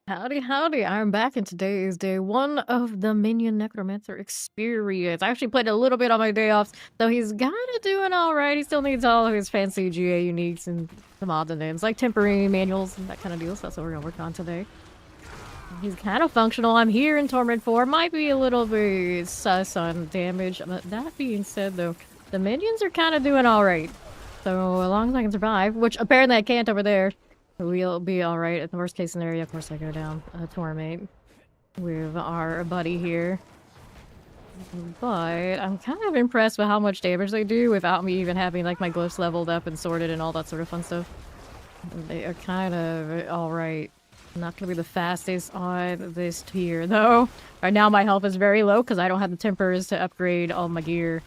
Howdy, howdy. I'm back, and today is day one of the Minion Necromancer experience. I actually played a little bit on my day offs, so he's kind of doing alright. He still needs all of his fancy GA uniques and some odds and ends, like temporary manuals and that kind of deal, so that's what we're gonna work on today. He's kind of functional. I'm here in Torment 4. Might be a little bit sus on damage, but that being said, though, the minions are kind of doing alright. So, as long as I can survive, which apparently I can't over there, we'll be alright. At the worst case scenario, of course, I go down Torment with our buddy here. But I'm kind of impressed with how much damage they do without me even having like my glyphs leveled up and sorted and all that sort of fun stuff. They are kind of alright. Not gonna be the fastest on this tier though. Right now my health is very low because I don't have the tempers to upgrade all my gear.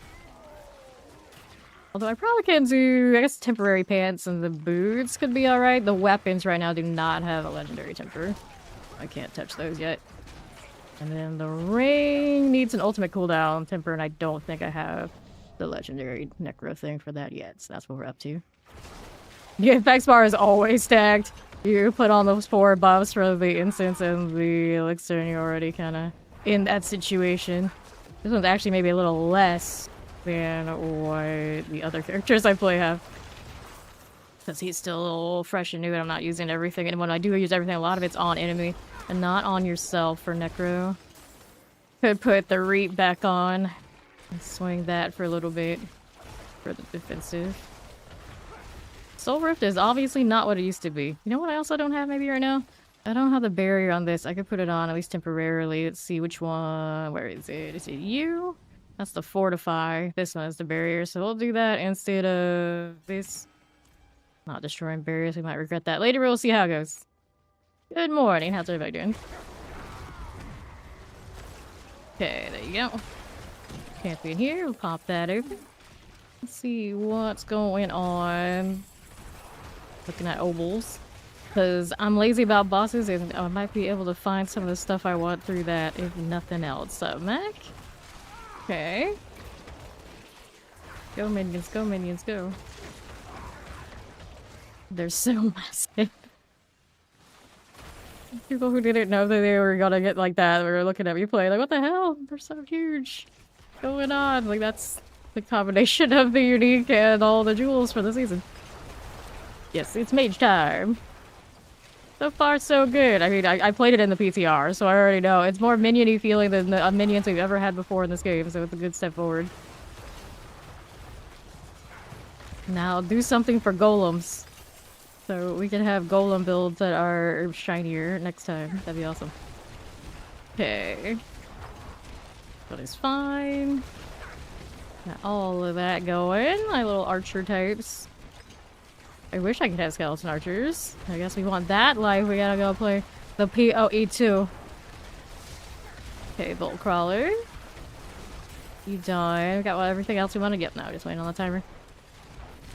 Although I probably can do, I guess temporary pants and the boots could be alright. The weapons right now do not have a legendary temper. I can't touch those yet. And then the ring needs an ultimate cooldown temper, and I don't think I have the legendary Necro thing for that yet, so that's what we're up to. The effects bar is always stacked. You put on those 4 buffs for the incense and the elixir, and you're already kind of in that situation. This one's actually maybe a little less than what the other characters I play have. Because he's still a little fresh and new, and I'm not using everything. And when I do use everything, a lot of it's on enemy. And not on yourself for Necro. Could put the Reap back on. And swing that for a little bit. For the defensive. Soul Rift is obviously not what it used to be. You know what else I don't have maybe right now? I don't have the barrier on this. I could put it on at least temporarily. Let's see which one. Where is it? Is it you? That's the Fortify. This one is the barrier. So we'll do that instead of this. Not destroying barriers. We might regret that later. We'll see how it goes. Good morning. How's everybody doing? Okay, there you go. Can't be in here. We'll pop that open. Let's see what's going on. Looking at ovals. Because I'm lazy about bosses and I might be able to find some of the stuff I want through that if nothing else. So, Mac? Okay. Go minions, go minions, go. They're so massive. People who didn't know that they were gonna get like that were looking at me play like, what the hell? They're so huge. What's going on? Like, that's the combination of the unique and all the jewels for the season. Yes, it's mage time. So far, so good. I mean, I played it in the PTR, so I already know. It's more minion-y feeling than the minions we've ever had before in this game, so it's a good step forward. Now, do something for golems. So we can have golem builds that are shinier next time. That'd be awesome. Okay. That is fine. Got all of that going. My little archer types. I wish I could have skeleton archers. I guess we want that life. We gotta go play the PoE2. Okay, bolt crawler. You done. We got everything else we want to get now. Just waiting on the timer.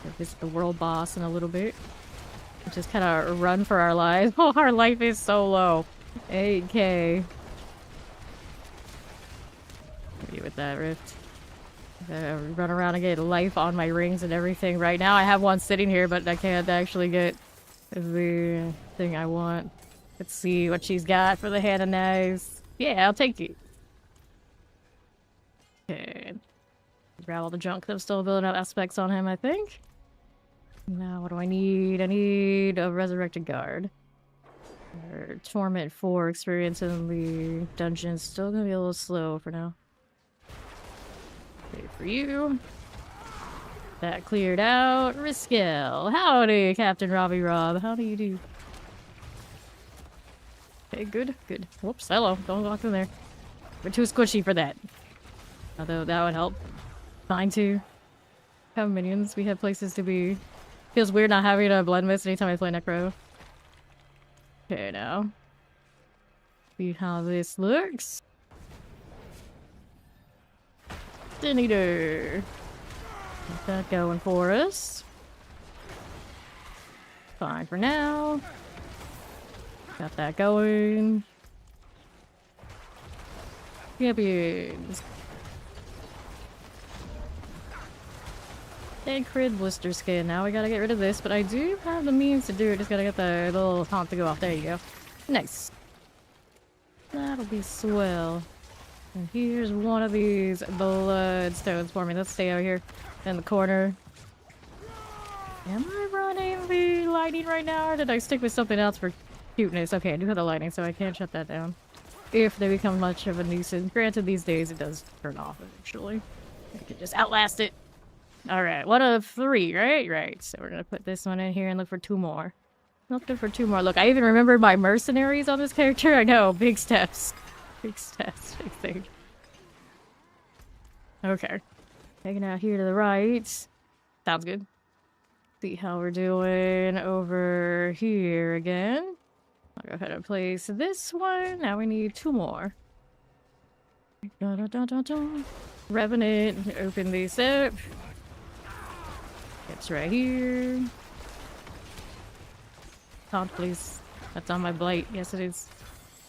We'll visit the world boss in a little bit. Just kind of run for our lives. Oh, our life is so low. 8k. Maybe with that rift. Run around and get life on my rings and everything. Right now I have one sitting here, but I can't actually get the thing I want. Let's see what she's got for the hand of knives. Yeah, I'll take it. Okay. Grab all the junk that I'm still building up aspects on him, I think. Now, what do I need? I need a resurrected guard. Or Torment 4 experience in the dungeon. Still gonna be a little slow for now. Okay, for you. That cleared out. Riskel. Howdy, Captain Robbie Rob. How do you do? Okay, good, good. Whoops, hello. Don't walk in there. We're too squishy for that. Although that would help. Fine too. Have minions. We have places to be. Feels weird not having a blood mist anytime I play Necro. Okay, now. See how this looks. Eater. Get that going for us. Fine for now. Got that going. Champions. And Crid blister skin. Now we gotta get rid of this, but I do have the means to do it. Just gotta get the little taunt to go off. There you go. Nice. That'll be swell. And here's one of these bloodstones for me. Let's stay out here in the corner. Am I running the lightning right now, or did I stick with something else for cuteness? Okay, I do have the lightning, so I can't shut that down. If they become much of a nuisance. Granted, these days it does turn off eventually. I can just outlast it. Alright, 1 of 3, right? Right, so we're gonna put this one in here and look for 2 more. Looking for 2 more. Look, I even remembered my mercenaries on this character. I know, big steps. Big steps, big thing. Okay. Taking out here to the right. Sounds good. See how we're doing over here again. I'll go ahead and place this one. Now we need 2 more. Dun, dun, dun, dun, dun. Revenant, open these up. It's right here. Taunt, please. That's on my blight. Yes, it is.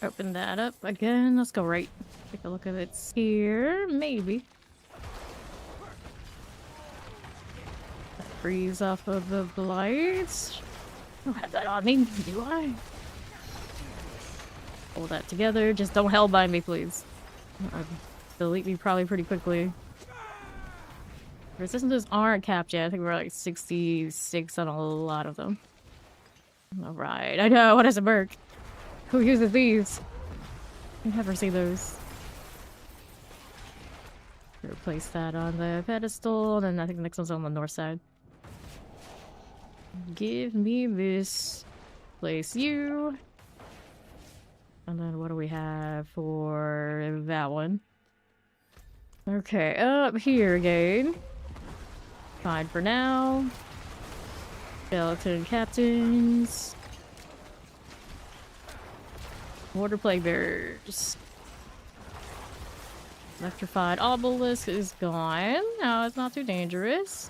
Open that up again. Let's go right. Take a look at it here. Maybe. Freeze off of the blights. I don't have that on me, do I? Hold that together. Just don't hellbind me, please. Delete me probably pretty quickly. Resistances aren't capped yet. I think we're like 66 on a lot of them. Alright. I know. What is a merc? Who uses these? I never see those. Replace that on the pedestal. Then I think the next one's on the north side. Give me this. Place you. And then what do we have for that one? Okay, up here again. Fine for now. Skeleton captains. Water plague bearers. Electrified obelisk is gone. Now it's not too dangerous.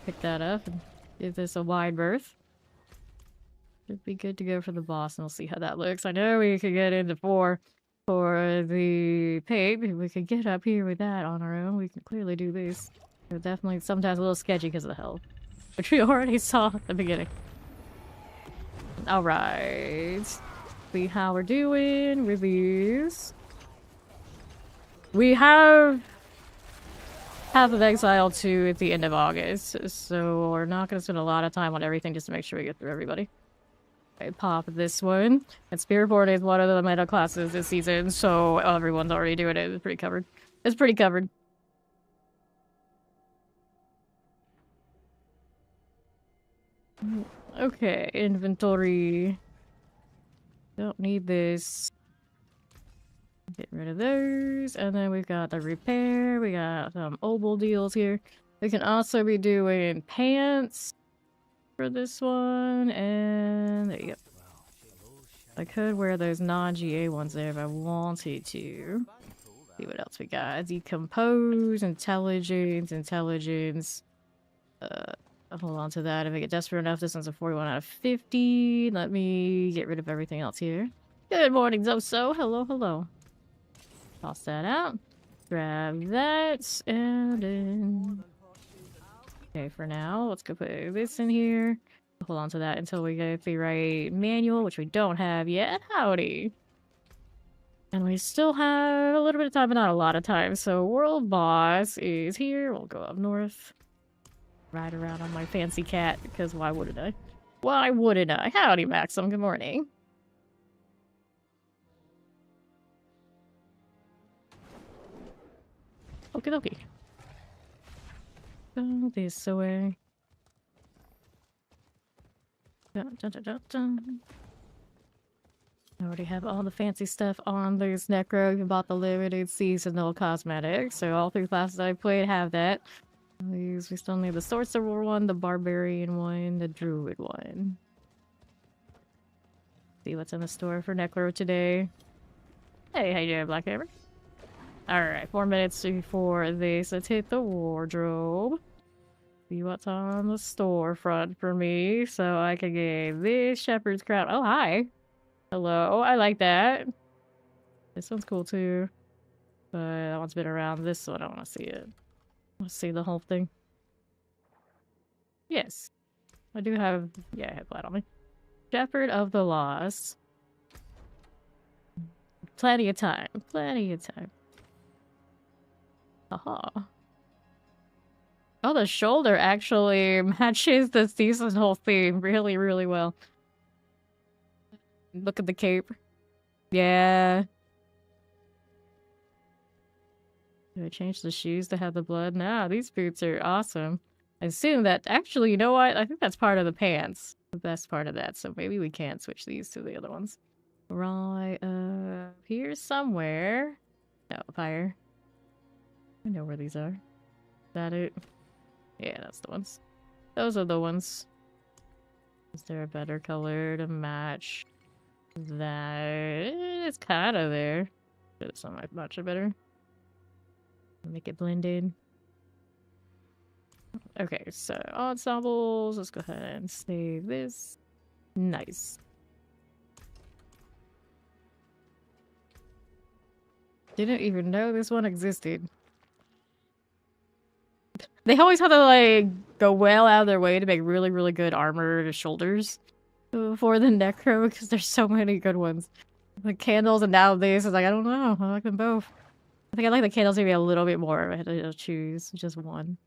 Pick that up and give this a wide berth. Should be good to go for the boss, and we'll see how that looks. I know we could get into 4 for the pig. We could get up here with that on our own. We can clearly do this. They're definitely sometimes a little sketchy because of the health, which we already saw at the beginning. Alright. See how we're doing with these. We have Path of Exile 2 at the end of August, so we're not going to spend a lot of time on everything just to make sure we get through everybody. Okay, pop this one. And Spiritborn is one of the meta classes this season, so everyone's already doing it. It's pretty covered. It's pretty covered. Okay, inventory. Don't need this. Get rid of those. And then we've got the repair. We got some obol deals here. We can also be doing pants for this one. And there you go. I could wear those non-GA ones there if I wanted to. See what else we got. Decompose, intelligence. Hold on to that if I get desperate enough. This one's a 41 out of 50. Let me get rid of everything else here. Good morning, Zoso. Hello, hello. Toss that out. Grab that. And then... Okay, for now, let's go put this in here. Hold on to that until we get the right manual, which we don't have yet. Howdy. And we still have a little bit of time, but not a lot of time. So World Boss is here. We'll go up north. Ride around on my fancy cat, because why wouldn't I? Why wouldn't I? Howdy, Maxim. Good morning. Okie dokie. Go this way. Dun, dun, dun, dun, dun. I already have all the fancy stuff on this Necro. Even bought the limited seasonal cosmetics, so all 3 classes I played have that. These, we still need the sorcerer one, the barbarian one, the druid one. See what's in the store for Necro today. Hey, how you doing, Black Hammer? Alright, 4 minutes before this. Let's hit the wardrobe. See what's on the storefront for me, so I can get this shepherd's crown. Oh, hi! Hello, I like that. This one's cool too. But that one's been around. This one, I want to see it. Let's see the whole thing. Yes. I do have... Yeah, I have that on me. Shepherd of the Lost. Plenty of time. Plenty of time. Aha. Oh, the shoulder actually matches the seasonal theme really, really well. Look at the cape. Yeah. Do I change the shoes to have the blood? No, these boots are awesome. I assume that... Actually, you know what? I think that's part of the pants. The best part of that. So maybe we can't switch these to the other ones. Right, here somewhere. No, fire. I know where these are. Is that it? Yeah, that's the ones. Those are the ones. Is there a better color to match that? It's kind of there. But it's not much better. Make it blended. Okay, so ensembles. Let's go ahead and save this. Nice. Didn't even know this one existed. They always have to like go well out of their way to make really, really good armored shoulders for the Necro because there's so many good ones. The candles and now this is like, I don't know. I like them both. I think I like the candles maybe a little bit more. I had to choose just one.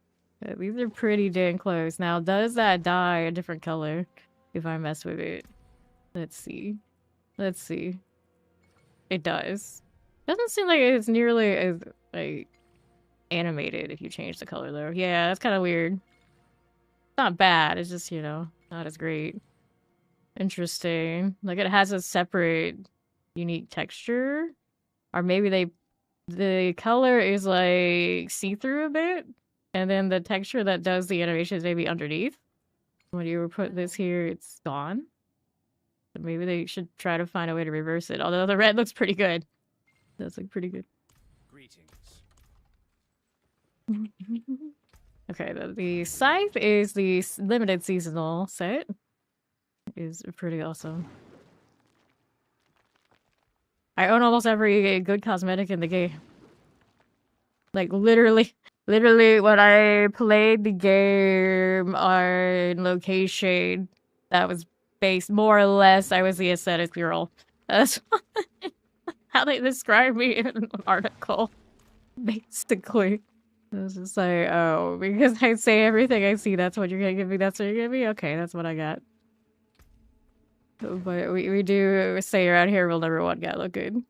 But these are pretty dang close. Now, does that dye a different color if I mess with it? Let's see. Let's see. It does. Doesn't seem like it's nearly as like animated if you change the color though. Yeah, that's kind of weird. It's not bad. It's just, you know, not as great. Interesting. Like it has a separate unique texture. Or maybe the color is like see-through a bit. And then the texture that does the animation is maybe underneath. When you put this here, it's gone. So maybe they should try to find a way to reverse it. Although the red looks pretty good. It does look pretty good. Greetings. Okay, the scythe is the limited seasonal set. Is pretty awesome. I own almost every good cosmetic in the game. Like literally when I played the game on location, that was based more or less. I was the aesthetic girl. That's how they describe me in an article. Basically. I was just like, oh, because I say everything I see, that's what you're gonna give me, that's what you're gonna give me? Okay, that's what I got. But we do say around here, rule number one, gotta look good.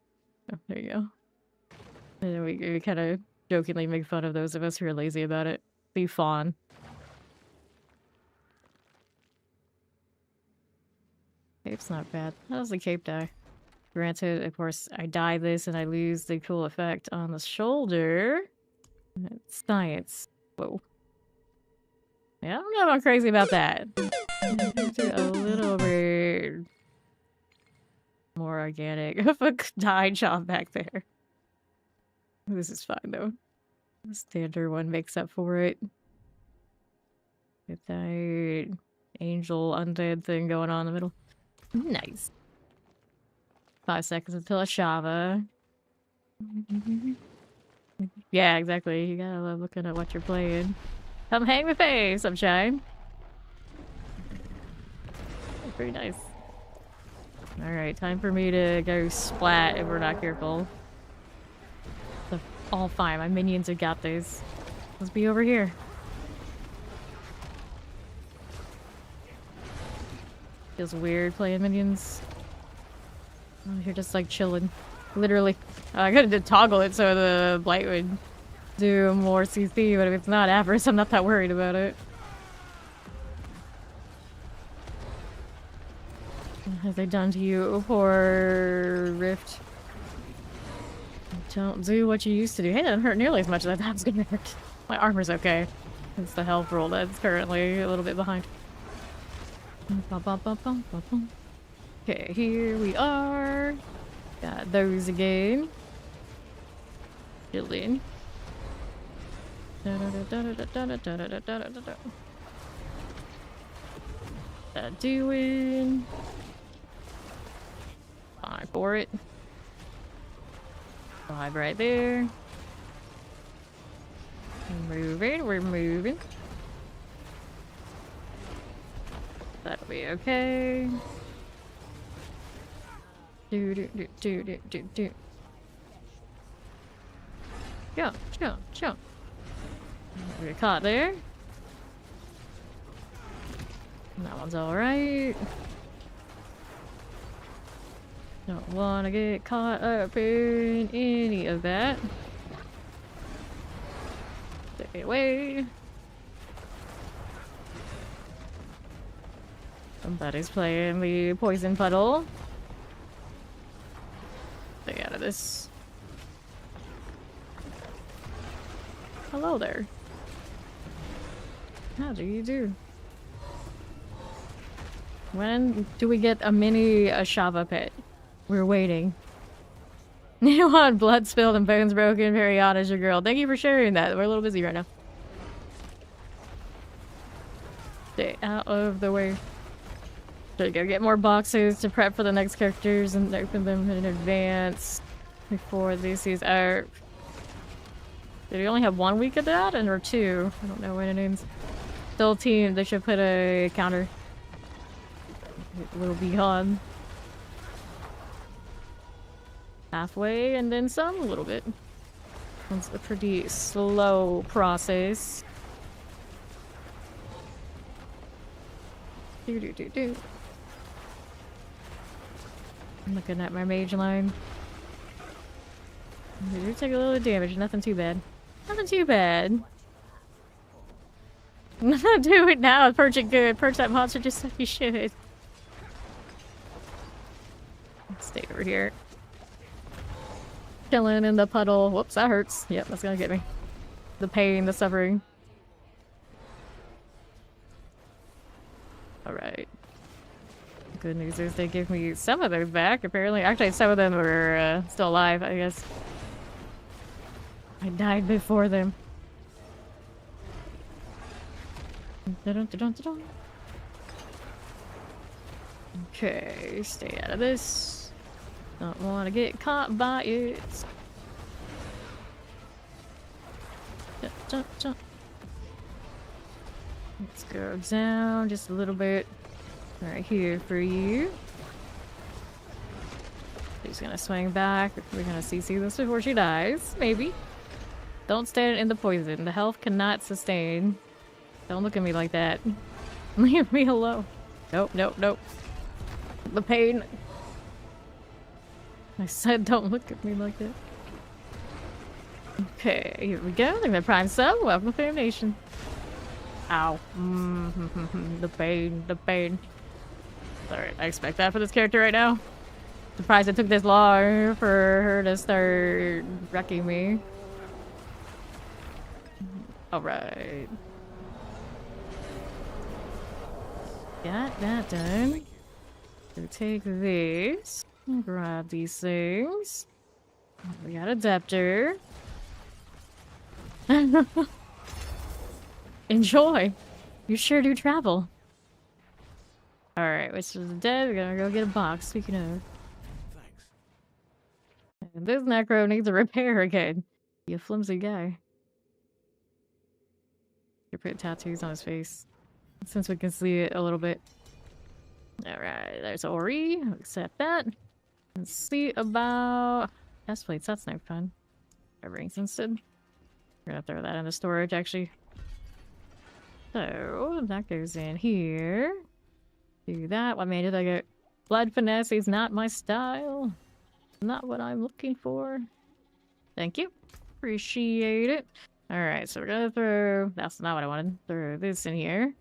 Oh, there you go. And then we kind of jokingly make fun of those of us who are lazy about it. The fawn. Cape's not bad. How's the cape dye? Granted, of course, I dye this and I lose the cool effect on the shoulder. Science. Whoa. Yeah, I don't know if I'm crazy about that. A little bit more organic of a dye job back there. This is fine though. The standard one makes up for it. Get that angel undead thing going on in the middle. Nice. 5 seconds until a Shava. Yeah, exactly. You gotta love looking at what you're playing. Come hang with me, sunshine. Pretty nice. Alright, time for me to go splat if we're not careful. All fine, my minions have got this. Let's be over here. Feels weird playing minions. Oh, you're just like chilling. Literally. I could have toggle it so the blight would do more CC, but if it's not Avarice, I'm not that worried about it. What have they done to you, poor Rift? Don't do what you used to do. Hey, that didn't hurt nearly as much as I thought it was gonna hurt. My armor's okay. It's the health roll that's currently a little bit behind. Okay, here we are. Got those again. Chillin. Doing. Fine for it. 5 right there. We're moving. That'll be okay. Do. Jump. We get caught there. That one's alright. Don't want to get caught up in any of that. Stay away. Somebody's playing the poison puddle. Stay out of this. Hello there. How do you do? When do we get a mini Ashava pit? We're waiting. You want blood spilled and bones broken? Very honest, your girl. Thank you for sharing that. We're a little busy right now. Stay out of the way. Should I go get more boxes to prep for the next characters and open them in advance before this is out? Did we only have 1 week of that, or 2? I don't know when it ends. Still team, they should put a counter. It will be on. Halfway and then some, a little bit. It's a pretty slow process. I'm looking at my mage line. They do take a little damage, nothing too bad. Nothing too bad. Do it now, perch it good. Perch that monster just like you should. Stay over here. Chilling in the puddle. Whoops, that hurts. Yep, that's gonna get me. The pain, the suffering. Alright. Good news is they gave me some of those back, apparently. Actually, some of them were still alive, I guess. I died before them. Okay, stay out of this. Don't want to get caught by it. Jump, jump, jump. Let's go down just a little bit. Right here for you. She's gonna swing back. We're gonna CC this before she dies. Maybe. Don't stand in the poison. The health cannot sustain. Don't look at me like that. Leave me alone. Nope, nope, nope. The pain. I said don't look at me like that. Okay, here we go. Look at Prime Sub. Welcome to Fam Nation. Ow. The pain, the pain. Alright, I expect that for this character right now. Surprised it took this long for her to start wrecking me. Alright. Got that done. So take this. Grab these things. We got Adapter. Enjoy. You sure do travel. Alright, which is dead. We're gonna go get a box, speaking of. Thanks. And this Necro needs a repair again. You flimsy guy. You put tattoos on his face. Since we can see it a little bit. Alright, there's Ori. Accept that. Let's see about test plates. That's no fun. Rings instead. We're gonna throw that in the storage, actually. So, that goes in here. Do that. What made it? I go. Blood finesse is not my style. Not what I'm looking for. Thank you. Appreciate it. Alright, so we're gonna throw... That's not what I wanted. Throw this in here.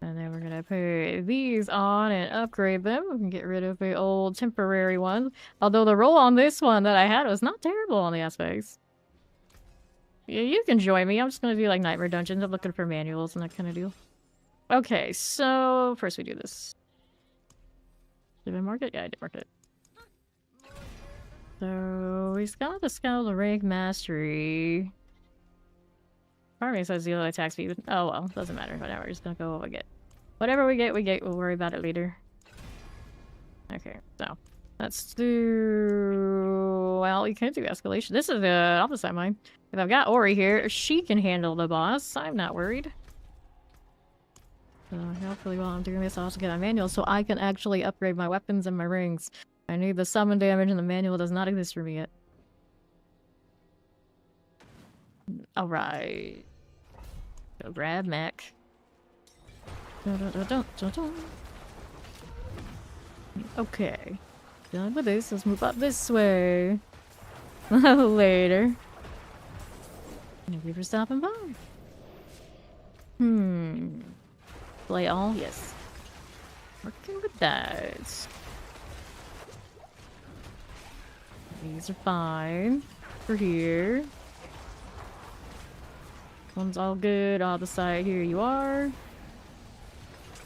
And then we're gonna put these on and upgrade them. We can get rid of the old temporary ones. Although the roll on this one that I had was not terrible on the aspects. Yeah, you can join me. I'm just gonna do like Nightmare Dungeons. I'm looking for manuals and that kind of deal. Okay, so first we do this. Did I mark it? Yeah, I did mark it. So he's got the Skeletal Rank Mastery. Part of me says zero attack speed. Oh well, doesn't matter. Whatever, we're just gonna go what we get. Whatever we get, we get. We'll worry about it later. Okay, so let's do... Well, we could do escalation. This is the opposite of mine. If I've got Ori here, she can handle the boss. I'm not worried. So hopefully while I'm doing this, I'll also get my manual so I can actually upgrade my weapons and my rings. I need the summon damage and the manual does not exist for me yet. Alright. Go grab mech. Okay. Done with this. Let's move up this way. Later. Thank you for stopping by. Play all? Yes. Working with that. These are fine. For here. One's all good. On the side, here you are.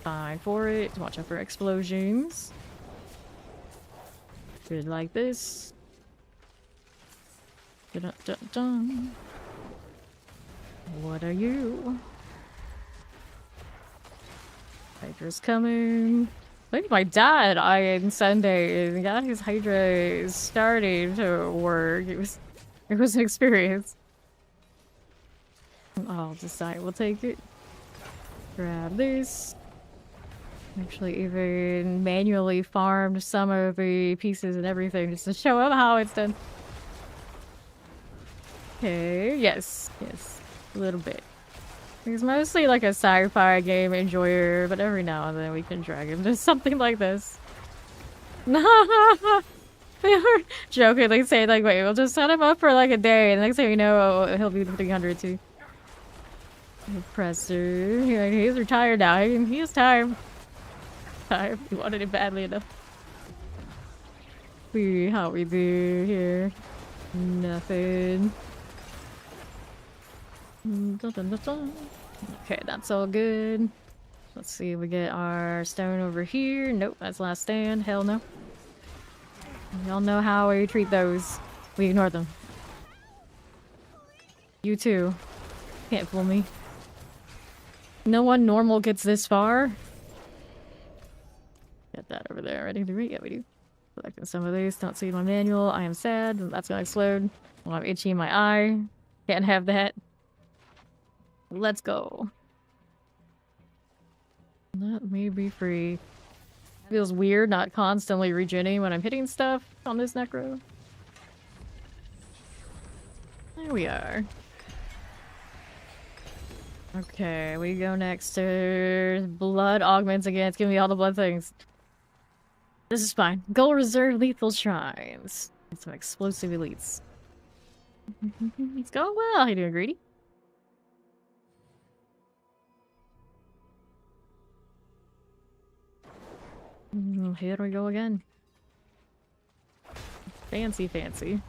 Fine for it. Watch out for explosions. Good like this. Dun, dun, dun. What are you? Hydra's coming. I think my dad on Sunday got his Hydra starting to work. It was an experience. I'll decide we'll take it. Grab this. Actually even manually farmed some of the pieces and everything just to show him how it's done. Okay, yes, a little bit. He's mostly like a sci-fi game enjoyer, but every now and then we can drag him to something like this. They were jokingly saying like, wait, we'll just set him up for like a day, and the next thing you know, he'll be 300 too. Oppressor. He's retired now. He is tired. He wanted it badly enough. See how we do here. Nothing. Dun, dun, dun, dun. Okay, that's all good. Let's see if we get our stone over here. Nope, that's last stand. Hell no. Y'all know how we treat those. We ignore them. You too. Can't fool me. No one normal gets this far. Get that over there. Ready? Do we? Yeah, we do. Selecting some of these. Don't see my manual. I am sad. That's gonna explode. Well, I'm itchy in my eye. Can't have that. Let's go. Let me be free. Feels weird not constantly regenerating when I'm hitting stuff on this Necro. There we are. Okay, we go next to blood augments again. It's giving me all the blood things. This is fine. Goal reserve lethal shrines. And some explosive elites. It's going well. How you doing, Greedy? Here we go again. Fancy, fancy.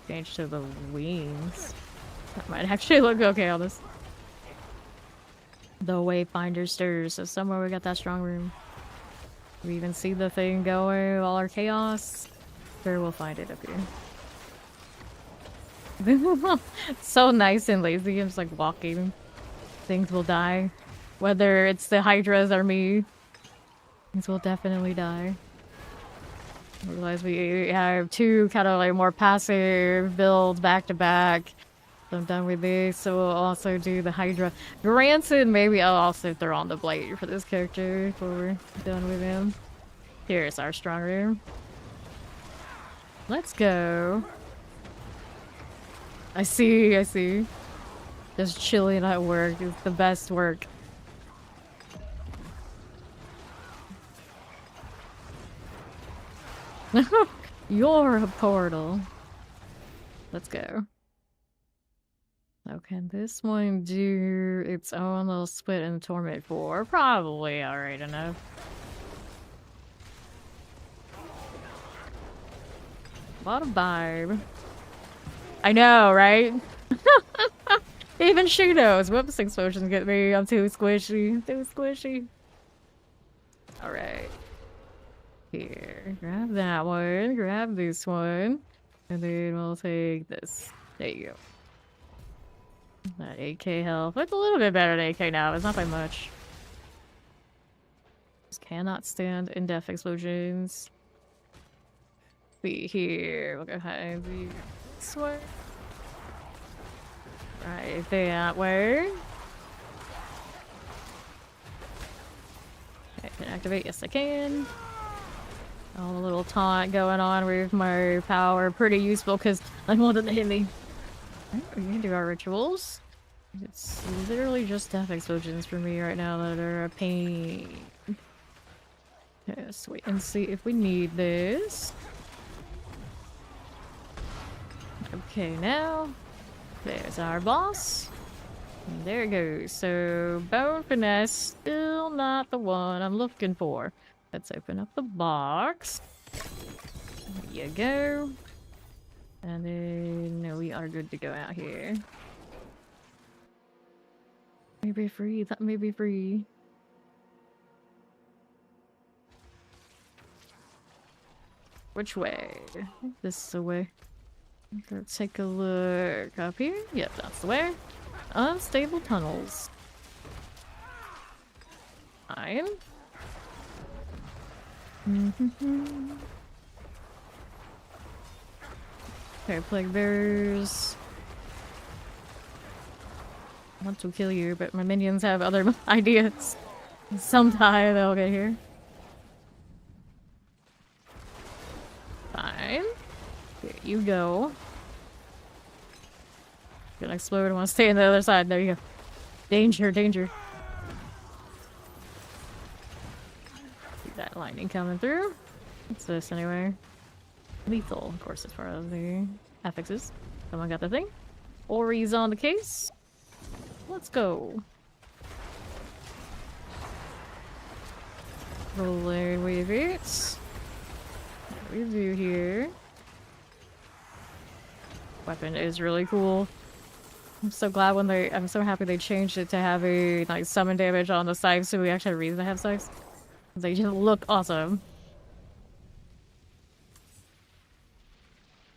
Change to the wings. That might actually look okay on this. The Wayfinder stirs. So somewhere we got that strong room. We even see the thing going, all our chaos. Sure, we'll find it up here. So nice and lazy. I'm just like walking. Things will die. Whether it's the Hydras or me. Things will definitely die. Otherwise we have two kind of like more passive builds back to back. So I'm done with this, so we'll also do the Hydra. Granted, maybe I'll also throw on the blade for this character before we're done with him. Here's our strong room. Let's go. I see. Just chilling at work is the best work. You're a portal. Let's go. Now, can this one do its own little split in Torment 4? Probably alright enough. A lot of vibe. I know, right? Even she knows. Whoops, explosions get me. I'm too squishy. Too squishy. Alright. Here. Grab that one. Grab this one. And then we'll take this. There you go. That 8k health. It's a little bit better than 8k now. It's not by much. Just cannot stand in-depth explosions. See here. We'll go ahead and do this way. Right that way. Okay, can I activate? Yes, I can. All the little taunt going on with my power. Pretty useful because I want them to hit me. We can do our rituals. It's literally just death explosions for me right now that are a pain. Let's wait and see if we need this. Okay, now there's our boss. And there it goes. So Bone Finesse, still not the one I'm looking for. Let's open up the box. There you go. And then we are good to go out here. May be free. That may be free. Which way? This is the way. Let's take a look up here. Yep, that's the way. Unstable tunnels. Fine. Okay, plague bears. I want to kill you, but my minions have other ideas. Sometime they'll get here. Fine. Here you go. Gonna explode. I want to stay on the other side. There you go. Danger, danger. See that lightning coming through. What's this anyway? Lethal, of course, as far as the affixes. Someone got the thing. Ori's on the case. Let's go. Rolling wave it. Review here. Weapon is really cool. I'm so glad when I'm so happy they changed it to have a like summon damage on the scythe, so we actually have a reason to have scythes. They just look awesome.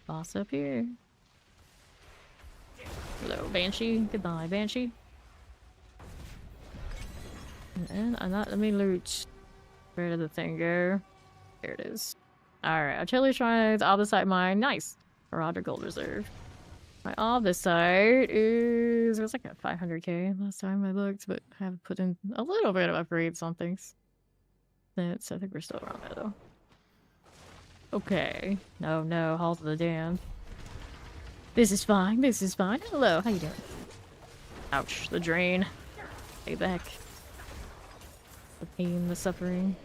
Boss up here. Hello, Banshee. Goodbye, Banshee. And I'm not. Let me loot. Where did the thing go? There it is. Alright, artillery shrines, Obvisite mine. Nice. Marauder Gold Reserve. My Obvisite is. It was like at 500k last time I looked, but I have put in a little bit of upgrades on things. I think we're still around there though. Okay. No, no, Halls of the Damned. This is fine, this is fine. Hello, how you doing? Ouch, the drain. Stay back. The pain, the suffering.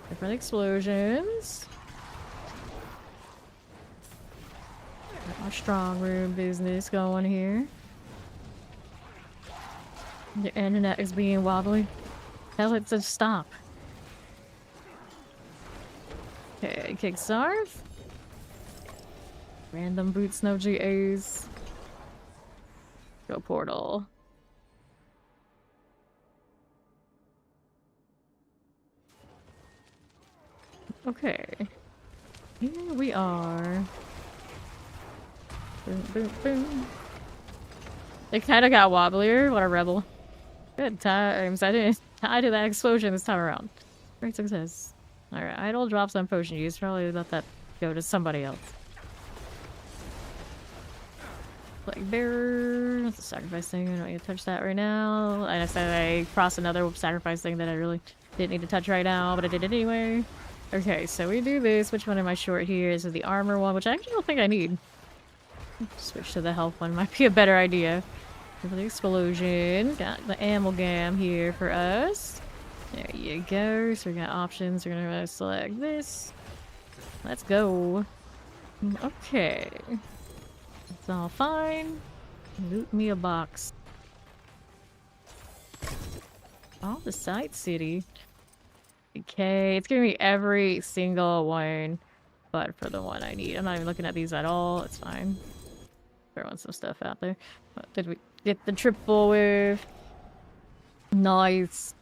Different explosions. Got my strong room business going here. The internet is being wobbly. Tell it to stop. Okay, kick Sarv. Random boots, no GAs. Go portal. Okay. Here we are. Boom, boom, boom. It kind of got wobblier. What a rebel. Good times. I didn't die to that explosion this time around. Great success. Alright, idle drops on potion use. Probably let that go to somebody else. Plague bearer. That's a sacrifice thing. I don't need to touch that right now. And I said I crossed another sacrifice thing that I really didn't need to touch right now, but I did it anyway. Okay, so we do this. Which one am I short here? This is the armor one, which I actually don't think I need. Switch to the health one. Might be a better idea. For the explosion. Got the amalgam here for us. There you go. So we got options. We're gonna select this. Let's go. Okay. It's all fine. Loot me a box. All the site city. Okay, it's giving me every single one, but for the one I need. I'm not even looking at these at all. It's fine. Throwing some stuff out there. What did we get the triple with? Nice.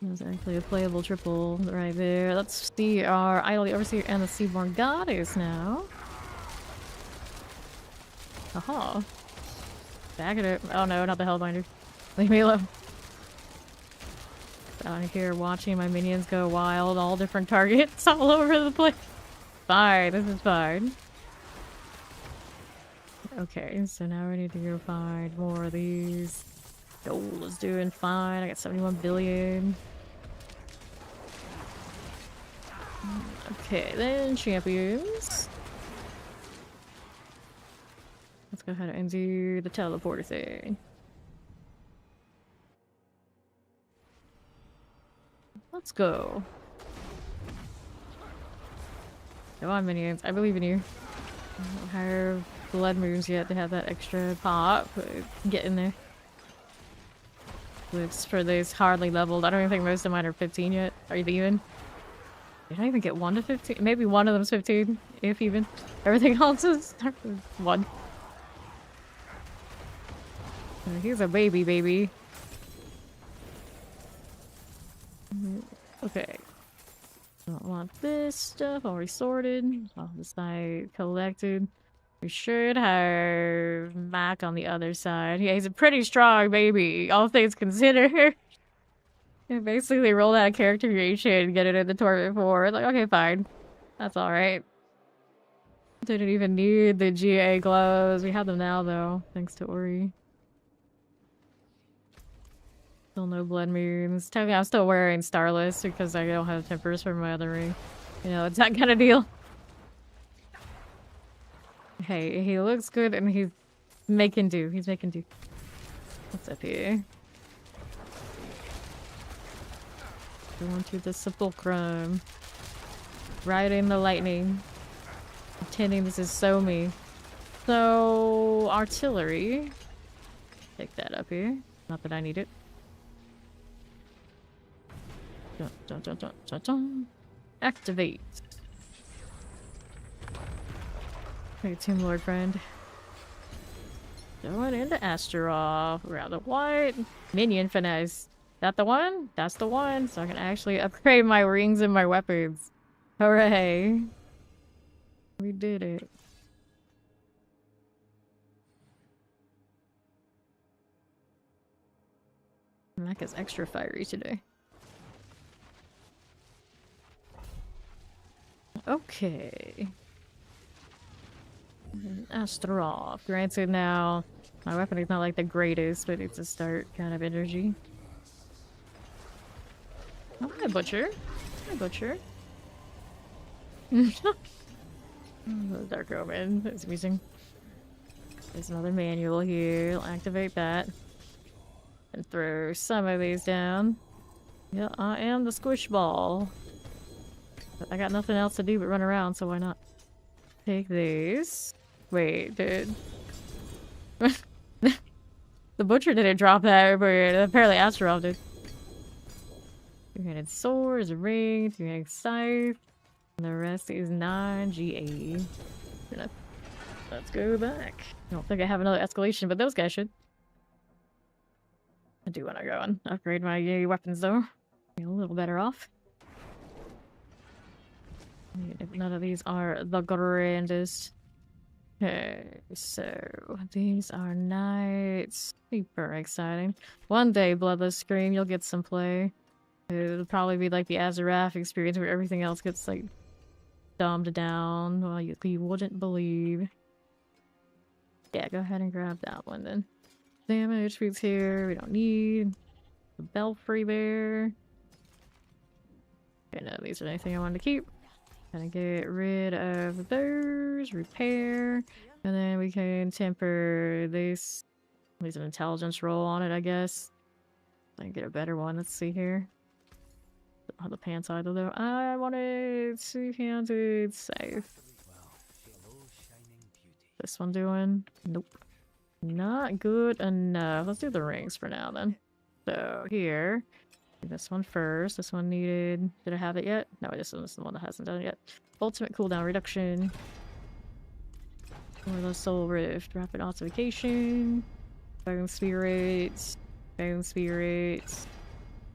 There's actually a playable triple right there. Let's see our Idol, the Overseer, and the Seaborn Goddess now. Aha. Back it up. Oh no, not the Hellbinder. Leave me alone. Out here watching my minions go wild, all different targets all over the place. Fine, this is fine. Okay, so now we need to go find more of these. Gold is doing fine. I got 71 billion. Okay, then champions. Let's go ahead and do the teleporter thing. Let's go. Come on, minions. I believe in you. I don't have blood moves yet to have that extra pop. Get in there. Looks for this hardly leveled. I don't even think most of mine are 15 yet. Are you even? Did I even get 1 to 15? Maybe one of them's 15. if even. Everything else is 1. He's a baby. Okay. Don't want this stuff. Already sorted. All this side collected. We should have Mac on the other side. Yeah, he's a pretty strong baby, all things considered. You basically rolled out a character creation, get it in the tournament for. Like, okay, fine. That's alright. Didn't even need the GA gloves. We have them now, though, thanks to Ori. Still no blood moons. Technically, I'm still wearing Starless because I don't have tempers for my other ring. You know, it's that kind of deal. Hey, he looks good and he's making do. He's making do. What's up here? Going to the sepulchrum. Riding the lightning. Pretending this is so me. So, artillery. Take that up here. Not that I need it. Dun. Activate. Hey, Team Lord friend. Going into Astaroth. We're out the white. Minion finesse. That the one? That's the one. So I can actually upgrade my rings and my weapons. Hooray. We did it. Mac is extra fiery today. Okay. Astaroth. Granted now, my weapon is not like the greatest, but it's a start kind of energy. Oh, hi, Butcher. Hi, Butcher. Dark Omen. That's amusing. There's another manual here. I'll activate that. And throw some of these down. Yeah, I am the squish ball. But I got nothing else to do but run around, so why not? Take these. Wait, dude. The Butcher didn't drop that, but apparently Astaroth did. 2-handed sword, a ring, 2-handed scythe. And the rest is non-GA. Let's go back. I don't think I have another escalation, but those guys should. I do want to go and upgrade my weapons, though. Be a little better off. If none of these are the grandest. Okay, so these are not super exciting. One day, Bloodless Scream, you'll get some play. It'll probably be like the Azarath experience where everything else gets like dumbed down. Well, you wouldn't believe. Yeah, go ahead and grab that one then. Damage fruits here, we don't need. The Belfry Bear. Okay, no, these are anything I wanted to keep. Gonna get rid of those, repair, and then we can temper this. There's an intelligence roll on it, I guess. I can get a better one. Let's see here. On the pants side though, I wanted 2-handed safe. This one doing? Nope. Not good enough. Let's do the rings for now then. So here. This one first. This one needed... Did I have it yet? No, this is the one that hasn't done it yet. Ultimate cooldown reduction. Or the Soul Rift. Rapid ossification. Bone Spirits. Bone Spirits.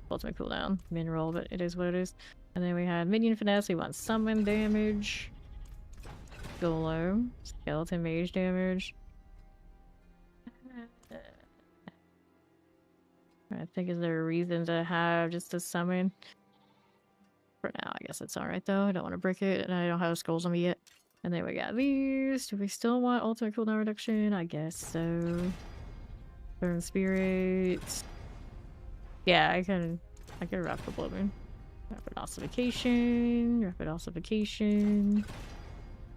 Ultimate cooldown. Mineral, but it is what it is. And then we had Minion Finesse. We want summon damage. Golem. Skeleton Mage damage. I think, is there a reason to have just a summon? For now, I guess it's alright though. I don't want to brick it, and I don't have skulls on me yet. And then we got these. Do we still want ultimate cooldown reduction? I guess so. Burn spirits. Yeah, I can wrap the blood moon. Rapid ossification. Rapid ossification.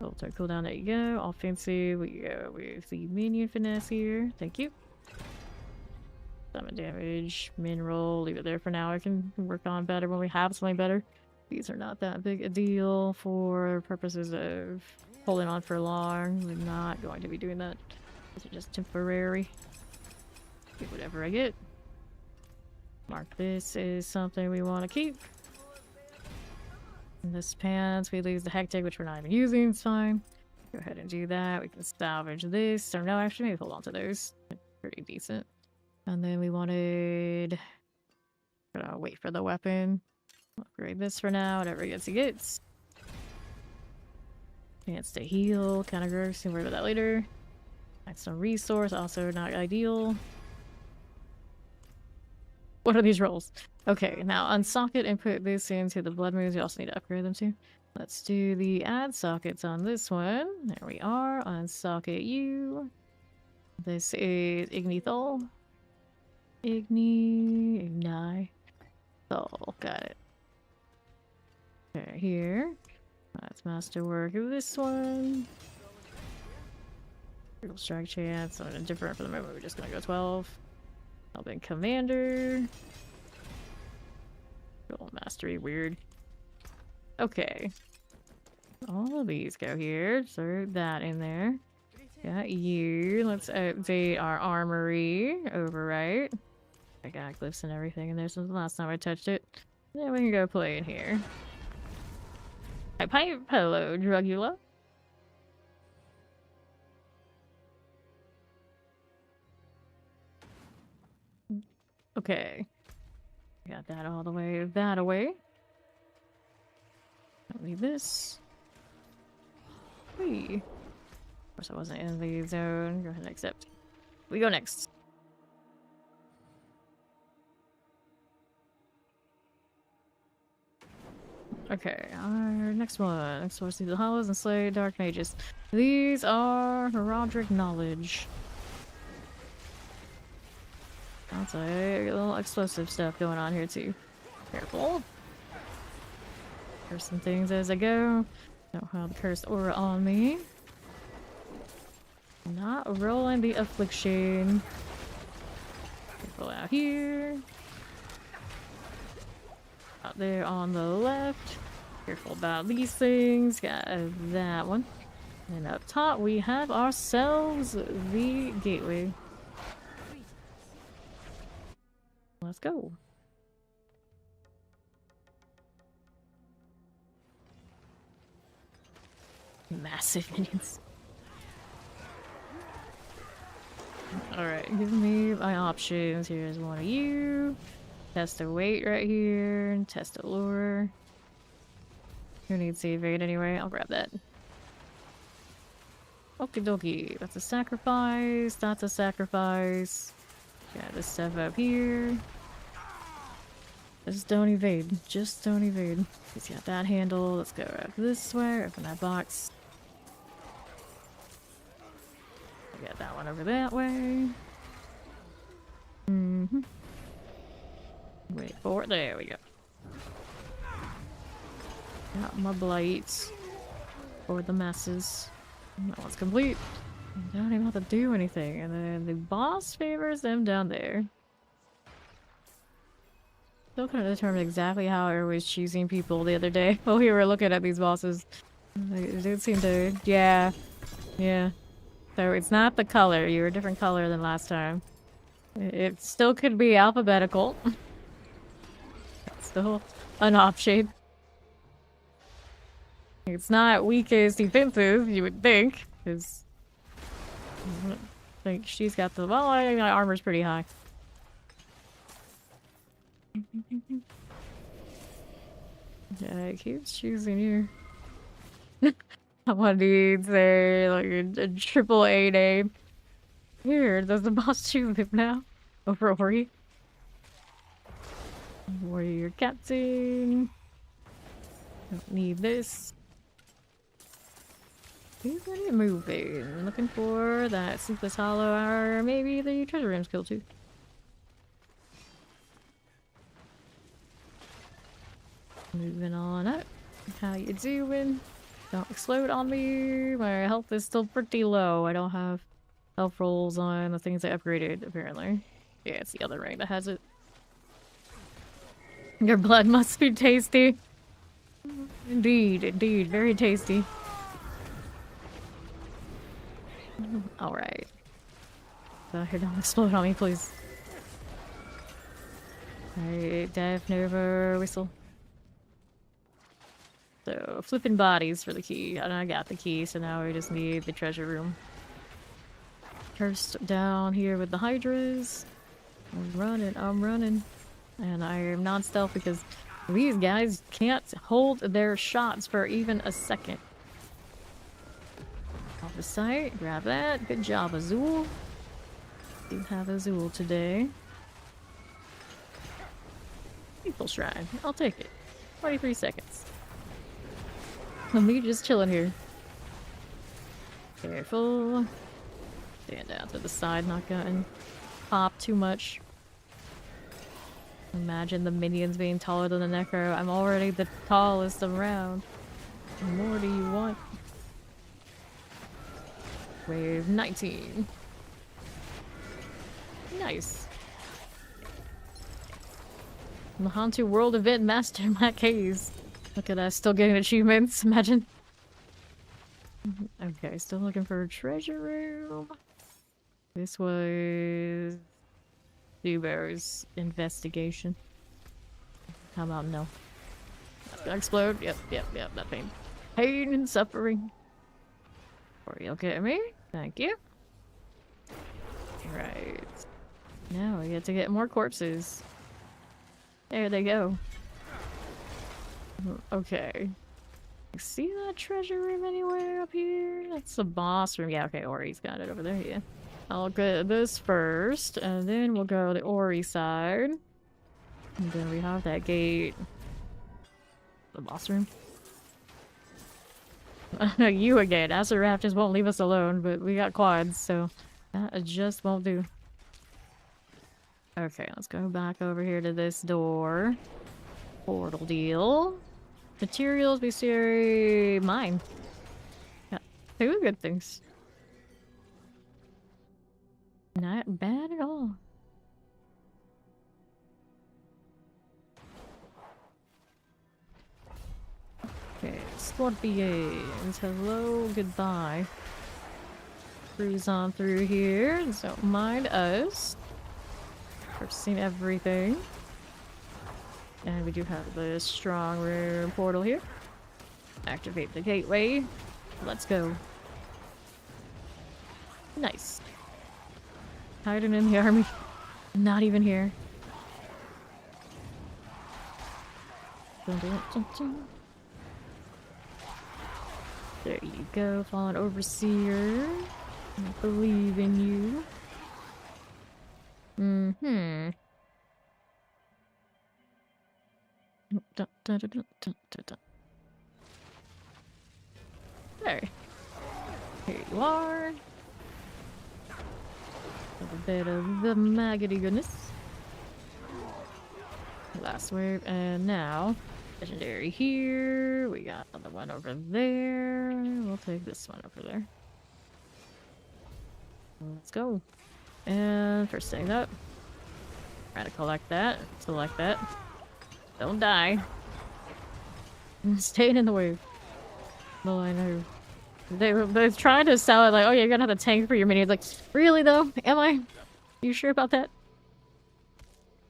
Ultimate cooldown, there you go. Offensive, we go with the minion finesse here. Thank you. Summon damage, mineral, leave it there for now. I can work on better when we have something better. These are not that big a deal for purposes of holding on for long. We're not going to be doing that. These are just temporary. Get whatever I get. Mark this is something we want to keep. In this pants, we lose the hectic, which we're not even using. It's fine. Go ahead and do that. We can salvage this. Or no, actually, maybe hold on to those. They're pretty decent. And then we wanted... wait for the weapon. Upgrade this for now. Whatever he gets. Chance to heal. Kind of gross. We'll worry about that later. Maximum resource. Also not ideal. What are these rolls? Okay, now unsocket and put this into the blood moons. We also need to upgrade them too. Let's do the add sockets on this one. There we are. Unsocket you. This is Ignithol. Igni. Thol. Got it. Okay, here. That's masterwork of this one. Critical strike chance. Something different for the moment. We're just gonna go 12. Helping commander. Roll mastery, weird. Okay. All of these go here. Throw that in there. Got you. Let's update our armory. Overwrite. I got glyphs and everything in there since the last time I touched it. Then we can go play in here. I pipe hello, Drugula. Okay. Got that all the way that away. Don't need this. Whee. Of course I wasn't in the zone. Go ahead and accept. We go next. Okay, our next one. Next one, see the hollows and slay dark mages. These are Herodric knowledge. That's a little explosive stuff going on here too. Careful. Curse some things as I go. Don't have the cursed aura on me. Not rolling the affliction. Careful out here. Out there on the left. Careful about these things. Got that one. And up top we have ourselves the gateway. Let's go. Massive minions. Alright, give me my options. Here's one of you. Test the weight right here. Test the lure. Who needs the evade anyway? I'll grab that. Okie dokie. That's a sacrifice. That's a sacrifice. Got this stuff up here. Just don't evade. Just don't evade. He's got that handle. Let's go up this way. Open that box. We got that one over that way. Wait for it. There we go. Got my blights for the masses. That one's complete. I don't even have to do anything. And then the boss favors them down there. Still couldn't determine exactly how I was choosing people the other day while we were looking at these bosses. It did seem to... Yeah. Yeah. So it's not the color. You're a different color than last time. It still could be alphabetical. That's still an option. It's not weakest defensive, you would think. Because... I think she's got the... Well, I think my armor's pretty high. Yeah, it keeps choosing you. Someone needs like a triple A name. Here, does the boss choose him now? Over Ori? Warrior captain. Don't need this. Who's already moving? Looking for that Sleepless Hollow or maybe the treasure room skill too. Moving on up. How you doing? Don't explode on me. My health is still pretty low. I don't have health rolls on the things I upgraded, apparently. Yeah, it's the other ring that has it. Your blood must be tasty. Indeed, indeed. Very tasty. Alright. So here, don't explode on me, please. Alright, Death Nova Whistle. So, flipping bodies for the key. And I got the key, so now we just need the treasure room. First down here with the hydras. I'm running. And I am non-stealth because these guys can't hold their shots for even a second. Off the site, grab that. Good job, Azul. Do have Azul today. People shrine. I'll take it. 23 seconds. Me just chilling here. Careful. Stand down to the side, not getting popped too much. Imagine the minions being taller than the Necro. I'm already the tallest around. What more do you want? Wave 19. Nice. Mahantu World Event Master Matt Case. Look at us, still getting achievements, imagine. Okay, still looking for a treasure room. This was Dewberry's investigation. How about no? That's gonna explode. Yep, that pain. Pain and suffering. Are you okay with me? Thank you. Right. Now we get to get more corpses. There they go. Okay. See that treasure room anywhere up here? That's the boss room. Yeah, okay, Ori's got it over there, yeah. I'll get this first, and then we'll go to the Ori side. And then we have that gate. The boss room. You again. Azarath just won't leave us alone, but we got quads, so that just won't do. Okay, let's go back over here to this door. Portal deal. Materials, bestiary, mine. Got 2 good things. Not bad at all. Okay, Scorpions. Hello, goodbye. Cruise on through here. Don't mind us. Purchasing everything. And we do have the strong room portal here. Activate the gateway. Let's go. Nice. Hiding in the army. Not even here. Dun, dun, dun, dun. There you go, fallen overseer. I believe in you. Dun, dun, dun, dun, dun, dun. There. Here you are. A bit of the maggoty goodness. Last wave, and now legendary here. We got another one over there. We'll take this one over there. Let's go. And first thing up, try to collect that. Select that. Don't die. Staying in the wave. Well, I know. They're trying to sell it like, oh yeah, you're gonna have to tank for your minions. Like, really though? Am I? You sure about that?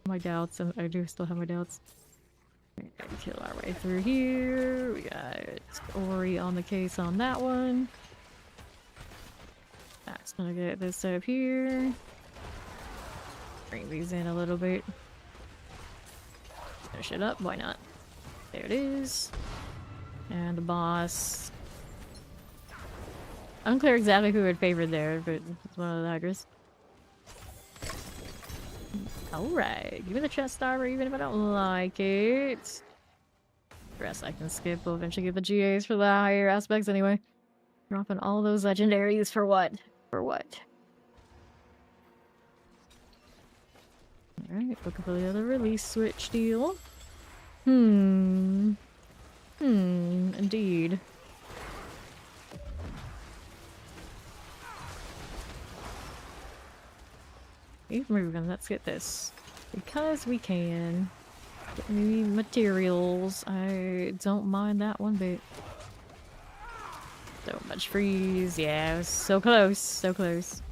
My doubts, and I do still have my doubts. Kill our way through here. We got Ori on the case on that one. That's gonna get this up here. Bring these in a little bit. Finish it up, why not? There it is. And the boss. Unclear exactly who I'd favored there, but it's one of the hydras. Alright, give me the chest armor even if I don't like it. The rest I can skip. We'll eventually get the GAs for the higher aspects anyway. Dropping all those legendaries for what? For what? Alright, looking for the other release switch deal. Indeed. Keep moving, let's get this. Because we can. Get me materials. I don't mind that one bit. So much freeze. Yeah, it was so close. So close.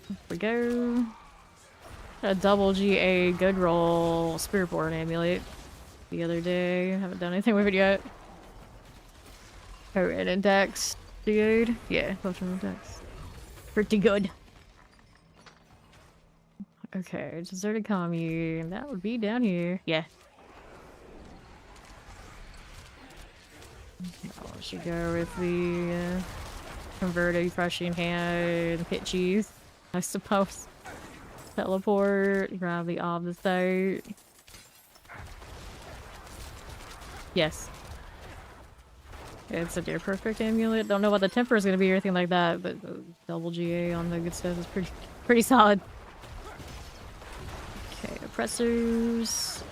Here we go. A double GA good roll Spirit Board Amulet. the other day. Haven't done anything with it yet. Oh, and index. Dude. Yeah, potion index. Pretty good. Okay, deserted commune. That would be down here. Yeah. I should go with the converted crushing hand pit cheese, I suppose. Teleport, grab the obfuscate. Yes. It's a near perfect amulet. Don't know what the temper is gonna be or anything like that, but double GA on the good stuff is pretty solid. Okay, oppressors.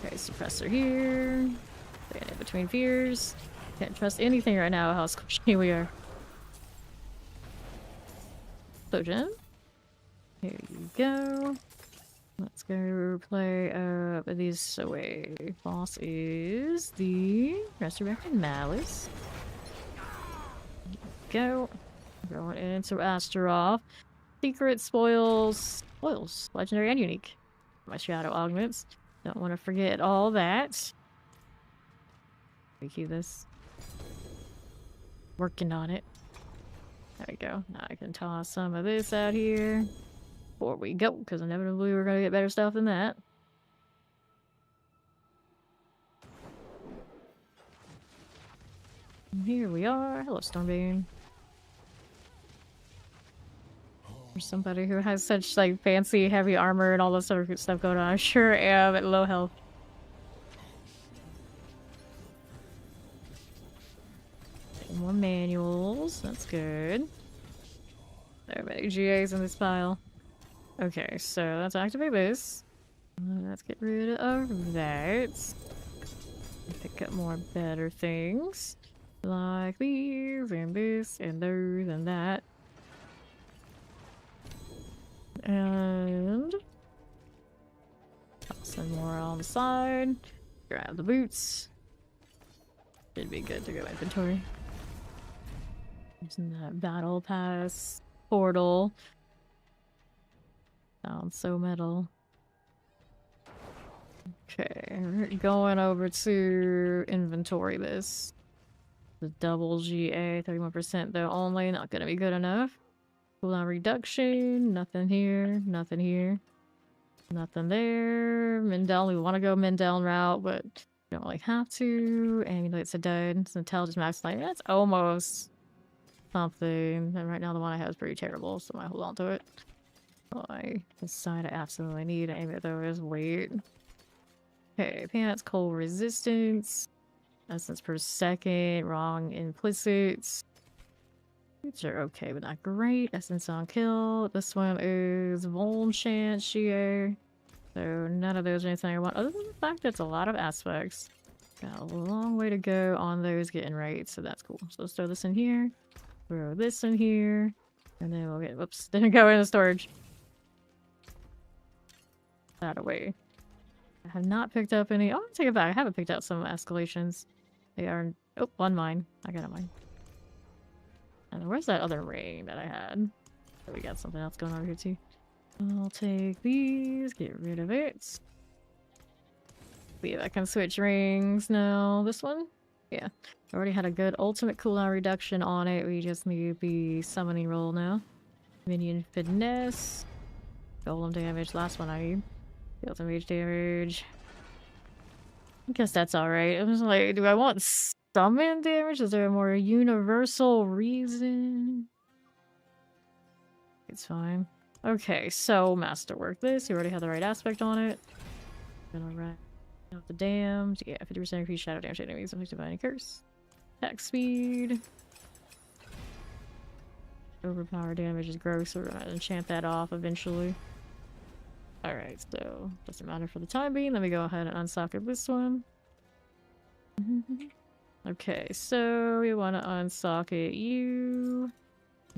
Okay, suppressor here. Stand in between fears. Can't trust anything right now how squishy we are. Potion. Here you go. Let's go play these away. Boss is the Resurrected Malice. Go. Going into Astaroth. Secret spoils. Spoils. Legendary and unique. My shadow augments. Don't want to forget all that. We keep this. Working on it. There we go. Now I can toss some of this out here. Before we go, because inevitably we're gonna get better stuff than that. And here we are. Hello, Stormbane. For somebody who has such like fancy heavy armor and all this sort of stuff going on, I sure am at low health. More manuals. That's good. There are many GAs in this pile. Okay, so let's activate this. Let's get rid of that. Pick up more better things. Like these, and this, and those, and that. And... toss some more on the side. Grab the boots. Should be good to go inventory. Using that battle pass portal. Sounds so metal. Okay, we're going over to inventory this. The double GA, 31% though only, not gonna be good enough. Cooldown reduction, nothing here, nothing here. Nothing there. Mindell, we want to go Mindell route, but we don't really have to. Amulets are dead. It's intelligence max light. That's almost something. And right now the one I have is pretty terrible, so I might hold on to it. I decide I absolutely need an amulet though is weight. Okay, pants, cold resistance. Essence per second, wrong implicits. Which are okay, but not great. Essence on kill. This one is Vuln Chance Shear. So none of those are anything I want, other than the fact that it's a lot of aspects. Got a long way to go on those getting right, so that's cool. So let's throw this in here. Throw this in here. And then we'll get, whoops, didn't go in the storage. That away. I have not picked up any, oh, take it back. I haven't picked up some escalations. They are, oh, one mine. I got a mine. And where's that other ring that I had? Oh, we got something else going on here too. I'll take these, get rid of it. See if I can switch rings now. This one? Yeah. I already had a good ultimate cooldown reduction on it. We just need the summoning roll now. Minion finesse. Golem damage. Last one I need. Deals some mage damage. I guess that's alright. I was like, do I want summon damage? Is there a more universal reason? It's fine. Okay, so masterwork this. You already have the right aspect on it. Gonna run out the damned. Yeah, 50% increase shadow damage to enemies affected by any curse. Attack speed. Overpower damage is gross, so we're gonna enchant that off eventually. Alright, so doesn't matter for the time being. Let me go ahead and unsocket this one. Okay, so we want to unsocket you.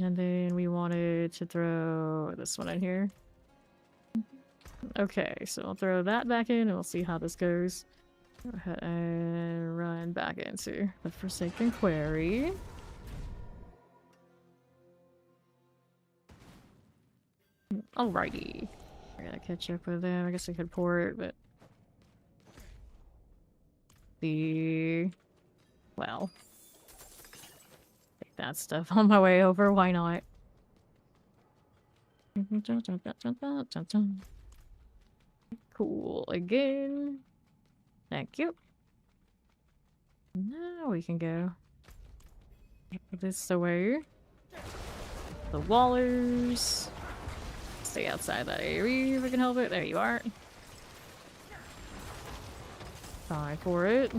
And then we wanted to throw this one in here. Okay, so I'll throw that back in and we'll see how this goes. Go ahead and run back into the Forsaken Quarry. Alrighty. gotta catch up with them. I guess I could port, but... Well... Take that stuff on my way over, why not? Cool, again. Thank you. Now we can go. Put this away. The wallers. Stay outside that area if I can help it. There you are. Time for it.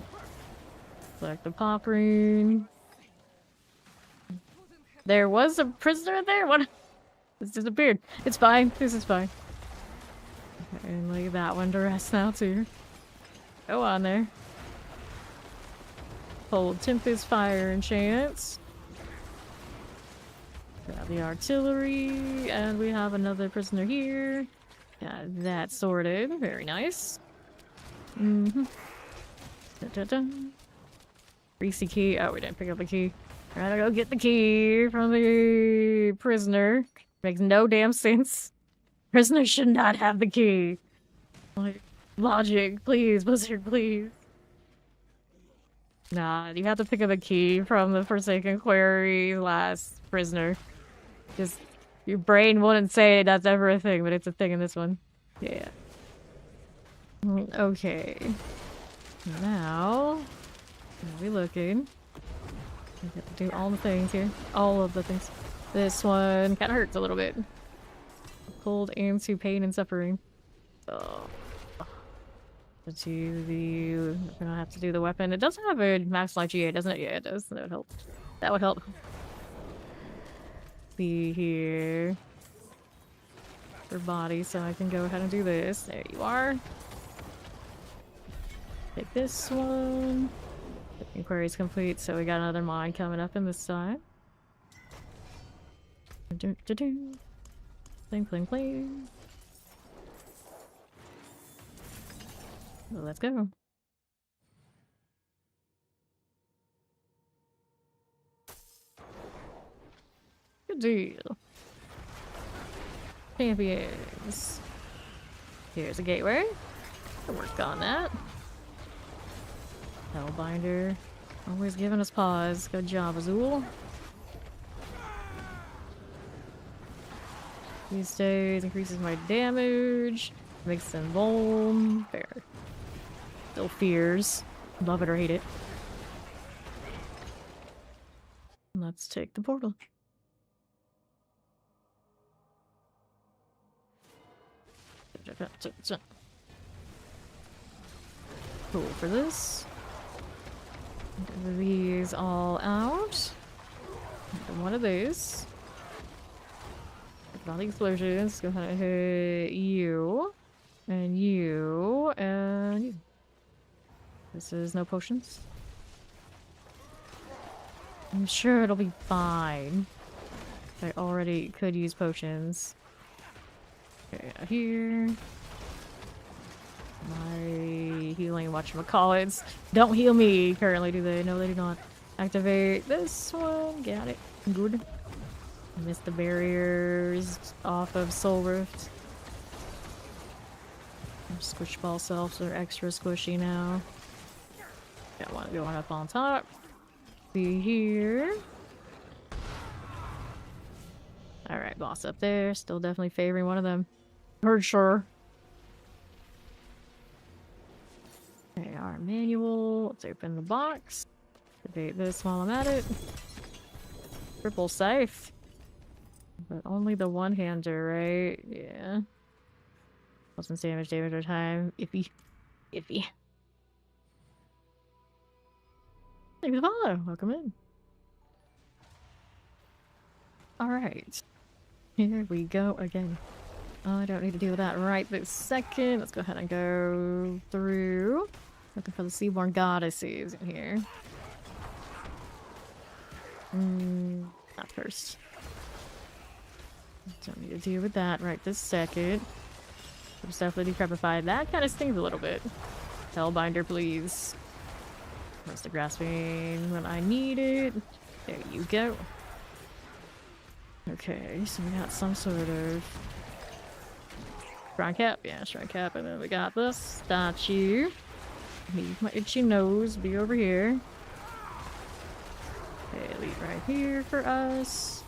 Select the pop ring. There was a prisoner in there? What? It's disappeared. It's fine. This is fine. Okay, and leave that one to rest now too. Go on there. Hold Tempest Fire and Chance. Grab the artillery, and we have another prisoner here. Got that sorted. Very nice. Mm-hmm. Dun-dun-dun. Greasy key. Oh, we didn't pick up the key. Gotta go get the key from the prisoner. Makes no damn sense. Prisoners should not have the key. Like, logic, please, Blizzard, please. Nah, you have to pick up a key from the Forsaken Quarry last prisoner. Just, your brain wouldn't say that's ever a thing, but it's a thing in this one. Yeah. Okay. Now, what are we looking? We have to do all the things here. All of the things. This one kind of hurts a little bit. Cold into pain and suffering. Oh. We're gonna have to do the weapon. It does have a max light GA, doesn't it? Yeah, it does. That would help. That would help. See here. For body, so I can go ahead and do this. There you are. Take this one. The inquiry's complete, so we got another mine coming up in this side. Pling, pling, pling. Well, let's go. Good deal. Champions. Here's a gateway. I'll work on that. Hellbinder. Always giving us pause. Good job, Azul. These days increases my damage. Makes them vuln. Fair. Still fears. Love it or hate it. Let's take the portal. Cool for this. Get these all out. One of these. All the explosions. Go ahead and hit you. And you. And you. This is no potions. I'm sure it'll be fine. I already could use potions. Okay, here. My healing whatchamacallits. Don't heal me currently, do they? No, they do not. Activate this one. Got it. Good. Missed the barriers off of Soul Rift. Squish ball selves are extra squishy now. Got one going up on top. See here. Alright, boss up there. Still definitely favoring one of them. For sure. Okay, our manual. Let's open the box. Debate this while I'm at it. Triple safe. But only the one-hander, right? Yeah. Plus damage over time. Iffy. Iffy. Thanks for the follow. Welcome in. Alright. Here we go again. I don't need to deal with that right this second. Let's go ahead and go through. Looking for the Seaborn Goddesses in here. Not first. Don't need to deal with that right this second. Just definitely decrepified. That kind of stings a little bit. Hellbinder, please. Where's the grasping when I need it? There you go. Okay, so we got some sort of Shrine cap, yeah, shrine cap, and then we got this statue. Leave my itchy nose be over here. Okay, leave right here for us.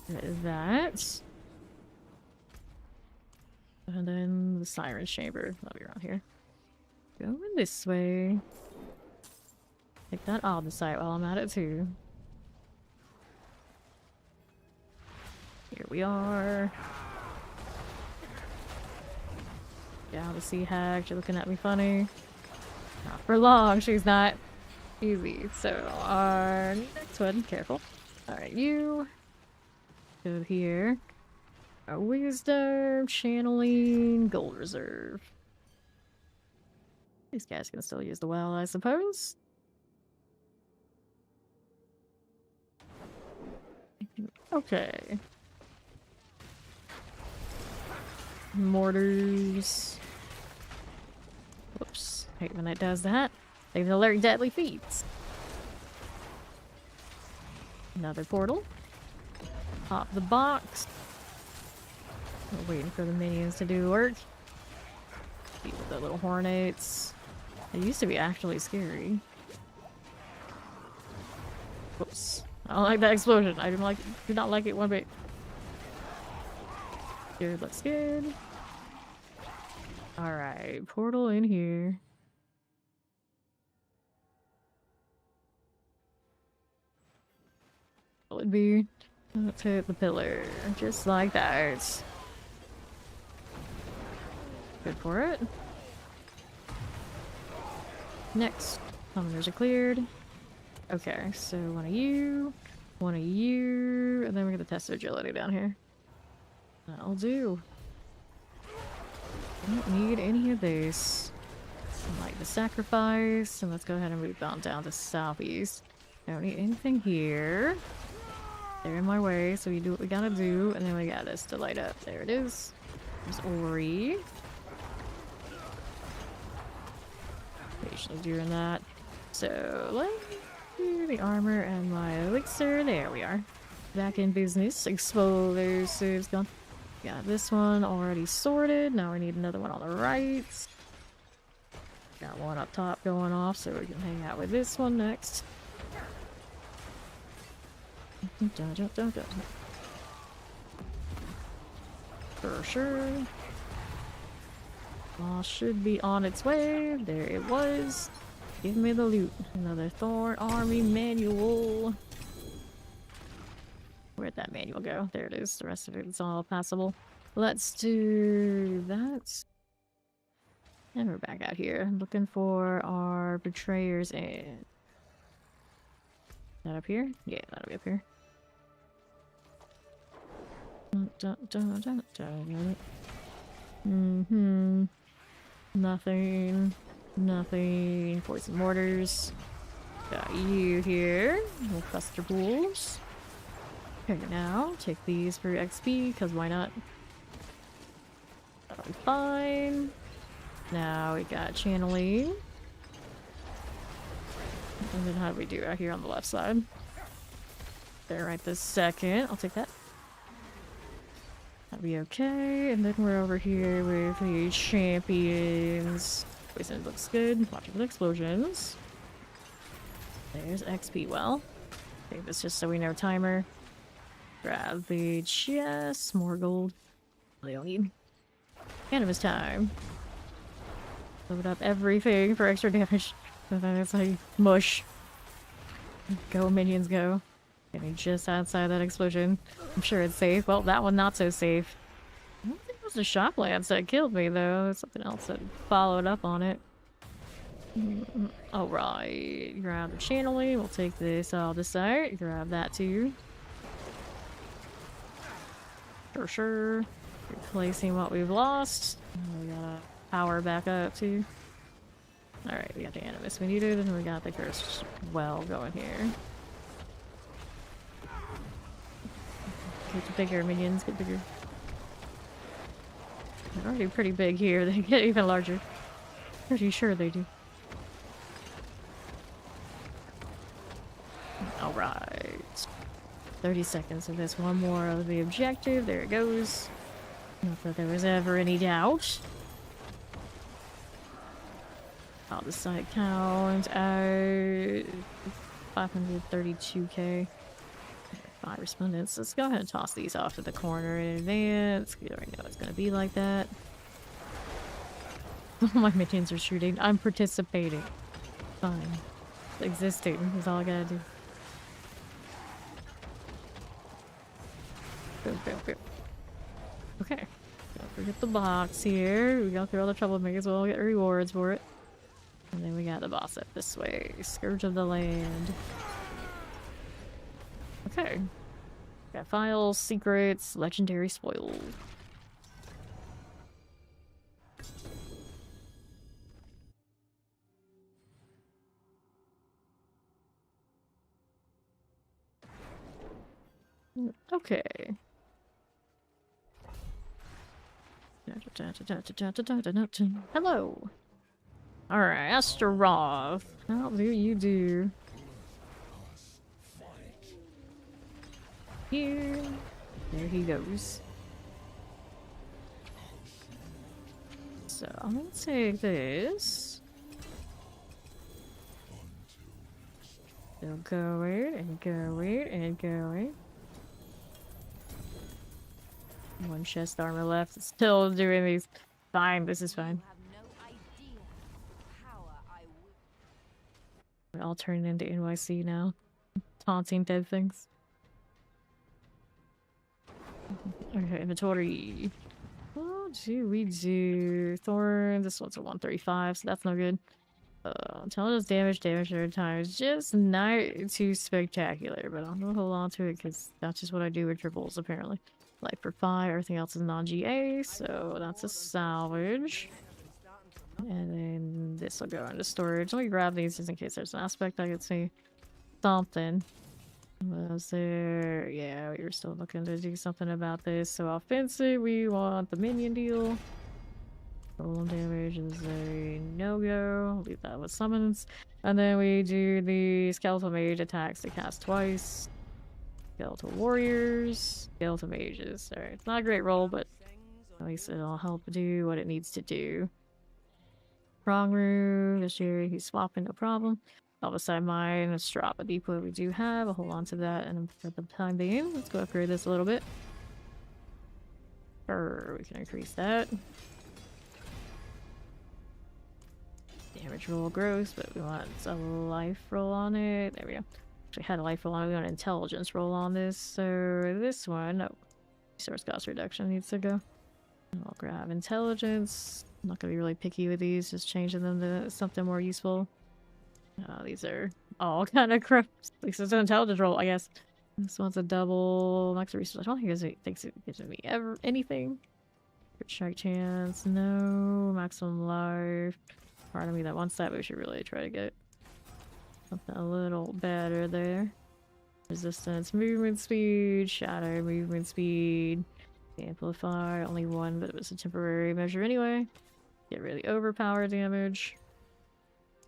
That. And then the siren chamber. That'll be around here. Going this way. Take that Albicite while I'm at it too. Here we are. Yeah, the sea hag. She's looking at me funny. Not for long, she's not. Easy. So, our next one, careful. Alright, you. Go here. Our wisdom, channeling, gold reserve. These guys can still use the well, I suppose. Okay. Mortars. Whoops. Hate when it does that. They can alert deadly feats. Another portal. Pop the box. We're waiting for the minions to do work. Beat with the little hornets. They used to be actually scary. Whoops. I don't like that explosion. I do not like it one bit. Good, looks good. Alright, portal in here. What would be? Let's hit the pillar. Just like that. Good for it. Next. Summoners are cleared. Okay, so one of you, and then we're gonna test agility down here. That'll do. Don't need any of this. Like the sacrifice, and let's go ahead and move on down to southeast. Don't need anything here. They're in my way, so we do what we gotta do, and then we got this to light up. There it is. There's Ori. Patiently doing that. So let's do the armor and my elixir. There we are. Back in business. Explosives gone. Got this one already sorted. Now we need another one on the right. Got one up top going off, so we can hang out with this one next. For sure. All should be on its way. There it was. Give me the loot. Another Thorn Army manual. Where'd that manual go? There it is. The rest of it is all passable. Let's do that. And we're back out here looking for our betrayers in. That up here? Yeah, that'll be up here. Nothing. Nothing. Poison mortars. Got you here. Little cluster pools. Okay, now take these for XP, because why not? That'll be fine. Now we got channeling. And then how do we do out here on the left side? There, right this second. I'll take that. That'll be okay. And then we're over here with the champions. Poison looks good. Watch for the explosions. There's XP well. Take this just so we know timer. Grab the chest. More gold. They don't need. Cannabis time. Load up everything for extra damage. And then it's like mush. Go minions go. Getting just outside that explosion. I'm sure it's safe. Well, that one not so safe. I don't think it was the shock lance that killed me though. There's something else that followed up on it. Alright. Grab the channeling. We'll take this all this side. Grab that too. For sure. Replacing what we've lost. We gotta power back up too. Alright, we got the animus we needed, and we got the cursed well going here. Get bigger, minions, get bigger. They're already pretty big here, they get even larger. Pretty sure they do. Alright. 30 seconds of this, one more of the objective, there it goes. Not that there was ever any doubt. I'll the site count at 532k. 5 respondents. Let's go ahead and toss these off to the corner in advance. We already know it's gonna be like that. My minions are shooting. I'm participating. Fine. Existing is all I gotta do. Go. Okay. Don't forget the box here. We go through all the trouble, may as well get rewards for it. And then we got the boss up this way. Scourge of the Land. Okay. Got files, secrets, legendary spoil. Okay. Hello. Alright, Astaroth. How do you do? Here. There he goes. So I'm gonna take this. Still going and going and going. One chest armor left. Still doing these. Fine, this is fine. We all turn into NYC now. Taunting dead things. Okay, inventory. What do we do? Thorn. This one's a 135, so that's no good. Intelligence damage every time. It's just not too spectacular, but I'm gonna hold on to it because that's just what I do with triples, apparently. Life for 5, everything else is non-GA, so that's a salvage. And then this will go into storage. Let me grab these just in case there's an aspect I could see. Something. Was there? Yeah, we were still looking to do something about this. So offensive, we want the minion deal. Roll damage is a no-go. Leave that with summons. And then we do the skeletal mage attacks to cast twice. Skeletal warriors. Skeletal mages. Alright, it's not a great roll, but at least it'll help do what it needs to do. Wrong room. This year he's swapping, no problem. All beside mine, a Strava depot we do have. I'll hold on to that, and for the time being, let's go upgrade this a little bit. Sure, we can increase that. Damage roll gross, but we want a life roll on it. There we go. Actually had a life roll on it. We want an intelligence roll on this. So this one, no. Resource cost reduction needs to go. I'll grab intelligence. I'm not gonna be really picky with these, just changing them to something more useful. These are all kind of crap. At least it's an intelligence roll, I guess. This one's a double max resource. I don't think it thinks it gives me anything. Crit strike chance, no. Maximum life. Part of me that wants that, but we should really try to get something a little better there. Resistance, movement speed, shadow, movement speed, amplify. Only one, but it was a temporary measure anyway. Get really overpowered damage.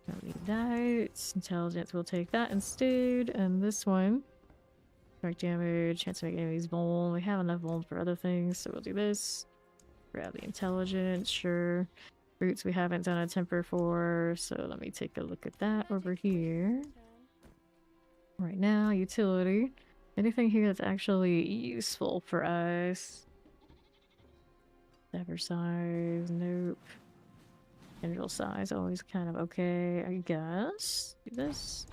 Don't need that. Intelligence, we'll take that instead. And this one, strike damage, chance to make enemies vuln. We have enough vuln for other things, so we'll do this. Grab the intelligence, sure. Roots we haven't done a temper for, so let me take a look at that over here. Right now, utility. Anything here that's actually useful for us? Ever size, nope. General size, always kind of okay, I guess. Do this.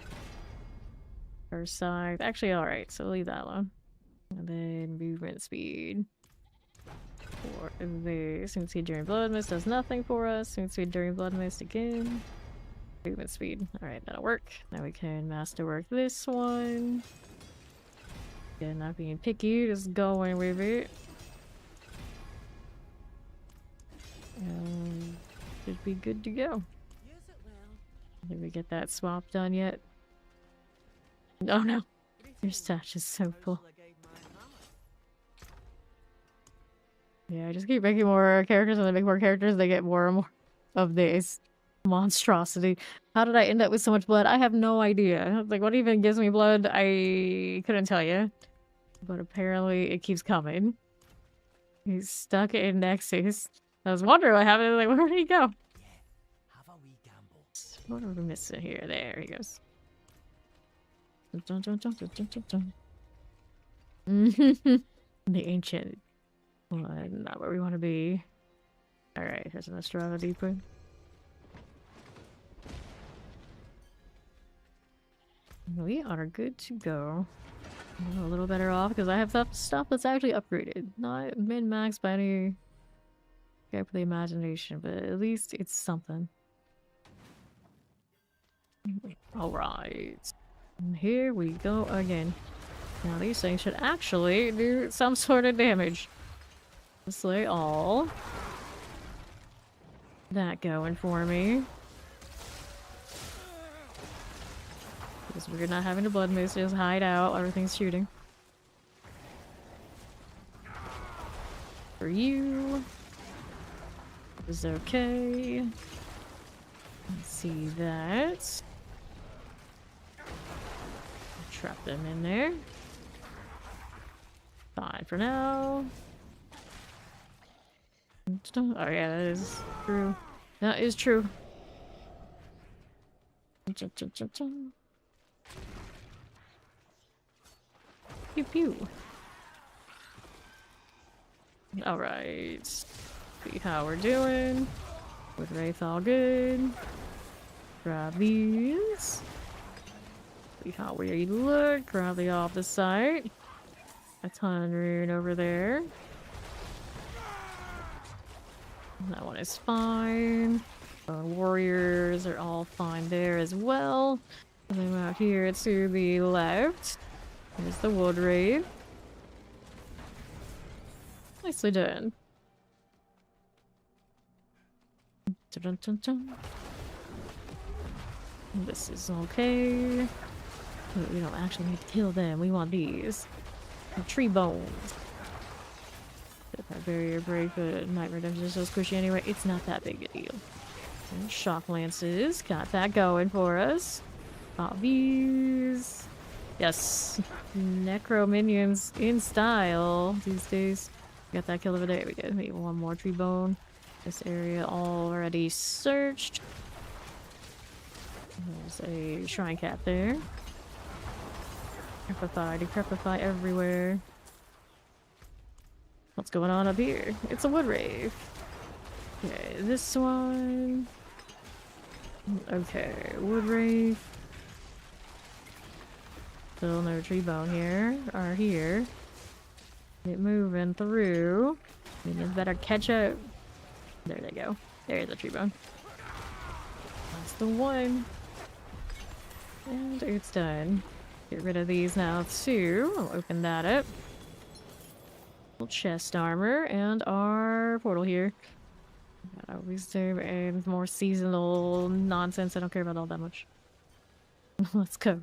First size, actually alright, so leave that one. And then movement speed. For this, Soon Speed during Blood Mist does nothing for us. Soon Speed during Blood Mist again. Movement speed, alright, that'll work. Now we can masterwork this one. Again, not being picky, just going with it. Should be good to go. Did we get that swap done yet? Oh no, your stash is so full. Yeah, I just keep making more characters, and I make more characters, they get more and more of this monstrosity. How did I end up with so much blood? I have no idea. Like, what even gives me blood? I couldn't tell you. But apparently it keeps coming. He's stuck in Nexus. I was wondering what happened. Like, where did he go? What are we missing here? There he goes. Dun, dun, dun, dun, dun, dun, dun. The ancient one, not where we want to be. Alright, here's an Estrada Depot. We are good to go. I'm a little better off because I have stuff that's actually upgraded. Not min-max by any care for the imagination, but at least it's something. Alright. Here we go again. Now these things should actually do some sort of damage. Let's lay all that going for me. Because we're not having a blood moose, just hide out, everything's shooting. For you. Is okay. Let's see that. Trap them in there. Fine for now. Oh yeah, that is true. That is true. Pew pew. Alright. See how we're doing. With Wraith all good. Grab these. See how we look. Grab the off the site. A ton rune over there. That one is fine. Warriors are all fine there as well. And then out here to the left. There's the wood raid. Nicely done. Dun, dun, dun. This is okay. But we don't actually need to kill them. We want these. The tree bones. That barrier break, but Night Redemption is so squishy anyway. It's not that big a deal. And shock lances. Got that going for us. Pop these. Yes. Necro minions in style these days. Got that kill over there. We go. Maybe one more tree bone. This area already searched. There's a shrine cat there. Decrepify everywhere. What's going on up here? It's a wood rave. Okay, this one. Okay, wood rave. Still no tree bone here. Or here. Get moving through. Minions better catch up. There they go. There's the tree bone. That's the one. And it's done. Get rid of these now too. I'll open that up. Chest armor and our portal here. Always do a more seasonal nonsense. I don't care about all that much. Let's go.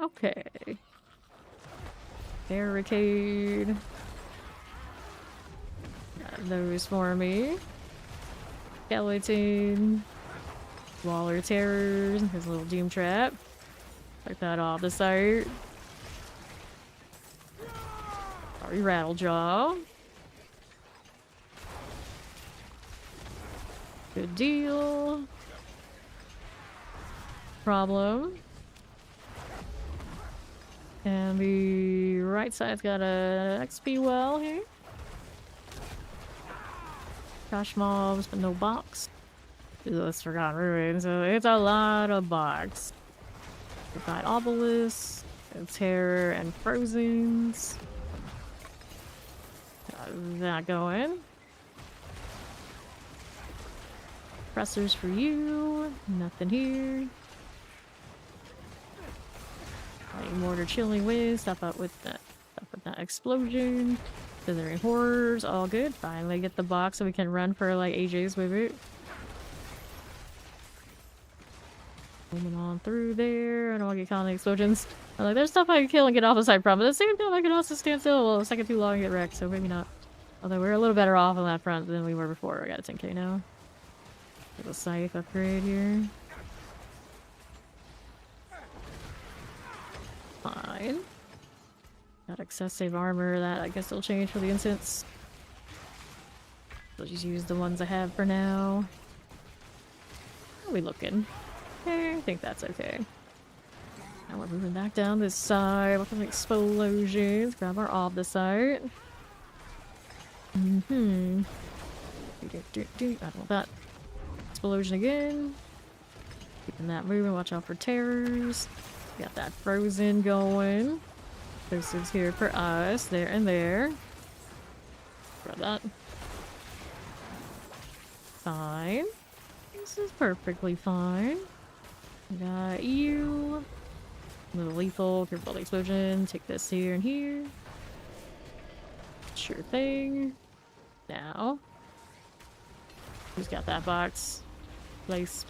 Okay. Barricade. Got those for me. Skeleton. Waller terrors. His little doom trap. Like that off the site. Sorry, Rattlejaw. Good deal. Problem. And the right side's got a XP well here. Gosh mobs, but no box. This Forgotten Ruin, so it's a lot of box. We got Obelisk, and Terror, and Frozens. Got that going. Pressers for you. Nothing here. Mortar Chilling Wind. Stop out with that. Stop with that explosion. Dithering Horrors. All good. Finally get the box so we can run for like ages with it. Moving on through there. I don't want to get caught in the explosions. Like, there's stuff I can kill and get off the side from, but at the same time I can also stand still. Well, a second too long and get wrecked, so maybe not. Although we're a little better off on that front than we were before. I got a 10k now. Little scythe upgrade here. fine. Got excessive armor that I guess will change for the instance. We'll just use the ones I have for now. How are we looking? Okay, I think that's okay. Now we're moving back down this side. Looking at explosions. Grab our obdicite. I don't want that. Explosion again. Keeping that moving. Watch out for terrors. Got that frozen going. This is here for us. There and there. Grab that. Fine. This is perfectly fine. Got you. A little lethal. Careful the explosion. Take this here and here. Sure thing. Now. Who's got that box? Place.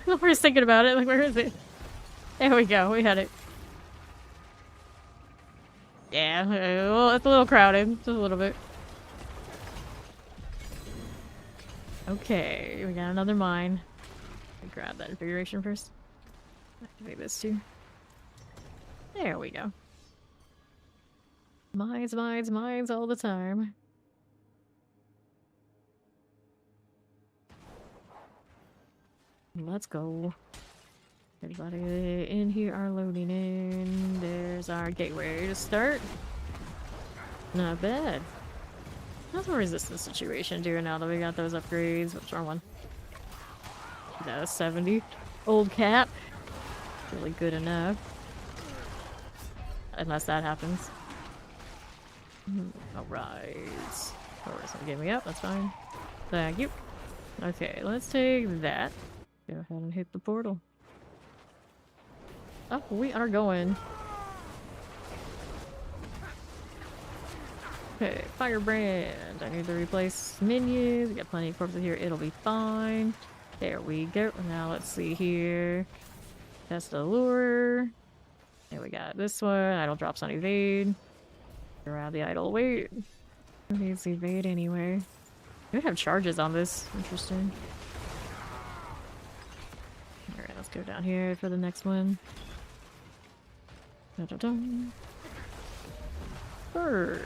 We're just thinking about it. Like, where is it? There we go. We had it. Yeah. Well, it's a little crowded. Just a little bit. Okay. We got another mine. Grab that configuration first. Activate this too. There we go. Mines all the time. Let's go. Everybody in here are loading in. There's our gateway to start. Not bad. How's the resistance situation doing now that we got those upgrades? What's wrong one? No, 70. Old cap. Really good enough. Unless that happens. Alright. Oh, it's gonna get me up, that's fine. Thank you. Okay, let's take that. Go ahead and hit the portal. Oh, we are going. Okay, firebrand. I need to replace minions. We got plenty of corpses here. It'll be fine. There we go. Now let's see here. Test the lure. There we got this one. Idle drops on evade. Around the idle. Wait. Who needs evade anyway? We have charges on this. Interesting. Alright, let's go down here for the next one. Da-da-dum. Brr.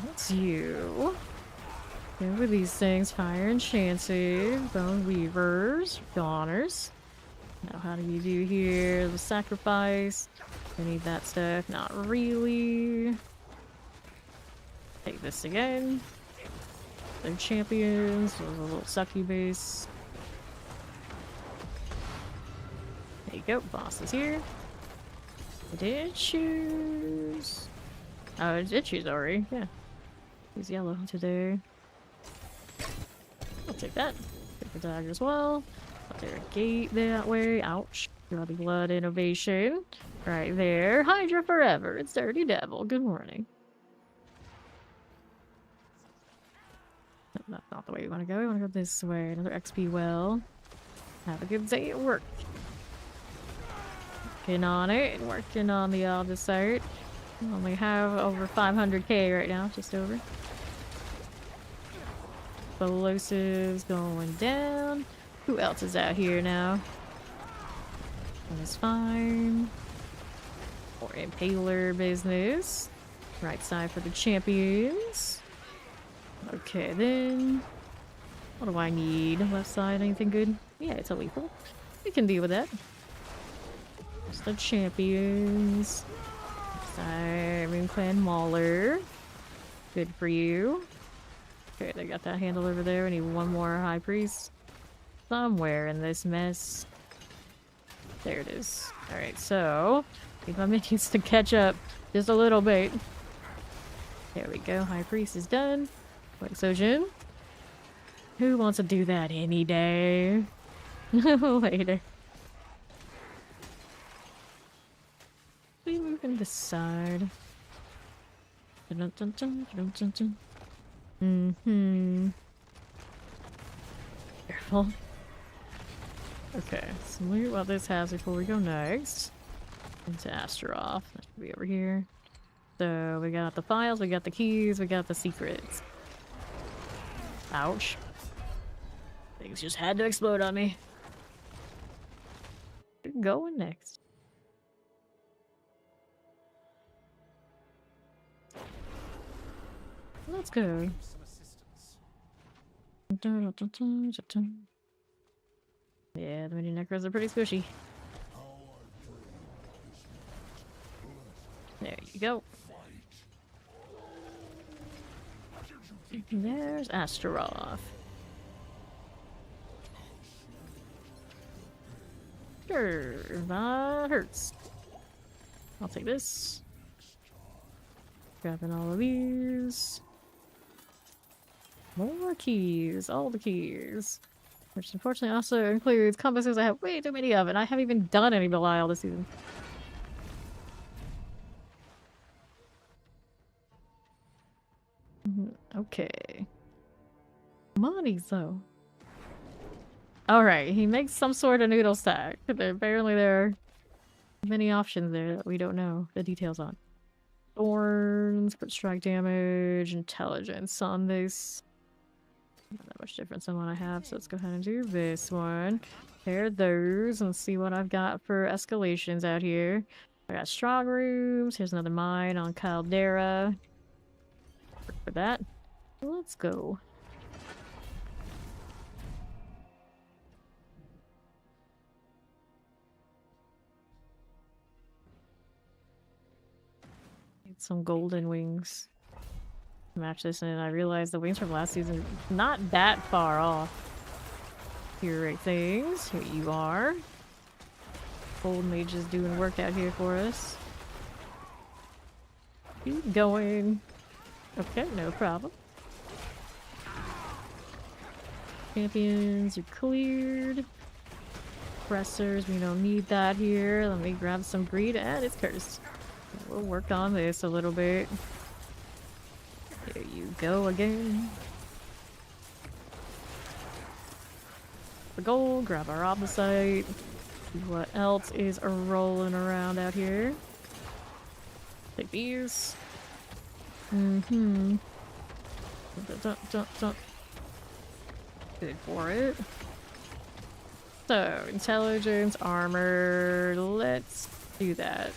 That's you. Go with these things. Fire enchanted. Bone weavers. Goners. Now how do you do here? The sacrifice. I need that stuff. Not really. Take this again. They're champions. A little sucky base. There you go. Boss is here. I did choose. Oh, I did choose already. Yeah. He's yellow today. I'll take that. Take the dagger as well. Put their gate that way. Ouch. Bloody blood innovation. Right there. Hydra forever. It's Dirty Devil. Good morning. No, that's not the way we want to go. We want to go this way. Another XP well. Have a good day at work. Working on it. Working on the Aldecert. Only have over 500k right now. Just over. Explosives going down. Who else is out here now? That is fine. More impaler business. Right side for the champions. Okay, then. What do I need? Left side, anything good? Yeah, it's a lethal. We can deal with that. Just the champions. Side, Moon Clan Mauler. Good for you. Okay, they got that handle over there. I need one more High Priest. Somewhere in this mess. There it is. Alright, so need my minions to catch up just a little bit. There we go. High Priest is done. Wait, Sojin. Who wants to do that any day? Later. We move in this side. Dun, dun, dun, dun, dun, dun. Careful. Okay, so look at what this has before we go next. Into Astaroth. That should be over here. So we got the files, we got the keys, we got the secrets. Ouch. Things just had to explode on me. going next? Let's go. Yeah, the mini necros are pretty squishy. There you go. There's Astaroth. Sure, that hurts. I'll take this. Grabbing all of these. More keys, all the keys. Which unfortunately also includes compasses I have way too many of, and I haven't even done any Belial this season. Okay. Money, though. Alright, he makes some sort of noodle stack. Apparently there are many options there that we don't know the details on. Thorns, crit strike damage, intelligence on this. Not that much difference than what I have, so let's go ahead and do this one. Pair those and see what I've got for escalations out here. I got strong rooms. Here's another mine on Caldera. For that. Let's go. Need some golden wings. Match this, and I realized the wings from last season not that far off. Here are things. Here you are. Old mage is doing work out here for us. Keep going. Okay, no problem. Champions are cleared. Pressers, we don't need that here. Let me grab some greed, and it's cursed. We'll work on this a little bit. There you go again. The gold, grab our opposite. See what else is rolling around out here. Take these. Don't. Good for it. So, intelligence, armor, let's do that.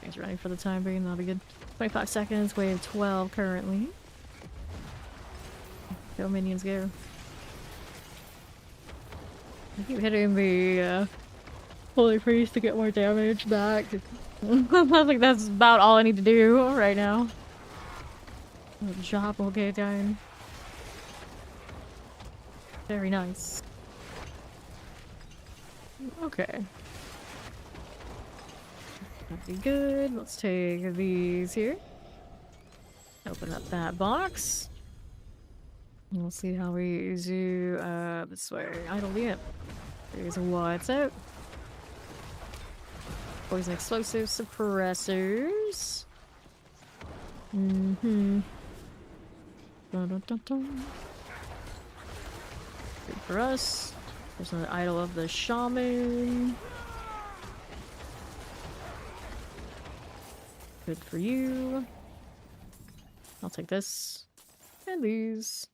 Things running for the time being, that'll be good. 25 seconds, wave 12 currently. Go minions, go. I keep hitting the Holy Priest to get more damage back. I think that's about all I need to do right now. The job will get done. Very nice. Okay. That'd be good. Let's take these here. Open up that box. And we'll see how we do this way. Idle the imp. Here's what's out. Poison explosive suppressors. Dun, dun, dun, dun. Good for us. There's another idol of the shaman. Good for you. I'll take this. And these.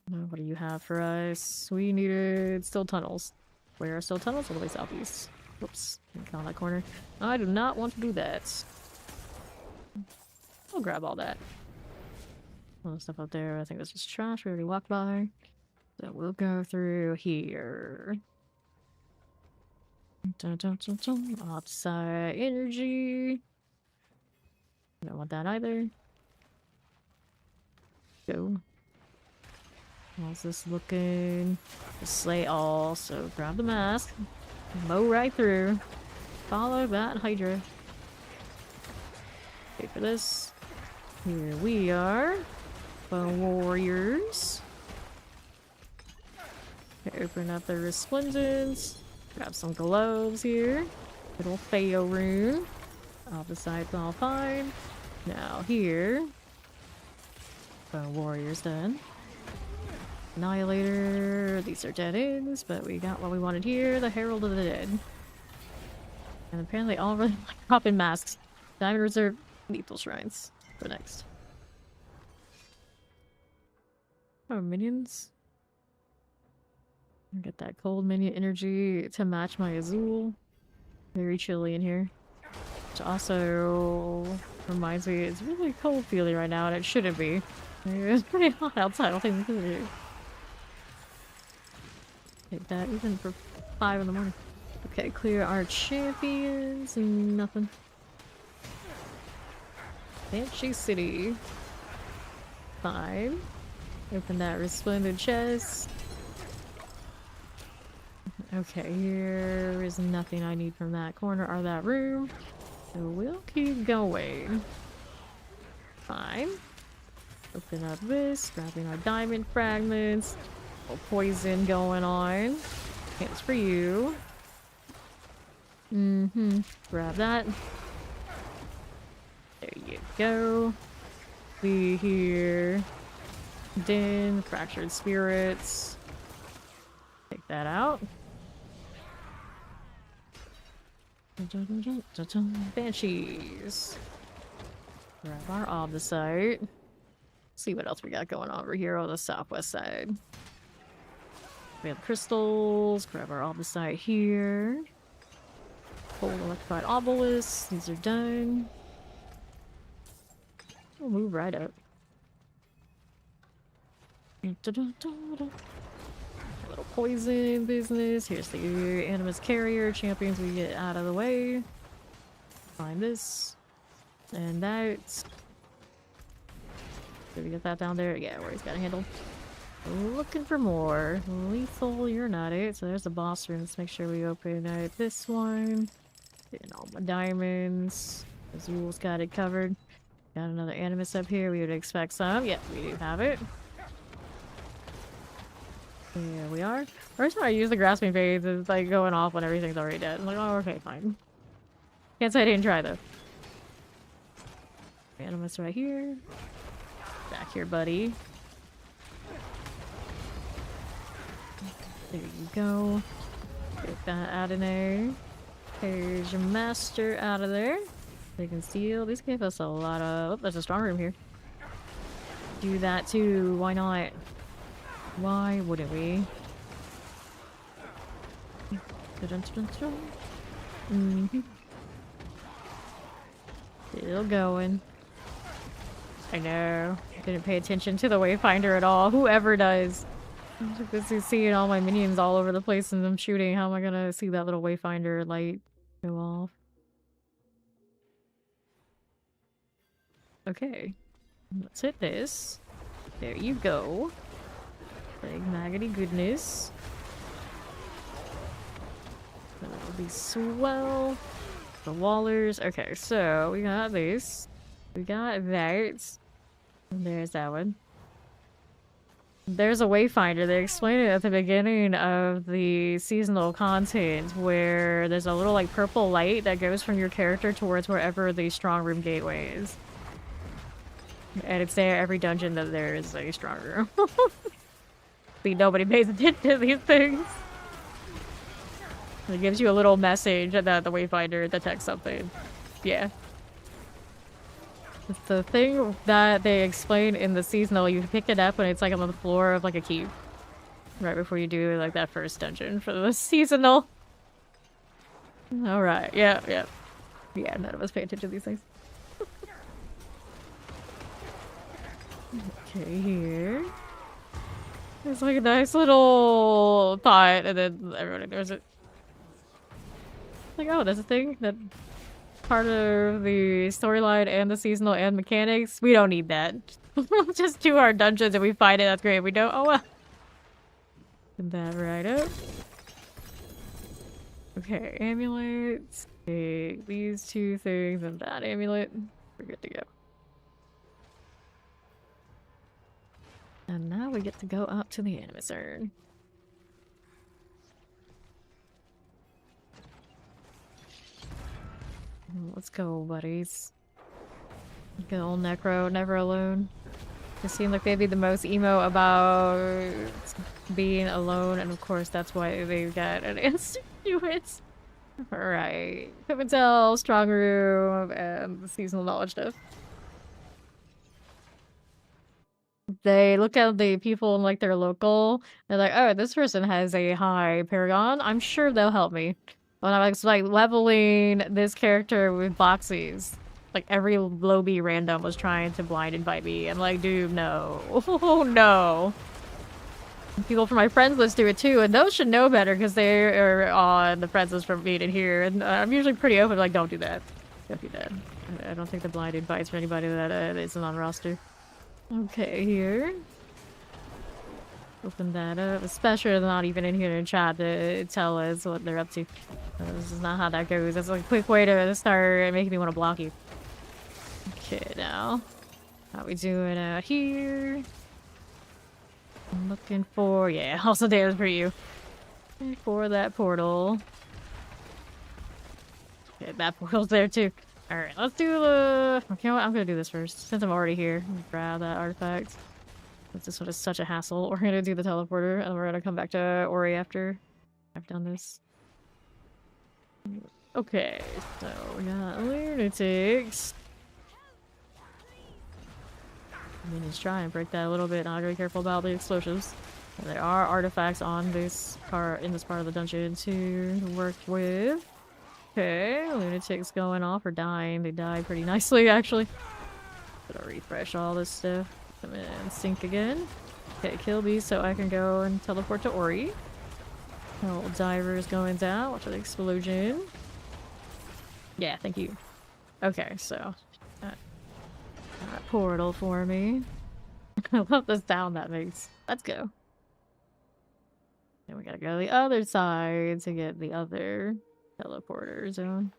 What do you have for us? We needed still tunnels. Where are still tunnels? All the way southeast. Whoops. Didn't count that corner. I do not want to do that. I'll grab all that. All the stuff up there, I think this is trash. We already walked by. So we'll go through here. Dun, dun, dun, dun. Upside energy. Don't want that either. Go. How's this looking? Just slay all, so grab the mask. Mow right through. Follow that Hydra. Wait for this. Here we are. Bone warriors. Okay, open up the resplendence. Grab some globes here. Little Feo rune. Opposite's all fine. Now here. Bone warriors done. Annihilator. These are dead ends, but we got what we wanted here. The Herald of the Dead. And apparently all really like dropping masks. Diamond Reserve lethal shrines for next. Oh, minions. Get that cold minion energy to match my Azul. Very chilly in here. Which also reminds me it's really cold feeling right now, and it shouldn't be. It's pretty hot outside. I don't think we could take that even for 5 in the morning. Okay, clear our champions. Nothing. Banshee City. 5. Open that resplendent chest. Okay, here is nothing I need from that corner or that room. So we'll keep going. Fine. Open up this, grabbing our diamond fragments. A little poison going on. Hands for you. Grab that. There you go. Be here. Din, fractured spirits. Take that out. Banshees. Grab our Obdicite. See what else we got going on over here on the southwest side. We have crystals. Grab our Obdicite here. Cold electrified obelisks. These are done. We'll move right up. A little poison business. Here's the Animus Carrier champions we get out of the way. Find this. And that. Did we get that down there? Yeah, where he's got a handle. Looking for more. Lethal, you're not it. So there's the boss room. Let's make sure we open this one. Getting all my diamonds. Azul's got it covered. Got another Animus up here. We would expect some. Yep, we do have it. There we are. First time I use the grasping phase is like going off when everything's already dead. I'm like, oh, okay, fine. Can't say I didn't try though. Animus right here. Back here, buddy. There you go. Get that out of there. There's your master out of there. They can steal. These gave us a lot of... Oh, there's a strong room here. Do that too. Why not? Why wouldn't we? Still going. I know. Didn't pay attention to the Wayfinder at all. Whoever does. I'm just busy seeing all my minions all over the place and I'm shooting. How am I gonna see that little Wayfinder light go off? Okay. Let's hit this. There you go. Big maggoty goodness. That'll be swell. The Wallers. Okay, so we got this. We got that. And there's that one. There's a Wayfinder. They explained it at the beginning of the seasonal content where there's a little like purple light that goes from your character towards wherever the strong room gateway is. And it's there every dungeon that there is a strong room. See, nobody pays attention to these things. It gives you a little message that the Wayfinder detects something. Yeah. It's the thing that they explain in the seasonal. You pick it up when it's like on the floor of like a keep. Right before you do like that first dungeon for the seasonal. Alright, yeah. Yeah, none of us pay attention to these things. Okay, here. There's like a nice little thought, and then everyone ignores it. Like, oh, that's a thing that part of the storyline and the seasonal and mechanics. We don't need that. Just do our dungeons and we find it. That's great. If we don't, oh well. Put that right up. Okay, amulets. Take these 2 things and that amulet. We're good to go. And now we get to go up to the Animus Urn. Let's go, buddies. Good old Necro, never alone. They seem like they'd be the most emo about being alone, and of course that's why they got an answer to it. Alright. Equipment cell, strong room, and the seasonal knowledge stuff. They look at the people in like their local. They're like, oh, this person has a high paragon. I'm sure they'll help me. When I was like leveling this character with boxies, like every low B random was trying to blind invite me. I'm like, dude, no. Oh no. People from my friends list do it too, and those should know better because they are on the friends list from being in here. And I'm usually pretty open, like, don't do that. Don't do that. I don't think the blind invites for anybody that isn't on the roster. Okay, here. Open that up. Especially they're not even in here in chat to tell us what they're up to. This is not how that goes. That's like a quick way to start making me want to block you. Okay, now. How we doing out here? I'm looking for... Yeah, also damage for you. For that portal. Okay, that portal's there too. Alright, let's do the... Okay, you know what? I'm gonna do this first. Since I'm already here. Grab that artifact. This one is such a hassle. We're gonna do the teleporter, and we're gonna come back to Ori after I've done this. Okay, so we got lunatics. Minions try and break that a little bit. Not very careful about the explosives. There are artifacts on this part in this part of the dungeon to work with. Okay, lunatics going off or dying. They die pretty nicely, actually. Gotta refresh all this stuff. Come in and sync again. Okay, kill these so I can go and teleport to Ori. Little divers going down. Watch the explosion. Yeah, thank you. Okay, so that portal for me. I love the sound that makes. Let's go. Then we gotta go to the other side to get the other teleporter zone.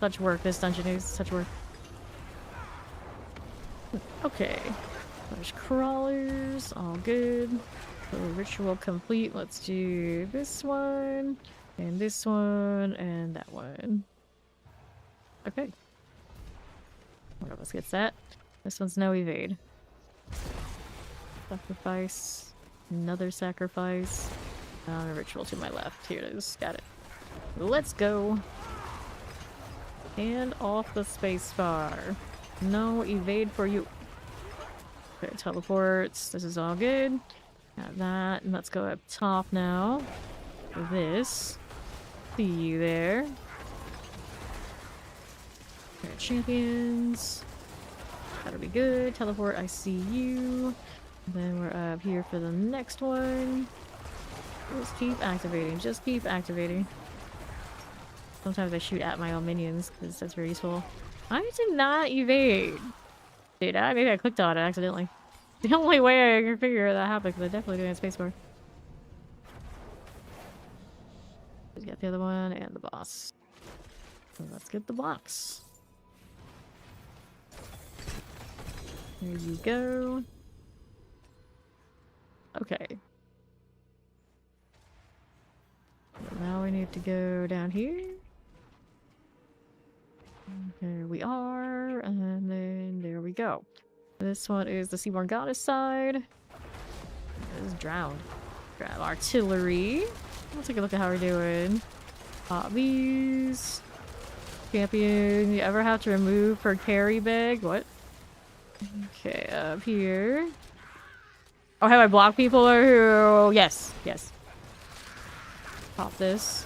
Such work this dungeon is. Such work. Okay. There's crawlers. All good. So ritual complete. Let's do this one. And this one. And that one. Okay. One of us gets that. This one's no evade. Sacrifice. Another sacrifice. A ritual to my left. Here it is. Got it. Let's go. And off the space bar. No evade for you. Okay, teleports. This is all good. Got that. And let's go up top now. For this. See you there. Okay, champions. That'll be good. Teleport, I see you. And then we're up here for the next one. Just keep activating. Just keep activating. Sometimes I shoot at my own minions because that's very useful. I did not evade. Dude, maybe I clicked on it accidentally. The only way I can figure that happened because I definitely doing a spacebar. Let's get the other one and the boss. So let's get the box. There you go. Okay. Now we need to go down here. There we are, and then there we go. This one is the Seaborn Goddess side. It is drowned. Grab artillery. Let's take a look at how we're doing. Pop these. Champion, you ever have to remove her carry bag? What? Okay, up here. Oh, have I blocked people or who? Yes, yes. Pop this.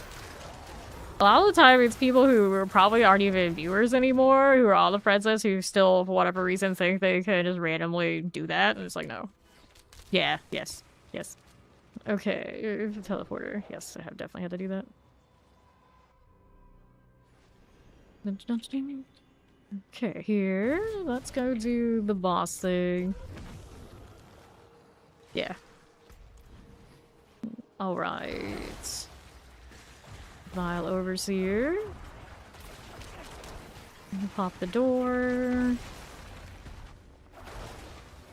A lot of the time it's people who probably aren't even viewers anymore, who are on the friends list, who still, for whatever reason, think they can just randomly do that. And it's like, no. Yeah, yes, yes. Okay, teleporter. Yes, I have definitely had to do that. Okay, here. Let's go do the boss thing. Yeah. Alright. Vile Overseer. Pop the door.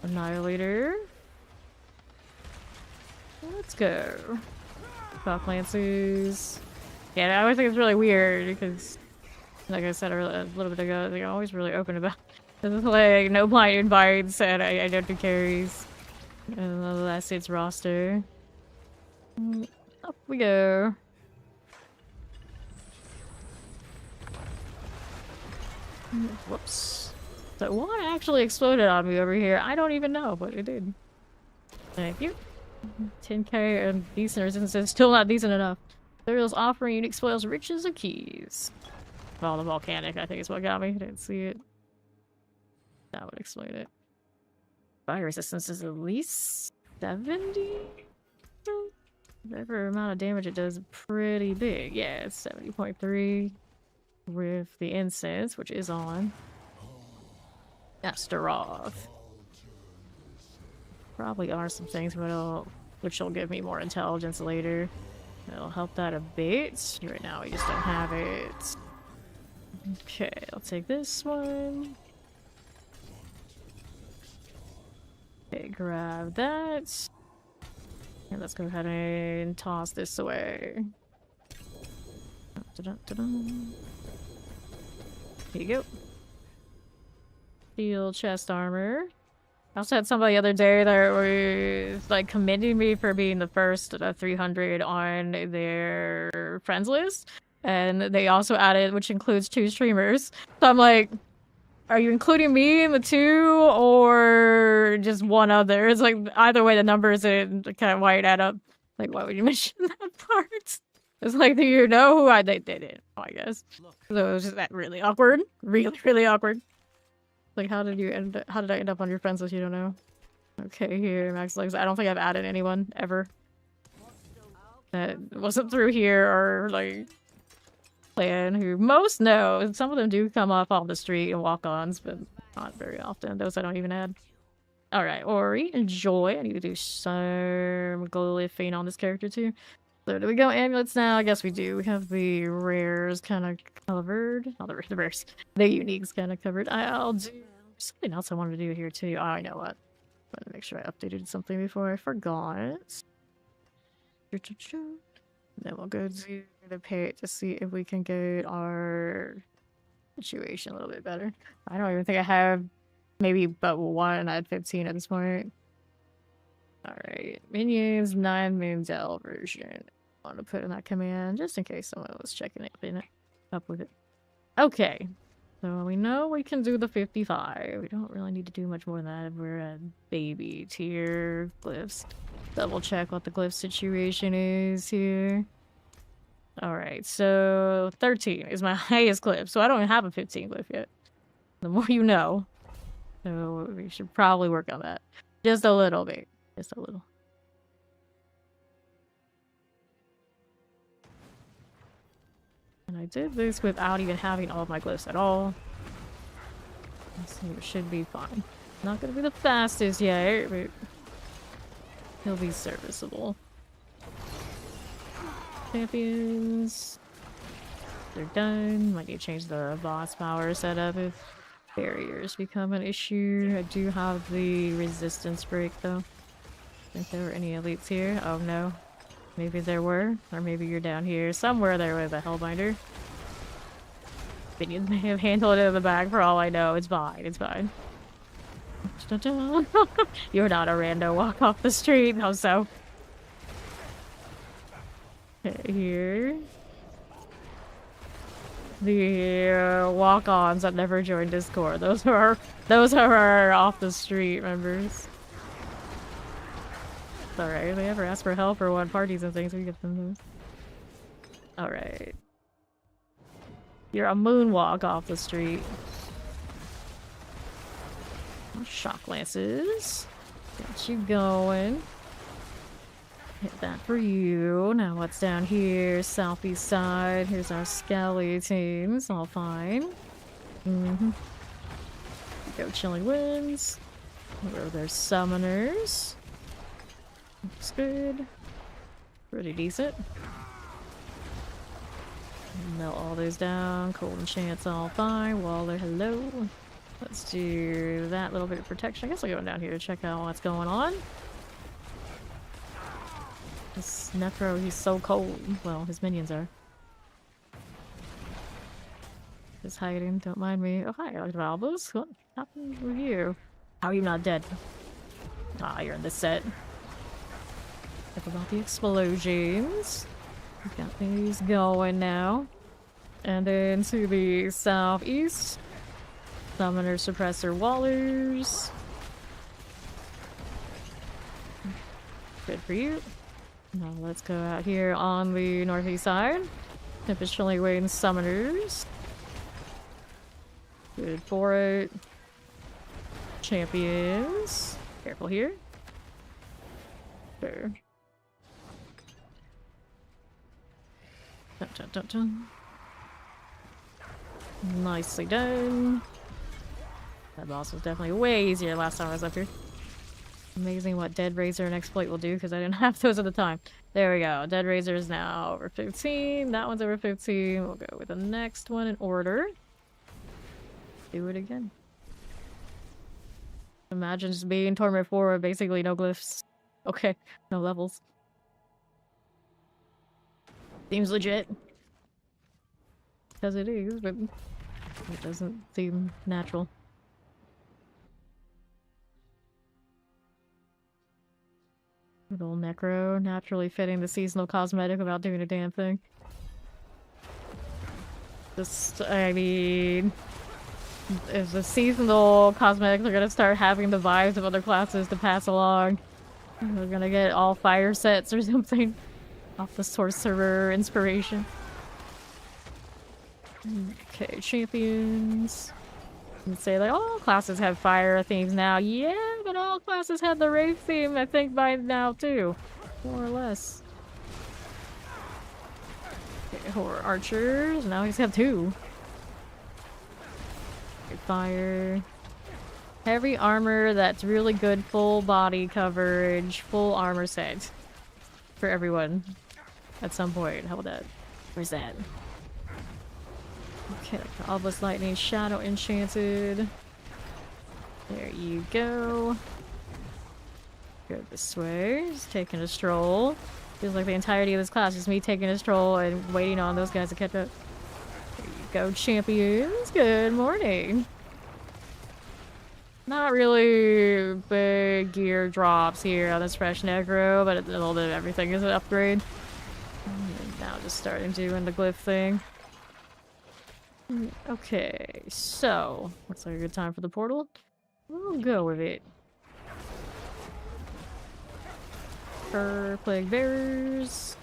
Annihilator. Let's go. Buck Lances. Yeah, I always think it's really weird because, like I said a little bit ago, they're always really open about this. Like, no blind invites, and I don't do carries. And that's its roster. Up we go. Whoops. So what actually exploded on me over here? I don't even know, but it did. Thank you. 10k and decent resistance. Still not decent enough. Materials offering unique spoils, riches, or keys. Well, the volcanic, I think, is what got me. I didn't see it. That would explain it. Fire resistance is at least 70? Whatever amount of damage it does, pretty big. Yeah, it's 70.3 with the incense, which is on. Astaroth. Probably are some things which will give me more intelligence later. It'll help that a bit. Right now, we just don't have it. Okay, I'll take this one. Okay, grab that. And let's go ahead and toss this away. Here you go. Steel chest armor. I also had somebody the other day that was like commending me for being the first 300 on their friends list. And they also added, which includes 2 streamers. So I'm like, are you including me in the 2 or just one other? It's like either way the numbers kind of why it add up. Like, why would you mention that part? It's like, do you know who they didn't? Oh, I guess. So it was just that really awkward. Really, really awkward. Like, how did I end up on your friends list? You don't know. Okay, here, Max Legs. I don't think I've added anyone ever that wasn't through here or like clan who most know. Some of them do come up off the street and walk-ons, but not very often. Those I don't even add. All right, Ori, enjoy. I need to do some glyphing on this character too. So do we go amulets now? I guess we do. We have the rares kind of covered. Not the rares. The uniques kind of covered. I'll do something else I wanted to do here too. Oh, I know what. I want to make sure I updated something before I forgot. Then we'll go to the pit to see if we can get our situation a little bit better. I don't even think I have maybe but one. I had 15 at this point. Alright, minions 9 Moondell version. I want to put in that command just in case someone was checking it up with it. Okay, so we know we can do the 55. We don't really need to do much more than that if we're at baby tier glyphs. Double check what the glyph situation is here. Alright, so 13 is my highest glyph, so I don't have a 15 glyph yet. The more you know. So we should probably work on that. Just a little bit. Just a little. And I did this without even having all of my glyphs at all. So it should be fine. Not gonna be the fastest yet, but he'll be serviceable. Champions. They're done. Might need to change the boss power setup if barriers become an issue. I do have the resistance break though. Think there were any elites here? Oh no. Maybe there were. Or maybe you're down here. Somewhere there was a Hellbinder. Minions may have handled it in the back for all I know. It's fine. It's fine. You're not a rando walk off the street. How so? Okay, here. The walk-ons that never joined Discord. Those are our off the street members. Alright, if they ever ask for help or want parties and things, we get them those. Alright. You're a moonwalk off the street. Shock lances. Get you going. Hit that for you. Now what's down here? Southeast side. Here's our skeletons. All fine. Go Chilling Winds. Where there's summoners. Looks good. Pretty decent. Melt all those down. Cold enchants all fine. Waller, hello. Let's do that little bit of protection. I guess I'll go down here to check out what's going on. This Necro, he's so cold. Well, his minions are. Just hiding, don't mind me. Oh, hi, Albus. What happened with you? How are you not dead? Ah, you're in this set. Talk about the explosions. We've got these going now. And then to the southeast. Summoner Suppressor Wallers. Good for you. Now let's go out here on the northeast side. Tempest Chilling Wayne Summoners. Good for it. Champions. Careful here. There. Dun, dun, dun, dun. Nicely done. That boss was definitely way easier last time I was up here. Amazing what Dead Razor and Exploit will do because I didn't have those at the time. There we go. Dead Razor is now over 15. That one's over 15. We'll go with the next one in order. Do it again. Imagine just being Torment 4 with basically no glyphs. Okay, no levels. Seems legit. Because it is, but it doesn't seem natural. Little Necro, naturally fitting the seasonal cosmetic without doing a damn thing. Just, I mean... if the seasonal cosmetics are gonna start having the vibes of other classes to pass along, we're gonna get all fire sets or something off the sorcerer inspiration. Okay, champions. And say like all classes have fire themes now. Yeah, but all classes had the Wraith theme, I think, by now too. More or less. Okay, horror archers. Now he's got 2. Okay, fire. Heavy armor that's really good full body coverage, full armor set. For everyone. At some point. How about that? Where's that? Okay, Obelisk Lightning, Shadow Enchanted. There you go. Go this way. Just taking a stroll. Feels like the entirety of this class is me taking a stroll and waiting on those guys to catch up. There you go, champions. Good morning. Not really big gear drops here on this fresh Necro, but a little bit of everything is an upgrade. And now just starting doing the glyph thing. Okay, so looks like a good time for the portal. We'll go with it. Plague Bearers,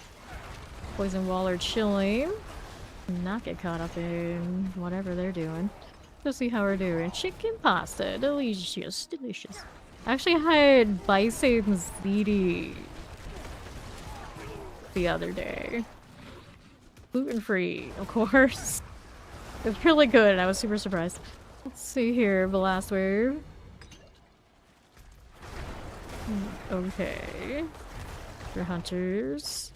Poison Waller Chilling. Not get caught up in whatever they're doing. Let's see how we're doing. Chicken pasta, delicious, delicious. I actually had bison ziti the other day. Gluten-free, of course. It was really good, and I was super surprised. Let's see here, the last wave. Okay. Your hunters.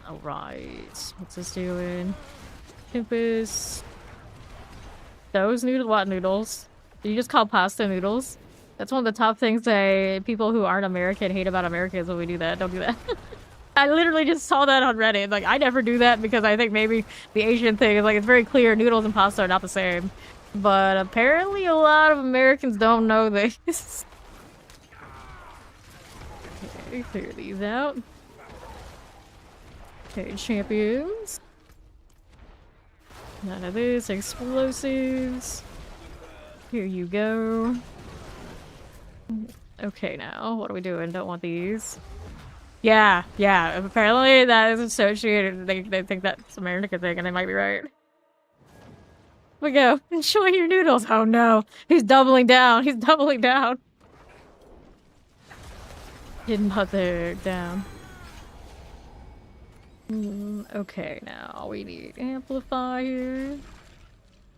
Alright. What's this doing? Tempest. Those noodles? What noodles? Did you just call pasta noodles? That's one of the top things that people who aren't American hate about Americans when we do that. Don't do that. I literally just saw that on Reddit. Like, I never do that because I think maybe the Asian thing is like, it's very clear noodles and pasta are not the same. But apparently a lot of Americans don't know this. Okay, clear these out. Okay, champions. None of this. Explosives. Here you go. Okay, now, what are we doing? Don't want these. Yeah. Apparently that is associated. They think that's an American thing, and they might be right. We go. Enjoy your noodles. Oh no. He's doubling down. He's doubling down. Hidden mother down. Okay, now we need amplifier.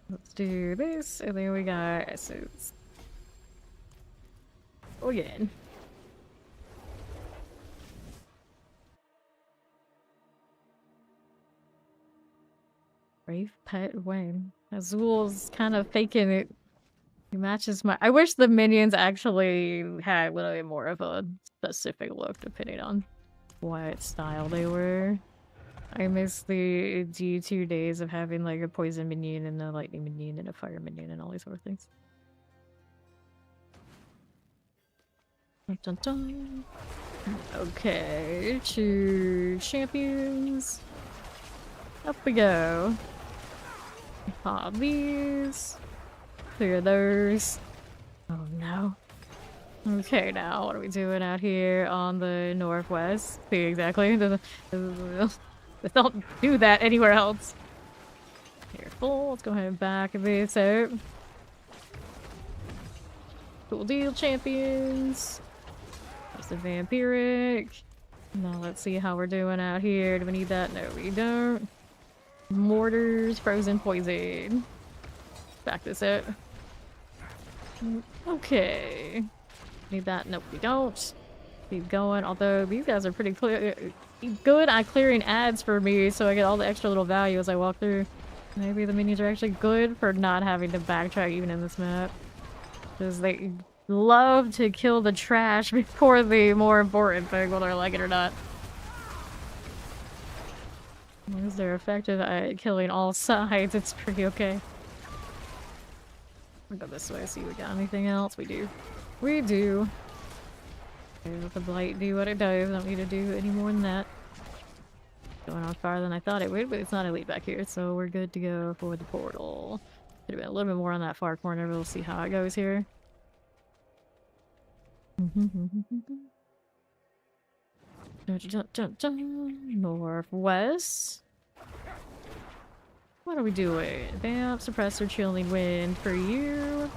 Let's do this, and then we got essence. Again. Brave Pet Wayne. Azul's kind of faking it. He matches my... I wish the minions actually had a little bit more of a specific look, depending on what style they were. I miss the D2 days of having like a poison minion and a lightning minion and a fire minion and all these sort of things. Dun, dun, dun. Okay, 2 champions. Up we go. Pop these. Clear those. Oh no. Okay, now what are we doing out here on the northwest? See, exactly. Don't do that anywhere else. Careful. Let's go ahead and back this out. Cool deal, champions. There's the vampiric. Now let's see how we're doing out here. Do we need that? No, we don't. Mortars, frozen poison. Back this out. Okay. Need that? Nope, we don't. Keep going. Although these guys are pretty good at clearing ads for me, so I get all the extra little value as I walk through. Maybe the minions are actually good for not having to backtrack even in this map. Because they love to kill the trash before the more important thing, whether I like it or not. As long as they're effective at killing all sides, it's pretty okay. We'll go this way, see if we got anything else. We do. We do. Okay, let the blight do what it does. Don't need to do any more than that. Going on farther than I thought it would, but it's not elite back here, so we're good to go for the portal. Could have been a little bit more on that far corner, but we'll see how it goes here. Northwest. What are we doing? Vamp, suppressor, chilling wind for you.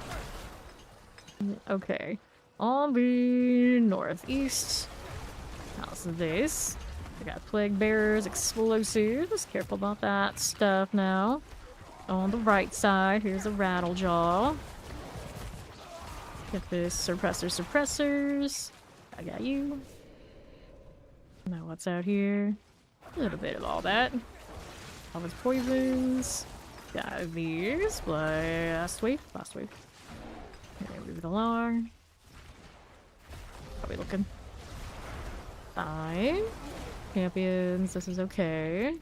Okay. On the northeast. How's this? I got plague bearers, explosives. Careful about that stuff now. On the right side, here's a rattle jaw. Get this suppressors. I got you. Now what's out here? A little bit of all that. All those poisons. Got these. Last wave. Okay, move it along. How are we looking? Fine. Champions, this is okay.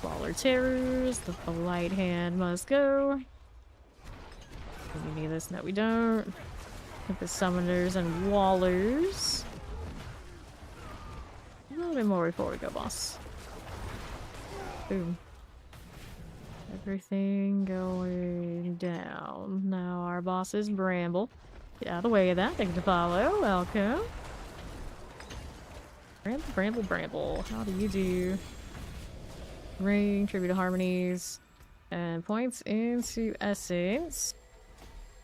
Baller terrors. The light hand must go. Do we need this? No, we don't. Get the summoners and wallers. A little bit more before we go, boss. Boom. Everything going down. Now our boss is Bramble. Get out of the way of that. Thank you to follow. Welcome. Bramble. How do you do? Ring, tribute to harmonies, and points into essence.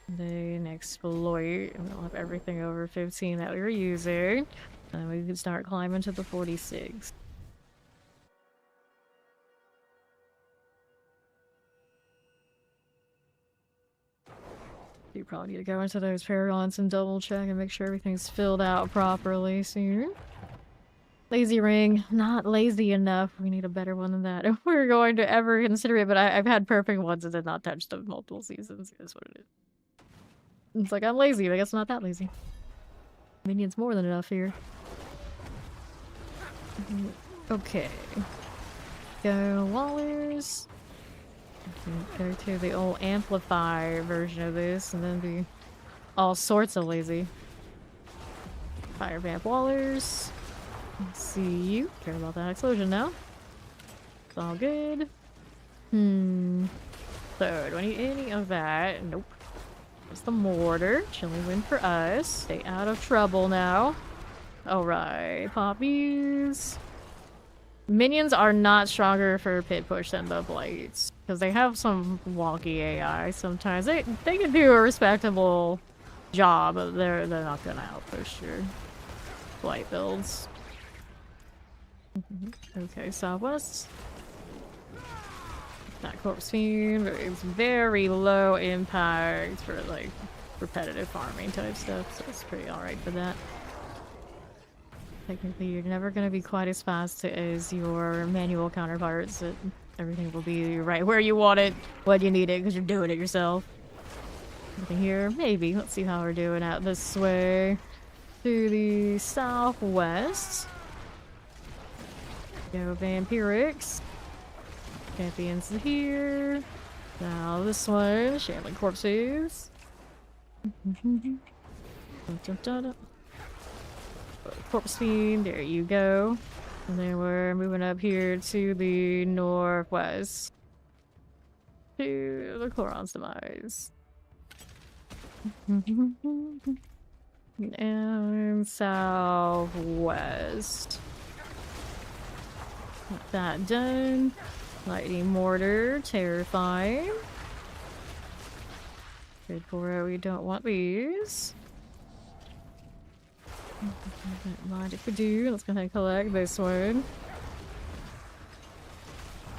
Then exploit. And we'll have everything over 15 that we were using. And we can start climbing to the 46. You probably need to go into those paragons and double check and make sure everything's filled out properly soon. Lazy ring, not lazy enough. We need a better one than that if we're going to ever consider it, but I've had perfect ones and did not touch them multiple seasons. That's what it is. It's like, I'm lazy, but I guess I'm not that lazy. Minions more than enough here. Okay. Go Wallers. Go to the old Amplify version of this, and then be all sorts of lazy. Fire Vamp Wallers. Let's see you. Care about that explosion now. It's all good. So, do I need any of that? Nope. There's the mortar. Chilling wind for us. Stay out of trouble now. Alright. Poppies. Minions are not stronger for pit push than the blights. Because they have some wonky AI sometimes. They can do a respectable job, but they're not gonna outpush your blight builds. Okay, southwest. That corpse fiend, it's very low impact for like repetitive farming type stuff, so it's pretty alright for that. Technically, you're never gonna be quite as fast as your manual counterparts. Everything will be right where you want it, when you need it, because you're doing it yourself. Nothing here, maybe. Let's see how we're doing out this way. To the southwest. Go Vampirics. Champions here. Now this one, Shambling Corpses. Corpse Fiend, there you go. And then we're moving up here to the northwest. to the Coron's demise. And southwest. Get that done. Lightning mortar, terrifying. Good for it, we don't want these. Don't mind if we do. Let's go ahead and collect this one.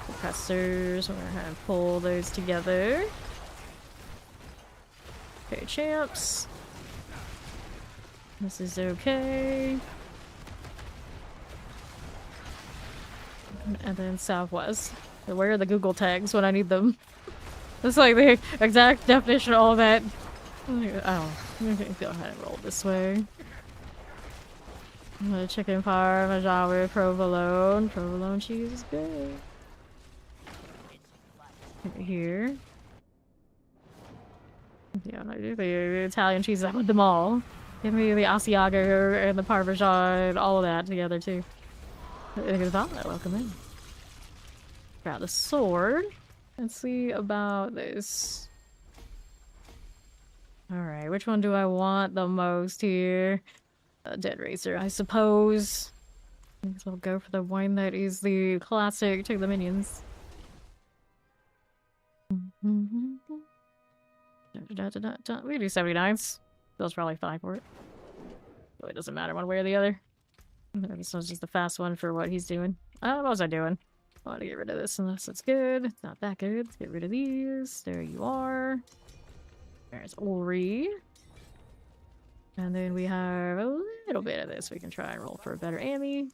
Compressors, we're gonna pull those together. Okay, champs. This is okay. And then southwest. Where are the Google tags when I need them? It's like the exact definition of all that. Oh, go ahead and roll this way. Chicken parmesan with provolone. Provolone cheese is good. Right here. Yeah, I do the Italian cheese. I want them all. Give me the Asiago and the Parmesan, all of that together too. Welcome in. Grab the sword. Let's see about this. Alright, which one do I want the most here? Dead Racer, I suppose. I guess we'll go for the one that is the classic to the minions. We do 79s. Bill's probably fine for it. Really doesn't matter one way or the other. This one's just the fast one for what he's doing. What was I doing? I want to get rid of this unless it's good. It's not that good. Let's get rid of these. There you are. There's Ori. And then we have a little bit of this. We can try and roll for a better Amy.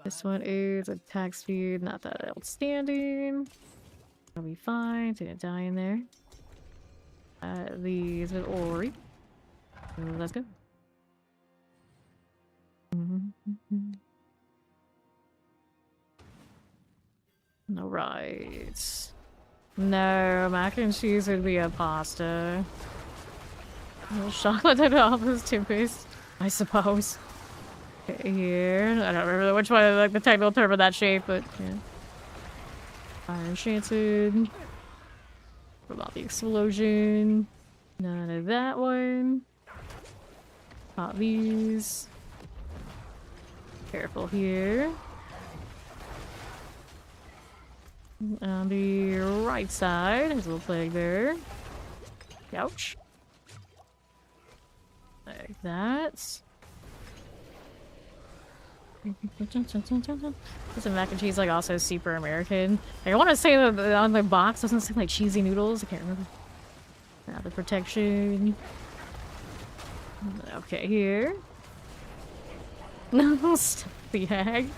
This one is attack speed, not that outstanding. It'll be fine. Didn't die in there. These with Ori. So let's go. Alright. No, mac and cheese would be a pasta. Chocolate and almost toothpaste, I suppose. Okay, here. I don't remember which one, like the technical term of that shape, but yeah. Fire enchanted. What about the explosion? None of that one. Pop these. Careful here. On the right side, there's a little plague there. Ouch. Like that. Isn't mac and cheese like also super American? I want to say that on the box doesn't say like cheesy noodles. I can't remember. Now the protection. Okay, here. No, stop the hag.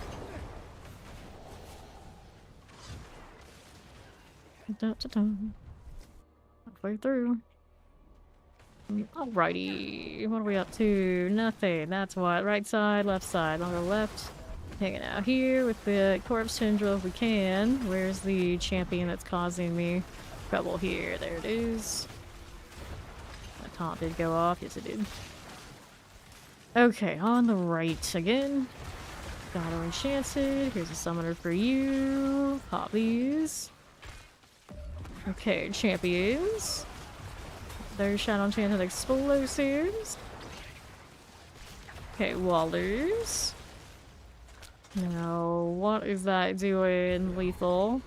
Halfway through. Alrighty, what are we up to? Nothing. That's what. Right side, left side. On the left. Hanging out here with the corpse tendril if we can. Where's the champion that's causing me trouble here? There it is. My taunt did go off. Yes, it did. Okay, on the right again. Got our enchanted. Here's a summoner for you. Pop these. Okay, champions. There's Shadow Enchanted Explosives. Okay, Wallers. Now, what is that doing lethal?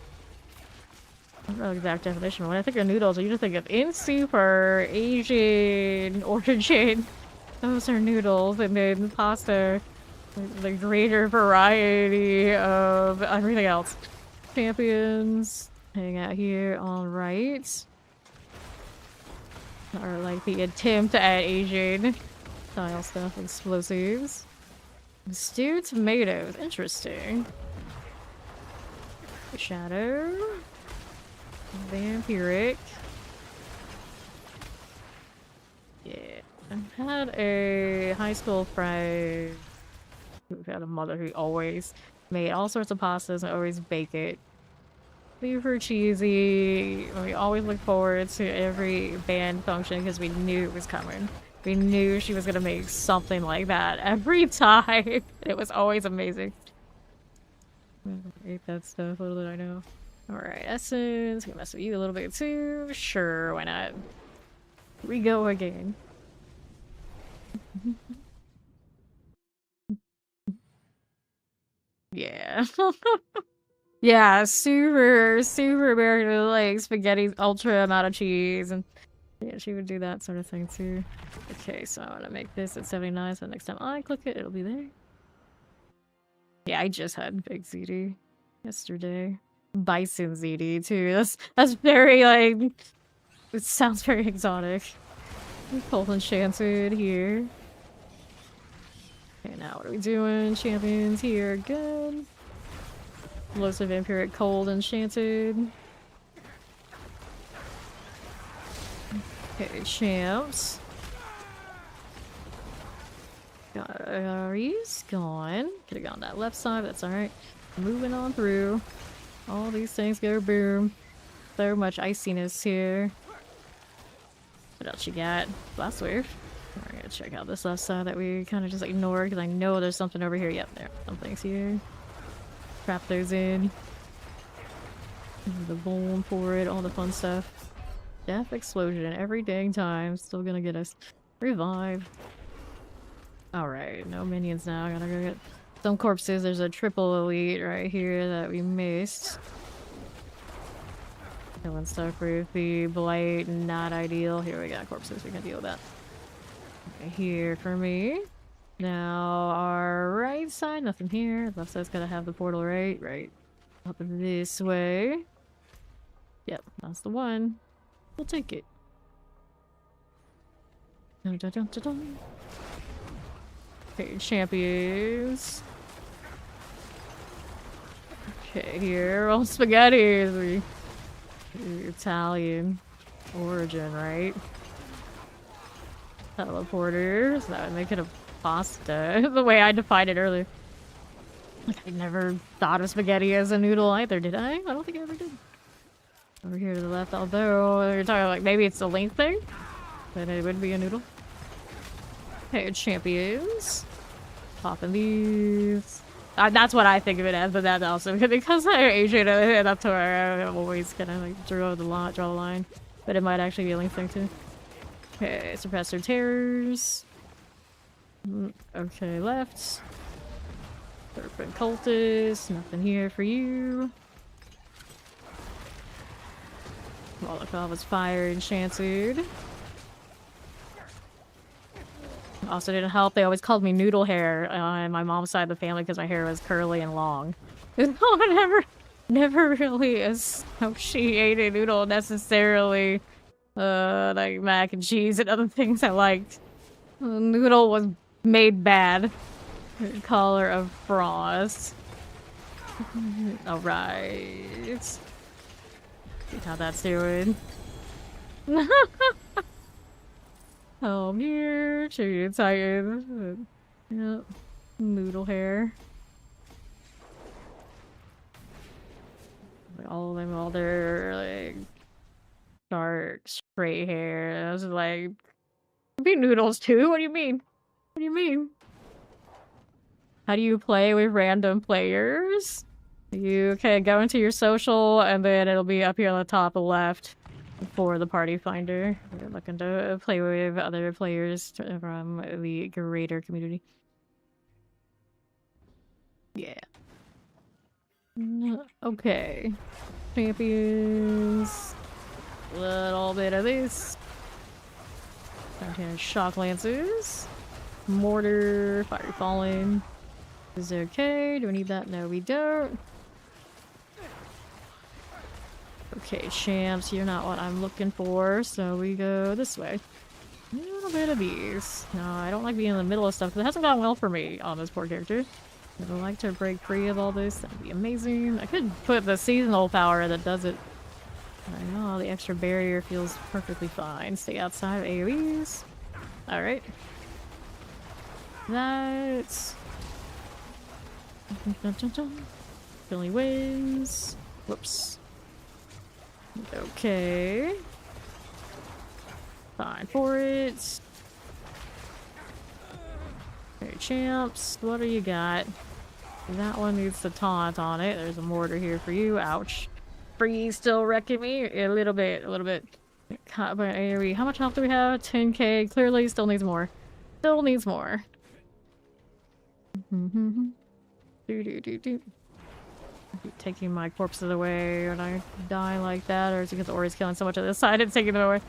I don't know the exact definition. When I think of noodles, I usually think of in super Asian origin. Those are noodles, and then pasta, the greater variety of everything else. Champions. Hang out here, alright. Or like the attempt at Asian style stuff. Explosives. Stewed tomatoes. Interesting. Shadow. Vampiric. Yeah. I had a high school friend who had a mother who always made all sorts of pastas and always bake it. Super cheesy. We always look forward to every band function because we knew it was coming. We knew she was gonna make something like that every time. It was always amazing. I ate that stuff, little did I know. Alright, Essence. Gonna mess with you a little bit too. Sure, why not? Here we go again. Yeah. Yeah, super, super American, like spaghetti, ultra amount of cheese, and yeah, she would do that sort of thing too. Okay, so I want to make this at 79, so next time I click it, it'll be there. Yeah, I just had Big ZD yesterday. Bison ZD too. That's very like, it sounds very exotic. Cold Enchanted here. Okay, now what are we doing? Champions here, good. Explosive Vampiric Cold Enchanted. Okay, champs. He's gone. Could have gone that left side, but that's alright. Moving on through. All these things go boom. So much iciness here. What else you got? Blast Wave. We're gonna check out this left side that we kind of just ignored because I know there's something over here. Yep, there. Something's here. Trap those in. The bone for it, all the fun stuff. Death Explosion every dang time. Still gonna get us. Revive. Alright, no minions now. Gotta go get some corpses. There's a triple elite right here that we missed. Killing stuff with the blight, not ideal. Here we got corpses, we can deal with that. Okay, here for me. Now our right side, nothing here. Left side's gotta have the portal right up this way. Yep, that's the one. We'll take it. Dun, dun, dun, dun, dun. Okay, champions. Okay, here, all spaghetti. Italian origin, right? Teleporters. That would make it a pasta. The way I defined it earlier. Like, I never thought of spaghetti as a noodle either, did I? I don't think I ever did. Over here to the left, although you're talking like maybe it's a link thing, then it would be a noodle. Okay, champions. Popping these. That's what I think of it as, but that's also because I'm Asian, that's where I'm always gonna like draw the line. But it might actually be a link thing too. Okay, suppressor terrors. Okay, left. Serpent cultist. Nothing here for you. Molotov was fire enchanted. Also didn't help, they always called me noodle hair on my mom's side of the family because my hair was curly and long. Never really associated noodle necessarily like mac and cheese and other things I liked. Noodle was made bad. Color of frost. Alright. See how that's doing. Home here, Chillin Titan. Yep. Noodle hair. Like all of them, all their like dark, straight hair. I was like, be noodles too? What do you mean? What do you mean? How do you play with random players? You can go into your social and then it'll be up here on the top left for the party finder. We're looking to play with other players from the greater community. Yeah. Okay. Champions. Little bit of this. Shock lances. Mortar. Fiery falling. Is it okay? Do we need that? No, we don't. Okay, champs, you're not what I'm looking for, so we go this way. A little bit of these. No, I don't like being in the middle of stuff, because it hasn't gone well for me on this poor character. I'd like to break free of all this. That'd be amazing. I could put the seasonal power that does it. I know, the extra barrier feels perfectly fine. Stay outside of AoEs. Alright. That's... Billy wins. Whoops. Okay. Fine for it. Okay, champs. What do you got? That one needs to taunt on it. There's a mortar here for you. Ouch. Freeze still wrecking me a little bit, But AoE, how much health do we have? 10k. Clearly, still needs more. Still needs more. Keep taking my corpses away when I die like that, or is it because Ori's killing so much of this side and taking them away?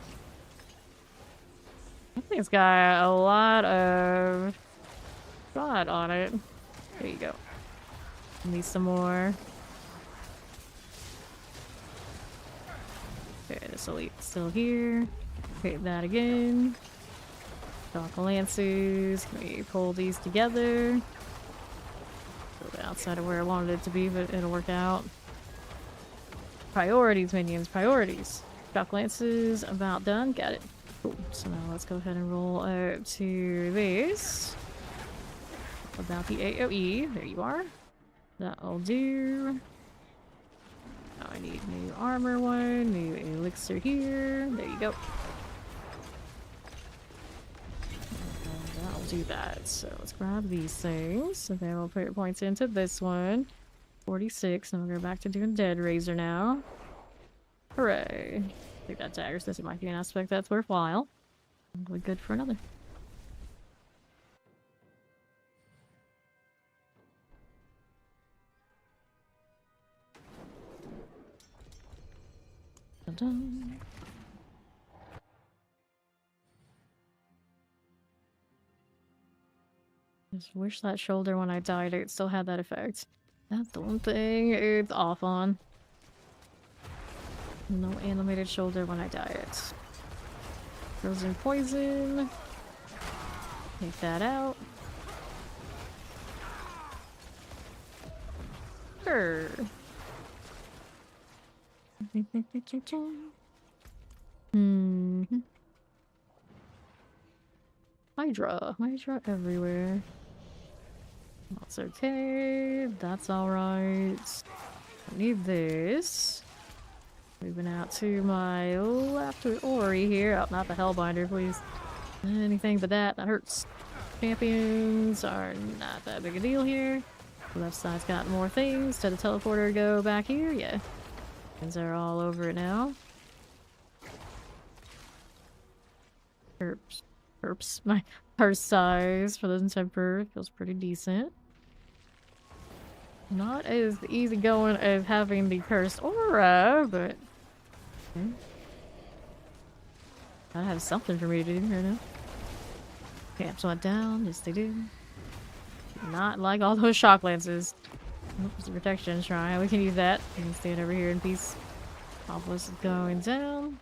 I think it's got a lot of shot on it. There you go. Need some more. Okay, this elite's still here. Hit that again. Dock lances. Can we pull these together? A little bit outside of where I wanted it to be, but it'll work out. Priorities, minions. Priorities. Dock lances. About done. Got it. Cool. So now let's go ahead and roll up to this. About the AoE. There you are. That'll do. Now I need new armor one, new elixir here. There you go. And that'll do that. So let's grab these things. And then we'll put your points into this one. 46. And we'll go back to doing Dead Razor now. Hooray. I think that dagger says it might be an aspect that's worthwhile. Probably good for another. Dun-dun. Just wish that shoulder when I died it still had that effect. That's the one thing it's off on. No animated shoulder when I die it. Frozen poison. Take that out. Sure. Hydra everywhere. That's okay. That's alright. I need this. Moving out to my left with Ori here. Oh, not the Hellbinder, please. Anything but that. That hurts. Champions are not that big a deal here. The left side's got more things. Did the teleporter go back here? Yeah. Are all over it now. Herps. My purse size for the temper feels pretty decent. Not as easy going as having the cursed aura, but I have something for me to do right now. Camps went down. Yes, they do. Not like all those shock lances. Oops, protection shrine. We can use that. We can stand over here in peace. Obelisk is going down.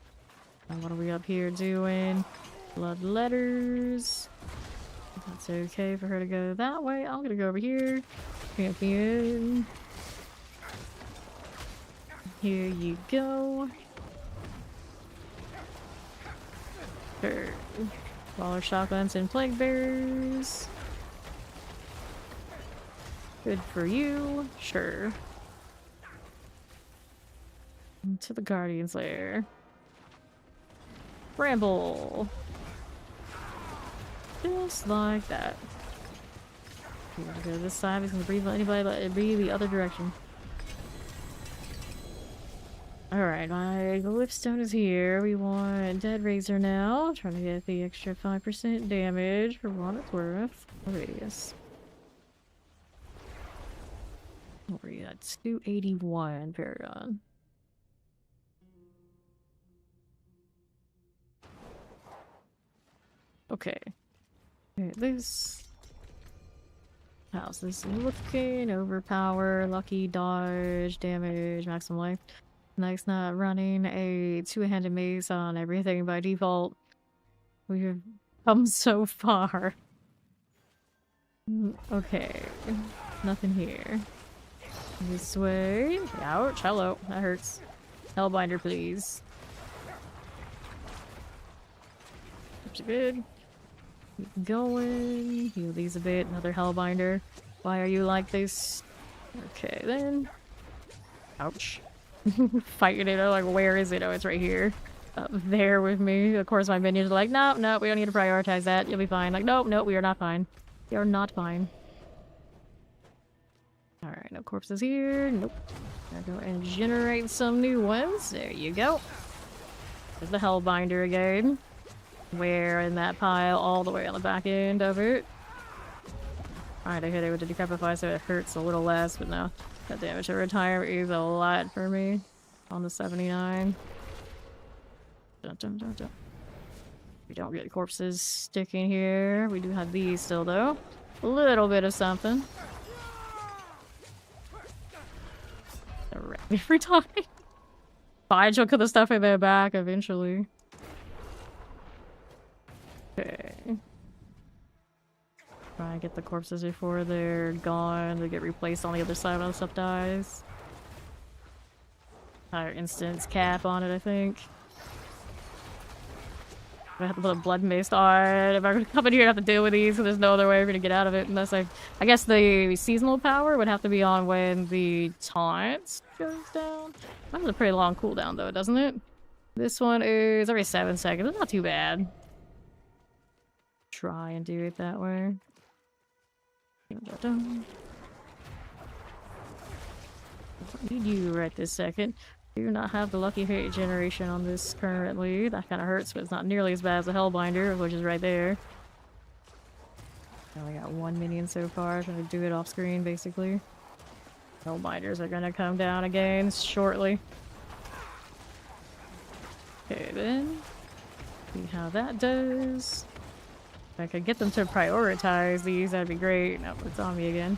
And what are we up here doing? Blood letters. That's okay for her to go that way. I'm gonna go over here. Champion. Here you go. Sure. Waller shotguns and plague bearers. Good for you. Sure. To the Guardian's Lair. Bramble. Just like that. We're gonna go this side. He's gonna breathe on anybody but breathe the other direction. Alright, my Glyphstone is here. We want Dead Razor now. Trying to get the extra 5% damage for what it's worth. Radius. Where are you at? 281 Paragon. Okay. Alright, this. How's this looking? Overpower, lucky, dodge, damage, maximum life. Nice, not running a two-handed mace on everything by default. We've come so far. Okay. Nothing here. This way. Ouch, hello. That hurts. Hellbinder, please. Oops, good. Keep going. Heal these a bit. Another Hellbinder. Why are you like this? Okay, then. Ouch. Fighting it. Like, where is it? Oh, it's right here. Up there with me. Of course, my minions are like, no, no, we don't need to prioritize that. You'll be fine. Like, nope, nope, we are not fine. We are not fine. Alright, no corpses here. Nope. Gonna go and generate some new ones. There you go. There's the Hellbinder again. Where in that pile, all the way on the back end of it. Alright, I hit it with the Decapify so it hurts a little less, but no. That damage to retire is a lot for me. On the 79. Dun, dun, dun, dun. We don't get corpses sticking here. We do have these still, though. A little bit of something. Every time. Fine, she'll cut the stuff in their back eventually. Okay. Try and get the corpses before they're gone. They get replaced on the other side when the stuff dies. Higher instance cap on it, I think. I have to put a blood mist on. If I'm gonna come in here and have to deal with these, so there's no other way we're gonna get out of it unless I guess the seasonal power would have to be on when the taunt goes down. That has a pretty long cooldown though, doesn't it? This one is every 7 seconds. It's not too bad. Try and do it that way. Need you right this second. Do not have the lucky hit generation on this currently. That kind of hurts, but it's not nearly as bad as the Hellbinder, which is right there. I only got 1 minion so far. I'm gonna do it off screen, basically. Hellbinders are gonna come down again shortly. Okay, then. See how that does. If I could get them to prioritize these, that'd be great. Nope, it's on me again.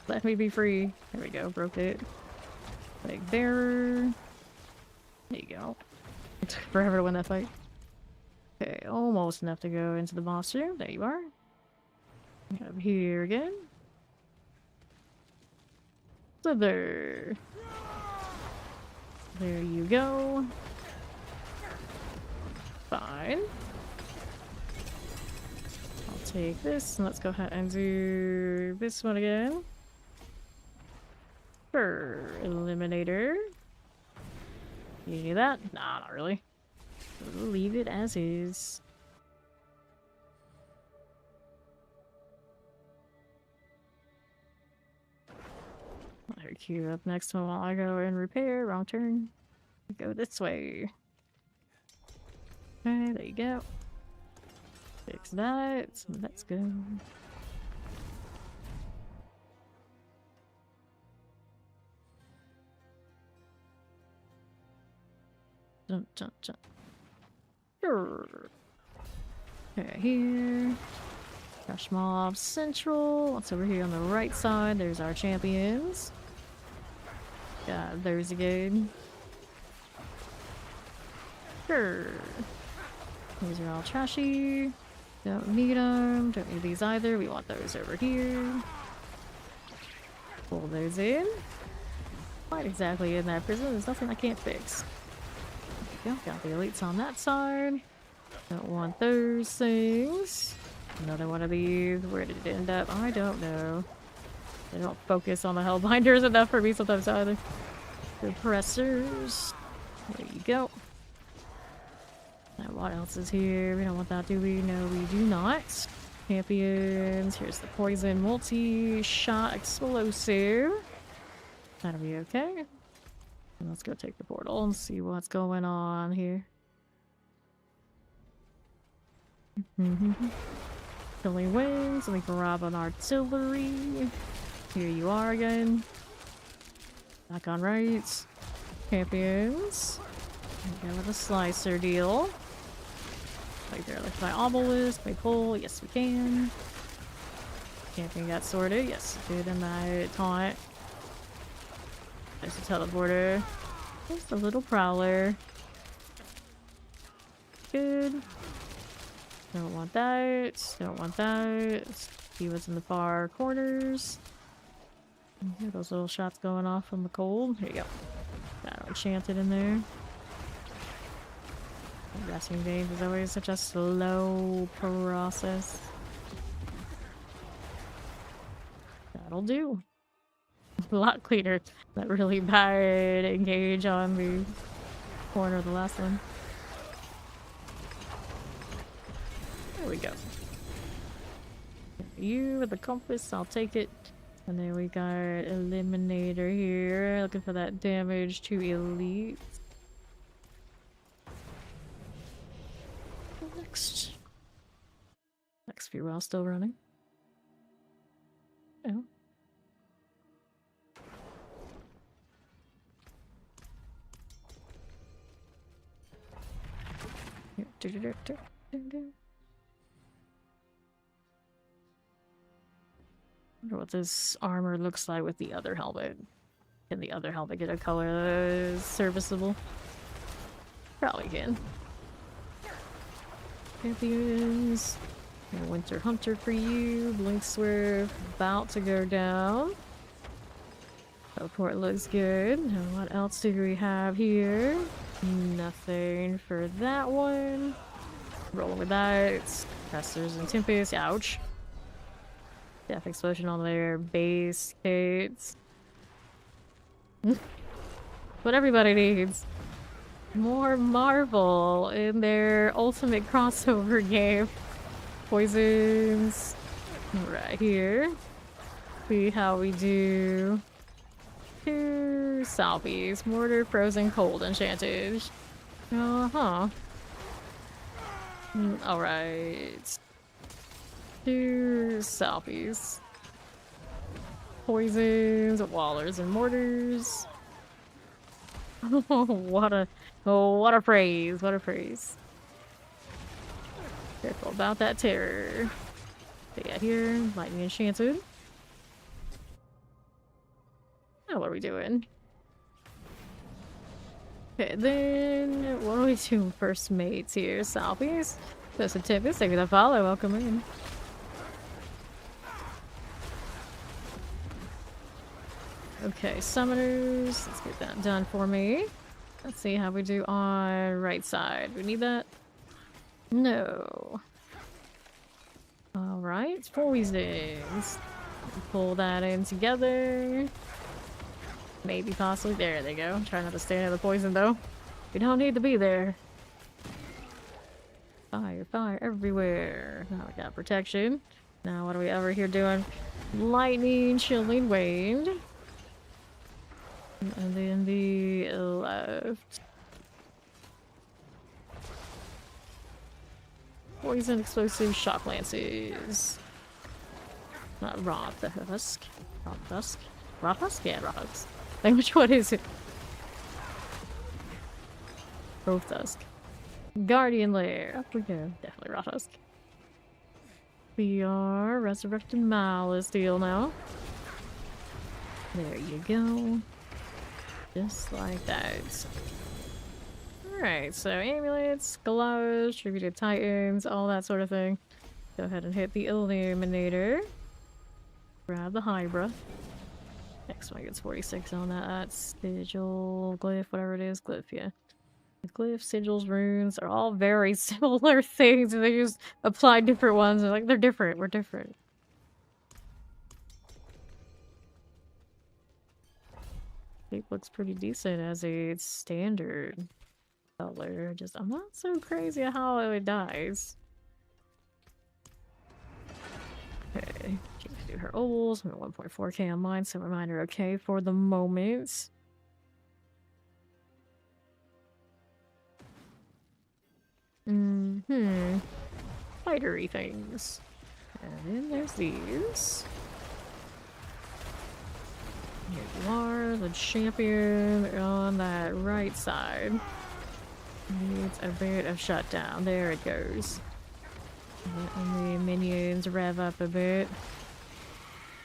Let me be free. There we go, broke it. Like bearer. There you go. It took forever to win that fight. Okay, almost enough to go into the boss room. There you are. Up here again. Slither. There you go. Fine. I'll take this and let's go ahead and do this one again. Eliminator. You need that? Nah, not really. We'll leave it as is. I'll queue up next one while I go and repair. Wrong turn. Go this way. Okay, there you go. Fix that. Let's go. Jump, jump, jump. Okay, here. Crush Mob Central. What's over here on the right side? There's our champions. God, there's a game. Sure. These are all trashy. Don't need them. Don't need these either. We want those over here. Pull those in. Quite exactly in that prison. There's nothing I can't fix. There you go. Got the elites on that side. Don't want those things. Another one of these. Where did it end up? I don't know. They don't focus on the Hellbinders enough for me sometimes either. Suppressors. There you go. Now what else is here? We don't want that, do we? No, we do not. Champions. Here's the poison multi-shot explosive. That'll be okay. And let's go take the portal and see what's going on here. Killing wings, and we can rob an artillery. Here you are again. Back on right. Champions. Go with a slicer deal. Like there, like my obelisk, my pull. Yes, we can. Champion got sorted. Yes, good. And my taunt. There's a teleporter. There's the little prowler. Good. Don't want that. Don't want that. See what's in the far corners. Hear those little shots going off from the cold. Here you go. Got enchanted in there. Resting games is always such a slow process. That'll do. A lot cleaner. That really bad engage on the corner of the last one. There we go. You with the compass, I'll take it. And then we got Eliminator here, looking for that damage to Elite. Next few while still running. Oh. Wonder what this armor looks like with the other helmet. Can the other helmet get a color that is serviceable? Probably can. Champions. Winter Hunter for you. Blink Swerve about to go down. Teleport looks good. And what else do we have here? Nothing for that one. Rolling with that. Pressers and Tempest. Ouch. Death Explosion on their base Kates. What everybody needs. More Marvel in their ultimate crossover game. Poisons. Right here. See how we do. 2 Salvies. Mortar, Frozen, Cold, Enchanted. Uh-huh. Alright. 2 Salvies. Poisons, Wallers, and Mortars. What a phrase, what a phrase. Careful about that terror. They got here, Lightning Enchanted. Now what are we doing? Okay, then what are we doing first mates here? Salvies. Just a Tempest, thank you for the follow, welcome in. Okay, summoners. Let's get that done for me. Let's see how we do on right side. We need that? No. Alright, poisons. Pull that in together. Maybe possibly. There they go. Try not to stay near the poison though. We don't need to be there. Fire, fire everywhere. Now we got protection. Now what are we over here doing? Lightning, Chillin, Wind. And then the left. Poison, explosive, shock lances. Not Roth, the Husk. Roth Husk? Yeah, Roth Husk. Like, which one is it? Both Husk. Guardian Lair. Up we go. Definitely Roth Husk. We are Resurrected Malice deal now. There you go. Just like that. Alright, so amulets, gloves, tributed titans, all that sort of thing. Go ahead and hit the Illuminator. Grab the Hybra. Next one gets 46 on that. That's sigil, glyph, whatever it is. Glyph, yeah. The glyph, sigils, runes are all very similar things. They just apply different ones. They're like, they're different. We're different. It looks pretty decent as a standard color. Just, I'm not so crazy at how it dies. Okay, she can do her ovals. I'm at 1.4k on mine, so mine are okay for the moment. Fightery things. And then there's these. Here you are, the champion on that right side. Needs a bit of shutdown. There it goes. And the minions rev up a bit.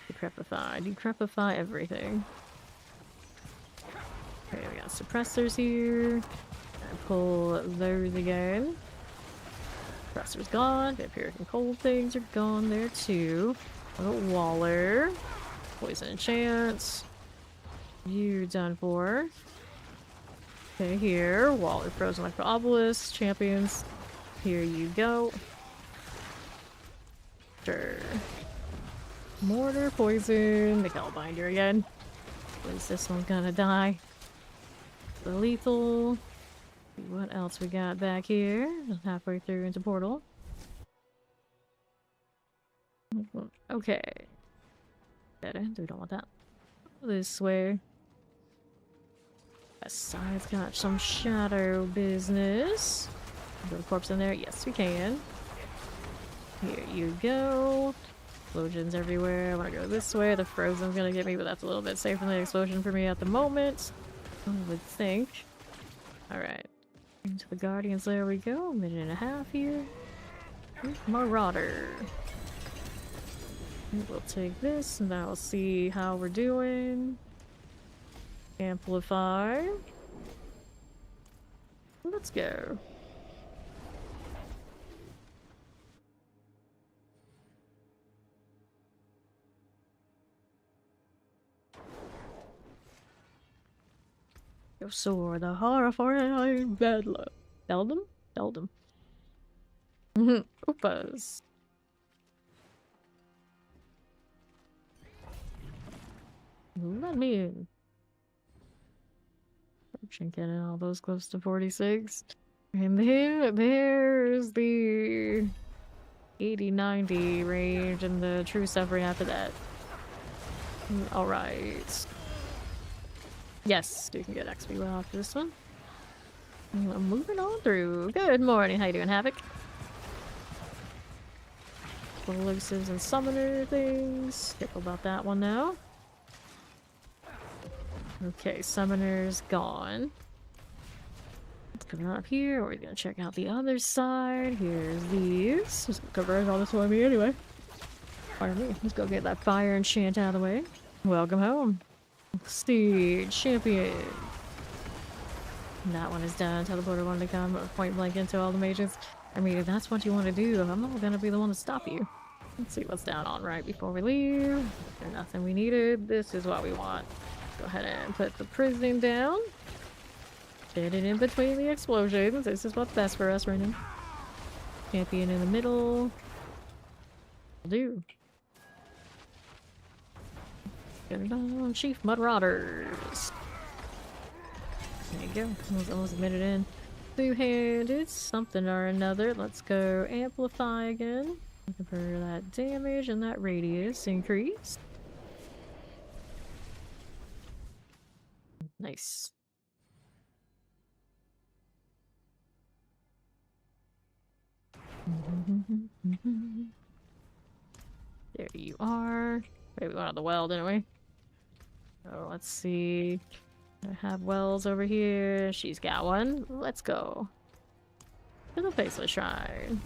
Decrepify. Decrepify everything. Okay, we got suppressors here. And pull those again. Suppressor's gone. Vampiric and cold things are gone there too. Waller. Poison and chance. You done for. Okay, here. Waller, Frozen Electro Obelisk. Champions. Here you go. Sure. Mortar, poison, the Hellbinder again. At least this one's gonna die. The lethal. What else we got back here? Halfway through into Portal. Okay. Better. We don't want that. This way. That side's got some shadow business. Put a corpse in there? Yes, we can. Here you go. Explosions everywhere. I want to go this way. The frozen's gonna get me, but that's a little bit safer than the explosion for me at the moment. I would think. Alright. Into the Guardians, there we go. 1.5 here. Marauder. We'll take this and now we'll see how we're doing. Amplify. Let's go. Go soar the horrifying Bedlam. Beldum? Beldum. Oopas. Let me in. Approaching, getting all those close to 46. And then there's the 80-90 range and the true suffering after that. Alright. Yes, you can get XP well after this one. I'm moving on through. Good morning, how you doing, Havoc? Explosives and summoner things. Skip about that one now. Okay, summoner's gone. Let's come up here. We're gonna check out the other side. Here's these. Just covering all this for me anyway. Pardon me. Let's go get that fire enchant out of the way. Welcome home. Siege champion. That one is done. Teleporter wanted to come point blank into all the mages. I mean, if that's what you want to do, I'm not gonna be the one to stop you. Let's see what's down on right before we leave. If there's nothing we needed, this is what we want. Go ahead and put the prison down. Get it in between the explosions. This is what's best for us right now. Champion in the middle. Will do. Get it on. Chief Marauders. There you go. Almost a minute in. Two-handed something or another. Let's go amplify again. Looking for that damage and that radius increase. Nice. There you are. Wait, we went on the well, didn't we? Oh, let's see. I have wells over here. She's got one. Let's go to the Faceless Shrine.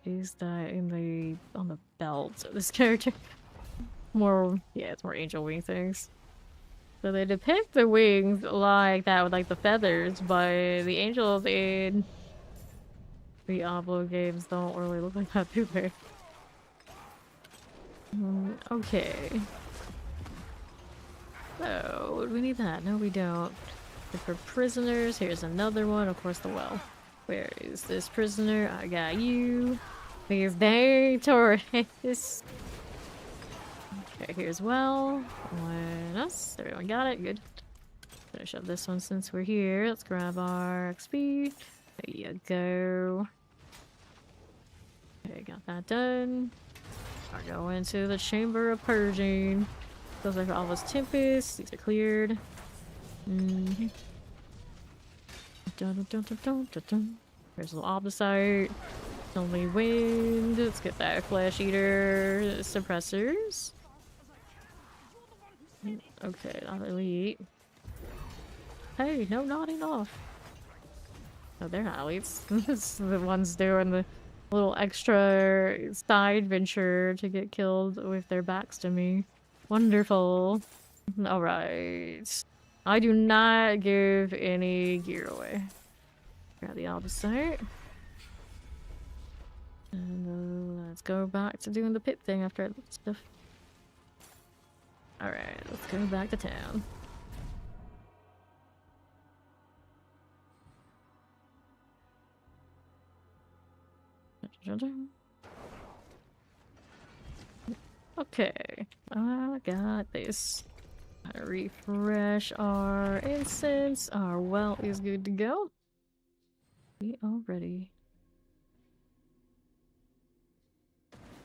Is that in the on the belt of this character? More, yeah, it's more angel wing things. So they depict the wings like that with like the feathers, but the angels in the Diablo games don't really look like that, do they? Okay. So, do we need that? No, we don't. Good for prisoners. Here's another one. Of course, the well. Where is this prisoner? I got you. These dang tourists. Okay, here's well. One us. Everyone got it. Good. Finish up this one since we're here. Let's grab our XP. There you go. Okay, got that done. I'll go into the Chamber of Purging. Those are all those tempests. These are cleared. Dun, dun, dun, dun, dun, dun, dun. There's a little opposite. Only wind. Let's get that flesh eater suppressors. Okay, not elite. Hey, no nodding off. No, they're not elites. It's the ones doing the little extra side venture to get killed with their backs to me. Wonderful. Alright. I do not give any gear away. Grab the opposite. And let's go back to doing the pit thing after I look stuff. Alright, let's go back to town. Okay, I got this. I refresh our incense. Our well is good to go. We are ready.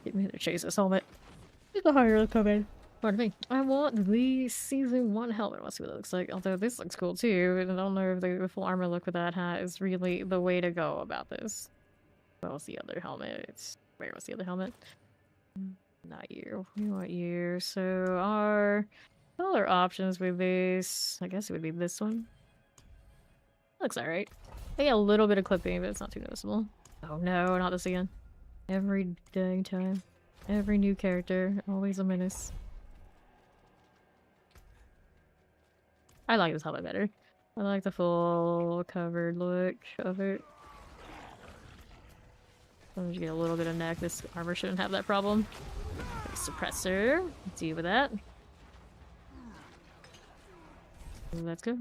Get me to chase this helmet. Get the higher come in. Pardon me. I want the Season 1 helmet. Let's see what it looks like. Although this looks cool too. And I don't know if the full armor look with that hat is really the way to go about this. What was the other helmet? Where was the other helmet? Not you. We want you. So our color options with this, I guess it would be this one. Looks alright. I get a little bit of clipping, but it's not too noticeable. Oh no, not this again. Every dang time. Every new character. Always a menace. I like this helmet better. I like the full covered look of it. Let me get a little bit of neck. This armor shouldn't have that problem. Suppressor. Let's deal with that. Let's go.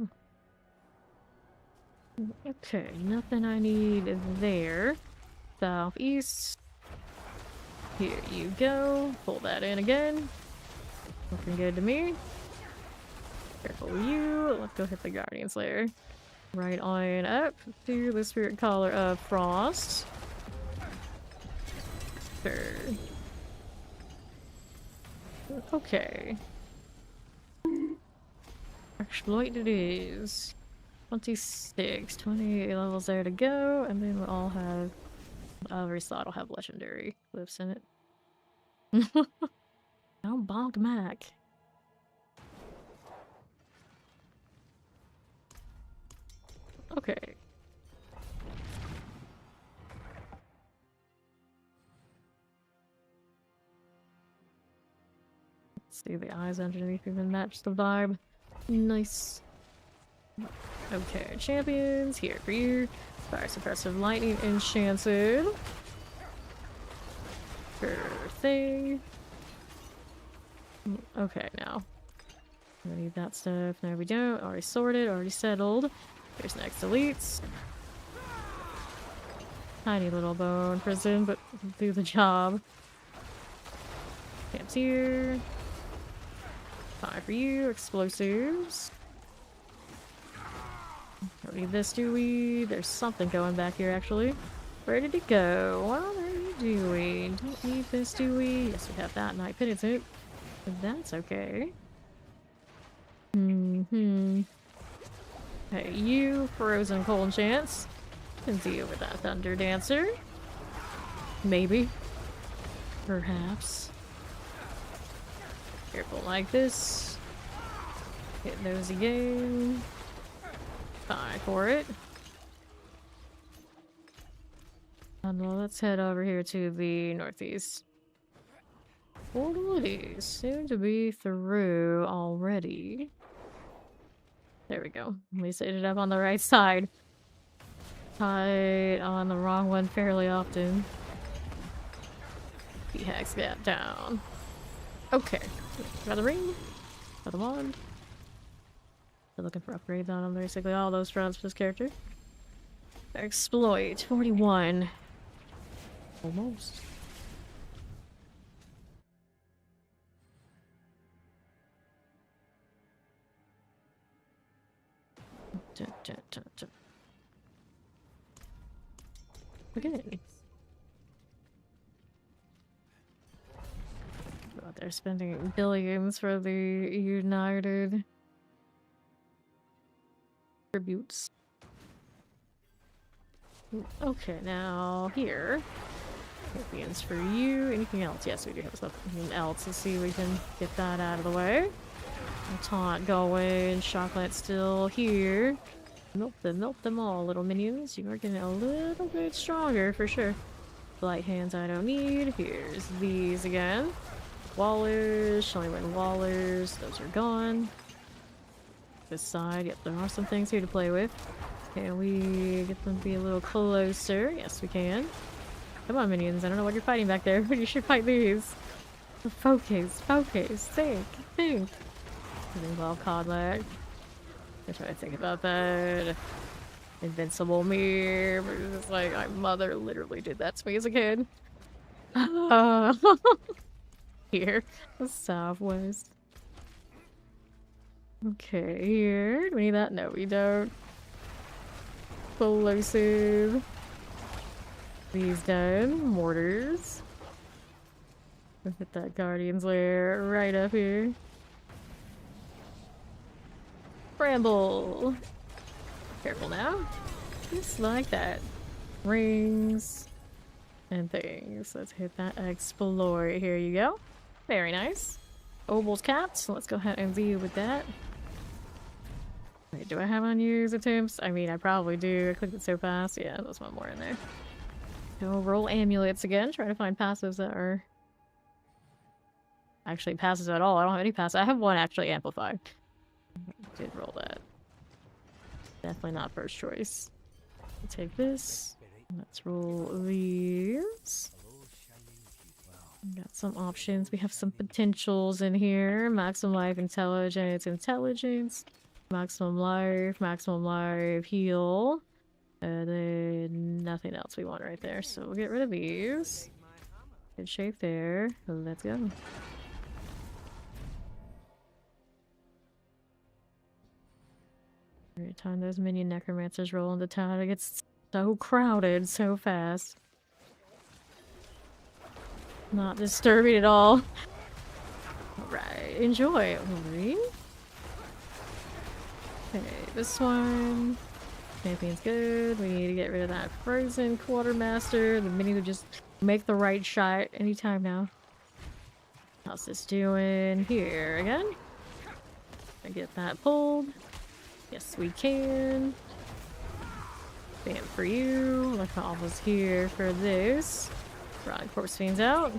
Okay, nothing I need there. Southeast. Here you go. Pull that in again. Looking good to me. Careful with you. Let's go hit the Guardian Slayer. Right on up to the Spirit Collar of Frost. Sure. Okay. Exploit it is. 26. 28 levels there to go, and then we'll all have... every slot will have legendary glyphs in it. Don't bonk Mac. Okay. Let's see, the eyes underneath even match the vibe. Nice. Okay, champions, here for you. Fire suppressive lightning enchanted. Sure thing. Okay, now. We need that stuff. No, we don't. Already sorted, already settled. Here's next elites. Tiny little bone prison, but do the job. Camps here. Fire for you. Explosives. Don't need this, do we? There's something going back here, actually. Where did it go? What are you doing? Don't need this, do we? Yes, we have that Night Penitent. But that's okay. Hey, you, Frozen Cold Chance. Can deal with that Thunder Dancer. Maybe. Perhaps. Careful like this. Hit those again. Fine for it. And well, let's head over here to the northeast. Portal it is. Soon to be through already. There we go. At least I ended up on the right side. Tied on the wrong one fairly often. P-Hacks that down. Okay. Got the ring. Got the wand. They're looking for upgrades on them. Basically all those fronts for this character. Exploit 41. Almost. Okay. Oh, they're spending billions for the United tributes. Okay, now here. Champions for you. Anything else? Yes, we do have something else. Let's see if we can get that out of the way. Taunt going. Shocklet still here. Milk them all, little minions. You are getting a little bit stronger for sure. Light hands I don't need. Here's these again. Wallers. Show me when Wallers. Those are gone. This side. Yep, there are some things here to play with. Can we get them to be a little closer? Yes, we can. Come on, minions. I don't know what you're fighting back there, but you should fight these. Focus. Think. Involve Codlac. I'm trying to think about that. Invincible mirror. It's like my mother literally did that to me as a kid. Here, the southwest. Okay, here. Do we need that? No, we don't. Explosive. These done. Mortars. We'll hit that Guardian's Lair right up here. Bramble! Careful now. Just like that. Rings and things. Let's hit that explore. Here you go. Very nice. Obel's capped. Let's go ahead and view with that. Wait, do I have unused attempts? I mean, I probably do. I clicked it so fast. Yeah, there's one more in there. Go roll amulets again. Try to find passives that are actually passives at all. I don't have any passives. I have one actually amplified. Did roll that. Definitely not first choice. We'll take this. Let's roll these. Got some options. We have some potentials in here. Maximum life, intelligence, maximum life, heal. And then nothing else we want right there. So we'll get rid of these. Good shape there. Let's go. Every time those minion necromancers roll into town, it gets so crowded so fast. Not disturbing at all. Alright, enjoy. Okay, this one. Champion's good. We need to get rid of that frozen quartermaster. The minions would just make the right shot anytime now. How's this doing here again? I get that pulled. Yes, we can. Bam for you. Look how almost here for this. Rod Corpse Fiends out.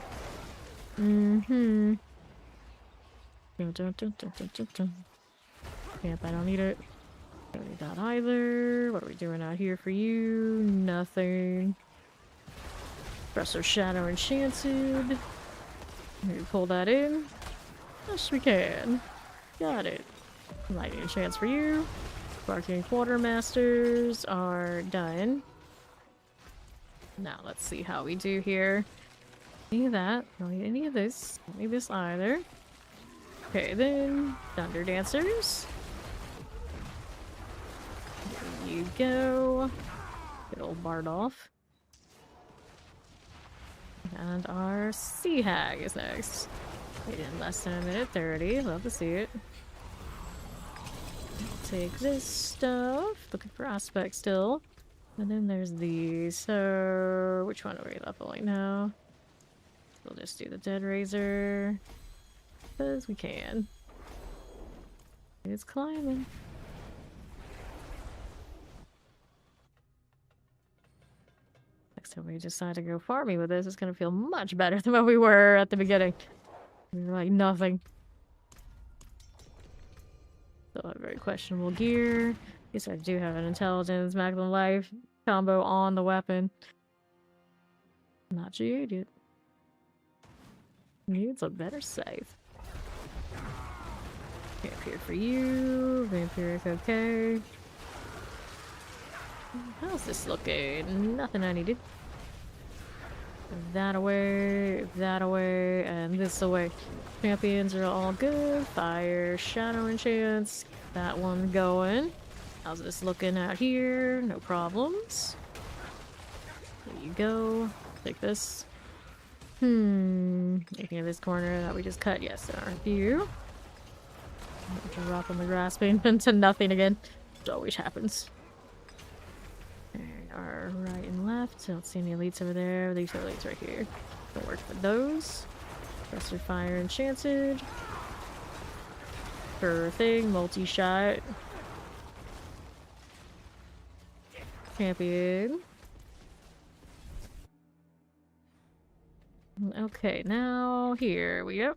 Mm-hmm. Yep, I don't need it. Don't need that either. What are we doing out here for you? Nothing. Presser Shadow Enchanted. Maybe pull that in. Yes, we can. Got it. Lightning Chance for you. Barking Quartermasters are done. Now let's see how we do here. Any of that. Don't need any of this. Don't need this either. Okay, then Thunder Dancers. There you go. Good old Bardolph. And our Sea Hag is next. Wait in less than a minute 30. Love to see it. I'll take this stuff. Looking for aspect still. And then there's these. So which one are we leveling now? We'll just do the Dead Razor. Because we can. It's climbing. Next time we decide to go farming with this, it's gonna feel much better than what we were at the beginning. We were like nothing. Still have very questionable gear. Guess I do have an intelligence, maximum life combo on the weapon. Not GA'd yet. Needs a better save. Vampire for you. Vampiric okay. How's this looking? Nothing I needed. That away, and this away. Champions are all good. Fire, Shadow Enchants. That one going. How's this looking out here? No problems. There you go. Take this. Anything in this corner that we just cut? Yes, there are a few. Drop on the grasping into nothing again. Which always happens. There are right and left. I don't see any elites over there. These are elites right here. Don't work for those. Presser Fire Enchanted. For thing, multi-shot. Champion. Okay, now here we go.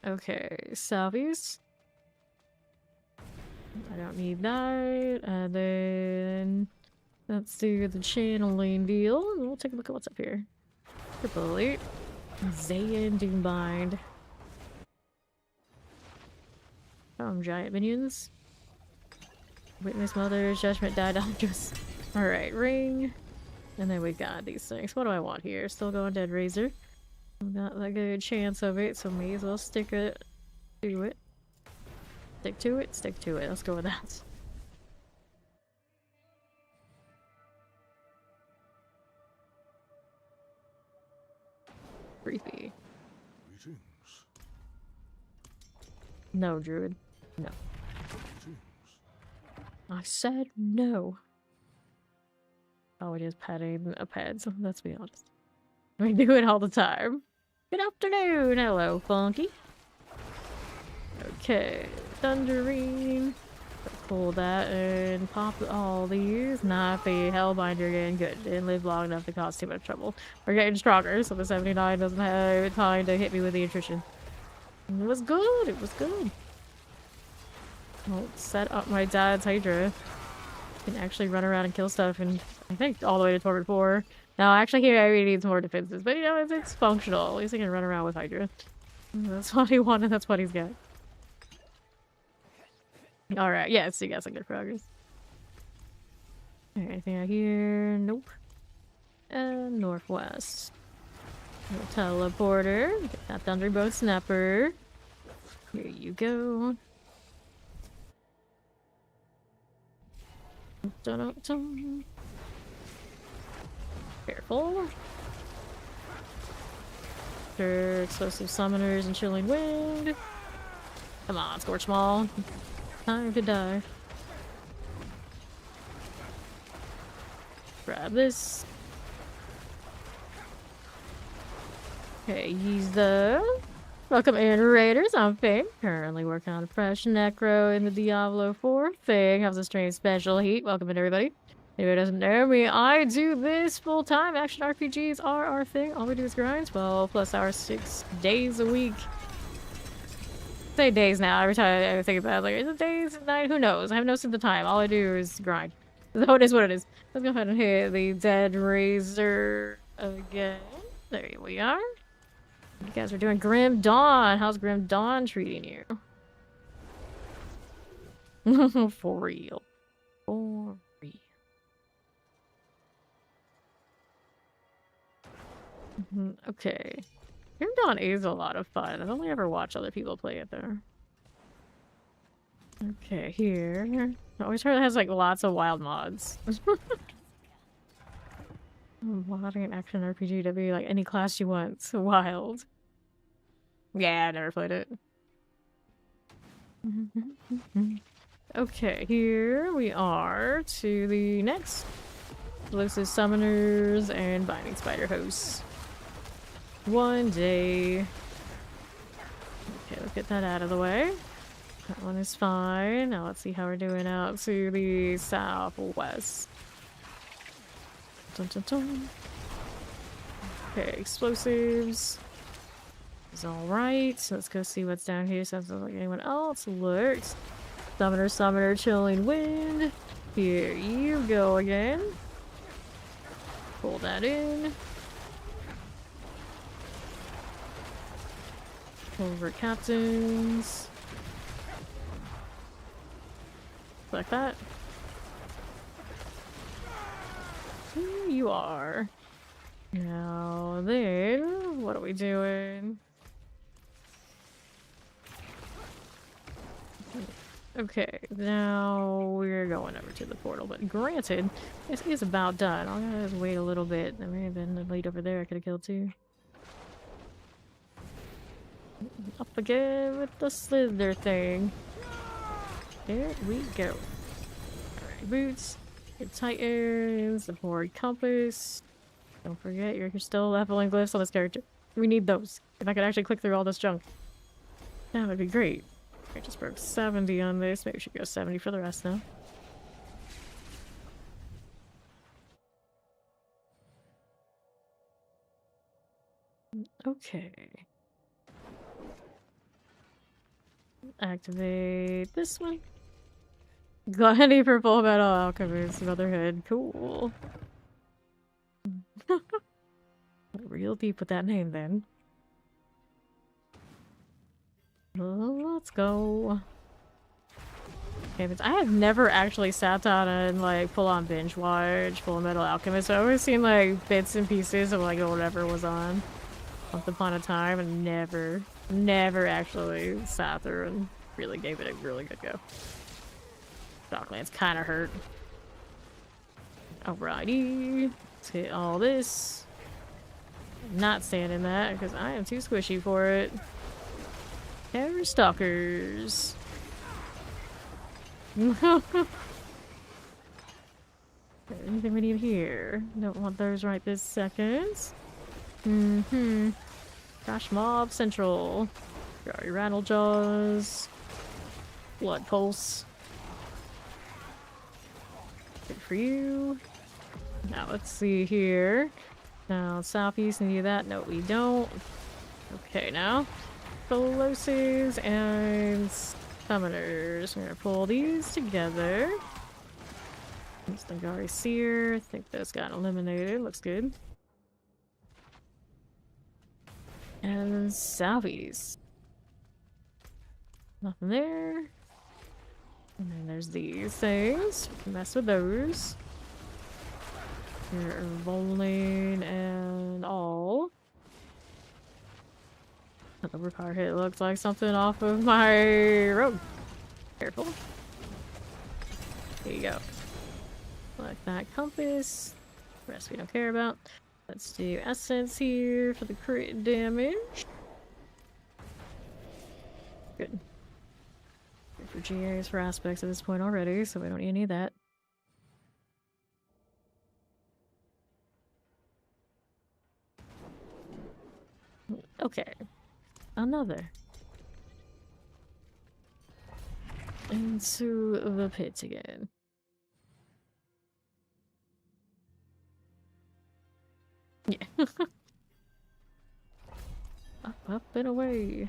Okay, salvies. I don't need that. And then let's do the channeling deal. We'll take a look at what's up here. Triple Elite. Zayn Doombind. Giant minions. Witness Mother's Judgment died on just. Alright, ring. And then we got these things. What do I want here? Still going Dead Razor. Not a good chance of it, so may as well stick it to it. Stick to it? Stick to it. Let's go with that. Creepy. Greetings. No, Druid. No. Greetings. I said no. Oh, it is petting a pet, so let's be honest. We do it all the time. Good afternoon. Hello, Funky. Okay. Thunderine. Pull that and pop all these. Not the Hellbinder again. Good. Didn't live long enough to cause too much trouble. We're getting stronger, so the 79 doesn't have time to hit me with the attrition. It was good. It was good. I'll set up my dad's Hydra. Can actually run around and kill stuff, and I think all the way to Torment 4. Now, actually, here I needs more defenses, but you know, it's functional. At least I can run around with Hydra. That's what he wanted. That's what he's got. Alright, yes, you got some good progress. Anything out here? Nope. And northwest. Little teleporter. Get that Thunderbow Snapper. Here you go. Dun -dun -dun. Careful. Sure, explosive summoners and chilling wind. Come on, Scorch Maul. Time to die. Grab this. Okay, use the welcome in Raiders. I'm Fame. Currently working on a fresh Necro in the Diablo 4 thing. How's the strange special heat? Welcome in, everybody. If it doesn't know me, I do this full-time. Action RPGs are our thing. All we do is grind 12+ hours, 6 days a week. Say days now. Every time I think about it, like, is it days, night? Who knows? I have no sense of time. All I do is grind. So it is what it is. Let's go ahead and hit the Dead Razor again. There we are. You guys are doing Grim Dawn. How's Grim Dawn treating you? For real. For real. Okay. Grim Dawn is a lot of fun. I've only ever watched other people play it though. Okay, here. I always heard it has like lots of wild mods. Modding action RPG to be like any class you want. It's wild. Yeah, I never played it. Okay, here we are to the next. Explosive Summoners and Binding Spider Hosts. One day. Okay, let's get that out of the way. That one is fine. Now let's see how we're doing out to the southwest. Dun, dun, dun. Okay, explosives is alright. So let's go see what's down here. Sounds like anyone else lurks. Summoner, Summoner, Chilling Wind. Here you go again. Pull that in. Over captains. Like that. Here you are. Now then, what are we doing? Okay, now we're going over to the portal, but granted, this is about done. I'll just wait a little bit. There may have been a lead over there I could have killed too. Up again with the slither thing. There we go. Alright, boots. Your titans, the board compass. Don't forget, you're still leveling glyphs on this character. We need those. If I could actually click through all this junk, that would be great. I just broke 70 on this. Maybe we should go 70 for the rest now. Okay. Activate this one. Gladdy Purple Metal Alchemist Motherhood. Cool. Real deep with that name then. Let's go. Okay, I have never actually sat down and like full on binge watch Full Metal Alchemist. I've always seen like bits and pieces of like whatever was on once upon a time, and never actually sat through and really gave it a really good go. Shocklands kind of hurt. Alrighty, let's hit all this. Not standing that because I am too squishy for it. Terror stalkers. Anything we need here? Don't want those right this second. Crash Mob Central. Got your Rattle Jaws. Blood Pulse. Good for you. Now let's see here. Now southeast, need that. No, we don't. Okay, now. Explosives and summoners. We're gonna pull these together. Stangari Seer. I think those got eliminated. Looks good. And Salvies. Nothing there. And then there's these things. We can mess with those. Here, bowling and all. The overpower hit looks like something off of my road. Careful. There you go. Select that compass. The rest we don't care about. Let's do essence here for the crit damage. Good. Good for GAs for aspects at this point already, so we don't need any of that. Okay. Another. Into the pit again. Yeah. Up, and away.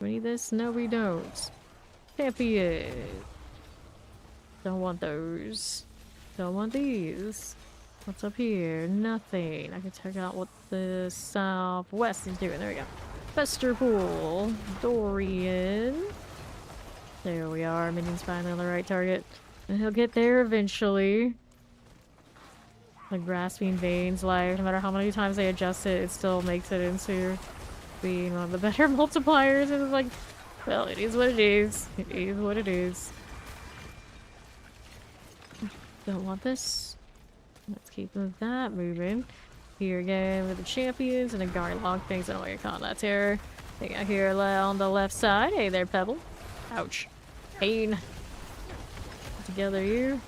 We need this? No, we don't. Champion. Don't want those. Don't want these. What's up here? Nothing. I can check out what the southwest is doing. There we go. Fester Pool. Dorian. There we are. Minions finally on the right target. And he'll get there eventually. The grasping veins life, no matter how many times they adjust it, it still makes it into being one of the better multipliers. It's like, well, it is what it is. It is what it is. Don't want this. Let's keep that moving. Here again with the champions and the guard log things. I don't know your combat terror. They got here on the left side. Hey there, Pebble. Ouch. Pain. Together you.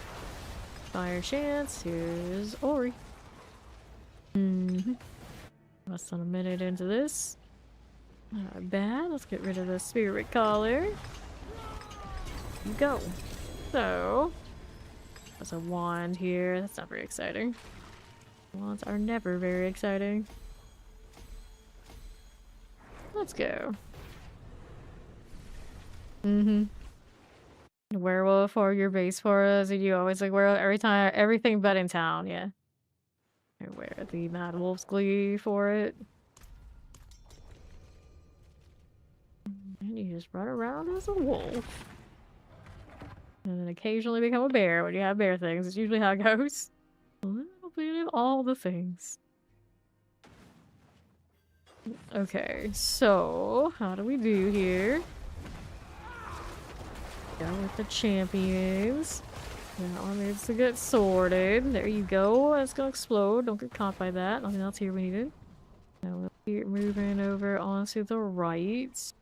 Fire chance. Here's Ori. Less than a minute into this. Not bad. Let's get rid of the spirit collar. Go. So, there's a wand here. That's not very exciting. Wands are never very exciting. Let's go. Werewolf or your base for us, and you always like werewolf every time, everything but in town, yeah. I wear the Mad Wolf's Glee for it. And you just run around as a wolf. And then occasionally become a bear when you have bear things. It's usually how it goes. A little bit of all the things. Okay, so how do we do here? Go with the champions. That one needs to get sorted. There you go. It's gonna explode. Don't get caught by that. Nothing else here we needed. Now we'll keep moving over onto the right.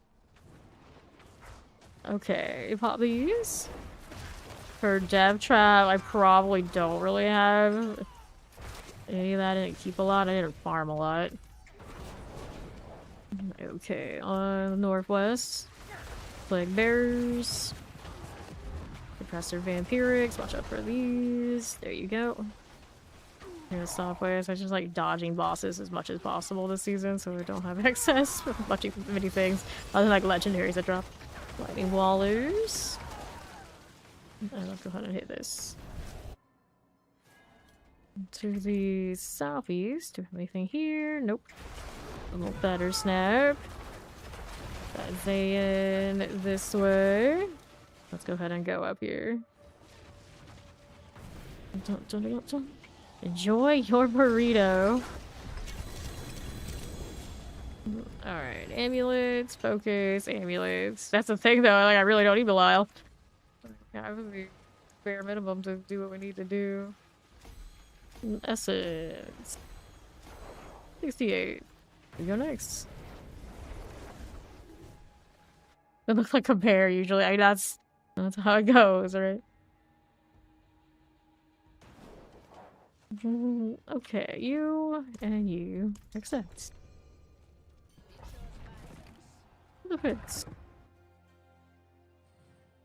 Okay, pop these. For Dev Trap, I probably don't really have any of that. I didn't keep a lot. I didn't farm a lot. Okay, on the northwest. Plague Bears. Suppressor Vampirics. Watch out for these. There you go. Here's software. So I just like dodging bosses as much as possible this season so we don't have excess for many things. Other than like legendaries that drop. Lightning Wallers. And let's go ahead and hit this. To the southeast. Do we have anything here? Nope. A little better snap. Got Zayn this way. Let's go ahead and go up here. Enjoy your burrito. Alright, amulets, focus, amulets. That's the thing though, like I really don't need Belial. I really bare minimum to do what we need to do. Essence. 68. We go next. It looks like a bear usually. I mean, that's how it goes, right? Okay, you and you accept. The fix.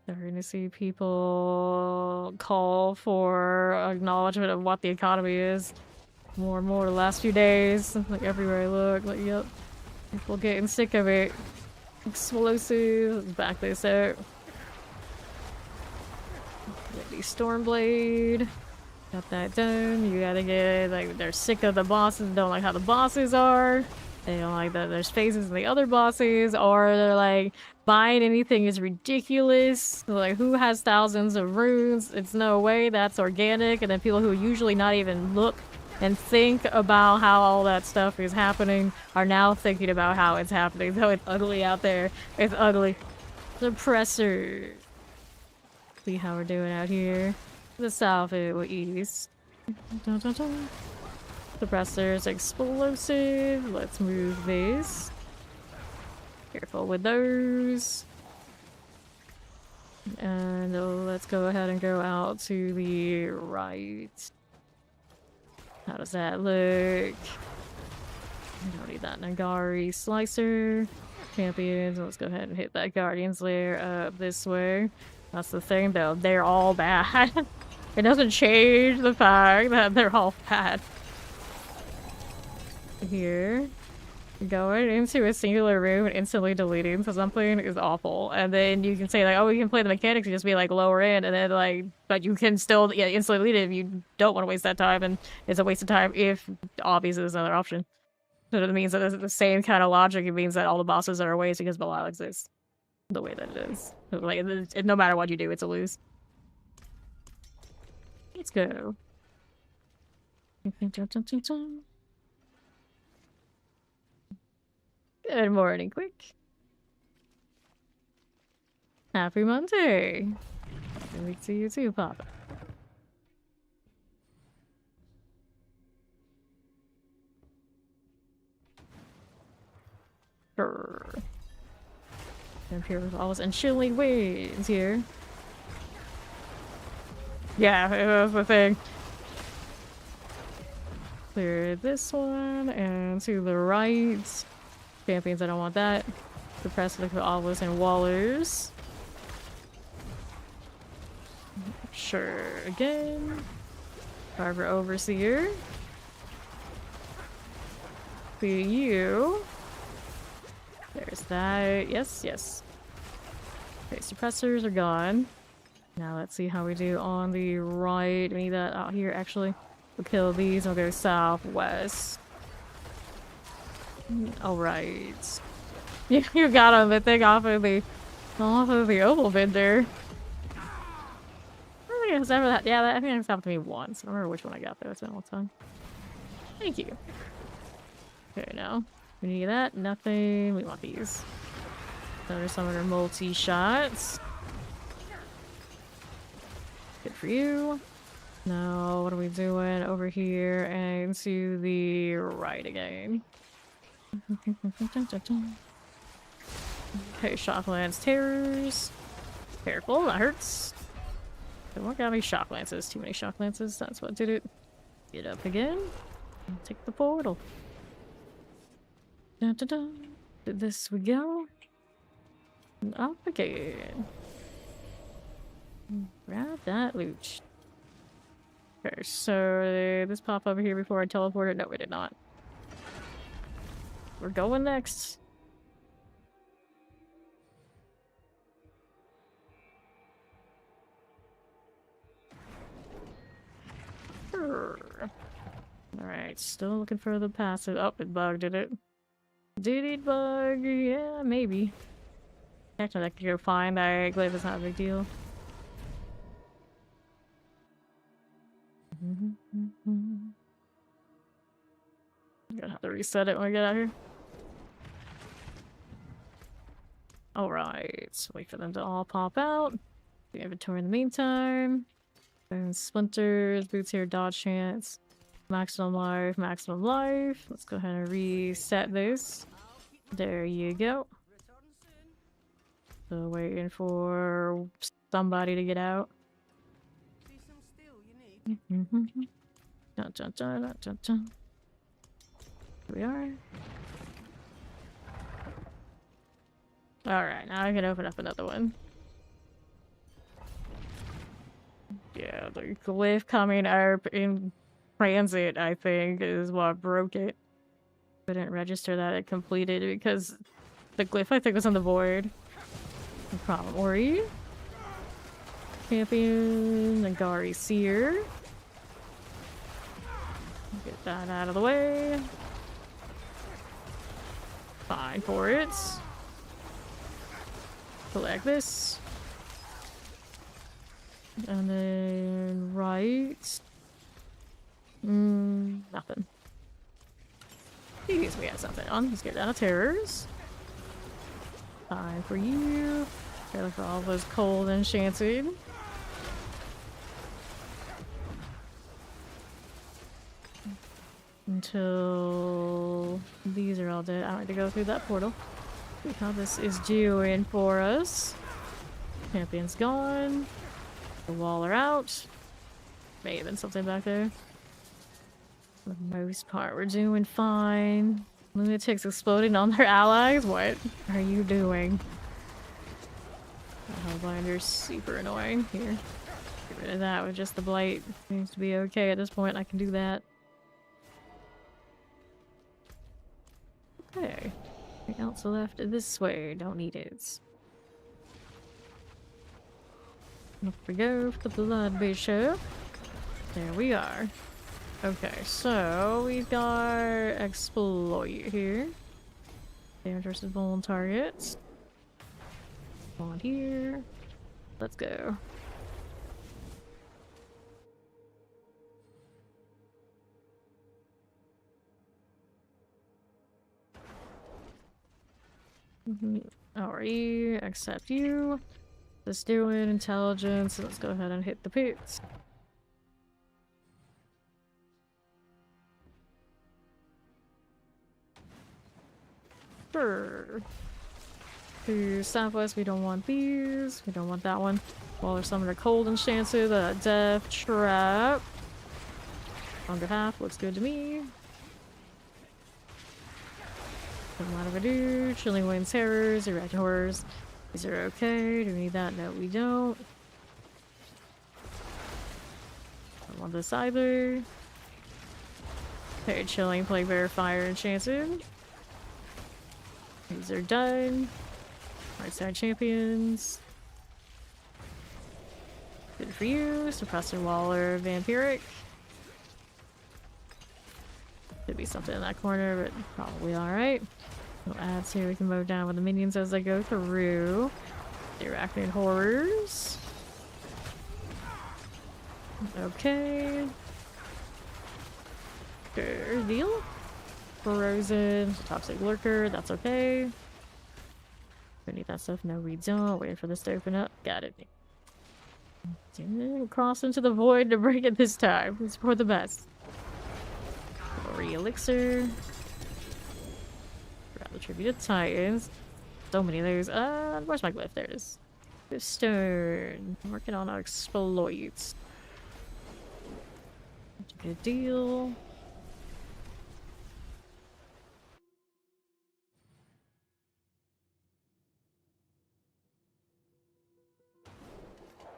Starting to see people call for acknowledgement of what the economy is. More and more the last few days. Like everywhere I look, like, yep. People getting sick of it. Explosives, back this out. Get the Stormblade. Got that done. You gotta get, like, they're sick of the bosses, don't like how the bosses are. They don't like that there's phases in the other bosses, or they're like, buying anything is ridiculous. Like, who has thousands of runes? It's no way, that's organic. And then people who usually not even look and think about how all that stuff is happening are now thinking about how it's happening. So it's ugly out there. It's ugly. Suppressor. See how we're doing out here. The south it will ease. Dun, dun, dun. Suppressors, explosive. Let's move this. Careful with those. And let's go ahead and go out to the right. How does that look? I don't need that Nagari Slicer. Champions, let's go ahead and hit that Guardian's Lair up this way. That's the thing though, they're all bad. It doesn't change the fact that they're all bad. Here. Going into a singular room and instantly deleting something is awful. And then you can say like, oh, we can play the mechanics and just be like lower in, and then like, but you can still instantly delete it if you don't want to waste that time, and it's a waste of time if obviously there's another option. So it means that it's the same kind of logic. It means that all the bosses are waste because Belial exists. The way that it is. Like, no matter what you do, it's a lose. Let's go. Good morning, quick. Happy Monday. Good week to you too, Papa. Brr. Imperial and Chillin waves here. Yeah, that's the thing. Clear this one, and to the right. Champions, I don't want that. Suppress the Olives and Wallers. Sure, again. Barber Overseer. See you. There's that. Yes, yes. Okay, suppressors are gone. Now let's see how we do on the right. We need that out here, actually. We'll kill these and we'll go southwest. Alright. You got on the thing off of the oval vendor. I think it's never that. Yeah, I think it's happened to me once. I don't remember which one I got though. It's been a long time. Thank you. Okay, now. We need that. Nothing. We want these. Another summoner multi-shots. Good for you. Now, what are we doing over here and to the right again? Okay, Shocklance Terrors. Careful, that hurts. Don't got any Shock Lances. Too many Shock Lances. That's what did it. Get up again. Take the portal. Dun, dun, dun. Did this we go. And up again. Grab that loot. Okay, so did this pop over here before I teleported? No, it did not. We're going next. Alright, still looking for the passive. Oh, it bugged, did it? Did it bug? Yeah, maybe. Actually, I could go find that glyph, it's not a big deal. I'm gonna have to reset it when we get out here. Alright, wait for them to all pop out. The inventory in the meantime. And splinters, boots here, dodge chance. maximum life, maximum life. Let's go ahead and reset this. There you go. So waiting for somebody to get out. Dun, dun, dun, dun, dun, dun. Here we are. Alright, now I can open up another one. Yeah, the glyph coming up in transit, I think, is what broke it. Couldn't register that it completed because the glyph, I think, was on the void. No problem. Ori. Champion. Nagari Seer. Get that out of the way. Fine for it. Collect this. And then right. Nothing. Please, we have something on. Let's get down to terrors. Fine for you. Gotta look for all those cold enchanted. Until these are all dead. I don't need to go through that portal. See how this is doing for us. Champion's gone. The wall are out. May have been something back there. For the most part, we're doing fine. Lunatics exploding on their allies? What are you doing? The Hellbinder's super annoying. Here. Get rid of that with just the blight. Seems to be okay at this point. I can do that. Okay. Anything else left this way? Don't need it. Up we go for the blood bishop. There we are. Okay, so we've got exploit here. Damage versus vuln targets. On here. Let's go. How are you? Accept you. Let's do it. Intelligence. Let's go ahead and hit the pits. Sure. To southwest, we don't want these. We don't want that one. Well, there's some of the cold enchanted, death trap. Under half looks good to me. Doesn't matter if I do. Chilling Winds Terrors, Erect Horrors. These are okay. Do we need that? No, we don't. Don't want this either. Okay, Chilling, Plague Bear, Fire, Enchanted. These are done. Right side champions. Good for you. Suppressor, Waller, Vampiric. Could be something in that corner, but probably alright. No ads here. We can move down with the minions as they go through. The Arachnid Horrors. Okay. Good deal. Frozen. Toxic Lurker. That's okay. We need that stuff. No, we don't. Wait for this to open up. Got it. Didn't cross into the void to break it this time. It's for the best. Elixir. Grab the Tribute to Titans. So many of those. Where's my glyph? There it is. Stone. Working on our exploits. Good deal.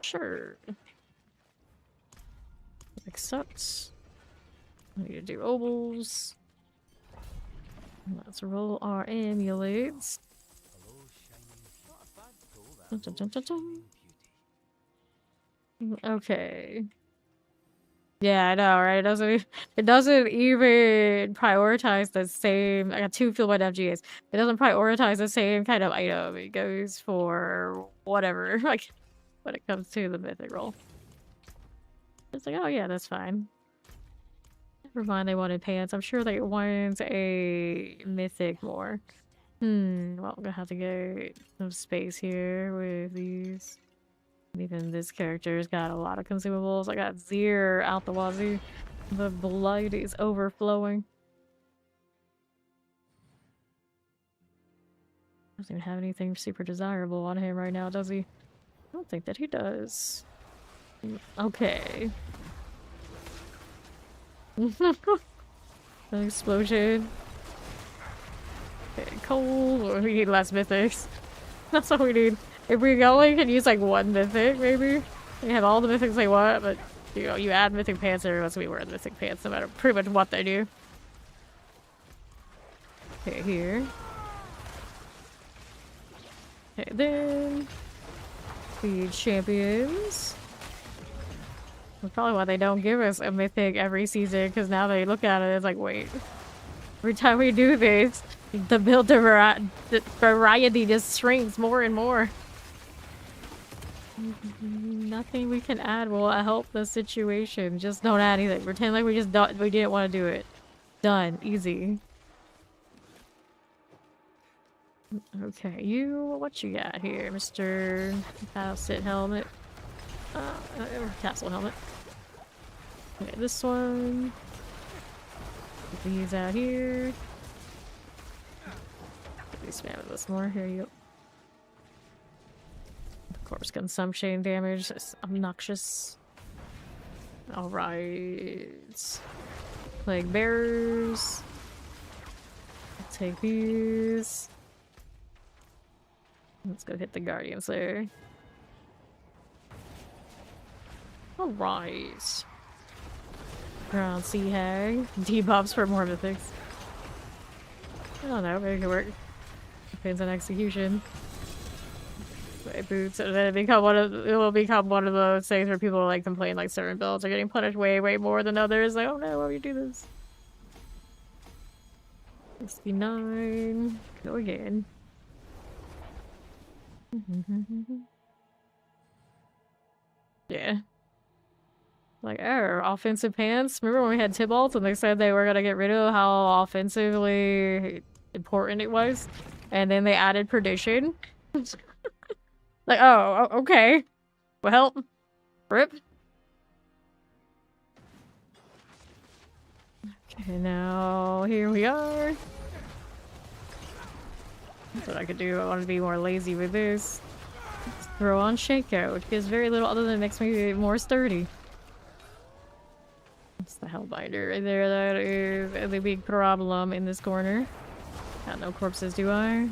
Sure. Accept. I need to do obols. Let's roll our amulets. Dun, dun, dun, dun, dun. Okay. Yeah, I know, right? It doesn't even prioritize the same. I got 2 field wide FGAs. It doesn't prioritize the same kind of item. It goes for whatever, like when it comes to the mythic roll. It's like, oh yeah, that's fine. Never mind, they wanted pants. I'm sure they want a mythic more. Well, I'm gonna have to get some space here with these. Even this character's got a lot of consumables. I got Zir out the wazoo. The blood is overflowing. Doesn't even have anything super desirable on him right now, does he? I don't think that he does. Okay. An explosion. Okay, coal. We need less mythics. That's what we need. If we only can use like one mythic, maybe. We have all the mythics they want, but you know, you add mythic pants, everyone's gonna be wearing mythic pants no matter pretty much what they do. Okay, here. Okay, then the champions. That's probably why they don't give us a mythic every season, because now they look at it, it's like, wait. Every time we do this, the build the variety just shrinks more and more. Nothing we can add will help the situation. Just don't add anything. Pretend like we didn't want to do it. Done. Easy. Okay, what you got here, Mr. Castle helmet? Castle helmet. Okay, this one. Put these out here. Let me spam this more. Here you go. Corpse consumption damage. That's obnoxious. Alright. Plague bearers. Take these. Let's go hit the guardians there. Alright. Ground sea hag. Debuffs for more mythics. I don't know, maybe it could work. Depends on execution. Boots, and then it will become one of those things where people like complain like certain builds are getting punished way more than others. Like, oh no, why would you do this? 69. Go again. Yeah. Like, oh, offensive pants. Remember when we had Tybalts and they said they were gonna get rid of how offensively important it was? And then they added perdition. Like, oh, okay. Well, rip. Okay, now here we are. That's what I could do. I want to be more lazy with this. Let's throw on Shakeout, which gives very little other than it makes me more sturdy. That's the Hellbinder right there. That is the big problem in this corner. Got no corpses, do I?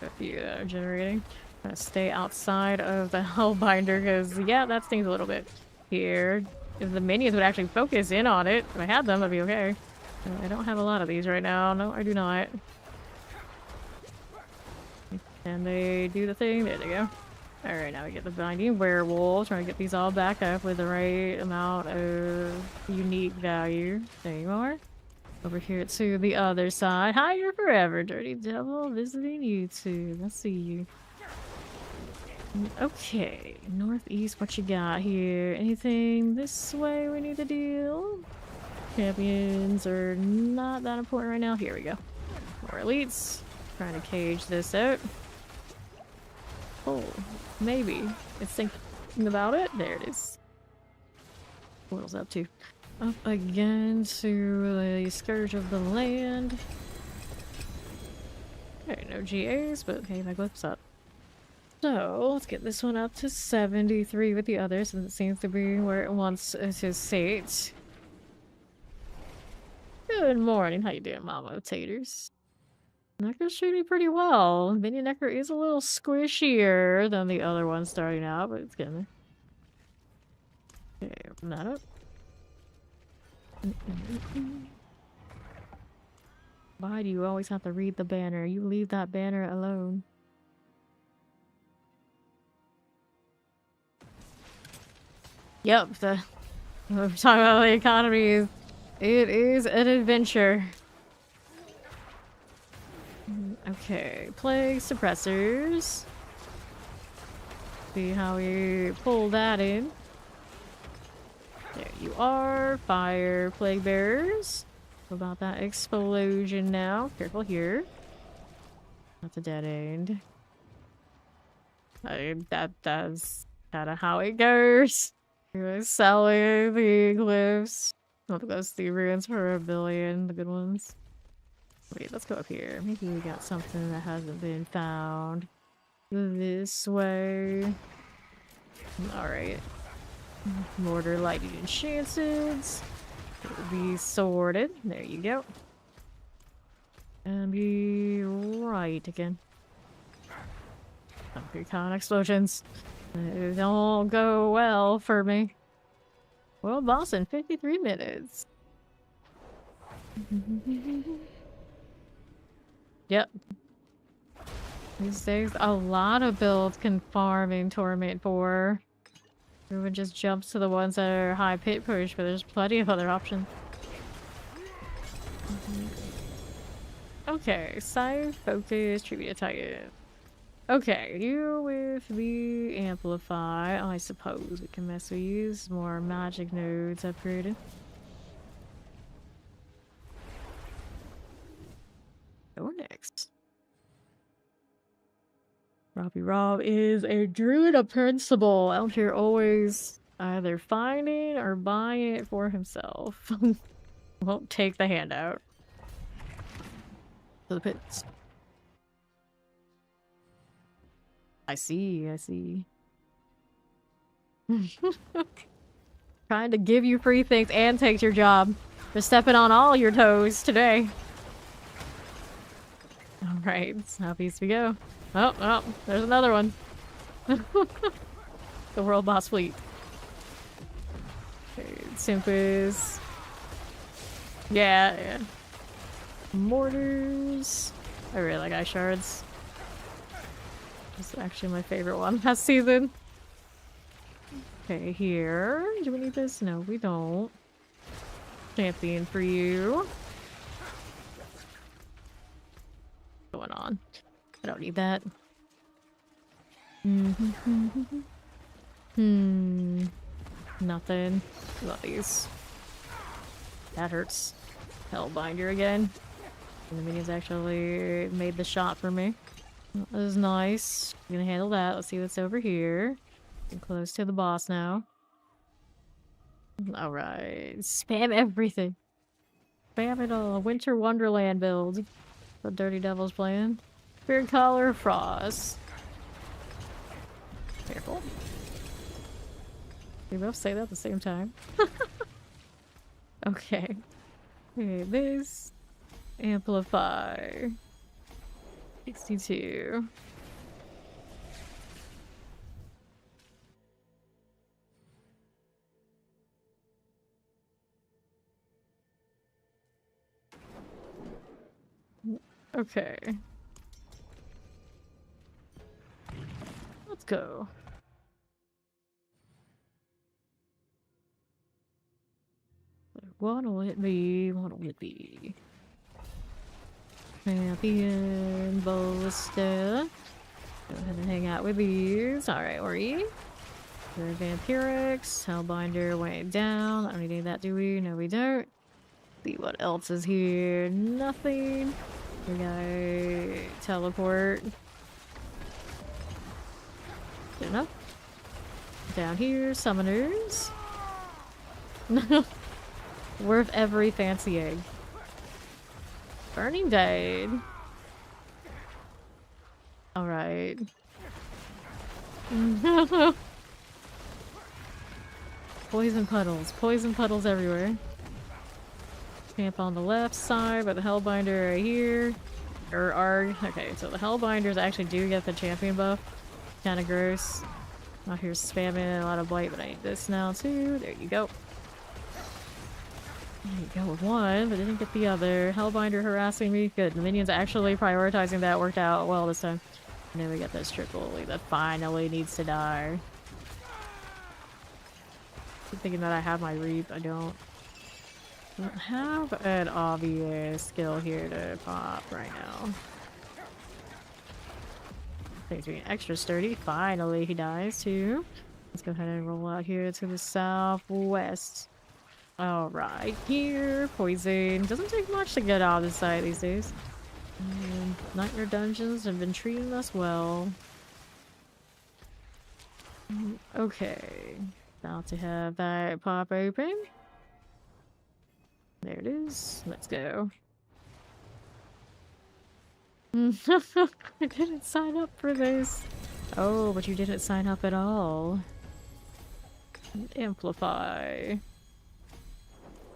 A few that are generating. I'm gonna stay outside of the Hellbinder because, yeah, that stings a little bit. Here. If the minions would actually focus in on it, if I had them, that'd be okay. I don't have a lot of these right now. No, I do not. Can they do the thing? There they go. Alright, now we get the Binding Werewolf. Trying to get these all back up with the right amount of unique value. There you are. Over here to the other side. Hi, you're forever, Dirty Devil. Visiting YouTube. I see you. Okay, northeast, what you got here? Anything this way we need to deal? Champions are not that important right now. Here we go. More elites. Trying to cage this out. Oh, maybe. It's thinking about it. There it is. What else up to? Up again to the Scourge of the Land. Okay, no GAs, but okay, my glyph's up. So, let's get this one up to 73 with the others, since it seems to be where it wants to sit. Good morning. How you doing, Mama Taters? Necro's shooting pretty well. Minion Necro is a little squishier than the other one starting out, but it's getting there. Okay, open that up. Why do you always have to read the banner? You leave that banner alone. Yep, we're talking about the economy. It is an adventure. Okay, plague suppressors. See how we pull that in. There you are. Fire plague bearers. What about that explosion now? Careful here. That's a dead end. That's kind of how it goes. We're selling the glyphs. I'll go see ruins for a billion, the good ones. Wait, let's go up here. Maybe we got something that hasn't been found. This way. Alright. Mortar, lightning, and chances. It'll be sorted. There you go. And be right again. Recon explosions. They don't go well for me. Well, boss in 53 minutes. Yep. These days, a lot of builds can farm in Torment 4. Everyone just jumps to the ones that are high pit push, but there's plenty of other options. Okay, side focus, tribute Titan. Okay, you with the amplify. I suppose we can mess with these more magic nodes upgraded. Go next. Robbie Rob is a druid of principle. Out here always either finding or buying it for himself. Won't take the handout. To the pits. I see, I see. Trying to give you free things and takes your job. They're stepping on all your toes today. Alright, how peace we go. Oh, there's another one. The world boss fleet. Okay, Simpus. Yeah. Mortars. I really like ice shards. This is actually my favorite one last season. Okay, here. Do we need this? No, we don't. Champion for you. What's going on? I don't need that. Nothing. Love these. That hurts. Hellbinder again. And the minions actually made the shot for me. That was nice. I'm gonna handle that. Let's see what's over here. I'm close to the boss now. Alright. Spam everything. Spam it all. Winter Wonderland build. The Dirty Devil's playing. Spirit Collar Frost. Careful. We both say that at the same time. Okay. Okay, this. Amplify. 62. Okay. Let's go. What'll it be? What'll it be? Champion, Ballista. Go ahead and hang out with these. Alright, Ori. Vampirix. Hellbinder went down. I don't need that, do we? No, we don't. See what else is here. Nothing. We got teleport. Good enough. Down here, summoners. Worth every fancy egg. Burning Blade. Alright. Poison puddles. Poison puddles everywhere. Camp on the left side, but the Hellbinder right here. Or Arg. Okay, so the Hellbinders actually do get the champion buff. Kinda gross. Out here spamming a lot of blight, but I need this now too. There you go. There you go with one, but didn't get the other. Hellbinder harassing me. Good. The minions actually prioritizing that worked out well this time. And then we got this triple that finally needs to die. Keep thinking that I have my reap. I don't have an obvious skill here to pop right now. Things being extra sturdy. Finally, he dies too. Let's go ahead and roll out here to the southwest. Alright, here. Poison. Doesn't take much to get out of the site these days. And Nightmare Dungeons have been treating us well. Okay. About to have that pop open. it is. Let's go. I didn't sign up for this. Oh, but you didn't sign up at all. Amplify.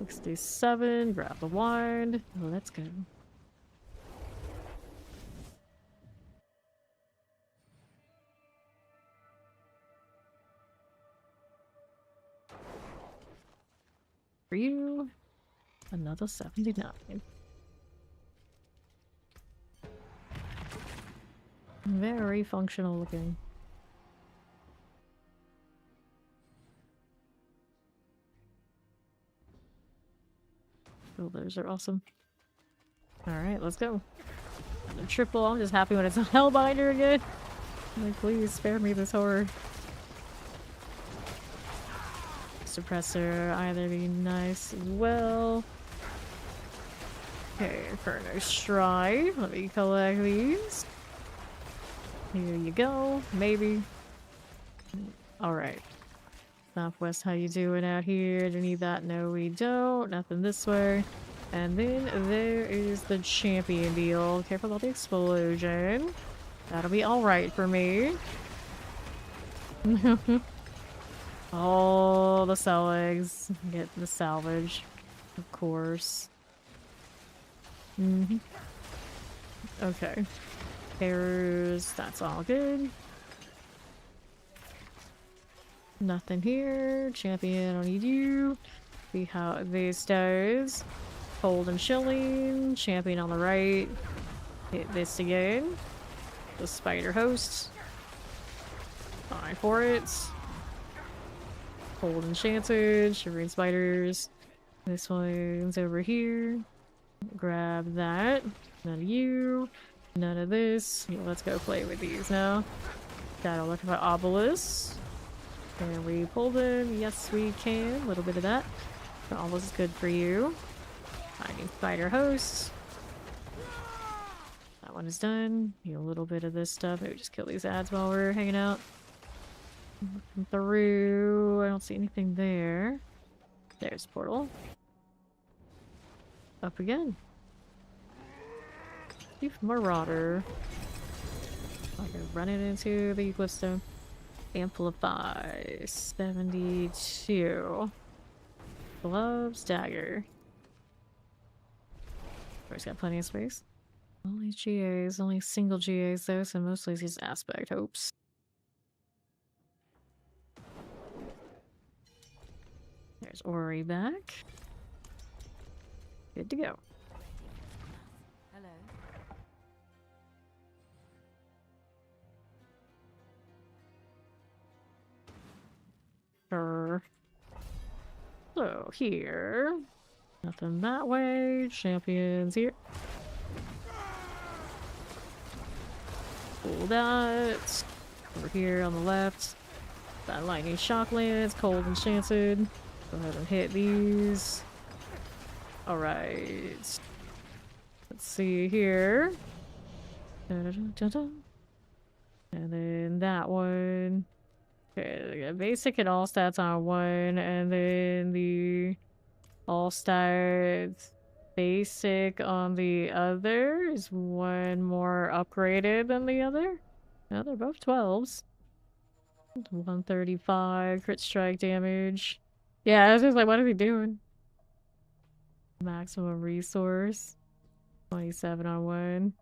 67, grab the wand. Let's go. For you, another 79. Very functional looking. Builders are awesome. Alright, let's go. The triple, I'm just happy when it's a Hellbinder again. Like, please spare me this horror. Suppressor, either be nice as well. Okay, Inferno Stride. Let me collect these. Here you go. Maybe. Alright. Southwest, how you doing out here? Do you need that? No, we don't. Nothing this way. And then there is the champion deal. Careful about the explosion. That'll be alright for me. All the cell eggs. Get the salvage. Of course. Okay. Errors. That's all good. Nothing here. Champion, I don't need you. See how this does. Cold and chilling. Champion on the right. Hit this again. The spider host. Fine for it. Cold enchanted. Shivering spiders. This one's over here. Grab that. None of you. None of this. Yeah, let's go play with these now. Gotta look for obelisks. Can we pull them? Yes, we can. A little bit of that. Obelisk is good for you. Finding spider hosts. That one is done. Need a little bit of this stuff. Maybe just kill these ads while we're hanging out. Looking through. I don't see anything there. There's portal. Up again. Chief Marauder. Okay, running into the Eclipse. Amplify. 72. Gloves, dagger. Always got plenty of space. Only GAs, only single GAs though, so mostly it's just aspect hopes. There's Ori back. Good to go. Hello. Sure. So here. Nothing that way. Champions here. Pull that. Over here on the left. That lightning shock lands. Cold enchanted. Go ahead and hit these. Alright. Let's see here. Dun-dun-dun-dun-dun. And then that one. Okay, basic and all stats on one, and then the all stats basic on the other is one more upgraded than the other. No, they're both 12s. 135 crit strike damage. Yeah, I was just like, what is he doing? Maximum resource. 27 on one.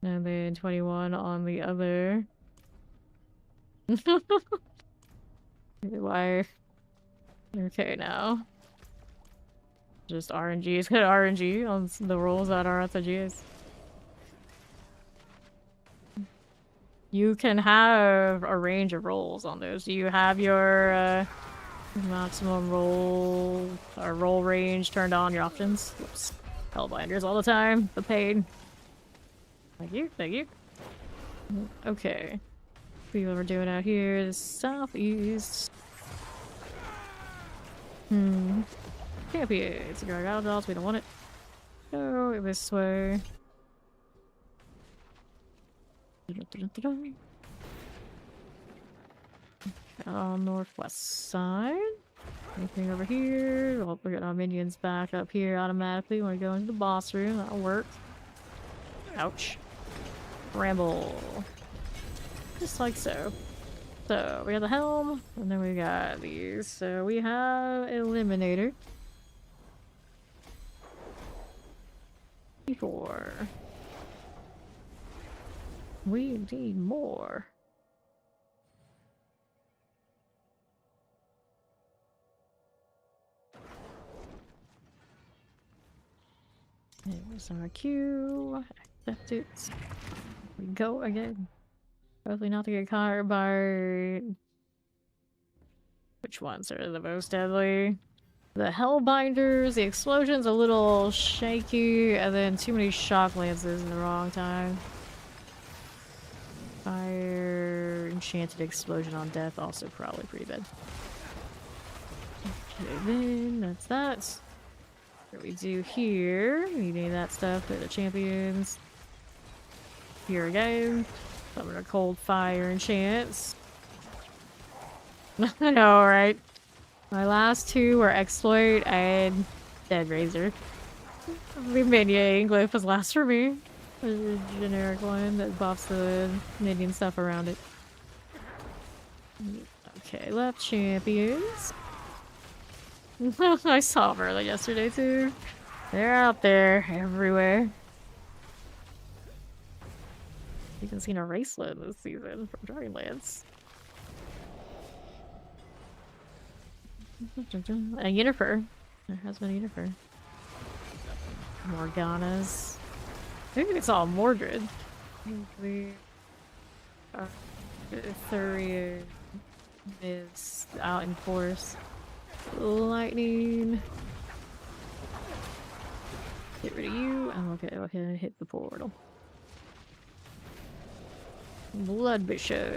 And then 21 on the other. Why? Okay, now. Just RNG. It's got RNG on the rolls that are at the GS. You can have a range of rolls on those. Do you have your maximum roll or roll range turned on your options? Whoops. Hellbinders all the time. The pain. Thank you. Thank you. Okay. See what we're doing out here. The southeast. Can't be it. It's a guard out. We don't want it. Go this way. On northwest side. Anything over here? Well, we're getting our minions back up here automatically when we go into the boss room. That'll work. Ouch. Ramble. Just like so. So, we have the helm, and then we got these. So, we have Eliminator. 4. We need more. There's our queue. Accept it. We go again. Hopefully not to get caught by... Which ones are the most deadly? The Hellbinders, the explosion's a little shaky, and then too many shock lances in the wrong time. Fire, enchanted explosion on death, also probably pretty bad. Okay, then that's that. What we do here, we need that stuff for the champions. Here again, summon a cold fire enchants. I know, right? My last two were exploit and dead razor. The minion glyph was last for me. The generic one that buffs the minion stuff around it. Okay, left champions. I saw them early yesterday too. They're out there everywhere. You can see a racelet this season from Dragonlance. A Unifer. There has been a Unifer. Morganas. Maybe it's all Mordred. Thurian is out in force. Lightning. Get rid of you. I'm okay. Go ahead and hit the portal. Blood Bishop.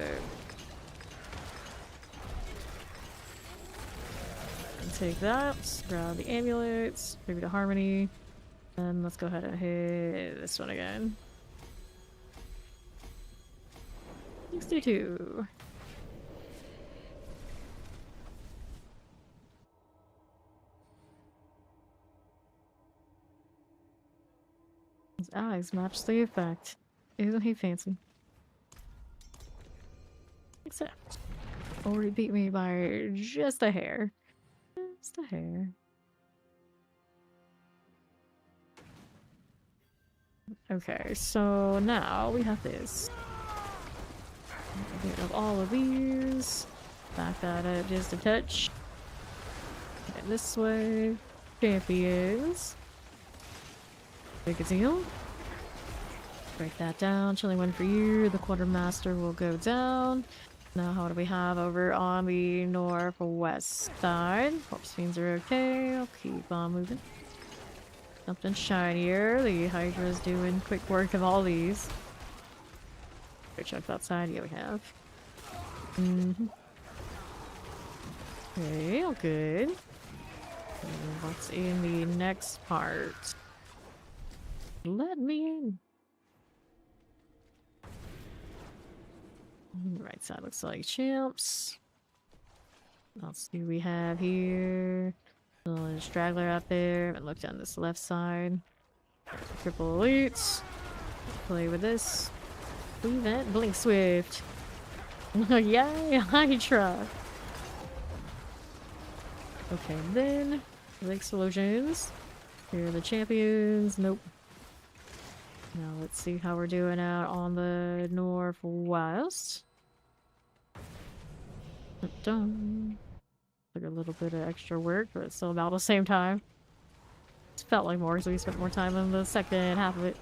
Take that, grab the amulets, maybe to Harmony, and let's go ahead and hit this one again. 62. His eyes match the effect. Isn't he fancy? Except, already beat me by just a hair. Just a hair. Okay, so now we have this. Get rid of all of these. Back that up just a touch. Okay, this way. Champions. Big a deal. Break that down. Chilling one for you. The quartermaster will go down. Now, what do we have over on the northwest side? Corpse fiends are okay. I'll keep on moving. Something shinier. The Hydra's doing quick work of all these. Go check that side. Yeah, we have. Okay, all good. And what's in the next part? Let me in. The right side looks like champs. What else do we have here? A little straggler out there. And look down this left side. Triple elites. Play with this. Event Blink Swift. Yay, Hydra. Okay, then the explosions. Here are the champions. Nope. Now let's see how we're doing out on the northwest. Done. Like a little bit of extra work, but it's still about the same time. It felt like more, so we spent more time in the second half of it.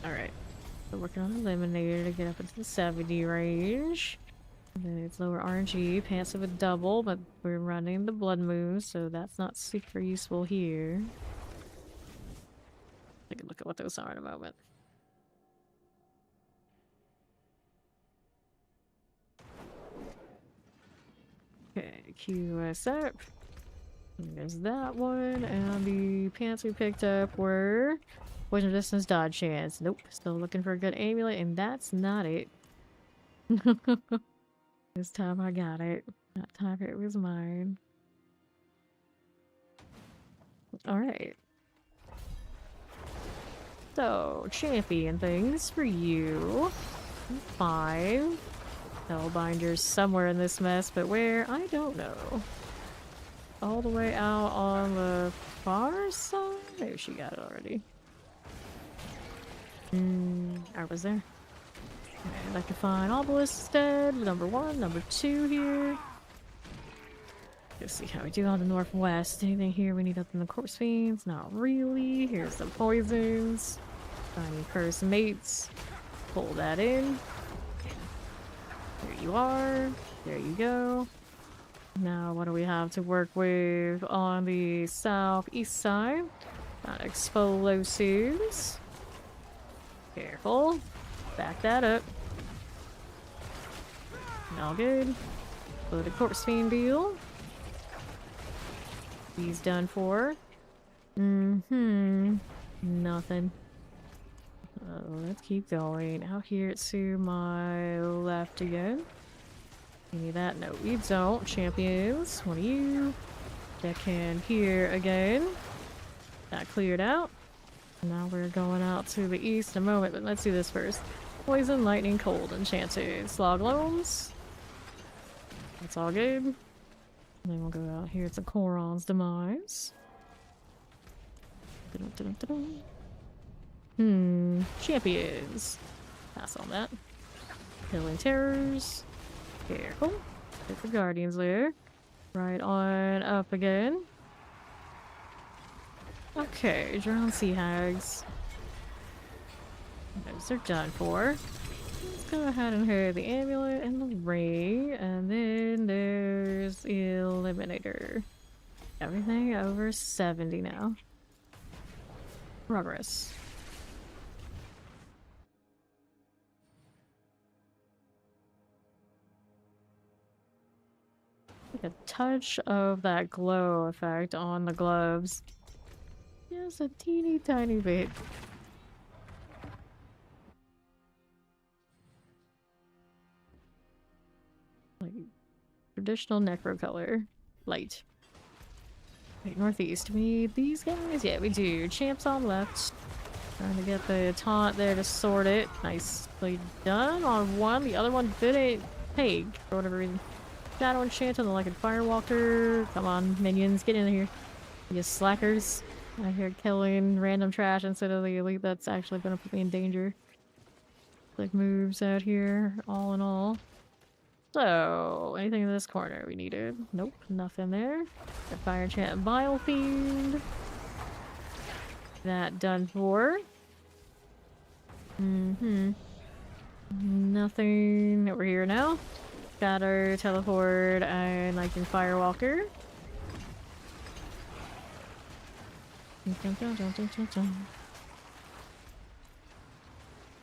Alright. So working on Eliminator to get up into the 70 range. And then it's lower RNG, pants of a double, but we're running the blood moves, so that's not super useful here. Take a look at what those are in a moment. Okay, QS up. There's that one, and the pants we picked up were poison distance dodge chance. Nope, still looking for a good amulet, and that's not it. This time I got it. That target was mine. Alright. So, champion things for you. 5. Hellbinder's somewhere in this mess, but where? I don't know. All the way out on the far side? Maybe she got it already. I was there. And I can find Obelisk dead. Number 1, number 2 here. Let's see how we do on the northwest. Anything here we need up in the corpse fiends? Not really. Here's some poisons. Finding cursed mates. Pull that in. There you are. There you go. Now what do we have to work with on the southeast side? Got explosives. Careful. Back that up. All good. Load a corpse fiend deal. He's done for. Nothing. Let's keep going. Out here to my left again. Any of that? No, we don't. Champions. One of you. Deckhand here again. That cleared out. Now we're going out to the east in a moment, but let's do this first. Poison, lightning, cold, enchanted. Slogloams. That's all good. And then we'll go out here to Koron's demise. Champions. Pass on that. Killing terrors. Careful. Get the guardians there. Right on up again. Okay, drowned sea hags. Those are done for. Let's go ahead and hit the amulet and the ring, and then there's eliminator. Everything over 70 now. Progress. Like a touch of that glow effect on the gloves. Just a teeny tiny bit. Like traditional necro color. Light. Right, northeast. We need these guys? Yeah, we do. Champs on left. Trying to get the taunt there to sort it. Nicely done on one. The other one didn't take for whatever reason. Shadow Enchant on the Like Firewalker. Come on, minions, get in here. You slackers. I hear killing random trash instead of the elite that's actually gonna put me in danger. Like moves out here, all in all. So, anything in this corner we needed? Nope, nothing there. The Fire Enchant Vile Fiend. That done for. Nothing over here now. Scatter, Teleport, and like in Firewalker.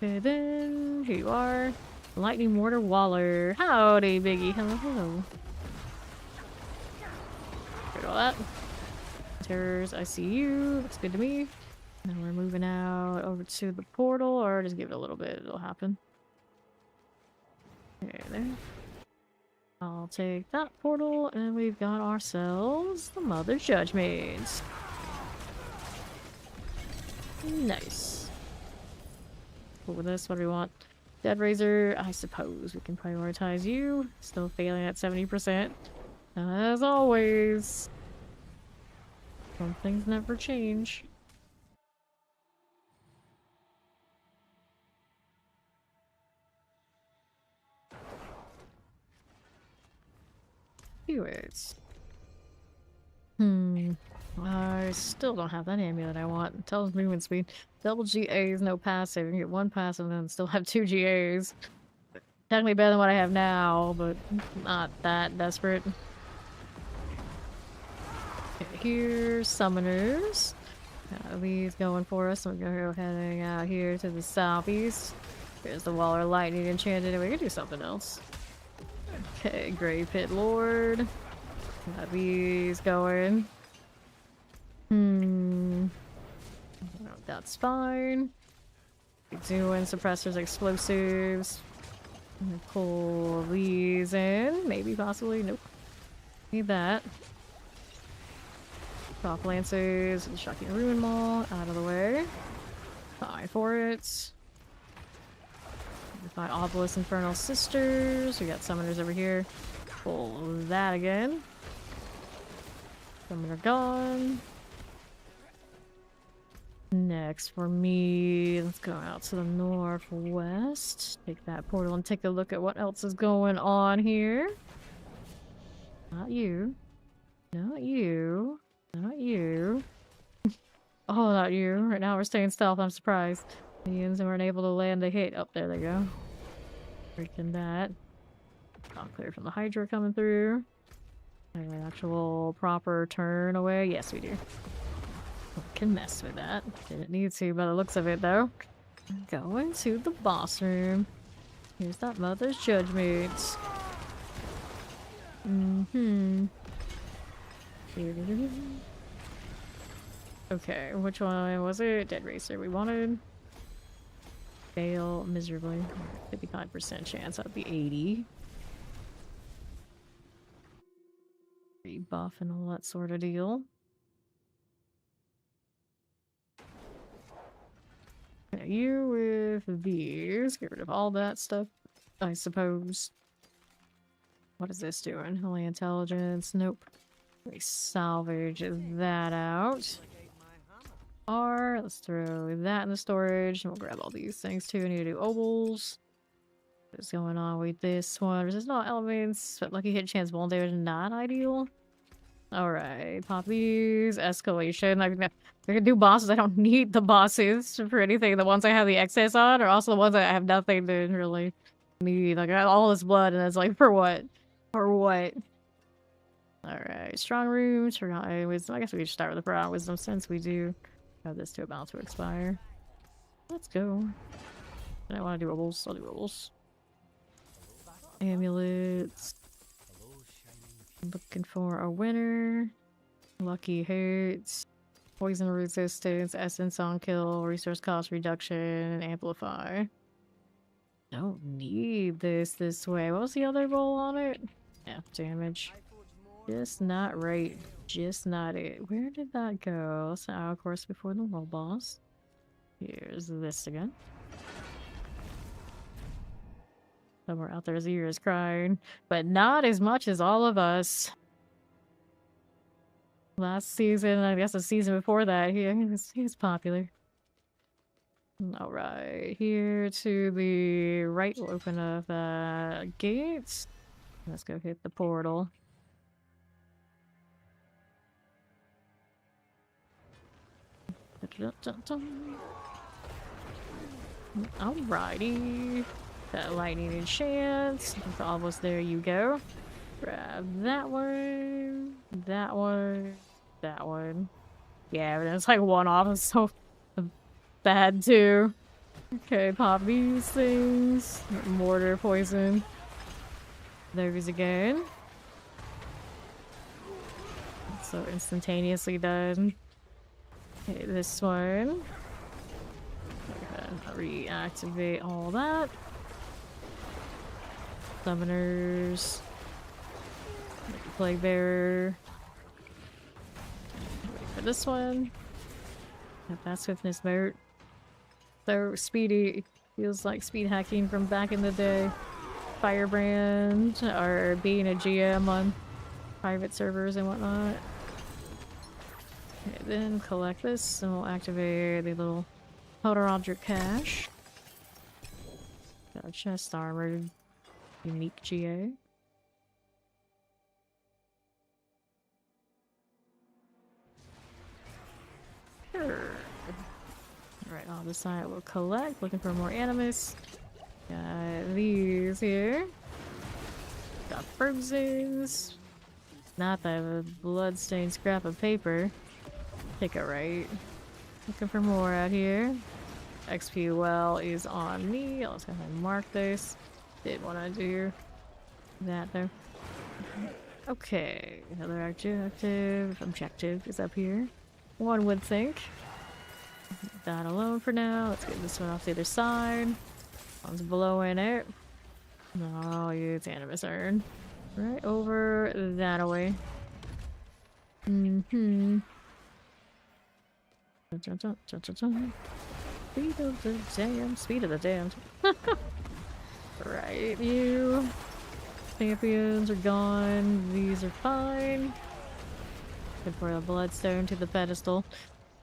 Okay, then here you are. Lightning Mortar Waller. Howdy, Biggie. Hello, hello. Heard all that. Terrors, I see you. Looks good to me. Now we're moving out over to the portal, or just give it a little bit, it'll happen. Okay, there. I'll take that portal, and we've got ourselves the Mother Judgment. Nice. Cool with this, what do we want? Dead Razor, I suppose we can prioritize you. Still failing at 70%. As always. Some things never change. Keywords. I still don't have that amulet I want. It tells movement speed. Double GAs, no passive. You can get one passive and then still have 2 GAs. Technically better than what I have now, but not that desperate. Okay, here's summoners. Got these going for us. So we're gonna go heading out here to the southeast. Here's the Waller Lightning Enchanted, and we can do something else. Okay, Grey Pit Lord. Got these going. That's fine. Doing suppressors, explosives. Pull these in. Maybe, possibly. Nope. Need that. Top lances, shocking ruin maul out of the way. Fine for it. Find Obelisk Infernal Sisters. We got summoners over here. Pull that again. Summoner gone. Next for me, let's go out to the northwest. Take that portal and take a look at what else is going on here. Not you. Not you. Not you. Oh, not you. Right now we're staying stealth. I'm surprised. Minions weren't able to land a hit. Oh, there they go. Freaking that. Not clear from the Hydra coming through. An actual proper turn away. Yes, we do. Can mess with that. Didn't need to by the looks of it, though. Going to the boss room. Here's that Mother's Judgment. Okay, which one was it? Dead Racer we wanted. Fail miserably. 55% chance that'd be 80. Rebuff and all that sort of deal. Okay, you with these. Get rid of all that stuff, I suppose. What is this doing? Only intelligence. Nope. We salvage that out. Let's throw that in the storage. And we'll grab all these things too. I need to do obols. What's going on with this one? Resist all elements, but lucky hit chance won't damage, not ideal. Alright, pop these. Escalation. I can do bosses. I don't need the bosses for anything. The ones I have the excess on are also the ones that I have nothing to really need. Like, I got all this blood and it's like, for what? For what? Alright, strong rooms. Forgotten wisdom. I guess we should start with the forgotten wisdom since we do have this about to expire. Let's go. I want to do obols. I'll do obols. Amulets. Looking for a winner. Lucky hits. Poison resistance. Essence on kill. Resource cost reduction. Amplify. Don't need this way. What was the other roll on it? Yeah, damage. Just not right. Just not it. Where did that go? That's an hour course before the world boss. Here's this again. Somewhere out there's ears crying. But not as much as all of us. Last season, I guess the season before that, he was popular. Alright, here to the right, we'll open up the gates. Let's go hit the portal. Alrighty. That lightning enchant. Almost there you go. Grab that one. That one. That one. Yeah, but it's like one off. It's so bad too. Okay, pop these things. Mortar poison. Those again. So instantaneously done. Okay, this one. Reactivate all that. Summoners. Plague Bearer. Wait for this one. Have that swiftness moat. So speedy. Feels like speed hacking from back in the day. Firebrand, or being a GM on private servers and whatnot. Okay, then collect this and we'll activate the little Hodorondric cache. Got a chest armored unique GA. Sure. Alright, on this side we'll collect, looking for more animus. Got these here. Got frozens. Not the bloodstained scrap of paper. Take it right. Looking for more out here. XP well is on me. Let's go ahead and mark this. Did want to do that though. Okay, another objective is up here. One would think. Leave that alone for now. Let's get this one off the other side. One's blowing it. Oh, it's Animus Urn. Right over that away. Mm-hmm. Speed of the damned. Speed of the damned. Right, you. Champions are gone. These are fine. Good for a bloodstone to the pedestal.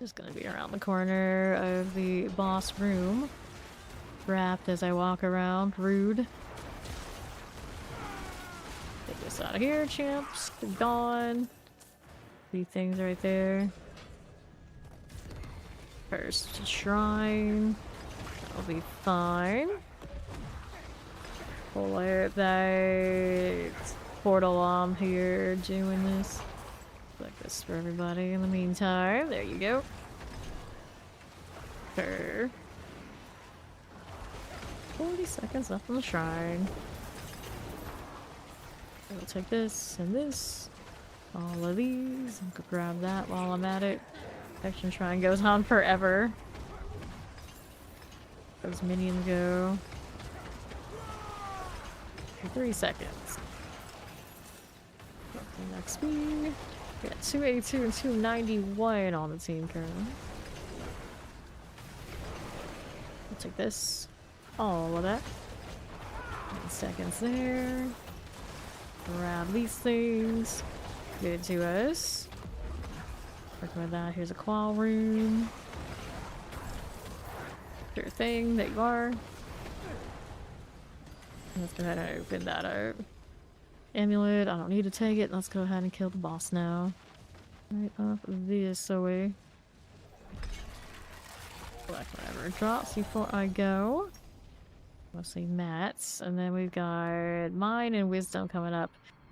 Just gonna be around the corner of the boss room. Wrapped as I walk around. Rude. Get this out of here, champs. They're gone. These things right there. First shrine. That'll be fine. Pull out that portal on here doing this. Like this for everybody in the meantime. There you go. Sure. 40 seconds left on the shrine. I'll take this and this. All of these. I could grab that while I'm at it. Action shrine goes on forever. Those minions go. 3 seconds. XP. We got 282 and 291 on the team currently. I'll take this. All of that. 10 seconds there. Grab these things. Good to us. Working with that. Here's a claw room. Sure thing that you are. Let's go ahead and open that up. Amulet, I don't need to take it. Let's go ahead and kill the boss now. Right up this way. Collect whatever it drops before I go. Mostly mats. And then we've got mine and wisdom coming up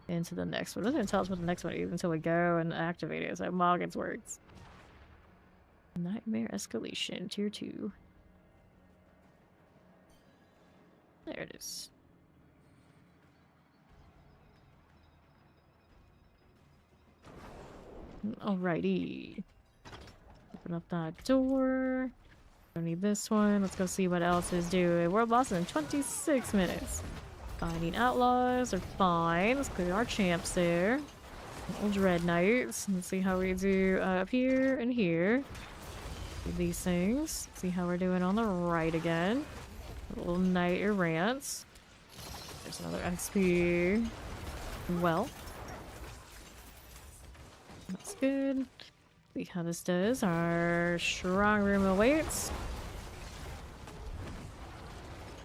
into the next one. It doesn't tell us what the next one is until we go and activate it. So Morgan's works. Nightmare escalation, tier 2. There it is. Alrighty. Open up that door. Don't need this one. Let's go see what else is doing. World boss in 26 minutes. Finding outlaws are fine. Let's clear our champs there. Old Dread Knights. Let's see how we do up here and here. Do these things. See how we're doing on the right again. A little Knight Errants. There's another XP. Well. That's good. See how this does. Our strong room awaits.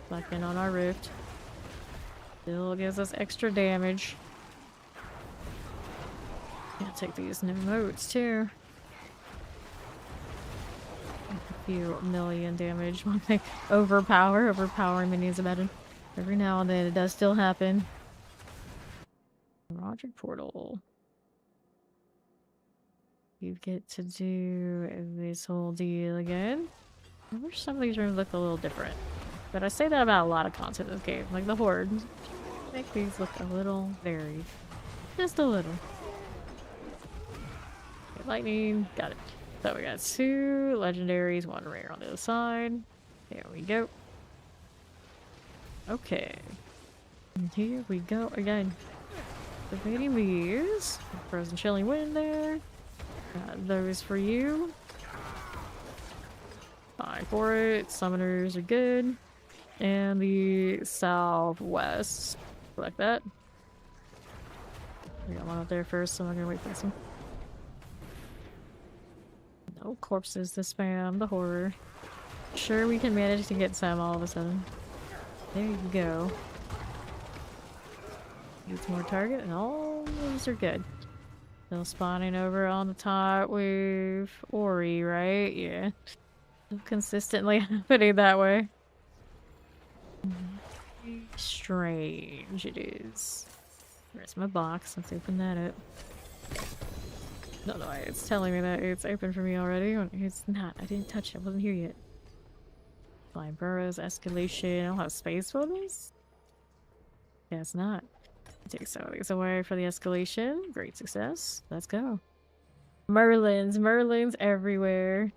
Back in on our rift. Still gives us extra damage. Gonna take these new modes too. A few million damage when they overpowering minions about it. Every now and then it does still happen. Roger Portal. You get to do this whole deal again. I wish some of these rooms looked a little different. But I say that about a lot of content in this game. Like the Horde. Make these look a little varied. Just a little. Okay, lightning. Got it. So we got 2 legendaries, 1 rare on the other side. There we go. Okay. And here we go again. Debating these. Frozen Chillin Wind there. Got those for you. Fine for it. Summoners are good. And the southwest. Like that. We got one up there first, so I'm gonna wait for this one. No corpses to spam. The horror. Sure, we can manage to get some all of a sudden. There you go. Needs more target, and all those are good. Still spawning over on the top with Ori, right? Yeah. Consistently happening that way. Strange it is. Where's my box? Let's open that up. No, it's telling me that it's open for me already. It's not. I didn't touch it. I wasn't here yet. Flying burrows, escalation. I don't have space for this? Guess not. Take some of these away for the escalation. Great success. Let's go. Merlins everywhere.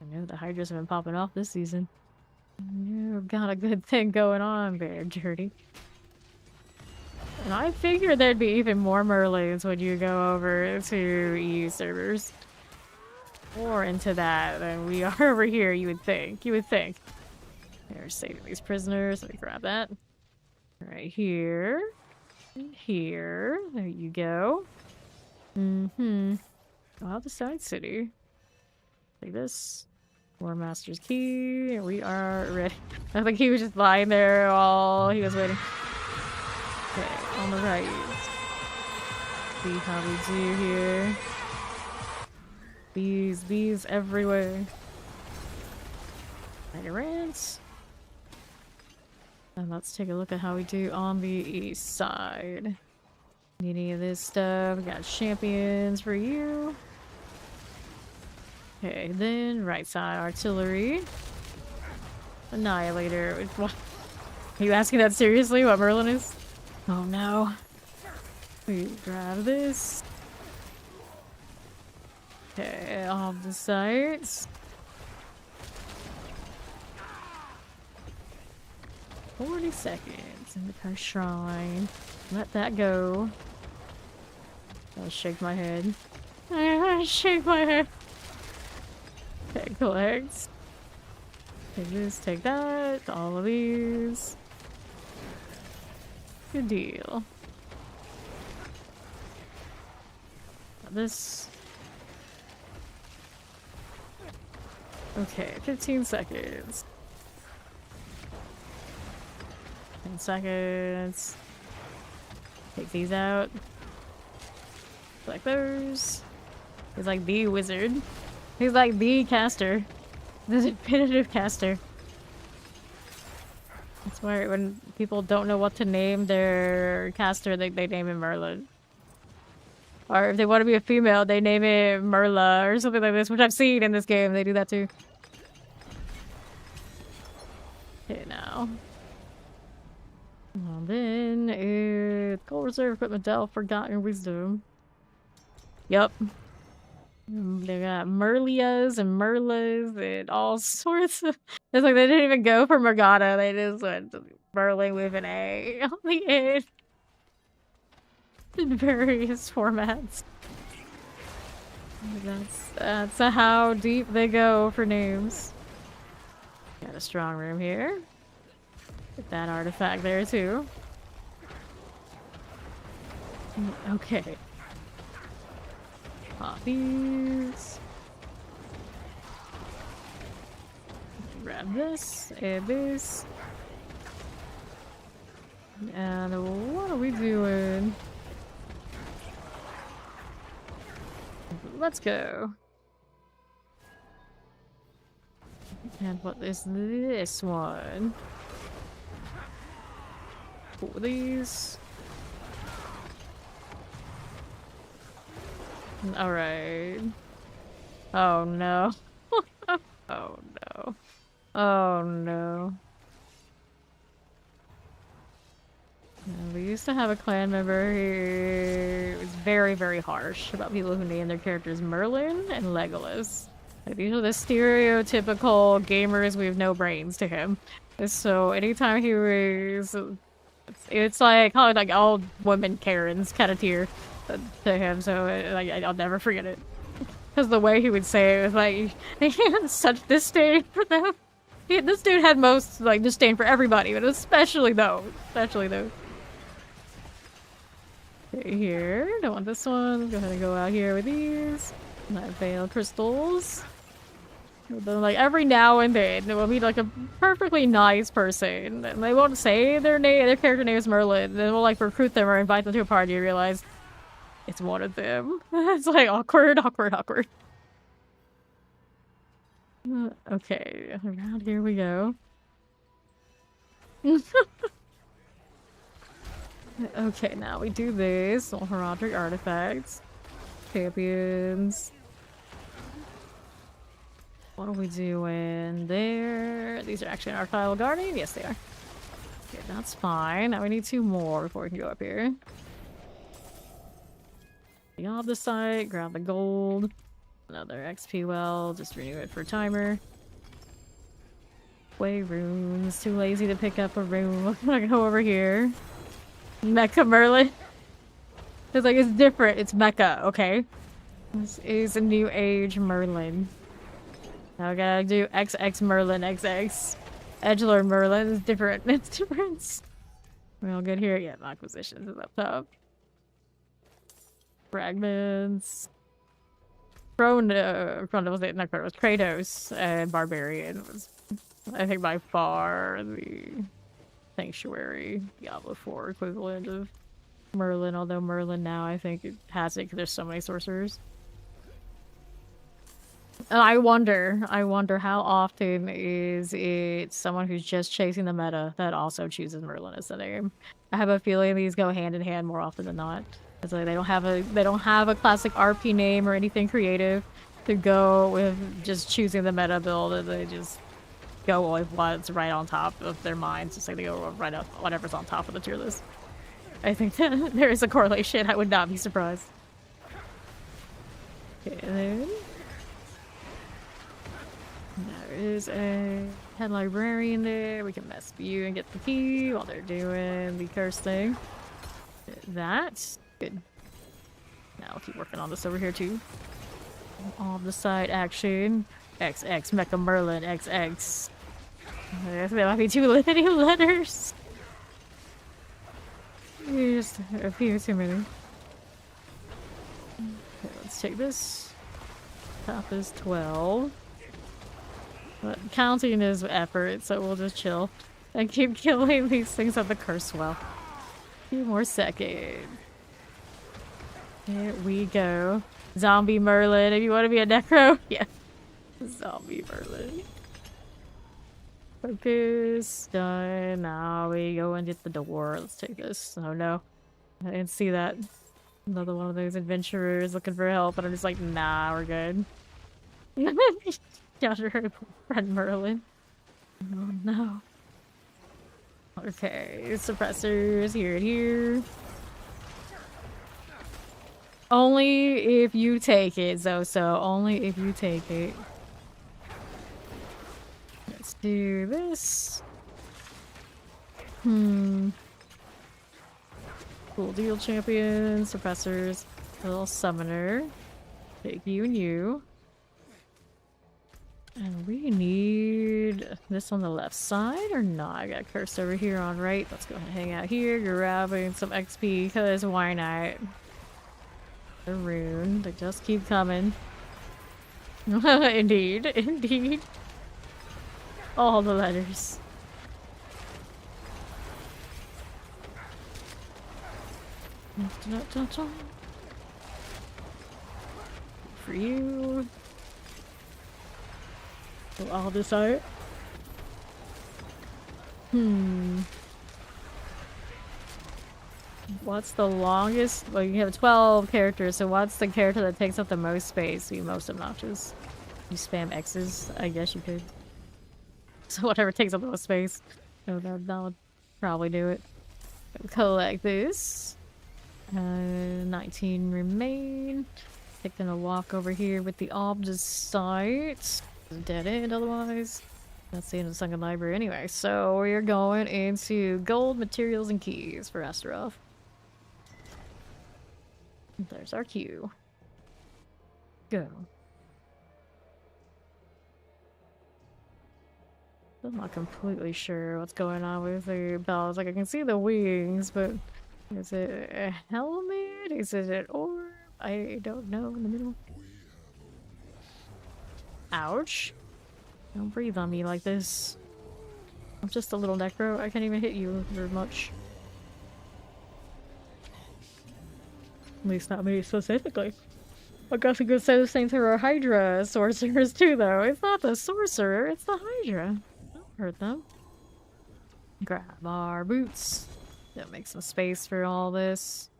I know the Hydras have been popping off this season. You've got a good thing going on there, Dirty. And I figured there'd be even more Merlins when you go over to EU servers. More into that than we are over here, you would think. You would think. They're saving these prisoners. Let me grab that. Right here. And here. There you go. Mm-hmm. Wow, the side city. Take this. War Master's key. We are ready. I think he was just lying there while he was waiting. Okay, on the right. See how we do here. Bees everywhere. Rants. And let's take a look at how we do on the east side. Any of this stuff. We got champions for you. Okay, then right side artillery. Annihilator. What? Are you asking that seriously? What Merlin is? Oh no. We grab this. Okay, off the sights. 40 seconds in the cursed shrine. Let that go. I'll shake my head. I shake my head. Okay, collect. Take this, take that, all of these. Good deal. This. Okay, 15 seconds. 10 seconds. Take these out. Like those. He's like the wizard. He's like the caster. The definitive caster. That's why when people don't know what to name their caster, they name him Merlin. Or if they want to be a female, they name it Merla or something like this, which I've seen in this game. They do that too. Okay, now. And then it's Gold Reserve Equipment Delve Forgotten Wisdom. Yup. They got Merlias and Merlas and all sorts of... It's like they didn't even go for Morgana. They just went to Merlin with an A on the end. In various formats. That's how deep they go for names. Got a strong room here. Get that artifact there too. Okay. Pop these. Grab this and this. And what are we doing? Let's go. And what is this one? Pull these. Alright. Oh no. Oh no. Oh no. We used to have a clan member who was very, very harsh about people who name their characters Merlin and Legolas. Like, these are the stereotypical gamers with no brains to him. So anytime he was... It's like, probably like all women Karens kind of tier to him, so like, I'll never forget it. Because the way he would say it was like, he had such disdain for them. This dude had most, like, disdain for everybody, but especially those. Especially those. Okay, here. Don't want this one. Go ahead and go out here with these. Not veil crystals. Then, like, every now and then, it will be like a perfectly nice person, and they won't say their name, their character name is Merlin. Then we'll like recruit them or invite them to a party and realize it's one of them. It's like awkward, awkward, awkward. Okay, around here we go. Okay, now we do this. All heraldic artifacts. Champions. What are we doing there? These are actually an archival guardian? Yes, they are. Okay, that's fine. Now we need 2 more before we can go up here. Get off the site, grab the gold. Another XP well, just renew it for timer. Way runes. Too lazy to pick up a rune. I'm gonna go over here. Mecha Merlin. It's like, it's different. It's mecha, okay? This is a new age Merlin. Now I gotta do XX Merlin, XX. Edgelord Merlin is different. It's different. We all good here? Yeah, acquisitions is up top. Fragments. Chrono was it? Not Chrono, it was Kratos and Barbarian was, I think, by far the Sanctuary Diablo 4 equivalent of Merlin, although Merlin now I think it has it because there's so many sorcerers. And I wonder how often is it someone who's just chasing the meta that also chooses Merlin as the name. I have a feeling these go hand in hand more often than not. It's like they don't have a classic RP name or anything creative to go with just choosing the meta build, and they just go with what's right on top of their minds. Just like they go right up whatever's on top of the tier list. I think that there is a correlation. I would not be surprised. Okay, and then there is a head librarian there. We can mess with you and get the key while they're doing the curse thing. That's good. Now I'll keep working on this over here too. On the side action. XX Mecha Merlin XX. I think that might be too many letters. Just a few too many. Okay, let's take this. Top is 12. But counting is effort, so we'll just chill and keep killing these things at the curse well. A few more seconds. Here we go. Zombie Merlin, if you want to be a Necro. Yeah. Zombie Merlin. Focus. Done. Now we go and get the door. Let's take this. Oh no. I didn't see that. Another one of those adventurers looking for help, and I'm just like, nah, we're good. Got her friend Merlin. Oh no. Okay, suppressors here and here. Only if you take it, Zoso. Only if you take it. Let's do this. Cool deal, champion. Suppressors. Little summoner. Take you and you. And we need this on the left side or not? I got cursed over here on right. Let's go ahead and hang out here, grabbing some XP, because why not? The rune. They just keep coming. Indeed. Indeed. All the letters. For you. So I'll decide. What's the longest? Well, you have 12 characters, so what's the character that takes up the most space? Be most obnoxious. You spam X's, I guess you could. So whatever takes up the most space. So that would probably do it. Collect this. 19 remain. Taking a walk over here with the Ob's site. Dead end otherwise. That's the end of the Sunken Library anyway. So we're going into gold, materials, and keys for Astaroth. There's our queue. Go. I'm not completely sure what's going on with the bells. Like, I can see the wings, but is it a helmet? Is it an orb? I don't know in the middle. Ouch. Don't breathe on me like this. I'm just a little Necro. I can't even hit you very much. At least not me specifically. I guess we could say the same to our Hydra sorcerers too, though. It's not the sorcerer, it's the Hydra. Don't hurt them. Grab our boots. That makes some space for all this.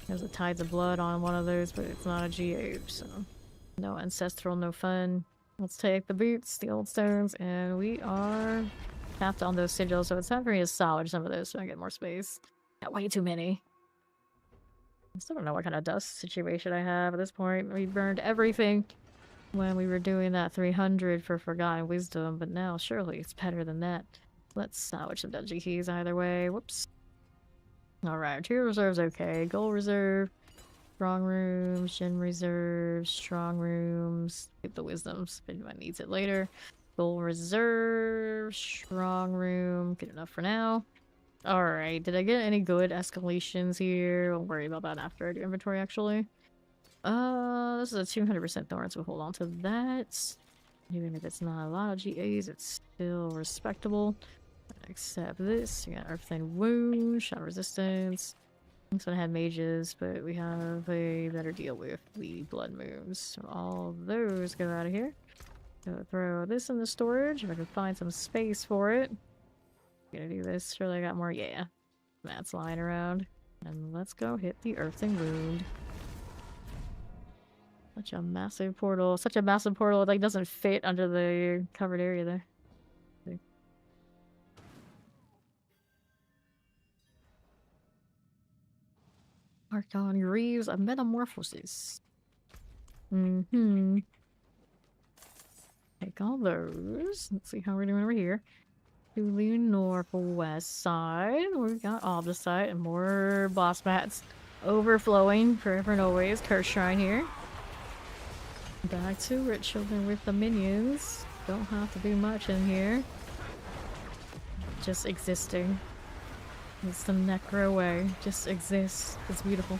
There's a Tides of Blood on one of those, but it's not a GH, so no ancestral, no fun. Let's take the boots, the old stones, and we are tapped on those sigils, so it's time for me to salvage some of those so I get more space. Got way too many. I still don't know what kind of dust situation I have at this point. We burned everything when we were doing that 300 for Forgotten Wisdom, but now surely it's better than that. Let's salvage some dungeon keys either way. Whoops. Alright, tier reserve's okay. Gold reserve, strong rooms, gen reserve, strong rooms. Get the wisdoms if anyone needs it later. Gold reserve, strong room. Good enough for now. Alright, did I get any good escalations here? I'll worry about that after I do inventory, actually. This is a 200% thorn, so hold on to that. Even if it's not a lot of GAs, it's still respectable. Except this, you got Earthling Wound, Shot Resistance. This one had mages, but we have a better deal with the Blood Moons. So all those go out of here. Gonna throw this in the storage if I can find some space for it. Gonna do this. Surely I got more. Yeah. Mats lying around. And let's go hit the Earthling Wound. Such a massive portal. Such a massive portal, it like doesn't fit under the covered area there. Archon Greaves of Metamorphosis. Take all those. Let's see how we're doing over here. To the northwest side, we've got Obdicite and more boss mats overflowing forever and always. Curse Shrine here. Back to it, children with the minions. Don't have to do much in here. Just existing. It's the Necro way. Just exists. It's beautiful.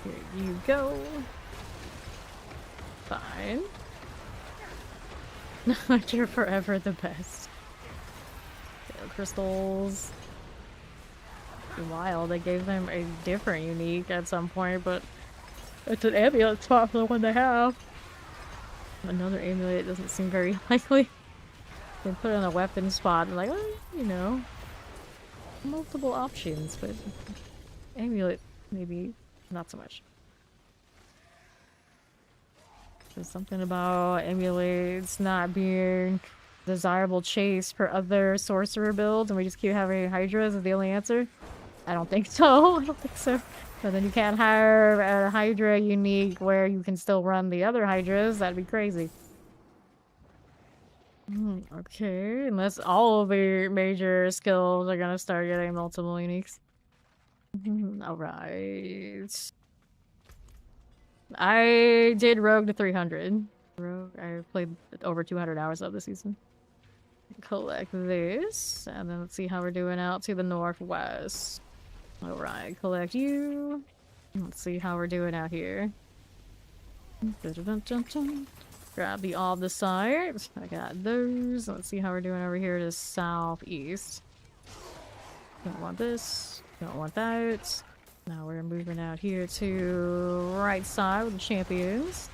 Here you go. Fine. You're forever the best. Crystals. Wild. They gave them a different unique at some point, but it's an amulet spot for the one they have. Another amulet doesn't seem very likely. They put it on a weapon spot and like, well, you know, multiple options, but amulet maybe not so much. There's something about amulets not being desirable chase for other sorcerer builds, and we just keep having Hydras as the only answer. I don't think so. I don't think so. But then you can't hire a Hydra unique where you can still run the other Hydras. That'd be crazy. Okay, unless all of the major skills are gonna start getting multiple uniques. Alright. I did Rogue to 300. Rogue, I played over 200 hours of the season. Collect this, and then let's see how we're doing out to the northwest. Alright, collect you. Let's see how we're doing out here. Grab the Obdicite. I got those. Let's see how we're doing over here to southeast. Don't want this. Don't want that. Now we're moving out here to right side with the champions.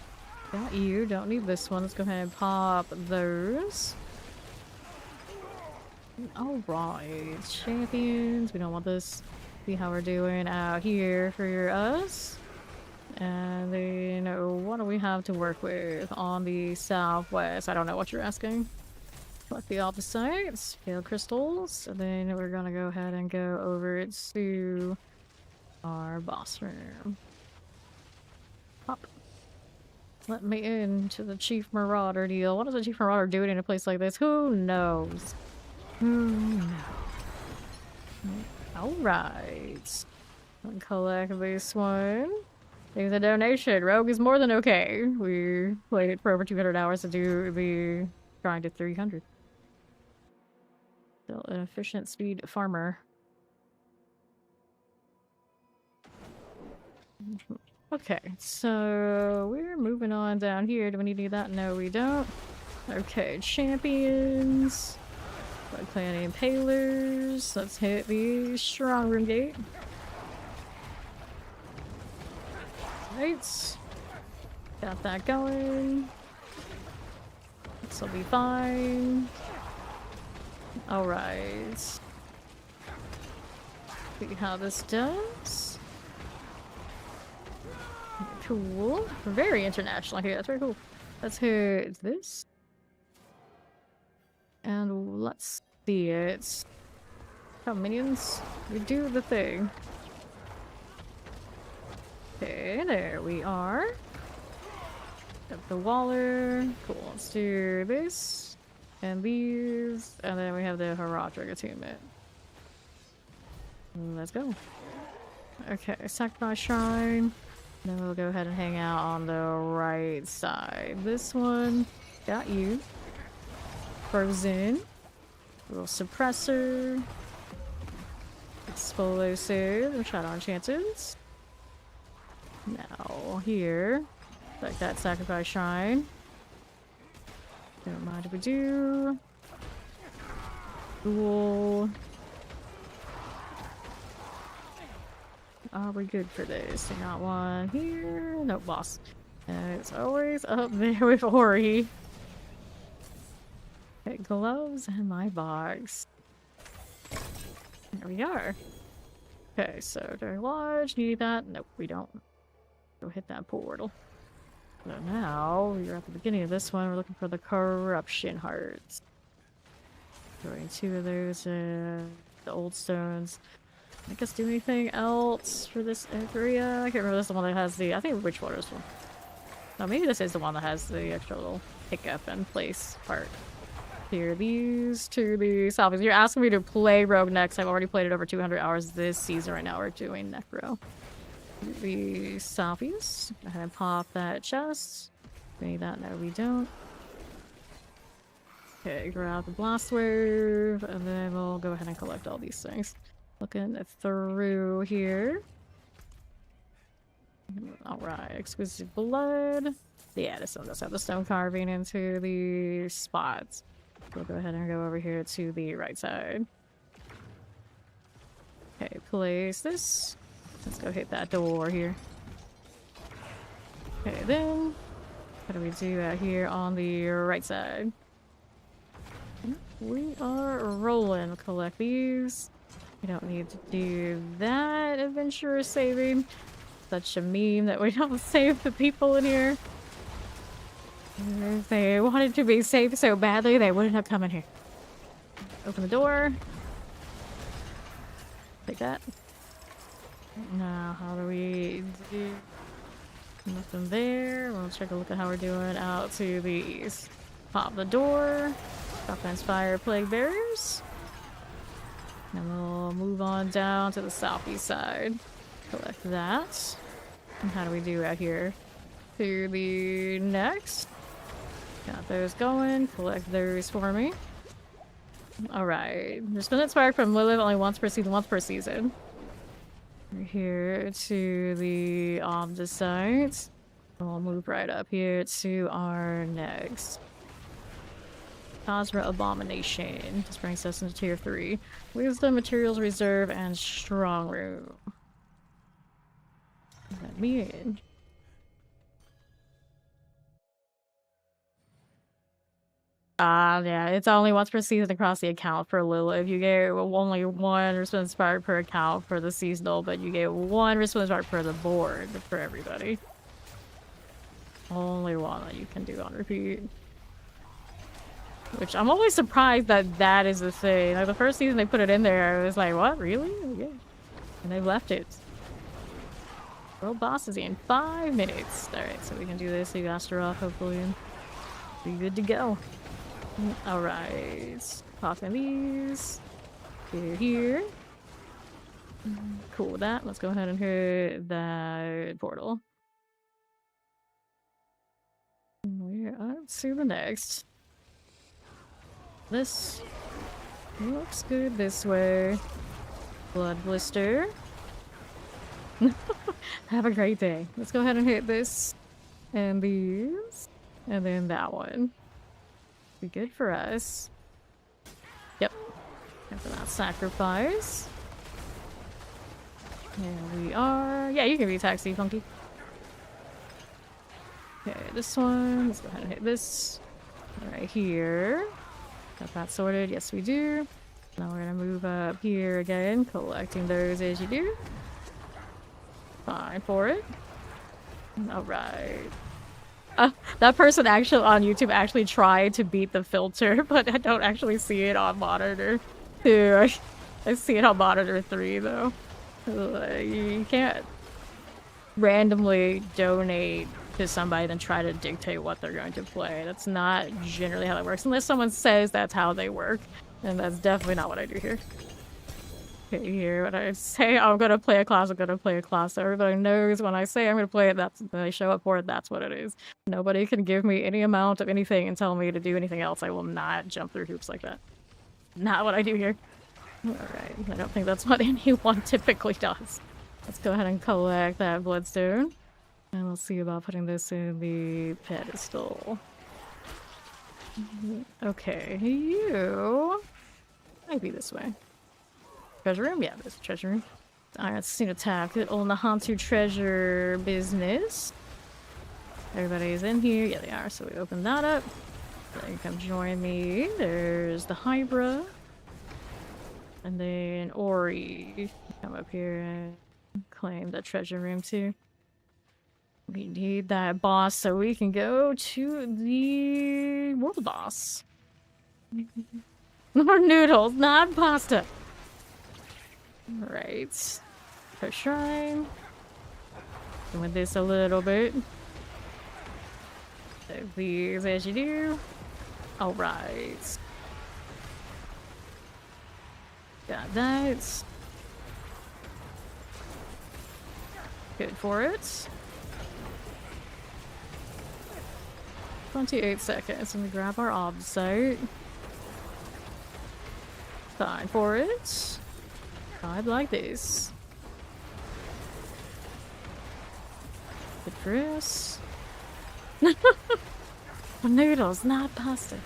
Got you. Don't need this one. Let's go ahead and pop those. Alright. Champions. We don't want this. See how we're doing out here for us. And then what do we have to work with on the southwest? I don't know what you're asking. Collect the Obdicites, Pale Crystals, and then we're gonna go ahead and go over to our boss room. Hop. Let me into the Chief Marauder deal. What is the Chief Marauder doing in a place like this? Who knows? Who knows? Alright. Collect this one. There's a donation. Rogue is more than okay. We played it for over 200 hours to do the grind to 300. Still an efficient speed farmer. Okay, so we're moving on down here. Do we need that? No, we don't. Okay, champions. Like playing impalers. Let's hit the strong room gate. Right. Got that going. This will be fine. Alright. See how this does. Cool. Very international here. That's very cool. Let's hit this. And let's see it. Oh, minions. We do the thing. Okay, there we are. Got the Waller. Cool, let's do this. And these. And then we have the Herodric attunement. Let's go. Okay, sacrifice shrine. Then we'll go ahead and hang out on the right side. This one, got you. Frozen. Little suppressor. Explosive. Shot on chances. Now, here. Like that sacrifice shrine. Don't mind if we do. Cool. Are we good for this? Got one here. No, boss. And it's always up there with Ori. Okay, gloves and my box. There we are. Okay, so do I lodge? Need that? Nope, we don't. Go hit that portal. So now, we're at the beginning of this one. We're looking for the corruption hearts. Throwing 2 of those, the old stones. Make us do anything else for this area? I can't remember. This is the one that has the... I think which one is one. No, maybe this is the one that has the extra little pickup and place part. Here, these to the selfies. You're asking me to play Rogue next. I've already played it over 200 hours this season. Right now we're doing Necro. The selfies. Go ahead and pop that chest. We need that. No, we don't. Okay, grab the blast wave, and then we'll go ahead and collect all these things. Looking through here. Alright, exquisite blood. Yeah, this one does have the stone carving into the spots. We'll go ahead and go over here to the right side. Okay, place this. Let's go hit that door here. Okay, then what do we do out here on the right side? We are rolling. Collect these. We don't need to do that. Adventurer saving. Such a meme that we don't save the people in here. If they wanted to be safe so badly, they wouldn't have come in here. Open the door. Like that. Now, how do we do? Nothing there. We'll take a look at how we're doing out to the east. Pop the door. Drop and inspire plague barriers. And we'll move on down to the southeast side. Collect that. And how do we do out here? To the next. Got those going. Collect those for me. Alright. There's been inspired from Lilith only once per season. We're here to the site. We'll move right up here to our next. Cosra Abomination. This brings us into tier 3. Wisdom, Materials Reserve, and Strong Room. Let me in. Yeah, it's only once per season across the account for Lilith. You get only 1 response inspired per account for the seasonal, but you get 1 response inspired per the board for everybody. Only 1 that you can do on repeat. Which I'm always surprised that that is the thing. Like the first season they put it in there, I was like, what? Really? Yeah. And they left it. World boss is in 5 minutes. Alright, so we can do this. You asked her off, hopefully, and be good to go. Alright. Popping these. Here. Cool with that. Let's go ahead and hit that portal. We're up to the next. This looks good this way. Blood blister. Have a great day. Let's go ahead and hit this. And these. And then that one. Be good for us. Yep. After that sacrifice. There we are. Yeah, you can be taxi, Funky. Okay, this one. Let's go ahead and hit this. Right here. Got that sorted. Yes, we do. Now we're gonna move up here again, collecting those as you do. Fine for it. Alright. That person actually on YouTube actually tried to beat the filter, but I don't actually see it on monitor 2. I see it on monitor 3 though. You can't randomly donate to somebody then try to dictate what they're going to play. That's not generally how that works, unless someone says that's how they work. And that's definitely not what I do here. Here, when I say I'm gonna play a class, I'm gonna play a class. So everybody knows when I say I'm gonna play it, that's when I show up for it, that's what it is. Nobody can give me any amount of anything and tell me to do anything else. I will not jump through hoops like that. Not what I do here. Alright, I don't think that's what anyone typically does. Let's go ahead and collect that bloodstone. And we'll see about putting this in the pedestal. Okay, you might be this way. Treasure room? Yeah, there's a treasure room. Alright, let's see the tab. Good old Nahantu treasure business. Everybody's in here. Yeah, they are. So we open that up. They can come join me. There's the Hybra. And then Ori. Come up here and claim the treasure room too. We need that boss so we can go to the world boss. More noodles, not pasta. Alright. For shrine. Doing this a little bit. So please, as you do. Alright. Got that. Good for it. 28 seconds. Let me grab our obsite. Time for it. I'd like this. Good for us. Noodles, not pasta.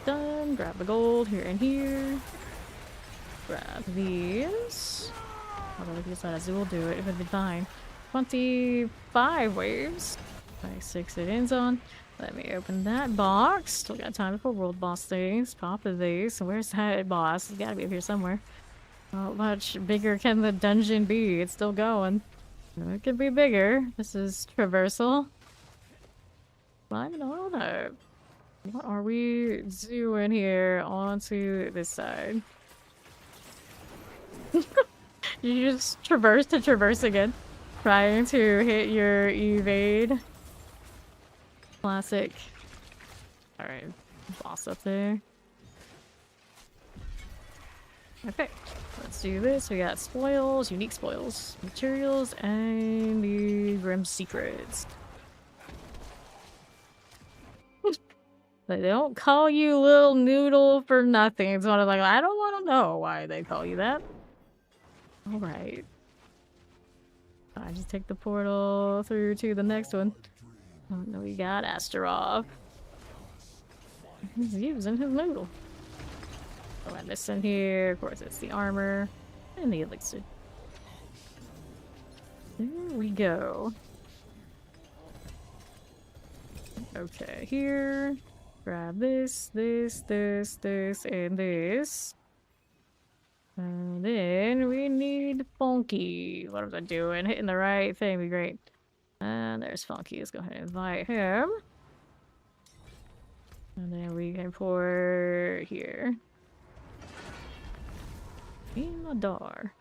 Done. Grab the gold here and here. Grab these. Although if you decide as will do it, it would be fine. 25 waves. 26 it ends on. Let me open that box. Still got time before world boss things. Pop of these. So where's that boss? It's gotta be up here somewhere. How much bigger can the dungeon be? It's still going. It could be bigger. This is traversal. Climbing on up. What are we doing here onto this side? You just traverse to traverse again. Trying to hit your evade. Classic. Alright, boss up there. Okay, let's do this. We got spoils, unique spoils, materials, and the grim secrets. They don't call you little noodle for nothing. It's one of like, I don't want to know why they call you that. Alright. I just take the portal through to the next one. Oh no, we got Astaroth. He's using his noodle. Oh, and this in here, of course, it's the armor and the elixir. There we go. Okay, here. Grab this, this, this, this, and this. And then we need Funky. What was I doing? Hitting the right thing would be great. And there's Funky. Let's go ahead and invite him. And then we can pour here. Imadar.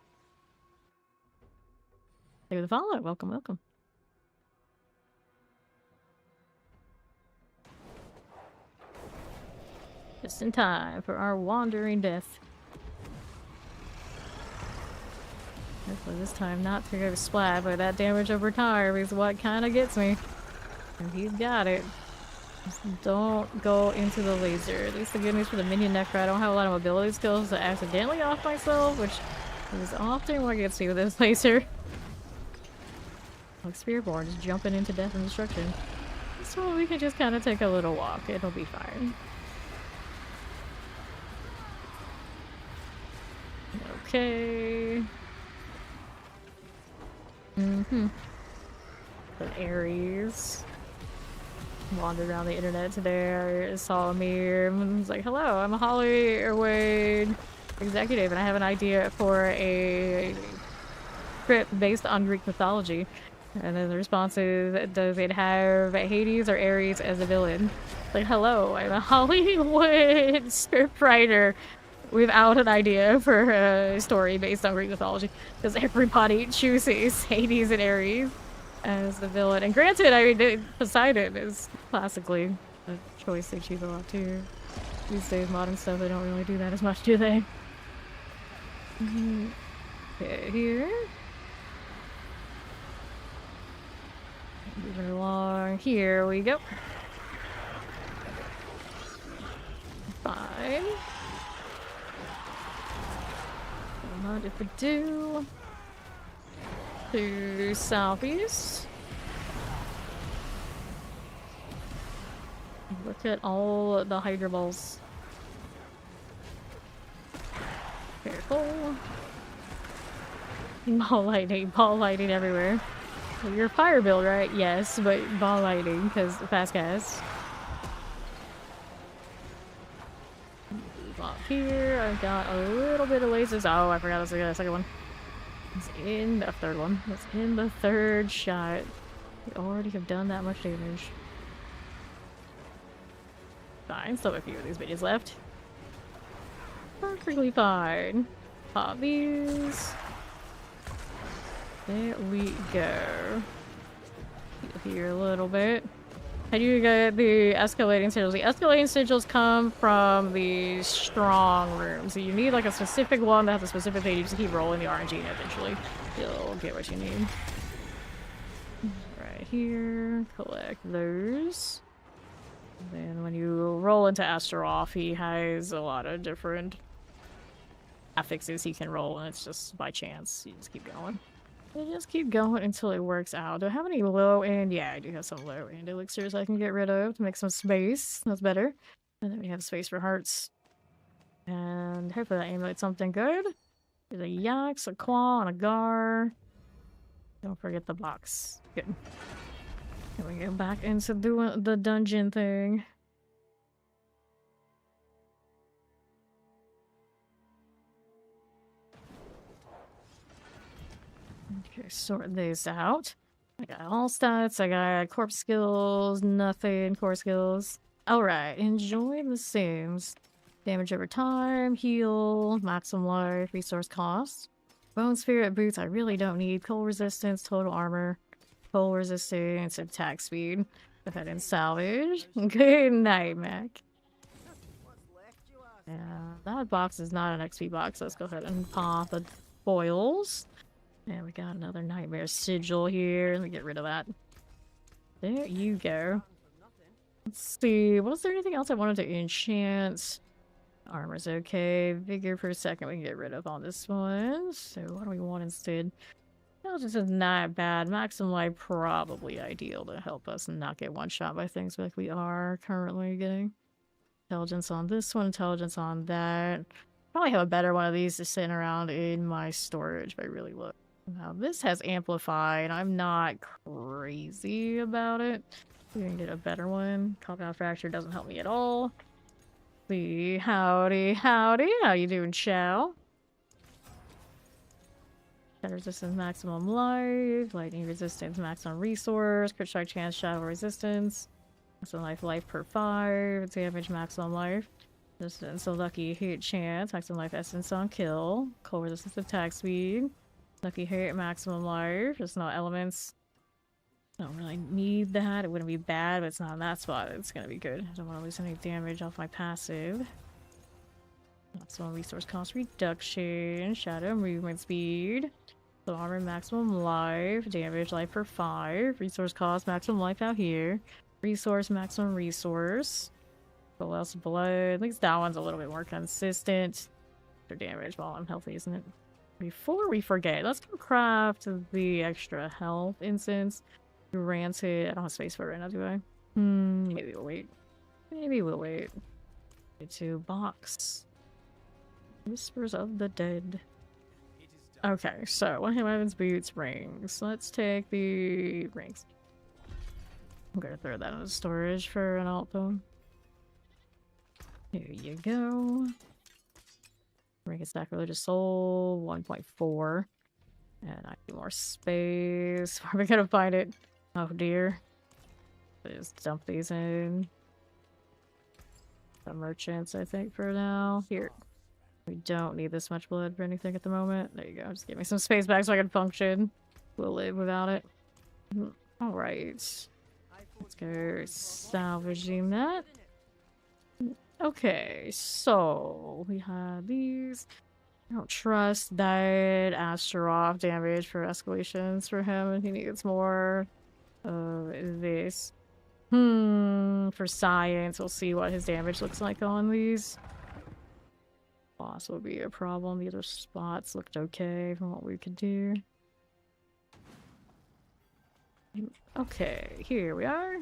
Thank you for the follow. Welcome, welcome. Just in time for our wandering death. Hopefully this time not to go splat, but that damage over time is what kind of gets me. And he's got it. Just don't go into the laser. At least the good news for the minion Necro, I don't have a lot of mobility skills to accidentally off myself, which is often what gets me with this laser. Like Spearborn, just jumping into death and destruction. So we can just kind of take a little walk. It'll be fine. Okay. But Ares wandered around the internet today. I saw a meme and was like, hello, I'm a Hollywood executive and I have an idea for a script based on Greek mythology. And then the response is, does it have Hades or Ares as a villain? Like, hello, I'm a Hollywood scriptwriter without an idea for a story based on Greek mythology. Because everybody chooses Hades and Ares as the villain. And granted, I mean, Poseidon is classically a choice they choose a lot too. These days, modern stuff, they don't really do that as much, do they? Okay, here. Moving along. Here we go. Fine. What if we do? To southeast. Look at all the Hydra balls. Careful. Ball lighting everywhere. Well, you're fire build, right? Yes, but ball lighting, because fast gas. Move up here. I've got a little bit of lasers. Oh, I forgot that's the second one. It's in the third one. It's in the third shot. We already have done that much damage. Fine, still a few of these videos left. Perfectly fine. Pop these. There we go. Here a little bit. How do you get the escalating sigils? The escalating sigils come from the strong room. So you need like a specific one that has a specific thing. You just keep rolling the RNG and eventually you'll get what you need. Right here. Collect those. And then when you roll into Astaroth, he has a lot of different affixes he can roll, and it's just by chance. You just keep going. You just keep going until it works out. Do I have any low end? Yeah, I do have some low end elixirs I can get rid of to make some space. That's better. And then we have space for hearts. And hopefully that emulates something good. There's a Yax, a Claw, and a Gar. Don't forget the box. Good. Can we get back into doing the dungeon thing? Okay, sort these out. I got all stats, I got corpse skills, nothing, core skills. Alright, enjoy the Sims. Damage over time, heal, maximum life, resource cost. Bone spirit boots I really don't need. Cold resistance, total armor, cold resistance, attack speed. Go ahead and salvage. Good night, Mac. Yeah, that box is not an XP box. Let's go ahead and pop the foils. And we got another nightmare sigil here. Let me get rid of that. There you go. Let's see. Was there anything else I wanted to enchant? Armor's okay. Vigor per second we can get rid of on this one. So what do we want instead? Intelligence is not bad. Maximum life probably ideal to help us not get one shot by things like we are currently getting. Intelligence on this one. Intelligence on that. Probably have a better one of these to sit around in my storage if I really look. Now this has amplify, and I'm not crazy about it. We can get a better one. Compound fracture doesn't help me at all. See, howdy, howdy. How you doing, Chow? Shadow resistance, maximum life. Lightning resistance, maximum resource. Crit strike chance, shadow resistance. Maximum life per 5. Damage, maximum life. Resistance, so lucky hit chance. Maximum life essence on kill. Cold resistance, attack speed. Lucky hit, maximum life. There's no elements. Don't really need that. It wouldn't be bad, but it's not in that spot. It's gonna be good. I don't want to lose any damage off my passive. Maximum resource cost reduction. Shadow movement speed. So armor maximum life. Damage life for 5. Resource cost maximum life out here. Resource maximum resource. Full else blood. At least that one's a little bit more consistent for damage while I'm healthy, isn't it? Before we forget, let's go craft the extra health instance. Rancid. I don't have space for it right now, do I? Maybe we'll wait. Maybe we'll wait. To box. Whispers of the Dead. Okay, so one hit weapons, boots, rings. Let's take the rings. I'm gonna throw that into storage for an alt though. Here you go. Ring a stack religious soul, 1.4. And I need more space. Where are we gonna find it? Oh dear. Just dump these in. The merchants, I think, for now. Here. We don't need this much blood for anything at the moment. There you go. Just give me some space back so I can function. We'll live without it. Alright. Let's go salvaging that. Okay, so we have these. I don't trust that Astaroth damage for escalations for him. He needs more of this. For science, we'll see what his damage looks like on these. Boss will be a problem. The other spots looked okay from what we could do. Okay, here we are.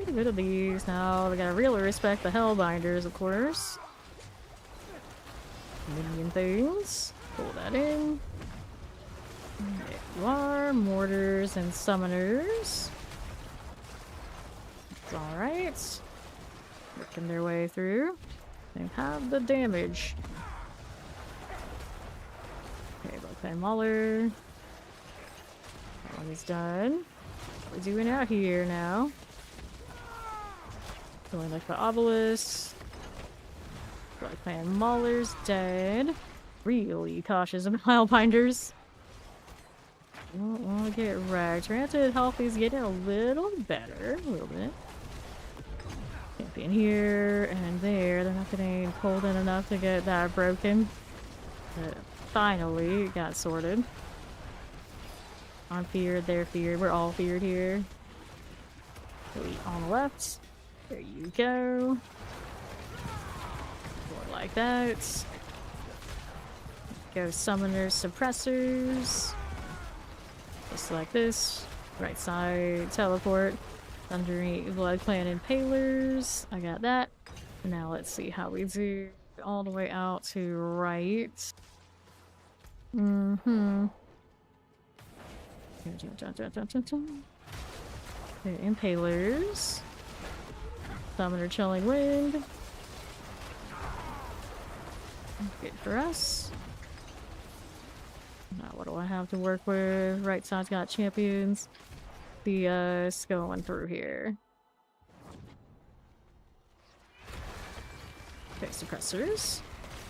Get rid of these now. We gotta really respect the Hellbinders, of course. Minion things. Pull that in. There you are. Mortars and summoners. It's alright. Working their way through. They have the damage. Okay, Buckeye Mauler. That one is done. What are we doing out here now? Going like the obelisk. Black Clan Mauler's dead. Really cautious of Hellbinders. Don't want to get wrecked. Granted, health is getting a little better. A little bit. Champion here and there. They're not getting pulled in enough to get that broken. But finally, it got sorted. I'm feared, they're feared. We're all feared here. On the left. There you go. More like that. Go summoners, suppressors. Just like this. Right side, teleport. Underneath Blood Clan Impalers. I got that. Now let's see how we do all the way out to right. Okay, Impalers. Summoner Chilling Wind. Good for us. Now what do I have to work with? Right side's got champions. The going through here. Okay, suppressors.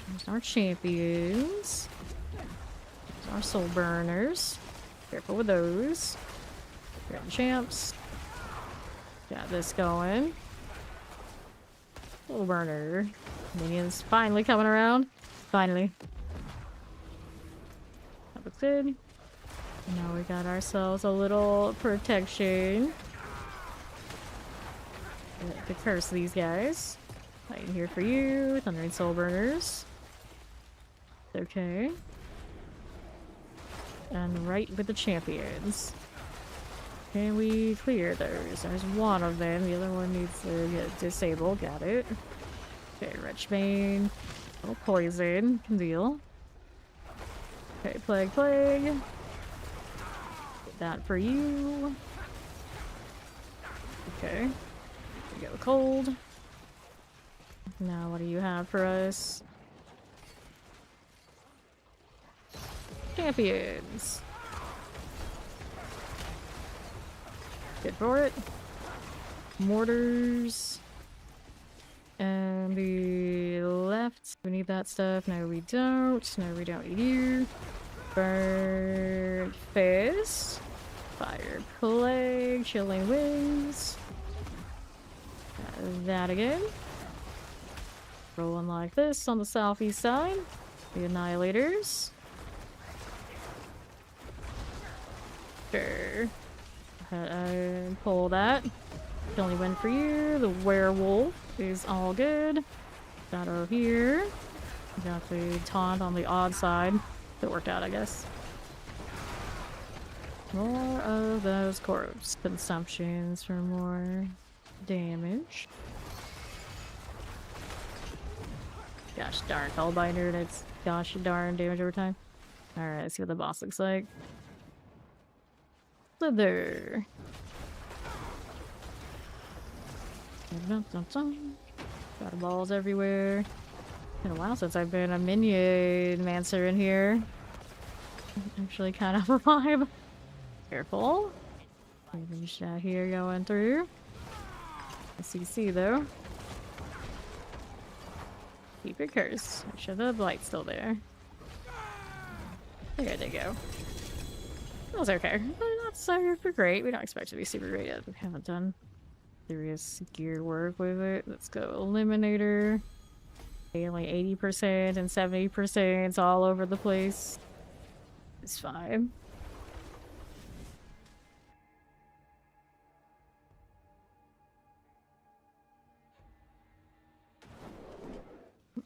There's our champions. There's our soul burners. Careful with those. Grab the champs. Got this going. Soul burner. Minions finally coming around. Finally. That looks good. Now we got ourselves a little protection. To curse these guys. Fighting here for you. Thundering Soul Burners. Okay. And right with the champions. Can we clear those? There's one of them. The other one needs to get disabled. Got it. Okay, Wretchbane. A little poison. Can deal. Okay, Plague. Get that for you. Okay. We go cold. Now what do you have for us? Champions. Good for it. Mortars. And the left. We need that stuff. No, we don't. No, we don't need you. Burn Fist. Fire Plague. Chilling Winds. That again. Rolling like this on the southeast side. The Annihilators. Sure. Pull that. Only win for you. The Werewolf is all good. Got over here. Got the taunt on the odd side. It worked out, I guess. More of those corpse consumptions for more damage. Gosh darn Hellbinder, that's gosh darn damage over time. Alright, let's see what the boss looks like. Slither. Got balls everywhere. Been a while since I've been a minion mancer in here. Actually kind of a vibe. Careful. Finish out here going through. CC though. Keep it cursed. Make sure the blight's still there. There they go. That was okay. But not super great. We don't expect it to be super great yet. We haven't done serious gear work with it. Let's go Eliminator. Only 80% and 70% all over the place. It's fine.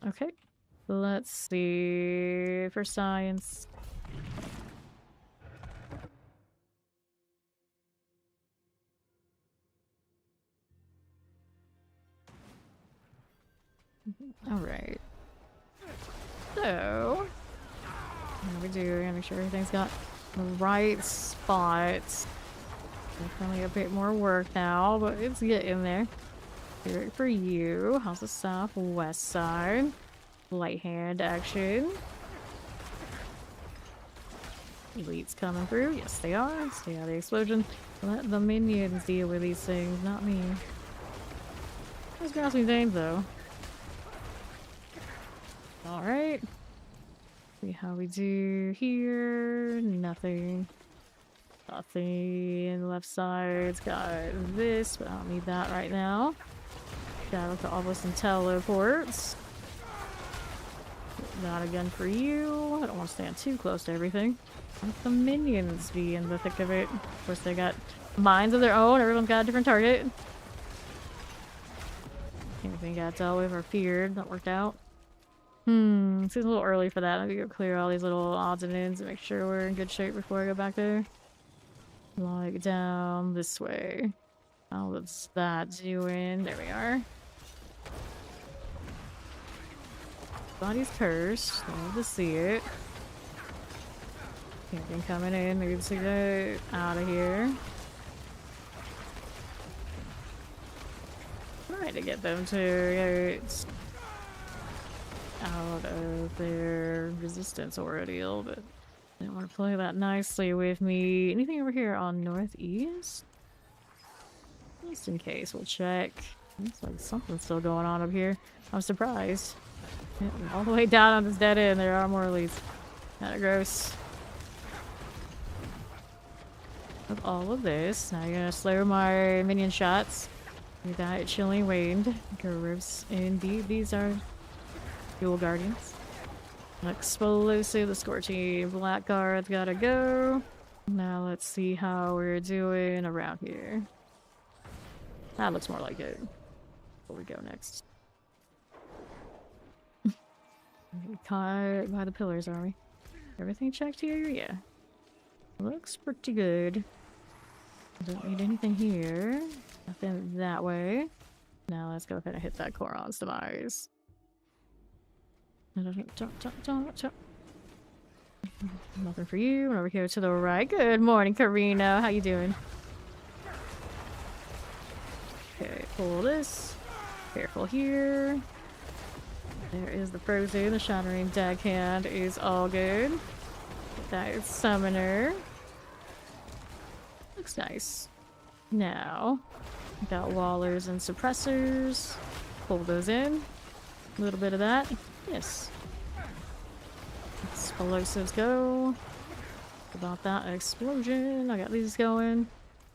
Okay. Let's see. For science. Alright. So, what we do, make sure everything's got the right spots. Definitely a bit more work now, but it's getting there. Here for you. How's the southwest side? Light hand action. Elites coming through. Yes, they are. Stay out of the explosion. Let the minions deal with these things, not me. Those grasping things, though. Alright. See how we do here. Nothing. Nothing. Left side's got this, but I don't need that right now. Got to all this and teleports. That again for you. I don't want to stand too close to everything. Let the minions be in the thick of it. Of course, they got minds of their own. Everyone's got a different target. Anything got dealt with or feared that worked out. Seems a little early for that. I need to go clear all these little odds and ends and make sure we're in good shape before I go back there. Like down this way. What's that doing? There we are. Body's cursed. Love to see it. Anything coming in. Needs to get out of here. Trying to get them to get out of their resistance ordeal, but they don't want to play that nicely with me. Anything over here on northeast? Just in case, we'll check. Looks like something's still going on up here. I'm surprised. All the way down on this dead end, there are more elites. Kinda gross. With all of this, now you're gonna slow my minion shots. With that Chillin waned. Gross indeed. These are Fuel Guardians. Explosive, the Scorching Blackguard's gotta go. Now let's see how we're doing around here. That looks more like it. Where we go next? Caught by the pillars, are we? Everything checked here? Yeah. Looks pretty good. Don't need anything here. Nothing that way. Now let's go ahead and hit that Koron's demise. Nothing for you. And over here to the right. Good morning, Karina. How you doing? Okay, pull this. Careful here. There is the frozen. The shattering deckhand is all good. That is summoner. Looks nice. Now, got wallers and suppressors. Pull those in. A little bit of that. Yes. Explosives go. About that explosion. I got these going.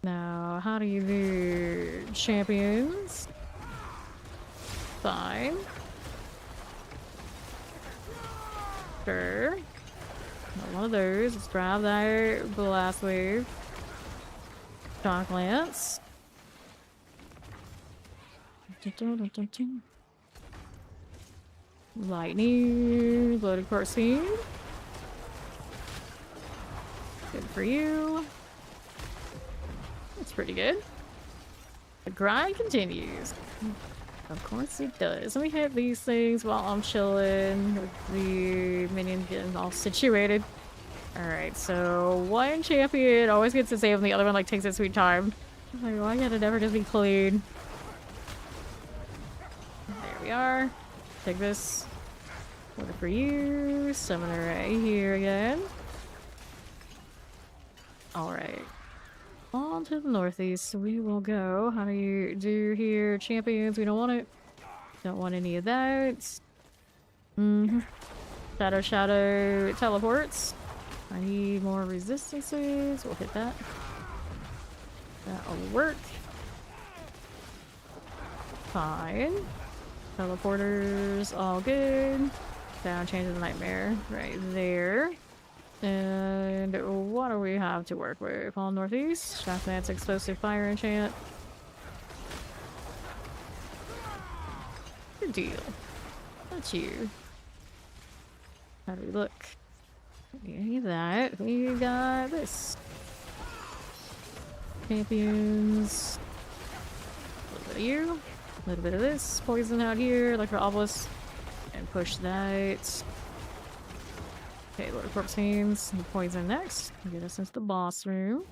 Now, how do you do champions? Fine. Sure. Got one of those. Let's grab that blast wave. Shock lance. Lightning. Loaded court scene. Good for you. That's pretty good. The grind continues. Of course it does. Let me hit these things while I'm chilling with the minion getting all situated. Alright, so one champion always gets to save and the other one like takes its sweet time. Like, why can't it never just be clean? There we are. Take this. Order for you. Summoner right here again. Alright. On to the northeast, we will go. How do you do here? Champions, we don't want it. Don't want any of that. Shadow teleports. I need more resistances. We'll hit that. That'll work. Fine. Teleporters, all good. Down, change of the nightmare, right there. And what do we have to work with? All northeast, Shaftman's explosive fire enchant. Good deal. That's you. How do we look? Any of that. We got this. Champions. A little bit of you. A little bit of this. Poison out here. Electro Obelisk. And push that. Okay, Lord of Corpse Fiends. Poison next. Get us into the boss room.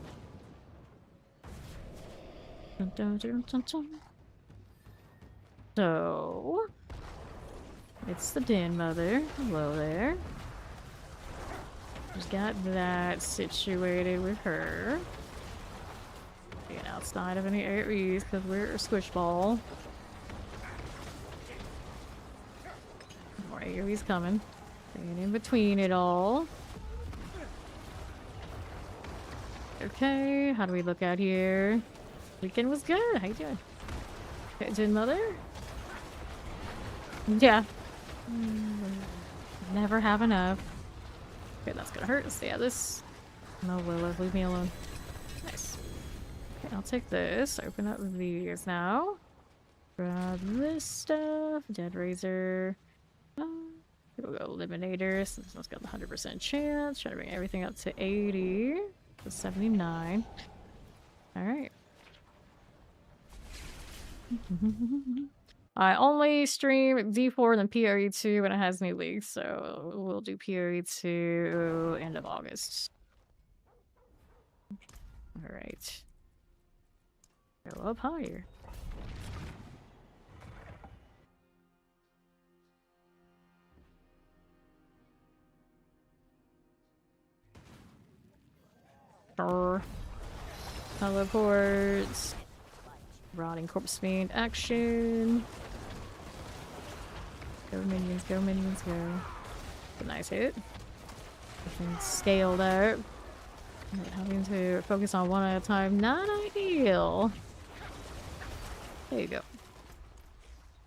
Dun, dun, dun, dun, dun. So, it's the Den Mother. Hello there. Just got that situated with her. Being outside of any AoEs because we're a squish ball. More AoEs coming. Staying in between it all. Okay, how do we look out here? Weekend was good. How you doing? Okay, Den Mother? Yeah. Never have enough. Okay, that's gonna hurt. Let's see how this. No, Lilith, leave me alone. Nice. Okay, I'll take this. Open up these now. Grab this stuff. Dead Razor. We'll go Eliminator. Since this one's got the 100% chance. Try to bring everything up to 80. To 79. Alright. I only stream D4 and then PRE2 when it has new leagues, so we'll do PRE2 end of August. Alright. Go up higher. Teleports. Rotting Corpse Fiend action. Go minions, go minions, go. A nice hit. Everything's scaled up. Having to focus on one at a time, not ideal. There you go.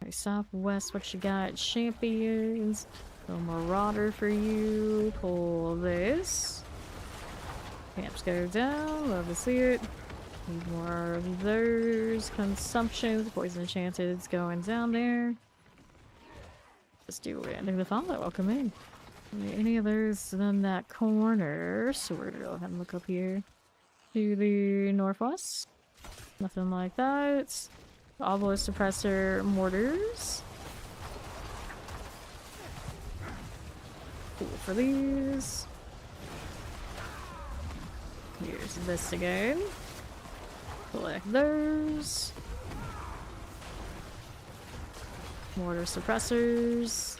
Okay, Southwest, what you got? Champions. A Marauder for you. Pull this. Camps go down. Love to see it. Need more of those. Consumptions. Poison Enchanted going down there. Let's do it. Enter the follow. Welcome in. Any of those in that corner? So we're gonna go ahead and look up here to the northwest. Nothing like that. Obelisk Suppressor Mortars. Cool for these. Here's this again. Collect those. Mortar suppressors.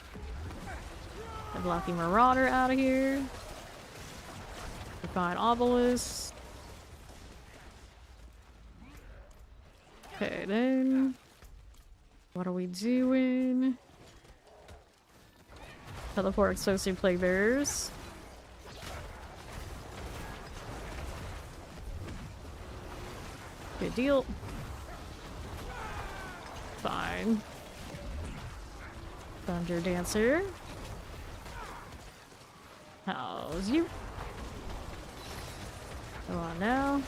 The Blocky Marauder out of here. Refine Obelisk. Okay, then. What are we doing? Teleport Explosive Plague Bearers. Good deal. Fine. Thunder Dancer. How's you? Come on now.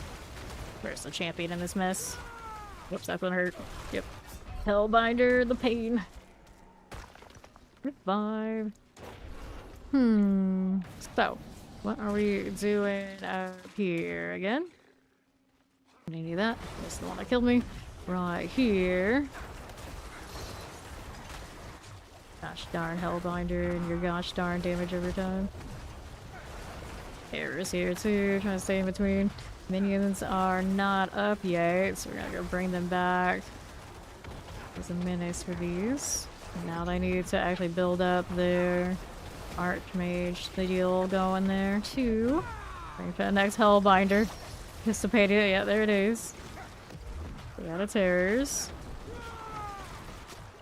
Where's the champion in this mess? Whoops, that's gonna hurt. Yep. Hellbinder, the pain. Revive. So, what are we doing up here again? Any of that? That's the one that killed me. Right here. Gosh darn Hellbinder and your gosh darn damage every time. Terror's here too, trying to stay in between. Minions are not up yet, so we're gonna go bring them back. There's a menace for these. And now they need to actually build up their Archmage, the deal going there too. Bring for the next Hellbinder. Anticipated it, yeah, there it is. We got a Terrors.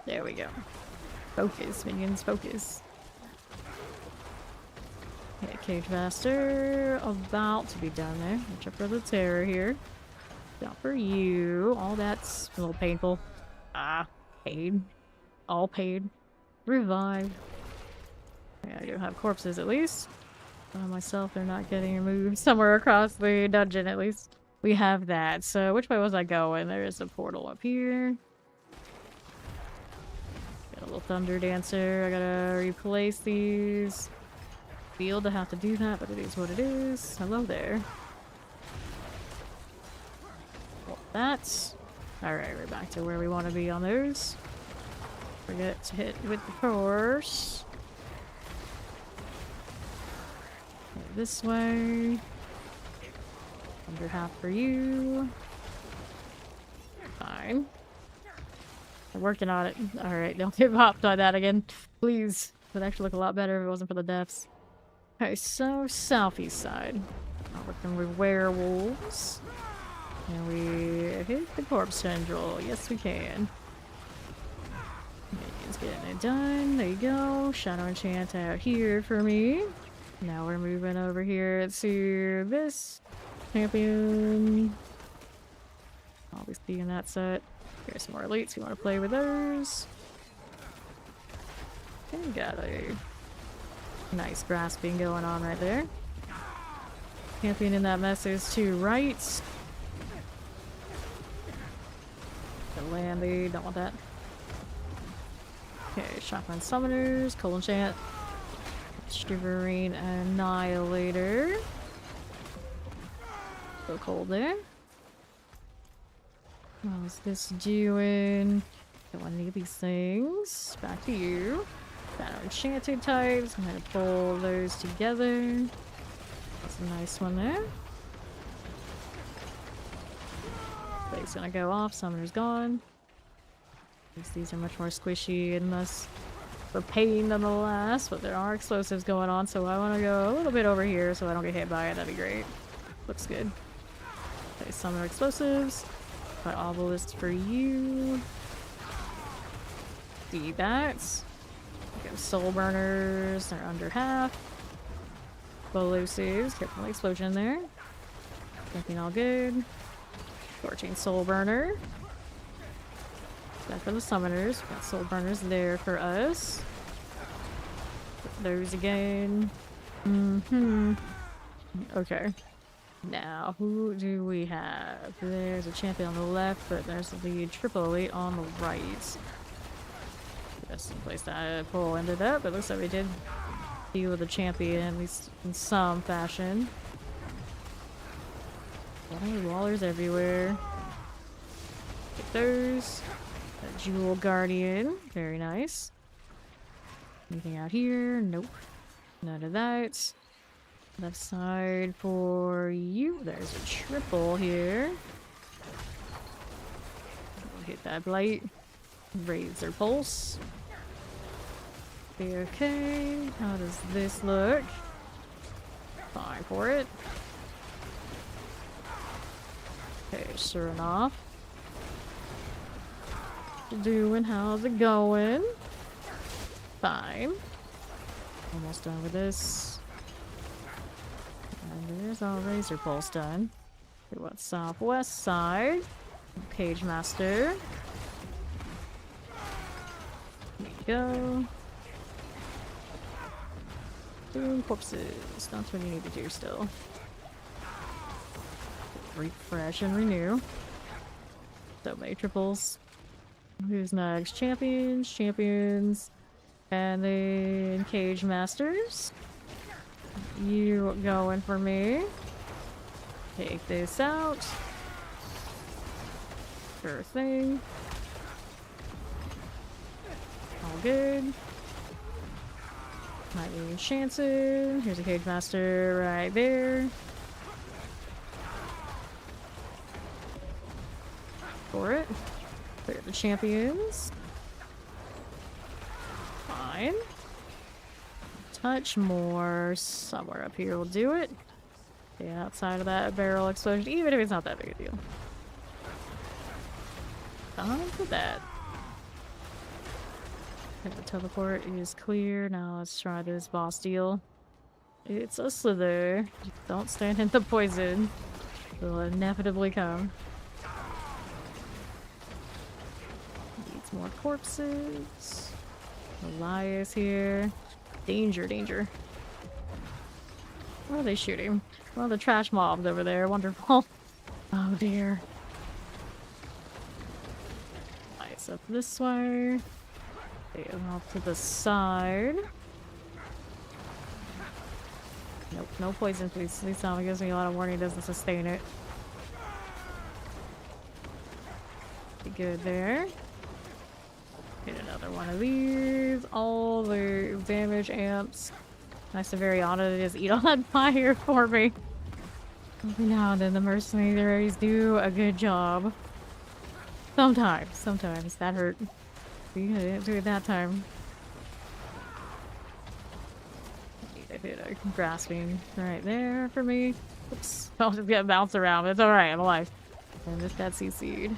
There we go. Focus, minions, focus. Okay, Cage Master about to be done there. Watch out for the Terror here. Down for you. All that's a little painful. Ah. Paid. All paid. Revive. Yeah, I do have corpses at least. By myself, they're not getting moved somewhere across the dungeon at least. We have that. So which way was I going? There is a portal up here. Got a little thunder dancer. I gotta replace these. Feel to have to do that, but it is what it is. Hello there. Well, that's alright. We're back to where we want to be on those. Forget to hit with the force. Okay, this way. Under half for you. Fine. I'm working on it. Alright, don't get popped on that again. Please. It would actually look a lot better if it wasn't for the deaths. Okay, so southeast side. Not working with werewolves. Can we hit the corpse tendril? Yes, we can. Minions getting it done. There you go. Shadow enchant out here for me. Now we're moving over here to this champion. Always be in that set. Here's some more elites. You want to play with those? Okay, got a nice grasping going on right there. Champion in that mess is to right. The landy, don't want that. Okay, shotgun summoners, cold enchant, shivering annihilator. So cold there. How's this doing? Don't want any of these things. Back to you. Shadow enchanted types. I'm gonna pull those together. That's a nice one there. Blade's gonna go off. Summoner's gone. These are much more squishy and less for pain than the last, but there are explosives going on, so I want to go a little bit over here so I don't get hit by it. That'd be great. Looks good. Okay, summoner explosives. Got obelisk for you. D-bats. Go soul burners. They're under half. Explosives. Careful explosion there. Looking all good. Scorching soul burner. Back for the summoners. Got soul burners there for us. Those again. Okay. Now, who do we have? There's a champion on the left, but there's the triple elite on the right. That's the place that pull ended up. It looks like we did deal with the champion, at least in some fashion. Wallers everywhere. Get those. A jewel guardian. Very nice. Anything out here? Nope. None of that. Left side for you. There's a triple here. We'll hit that blight. Raise their pulse. Okay. How does this look? Fine for it. Okay, sure enough. Doing, how's it going? Fine. Almost done with this. And there's our razor pulse done. Okay, what southwest side? Cage master. There you go. Doing corpses. That's what you need to do still. Refresh and renew. So many triples. Who's next? Champions, champions, and then cage masters. You going for me? Take this out. Sure thing. All good. Might be enchanted. Here's a cage master right there. For it. Clear the champions. Fine. Touch more. Somewhere up here will do it. Yeah, outside of that barrel explosion, even if it's not that big a deal. Fine for that. Okay, the teleport is clear. Now let's try this boss deal. It's a slither. Don't stand in the poison. It will inevitably come. More corpses. Elias here. Danger, danger. What are they shooting? Well, the trash mobs over there. Wonderful. Oh dear. Nice, up this way. Okay, off to the side. Nope, no poison, please. Please tell me. It gives me a lot of warning. Doesn't sustain it. Be good there. Get another one of these. All the damage amps. Nice and very on it. Just eat all that fire for me. Every now and then the mercenaries do a good job. Sometimes that hurt. We didn't do it that time. I hit a grasping right there for me. Oops. I'll just get bounced around. It's alright, I'm alive. And this that CC'd.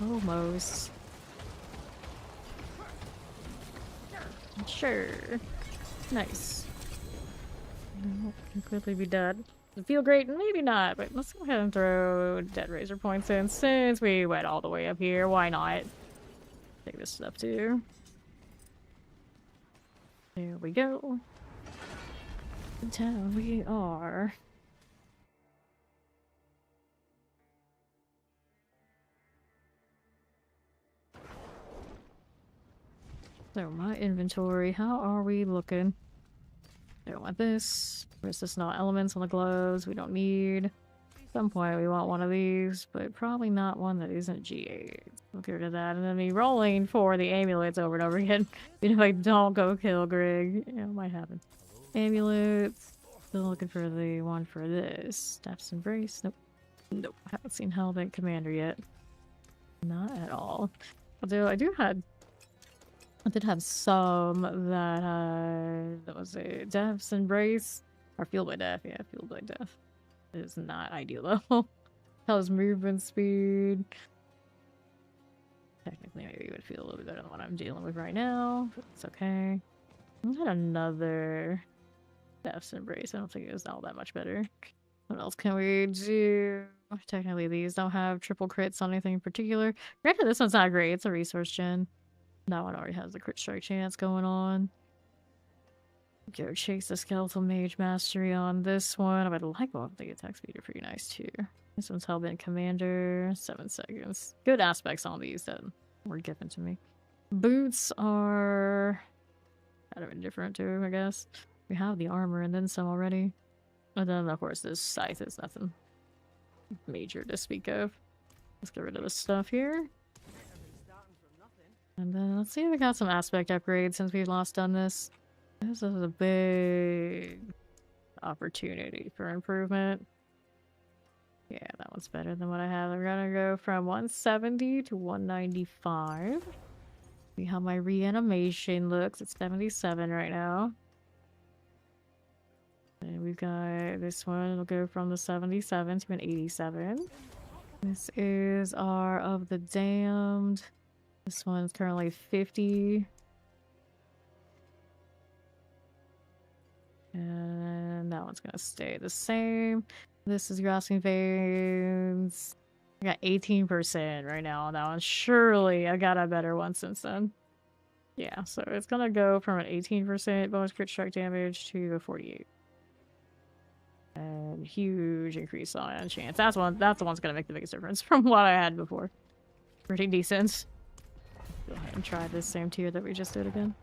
Almost. Sure. Nice. Can quickly be done. Does it feel great? Maybe not, but let's go ahead and throw Dead Razor points in since we went all the way up here. Why not? Take this stuff too. There we go. Down we are. So my inventory, how are we looking? Don't want this. There's just not elements on the gloves we don't need. At some point we want one of these, but probably not one that isn't G8. We'll get rid of that. And then me rolling for the amulets over and over again. Even if I don't go kill Greg. Yeah, it might happen. Amulets. Still looking for the one for this. Staff's Embrace. Nope. Nope. Haven't seen Hellbent Commander yet. Not at all. Although I did have some that was a Death's Embrace. Or Fueled by Death, yeah, Fueled by Death. It is not ideal though. Hell's movement speed. Technically maybe it would feel a little bit better than what I'm dealing with right now, but it's okay. I had another Death's Embrace. I don't think it was all that much better. What else can we do? Technically these don't have triple crits on anything in particular. Granted, this one's not great, it's a resource gen. That one already has the crit strike chance going on. Go chase the skeletal mage mastery on this one. I would like both the attack speed are pretty nice too. This one's Hellbent Commander, 7 seconds. Good aspects on these that were given to me. Boots are kind of indifferent too, I guess. We have the armor and then some already. And then of course this scythe is nothing major to speak of. Let's get rid of this stuff here. And then let's see if we got some aspect upgrades since we've last done this. This is a big opportunity for improvement. Yeah, that one's better than what I have. I'm gonna go from 170 to 195. See how my reanimation looks. It's 77 right now. And we've got this one. It'll go from the 77 to an 87. This is our of the damned. This one's currently 50. And that one's gonna stay the same. This is grasping veins. I got 18% right now on that one. Surely I got a better one since then. Yeah, so it's gonna go from an 18% bonus crit strike damage to a 48. And huge increase on chance. That's the one that's gonna make the biggest difference from what I had before. Pretty decent. Go ahead and try this same tier that we just did again.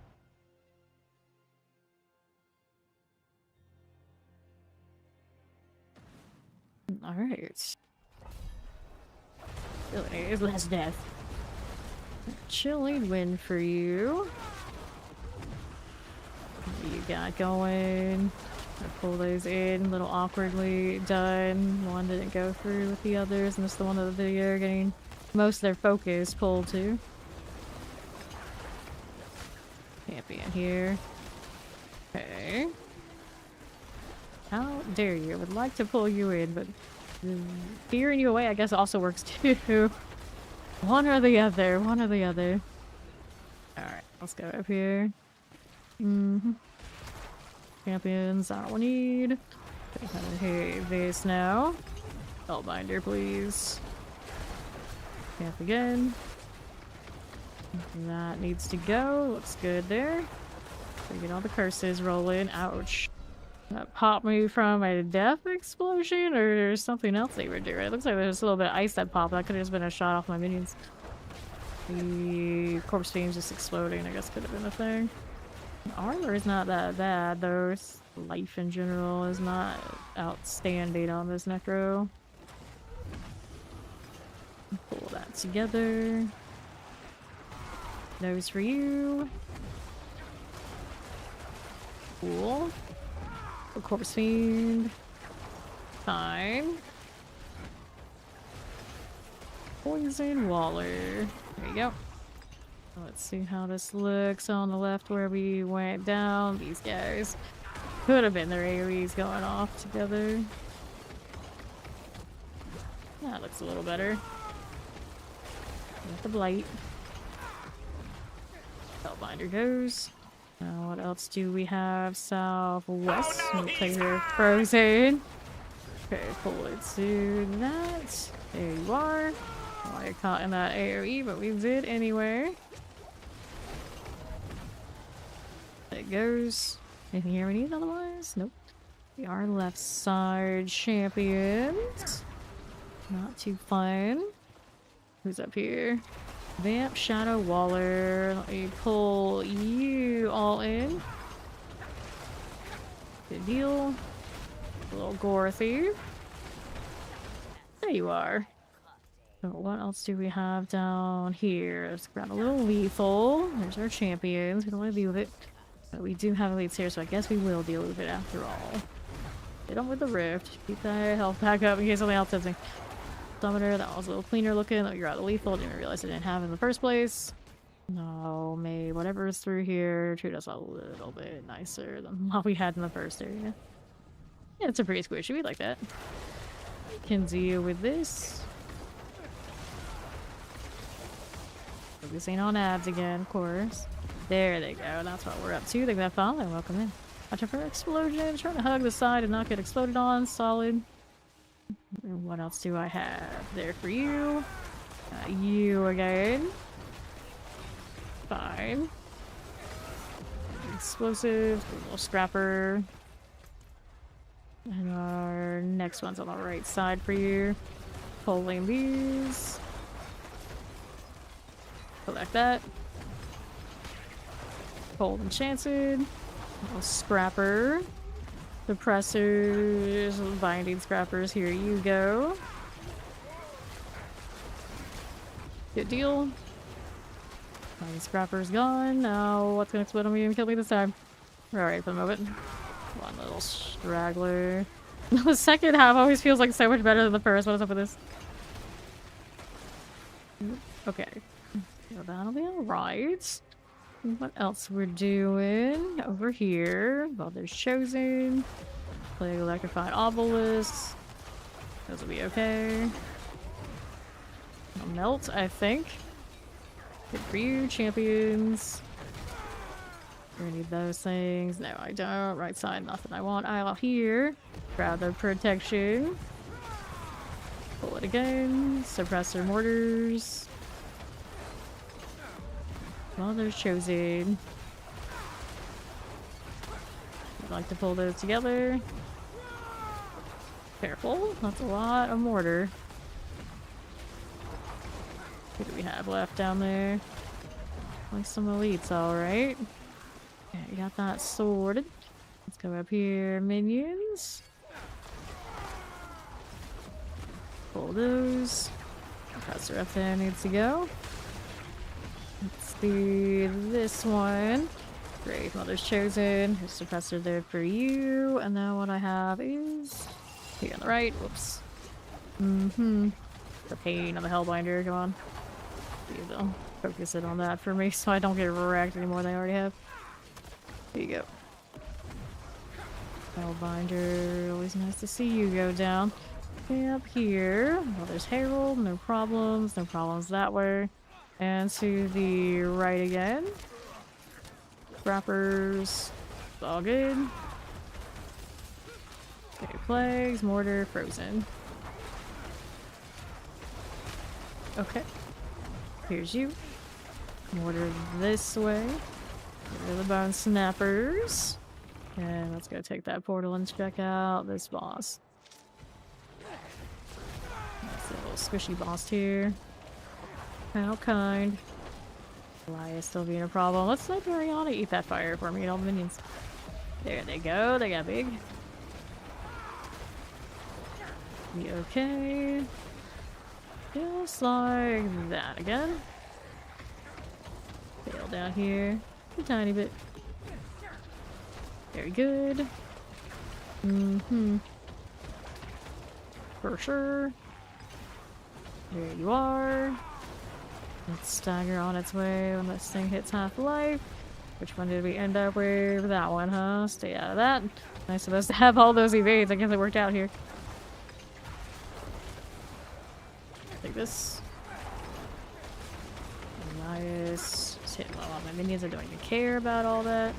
Alright. Really is less death. Chilling win for you. What do you got going? I pull those in a little awkwardly done. One didn't go through with the others, and this is the one that they're getting most of their focus pulled to. Champion here. Okay. How dare you? I would like to pull you in, but fearing you away I guess also works too. One or the other. One or the other. Alright, let's go up here. Champions, I don't need. Okay, this now. Spellbinder, please. Camp again. That needs to go. Looks good there. We get all the curses rolling. Ouch. That popped me from a death explosion, or there's something else they were doing. It looks like there's a little bit of ice that popped. That could have just been a shot off my minions. The corpse beams just exploding, I guess, could have been a thing. The armor is not that bad, though. Life in general is not outstanding on this Necro. Pull that together. Those for you. Cool. A corpse fiend. Fine. Poison Waller. There you go. Let's see how this looks on the left where we went down. These guys could have been their AoEs going off together. That looks a little better. Got the blight. Hellbinder goes. Now what else do we have? Southwest. Oh, no, We'll play he's here. Frozen. Okay, pull it to that. There you are. Oh, I got caught in that AoE, but we did anyway. There it goes. Anything here we need otherwise? Nope. We are left side champions. Not too fun. Who's up here? Vamp, Shadow, Waller. Let me pull you all in. Good deal. A little Gorthy. There you are. So what else do we have down here? Let's grab a little lethal. There's our champions. We don't want to deal with it. But we do have elites here, so I guess we will deal with it after all. Hit them with the rift. Keep that health back up in case something else hits me. Summoner, that was a little cleaner looking. Oh, you're out of lethal. Didn't realize I didn't have it in the first place. No, may whatever's through here treat us a little bit nicer than what we had in the first area. Yeah, it's a pretty squishy. We like that. Can deal with this. Focusing on ads again, of course. There they go. That's what we're up to. They got follow. Welcome in. Watch out for explosion. Trying to hug the side and not get exploded on. Solid. And what else do I have there for you? You again. Fine. Explosive. A little scrapper. And our next one's on the right side for you. Pulling these. Collect that. Cold Enchanted. Little scrapper. Suppressors, binding scrappers, here you go. Good deal. Binding scrapper's gone. Now what's gonna explode on me and kill me this time? We're alright for the moment. One little straggler. The second half always feels like so much better than the first. What is up with this? Okay. So that'll be alright. What else we're doing over here? Well, there's Chosen. Play Electrified Obelisk. Those will be okay. I'll melt, I think. Good for you, champions. We need those things. No, I don't. Right side, nothing I want. Out here. Grab the protection. Pull it again. Suppressor mortars. Well, there's Chosen. I'd like to pull those together. Careful, that's a lot of mortar. What do we have left down there? Like some elites, alright. Okay, we got that sorted. Let's go up here, minions. Pull those. Professor up there needs to go. Let's do this one. Great, Mother's Chosen. Here's Suppressor there for you. And then what I have is here on the right. Whoops. The pain of the Hellbinder. Come on. They'll focus it on that for me so I don't get wrecked anymore than I already have. There you go. Hellbinder. Always nice to see you go down. Okay, up here. Well, there's Herald. No problems. No problems that way. And to the right again. Wrappers. It's all good. Okay, Plagues, Mortar, Frozen. Okay. Here's you. Mortar this way. Get rid of the bone snappers. And let's go take that portal and check out this boss. That's a little squishy boss here. How kind. Elias still being a problem. Let's let Mariana eat that fire for me and all the minions. There they go. They got big. Be okay. Just like that again. Fail down here. A tiny bit. Very good. For sure. There you are. Let's stagger on its way when this thing hits half life. Which one did we end up with? That one, huh? Stay out of that. Nice of us to have all those evades. I guess it worked out here. Take this. Nice. Just hitting all my minions. I don't even care about all that.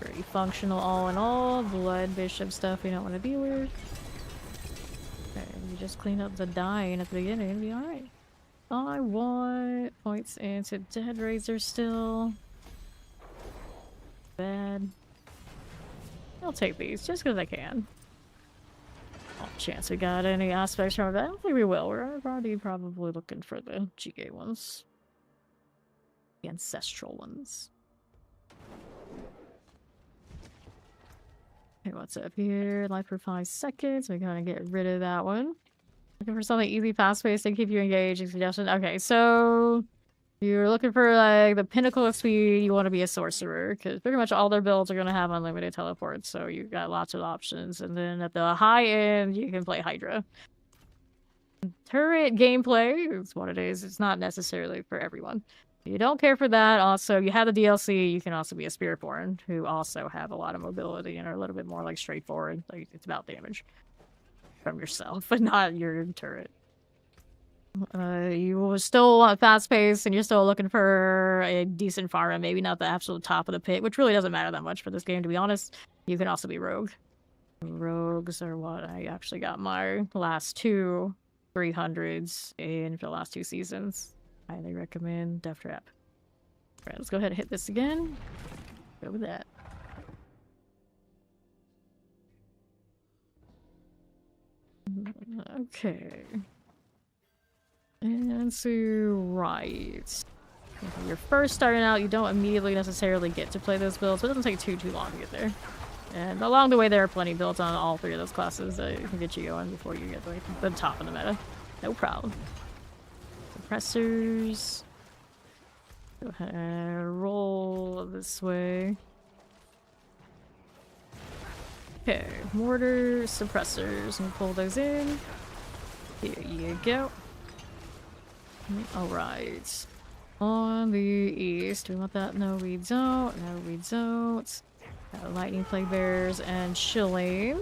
Pretty functional all in all. Blood bishop stuff we don't want to deal with. Okay, you just clean up the dying at the beginning, it'll be alright. I want points into Dead Razor still. Bad. I'll take these just because I can. Oh, chance we got any aspects from that. I don't think we will. We're already probably looking for the GA ones. The ancestral ones. Okay, what's up here? Life for 5 seconds. We're gonna get rid of that one. Looking for something easy, fast-paced, and keep you engaged. Suggestion. Okay, so you're looking for like the pinnacle of speed. You want to be a sorcerer because pretty much all their builds are gonna have unlimited teleports. So you've got lots of options. And then at the high end, you can play Hydra. Turret gameplay is what it is. It's not necessarily for everyone. If you don't care for that, also, you have the DLC, you can also be a Spiritborn, who also have a lot of mobility and are a little bit more, like, straightforward. Like, it's about damage from yourself, but not your turret. You still want fast-paced, and you're still looking for a decent farm, maybe not the absolute top of the pit, which really doesn't matter that much for this game, to be honest. You can also be rogue. Rogues are what I actually got my last 2 300s in for the last 2 seasons. Highly recommend Death Trap. Alright, let's go ahead and hit this again. Go with that. Okay. And so, right. When you're first starting out, you don't immediately necessarily get to play those builds, but it doesn't take too long to get there. And along the way, there are plenty of builds on all 3 of those classes that can get you going before you get to the top of the meta. No problem. Suppressors. Go ahead, roll this way. Okay, mortar, suppressors, and pull those in. Here you go. Alright. On the east, we want that. No, we don't. No, we don't. Lightning Plague Bears and Chillin.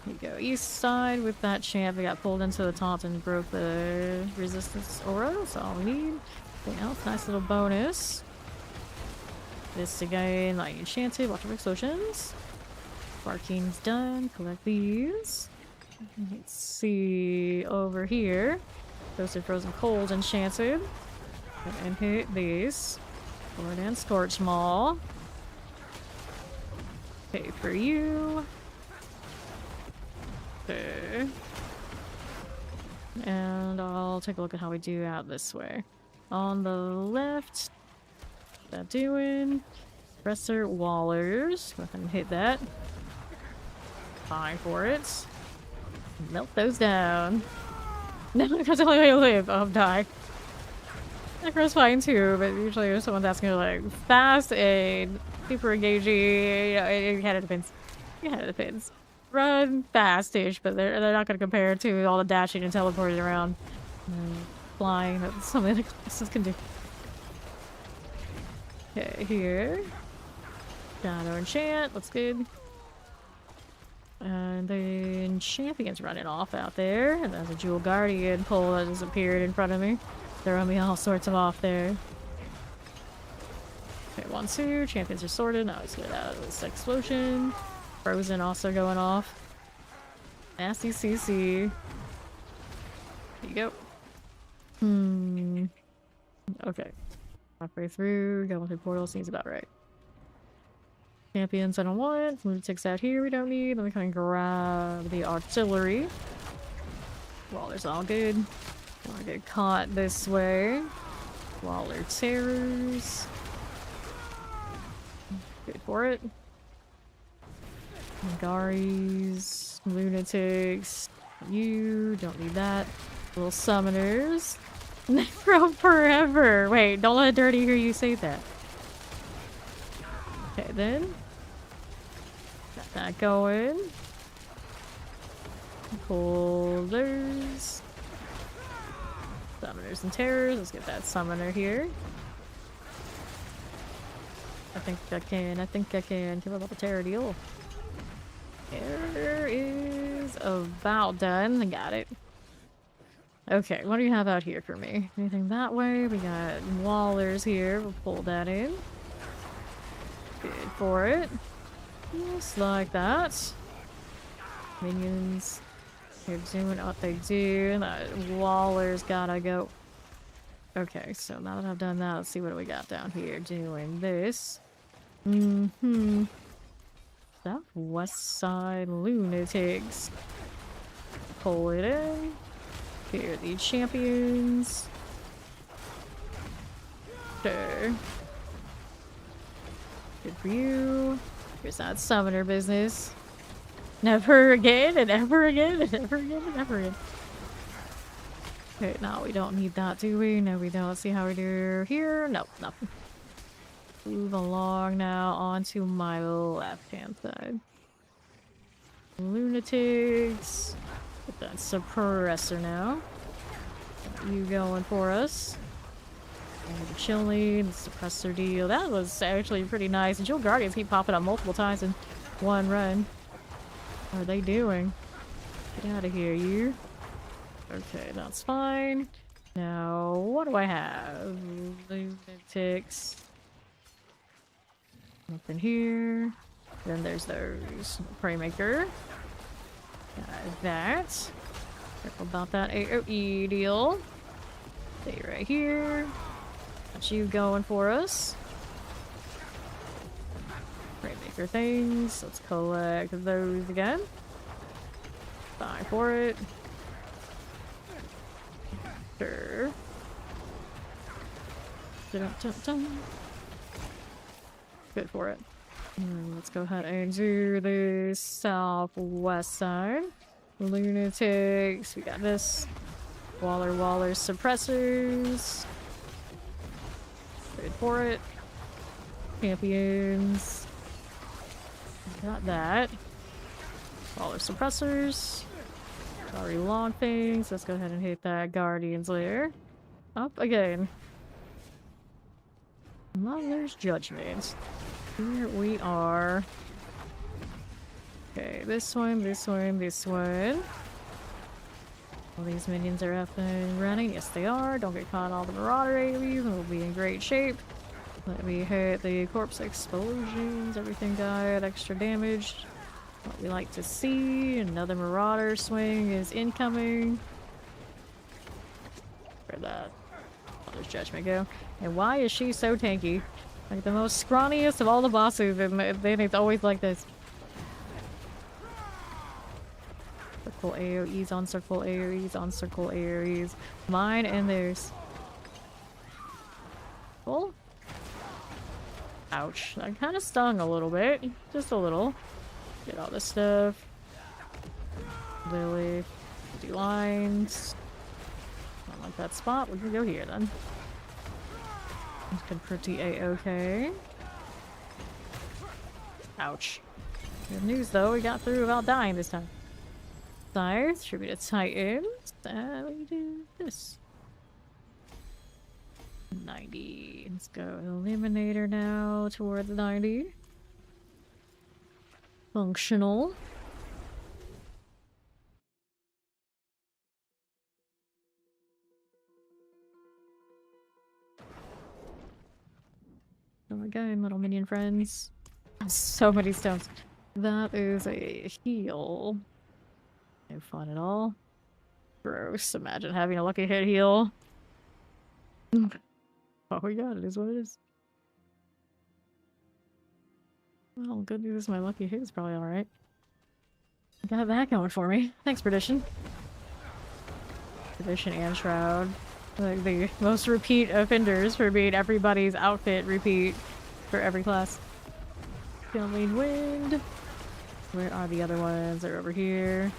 Here you go, east side with that champ. We got pulled into the taunt and broke the resistance aura. That's all we need. Anything else? Nice little bonus. This again, lightning enchanted. Watch for explosions. Barking's done. Collect these. Let's see over here. Toasted Frozen Cold enchanted. And hit these. Sword and Scorch Maul. Okay, for you. Okay. And I'll take a look at how we do out this way. On the left, what's that doing? Presser Wallers. Go ahead and hit that. Fine for it. Melt those down. No, that's the only way to live. Oh, die. Necro's fine too, but usually if someone's asking like fast and super engaging, it kind of depends. Yeah, it depends. Run fast-ish, but they're not going to compare to all the dashing and teleporting around and flying that some of the classes can do. Okay, here. Shadow Enchant, looks good. And then Champion's running off out there, and there's a Jewel Guardian pull that just appeared in front of me. Throwing me all sorts of off there. Okay, 1, 2. Champions are sorted. Now let's get out of this explosion. Frozen also going off. Nasty CC. There you go. Hmm. Okay. Halfway through, going through portal seems about right. Champions I don't want. Lunatics out here we don't need. Let me kind of grab the artillery. Waller's all good. Don't get caught this way. Waller terrors. Good for it. Garis, lunatics. You don't need that. Little summoners. Necro forever. Wait, don't let Dirty hear you say that. Okay, then. Got that going. Pull those. Summoners and terrors. Let's get that summoner here. I think I can. I think I can. Give up a terror deal. Terror is about done. I got it. Okay, what do you have out here for me? Anything that way? We got Wallers here. We'll pull that in. Good for it. Just like that. Minions. They're doing what they do. That Waller's gotta go. Okay, so now that I've done that, let's see what we got down here. Doing this. Southwest side lunatics. Pull it in. Here are the champions. Sure. Good for you. Here's that summoner business. Never again, and ever again, and ever again, and ever again. Okay, no, we don't need that, do we? No, we don't. See how we do here? Nope, nothing. Move along now onto my left-hand side. Lunatics. Get that suppressor now. Got you going for us. And Chillin, the suppressor deal. That was actually pretty nice. And Jewel Guardians keep popping up multiple times in one run. What are they doing? Get out of here, you. Okay, that's fine. Now, what do I have? Lunatics. Nothing here. Then there's those. Praymaker. Got that. Careful about that AoE deal. Stay right here. Got you going for us. Praymaker things. Let's collect those again. Fine for it. Sure. Dun-dun-dun-dun. Good for it. Let's go ahead and do the southwest side. Lunatics. We got this. Waller suppressors. Good for it. Champions. Got that. Waller suppressors. Sorry, long things. Let's go ahead and hit that Guardian's Lair. Up again. Mother's Judgment. Here we are. Okay, this one, this one, this one. All these minions are up and running. Yes, they are. Don't get caught in all the Marauder AoEs and we'll be in great shape. Let me hit the corpse explosions. Everything died. Extra damage. What we like to see. Another Marauder swing is incoming. Where'd that Mother's Judgment go? And why is she so tanky? Like the most scrawniest of all the bosses, and then it's always like this. Circle AoEs on circle AoEs on circle AoEs. Mine and theirs. Cool. Ouch. That kind of stung a little bit. Just a little. Get all this stuff. Lily. Do lines. Don't like that spot. We can go here then. Looking pretty a-okay. Ouch. Good news though, we got through without dying this time. Scythe, tribute to Titans, and we do this. 90. Let's go Eliminator now towards 90. Functional. Oh, again, little minion friends. So many stones. That is a heal. No fun at all. Gross. Imagine having a lucky hit heal. Oh, we got it, is what it is. Well, good news, my lucky hit is probably alright. Got that going for me. Thanks, Perdition. Perdition and Shroud. Like the most repeat offenders for being everybody's outfit repeat for every class. Killing Wind. Where are the other ones? They're over here.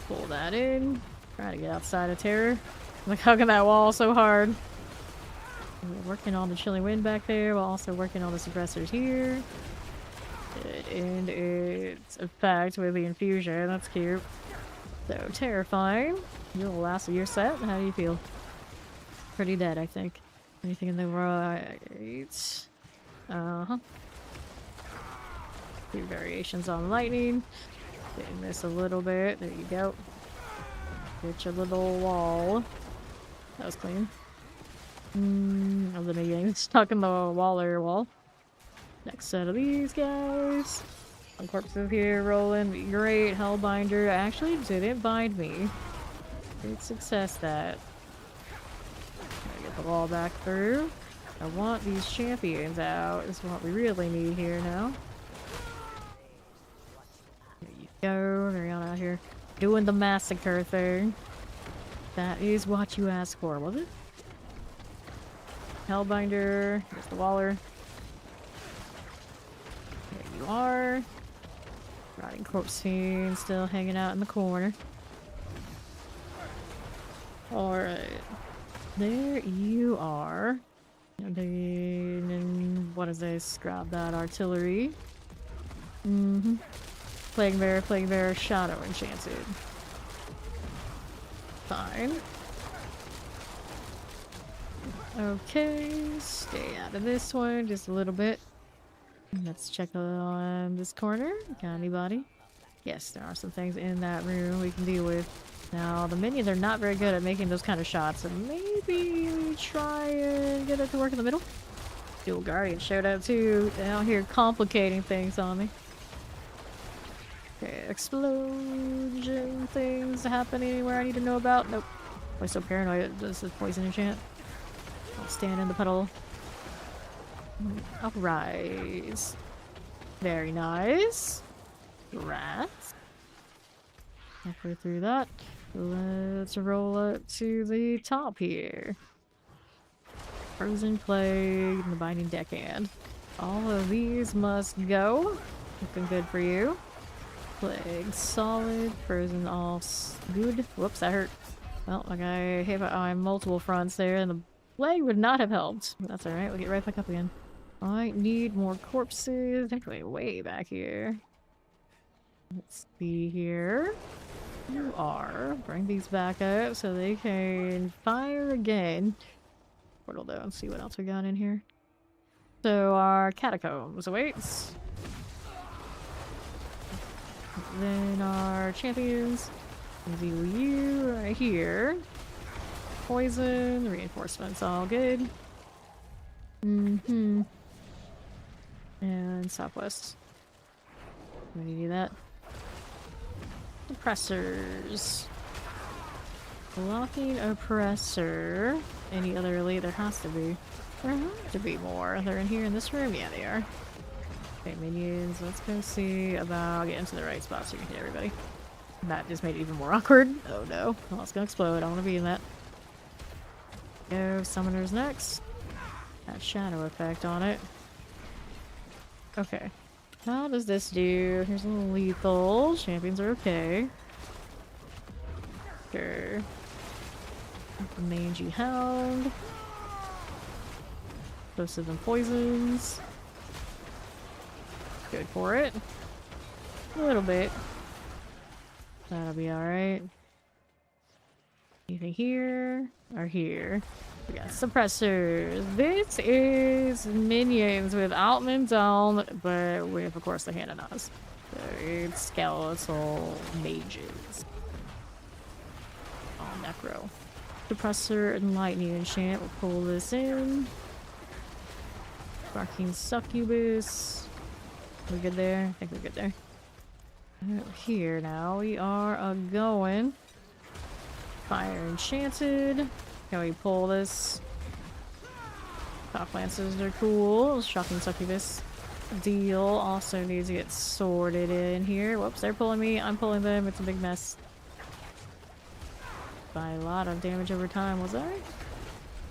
Pull that in. Try to get outside of terror. Like hugging that wall so hard. We're working on the Chilling Wind back there while also working on the suppressors here. And its effect with the infusion. That's cute. So terrifying. You'll last your set. How do you feel? Pretty dead, I think. Anything in the right? Uh-huh. Few variations on lightning. Getting this a little bit. There you go. Get your little wall. That was clean. Of the getting stuck in the waller wall. Next set of these guys. Some corpses here rolling. Great. Hellbinder actually didn't bind me. Great success that. Get the wall back through. I want these champions out. This is what we really need here now. There you go. They're out here doing the massacre thing. That is what you asked for, was it? Hellbinder. There's the Waller. There you are. Rotting corpse scene still hanging out in the corner. Alright. There you are. And then, what is this? Grab that artillery. Plague Bear, Shadow Enchanted. Fine. Okay, stay out of this one just a little bit. Let's check on this corner. Got anybody? Yes, there are some things in that room we can deal with. Now, the minions are not very good at making those kind of shots, so maybe we try and get it to work in the middle. Dual Guardian showed up too, out here complicating things on me. Okay, explosion things happening anywhere I need to know about? Nope. I'm so paranoid. This is poison enchant. I'll stand in the puddle. I'll rise. Very nice. Rats. Halfway through that. Let's roll up to the top here. Frozen Plague and the Binding Deckhand. All of these must go. Looking good for you. Plague solid. Frozen all good. Whoops, that hurt. Well, like I hit on multiple fronts there, and the plague would not have helped. That's alright, we'll get right back up again. I need more corpses. Actually, way back here. Let's see here. You are. Bring these back up so they can fire again. Portal though, and see what else we got in here. So our catacombs awaits. Then our champions. You right here. Poison, reinforcements, all good. And southwest. We need that. Oppressors. Blocking oppressor. Any other elite? There has to be. There have to be more. They're in here in this room? Yeah, they are. Okay, minions. Let's go see about getting to the right spot so you can hit everybody. That just made it even more awkward. Oh no. Well, it's gonna explode. I don't want to be in that. Go, summoners next. That shadow effect on it. Okay. How does this do? Here's a little lethal. Champions are okay. Sure. The mangy hound. Explosive and poisons. Good for it. A little bit. That'll be alright. Anything here or here? We got suppressors. This is minions with Altman down, but with, of course, the hand and Oz. So it's skeletal mages. Oh, Necro. Suppressor and lightning enchant. We'll pull this in. Barking succubus. We good there? I think we're good there. Here now we are going. Fire enchanted. Can we pull this? Shock lances are cool. Shocking succubus deal also needs to get sorted in here. Whoops, they're pulling me. I'm pulling them. It's a big mess. By a lot of damage over time, was I?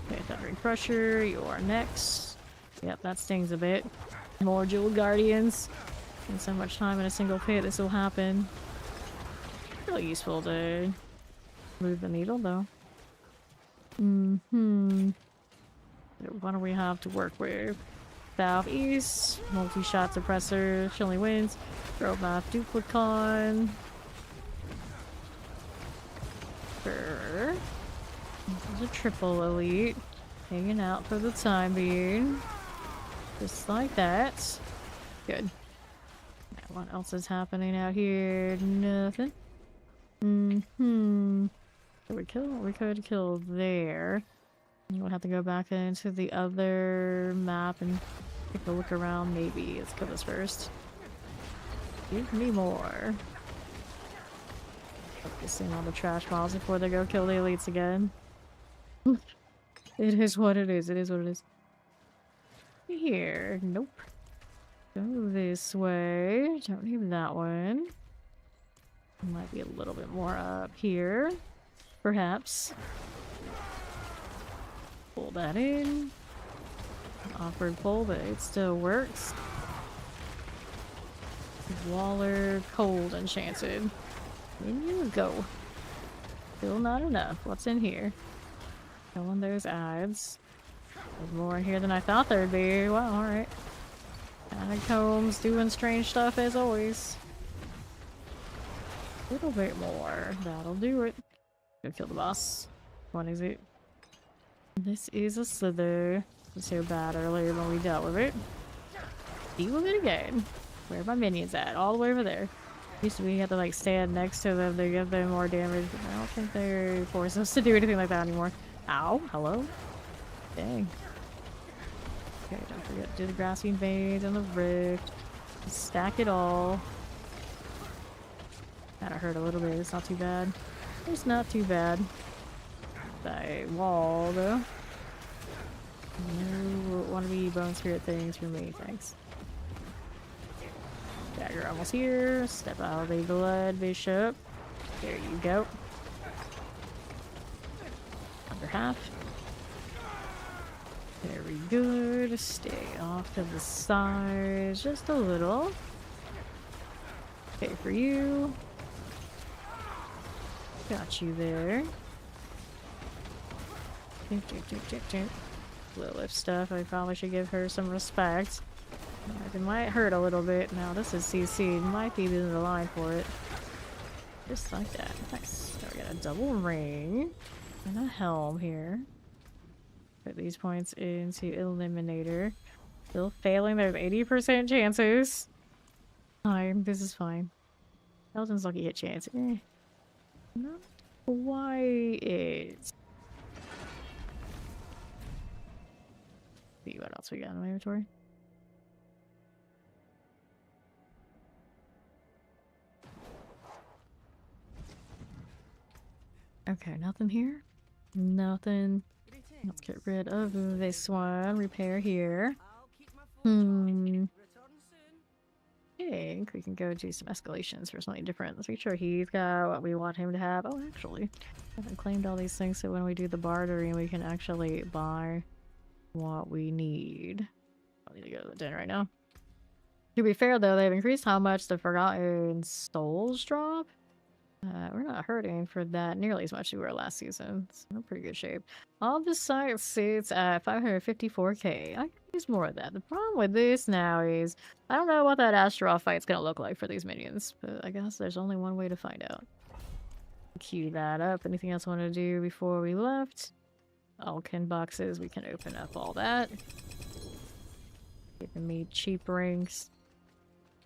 Okay, Thundering Crusher, you are next. Yep, that stings a bit. More Jewel Guardians. In so much time in a single pit, this will happen. Really useful to move the needle, though. What do we have to work with? Southeast, multi-shot suppressor, Chilling Winds, Roadmap Duplicon. Sure. This is a triple elite. Hanging out for the time being. Just like that. Good. What else is happening out here? Nothing. We could kill there. You would have to go back into the other map and take a look around, maybe. Let's kill this first. Give me more. Focusing on the trash piles before they go kill the elites again. It is what it is. It is what it is. Here. Nope. Go this way. Don't need that one. Might be a little bit more up here. Perhaps. Pull that in. Awkward pull, but it still works. Waller, cold, enchanted. In you go. Still not enough. What's in here? Killing those ads. There's more in here than I thought there'd be. Wow, alright. Catacombs doing strange stuff as always. A little bit more. That'll do it. Go kill the boss. What is it? This is a slither. It was so bad earlier when we dealt with it. Deal with it again. Where are my minions at? All the way over there. Used to we had to like stand next to them to give them more damage, but I don't think they're forcing us to do anything like that anymore. Ow, hello? Dang. Okay, don't forget to do the grasping veins and the rift. Stack it all. Kinda hurt a little bit, it's not too bad. It's not too bad. That wall though. No wannabe bone spirit things for me, thanks. Dagger almost here. Step out of the blood, bishop. There you go. Under half. Very good. Stay off to the side just a little. Okay, for you. Got you there. Lilith stuff. I probably should give her some respect. It might hurt a little bit. Now this is CC. Might be in the line for it. Just like that. Nice. So we got a double ring and a helm here. Put these points into Eliminator. Still failing. There's 80% chances. Fine. This is fine. Elton's lucky hit chance. Not quite. See what else we got in my inventory. Okay, nothing here. Nothing. Let's get rid of this one. Repair here. I think we can go do some escalations for something different. Let's make sure he's got what we want him to have. Oh, actually, I haven't claimed all these things, so when we do the bartering, we can actually buy what we need. I need to go to the den right now. To be fair, though, they've increased how much the Forgotten Souls drop. We're not hurting for that nearly as much as we were last season. So we're in pretty good shape. All the site sits at 554k. I could use more of that. The problem with this now is I don't know what that Astaroth fight's gonna look like for these minions, but I guess there's only one way to find out. Queue that up. Anything else I want to do before we left? Alkin boxes. We can open up all that. Giving me cheap rings.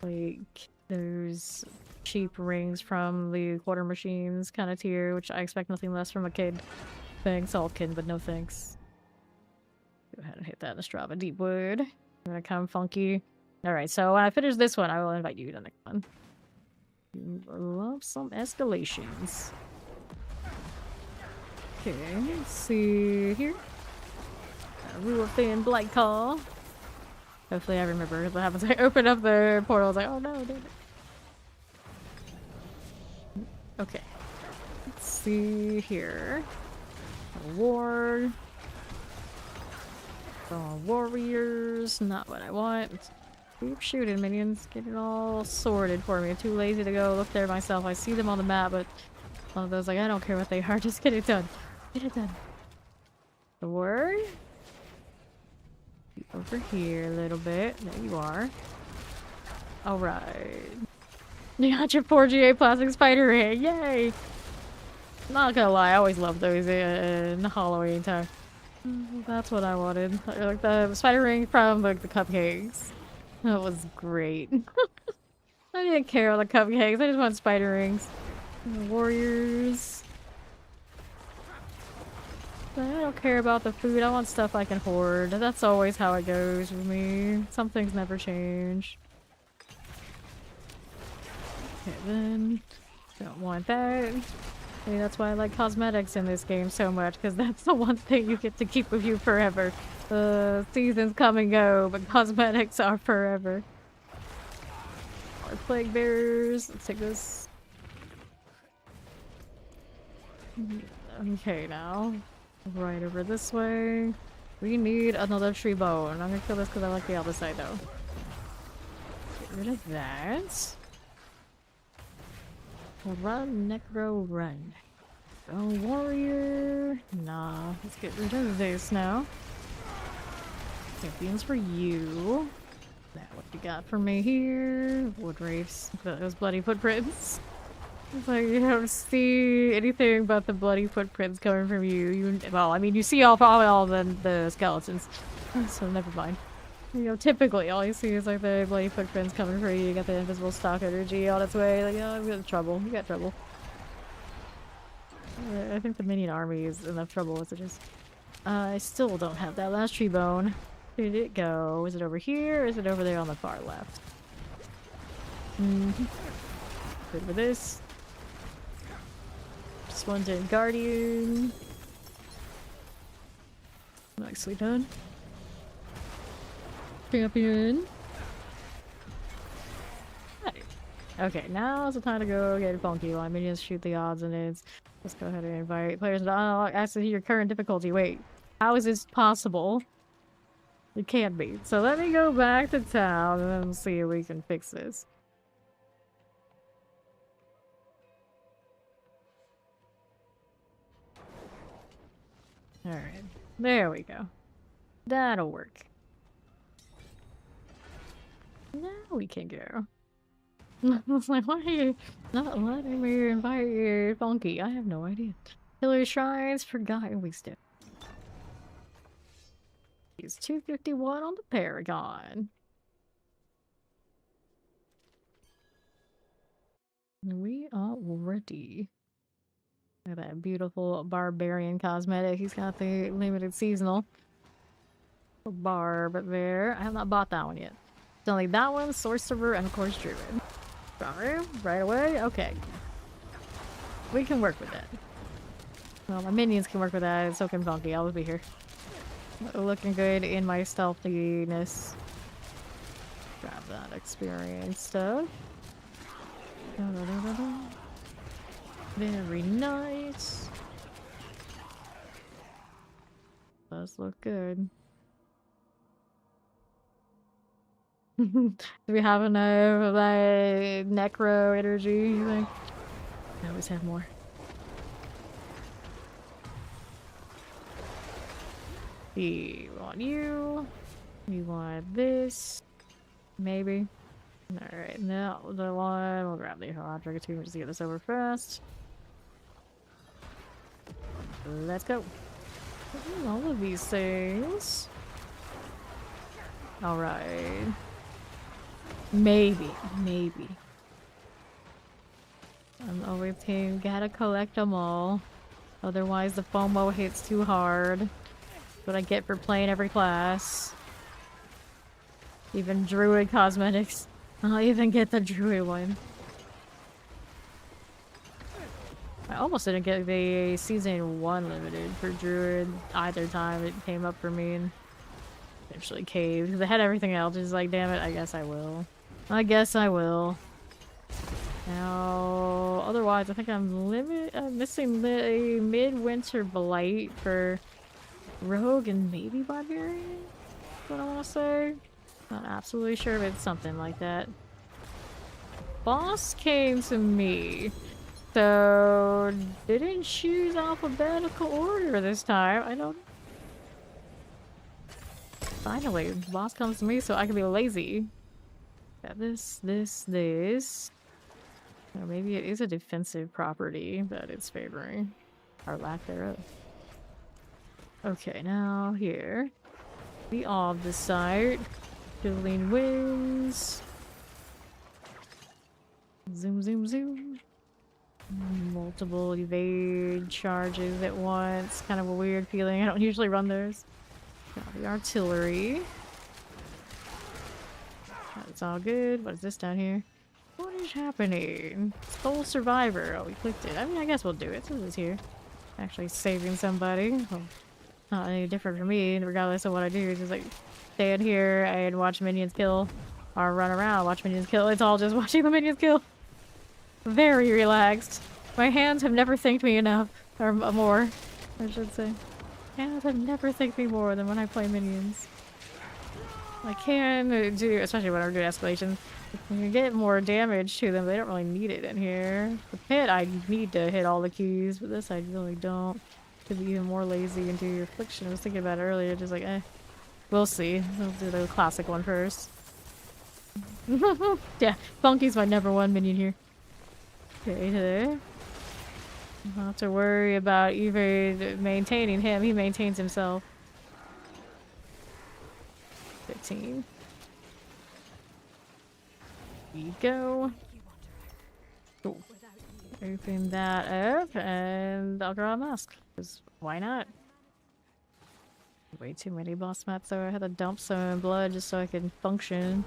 Like those cheap rings from the quarter machines kind of tier, which I expect nothing less from a kid. Thanks, Altkin, but no thanks. Go ahead and hit that in the Strava Deepwood. I'm gonna come funky. Alright, so when I finish this one, I will invite you to the next one. You love some escalations. Okay, let's see here. Rule of Thin Blight Call. Hopefully I remember what happens. I open up the portal, I was like, oh no, damn it. Okay. Let's see here. Ward. Warriors. Not what I want. Keep shooting, minions. Get it all sorted for me. I'm too lazy to go look there myself. I see them on the map, but one of those like, I don't care what they are. Just get it done. Get it done. The word. Over here a little bit. There you are. Alright. You got your 4GA plastic spider ring. Yay! Not gonna lie, I always love those in Halloween time. That's what I wanted. Like the spider ring from like the cupcakes. That was great. I didn't care about the cupcakes, I just want spider rings. Warriors. I don't care about the food, I want stuff I can hoard. That's always how it goes with me. Some things never change. Okay, then. Don't want that. Maybe that's why I like cosmetics in this game so much, because that's the one thing you get to keep with you forever. The seasons come and go, but cosmetics are forever. More plague bearers. Let's take this. Okay, now. Right over this way. We need another tree bone. I'm gonna kill this because I like the other side though. Get rid of that. Run, Necro, run. Oh, warrior. Nah, let's get rid of this now. Champions for you. Now, what you got for me here? Wood wraiths. Those bloody footprints. It's like you don't see anything but the bloody footprints coming from you. Well, I mean, you see all the skeletons. So never mind. You know, typically all you see is like the bloody footprints coming for you. You got the invisible stock energy on its way. Like, oh, we got trouble. We got trouble. I think the minion army is enough trouble as it is. I still don't have that last tree bone. Where did it go? Is it over here or is it over there on the far left? Good with this. Just one's in Guardian. Nicely done. Champion. Okay, now's the time to go get funky while minions shoot the odds and ends. Let's go ahead and invite players to unlock access to your current difficulty. Wait, how is this possible? It can't be. So let me go back to town and then see if we can fix this. Alright, there we go. That'll work. Now we can go. I was like, why are you not letting me invite your funky? I have no idea. Killer shrines, forgotten wisdom. He's 251 on the Paragon. We are ready. Look at that beautiful barbarian cosmetic. He's got the limited seasonal barb there. I have not bought that one yet. It's only that one, sorcerer, and of course druid. Sorry, right away? Okay. We can work with that. Well, my minions can work with that, so can Funky. I'll be here. Looking good in my stealthiness. Grab that experience stuff. Very nice. Does look good. Do we have enough of that necro energy, you think? I always have more. We want you. We want this. Maybe. Alright, now the one. We'll grab the Hydra too. Just get this over fast. Let's go. All of these things. Alright. Maybe. I'm always saying, gotta collect them all. Otherwise the FOMO hits too hard. That's what I get for playing every class. Even druid cosmetics. I'll even get the druid one. I almost didn't get the season 1 limited for druid either time it came up for me, and eventually caved because I had everything else. Just like, damn it, I guess I will. I guess I will. Now, otherwise, I think I'm missing the midwinter blight for rogue and maybe barbarian. That's what I want to say. Not absolutely sure, but it's something like that. Boss came to me, so didn't choose alphabetical order this time. I don't. Finally, the boss comes to me, so I can be lazy. Got this. Or maybe it is a defensive property that it's favoring. Or lack thereof. Okay, now here. We all decide. Chillin wins. Zoom, zoom, zoom. Multiple evade charges at once. Kind of a weird feeling. I don't usually run those. Got the artillery. That's all good. What is this down here? What is happening? Soul Survivor. Oh, we clicked it. I mean, I guess we'll do it. So it's here. Actually saving somebody. Well, not any different for me, regardless of what I do. Just like stand here and watch minions kill. Or run around, watch minions kill. It's all just watching the minions kill. Very relaxed. My hands have never thanked me enough. Or more, I should say. Hands have never thanked me more than when I play minions. I can do, especially when I'm doing escalation, you can get more damage to them. They don't really need it in here. The pit, I need to hit all the keys, but this I really don't. To be even more lazy and do affliction. I was thinking about it earlier, just like, we'll see. We'll do the classic one first. Yeah, Funky's my #1 minion here. Okay, there. Don't have to worry about even maintaining him. He maintains himself. 15. Here you go. Cool. Open that up and I'll draw a mask. Because why not? Way too many boss mats though. I had to dump some blood just so I can function.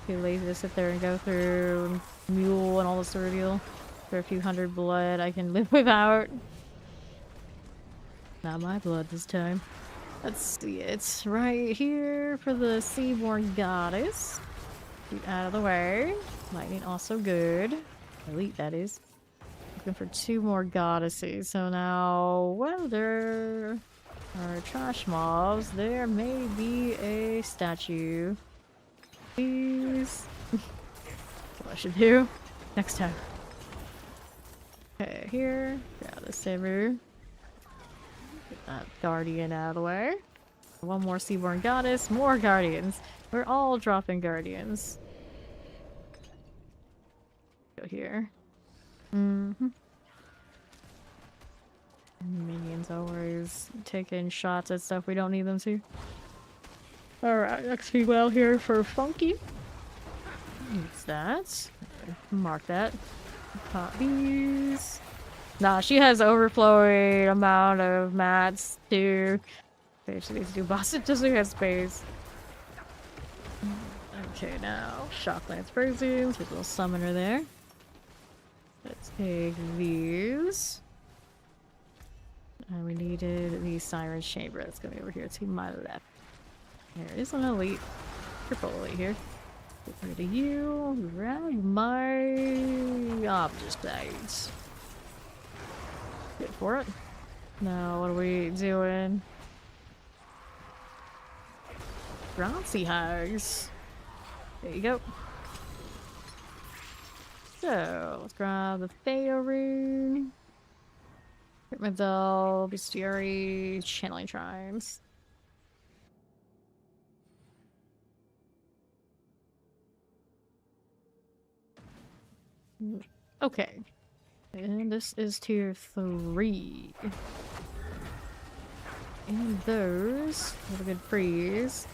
Too lazy to sit there and go through mule and all this sort of deal. For a few hundred blood I can live without. Not my blood this time. Let's see, it's right here for the Seaborn Goddess. Get out of the way. Lightning also good. Elite, that is. Looking for 2 more goddesses. So now, well, there are trash mobs. There may be a statue. Please. That's what I should do next time. Okay, here. Grab the saber. Get that guardian out of the way. 1 more Seaborn Goddess. More guardians. We're all dropping guardians. Go here. Minions always taking shots at stuff we don't need them to. Alright, XP well here for Funky. Use that. Mark that. Pop these. Nah, she has overflowing amount of mats too. Okay, she needs to do boss. It doesn't have space. Okay, now Shocklands Frozen. There's a little summoner there. Let's take these. And we needed the Siren's Chamber. That's gonna be over here to my left. There is an elite. Triple elite here. Get rid of you. Grab my objects. Good for it. Now, what are we doing? Bronzy Hogs. There you go. So, let's grab the Thea rune. Medal, Bestiary, Channeling Shrines. Okay. And this is tier 3. And those have a good freeze.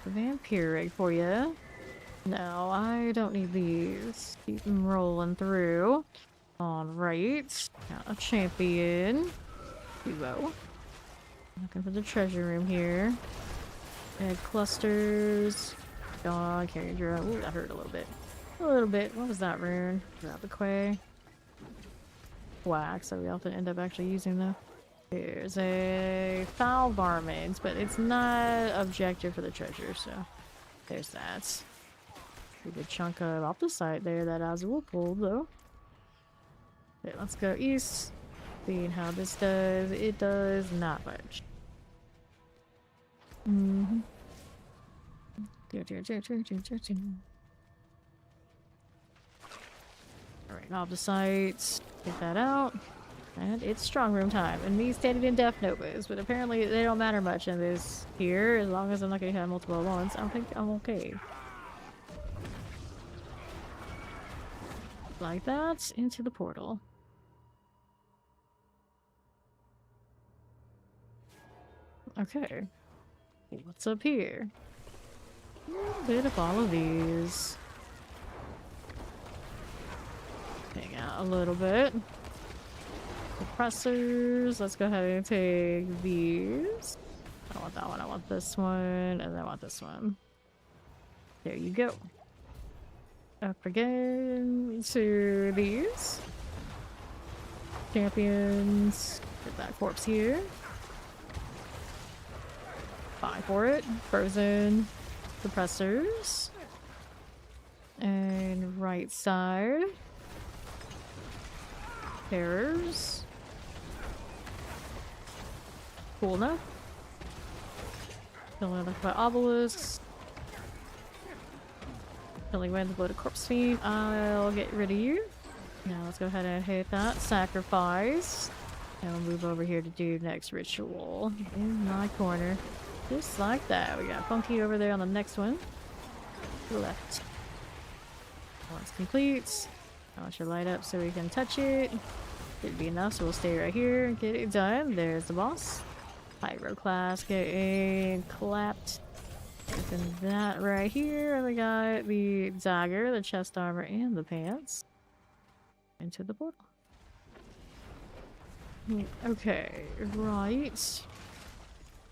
The vampire egg for you. No, I don't need these. Keep them rolling through. Alright. Got a champion. Duo. Looking for the treasure room here. Egg clusters. Dog, carry draw. Ooh, that hurt a little bit. A little bit. What was that rune? Grab the quay. Wax, so we often end up actually using though. There's a foul varmint, but it's not objective for the treasure, so there's that. Pretty good chunk of opposite there that Azul pulled, though. Okay, let's go east. Seeing how this does. It does not much. Mm-hmm. Alright, opposites. Get that out. And it's strong room time. And me standing in Death Novas, but apparently they don't matter much in this here, as long as I'm not gonna have multiple at once. I think I'm okay. Like that, into the portal. Okay. What's up here? A little bit of all of these. Hang out a little bit. Compressors. Let's go ahead and take these. I don't want that one. I want this one. And I want this one. There you go. Up again to these. Champions. Get that corpse here. Fine for it. Frozen. Suppressors. And right side. Terrors. Cool enough. Killing like my obelisks. Killing with the bloated corpse fiend. I'll get rid of you. Now let's go ahead and hit that. Sacrifice. And we'll move over here to do next ritual. In my corner. Just like that. We got Funky over there on the next one. To the left. Once complete. I want you to light up so we can touch it. Should be enough, so we'll stay right here and get it done. There's the boss. Pyroclast getting clapped. And that right here. And we got the dagger, the chest armor, and the pants. Into the portal. Okay, right.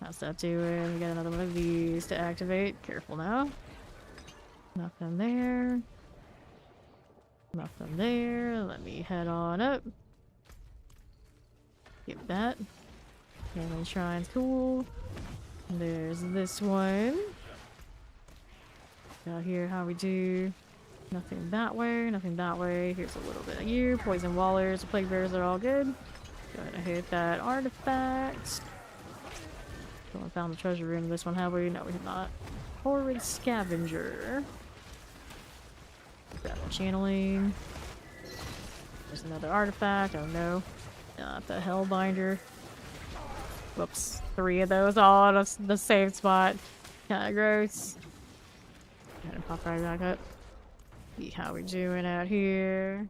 How's that doing? We got another one of these to activate. Careful now. Nothing there. Nothing there. Let me head on up. Get that. Family Shrine's cool. There's this one. Out here, how we do. Nothing that way, nothing that way. Here's a little bit of you. Poison Wallers, the Plague Bears are all good. Go ahead and hit that artifact. Still haven't found the treasure room in this one, have we? No, we have not. Horrid Scavenger. Grab the channeling. There's another artifact. Oh no. Not the Hellbinder. Whoops. 3 of those all in the same spot. Kinda gross. Gotta pop right back up. See how we doing out here.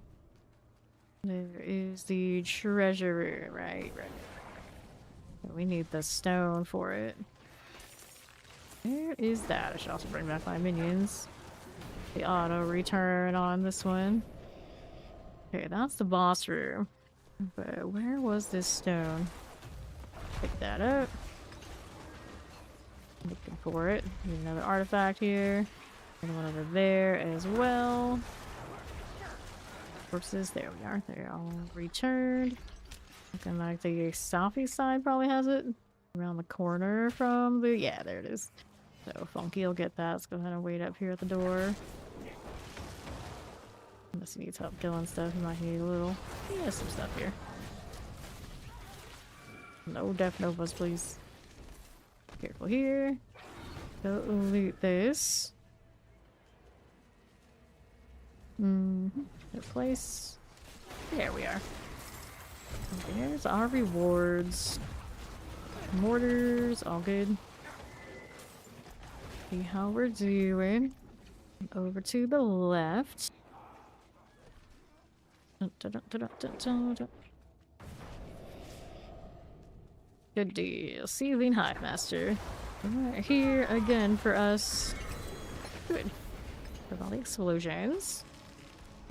There is the treasure room. Right. We need the stone for it. Where is that? I should also bring back my minions. The auto return on this one. Okay, that's the boss room. But where was this stone? Pick that up. Looking for it. Need another artifact here. And one over there as well. Corpses, there we are. They're all returned. Looking like the southeast side probably has it. Around the corner from the... Yeah, there it is. So Funky will get that. Let's go ahead and wait up here at the door. Unless he needs help killing stuff, he might need a little... Yeah, some stuff here. No Death Novas, please. Careful here. Go loot this. Good place. There we are. There's our rewards. Mortars, all good. See how we're doing. Over to the left. Good deal. Seething Hive Master. Right here again for us. Good. With all the explosions.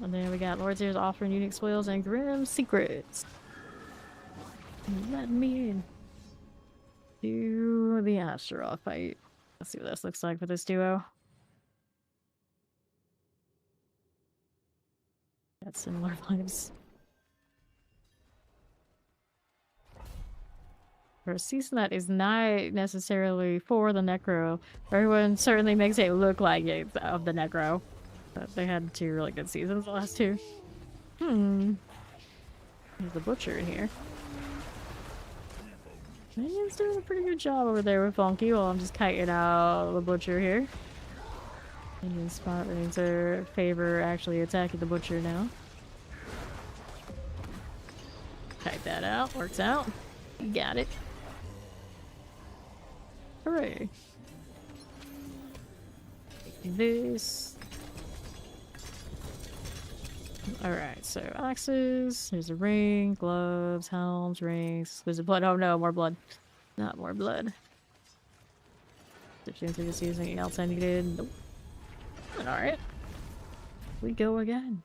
And then we got Lord's Ears offering unique spoils and grim secrets. Let me in. Do the Astaroth fight. Let's see what this looks like for this duo. Got similar vibes. for a season that is not necessarily for the Necro. Everyone certainly makes it look like it's of the Necro. But they had 2 really good seasons, the last 2. There's the butcher in here. Minion's doing a pretty good job over there with Funky while I'm just kiting out the butcher here. Minion spot needs to favor actually attacking the butcher now. Kite that out, works out. You got it. Hooray. Take this. Alright, so axes, there's a ring, gloves, helms, rings. There's a blood. Oh no, more blood. Not more blood. Did you just use anything else I needed? Nope. Alright. We go again.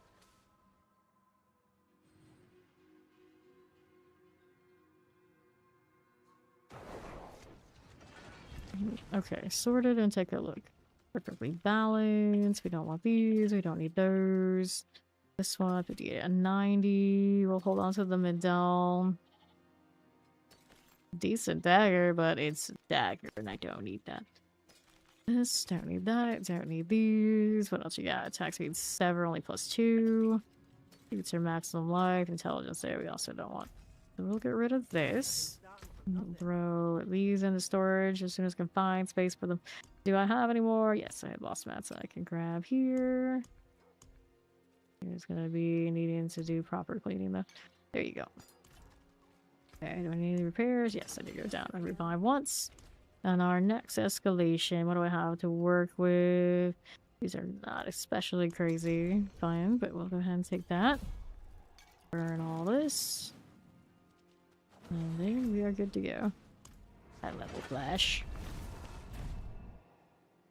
Okay, sorted and take a look. Perfectly balanced. We don't want these. We don't need those. This one, 58 and 90. We'll hold on to the mid-down. Decent dagger, but it's a dagger, and I don't need that. This, don't need that. Don't need these. What else you got? Attack speed 7, only +2. Beats your maximum life. Intelligence there, we also don't want. So we'll get rid of this. Throw these into storage as soon as I can find space for them. Do I have any more? Yes, I have boss mats that I can grab here. There's gonna be needing to do proper cleaning though. There you go. Okay, do I need any repairs? Yes, I did go down and revive once. And our next escalation, what do I have to work with? These are not especially crazy. Fine, but we'll go ahead and take that. Burn all this. And then we are good to go. High level flash.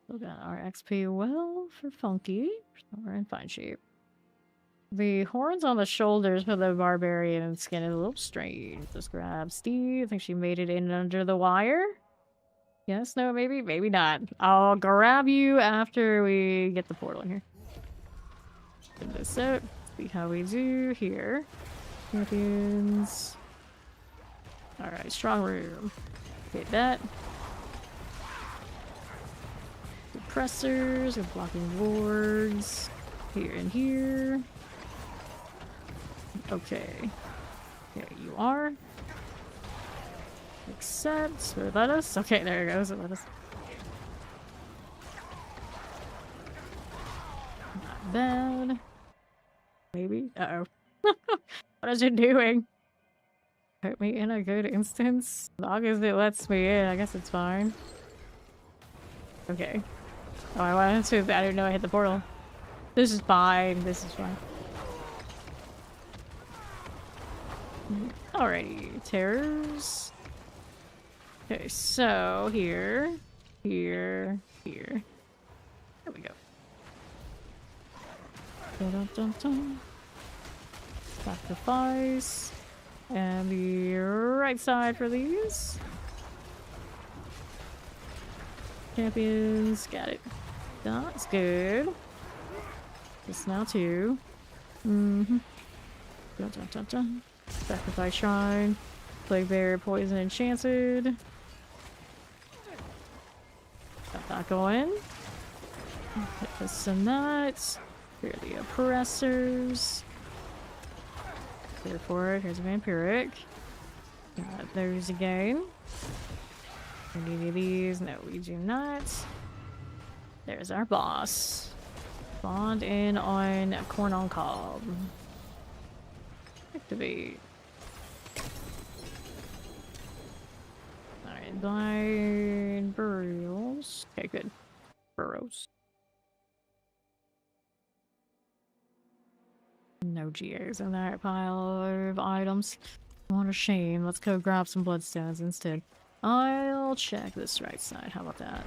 Still got our XP well for Funky. We're in fine shape. The horns on the shoulders for the barbarian skin is a little strange. Let's grab Steve. I think she made it in under the wire. Yes, no, maybe, maybe not. I'll grab you after we get the portal in here. Get this out. See how we do here. Champions. Alright, strong room. Hit that. Suppressors and blocking wards. Here and here. Okay. There you are. Accept. Let us. Okay, there it goes. Let us. Not bad. Maybe. Uh oh. What is it doing? Put me in a good instance. As long as it lets me in, I guess it's fine. Okay. Oh, I wanted to. I didn't know I hit the portal. This is fine. This is fine. Alrighty, terrors. Okay, so here, here. There we go. Dun, dun, dun, dun. Sacrifice. And the right side for these. Champions, got it. That's good. This now too. Dun, dun, dun, dun. Sacrifice shrine. Plague bear, poison enchanted. Got that going. Hit this and that. Here are the oppressors. Clear for it. Here's a vampiric. Got those again. Do we need any of these? No, we do not. There's our boss. Spawned in on corn on cob. Activate. Alright, blind burials. Okay, good. Burrows. No GAs in that pile of items. What a shame. Let's go grab some bloodstones instead. I'll check this right side. How about that?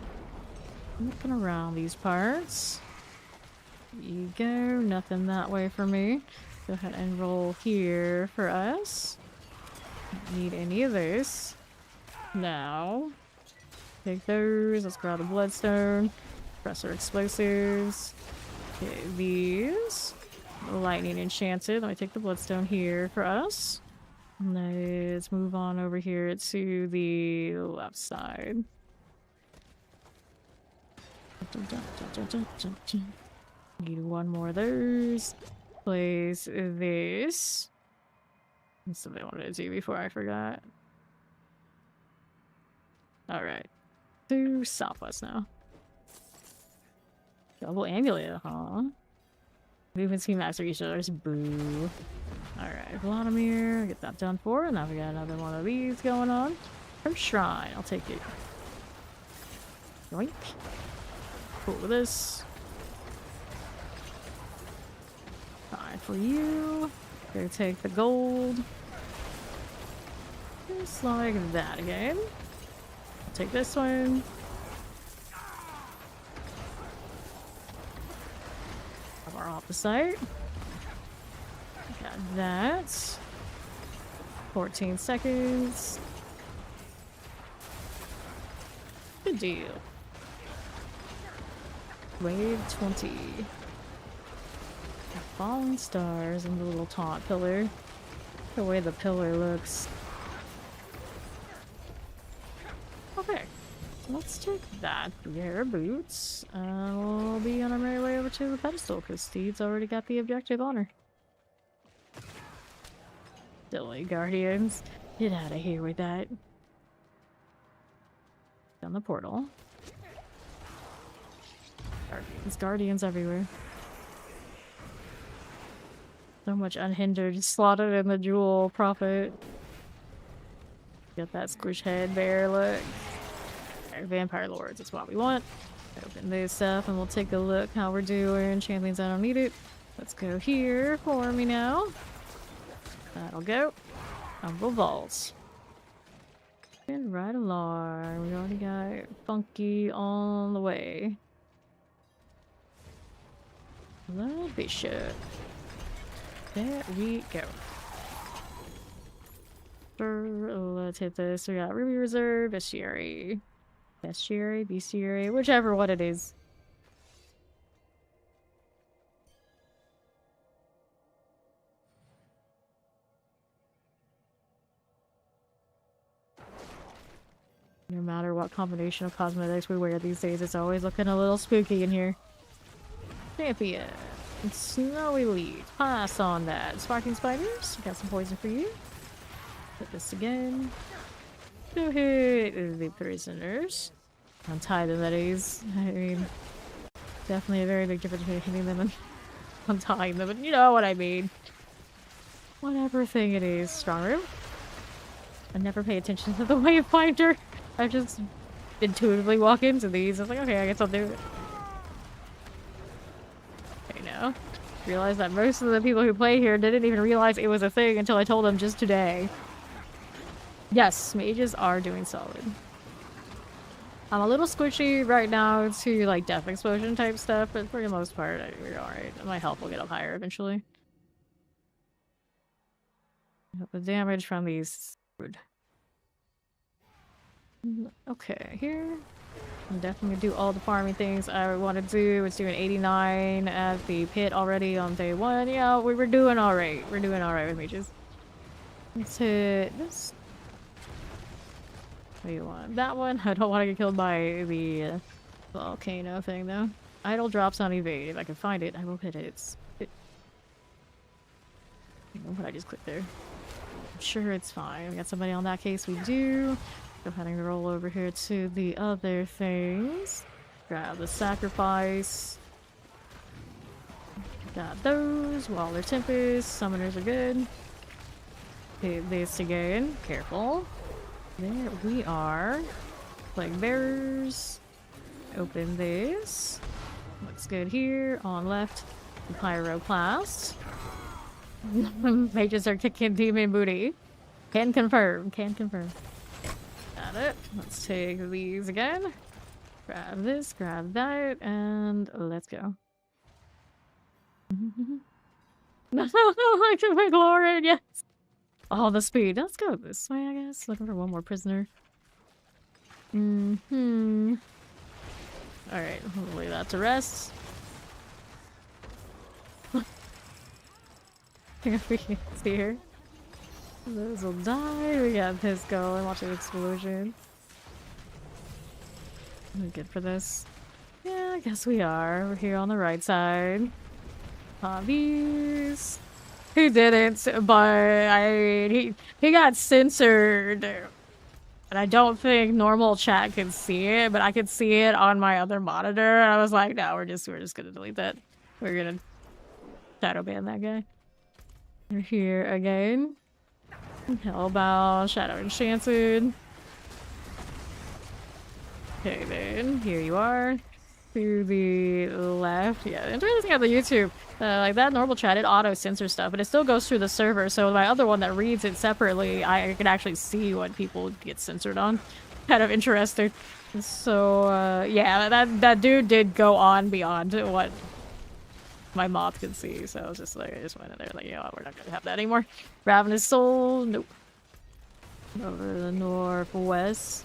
Looking around these parts. You go. Nothing that way for me. Go ahead and roll here for us. Don't need any of this. Now. Take those. Let's grab the bloodstone. Pressor explosives. Okay, these. Lightning enchanted. Let me take the bloodstone here for us. Let's move on over here to the left side. Need one more of those. Place this. That's something I wanted to do before I forgot. Alright. To southwest now. Double amulet, huh? Movement speed max for each other's. Boo. Alright, Vladimir, get that done for. And now we got another one of these going on. From Shrine, I'll take it. Yoink. Cool with this. Alright, for you. Gonna take the gold. Just like that again. I'll take this one. We're off the site. Got that. 14 seconds. Good deal. Wave 20. Falling stars and the little taunt pillar. The way the pillar looks. Okay. Let's take that pair of boots. We'll be on our merry way over to the pedestal because Steve's already got the objective on her. Silly Guardians. Get out of here with that. Down the portal. Guardians everywhere. So much unhindered slotted in the jewel profit. Get that squish head bear look. Right, vampire lords is what we want. Open this up and we'll take a look how we're doing. Champions, I don't need it. Let's go here for me now. That'll go. Humble vaults. And right along. We already got Funky on the way. The bishop. There we go. Let's hit this. We got Ruby Reserve, Bestiary. Bestiary, whichever one it is. No matter what combination of cosmetics we wear these days, it's always looking a little spooky in here. Champion. Snowy Leaf. Pass on that. Sparking Spiders. Got some poison for you. Hit this again. To hit the prisoners. Untie them, that is. I mean, definitely a very big difference between hitting them and untying them, but you know what I mean. Whatever thing it is. Strong room. I never pay attention to the wayfinder. I just intuitively walk into these. I was like, okay, I guess I'll do it. Okay, now. Realize that most of the people who play here didn't even realize it was a thing until I told them just today. Yes, mages are doing solid. I'm a little squishy right now to like death explosion type stuff, but for the most part, we're alright. My health will get up higher eventually. The damage from these. Okay, here. I'm definitely gonna do all the farming things I want to do. It's doing 89 at the pit already on day 1. Yeah, we were doing alright. We're doing alright with mages. Let's hit this. What do you want? That one? I don't want to get killed by the volcano thing though. Idle drops on evade. If I can find it, I will hit it. You know what I just clicked there? I'm sure it's fine. We got somebody on that case. We do. Go ahead and roll over here to the other things. Grab the sacrifice. Got those. Waller Tempest. Summoners are good. Hit this again. Careful. There we are. Plague Bearers. Open this. Looks good here. On left. Pyroplast. Mages are kicking demon booty. Can confirm. Can confirm. Got it. Let's take these again. Grab this, grab that, and let's go. No, I can make Lauren, yes! All the speed. Let's go this way, I guess. Looking for one more prisoner. Alright, we'll leave that to rest. I think we can see her. Those will die. We got this going. Watch the explosion. We're good for this. Yeah, I guess we are. We're here on the right side. Hobbies. He didn't, but he got censored. And I don't think normal chat can see it, but I could see it on my other monitor. And I was like, no, we're just gonna delete that. We're gonna shadow ban that guy. We're here again. Hellbound, Shadow Enchanted. Okay, then here you are. To the left. Yeah, interesting thing about the YouTube. Like that normal chat, it auto censor stuff, but it still goes through the server. So my other one that reads it separately, I can actually see what people get censored on. Kind of interesting. So yeah, that dude did go on beyond what my moth could see. So I was just like, I just went in there like, you know, we're not gonna have that anymore. Ravenous Soul, nope. Over to the northwest.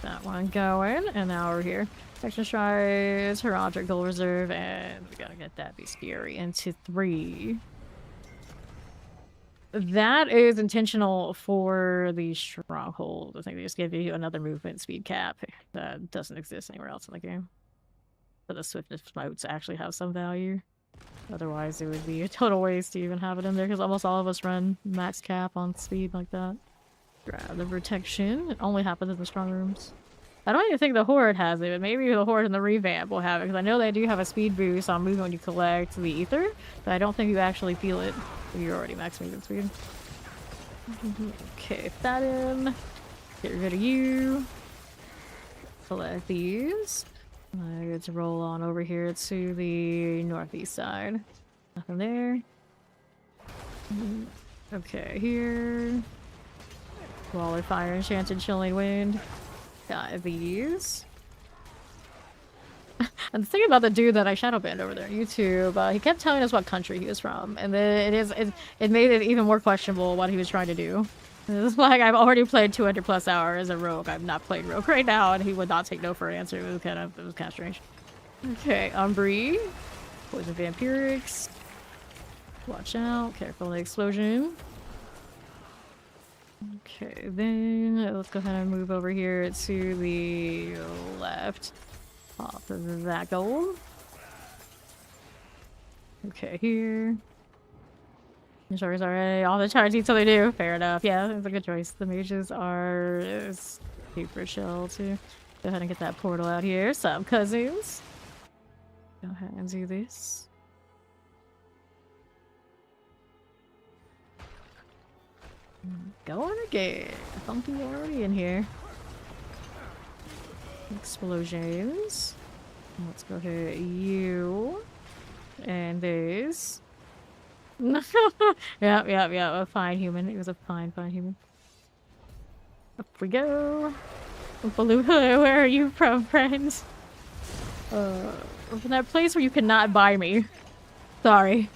That one going, and now we're here. Section Strides, Heraldric Gold Reserve, and we gotta get that Beast Fury into 3. That is intentional for the Stronghold. I think they just give you another movement speed cap that doesn't exist anywhere else in the game. So the swiftness motes actually have some value. Otherwise, it would be a total waste to even have it in there, because almost all of us run max cap on speed like that. Grab the protection. It only happens in the strong rooms. I don't even think the Horde has it, but maybe the Horde and the Revamp will have it, because I know they do have a speed boost on movement when you collect the Ether, but I don't think you actually feel it if you're already max movement speed. Okay, that in. Get rid of you. Collect these. I get to roll on over here to the northeast side. Nothing there. Okay, here. Wall of Fire, Enchanted Chilling Wind. Got these. And the thing about the dude that I shadow banned over there on YouTube, he kept telling us what country he was from, and then it made it even more questionable what he was trying to do. It's like, I've already played 200 plus hours as a rogue. I've not played rogue right now, and he would not take no for an answer. It was kind of strange. Okay, Umbri. Poison Vampirics. Watch out. Careful of the explosion. Okay, then let's go ahead and move over here to the left. Off of that gold. Okay, here. Sorry. All the charges until they do. Fair enough. Yeah, it's a good choice. The mages are super chill too. Go ahead and get that portal out here. Some cousins. Go ahead and do this. Going again. Funky already in here. Explosions. Let's go hit you. And this. Yeah. A fine human. It was a fine human. Up we go. Baloo, where are you from, friends? From that place where you cannot buy me. Sorry.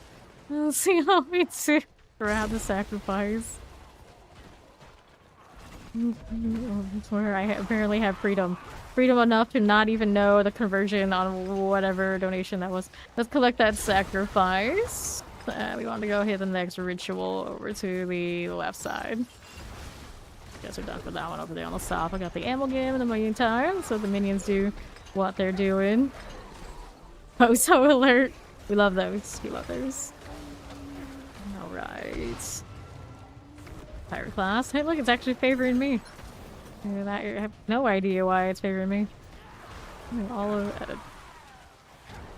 Let's see how me to grab the sacrifice. Where I apparently have freedom. Freedom enough to not even know the conversion on whatever donation that was. Let's collect that sacrifice. We want to go hit the next ritual over to the left side. Guess we're done for that one over there on the south. I got the ammo game in the meantime, so the minions do what they're doing. Poso alert! We love those. We love those. Alright. Pirate class. Hey, look, it's actually favoring me. I have no idea why it's favoring me. All of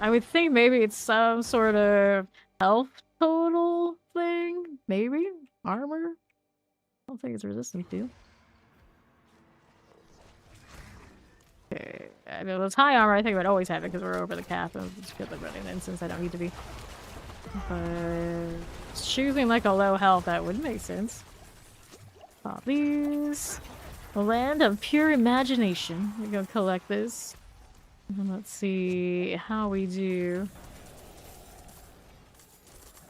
I would think maybe it's some sort of health total thing. Maybe? Armor? I don't think it's resistant to. Okay. I mean, it's high armor. I think I would always have it because we're over the cap. I'm just good at running in since I don't need to be. But choosing like a low health, that would make sense. Pop these. The land of pure imagination. We're gonna collect this. And let's see how we do.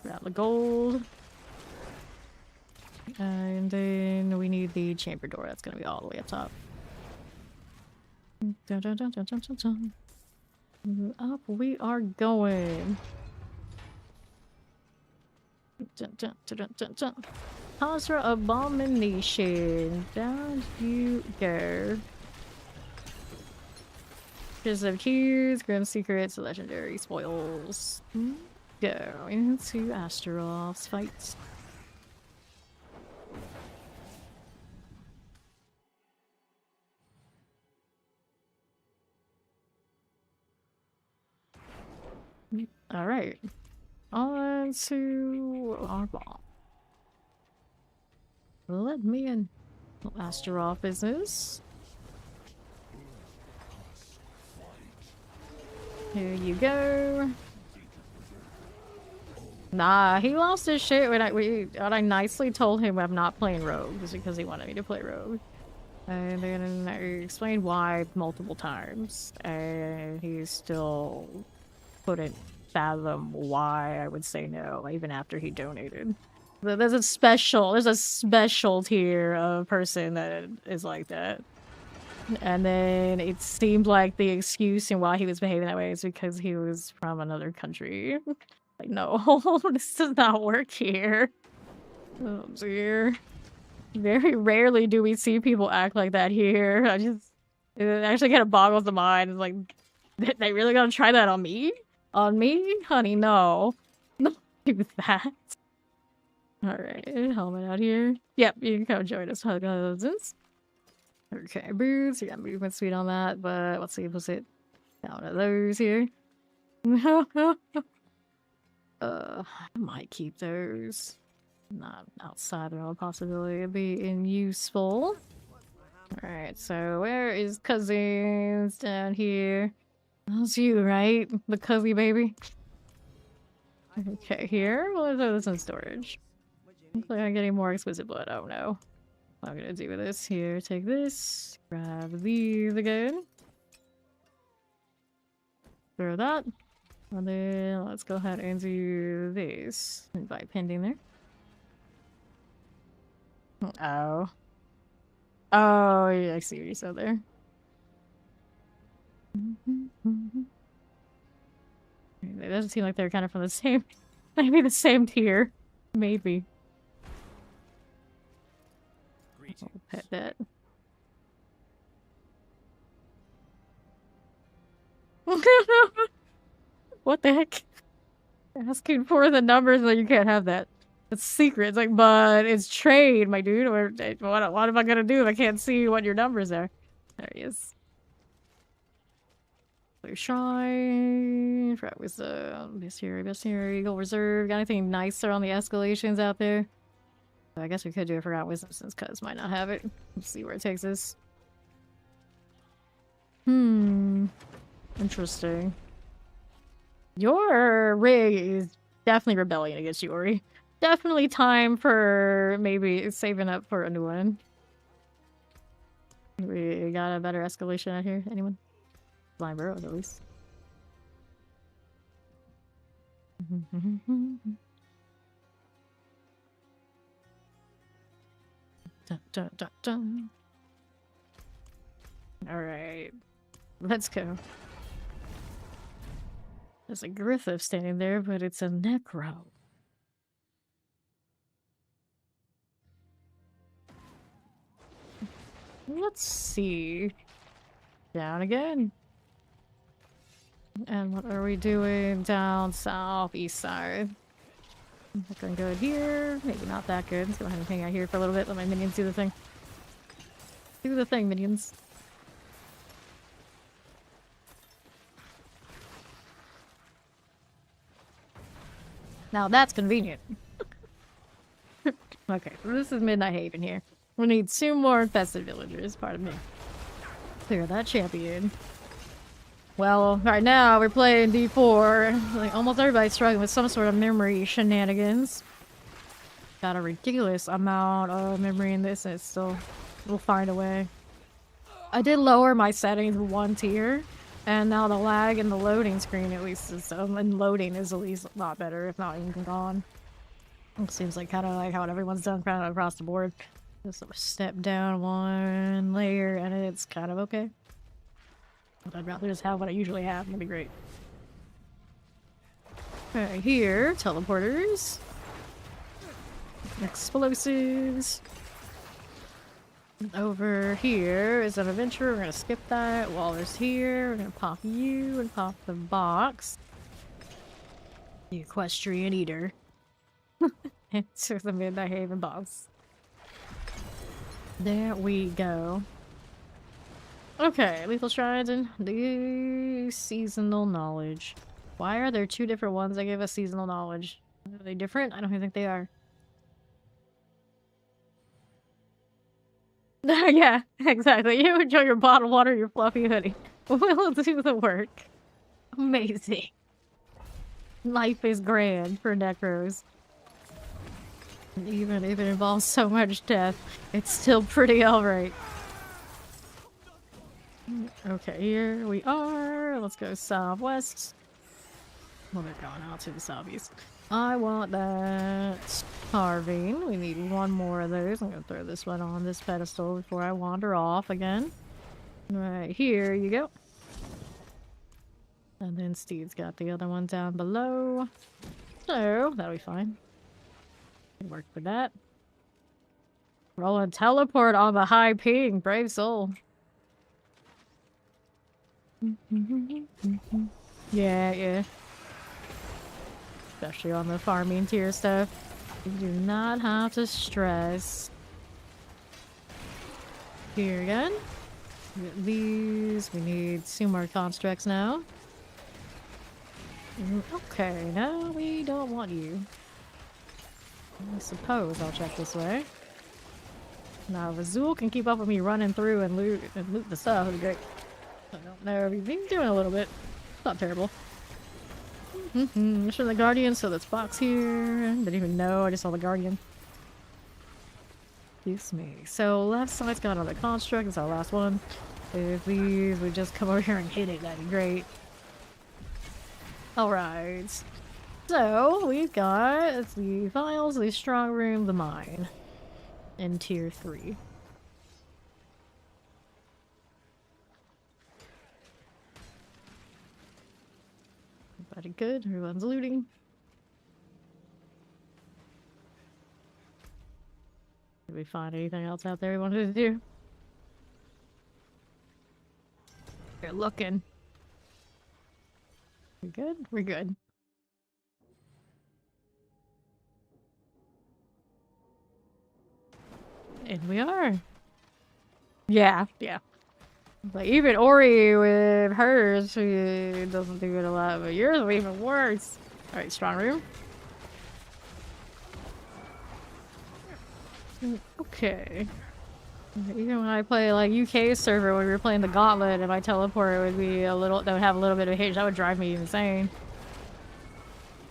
Grab the gold. And then we need the chamber door. That's gonna be all the way up top. Dun, dun, dun, dun, dun, dun, dun. Up we are going. Dun, dun, dun, dun, dun, dun. Hazra Abomination. Down you go. Treasures of Cues, Grim Secrets, Legendary Spoils. Go into Astaroth's fight. Alright. On to our ball. Let me in. Astaroth business. Here you go. Nah, he lost his shit when I nicely told him I'm not playing Rogue, just because he wanted me to play Rogue. And then I explained why multiple times, and he still couldn't fathom why I would say no, even after he donated. There's a special tier of person that is like that. And then it seemed like the excuse and why he was behaving that way is because he was from another country. Like, no, this does not work here. Oh dear. Very rarely do we see people act like that here. It actually kind of boggles the mind. It's like, they really gonna try that on me? On me? Honey, no. Don't do that. Alright, helmet out here. Yep, you can come join us, cousins. Okay, boots. You got movement speed on that, but let's see if we'll sit down to those here. I might keep those. Not outside the realm of possibility of being useful. Alright, so where is cousins down here? That's you, right? The cuzzy baby? Okay, here. We'll throw this in storage. Looks like I'm getting more exquisite blood. Oh no. What I'm gonna do with this here, take this, grab these again. Throw that. And then let's go ahead and do this. Invite pending there. Oh. Oh, yeah, I see what you said there. It doesn't seem like they're kind of from the same, maybe the same tier. Maybe. I'll pet that. What the heck? Asking for the numbers, like you can't have that. It's secret. It's like, but it's trade, my dude. Or what am I gonna do if I can't see what your numbers are? There he is. Blue Shrine. Forgot was the best here, Eagle Reserve. Got anything nicer on the escalations out there? I guess we could do a Forgot Wisdom since Cuz might not have it. Let's see where it takes us. Interesting. Your rig is definitely rebelling against Yuri. Definitely time for maybe saving up for a new one. We got a better escalation out here. Anyone? Blind Burrows, at least. Dun, dun, dun, dun. Alright. Let's go. There's a Griffith standing there, but it's a Necro. Let's see. Down again. And what are we doing down south east side? Looking good here. Maybe not that good. Let's go ahead and hang out here for a little bit. Let my minions do the thing. Do the thing, minions. Now that's convenient. Okay, so this is Midnight Haven here. We need 2 more infested villagers, pardon me. Clear that champion. Well, right now we're playing D4. Like, almost everybody's struggling with some sort of memory shenanigans. Got a ridiculous amount of memory in this, and it's still... we'll find a way. I did lower my settings 1 tier, and now the lag in the loading screen at least is... and loading is at least a lot better, if not even gone. It seems like kind of like how everyone's done kind of across the board. Just sort of step down 1 layer, and it's kind of okay. I'd rather just have what I usually have. That'd be great. Okay, here, teleporters. Explosives. Over here is an adventure. We're gonna skip that. Waller's here. We're gonna pop you and pop the box. The equestrian eater. Enter the Midnight Haven boss. There we go. Okay, lethal shrines and the seasonal knowledge. Why are there two different ones that give us seasonal knowledge? Are they different? I don't even think they are. Yeah, exactly. You enjoy your bottled water, your fluffy hoodie. We'll do the work. Amazing. Life is grand for Necros. Even if it involves so much death, it's still pretty alright. Okay, here we are. Let's go southwest. Well, they're going out to the southeast. I want that carving. We need one more of those. I'm gonna throw this one on this pedestal before I wander off again. Right here you go. And then Steve's got the other one down below. So, that'll be fine. Can work with that. Roll and teleport on the high ping. Brave soul. Yeah. Especially on the farming tier stuff. You do not have to stress. Here again. Get these. We need 2 more constructs now. Okay, no, we don't want you. I suppose I'll check this way. Now, if Azul can keep up with me running through and loot the stuff, that'd be great. I don't know. He's been doing a little bit. It's not terrible. Mission of the Guardian, so that's box here. Didn't even know, I just saw the Guardian. Excuse me. So left side's got another construct, it's our last one. If these would just come over here and hit it, that'd be great. Alright. So we've got the vials, the strong room, the mine. In tier 3. Everybody good? Everyone's looting. Did we find anything else out there we wanted to do? We're looking. We good? We're good. And we are. Yeah. Like, even Ori with hers, she doesn't do it a lot, but yours are even worse. Alright, strong room. Okay. Even when I play, like, UK server, when we were playing the Gauntlet, and my teleport would be that would have a little bit of hitch, that would drive me insane.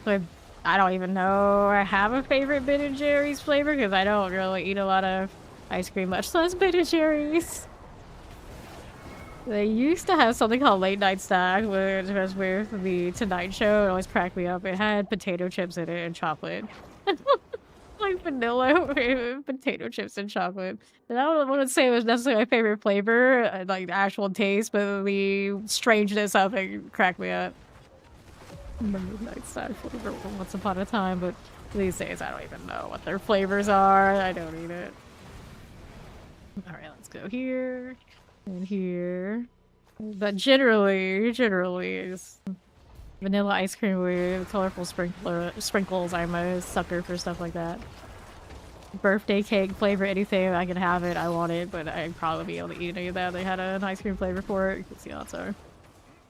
So I don't even know I have a favorite Ben & Jerry's flavor, because I don't really eat a lot of ice cream, much less Ben & Jerry's. They used to have something called Late Night Snack, which was with the Tonight Show. It always cracked me up. It had potato chips in it and chocolate. Like vanilla potato chips and chocolate. And I wouldn't say it was necessarily my favorite flavor, like the actual taste, but the strangeness of it cracked me up. Remember Night Snack flavor once upon a time, but these days I don't even know what their flavors are. I don't eat it. Alright, let's go here. And here. But generally is vanilla ice cream with colorful sprinkles. I'm a sucker for stuff like that. Birthday cake flavor, anything, I can have it, I want it, but I'd probably be able to eat any of that. They had an ice cream flavor for it. You can see odds are.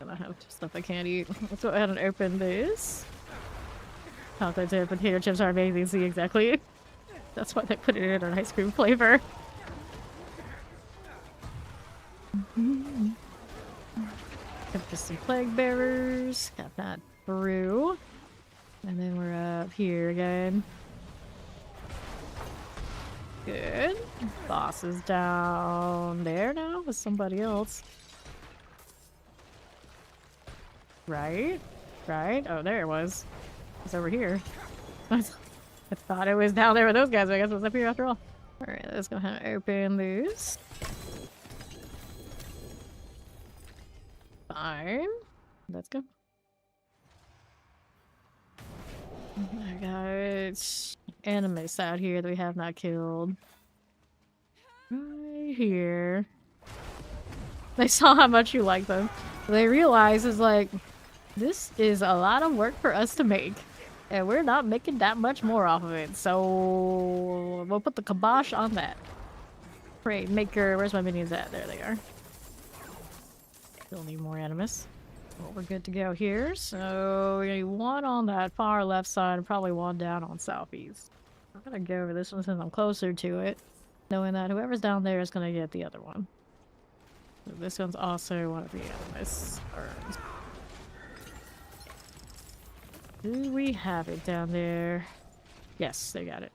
And I have stuff I can't eat. Let's go ahead and open this. Chocolate and potato chips are amazing, see exactly. That's why they put it in an ice cream flavor. Got just some plague bearers. Got that through. And then we're up here again. Good. Boss is down there now with somebody else. Right? Oh, there it was. It's over here. I thought it was down there with those guys, but I guess it was up here after all. Alright, let's go ahead and open these. Fine. Let's go. I got animus out here that we have not killed. Right here. They saw how much you like them. They realize is like, this is a lot of work for us to make. And we're not making that much more off of it. So we'll put the kibosh on that. Great, maker. Where's my minions at? There they are. Still need more animus. Well, we're good to go here. So we need one on that far left side and probably one down on southeast. I'm gonna go over this one since I'm closer to it, knowing that whoever's down there is gonna get the other one. So this one's also one of the animus urns. Do we have it down there? Yes, they got it.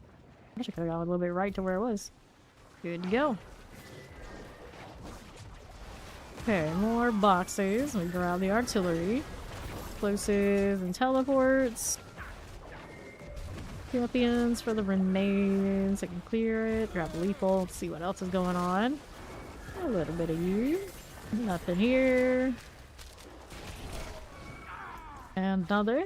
I wish I could have gone a little bit right to where it was. Good to go. Okay, more boxes. We grab the artillery. Explosives and teleports. Champions for the remains. I can clear it. Grab the lethal. Let's see what else is going on. A little bit of you. Nothing here. Another.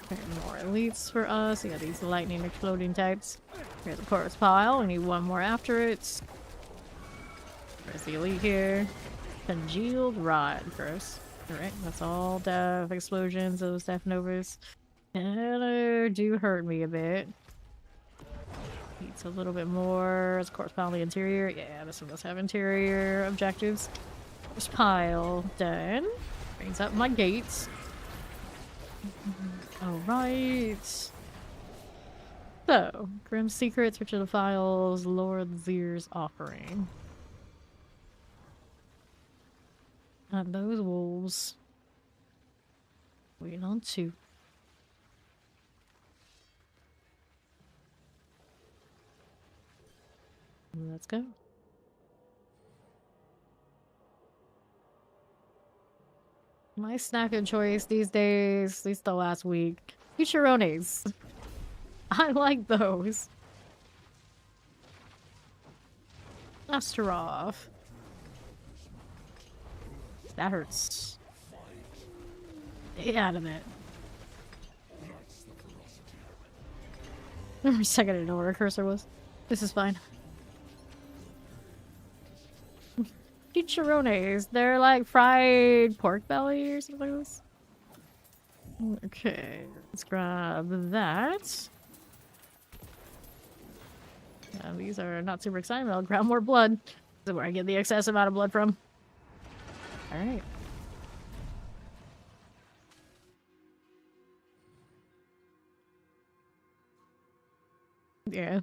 Okay, more elites for us. We got these lightning exploding types. Here's a corpse pile. We need one more after it. There's the elite here. Congealed rod first. Alright, that's all death explosions, those death novas. And do hurt me a bit. Needs a little bit more. Of course, pile the interior. Yeah, this one does have interior objectives. First pile done. Brings up my gates. Alright. So, Grim Secrets, Rich of the Files, Lord Zir's Offering. And those wolves. Waiting on two. Let's go. My snack of choice these days, at least the last week, chicharrones. I like those. Astaroth. That hurts. Get out of it. For a second, I didn't know where a cursor was. This is fine. Chicharrones. They're like fried pork belly or something like this. Okay, let's grab that. These are not super exciting. I'll grab more blood. This is where I get the excess amount of blood from. Alright. Yeah.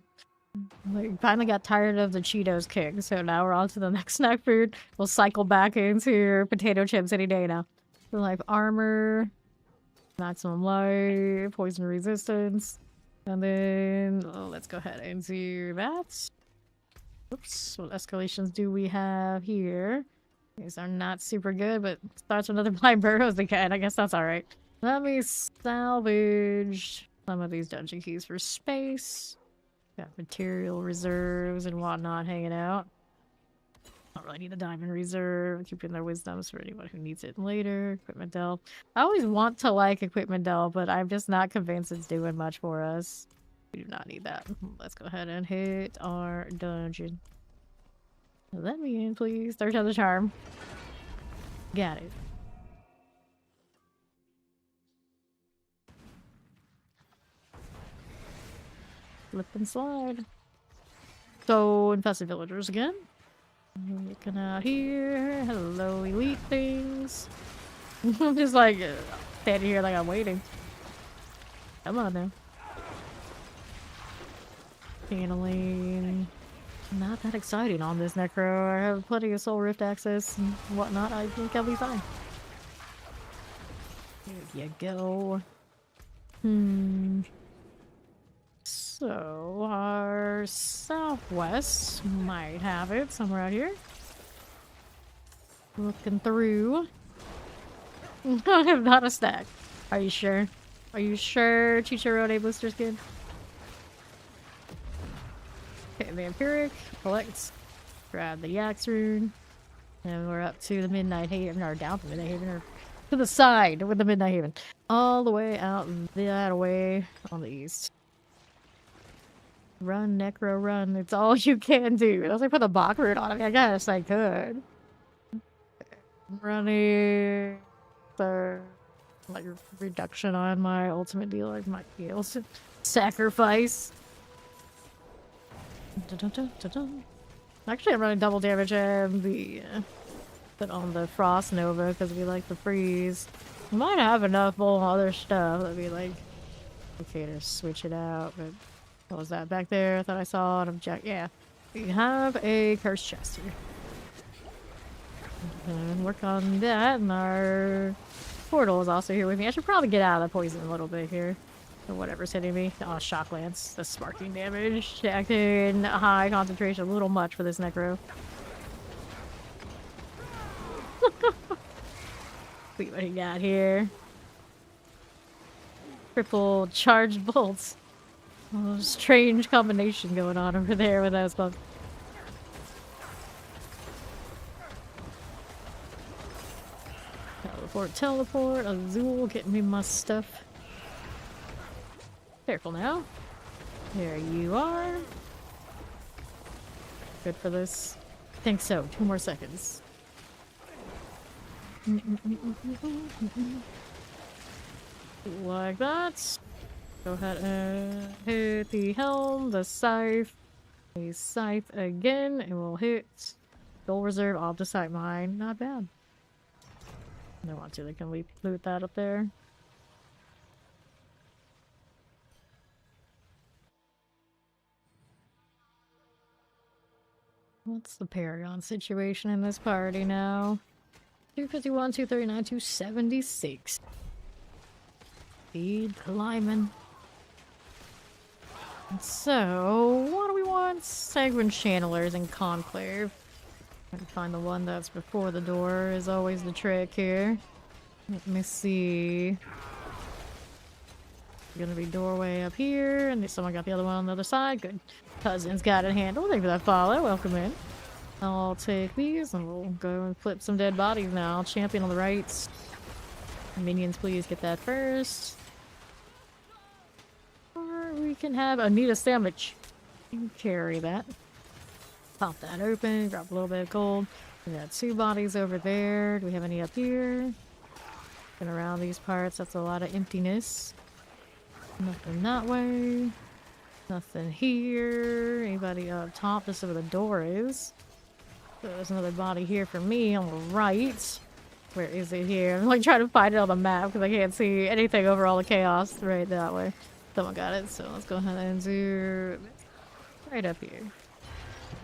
Like, finally got tired of the Cheetos kick, so now we're on to the next snack food. We'll cycle back into potato chips any day now. So, like, armor, maximum life, poison resistance, and then let's go ahead and do that. Oops, what escalations do we have here? These are not super good, but starts with another blind burrows again. I guess that's alright. Let me salvage some of these dungeon keys for space. Got material reserves and whatnot hanging out. Don't really need a diamond reserve. Keeping their wisdoms for anyone who needs it later. Equipment delve. I always want to like equipment delve, but I'm just not convinced it's doing much for us. We do not need that. Let's go ahead and hit our dungeon. Let me in, please. Third time's the charm. Got it. Flip and slide. So, infested villagers again. Looking out here. Hello, elite things. I'm just like standing here like I'm waiting. Come on now. Paneling. Not that exciting on this Necro. I have plenty of Soul Rift access and whatnot. I think I'll be fine. There you go. So, our southwest might have it somewhere out here. Looking through. I have not a stack. Are you sure? Are you sure Chicharrone booster skin? Okay, Vampiric, collects, grab the Yax rune, and we're up to the Midnight Haven, or down to Midnight Haven, or To the side with the Midnight Haven. All the way out that way on the east. Run, Necro, run. It's all you can do. Unless I put the Bach root on it. I guess I could. Running. So, like, reduction on my ultimate deal. I might be able to sacrifice. Dun-dun-dun-dun-dun. Actually, I'm running double damage and the put on the Frost Nova because we like the freeze. We might have enough all other stuff that we like. Okay, to switch it out, but what was that back there? I thought I saw an object. Yeah, we have a cursed chest here. And work on that, and our portal is also here with me. I should probably get out of the poison a little bit here. Or whatever's hitting me. Oh, shock lance. The sparking damage. Acting high concentration. A little much for this Necro. See what he got here. Triple charged bolts. Oh, strange combination going on over there with those bugs. Teleport, teleport. Azul getting me my stuff. Careful now. There you are. Good for this. I think so. 2 more seconds. Like that. Go ahead and hit the helm, the scythe, the scythe again, and we'll hit Gold Reserve Opticite Mine. Not bad. They want to, they can loot that up there. What's the Paragon situation in this party now? 251, 239, 276. Speed climbing. So, what do we want? Sanguine Channelers and Conclave. Trying to find the one that's before the door is always the trick here. Let me see. Gonna be doorway up here, and someone got the other one on the other side. Good. Cousin's got it handled. Thank you for that follow. Welcome in. I'll take these and we'll go and flip some dead bodies now. Champion on the right. Minions, please get that first. Or we can have Anita sandwich. You can carry that. Pop that open, drop a little bit of gold. We got 2 bodies over there. Do we have any up here? Looking around these parts, that's a lot of emptiness. Nothing that way. Nothing here. Anybody up top? This is where the door is. So there's another body here for me on the right. Where is it here? I'm like trying to find it on the map because I can't see anything over all the chaos right that way. Someone got it, so let's go ahead and do right up here.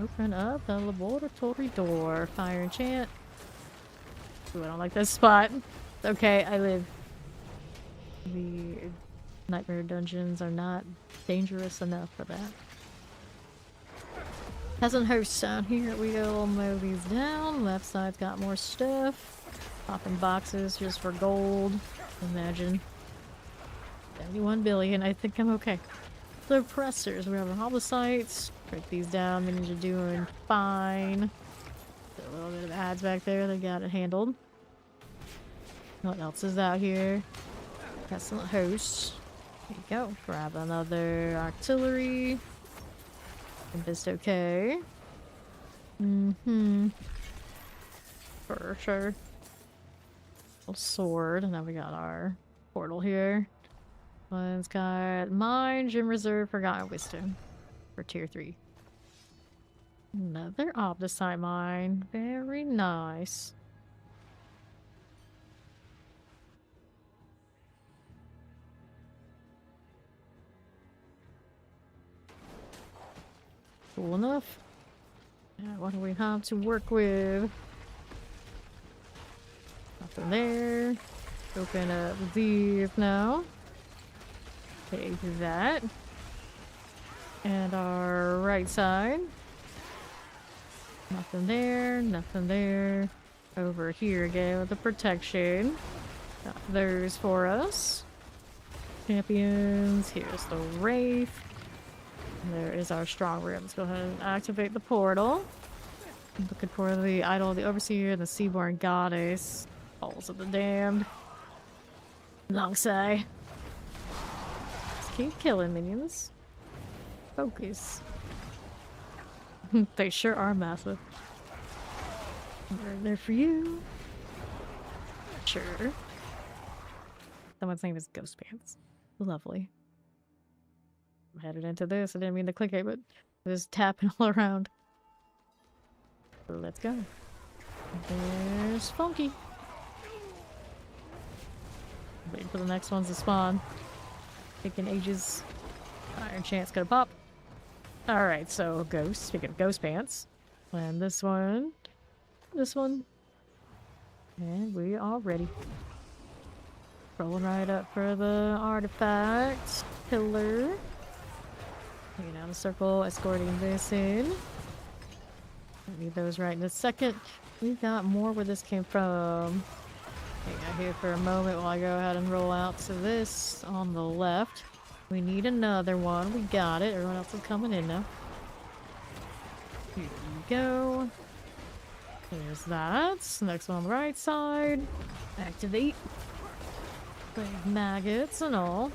Open up the laboratory door. Fire enchant. Ooh, I don't like this spot. It's okay, I live. The nightmare dungeons are not dangerous enough for that. Peasant hosts down here. We will mow these down. Left side's got more stuff. Popping boxes just for gold. Imagine. 71 billion. I think I'm okay. Suppressors. We have our homicides. Break these down. Minions are doing fine. A little bit of ads back there. They got it handled. What else is out here? Pestilent hosts. There you go. Grab another artillery. And just okay. For sure. Sword, and then we got our portal here. One's got Mine, Gem Reserve, Forgotten Wisdom for tier 3. Another Opticite Mine. Very nice. Cool enough. Yeah, what do we have to work with? Nothing there. Open up these now. Take that. And our right side. Nothing there, nothing there. Over here again with the protection. Got those for us. Champions. Here's the Wraith. There is our strong room. Let's go ahead and activate the portal. I'm looking for the Idol of the Overseer and the Seaborn Goddess. Balls of the damned. Long sigh. Just keep killing minions. Focus. They sure are massive. They're there for you. Sure. Someone's name is Ghost Pants. Lovely. I'm headed into this. I didn't mean to click it, but just tapping all around. Let's go. There's Funky. Waiting for the next ones to spawn. Taking ages. Iron Chance gonna pop. Alright, so Ghost. Speaking of Ghost Pants. And this one. This one. And we are ready. Rolling right up for the artifact. Pillar. Taking down the circle, escorting this in. I need those right in a second. We got more where this came from. Hang out here for a moment while I go ahead and roll out to this on the left. We need another one. We got it. Everyone else is coming in now. Here we go. There's that. Next one on the right side. Activate. Big maggots and all.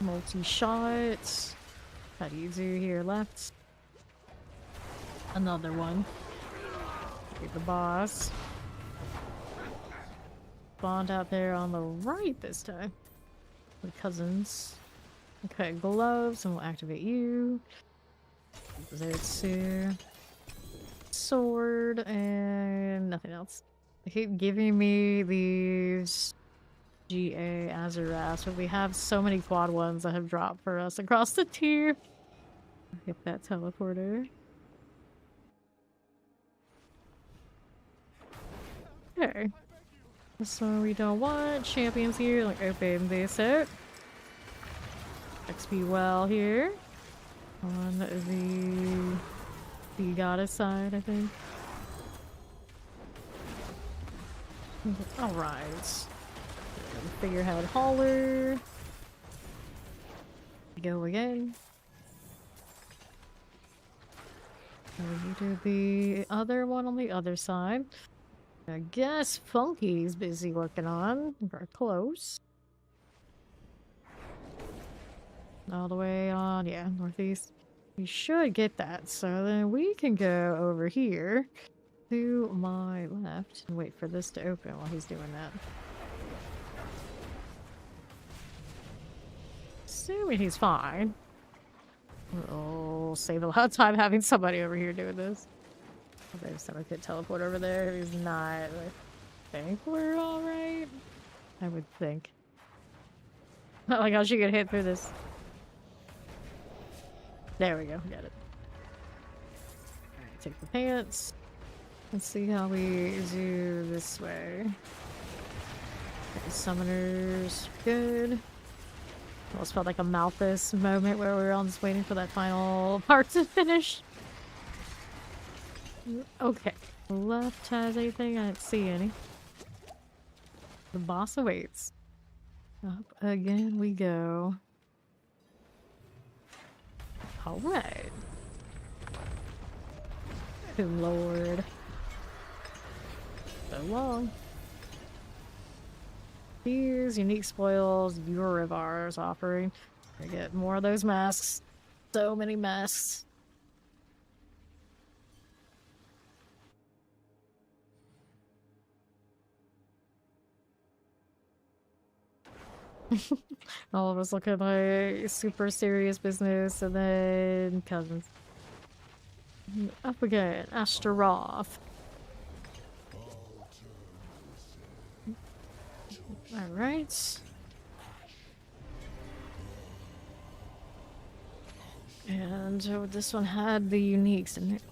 Multi-shots. How do you do here? Left. Another one. Get the boss. Spawned out there on the right this time. The cousins. Okay, gloves, and we'll activate you. There's sword, and nothing else. They keep giving me these GA Azuras, but we have so many quad ones that have dropped for us across the tier. Get that teleporter. Okay. This one we don't want. Champions here, like open this out. XP well here. On the goddess side, I think. Alright. Figurehead hauler. Go again. We do the other one on the other side. I guess Funky's busy working on. We're close. All the way on, yeah, northeast. We should get that, so then we can go over here to my left and wait for this to open while he's doing that. Assuming he's fine. We'll save a lot of time having somebody over here doing this. There's someone could teleport over there. He's not. I think we're alright. I would think. Not like how she could hit through this. There we go. Got it. Alright, take the pants. Let's see how we do this way. Okay, summoners. Good. Almost felt like a Malthus moment where we were all just waiting for that final part to finish. Okay. Left has anything? I didn't see any. The boss awaits. Up again we go. Alright. Good lord. So long. Here's unique spoils Urivar's offering. I get more of those masks. So many masks. All of us looking like super serious business, and then cousins. Up again, Astaroth. Alright. And this one had the uniques in it.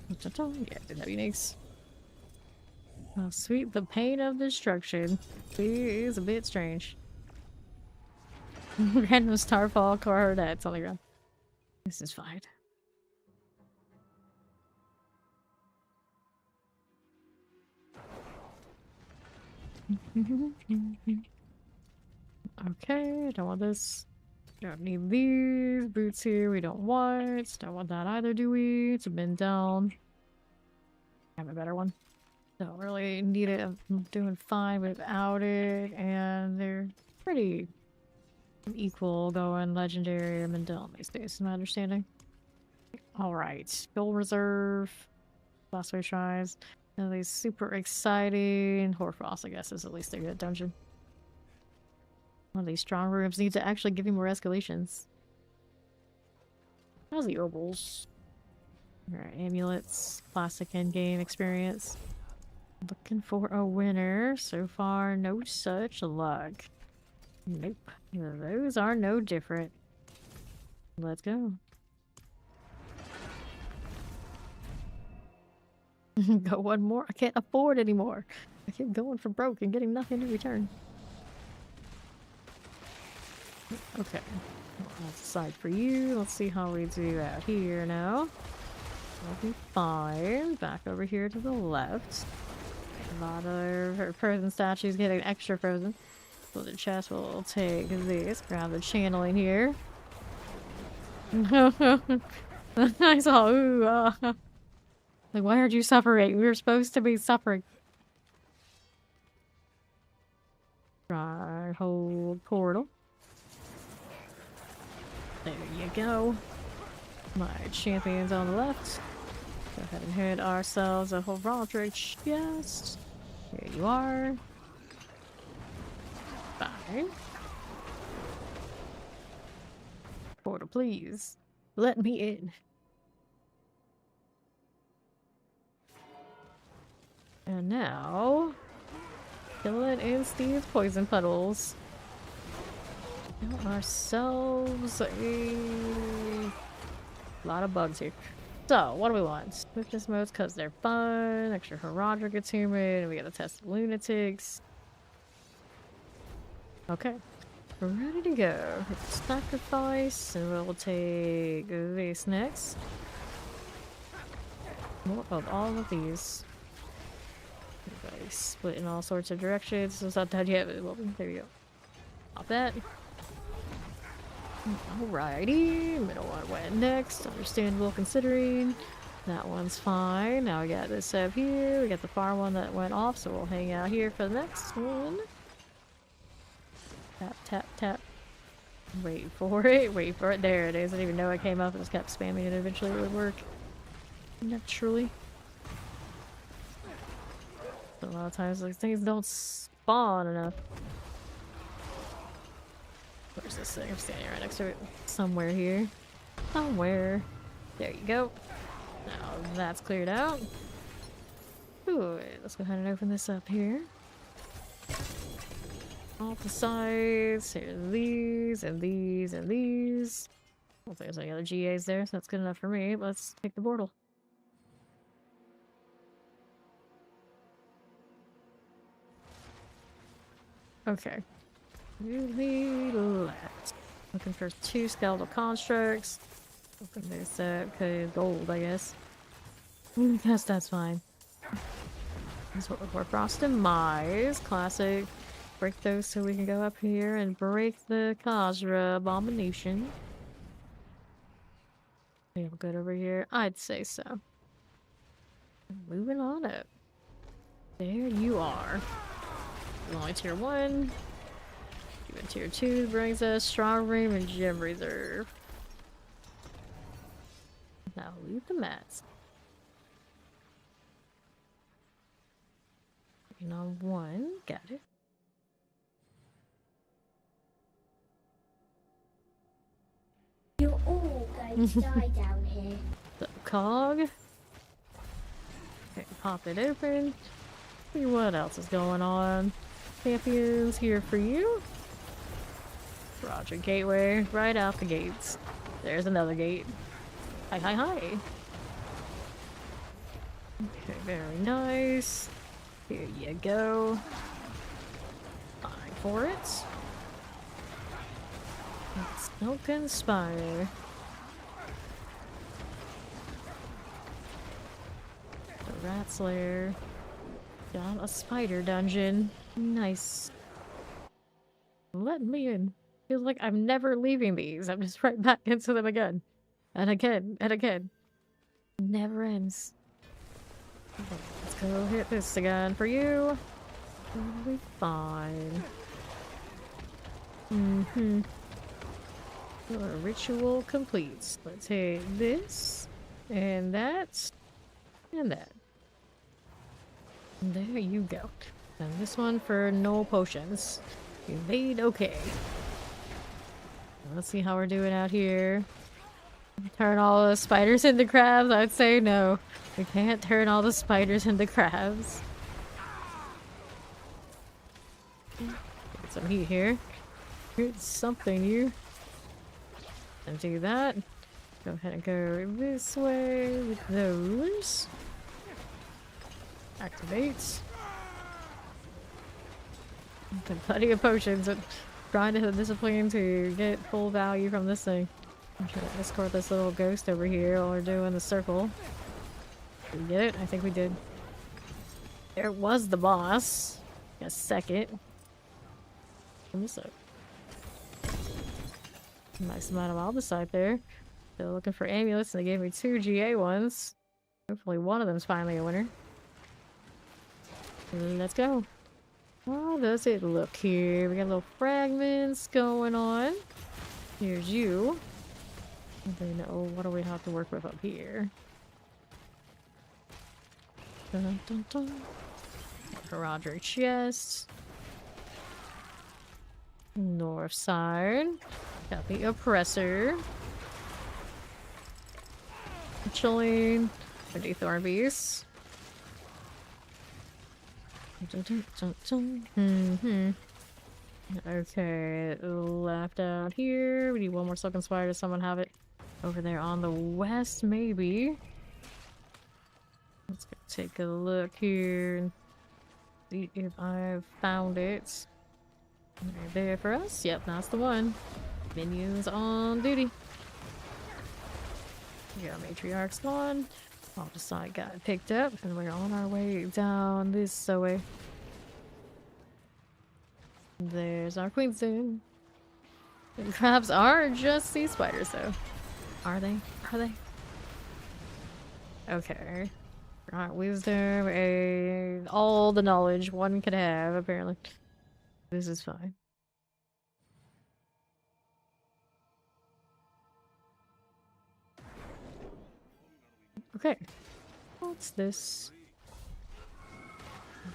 Yeah, it did have uniques. Oh, sweet. The pain of destruction. He is a bit strange. Random starfall car that's on the ground. This is fine. Okay, don't want this. Don't need these boots here. We don't want. Don't want that either, do we? It's been down. I have a better one. Don't really need it. I'm doing fine without it, and they're pretty equal going legendary or Mandela these days, in my understanding. Alright, Gold Reserve, Last Way Shrines, and these super exciting Hoarfrost, I guess, is at least a good dungeon. One of these strong rooms needs to actually give you more escalations. How's the Obels? Alright, amulets, classic endgame experience. Looking for a winner. So far, no such luck. Nope. Those are no different. Let's go. Go one more. I can't afford anymore. I keep going for broke and getting nothing in return. Okay. That's aside for you. Let's see how we do out here now. We'll be fine. Back over here to the left. A lot of frozen statues getting extra frozen. So the chest will take this. Grab the channeling here. I saw. Ooh, like, why aren't you suffering? We were supposed to be suffering. Try hold portal. There you go. My champions on the left. Go ahead and hit ourselves a whole Roderick chest. There you are. Fine. Portal, please. Let me in. And now, Chillin and Steve's poison puddles. Get ourselves a lot of bugs here. So, what do we want? Swiftness modes because they're fun. Extra Heraldric attunement. We gotta test lunatics. Okay. We're ready to go. Sacrifice, and we'll take this next. More of all of these. Everybody's split in all sorts of directions. So it's not done yet, but well, there you go. Pop that. Alrighty. Middle one went next. Understandable considering. That one's fine. Now we got this up here. We got the far one that went off, so we'll hang out here for the next one. Tap, tap, tap. Wait for it. Wait for it. There it is. I didn't even know it came up. I just kept spamming it. Eventually it would work. Naturally. A lot of times these things don't spawn enough. Where's this thing? I'm standing right next to it. Somewhere here. Somewhere. There you go. Now that's cleared out. Ooh, let's go ahead and open this up here. All the sides. Here's these, and these, and these. I don't think there's any other GAs there, so that's good enough for me. Let's take the portal. Okay. To the left. Looking for 2 skeletal constructs. Open this up, cause gold, I guess. Guess that's fine. That's what we're for. Frost and Mise. Classic. Break those so we can go up here and break the Khazra abomination. Feel good over here? I'd say so. Moving on up. There you are. Only tier 1. Even tier 2 brings us Strong Room and Gem Reserve. Now leave the mats. Working on 1. Got it. You're all going to die down here. The cog. Okay, pop it open. See what else is going on. Champions here for you. Roger, gateway right out the gates. There's another gate. Hi, hi, hi. Okay, very nice. Here you go. Fine for it. Let's no conspire. The Rat's Lair. Got a spider dungeon. Nice. Let me in. Feels like I'm never leaving these. I'm just right back into them again. And again, and again. Never ends. Let's go hit this again for you. It'll be fine. Ritual complete. Let's hit this, and that, and that. And there you go. And this one for no potions. You made okay. Let's see how we're doing out here. Turn all the spiders into crabs? I'd say no. We can't turn all the spiders into crabs. Get some heat here. Here's something you. And do that. Go ahead and go this way with those. Activate. Plenty of potions, but trying to have the discipline to get full value from this thing. I'm trying to escort this little ghost over here while we're doing the circle. Did we get it? I think we did. There was the boss. A second. Give me a sec. Nice amount of albicite there. Still looking for amulets, and they gave me 2 GA ones. Hopefully one of them's finally a winner. Let's go. How does it look here? We got little fragments going on. Here's you. And then, oh, what do we have to work with up here? Dun, dun, dun. Roderick chest. North side. Got the oppressor. Chillin. The thorn beast. Okay, left out here. We need one more silken spider. Does someone have it over there on the west? Maybe. Let's go take a look here and see if I've found it. Right there for us. Yep, that's the one. Minions on duty. We got matriarch spawn. All the side got picked up, and we're on our way down this way. There's our queen soon. The crabs are just sea spiders, though. Are they? Are they? Okay. Right, wisdom, all the knowledge one could have, apparently. This is fine. Okay. What's this?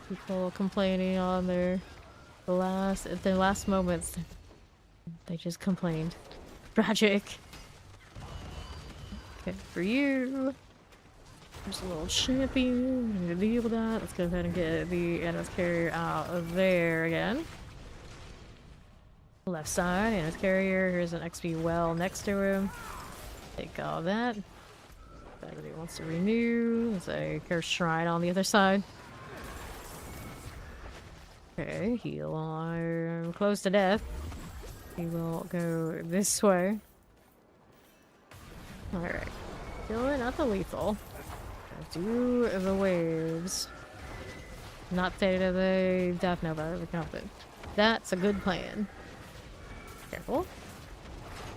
People complaining on their last moments. They just complained. Tragic. Okay, for you. There's a little champion. I'm gonna deal with that. Let's go ahead and get the NS carrier out of there again. Left side, NS carrier. Here's an XP well next to him. Take all that. If anybody wants to renew, there's a cursed shrine on the other side. Okay, heal on close to death. He will go this way. Alright. Killing at the lethal. Do the waves. Not say to the death nova, we can help it. That's a good plan. Careful.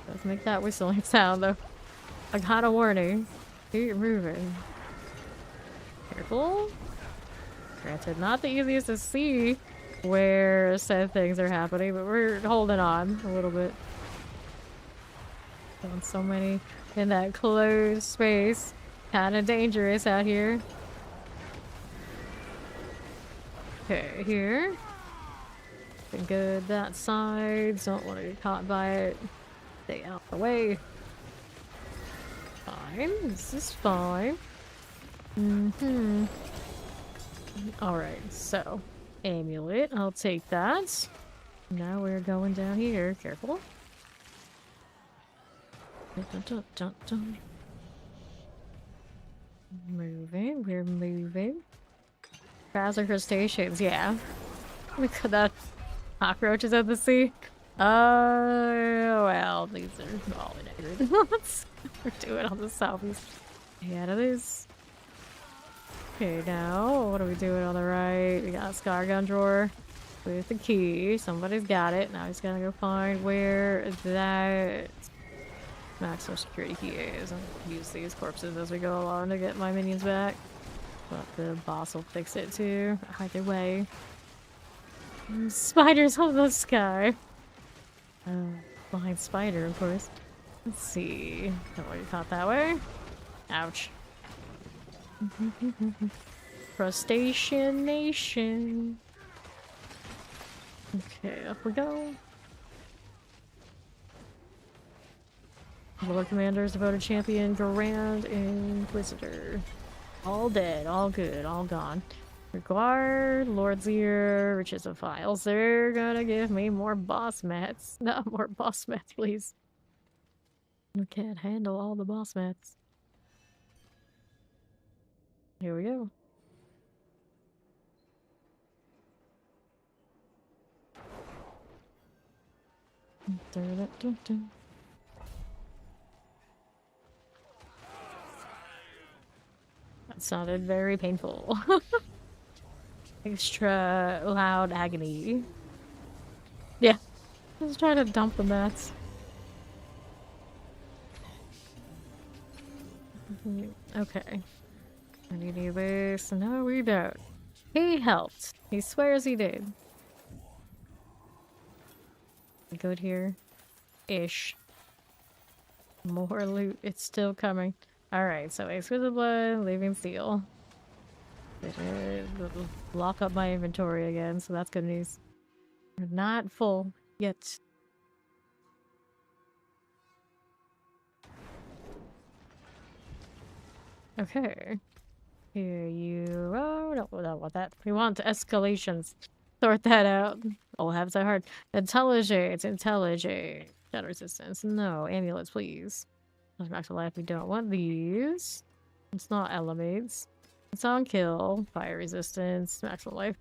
Let's make that whistling sound though. I got a warning. Keep moving. Careful. Granted, not the easiest to see where said things are happening, but we're holding on a little bit. Found so many in that closed space. Kinda dangerous out here. Okay, here. Been good that side. Don't want to get caught by it. Stay out the way. Fine. This is fine. Alright, so. Amulet. I'll take that. Now we're going down here. Careful. Dun, dun, dun, dun. Moving, we're moving. Crabs are crustaceans, yeah. Look at that. Cockroaches at the sea. Well, these are all inaccurate. Let's do it on the southeast. Yeah, it is. Okay, now, what are we doing on the right? We got a Scar Gun drawer with the key. Somebody's got it. Now he's gonna go find where that maximum security key is. I'm gonna use these corpses as we go along to get my minions back. But the boss will fix it too. Either way. Spiders on the sky. Blind spider, of course. Let's see. Don't worry about that way. Ouch. Crustacean Nation. Okay, up we go. Lord Commander's devoted champion, Grand Inquisitor. All dead, all good, all gone. Required, Lord's Ear, Riches of Files. They're gonna give me more boss mats. Not more boss mats, please. I can't handle all the boss mats. Here we go. That sounded very painful. Extra loud agony. Yeah. Just trying to dump the mats. Okay. I need this. No, we don't. He helped. He swears he did. Good here. Ish. More loot. It's still coming. Alright, so exquisite blood, leaving steel. Lock up my inventory again, so that's good news. We're not full yet. Okay. Here you oh no, we don't want that. We want escalations. Sort that out. All habits are hard. Intelligence, intelligence. Shadow resistance. No, amulets, please. Max life, we don't want these. It's not elements. It's on kill. Fire resistance. Maximum life.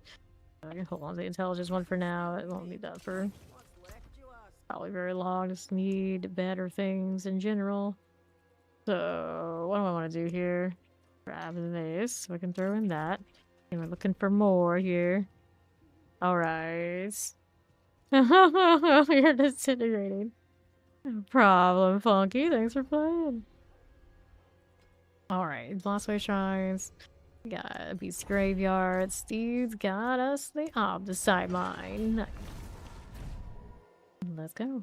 I can hold on to the intelligence one for now. It won't need that for probably very long. Just need better things in general. So, what do I want to do here? Grab this so I can throw in that. And we're looking for more here. Alright. You're disintegrating. No problem, Funky. Thanks for playing. Alright, Blastway Shrines. We got Beast Graveyard. Steve's got us the Obdicite Mine. Let's go.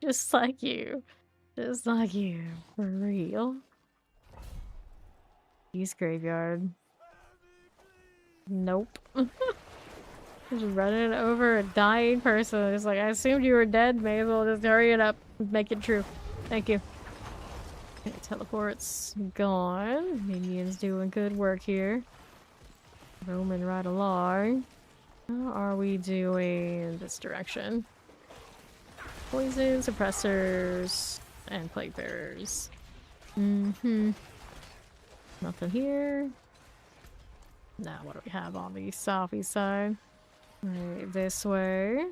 Just like you. Just like you. For real. Beast Graveyard. Nope. Just running over a dying person. It's like, I assumed you were dead. May as well just hurry it up. Make it true. Thank you. Okay, teleport's gone. Minions doing good work here. Roaming right along. How are we doing in this direction? Poison, suppressors, and plague bearers. Nothing here. Now, what do we have on the southeast side? Right, this way.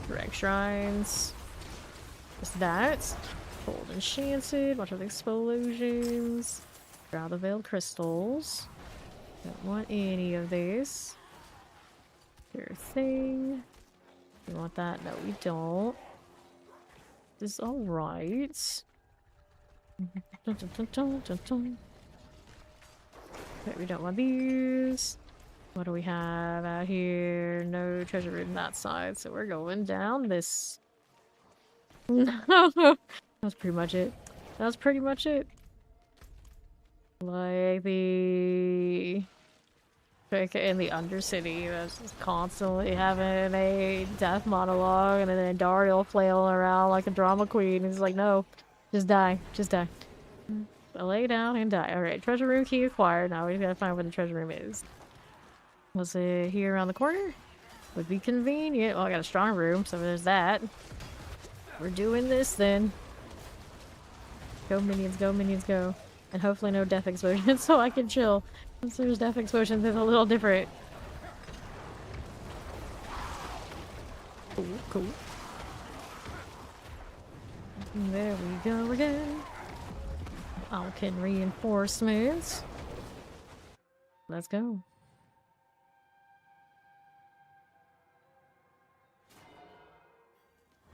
Direct shrines. Just that. Cold enchanted. Watch out the explosions. Drow the veiled crystals. Don't want any of these. Sure thing. You want that? No, we don't. This is alright. Okay, we don't want these. What do we have out here? No treasure room that side, so we're going down this. That's pretty much it. That's pretty much it. Like the trick in the Undercity that's just constantly having a death monologue and then Daryl flailing around like a drama queen. He's like, no, just die. Just die. Lay down and die. Alright, treasure room key acquired. Now we gotta find where the treasure room is. Was it here around the corner? Would be convenient. Well, I got a strong room, so there's that. We're doing this then. Go minions, go minions, go. And hopefully no death explosions so I can chill. Since there's death explosions, it's a little different. Cool, cool. There we go again. Alkin reinforcements. Let's go.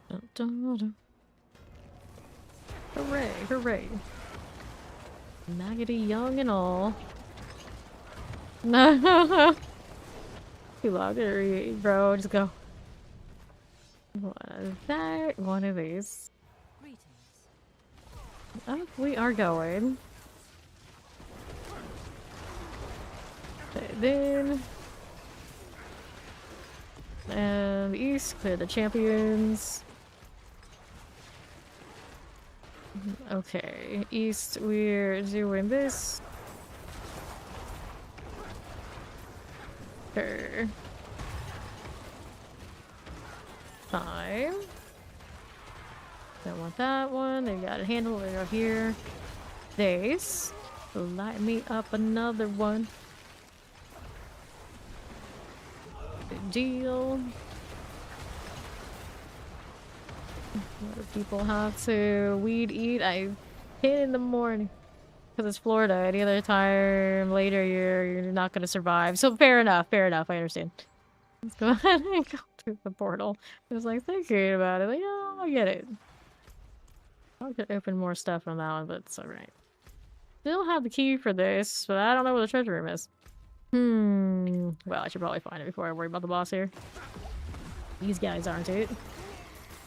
Dun, dun, dun. Hooray, hooray. Maggoty young and all. No. Too long to read, bro. Just go. One of that, one of these. Up we are going. Then and the east, clear the champions. Okay, east, we're doing this. Sure. Fine. Don't want that one. They got a handle right over here. This. Light me up another one. Good deal. What do people have to weed eat? I hit in the morning. Because it's Florida. Any other time later you're not gonna survive. So fair enough, I understand. Let's go ahead and go through the portal. I was like thinking about it. Like, yeah, I get it. I could open more stuff on that one, but it's alright. Still have the key for this, but I don't know where the treasure room is. Well, I should probably find it before I worry about the boss here. These guys aren't it.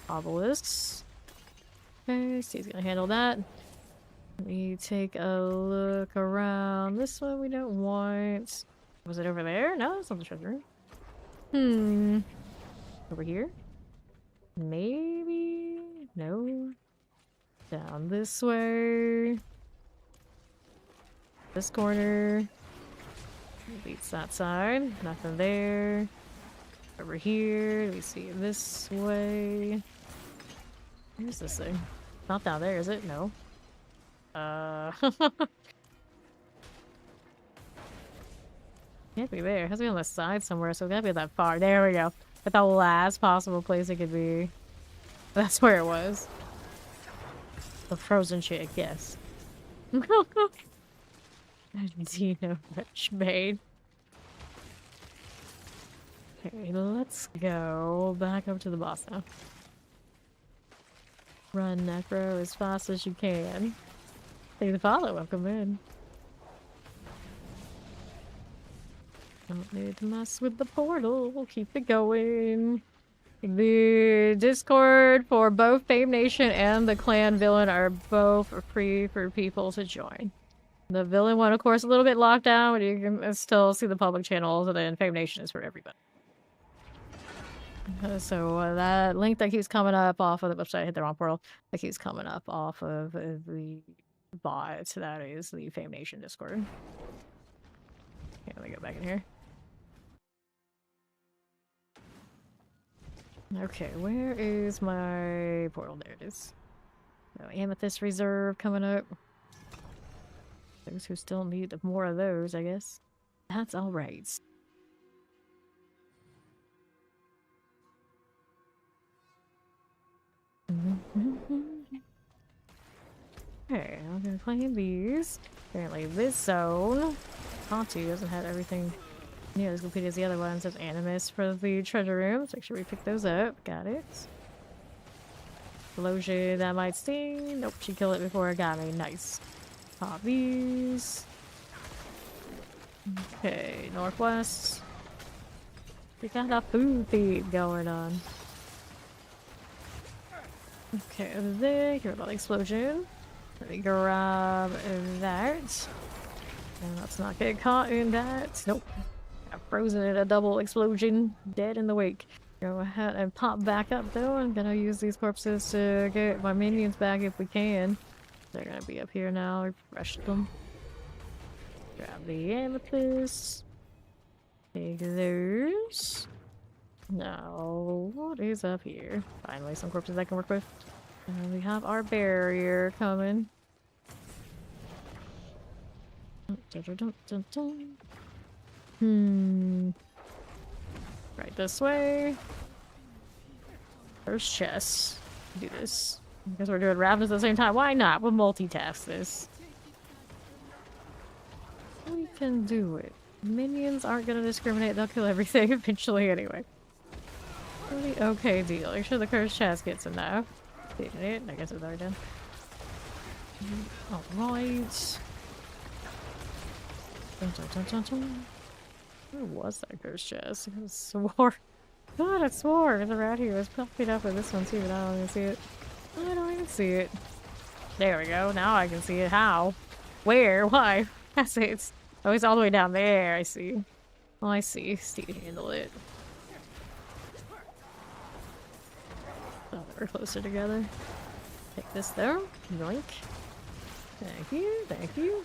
Obelisks. Okay, so he's gonna handle that. Let me take a look around. This one we don't want. Was it over there? No, that's not the treasure room. Over here? Maybe? No. Down this way. This corner. Beats that side. Nothing there. Over here. Do we see it this way? Where's this thing? Not down there, is it? No. Can't be there. It has to be on the side somewhere, so it can't be that far. There we go. At the last possible place it could be. That's where it was. The frozen chick, yes. Dino Rich Maid. Okay, let's go back up to the boss now. Run, Necro, as fast as you can. Take the follow-up, come in. Don't need to mess with the portal. We'll keep it going. The Discord for both Fame Nation and the Clan Villain are both free for people to join. The Villain one, of course, a little bit locked down, but you can still see the public channels, and then Fame Nation is for everybody. So that link that keeps coming up off of the website, I hit the wrong portal, that keeps coming up off of the bot, that is the Fame Nation Discord. Okay, let me go back in here. Okay, where is my portal? There it is. So, Amethyst Reserve coming up. Those who still need more of those, I guess. That's alright. Okay, I'm gonna claim these. Apparently this zone, Ponty doesn't have everything near as complete as the other ones. There's Animus for the treasure room. Let's make sure we pick those up. Got it. Explosion that might sting. Nope, she killed it before it got me. Nice. Pop these. Okay, northwest. We got a food feed going on. Okay, over there. Hear about the explosion. Let me grab that. And let's not get caught in that. Nope. Got frozen in a double explosion. Dead in the wake. Go ahead and pop back up though. I'm gonna use these corpses to get my minions back if we can. They're gonna be up here now. Refresh them. Grab the amethyst. Take those. Now, what is up here? Finally, some corpses I can work with. And we have our barrier coming. Right this way. First chest. Do this. Because we're doing ravenous at the same time. Why not? We'll multitask this. We can do it. Minions aren't gonna discriminate. They'll kill everything eventually anyway. Pretty okay deal. Make sure the cursed chest gets enough. Didn't it? I guess it's already done. Alright. Dun, dun, dun, dun, dun. Where was that ghost chest? I swore. God, I swore it was around here. It was popping up with this one too, but I don't even see it. I don't even see it. There we go. Now I can see it. How? Where? Why? That's it. Oh, it's all the way down there. I see. Oh, I see. Steve handle it. Oh, we're closer together. Take this though. Yoink. Thank you. Thank you.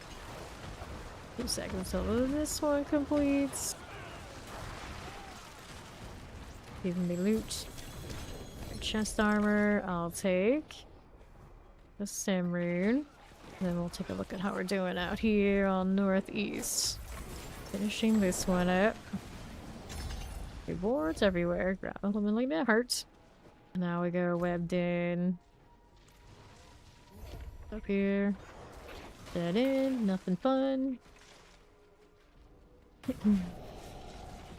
2 seconds till this one completes. Give me loot. Chest armor. I'll take the sim rune. Then we'll take a look at how we're doing out here on northeast. Finishing this one up. Rewards everywhere. Grab eliminate that hurts. Now we go webbed in. Up here. Dead end. Nothing fun.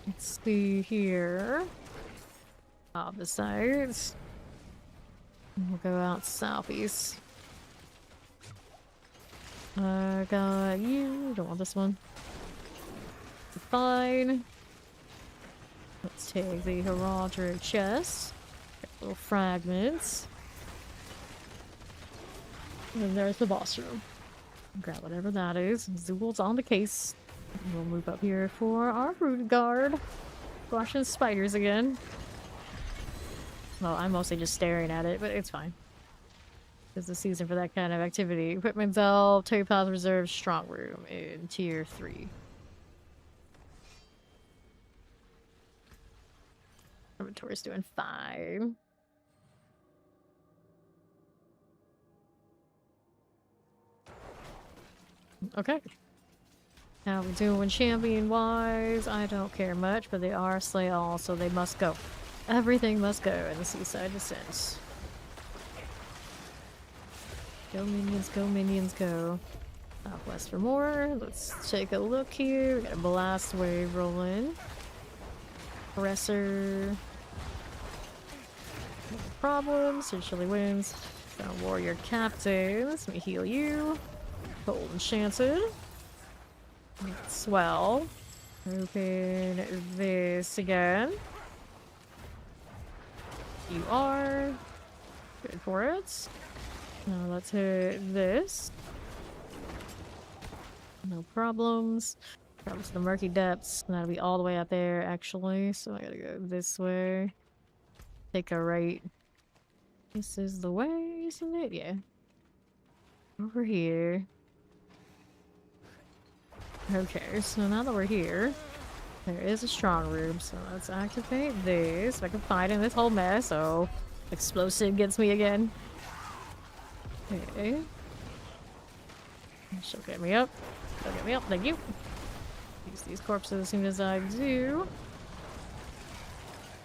Let's see here. Off the sides. We'll go out southeast. Got you. Don't want this one. Fine. Let's take the heraldry chest. Little fragments. And then there's the boss room. Grab whatever that is. Zool's on the case. We'll move up here for our root guard. Watching spiders again. Well, I'm mostly just staring at it, but it's fine. It's the season for that kind of activity. Equipment Delve, Topaz Reserve, Strong Room in Tier 3. Inventory's doing fine. Okay. How we doing champion-wise? I don't care much, but they are slay all, so they must go. Everything must go in the Seaside Descents. Go minions, go minions, go. Southwest for more. Let's take a look here. We got a blast wave rolling. Presser. No problems. Here Chili wins. Got warrior captains. Let me heal you. Cold enchanted. Swell. Open this again. You are. Good for it. Now let's hit this. No problems. Probably to the murky depths. That'll be all the way out there, actually. So I gotta go this way. Take a right. This is the way, isn't it? Yeah. Over here. Okay, so now that we're here, there is a strong room. So let's activate this. If I can find in this whole mess. Oh, explosive gets me again. Okay. She'll get me up. She'll get me up. Thank you. Use these corpses as soon as I do.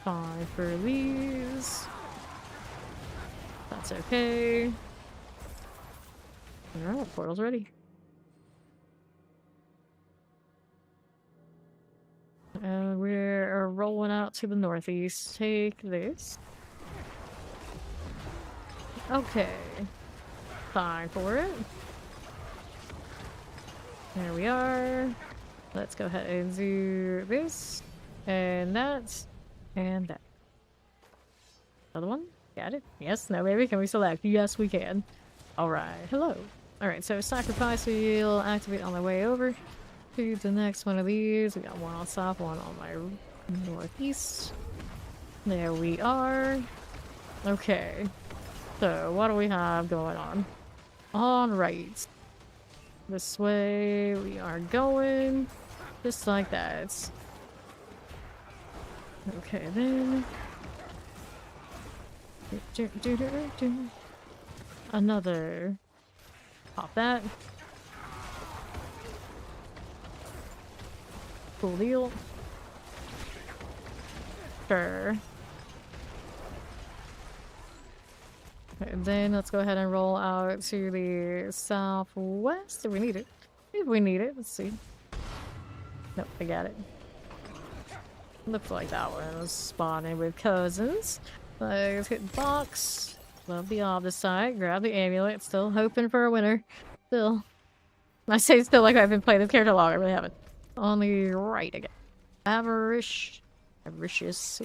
5 for these. That's okay. Alright, portal's ready. And we're rolling out to the northeast. Take this. Okay. Fine for it. There we are. Let's go ahead and do this. And that. And that. Another one? Got it? Yes? No, maybe? Can we select? Yes, we can. Alright. Hello. Alright, so sacrifice wheel. Activate on my way over to the next one of these. We got one on south, one on my northeast. There we are. Okay. So, what do we have going on? On right. This way we are going. Just like that. Okay, then. Another. Pop that. Cool deal. Sure. And then let's go ahead and roll out to the southwest if we need it. If we need it, let's see. Nope, I got it. Looks like that one was spawning with cousins. Let's hit box. Love the opposite. Grab the amulet. Still hoping for a winner. Still. I say still like I've been playing this character long. I really haven't. On the right again. Avaricious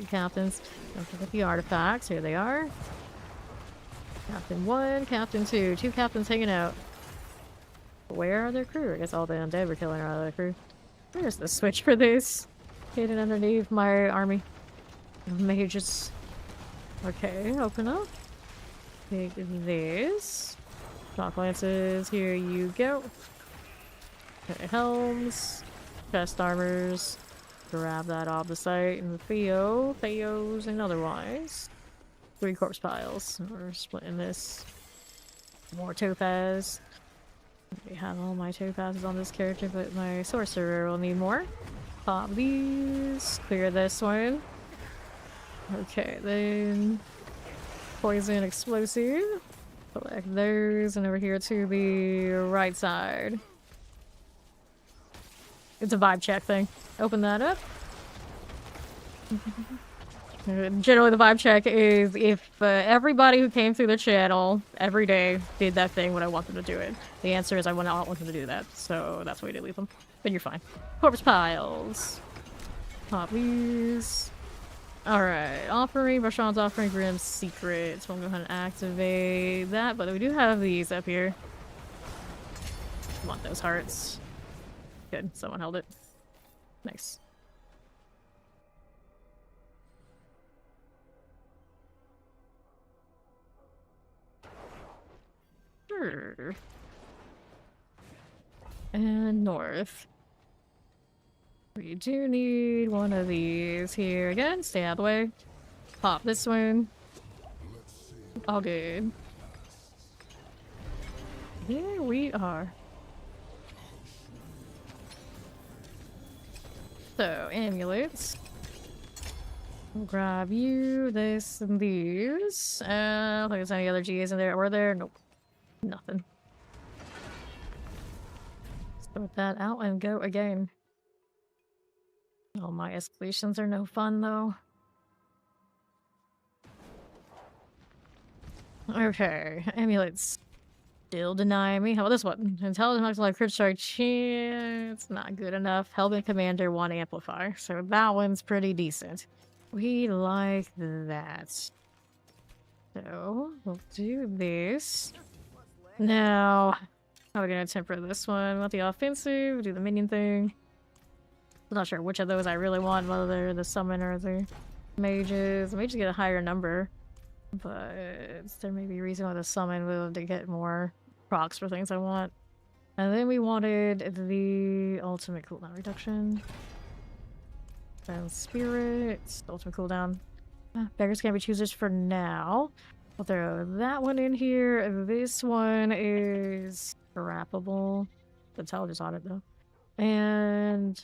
captains. Don't forget the artifacts. Here they are. Captain 1, Captain 2. 2 captains hanging out. Where are their crew? I guess all the undead were killing all their crew. Where's the switch for this? Hidden underneath my army of mages. Okay, open up. Take this. Shock lances, here you go. Okay, helms. Chest armors. Grab that off the site. And Theos, and otherwise. 3 corpse piles. We're splitting this. More topaz. We have all my topazes on this character, but my sorcerer will need more. Pop these. Clear this one. Okay, then poison explosive. Collect those, and over here to the right side. It's a vibe check thing. Open that up. Generally, the vibe check is if everybody who came through the channel every day did that thing when I want them to do it. The answer is I would not want them to do that, so that's why we delete them. Then you're fine. Corpse piles. Pop these. Alright, offering, Varshan's offering, Grimm's secret. So I'm gonna go ahead and activate that, but we do have these up here. I want those hearts. Good, someone held it. Nice. Sure. And north. We do need one of these here again. Stay out of the way. Pop this one. All good. Here we are. So, amulets. We'll grab you, this, and these. I don't think there's any other G's in there. Were there? Nope. Nothing. Sort that out and go again. Oh, my escalations are no fun, though. Okay, amulets. Still denying me. How about this one? Intelligent Max like crit strike chance. Not good enough. Hellbent Commander 1 amplifier. So that one's pretty decent. We like that. So we'll do this. Now, how are we gonna temper this one? Want the offensive? Do the minion thing. I'm not sure which of those I really want, whether they're the summon or the mages. The mages get a higher number, but there may be a reason why the summon will to get more procs for things I want. And then we wanted the ultimate cooldown reduction. And spirits, ultimate cooldown. Beggars can't be choosers for now. I'll throw that one in here. This one is scrappable. The intelligence on it though. And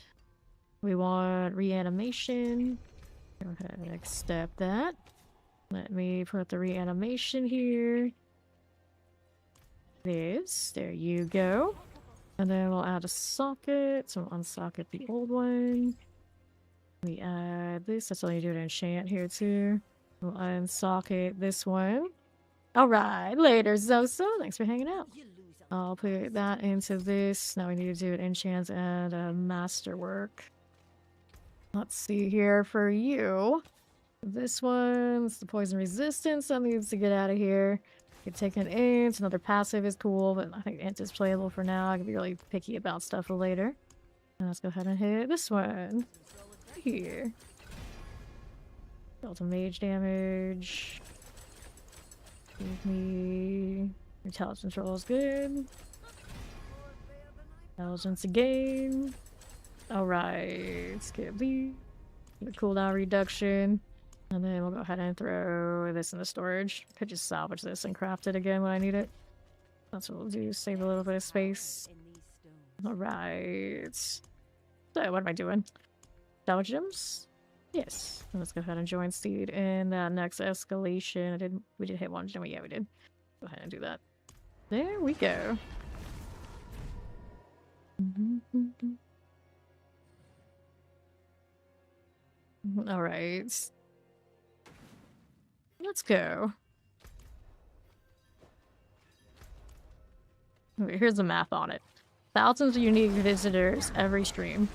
we want reanimation. Go ahead and accept that. Let me put the reanimation here. This. There you go. And then we'll add a socket. So we'll unsocket the old one. We add this. That's all you do to enchant here too. We'll unsocket this one. Alright, later Zoso. Thanks for hanging out. I'll put that into this. Now we need to do an enchant and a masterwork. Let's see here for you. This one's the poison resistance. That needs to get out of here. You can take an int. Another passive is cool, but I think int is playable for now. I can be really picky about stuff later. And let's go ahead and hit this one. Here. Delta mage damage. Give me intelligence roll is good. Intelligence again. Alright, skip the cooldown reduction. And then we'll go ahead and throw this in the storage. Could just salvage this and craft it again when I need it. That's what we'll do, save a little bit of space. Alright. So what am I doing? Salvage gems? Yes. Let's go ahead and join Steed in that next escalation. We did hit one, didn't we? Yeah, we did. Go ahead and do that. There we go. Alright. Let's go. Here's the math on it. Thousands of unique visitors every stream.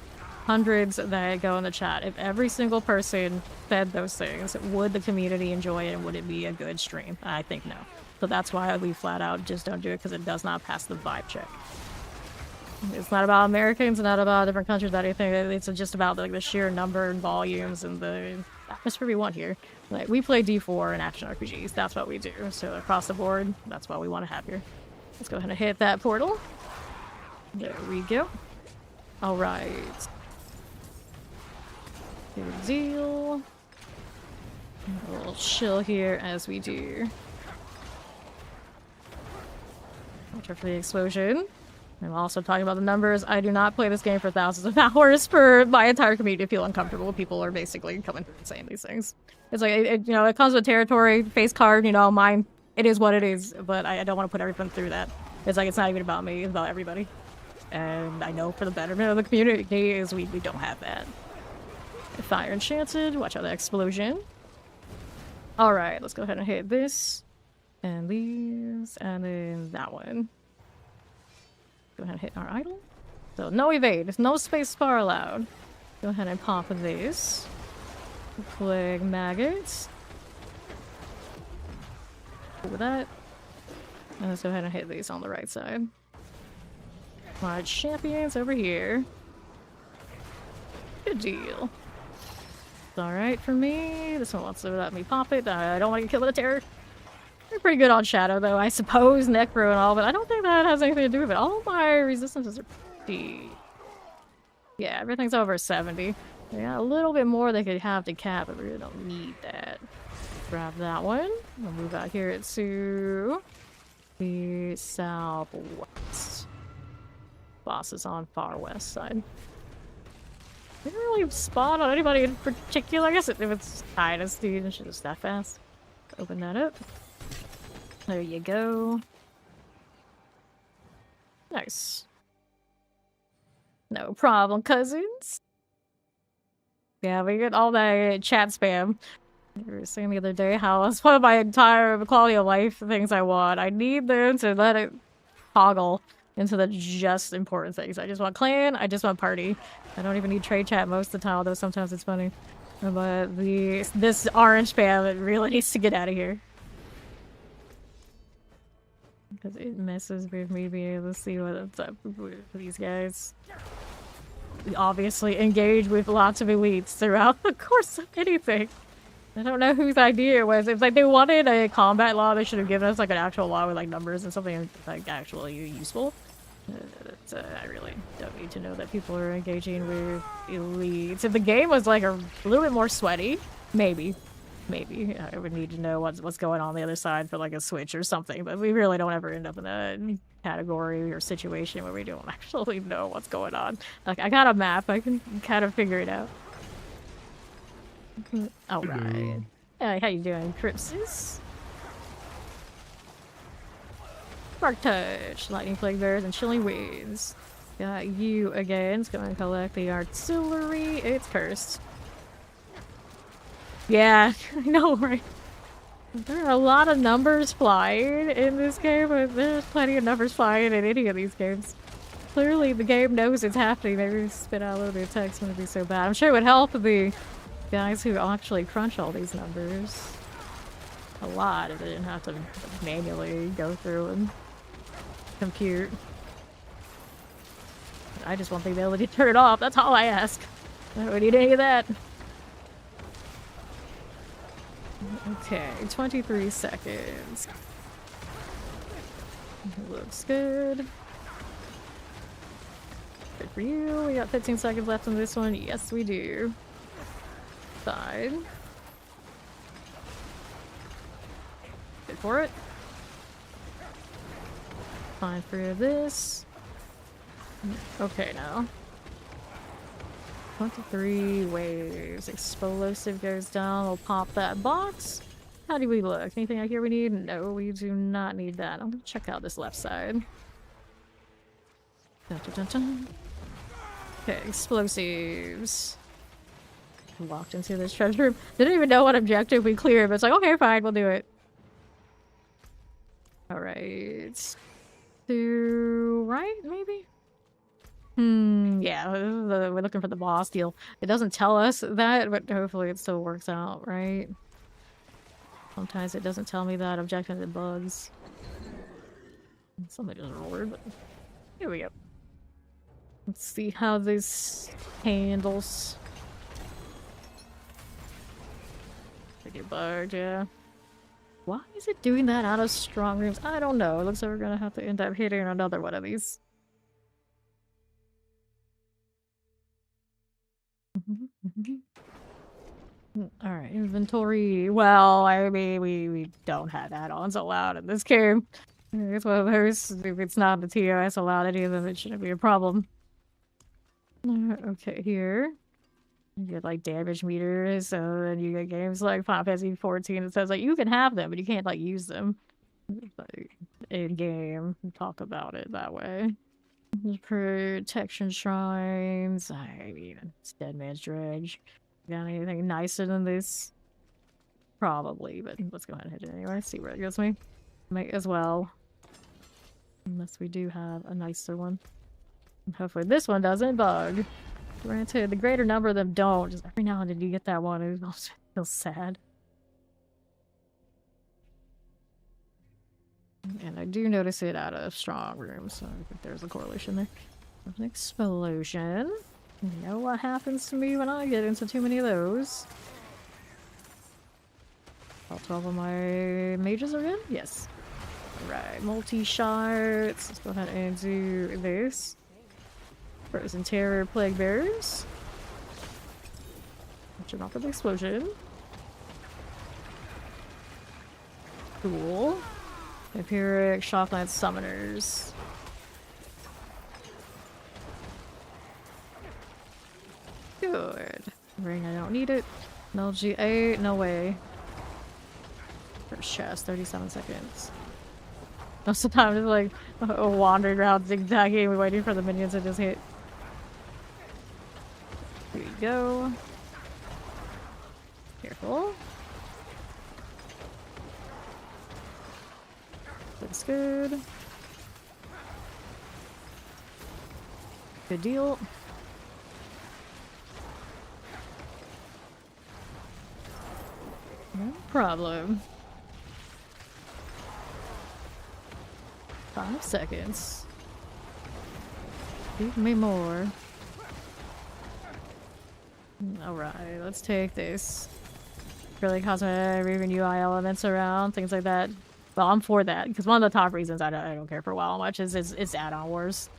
Hundreds that go in the chat. If every single person said those things, would the community enjoy it and would it be a good stream? I think no. So that's why we flat out just don't do it, because it does not pass the vibe check. It's not about Americans, not about different countries, not anything. It's just about like the sheer number and volumes and the atmosphere we want here. Like, we play D4 and action RPGs. That's what we do. So across the board, that's what we want to have here. Let's go ahead and hit that portal. There we go. All right. Good deal. We'll chill here as we do. Watch out for the explosion. I'm also talking about the numbers. I do not play this game for thousands of hours for my entire community to feel uncomfortable. People are basically coming through and saying these things. It's like, you know, it comes with territory, face card, you know, mine. It is what it is, but I don't want to put everyone through that. It's like, it's not even about me, it's about everybody. And I know for the betterment of the community is we don't have that. Fire enchanted, watch out the explosion. Alright, let's go ahead and hit this. And these, and then that one. Go ahead and hit our idol. So no evade, no space bar allowed. Go ahead and pop this. Plague maggots. With that. And let's go ahead and hit these on the right side. My champions over here. Good deal. It's alright for me. This one wants to let me pop it. I don't want to get killed with a terror. They're pretty good on Shadow, though. I suppose Necro and all, but I don't think that has anything to do with it. All my resistances are pretty... Yeah, everything's over 70. They got a little bit more they could have to cap, but we really don't need that. Grab that one. We'll move out here to the southwest. Boss is on far west side. Didn't really spawn on anybody in particular. I guess if it's Dynasty, it should just that fast. Open that up. There you go. Nice. No problem, cousins. Yeah, we get all that chat spam. You were saying the other day how it's one of my entire quality of life things I want. I need them to let it toggle into the just important things. I just want clan, I just want party. I don't even need trade chat most of the time, although sometimes it's funny. But this orange spam, it really needs to get out of here. Because it messes with me being able to see what's up with these guys. We obviously engage with lots of elites throughout the course of anything. I don't know whose idea it was. It's like they wanted a combat law. They should have given us like an actual law with like numbers and something like actually useful. I really don't need to know that people are engaging with elites. If the game was like a little bit more sweaty, maybe I would need to know what's going on the other side for like a switch or something. But we really don't ever end up in a category or situation where we don't actually know what's going on. Like, I got a map, I can kind of figure it out. All right. Hey, how you doing, Crypsis? Spark Touch, Lightning Plague Bears, and Chilling Winds. Got you again. It's gonna collect the artillery. It's cursed. Yeah, I know, right? There are a lot of numbers flying in this game, but there's plenty of numbers flying in any of these games. Clearly, the game knows it's happening. Maybe spit out a little bit of text wouldn't be so bad. I'm sure it would help the guys who actually crunch all these numbers a lot if they didn't have to manually go through and compute. I just want the ability to turn it off. That's all I ask. I don't need any of that. Okay, 23 seconds. Looks good. Good for you. We got 15 seconds left on this one. Yes, we do. Side. Good for it. Fine for this. Okay, now. 23 waves. Explosive goes down. We'll pop that box. How do we look? Anything out here we need? No, we do not need that. I'm gonna check out this left side. Dun, dun, dun, dun. Okay, explosives. Walked into this treasure room. Didn't even know what objective we cleared, but it's like, okay, fine, we'll do it. Alright. to right, maybe? Yeah, we're looking for the boss deal. It doesn't tell us that, but hopefully it still works out, right? Sometimes it doesn't tell me that. Objective to bugs. Something just roared, but here we go. Let's see how this handles. I get bugged, yeah. Why is it doing that out of strong rooms? I don't know. It looks like we're gonna have to end up hitting another one of these. Alright, inventory. Well, I mean, we don't have add-ons allowed in this game. It's one of those, if it's not the TOS allowed any of them, it shouldn't be a problem. Okay, here. You get like damage meters, so then you get games like Final Fantasy 14. It says like you can have them, but you can't like use them. Like, in game, talk about it that way. Protection shrines. I mean, it's Dead Man's Dredge. Got anything nicer than this? Probably, but let's go ahead and hit it anyway. See where it goes me. Might as well. Unless we do have a nicer one. And hopefully this one doesn't bug. Granted, the greater number of them don't. Just every now and then you get that one, it feels sad. And I do notice it out of strong rooms, so I think there's a correlation there. An explosion. You know what happens to me when I get into too many of those? All 12 of my mages are in? Yes. Alright, multi-shots. Let's go ahead and do this. Frozen Terror Plague Bearers. Jump off of the explosion. Cool. Vampiric Shockland Summoners. Good. Ring, I don't need it. No G8, no way. First chest, 37 seconds. Most of the time, it's like wandering around zigzagging, waiting for the minions to just hit. Here we go. Careful. Looks good. Good deal. No problem. 5 seconds. Give me more. Alright, let's take this. Really cosmetic, moving UI elements around, things like that. Well, I'm for that, because one of the top reasons I don't care for WoW much is it's add-on wars.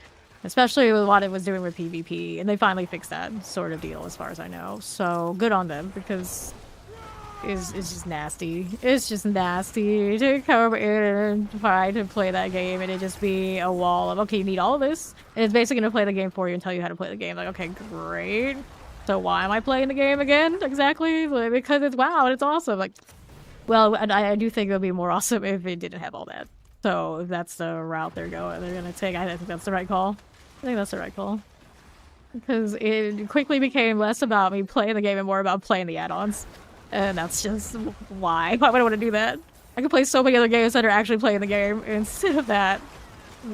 Especially with what it was doing with PvP, and they finally fixed that sort of deal as far as I know. So, good on them, because it's just nasty. It's just nasty to come in and try to play that game and it just be a wall of, okay, you need all of this, and it's basically going to play the game for you and tell you how to play the game. Like, okay, great. So why am I playing the game again? Exactly. Like, because it's WoW and it's awesome. Like, well, I do think it would be more awesome if it didn't have all that. So if that's the route they're gonna take, I think that's the right call. I think that's the right call. Because it quickly became less about me playing the game and more about playing the add-ons. And that's just why would I want to do that? I could play so many other games that are actually playing the game instead of that.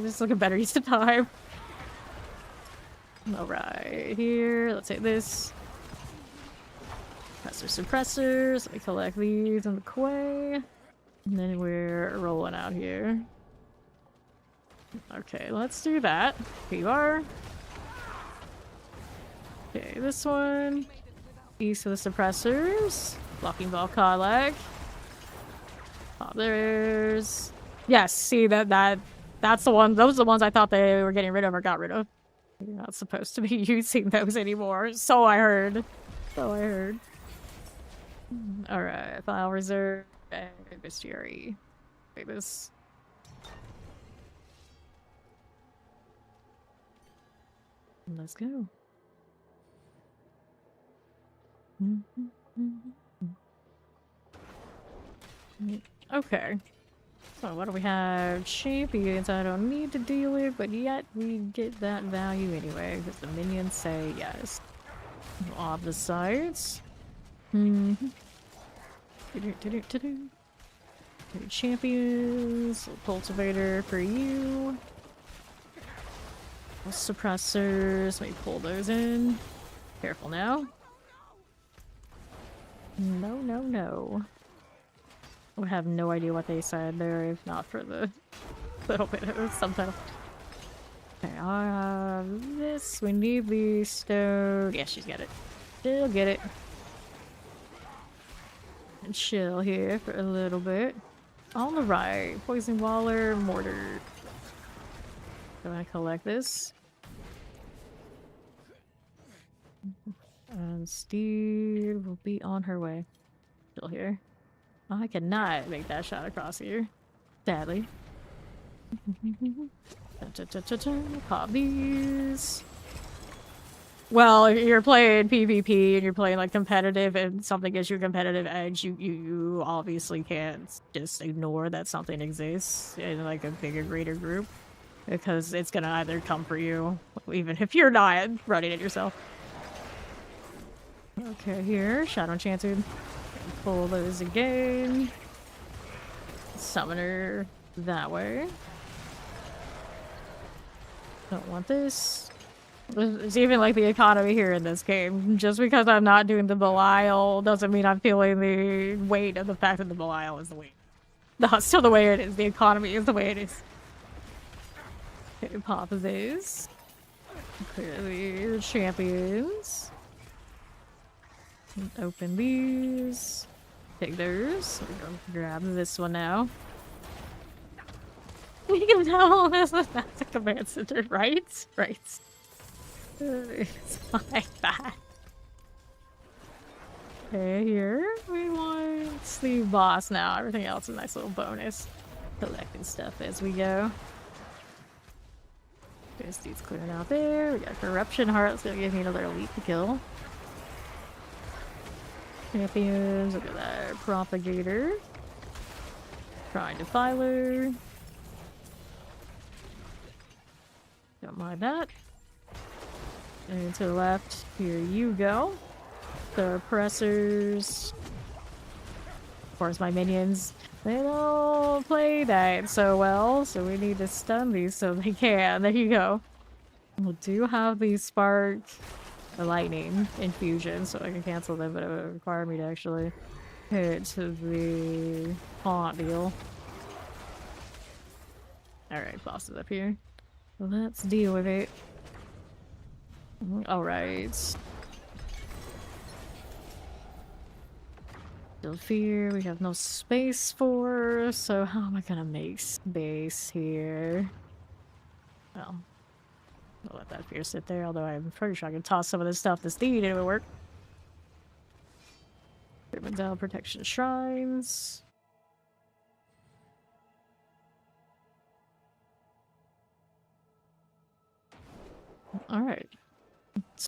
Just like a better use of time. Alright, here, let's take this. Suppressors. Let me collect these in the quay. And then we're rolling out here. Okay, let's do that. Here you are. Okay, this one. East of the suppressors. Blocking Volcalic. Oh, there's... Yes, see that's the one. Those are the ones I thought they were getting rid of or got rid of. You're not supposed to be using those anymore. So I heard. So I heard. Alright, file reserve and bestiary. Wait, this. Let's go. Okay. So what do we have? Champions I don't need to deal with, but yet we get that value anyway, because the minions say yes. Off the sides. Champions. Cultivator for you. Suppressors. Let me pull those in. Careful now. No, no, no. I have no idea what they said there, if not for the little bit of subtitle. Okay, this. We need the stone. Yeah, she's got it. She'll get it. And chill here for a little bit. On the right, poison waller, mortar. Do I collect this? And Steve will be on her way. Still here. I cannot make that shot across here. Sadly. Pop these. Well, if you're playing PvP and you're playing like competitive and something gives you a competitive edge, you obviously can't just ignore that something exists in like a bigger, greater group. Because it's gonna either come for you, even if you're not running it yourself. Okay, here, Shadow Enchanted. Pull those again. Summoner that way. Don't want this. It's even like the economy here in this game. Just because I'm not doing the Belial doesn't mean I'm feeling the weight of the fact that the Belial is the weight. No, it's still the way it is. The economy is the way it is. Okay, pop these. Clearly the champions. Open these. Take those. We're going to grab this one now. We can tell this is not the command center, right? Right. It's like that. Okay, here we want the boss now. Everything else is a nice little bonus. Collecting stuff as we go. This dude's clearing out there. We got Corruption Heart. It's gonna give me another elite to kill. Champions. Look at that. Propagator. Trying Defiler. Don't mind that. And to the left, here you go. The oppressors. Of course, my minions. They don't play that so well, so we need to stun these so they can. There you go. We do have the spark, the lightning infusion, so I can cancel them, but it would require me to actually hit the haunt deal. Alright, boss is up here. Let's deal with it. Alright. Still fear, we have no space for, so how am I gonna make space here? Well, I'll let that fear sit there, although I'm pretty sure I can toss some of this stuff to Steed and it would work. Down protection shrines. Alright.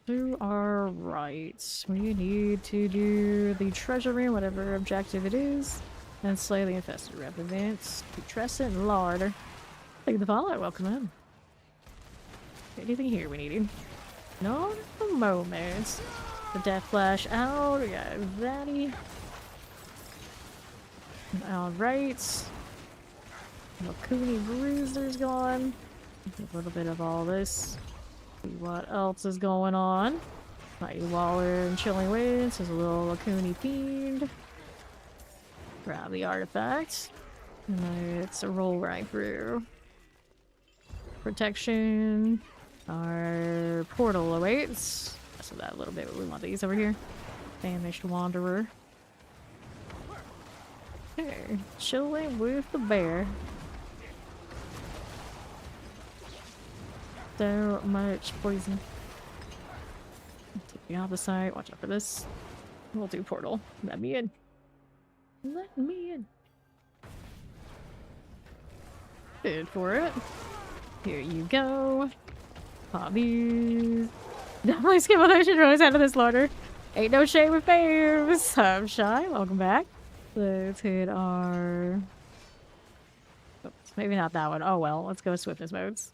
To our right, we need to do the treasure room, whatever objective it is, and slay the infested revenants. P300 Lord. Thank the follow. Welcome in. Anything here we need? No, at the moment. The Death Flash out. We got Vanny. Alright. Makuni Bruiser's gone. A little bit of all this. See what else is going on. Mighty Waller and Chilling Winds. There's a little Lakuni Fiend. Grab the artifact. And let's roll right through. Protection. Our portal awaits. So that a little bit. We want these over here. Famished Wanderer. Okay. Chilling with the bear. So much poison. Take the opposite. Watch out for this. We'll do portal. Let me in. Let me in. Good for it. Here you go. Hobbies. Definitely skip what I should rose out of this larder. Ain't no shame with babes. I'm Shy. Welcome back. Let's hit our... Oops, maybe not that one. Oh well. Let's go swiftness modes.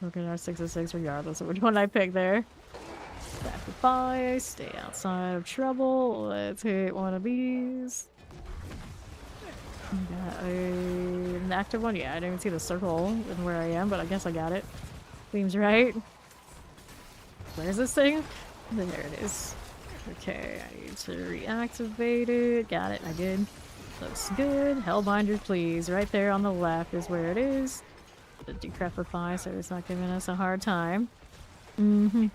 Look at our 6 of 6 regardless of which one I pick there. Sacrifice. Stay outside of trouble. Let's hit one of these. Got an active one? Yeah, I didn't even see the circle in where I am, but I guess I got it. Seems right. Where's this thing? There it is. Okay, I need to reactivate it. Got it, I did. Looks good. Hellbinder, please. Right there on the left is where it is. The decrepify, so it's not giving us a hard time. The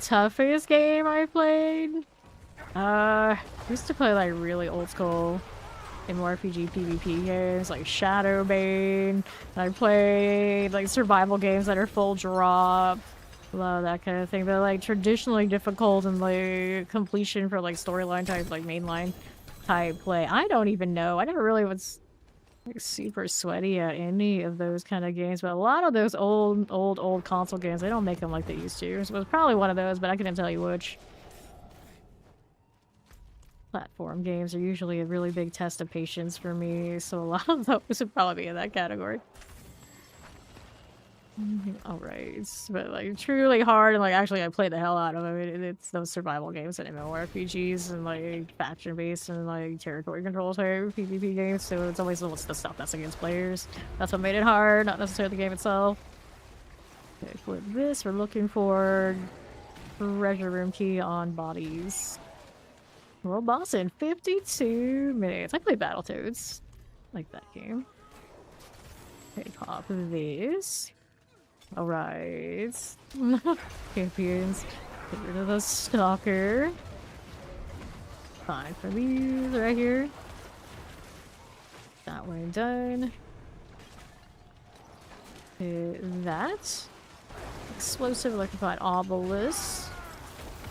toughest game I played? Used to play like really old school MMORPG PvP games like Shadowbane. I played like survival games that are full drop. A lot of that kind of thing. They're like traditionally difficult and like completion for like storyline type, like mainline type play. I don't even know. I never really was like super sweaty at any of those kind of games, but a lot of those old console games, they don't make them like they used to. So it was probably one of those, but I couldn't tell you which. Platform games are usually a really big test of patience for me, so a lot of those would probably be in that category. Alright, but like truly hard and like actually I played the hell out of it. It's those survival games and MMORPGs and like faction based and like territory control type PvP games, so it's always the stuff that's against players. That's what made it hard, not necessarily the game itself. Okay, for this we're looking for treasure room key on bodies. World boss in 52 minutes. I played Battletoads. Like that game. Okay, pop this. Alright. Champions. Get rid of the stalker. Fine for these right here. That one done. Hit that. Explosive electrified obelisk.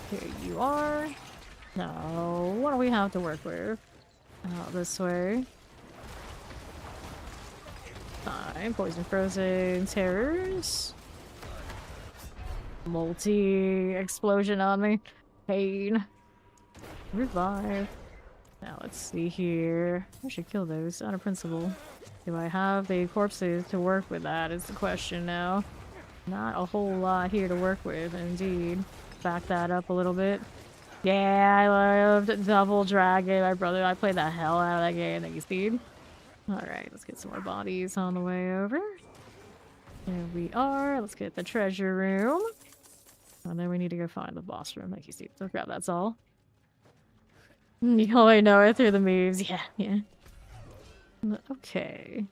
Here you are. No, what do we have to work with? Out this way. Fine. Poison frozen terrors. Multi-explosion on me. Pain. Revive. Now let's see here. I should kill those out of principle. Do I have the corpses to work with that is the question now. Not a whole lot here to work with, indeed. Back that up a little bit. Yeah, I loved Double Dragon. My brother, I played the hell out of that game. Thank you, Steve. Alright, let's get some more bodies on the way over. There we are. Let's get the treasure room. And then we need to go find the boss room. Thank you, Steve. So grab that's all. You only know it through the moves. Yeah, yeah. Okay.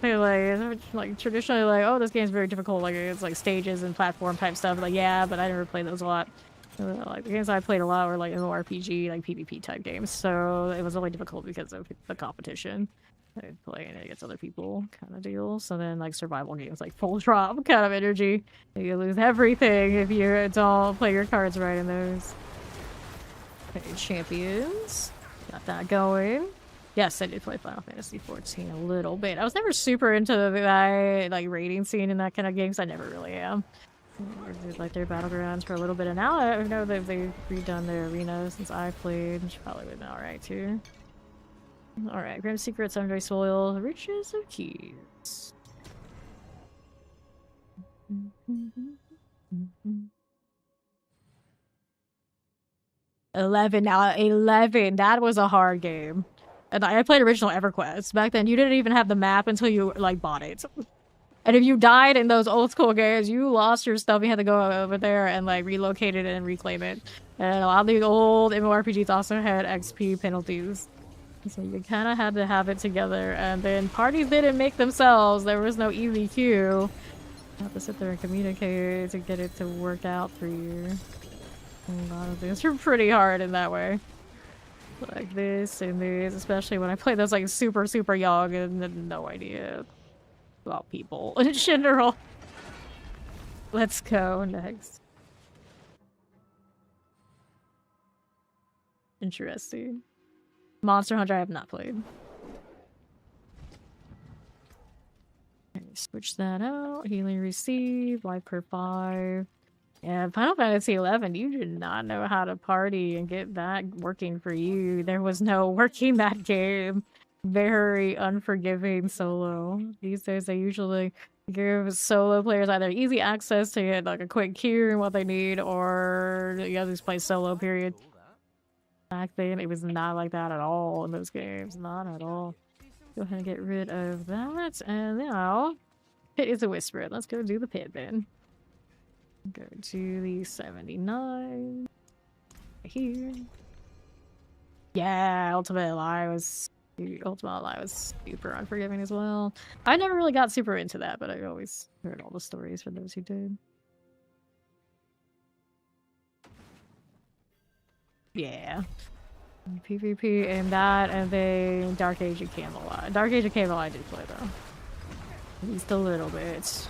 Like traditionally like, oh, this game's very difficult, like it's like stages and platform type stuff, like yeah, but I never played those a lot. Like the games I played a lot were like RPG, like PvP type games, so it was only difficult because of the competition. I'd play it against other people kind of deal. So then like survival games like full drop kind of energy. You lose everything if you don't play your cards right in those. Okay, champions. Got that going. Yes, I did play Final Fantasy XIV a little bit. I was never super into the like raiding scene in that kind of game, because I never really am. I did like their battlegrounds for a little bit, and now I know that they've redone their arena since I played, which probably would have been alright too. Alright, Grim Secrets, Sundry Soil, Riches of Keys. 11 now, 11. That was a hard game. And I played original EverQuest. Back then, you didn't even have the map until you, like, bought it. And if you died in those old school games, you lost your stuff. You had to go over there and, like, relocate it and reclaim it. And a lot of these old MMORPGs also had XP penalties. So you kind of had to have it together. And then parties didn't make themselves. There was no easy queue. You have to sit there and communicate to get it to work out for you. A lot of things are pretty hard in that way. Like this and this, especially when I play those like super young and had no idea about people in general. Let's go next. Interesting. Monster Hunter I have not played. Switch that out. Healing received. Life per 5. Yeah, Final Fantasy 11, you did not know how to party and get that working for you. There was no working that game. Very unforgiving solo. These days, they usually give solo players either easy access to get like a quick queue and what they need, or you have to just play solo, period. Back then, it was not like that at all in those games. Not at all. Go ahead and get rid of that, and now Pit is a whisper. Let's go do the pit then. Go to the 79. Right here. Yeah, Ultimate Ally was super unforgiving as well. I never really got super into that, but I always heard all the stories for those who did. Yeah. PvP and that, and then Dark Age of Camelot. Dark Age of Camelot I did play though. At least a little bit.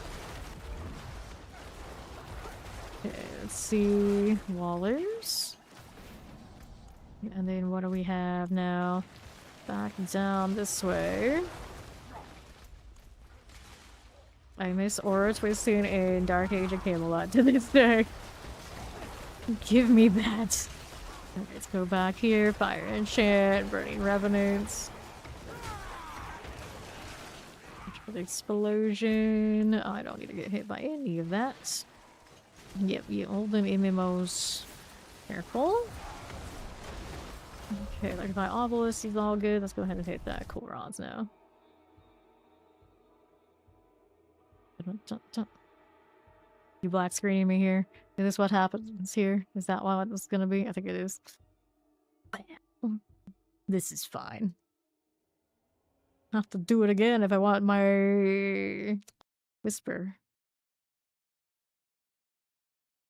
Okay, let's see. Wallers. And then what do we have now? Back down this way. I miss Aura Twisting in Dark Age of Camelot to this day. Give me that. Okay, let's go back here. Fire Enchant, Burning Revenants. Explosion. I don't need to get hit by any of that. Yep, you olden MMOs. Careful. Okay, like my obelisk is all good. Let's go ahead and hit that. Cool rods now. You black screening me here. Is this what happens here? Is that what it's gonna be? I think it is. This is fine. I have to do it again if I want my whisper.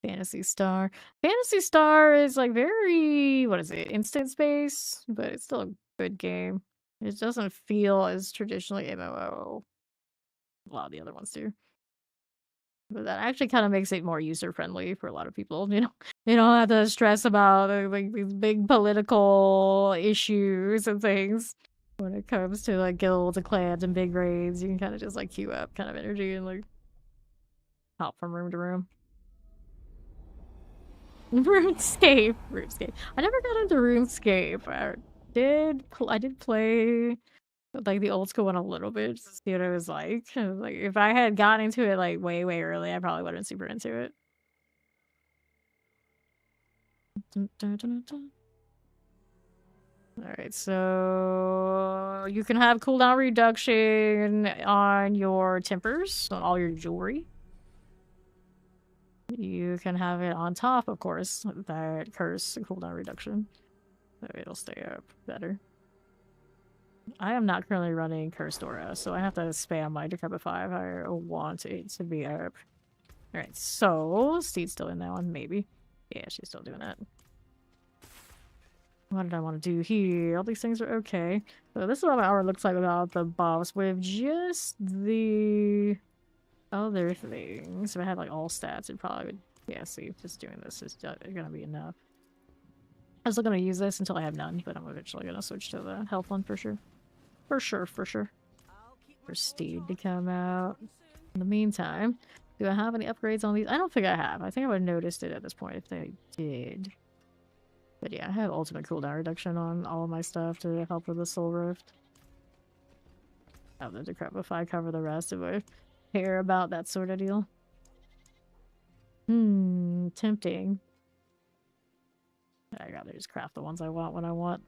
Fantasy Star. Fantasy Star is like very, what is it, instant space? But it's still a good game. It doesn't feel as traditionally MMO. A lot of the other ones do. But that actually kind of makes it more user-friendly for a lot of people, you know? You don't have to stress about like these big political issues and things. When it comes to like guilds and clans and big raids, you can kind of just like queue up kind of energy and like hop from room to room. RuneScape. I never got into RuneScape. I did play like the old school one a little bit just to see what it was like. Like if I had gotten into it like way early, I probably would have been super into it. Alright, so you can have cooldown reduction on your tempers, on all your jewelry. You can have it on top, of course, that curse cooldown reduction. So it'll stay up better. I am not currently running Cursed Aura, so I have to spam my Decrepit 5. I want it to be up. Alright, so Steed's still in that one, maybe. Yeah, she's still doing that. What did I want to do here? All these things are okay. So this is what my aura looks like without the buffs, with just the other things. If I had like all stats, it probably would. Yeah, see, just doing this is gonna be enough. I was still gonna use this until I have none, but I'm eventually gonna switch to the health one for sure. For sure. For Steed to come out. In the meantime, do I have any upgrades on these? I don't think I have. I think I would have noticed it at this point if they did. But yeah, I have ultimate cooldown reduction on all of my stuff to help with the Soul Rift. Have the Decrepify cover the rest if I care about that sort of deal. Tempting. I'd rather just craft the ones I want when I want.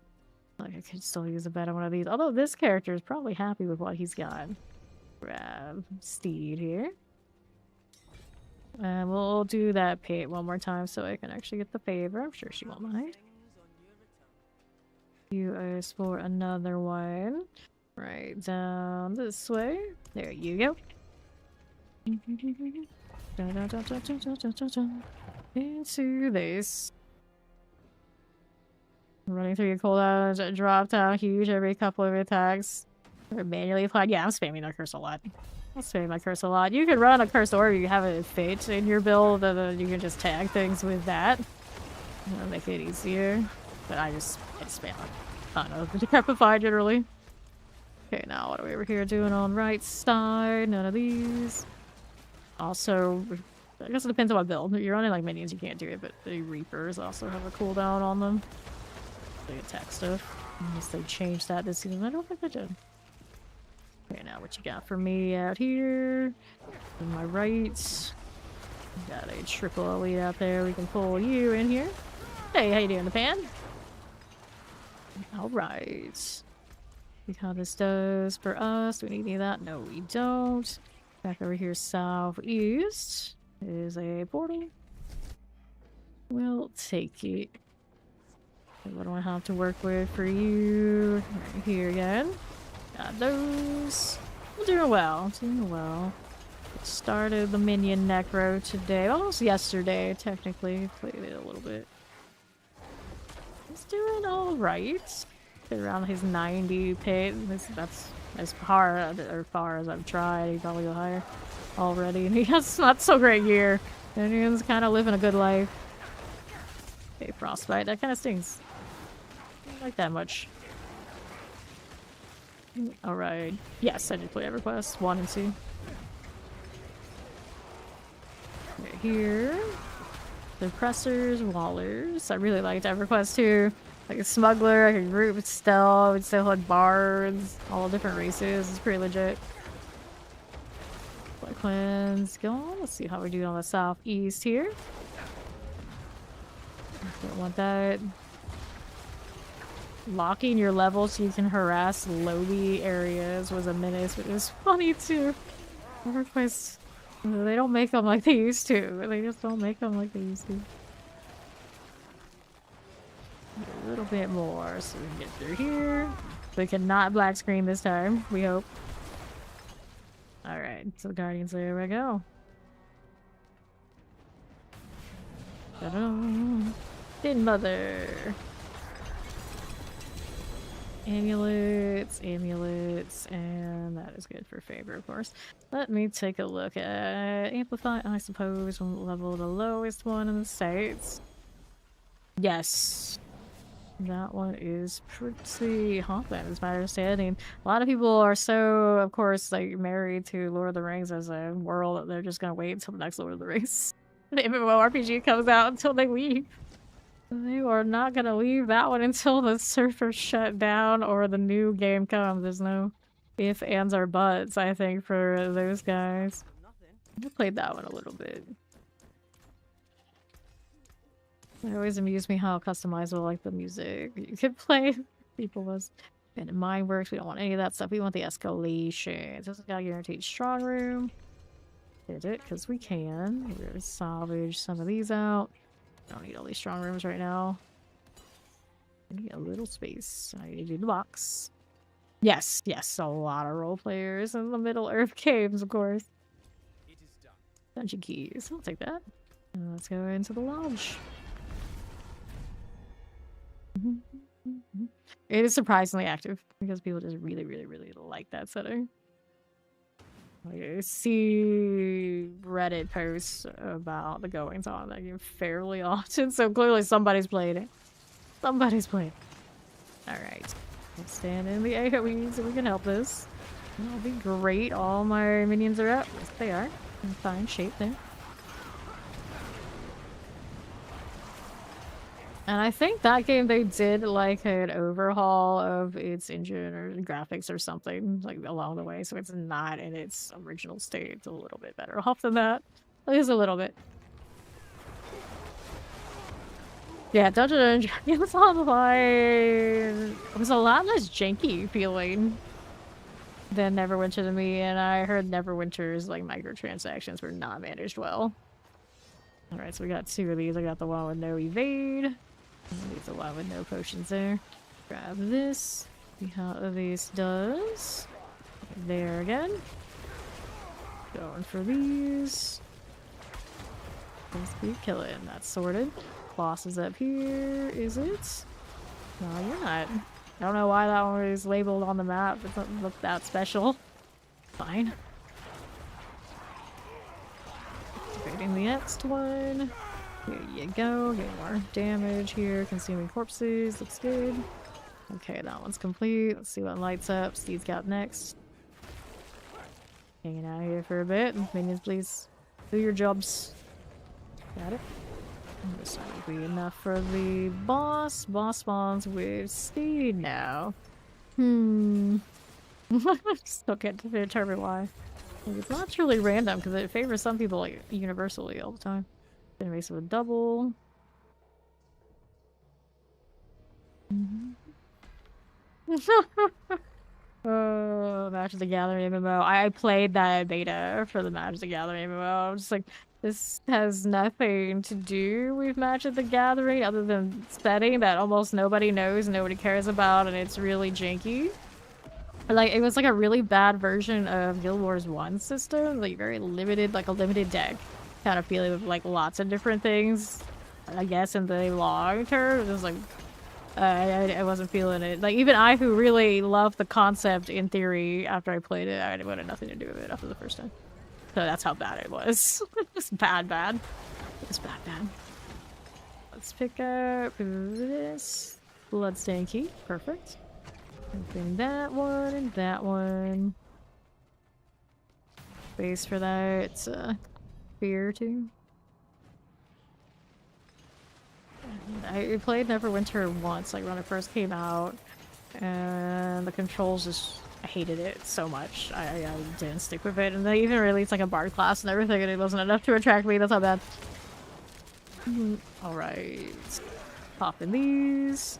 Like, I could still use a better one of these. Although this character is probably happy with what he's got. Grab Steed here. And we'll do that pit one more time so I can actually get the favor. I'm sure she won't mind. You is for another one. Right down this way. There you go. Into this. Running through your cooldowns, drop down huge every couple of attacks. Or manually applied. Yeah, I'm spamming that curse a lot. I'm spamming my curse a lot. You could run a curse or you have it fit in your build, and then you can just tag things with that. That'll make it easier. But I spam it. I don't know, the Decrepify generally. Okay, now what are we over here doing on right side? None of these. Also, I guess it depends on what build. If you're running like minions, you can't do it, but the Reapers also have a cooldown on them. They attack stuff. Unless they changed that this season. I don't think they did. Okay, now what you got for me out here? On my right. Got a triple elite out there. We can pull you in here. Hey, how you doing, the pan? Alright. See how this does for us. Do we need any of that? No, we don't. Back over here southeast is a portal. We'll take it. What do I have to work with for you? Right here again. Got those. I'm doing well. Doing well. Started the minion Necro today. Almost yesterday, technically. Played it a little bit. He's doing alright. Around his 90 pit. That's as far as I've tried. He probably go higher already. And he has not so great gear. And he's kind of living a good life. Okay, frostbite. That kind of stings. Don't like that much. Alright. Yes, I did play EverQuest 1 and 2. Okay, here. The Pressers, Wallers. I really liked EverQuest 2. Like a smuggler, like a group with stealth, we still had bards, all different races. It's pretty legit. Black Cleanse, go on. Let's see how we do on the southeast here. Don't want that. Locking your level so you can harass lowly areas was a menace, but it was funny too. EverQuest, they don't make them like they used to. They just don't make them like they used to. A little bit more so we can get through here. We cannot black screen this time, we hope. Alright, so the Guardians, there we go. Ta-da! Din Mother! Amulets, amulets, and that is good for favor, of course. Let me take a look at Amplify, I suppose, we'll level the lowest one in the States. Yes. That one is pretty hopping, as my understanding. A lot of people are so, of course, like, married to Lord of the Rings as a world that they're just gonna wait until the next Lord of the Rings. The MMORPG comes out until they leave. They are not gonna leave that one until the servers shut down or the new game comes. There's no ifs, ands, or buts, I think, for those guys. I played that one a little bit. It always amused me how customizable, like, the music you could play. People was in mind works. We don't want any of that stuff. We want the escalation. This has got a guaranteed strong room. Did it because we can. We're gonna salvage some of these out. Don't need all these strong rooms right now. I need a little space. I need to do the box. Yes, yes, a lot of role players in the Middle Earth caves, of course. It is done. Dungeon keys. I'll take that. And let's go into the lodge. It is surprisingly active because people just really, really, really like that setting. I see Reddit posts about the goings on that game fairly often, so clearly somebody's played it. Somebody's played it. Alright. Let's stand in the AoE so we can help this. That'll be great. All my minions are up. Yes, they are. In fine shape there. And I think that game they did like an overhaul of its engine or graphics or something like along the way, so it's not in its original state. It's a little bit better off than that. At least a little bit. Yeah, Dungeons & Dragons Online was a lot less janky feeling than Neverwinter to me, and I heard Neverwinter's like microtransactions were not managed well. Alright, so we got two of these. I got the one with no evade. There's the one with no potions there. Grab this. See how this does. There again. Going for these. Let's keep killing. That's sorted. Boss is up here, is it? No, you're not. I don't know why that one is labeled on the map. It doesn't look that special. Fine. Activating the next one. Here you go. Get more damage here. Consuming corpses. Looks good. Okay, that one's complete. Let's see what lights up. Steve's got next. Hanging out here for a bit. Minions, please do your jobs. Got it. This will be enough for the boss. Boss spawns with speed now. Still can't determine why. It's not truly random because it favors some people like universally all the time. Then makes it a double. Match of the Gathering MMO. I played that beta for the Match of the Gathering MMO. I'm just like, this has nothing to do with Match of the Gathering other than setting that almost nobody knows, nobody cares about, and it's really janky. Like, it was like a really bad version of Guild Wars 1 system, like very limited, like a limited deck kind of feeling with like lots of different things. I guess in the long term, it was like I wasn't feeling it. Like, even I, who really loved the concept in theory after I played it, I wanted nothing to do with it after the first time. So that's how bad it was. It was bad, bad. It was bad, bad. Let's pick up this Bloodstained Key. Perfect. Open that one and that one. Space for that. Fear too. I played Neverwinter once, like when it first came out, and the controls just, I hated it so much. I didn't stick with it, and they even released like a bard class and everything, and it wasn't enough to attract me. That's how bad. All right, pop in these.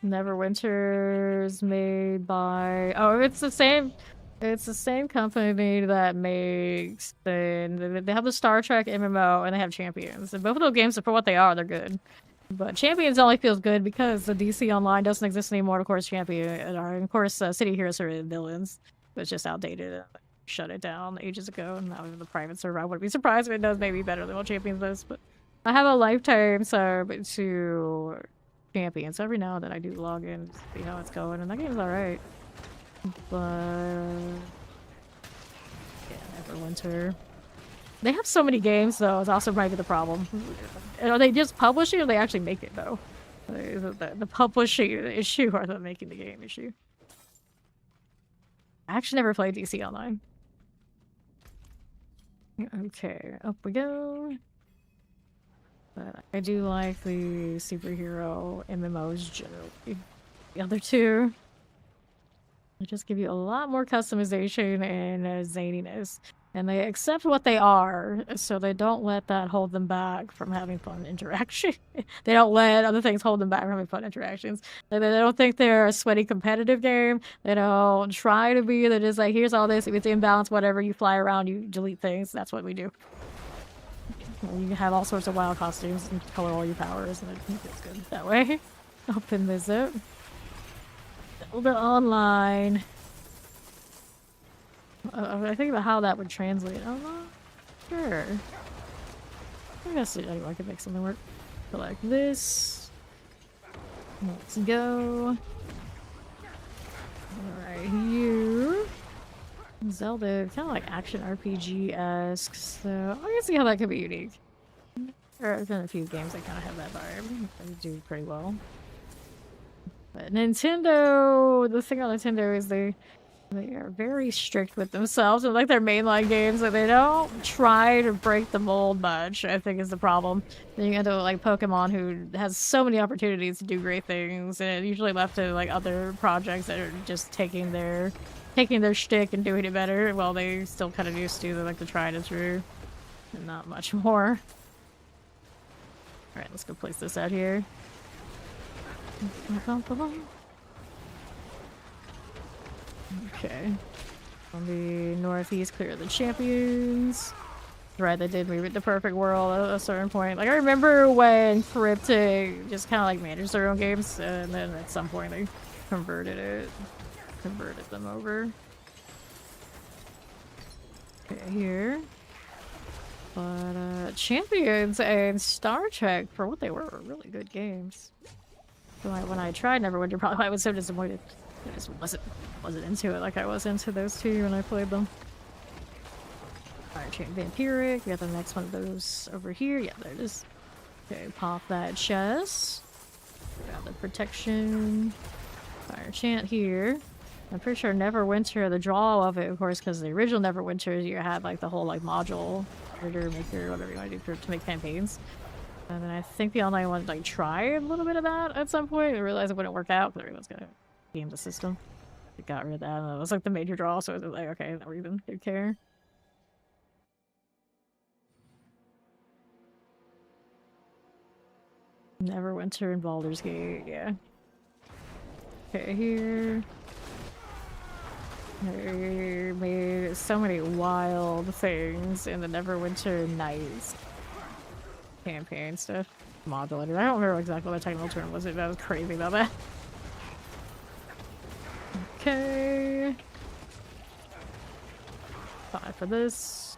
Neverwinter's made by, oh, it's the same. It's the same company that makes they have the Star Trek MMO and they have Champions. And both of those games, for what they are, they're good. But Champions only feels good because the DC Online doesn't exist anymore. Of course, of course, City Heroes are villains. But it's just outdated. And shut it down ages ago. And now the private server, I wouldn't be surprised if it does maybe better than what Champions does. But I have a lifetime sub to Champions. So every now and then I do log in, see how it's going, and that game's alright. But yeah, Neverwinter. They have so many games, though. It's also might be the problem. Are they just publishing, or they actually make it, though? Is it the publishing issue or the making the game issue? I actually never played DC Online. Okay, up we go. But I do like the superhero MMOs generally. The other two, they just give you a lot more customization and zaniness. And they accept what they are, so they don't let that hold them back from having fun interaction. They don't let other things hold them back from having fun interactions. They don't think they're a sweaty competitive game. They don't try to be. They're just like, here's all this. If it's imbalance, whatever, you fly around, you delete things. That's what we do. You have all sorts of wild costumes and color all your powers, and it feels good that way. Open this up. Build it online. I think about how that would translate. I'm not sure. I guess anyway, I could make something work. Go like this. Let's go. Alright, you. Zelda, kind of like action RPG-esque, so I can see how that could be unique. There have been a few games that kind of have that vibe. They do pretty well. But Nintendo, the thing on Nintendo is they are very strict with themselves and like their mainline games, like they don't try to break the mold much, I think is the problem. Then you end up like Pokemon, who has so many opportunities to do great things, and it usually left to like other projects that are just taking their shtick and doing it better, while they still kind of used to like the tried and true, and not much more. Alright, let's go place this out here. Okay. On the northeast, clear the champions. Right, they did reboot the perfect world at a certain point. Like, I remember when Cryptic just kind of like managed their own games, and then at some point they converted them over. Okay, here. But Champions and Star Trek, for what they were really good games. So when I tried Neverwinter, probably I was so disappointed. I just wasn't into it like I was into those two when I played them. Alright, Vampiric. We got the next one of those over here. Yeah, there it is. Okay, pop that chest. Got the protection. Fire chant here. I'm pretty sure Neverwinter, the draw of it, of course, because the original Neverwinter, you had like the whole like module, editor, maker, whatever you want to do to make campaigns. And then I think the online one like tried a little bit of that at some point and realized it wouldn't work out because everyone's gonna game the system. It got rid of that, and it was like the major draw, so it was like, okay, not even did care. Neverwinter and Baldur's Gate, yeah. Okay, here. They made so many wild things in the Neverwinter Nights campaign stuff. Modulator. I don't remember exactly what the technical term was. That was crazy about that. Okay. 5 for this.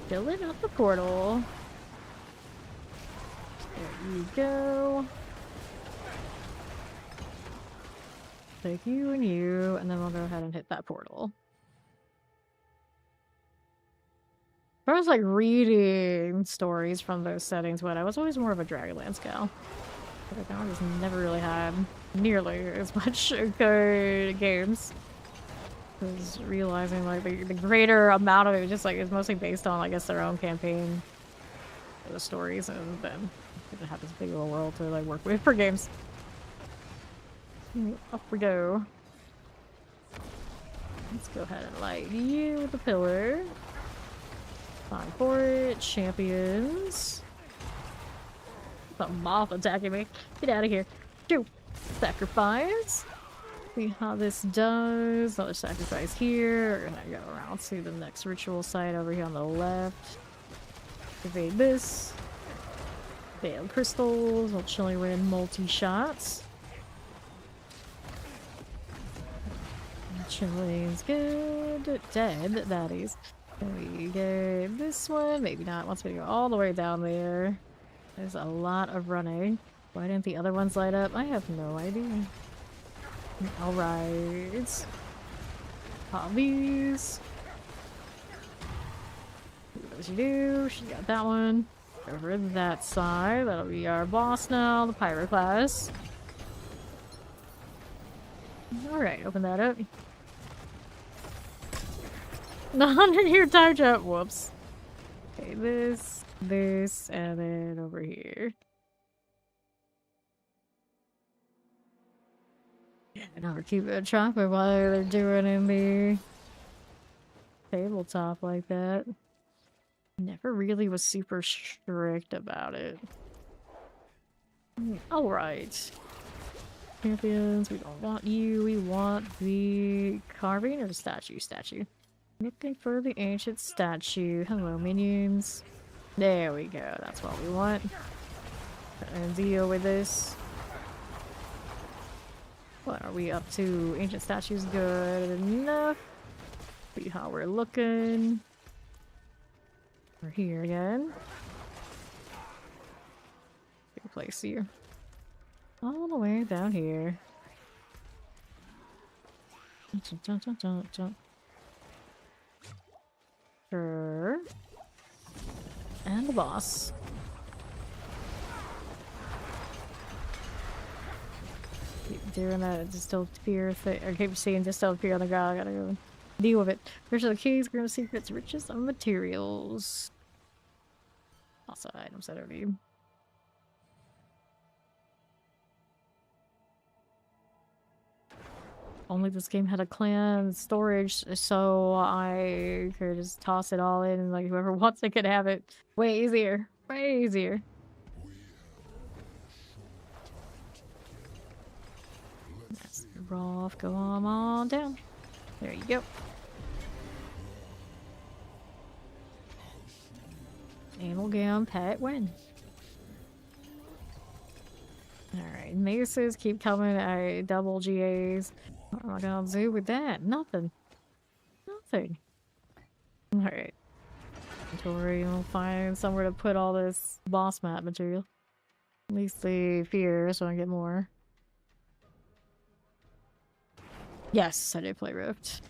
Filling up the portal. There you go. Take you and you, and then we'll go ahead and hit that portal. I was like reading stories from those settings, but I was always more of a Dragonlance gal. But I just never really had nearly as much good games. Because realizing like the greater amount of it just like is mostly based on I guess their own campaign, the stories, and then it have this big old world to like work with for games. Up we go. Let's go ahead and light you with the pillar. Time for it. Champions. The moth attacking me. Get out of here. Do. Sacrifice. See how this does. Another sacrifice here. We're gonna go around to the next ritual site over here on the left. Evade this. Veiled crystals. We'll chilly win multi-shots. Chilling's good. Dead, that is. Then we get this one. Maybe not. Once we go all the way down there. There's a lot of running. Why didn't the other ones light up? I have no idea. Alright. Pop these. What does she do? She got that one. Over that side. That'll be our boss now, the pirate class. Alright, open that up. The 100-year time jump. Whoops. Okay, this, and then over here. Yeah, now we're keeping track of what they're doing in the tabletop like that. Never really was super strict about it. Alright. Champions, we don't want you. We want the carving or the statue? Statue. Looking for the ancient statue. Hello, minions. There we go. That's what we want. And deal with this. What are we up to? Ancient statue's good enough. See how we're looking. We're here again. Good place here. All the way down here. Sure. And the boss. Keep doing that distilled fear thing. I keep seeing distilled fear on the ground. I gotta go deal with it. Riches of keys, grim secrets, riches of materials. Also items I don't need. Only this game had a clan storage, so I could just toss it all in and like whoever wants it could have it. Way easier. Way easier. That's rough. Go on down. There you go. Amalgam pet win. Alright, maces keep coming. I double GAs. What am I gonna do with that? Nothing. Nothing. Alright. Inventory, we'll find somewhere to put all this boss map material. At least the fear, so I get more. Yes, I did play Rift.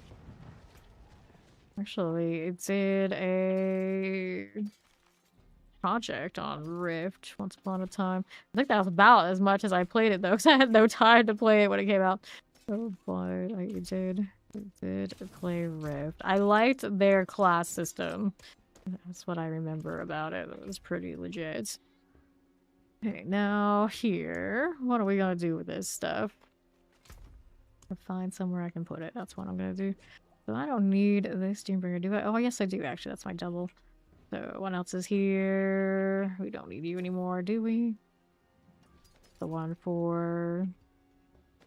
Actually, it did a project on Rift once upon a time. I think that was about as much as I played it though, because I had no time to play it when it came out. Oh boy, I did play Rift. I liked their class system. That's what I remember about it. It was pretty legit. Okay, now here, what are we gonna do with this stuff? Find somewhere I can put it. That's what I'm gonna do. So I don't need this Doombringer, do I? Oh, yes I do actually. That's my double. So what else is here? We don't need you anymore, do we? the one for...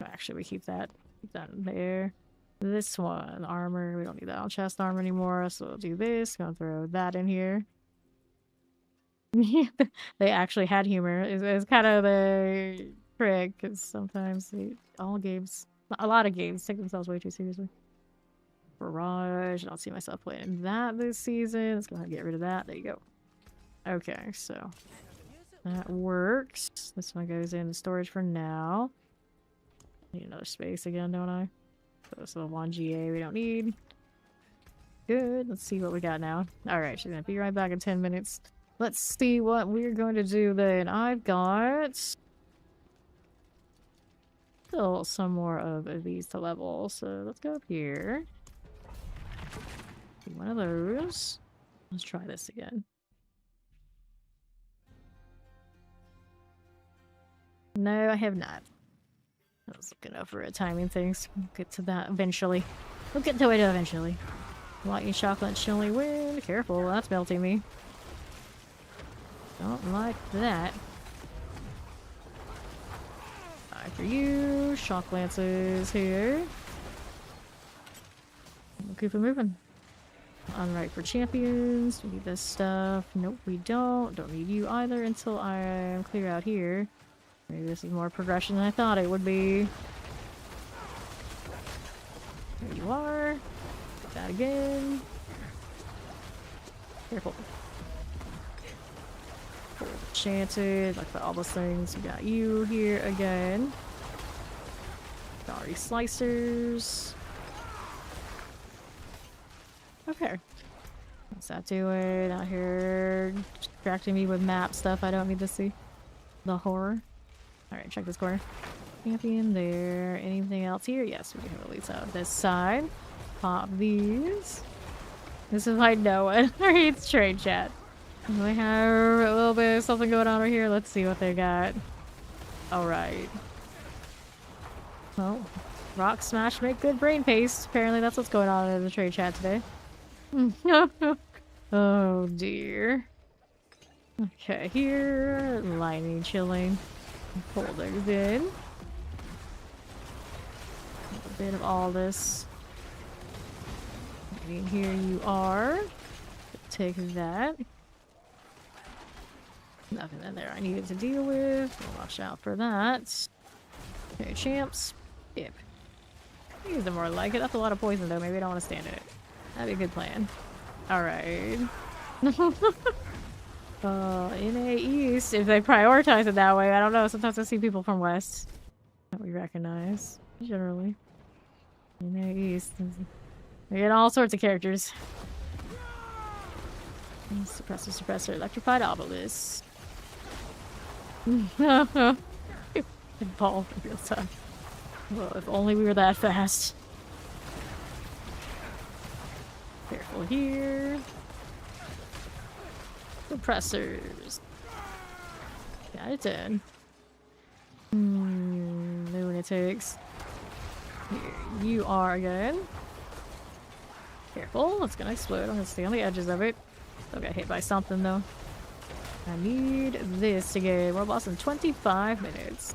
Actually, we keep that in there. This one, armor, we don't need that on chest armor anymore, so we'll do this. Gonna throw that in here. They actually had humor. It's kind of the trick, because sometimes all games, a lot of games, take themselves way too seriously. Barrage, I don't see myself playing that this season. Let's go ahead and get rid of that. There you go. Okay, so that works. This one goes in storage for now. Need another space again, don't I? So 1 GA we don't need. Good. Let's see what we got now. Alright, she's gonna be right back in 10 minutes. Let's see what we're going to do then. I've got still some more of these to level. So let's go up here. Do one of those. Let's try this again. No, I have not. I was looking over at timing things. We'll get to that eventually. We'll get to it eventually. Lightning chocolate chili wind. Careful, that's melting me. Don't like that. Eye for you. Shock lances here. We'll keep it moving. Unright for champions. We need this stuff. Nope, we don't. Don't need you either until I'm clear out here. Maybe this is more progression than I thought it would be. There you are. Get that again. Careful. Enchanted. Like all those things. We got you here again. Sorry, slicers. Okay. What's that doing out here? Distracting me with map stuff I don't need to see. The horror. Alright, check this corner. Champion there. Anything else here? Yes, we can release out this side. Pop these. This is why no one reads trade chat. We have a little bit of something going on over here. Let's see what they got. Alright. Well, rock smash make good brain paste. Apparently that's what's going on in the trade chat today. Oh dear. Okay, here. Lightning chilling. Folders in. A bit of all this. And here you are. Take that. Nothing in there I needed to deal with. Watch out for that. Okay, champs. Yep. These are more like it. That's a lot of poison though. Maybe I don't want to stand in it. That'd be a good plan. Alright. NA East, if they prioritize it that way, I don't know. Sometimes I see people from West that we recognize, generally. NA East. We get all sorts of characters. Suppressor, suppressor, electrified obelisk. Ball from real time. Well, if only we were that fast. Careful here. Suppressors. Got it done. Lunatics. Here you are again. Careful, it's gonna explode. I'm gonna stay on the edges of it. Still got hit by something though. I need this to get world boss in 25 minutes.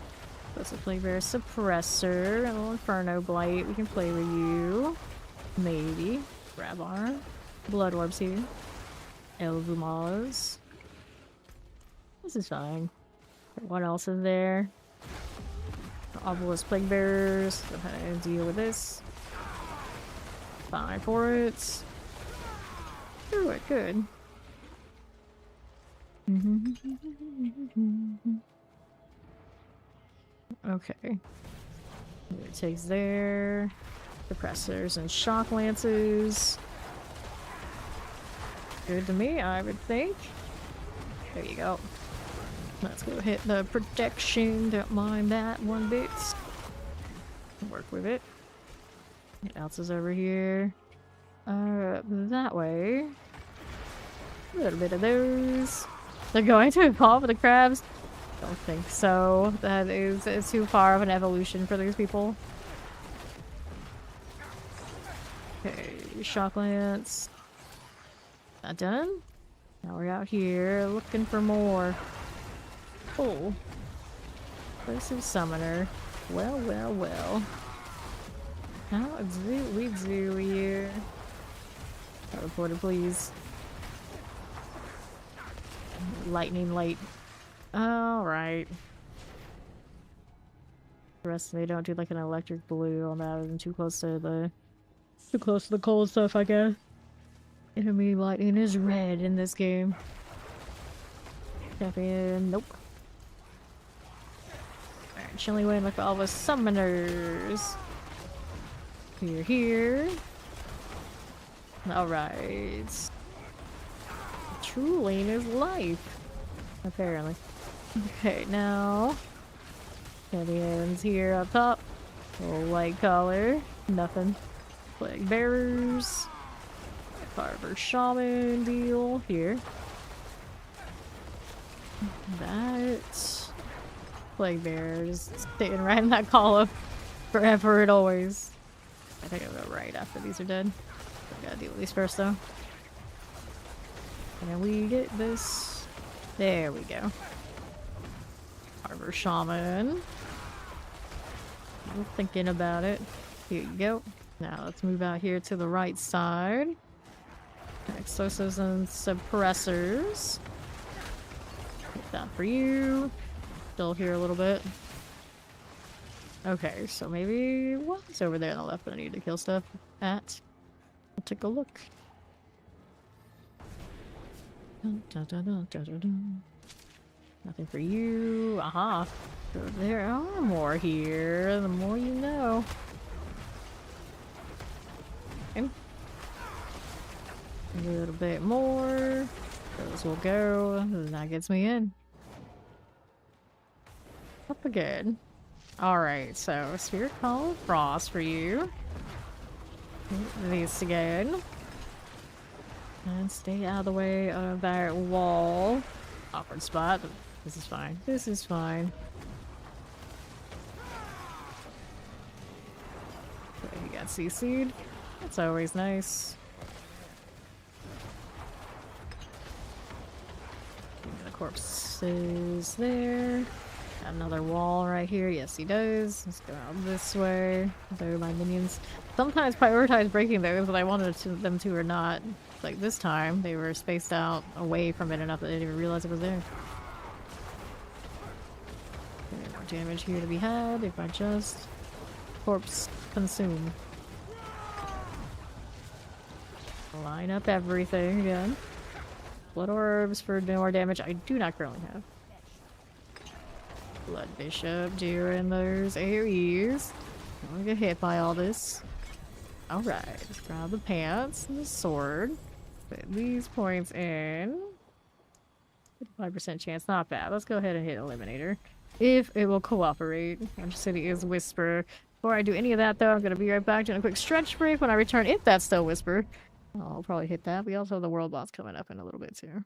Plus a flavor suppressor, a little inferno blight. We can play with you. Maybe. Grab arm. Blood orbs here. Elvumaz. This is fine. What else is there? Obelisk plague bearers. Go ahead and deal with this. Fine for it. Do it, good. Okay. It takes there. Suppressors and shock lances. Good to me, I would think. There you go. Let's go hit the protection. Don't mind that one bit. Work with it. What else is over here? That way. A little bit of those. They're going to evolve with the crabs? Don't think so. That is too far of an evolution for these people. Okay, shock lance. That done? Now we're out here looking for more. Oh. Explosive summoner. Well, well, well. How do we do here? Teleporter, please. Lightning light. Alright. The rest of me don't do like an electric blue on that. I'm too close to the cold stuff, I guess. Enemy lightning is red in this game. Champion, nope. Alright, Chillin win with all the summoners. We're here. Alright. True lane is life. Apparently. Okay, now. Champions here up top. Little white collar. Nothing. Flag bearers. Carver shaman deal here. That. Flag bearers staying right in that column forever and always. I think I'll go right after these are dead. I gotta deal with these first though. And then we get this. There we go. Harbor Shaman. I'm thinking about it. Here you go. Now let's move out here to the right side. Explosives and suppressors. Put that for you. Still here a little bit. Okay, so maybe what's over there on the left that I need to kill stuff at? We'll take a look. Dun, dun, dun, dun, dun, dun, dun. Nothing for you. Aha. So there are more here. The more you know. Okay. A little bit more. Those will go. And that gets me in. Up again. Alright, so Spirit Call of Frost for you. These again. And stay out of the way of that wall. Awkward spot. This is fine. This is fine. Okay, you got CC'd. That's always nice. The corpses there. Got another wall right here. Yes, he does. Let's go out this way. There, my minions. Sometimes prioritize breaking those, but I wanted them to or not. Like this time, they were spaced out away from it enough that they didn't even realize it was there. Okay, more damage here to be had if I just corpse consume. Line up everything again. Blood orbs for more damage. I do not currently have. Blood Bishop during those areas. Don't wanna get hit by all this. Alright, let's grab the pants and the sword. Put these points in. 55% chance, not bad. Let's go ahead and hit Eliminator. If it will cooperate. Manchester City is Whisper. Before I do any of that though, I'm gonna be right back doing a quick stretch break. When I return, if that's still Whisper, I'll probably hit that. We also have the World Boss coming up in a little bit too.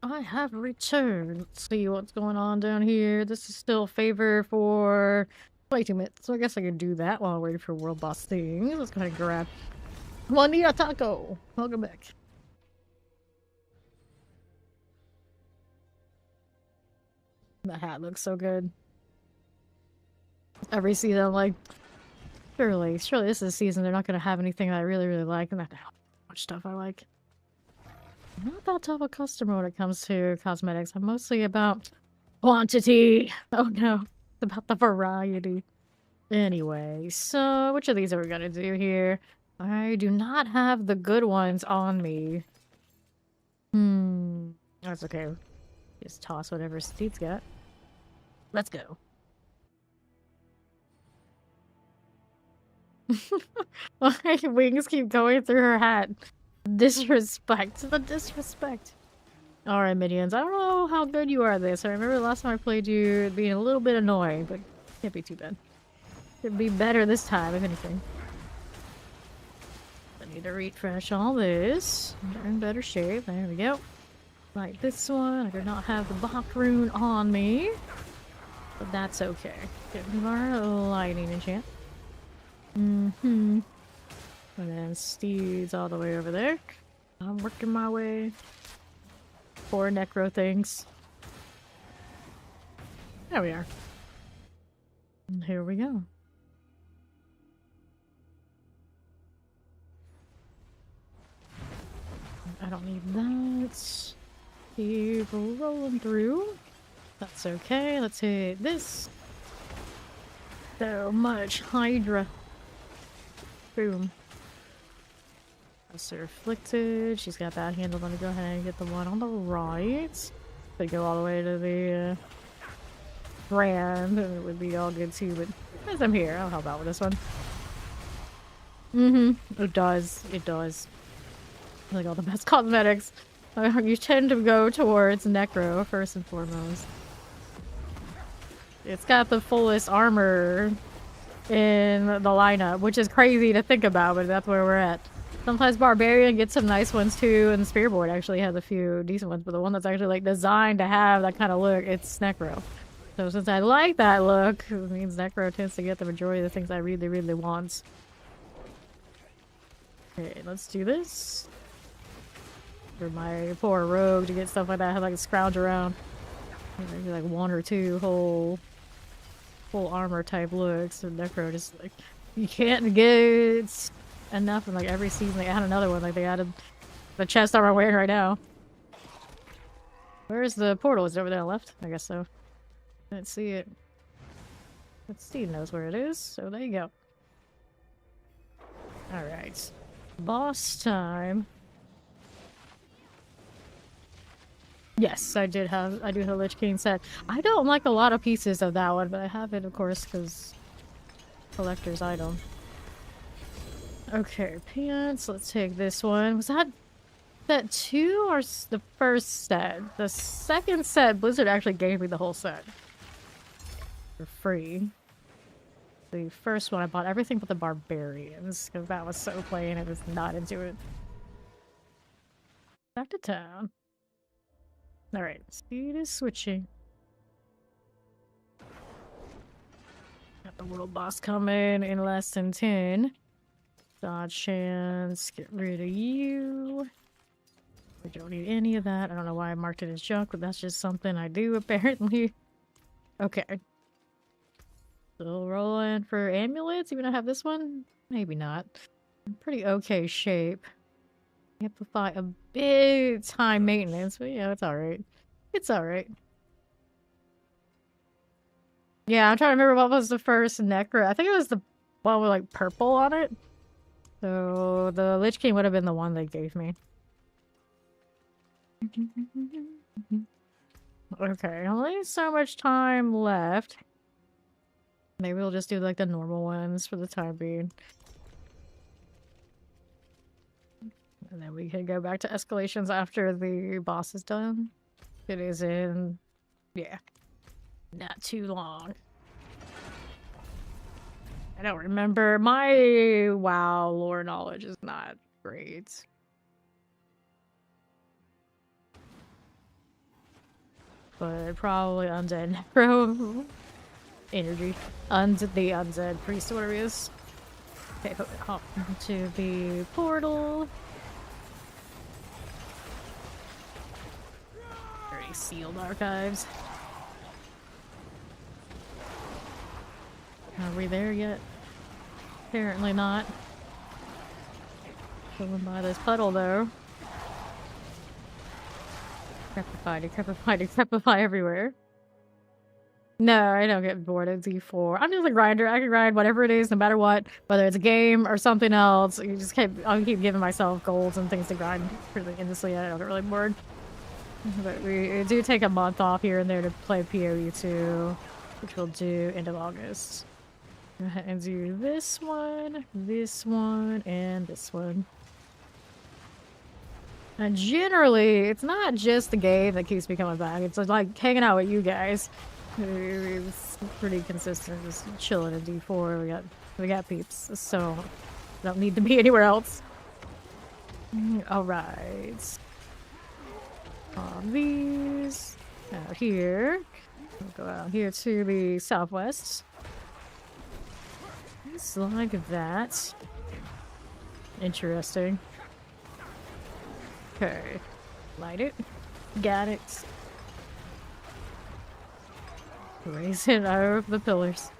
I have returned. Let's see what's going on down here. This is still favor for 22 minutes, so I guess I could do that while I wait for world boss things. Let's go ahead and grab Juanita Taco. Welcome back. The hat looks so good. Every season, I'm like, surely this is a season they're not going to have anything that I really like, and that's how much stuff I like. I'm not that tough a customer when it comes to cosmetics. I'm mostly about quantity. Oh no, it's about the variety. Anyway, so which of these are we gonna do here? I do not have the good ones on me. That's okay. Just toss whatever Steve's got. Let's go. My wings keep going through her hat. Disrespect. The disrespect. Alright, minions. I don't know how good you are at this. I remember the last time I played you being a little bit annoying, but can't be too bad. Could be better this time, if anything. I need to refresh all this. They're in better shape. There we go. Like this one. I do not have the Bach rune on me. But that's okay. Get our lightning enchant. And then Steve's all the way over there. I'm working my way. 4 necro things. There we are. And here we go. I don't need that. Keep rolling through. That's okay. Let's hit this. So much Hydra. Boom. Lesser Afflicted. She's got that handle. Let me go ahead and get the one on the right. Could go all the way to the brand, and it would be all good too, but as I'm here, I'll help out with this one. It does. It does. I like all the best cosmetics. You tend to go towards Necro first and foremost. It's got the fullest armor in the lineup, which is crazy to think about, but that's where we're at. Sometimes Barbarian gets some nice ones too, and Spearboard actually has a few decent ones, but the one that's actually like designed to have that kind of look, it's Necro. So since I like that look, it means Necro tends to get the majority of the things I really want. Okay, let's do this. For my poor rogue to get stuff like that, I have like to scrounge around. Maybe like 1 or 2 whole armor type looks, and Necro just like, you can't get enough in like every season. They add another one, like they added the chest armor I'm wearing right now. Where's the portal? Is it over there on the left? I guess so. Can't see it. But Steve knows where it is, so there you go. Alright. Boss time. Yes, I do have a Lich King set. I don't like a lot of pieces of that one, but I have it, of course, because collector's item. Okay, pants. Let's take this one. Was that set 2 or the first set? The second set, Blizzard actually gave me the whole set for free. The first one, I bought everything but the Barbarians, because that was so plain. I was not into it. Back to town. Alright, speed is switching. Got the world boss coming in less than 10. Dodge chance, get rid of you. We don't need any of that. I don't know why I marked it as junk, but that's just something I do apparently. Okay. Still rolling for amulets, even though I have this one? Maybe not. I'm pretty okay shape. Amplify a bit high maintenance, but yeah, it's alright. It's alright. Yeah, I'm trying to remember what was the first Necro. I think it was the one with like purple on it. So the Lich King would have been the one they gave me. Okay, only so much time left. Maybe we'll just do like the normal ones for the time being. And then we can go back to escalations after the boss is done. It is in, yeah, not too long. I don't remember. My WoW lore knowledge is not great. but probably undead necro energy. The undead priest, whatever he is. Okay, hop into the portal. Already sealed archives. Are we there yet? Apparently not. Going by this puddle though. Decrepify everywhere. No, I don't get bored of D4. I'm just a grinder. I can grind whatever it is, no matter what. Whether it's a game or something else. I'll keep giving myself goals and things to grind really endlessly. I don't get really bored. But we do take a month off here and there to play PoE2, which we'll do end of August. Go ahead and do this one, and this one. And generally, it's not just the game that keeps me coming back. It's like hanging out with you guys. It's pretty consistent. Just chilling at D4. We got peeps, so don't need to be anywhere else. All right. These out here. We'll go out here to the southwest. Just like that. Interesting. Okay. Light it. Got it. Raise it over the pillars.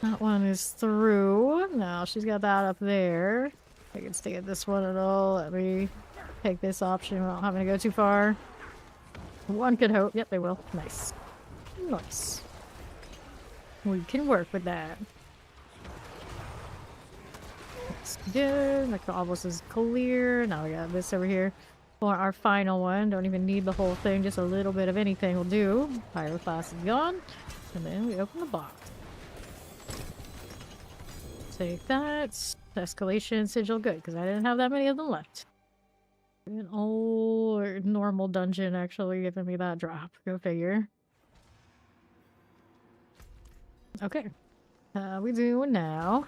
That one is through. Now she's got that up there. I can stay at this one at all. Let me take this option without having to go too far. One could hope. Yep, they will. Nice. Nice. We can work with that. That's good. Like the obelisk is clear. Now we got this over here. For our final one, don't even need the whole thing, just a little bit of anything will do. Pyroclast is gone. And then we open the box. Take that. Escalation sigil, good, because I didn't have that many of them left. An old normal dungeon actually giving me that drop. Go figure. Okay. We do now.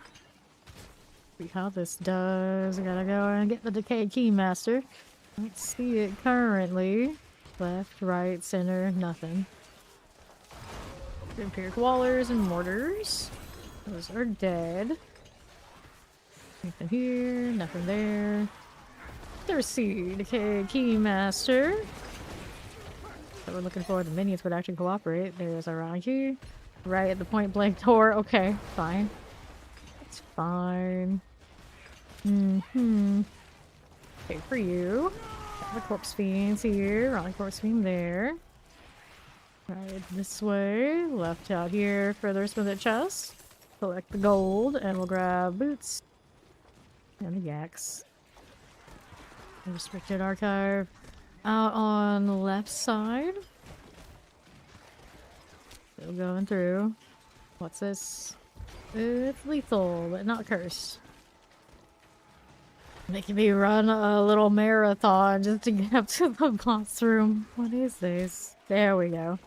See how this does. We gotta go and get the decayed keymaster. Let's see it currently. Left, right, center, nothing. Empiric Wallers and Mortars. Those are dead. Nothing here, nothing there. There's the decayed keymaster. So we're looking for the minions would actually cooperate. There's around here. Right at the point blank door. Okay, fine. It's fine. Okay, for you. Got the corpse fiends here. Wrong corpse fiend there. Right this way. Left out here. Further spin the chest. Collect the gold. And we'll grab boots. And the yaks. Restricted archive. Out on the left side. Still going through. What's this? It's lethal, but not cursed. Making me run a little marathon just to get up to the boss room. What is this? There we go.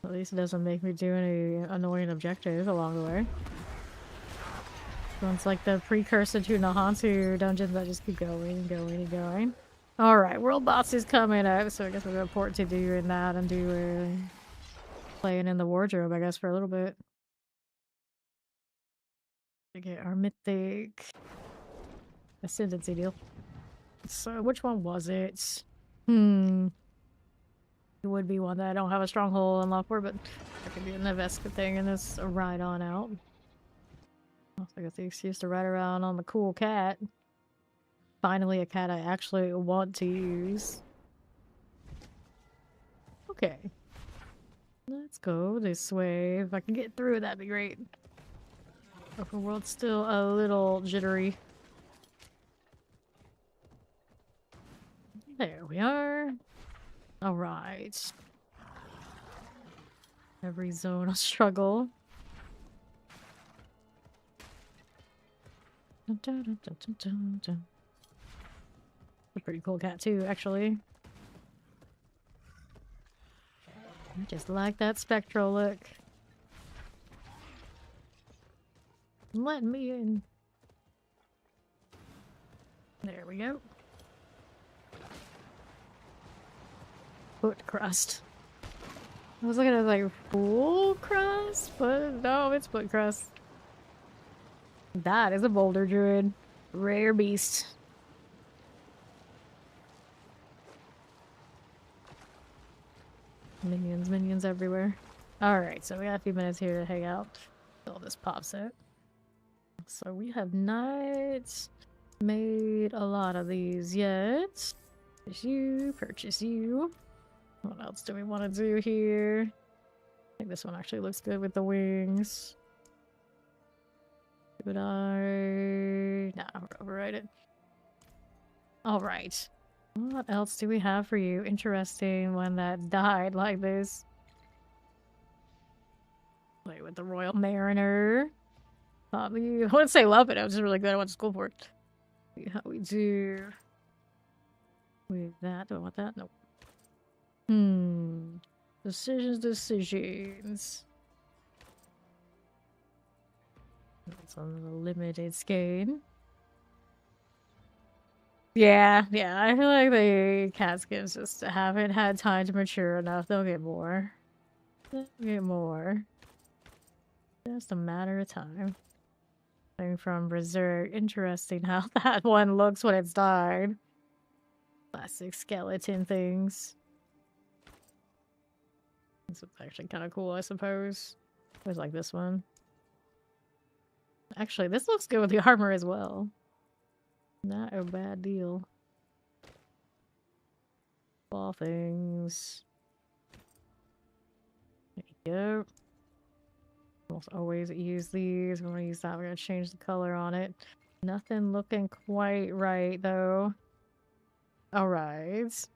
At least it doesn't make me do any annoying objectives along the way. Sounds like the precursor to Nahantu dungeons that just keep going and going and going. Alright, world boss is coming up, so I guess we're gonna port to doing that and do playing in the wardrobe, I guess, for a little bit. To get our mythic ascendancy deal. So, which one was it? It would be one that I don't have a stronghold unlocked for, but I could be a Neveska thing and this ride on out. I got the excuse to ride around on the cool cat. Finally, a cat I actually want to use. Okay. Let's go this way. If I can get through, that'd be great. Open world's still a little jittery. There we are. Alright. Every zone a struggle. Dun, dun, dun, dun, dun, dun, dun. A pretty cool cat too, actually. I just like that spectral look. Let me in. There we go. Foot crust. I was looking at like full crust, but no, it's split crust. That is a boulder druid. Rare beast. Minions everywhere. Alright, so we got a few minutes here to hang out until this pops it. So we have not made a lot of these yet. Purchase you. What else do we want to do here? I think this one actually looks good with the wings. Could I? Nah, we'll override it. Alright. What else do we have for you? Interesting one that died like this. Play with the Royal Mariner. I wouldn't say love it, I was just really glad I went to school for it. See how we do with that. Do I want that? Nope. Decisions. It's on the limited skein. Yeah, I feel like the caskets just haven't had time to mature enough. They'll get more. Just a matter of time. Thing from Berserk. Interesting how that one looks when it's died. Classic skeleton things. This is actually kind of cool, I suppose. I always like this one. Actually, this looks good with the armor as well. Not a bad deal. Ball things. There you go. Almost always use these. We're gonna use that. We're gonna change the color on it. Nothing looking quite right though. Alright.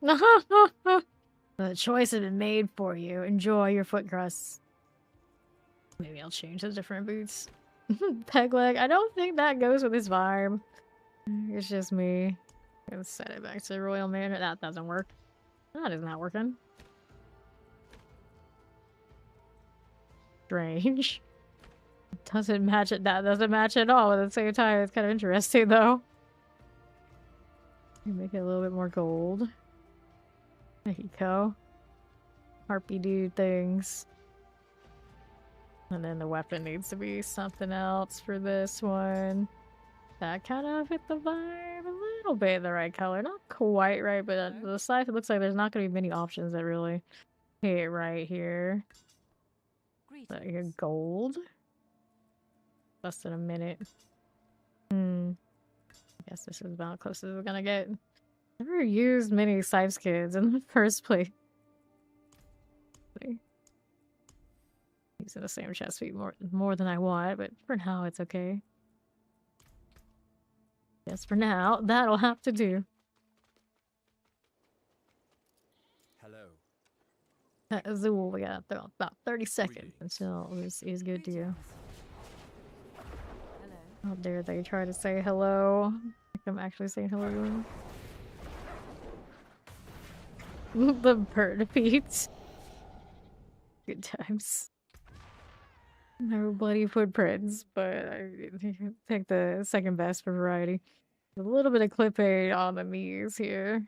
The choice has been made for you. Enjoy your foot crusts. Maybe I'll change the different boots. Peg leg. I don't think that goes with his vibe. It's just me. I'm gonna set it back to the Royal Manor. That doesn't work. That is not working. Strange. Doesn't match it. That doesn't match at all. At the same time, it's kind of interesting though. Make it a little bit more gold. There you go. Harpy dude things. And then the weapon needs to be something else for this one. That kind of fit the vibe a little bit the right color. Not quite right, but the side it looks like there's not going to be many options that really hit right here. Like a gold. Less than a minute. I guess this is about as close as we're gonna get. Never used many scythe kids in the first place. Using the same chest feet more than I want, but for now it's okay. Yes, for now, that'll have to do. Hello. Azul, we got about 30 seconds until is good to you. How dare they try to say hello? Like I'm actually saying hello to them. The bird feet. Good times. No bloody footprints, but I picked the second best for variety. A little bit of clipping on the knees here.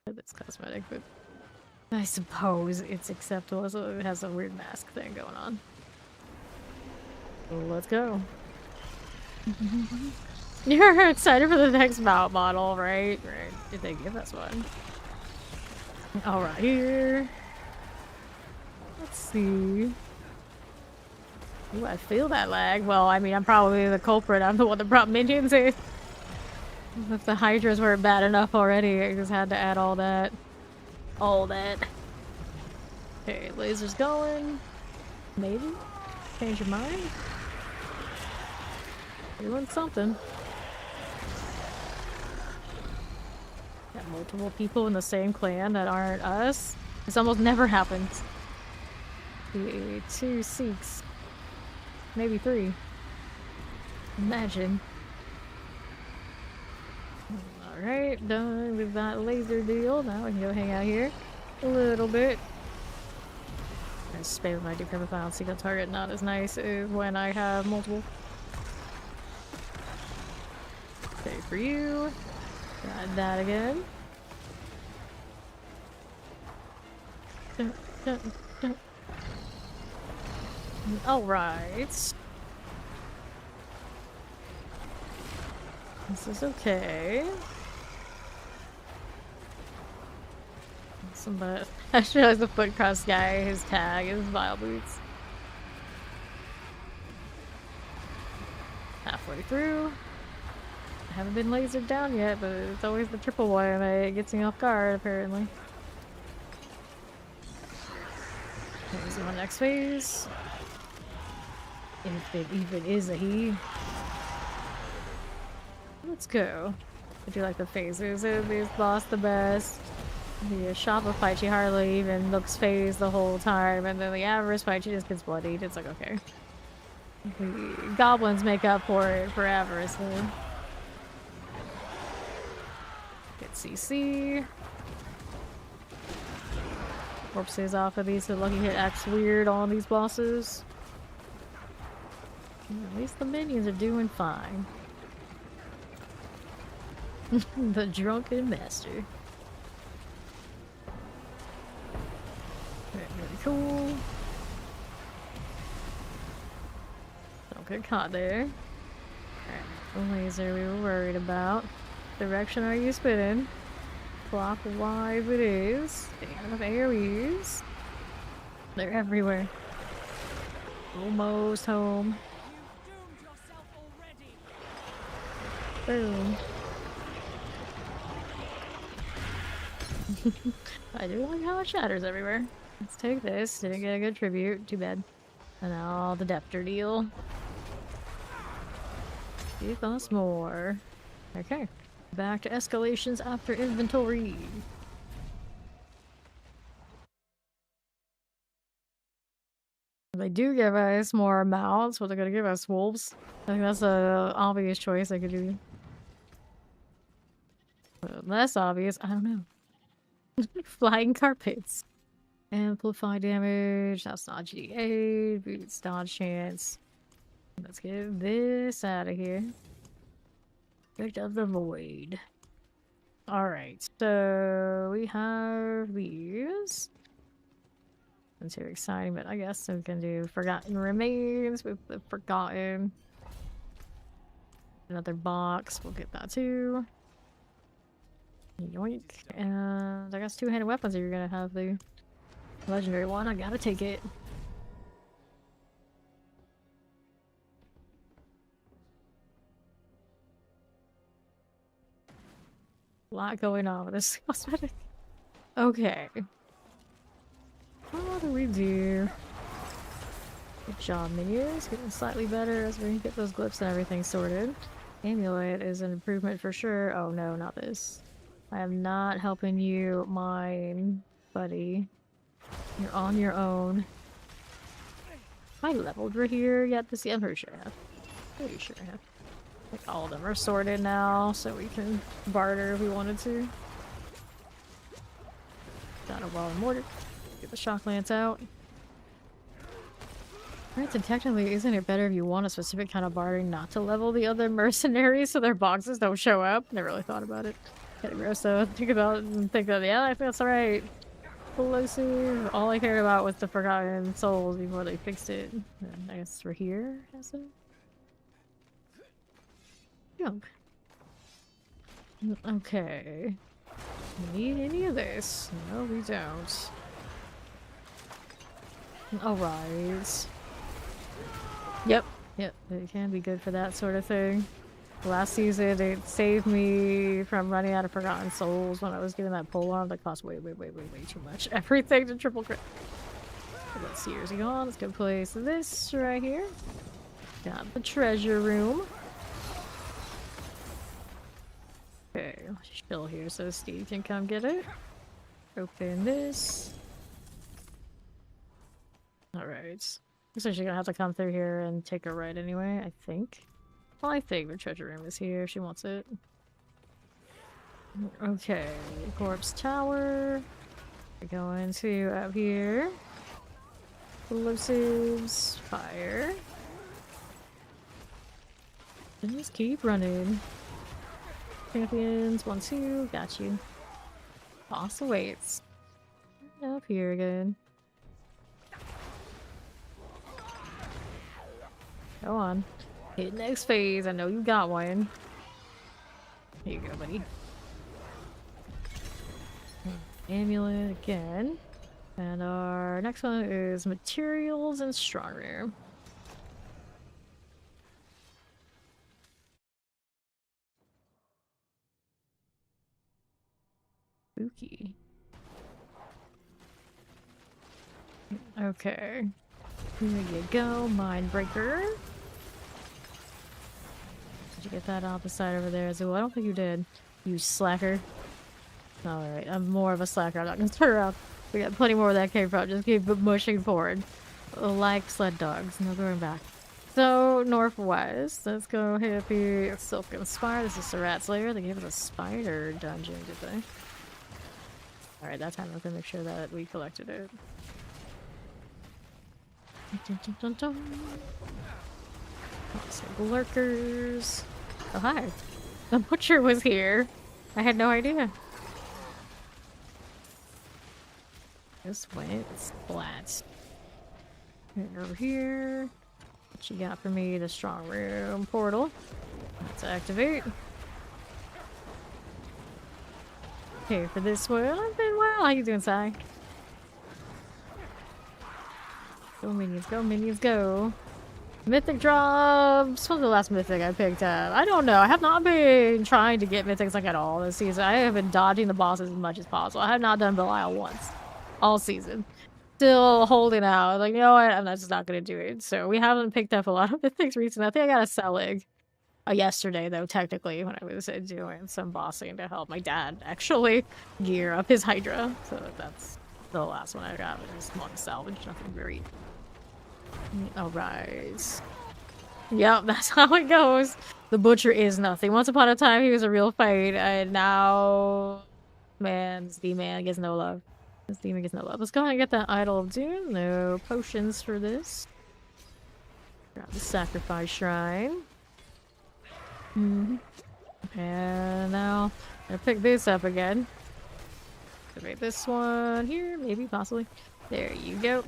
It's cosmetic, but I suppose it's acceptable. So it has a weird mask thing going on. So let's go. You're excited for the next mount model, right? Right. Did they give us one? Alright, here. Let's see. Ooh, I feel that lag. Well, I mean, I'm probably the culprit. I'm the one that brought minions in. If the hydras weren't bad enough already, I just had to add all that. All that. Okay, lasers going. Maybe? Change your mind? Doing something. Got multiple people in the same clan that aren't us. This almost never happens. 2 Sikhs. Maybe 3. Imagine. Alright, done with that laser deal. Now we can go hang out here a little bit. I spam my decrepit file single target. Not as nice as when I have multiple. Okay, for you. Got that again. Dun, dun. Alright. This is okay. Somebody, I just realized the foot cross guy, his tag is vile boots. Halfway through. I haven't been lasered down yet, but it's always the triple one that gets me off guard, apparently. Here's my next phase. If it even is a he. Let's go. I do like the phases of this boss the best. The Shoppa fight, she hardly even looks phased the whole time, and then the Avarice fight, she just gets bloodied. It's like, okay. The goblins make up for it for Avarice, though. Get CC. Corpses off of these, so lucky hit acts weird on these bosses. At least the minions are doing fine. The drunken master. Really cool. Don't get caught there. Alright, the laser we were worried about. Direction are you spinning? Clockwise it is. Damn AoEs. They're everywhere. Almost home. Boom. I do like how it shatters everywhere. Let's take this. Didn't get a good tribute. Too bad. And now the Deptor deal. Give us more. Okay. Back to escalations after inventory. They do give us more mounts. What they're gonna give us? Wolves? I think that's a obvious choice I could do. Less obvious, I don't know. Flying carpets. Amplify damage. That's not GA. Boots dodge chance. Let's get this out of here. Rift of the Void. Alright, so we have these. Not too exciting, but I guess we can do Forgotten Remains with the Forgotten. Another box, we'll get that too. Yoink. And I guess two-handed weapons if you're gonna have the legendary one. I gotta take it. A lot going on with this cosmetic. Okay. What do we do? Good job, minions. Getting slightly better as we get those glyphs and everything sorted. Amulet is an improvement for sure. Oh no, not this. I am not helping you, mine, buddy. You're on your own. I leveled right here yet this year? I'm pretty sure I have. Pretty sure I have. Like all of them are sorted now, so we can barter if we wanted to. Got a wall and mortar. Get the shock lance out. Right, so technically, isn't it better if you want a specific kind of bartering not to level the other mercenaries so their boxes don't show up? Never really thought about it. Kinda gross though. Think about it and think that, yeah, I think that's alright. Explosive. All I cared about was the Forgotten Souls before they fixed it. And I guess we're here, is it? Junk. Okay. Need any of this? No, we don't. Alright. Yep. Yep. It can be good for that sort of thing. Last season, it saved me from running out of Forgotten Souls when I was doing that polearm that cost way too much. Everything to triple crit. Let's see, here's he gone. Let's go place this right here. Got the treasure room. Okay, chill here so Steve can come get it. Open this. Alright. Looks like she's gonna have to come through here and take a right anyway, I think. Well, I think the treasure room is here if she wants it. Okay, Corpse Tower. We're going to up here. Explosives. Fire. And just keep running. Champions, 1, 2, got you. Boss awaits. Up here again. Go on. Hit next phase. I know you got one. Here you go, buddy. Amulet again. And our next one is materials and strong room. Spooky. Okay. Here you go, Mindbreaker. Did you get that off the side over there as well? I don't think you did. You slacker. Alright, I'm more of a slacker. I'm not gonna turn around. We got plenty more of that came from. Just keep mushing forward. Like sled dogs. No going back. So, northwest. Let's go hit the Silken Spire. This is the Rat Slayer. They gave us a spider dungeon, did they? Alright, that time I'm gonna make sure that we collected it. Dun, dun, dun, dun. Some lurkers. Oh, hi. The butcher was here. I had no idea. This way, it's flat. Over here. What you got for me? The strong room portal. Let's activate. Okay, for this one, I've been well. How you doing, Sai? Go minions, go minions, go. Mythic drops. What was the last mythic I picked up? I don't know. I have not been trying to get mythics like at all this season. I have been dodging the bosses as much as possible. I have not done Belial once. All season. Still holding out. Like, you know what? I'm just not going to do it. So we haven't picked up a lot of mythics recently. I think I got a Selig yesterday, though, technically, when I was doing some bossing to help my dad actually gear up his Hydra. So that's the last one I got. It was one salvage. Nothing very... Alright. Yep, that's how it goes. The butcher is nothing. Once upon a time, he was a real fight, and now... Man, this D-man gets no love. This demon gets no love. Let's go ahead and get that Idol of Doom. No potions for this. Grab the Sacrifice Shrine. And now, I'm gonna pick this up again. Activate this one here, maybe, possibly. There you go.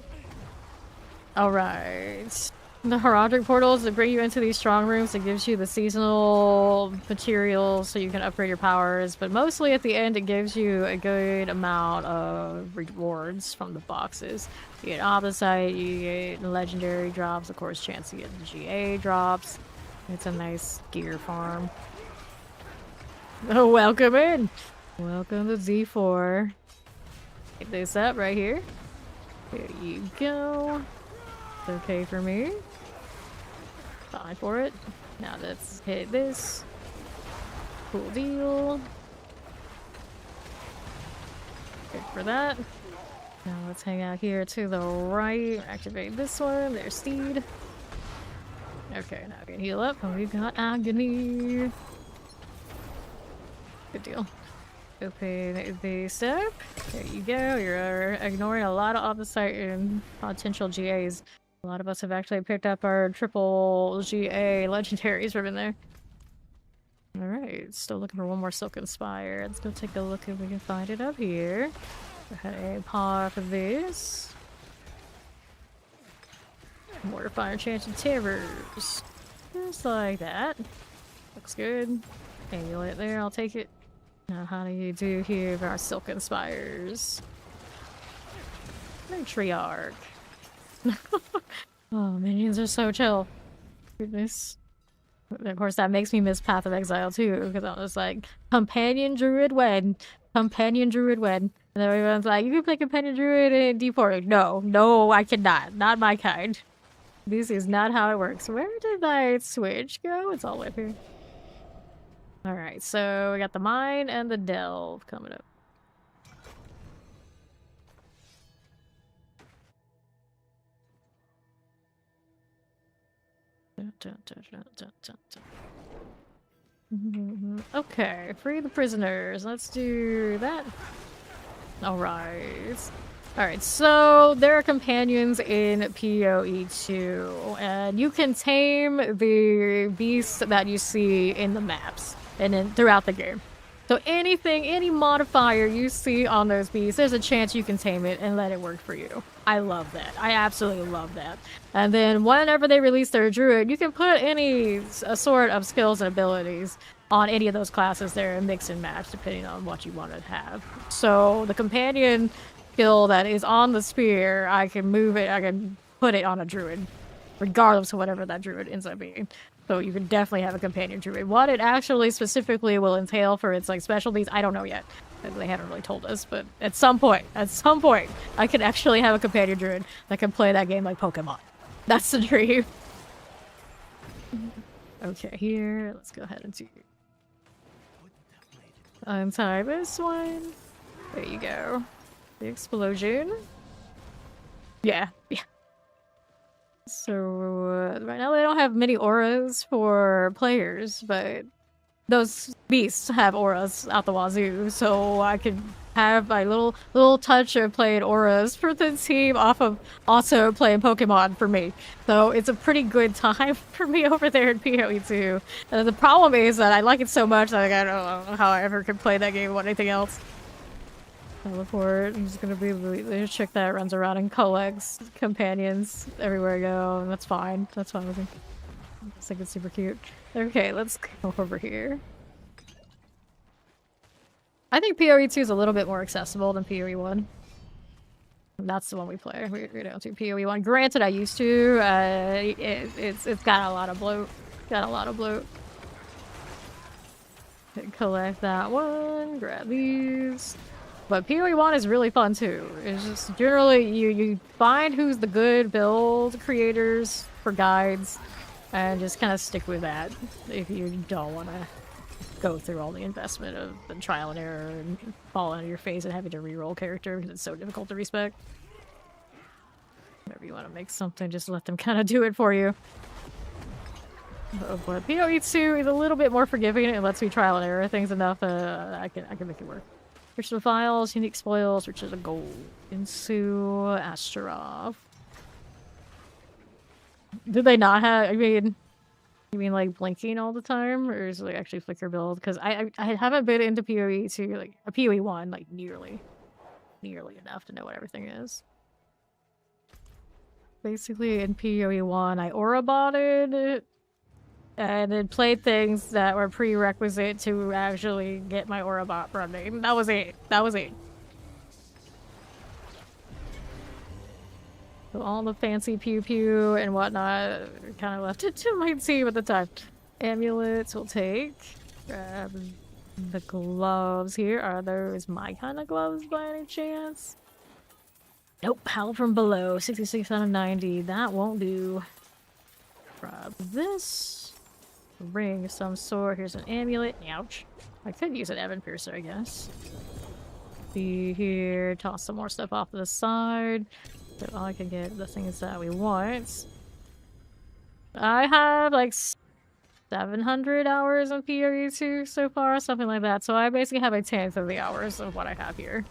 Alright. The Heraldric portals that bring you into these strong rooms. It gives you the seasonal materials so you can upgrade your powers, but mostly at the end it gives you a good amount of rewards from the boxes. You get Opposite, you get legendary drops, of course, chance to get the GA drops. It's a nice gear farm. Oh, welcome in! Welcome to Z4. Get this up right here. There you go. It's okay for me. Fine for it. Now let's hit this. Cool deal. Good for that. Now let's hang out here to the right. Activate this one. There's Steed. Okay, now we can heal up, and we've got Agony. Good deal. Open the step. There you go. You're ignoring a lot of opposite and potential GAs. A lot of us have actually picked up our triple GA legendaries from in there. Alright, still looking for one more Silken Spire. Let's go take a look if we can find it up here. Go ahead and pop this. Mortify Enchanted Terrors. Just like that. Looks good. Amulet there, I'll take it. Now, how do you do here for our Silken Spires? Matriarch. Oh, minions are so chill. Goodness. And of course, that makes me miss Path of Exile too, because I was like, Companion Druid when? Companion Druid when? And everyone's like, you can play Companion Druid in D4. No, no, I cannot. Not my kind. This is not how it works. Where did my switch go? It's all the way up here. Alright, so we got the Mine and the Delve coming up. Okay, free the prisoners. Let's do that. Alright. Alright, so there are companions in PoE2, and you can tame the beasts that you see in the maps and throughout the game. So anything, any modifier you see on those beasts, there's a chance you can tame it and let it work for you. I love that. I absolutely love that. And then whenever they release their druid, you can put any sort of skills and abilities on any of those classes there and mix and match depending on what you want to have. So the companion skill that is on the spear, I can move it, I can put it on a druid, regardless of whatever that druid ends up being. So you can definitely have a companion druid. What it actually specifically will entail for its like specialties, I don't know yet. They haven't really told us, but at some point, I can actually have a companion druid that can play that game like Pokemon. That's the dream. Okay, here, let's go ahead and do untie this one. There you go. The explosion. Yeah. So, right now they don't have many auras for players, but those beasts have auras out the wazoo, so I can have my little touch of playing auras for the team off of also playing Pokemon for me. So it's a pretty good time for me over there in PoE2. The problem is that I like it so much that I don't know how I ever could play that game with anything else. Teleport. I'm just gonna be the chick that runs around and collects companions everywhere I go, and that's fine. That's fine with me. I just think it's super cute. Okay, let's go over here. I think PoE2 is a little bit more accessible than PoE1. That's the one we play. We don't do PoE1. Granted, I used to. It's got a lot of bloat. Collect that one. Grab these. But PoE1 is really fun too. It's just generally you find who's the good build creators for guides and just kind of stick with that if you don't want to go through all the investment of the trial and error and fall on your face and having to reroll character because it's so difficult to respec. Whenever you want to make something, just let them kind of do it for you. But PoE2 is a little bit more forgiving. It lets me trial and error things enough I can make it work. Crystal files, unique spoils, which is a gold. Insu, Astaroth. Do they not have? I mean, you mean like blinking all the time, or is it like actually flicker build? Because I haven't been into PoE2 like a PoE1 like nearly enough to know what everything is. Basically, in PoE1, I aura botted and then played things that were prerequisite to actually get my aura bot running. That was it. So all the fancy pew pew and whatnot kind of left it to my team at the time. Amulets we'll take. Grab the gloves here. Are those my kind of gloves by any chance? Nope. Howl from below. 66 out of 90. That won't do. Grab this. Ring of some sort. Here's an amulet. Ouch. I could use an Evan Piercer, I guess. Be here. Toss some more stuff off to the side. So I can get the things that we want. I have like 700 hours of PoE2 so far, something like that. So I basically have a 10th of the hours of what I have here.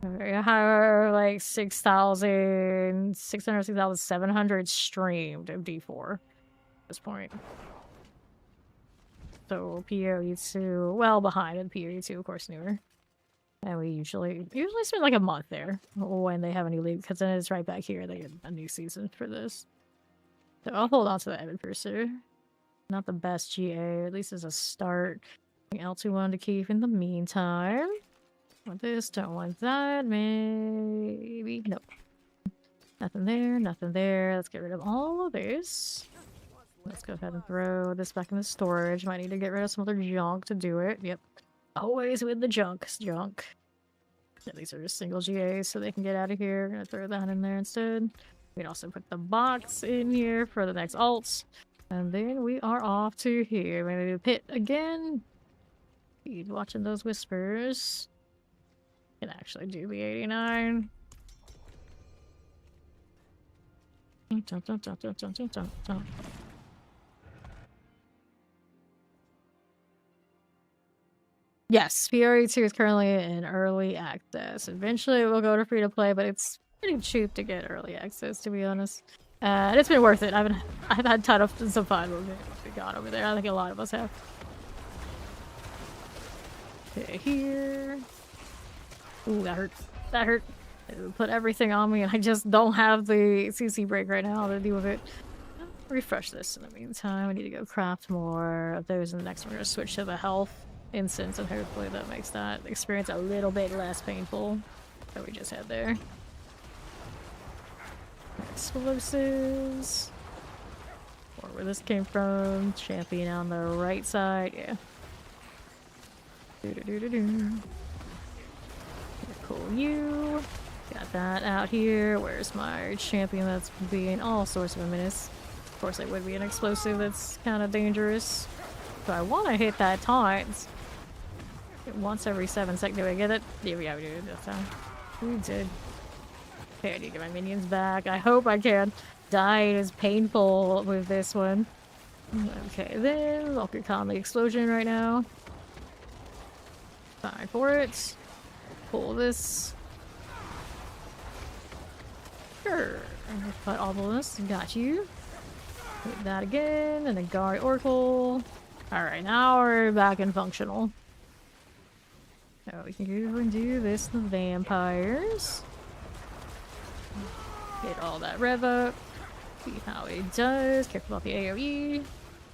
I have like 6,700 streamed of D4 at this point. So PoE2, well behind, and PoE2 of course newer. And we usually spend like a month there when they have a new league, because then it's right back here. They get a new season for this. So I'll hold on to the Evan Piercer. Not the best GA, at least as a start. Anything else we wanted to keep in the meantime? Want this, don't want that, maybe. Nope. Nothing there, nothing there. Let's get rid of all of this. Let's go ahead and throw this back in the storage. Might need to get rid of some other junk to do it. Yep. Always with the junk. Yeah, these are just single GAs, so they can get out of here. Gonna throw that in there instead. We can also put the box in here for the next alts. And then we are off to here. Maybe the pit again. Keep watching those whispers. Can actually do the 89. Yes, PoE2 is currently in early access. Eventually it will go to free to play, but it's pretty cheap to get early access, to be honest. And it's been worth it. I've had a ton of some fun with it. We got over there. I think a lot of us have. Okay, here. Ooh, that hurt. That hurt. It put everything on me, and I just don't have the CC break right now to deal with it. Refresh this in the meantime. I need to go craft more of those in the next one. We're gonna switch to the health instance, and hopefully that makes that experience a little bit less painful that we just had there. Explosives. Or where this came from. Champion on the right side. Yeah. Do-do-do-do-do. Pull you. Got that out here. Where's my champion that's being all sorts of a menace? Of course, it would be an explosive that's kind of dangerous. So I want to hit that taunt. Once every 7 seconds. Do I get it? Yeah, we did it this time. We did. Okay, I need to get my minions back. I hope I can. Dying is painful with this one. Okay, then I'll get on the explosion right now. Fine for it. Pull this. Sure. Put all of this. Got you. Hit that again. And then Gari Oracle. Alright, now we're back and functional. So we can go and do this to the vampires. Get all that rev up. See how it does. Careful about the AoE.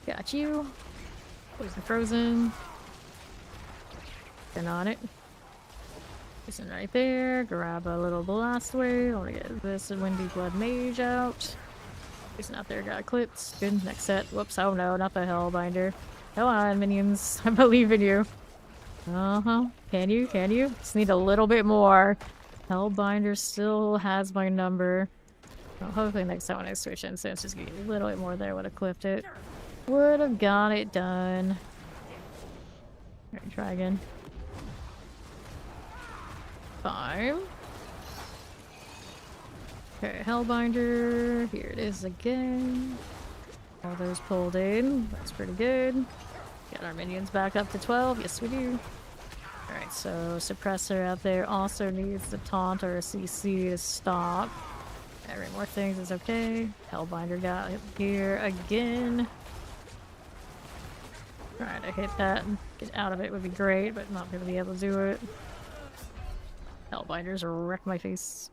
Got you. Poison frozen. Been on it. Poison right there. Grab a little blast wave. I want to get this Windy Blood Mage out. Poison out there got clipped. Good. Next set. Whoops. Oh no, not the Hellbinder. Come on, minions. I believe in you. Uh-huh. Can you? Can you? Just need a little bit more. Hellbinder still has my number. Well, hopefully next time when I switch in, since just get a little bit more there, would have clipped it. Would have got it done. Alright, try again. 5. Okay, Hellbinder. Here it is again. All those pulled in. That's pretty good. Get our minions back up to 12. Yes, we do. Alright, so Suppressor out there also needs the taunt or a CC to stop. Every more things is okay. Hellbinder got it here again. Trying to hit that and get out of it would be great, but not gonna be able to do it. Hellbinders wreck my face.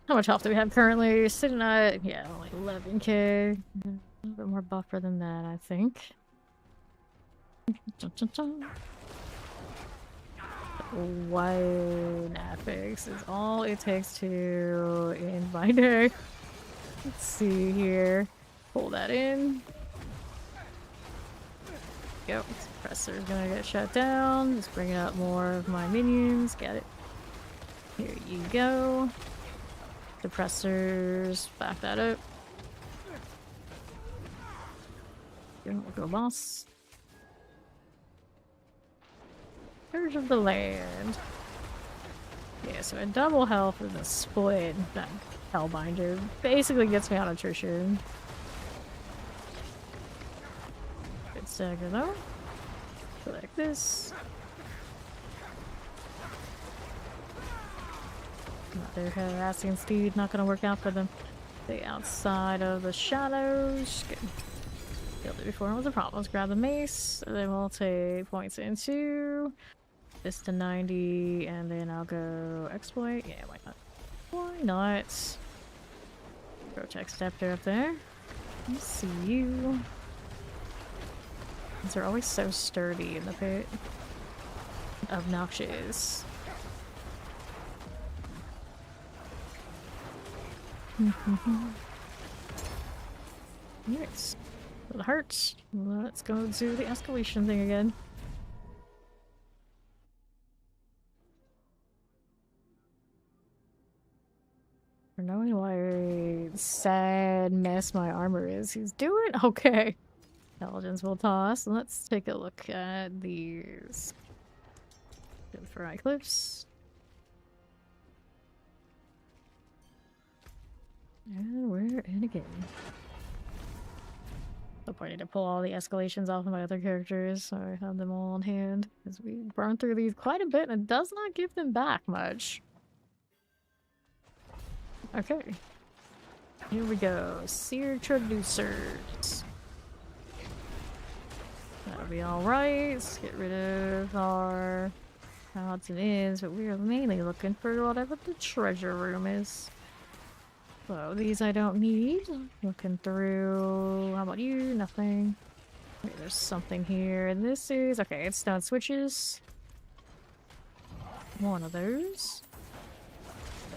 How much health do we have currently? Sitting at, yeah, like 11k. A little bit more buffer than that, I think. Dun, dun, dun. One affix is all it takes to end my day. Let's see here. Pull that in. Go. Suppressor's gonna get shut down. Just bringing up more of my minions. Get it. Here you go. Suppressors. Back that up. Go, boss. Surge of the Land. Yeah, so a double health with a split. That Hellbinder basically gets me on attrition. Good stagger though. Like this. Their harassing speed not gonna work out for them. Stay outside of the shadows. Good. Killed it before it was a problem. Let's grab the mace. Then we'll take points into this to 90, and then I'll go exploit. Yeah, why not? Why not? Protect Scepter up there. Let's see you. They're always so sturdy in the pit. Obnoxious. Nice. It hurts. Let's go do the escalation thing again. For knowing why sad mess my armor is. He's doing okay. Intelligence will toss. Let's take a look at these. Good for Eclipse. And we're in again. So I need to pull all the escalations off of my other characters, so I have them all on hand. Because we burned through these quite a bit, and it does not give them back much. Okay. Here we go. Seer Traducers. That'll be alright. Let's get rid of our outs and ins, but we are mainly looking for whatever the treasure room is. So these I don't need. Looking through. How about you? Nothing. Okay, there's something here. And this is okay, it's stone switches. One of those.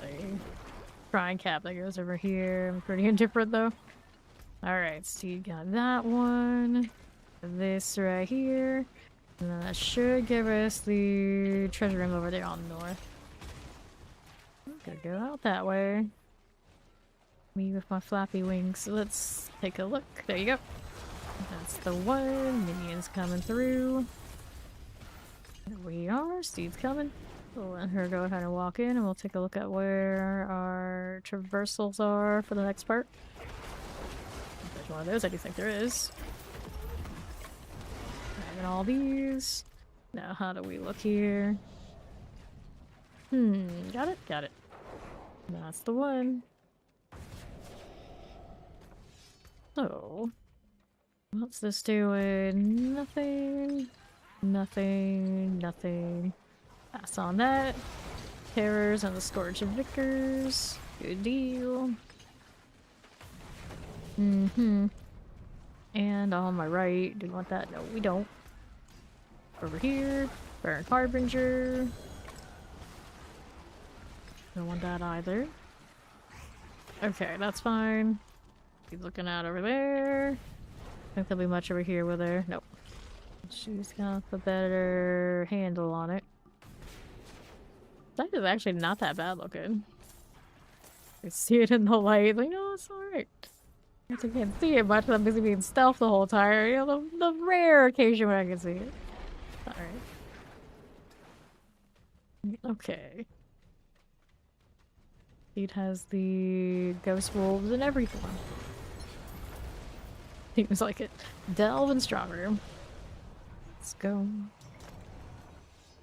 A shrine cap that goes over here. I'm pretty indifferent though. Alright, so you got that one. This right here. And then that should give us the treasure room over there on the north. I'm gonna go out that way. Me with my flappy wings. So let's take a look. There you go. That's the one. Minions coming through. There we are. Steve's coming. We'll let her go ahead and walk in and we'll take a look at where our traversals are for the next part. If there's one of those, I do think there is. Grabbing all these. Now, how do we look here? Got it? Got it. That's the one. So, what's this doing? Nothing. Nothing. Nothing. Pass on that. Terrors and the Scourge of Vicars. Good deal. And on my right, do you want that? No, we don't. Over here, Baron Harbinger. Don't want that either. Okay, that's fine. Keep looking out over there. I think there'll be much over here with her. Nope. She's got the better handle on it. That is actually not that bad looking. I see it in the light. Like, no, it's alright. I can't see it much. I'm busy being stealth the whole time. You know, the rare occasion when I can see it. Alright. Okay. It has the ghost wolves and everything. Seems like it. Delve and stronger. Let's go.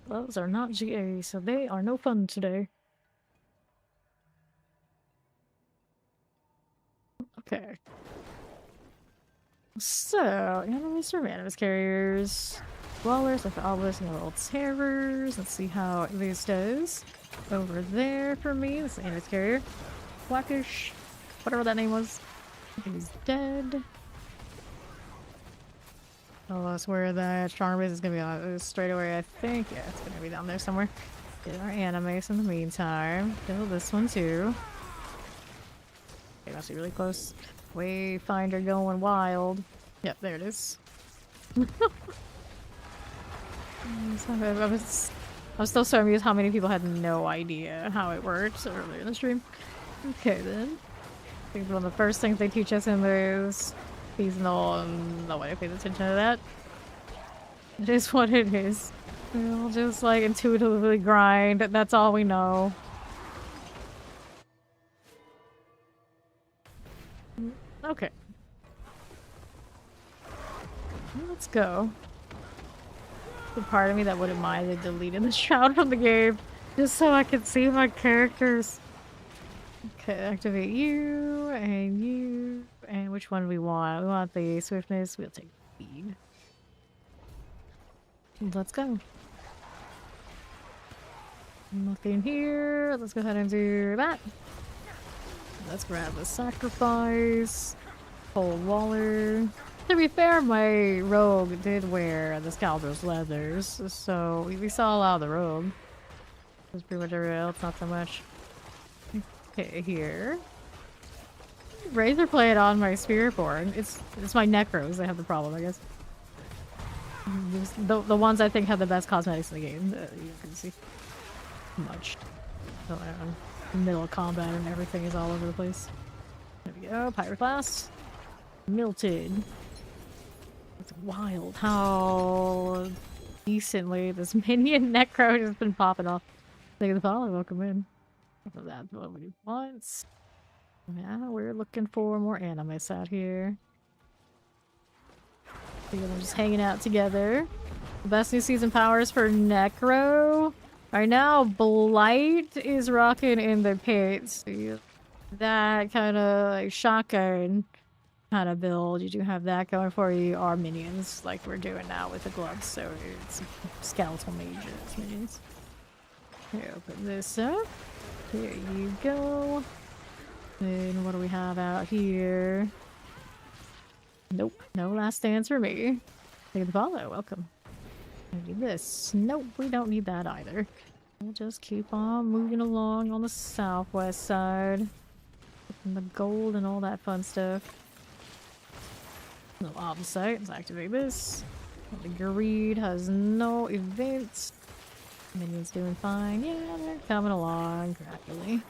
Those are not GA, so they are no fun today. Okay. So, animals from animus carriers. Dwellers like the obelisks and the little terrors. Let's see how this does. Over there for me, this is animus carrier. Blackish. Whatever that name was. He's dead. Tell us where the stronger base is gonna be on straight away, I think. Yeah, it's gonna be down there somewhere. Get our animes in the meantime. Kill this one too. Okay, that's really close. Wayfinder going wild. Yep, there it is. I was still so amused how many people had no idea how it worked earlier in the stream. Okay then. I think one of the first things they teach us in those seasonal and nobody pays attention to that. It is what it is. We'll just like intuitively grind. That's all we know. Okay. Let's go. The part of me that wouldn't mind they deleting the shroud from the game just so I can see my characters. Okay, activate you and you. And which one do we want? We want the swiftness. We'll take speed. Let's go. Nothing here. Let's go ahead and do that. Let's grab the sacrifice. Pull Waller. To be fair, my rogue did wear the Scalder's leathers, so we saw a lot of the rogue. That's pretty much everywhere else, not so much. Okay, here. Razor Blade on my Spiritborn. It's my Necros that have the problem, I guess. The ones I think have the best cosmetics in the game. You can see. Much. So, middle of combat and everything is all over the place. There we go. Pyroclast. Milted. It's wild how decently this minion Necro has been popping off. Thank you for the follow. Welcome in. That's what we want. Now we're looking for more animus out here. We're just hanging out together. The best new season powers for Necro. Right now, Blight is rocking in the pits. That kind of like shotgun kind of build, you do have that going for you, or minions like we're doing now with the gloves, so it's skeletal mages minions. Here, open this up. Here you go. Then what do we have out here? Nope, no last stands for me. Look at the follow, welcome. I do this. Nope, we don't need that either. We'll just keep on moving along on the southwest side. And the gold and all that fun stuff. No opposite. Let's activate this. The greed has no events. Minions doing fine. Yeah, they're coming along gradually.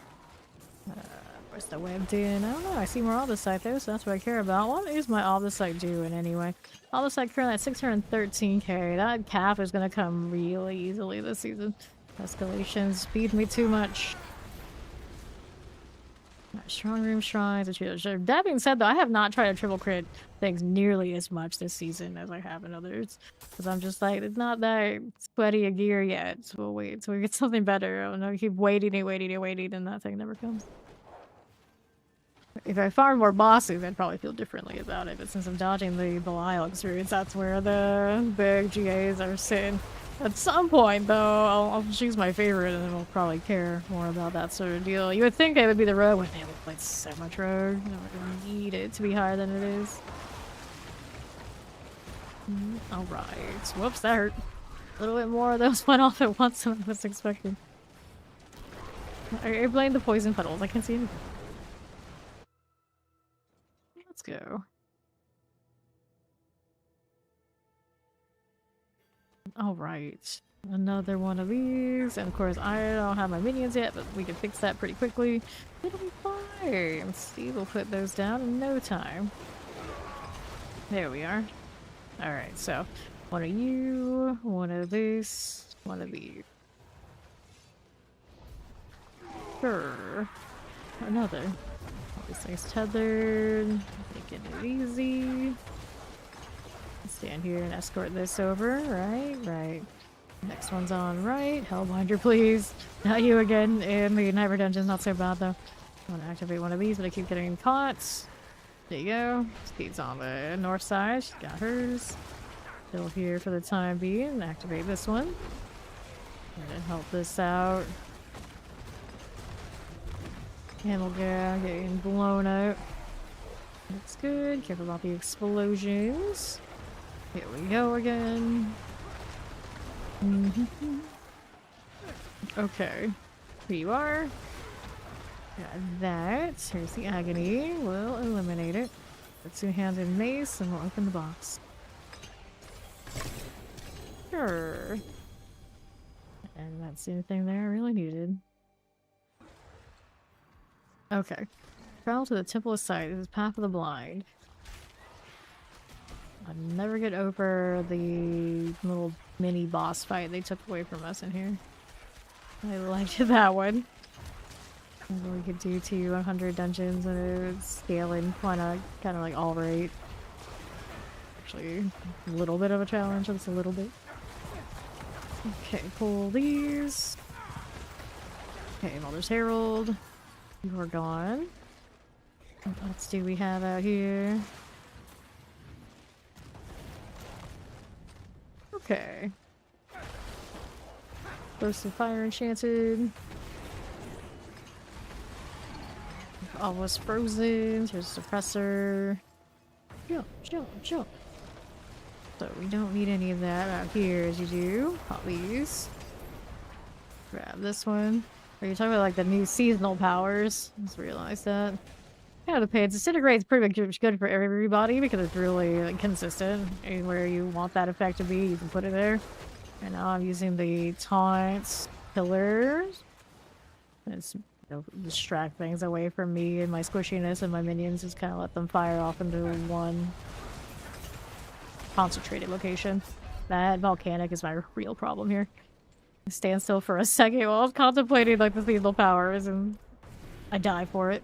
Where's the webbed in? I don't know. I see more Oblisite though, so that's what I care about. What is my Oblisite doing anyway? Oblisite currently at 613k. That cap is gonna come really easily this season. Escalations speed me too much. Strong room shrines. That being said, though, I have not tried to triple crit things nearly as much this season as I have in others. Because I'm just like, it's not that sweaty a gear yet. So we'll wait till we get something better. I don't know, I keep waiting and waiting and waiting, and that thing never comes. If I farm more bosses, I'd probably feel differently about it. But since I'm dodging the Belial experience, that's where the big GAs are sitting. At some point, though, I'll choose my favorite, and then we'll probably care more about that sort of deal. You would think it would be the rogue, but man, we played so much rogue. I don't really need it to be higher than it is. Alright. Whoops, that hurt. A little bit more of those went off at once than I was expecting. I blame the poison puddles. I can't see anything. Let's go. Alright. Another one of these. And of course, I don't have my minions yet, but we can fix that pretty quickly. It'll be fine. Steve will put those down in no time. There we are. Alright, so one of you, one of this, one of these. Sure. Another. All these things tethered. Making it easy. Stand here and escort this over. Right. Next one's on right. Hellbinder, please. Not you again. And the Nightmare Dungeon's not so bad, though. I want to activate one of these, but I keep getting caught. There you go. Speed's on the north side. She's got hers. Still here for the time being. Activate this one. Gonna help this out. Camel gal getting blown out. Looks good. Careful about the explosions. Here we go again. Okay. Here you are. Got that. Here's the agony. We'll eliminate it. The two-handed mace and we'll open the box. Sure. And that's the only thing there I really needed. Okay. Travel to the Temple of Sight. This is Path of the Blind. I'll never get over the little mini boss fight they took away from us in here. I liked that one. We could do 100 dungeons and it was scaling kind of like all right. Actually, a little bit of a challenge, just a little bit. Okay, pull these. Okay, Mother's Herald. You are gone. What else do we have out here? Okay. Burst of Fire Enchanted. Almost frozen. Here's a suppressor. Jump. So we don't need any of that out here as you do. Pop these. Grab this one. Are you talking about like the new seasonal powers? Just realized that. Yeah, the page disintegrates pretty much good for everybody because it's really like, consistent. Anywhere you want that effect to be, you can put it there. And now I'm using the taunt pillars. It's distract things away from me and my squishiness and my minions. Just kind of let them fire off into one concentrated location. That volcanic is my real problem here. I stand still for a second while I was contemplating like the seasonal powers and I die for it.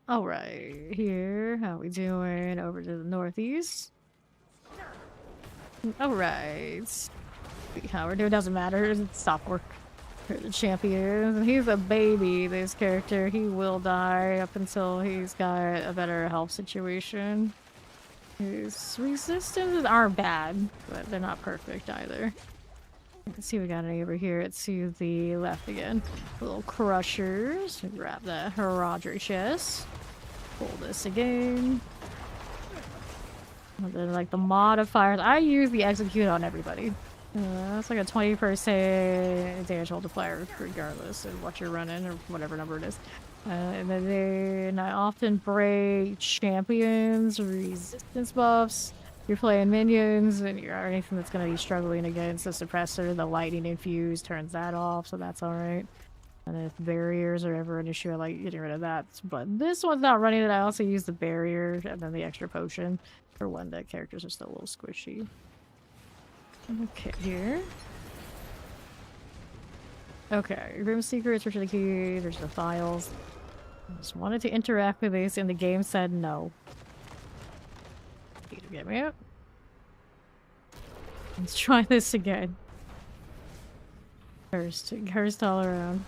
Alright, here, how we doing? Over to the northeast. Alright. How we're doing doesn't matter, it's stop work. For the champion. He's a baby, this character. He will die up until he's got a better health situation. His resistances aren't bad, but they're not perfect either. Let's see what we got any over here. It's to the left again. Little crushers. Grab that heraldry chest. Pull this again. And then like the modifiers. I use the execute on everybody. That's like a 20% damage multiplier regardless of what you're running or whatever number it is. And then I often break champions, resistance buffs. You're playing minions and or anything that's going to be struggling against the suppressor. The lightning infuse turns that off, so that's alright. And if barriers are ever an issue, I like getting rid of that. But this one's not running it. I also use the barrier and then the extra potion for when the characters are still a little squishy. Okay, here. Okay, room secrets, which are the keys, there's the files. I just wanted to interact with these and the game said no. Need to get me out. Let's try this again. Cursed all around.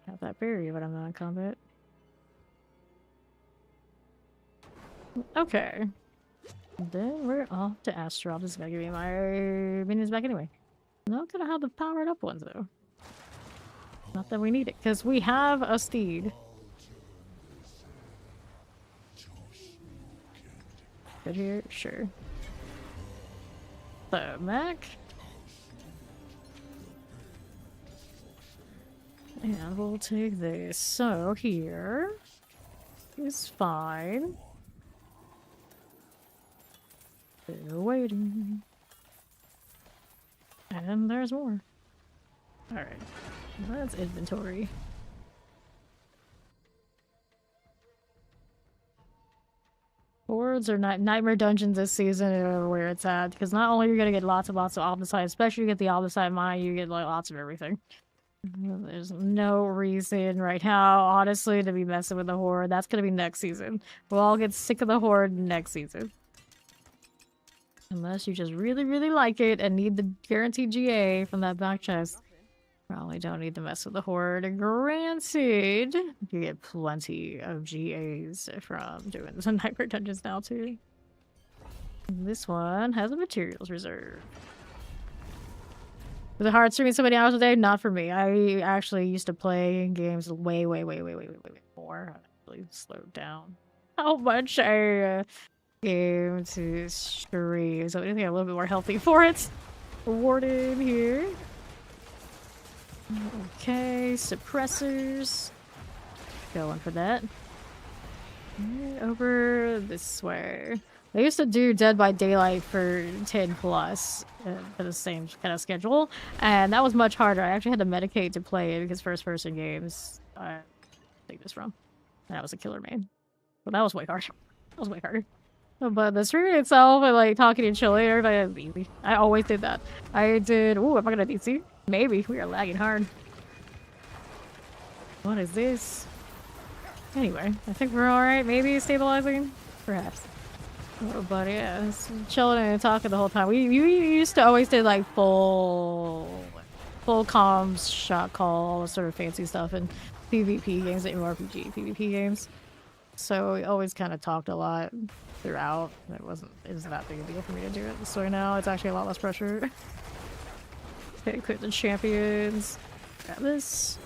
I have that barrier, but I'm not in combat. Okay. Then we're off to Astral. This is gonna give me my minions back anyway. Not gonna have the powered up ones though. Not that we need it, because we have a steed. Good here? Sure. So, Mac. And we'll take this. So, here is fine. They're waiting. And there's more. Alright. That's inventory. Hordes or Nightmare Dungeons this season are where it's at. Because not only are you going to get lots of Omnicide, especially you get the Omnicide mine, you get like lots of everything. There's no reason right now, honestly, to be messing with the Horde. That's going to be next season. We'll all get sick of the Horde next season. Unless you just really, really like it and need the guaranteed GA from that back chest. Probably don't need to mess with the Horde. Granted, you get plenty of GAs from doing the Nightmare Dungeons now, too. This one has a materials reserve. Was it hard streaming so many hours a day? Not for me. I actually used to play games way more. I really slowed down how much I game to stream. So anything a little bit more healthy for it. Rewarded here. Okay, suppressors. Going for that. Over this way. I used to do Dead by Daylight for 10 plus for the same kind of schedule, and that was much harder. I actually had to medicate to play it because first-person games I take this from. And that was a killer main. But that was way harder. That was way harder. But the streaming itself and like talking and chilling, everybody was easy. I always did that. I did. Ooh, am I gonna DC? Maybe. We are lagging hard. What is this? Anyway, I think we're alright. Maybe stabilizing? Perhaps. Oh, but yeah, just chilling and talking the whole time. We used to always do like full comms, shot call, all this sort of fancy stuff in PvP games, MMORPG PvP games. So we always kind of talked a lot throughout. It wasn't that big a deal for me to do it this way now. It's actually a lot less pressure. Okay, quit the champions. Got this.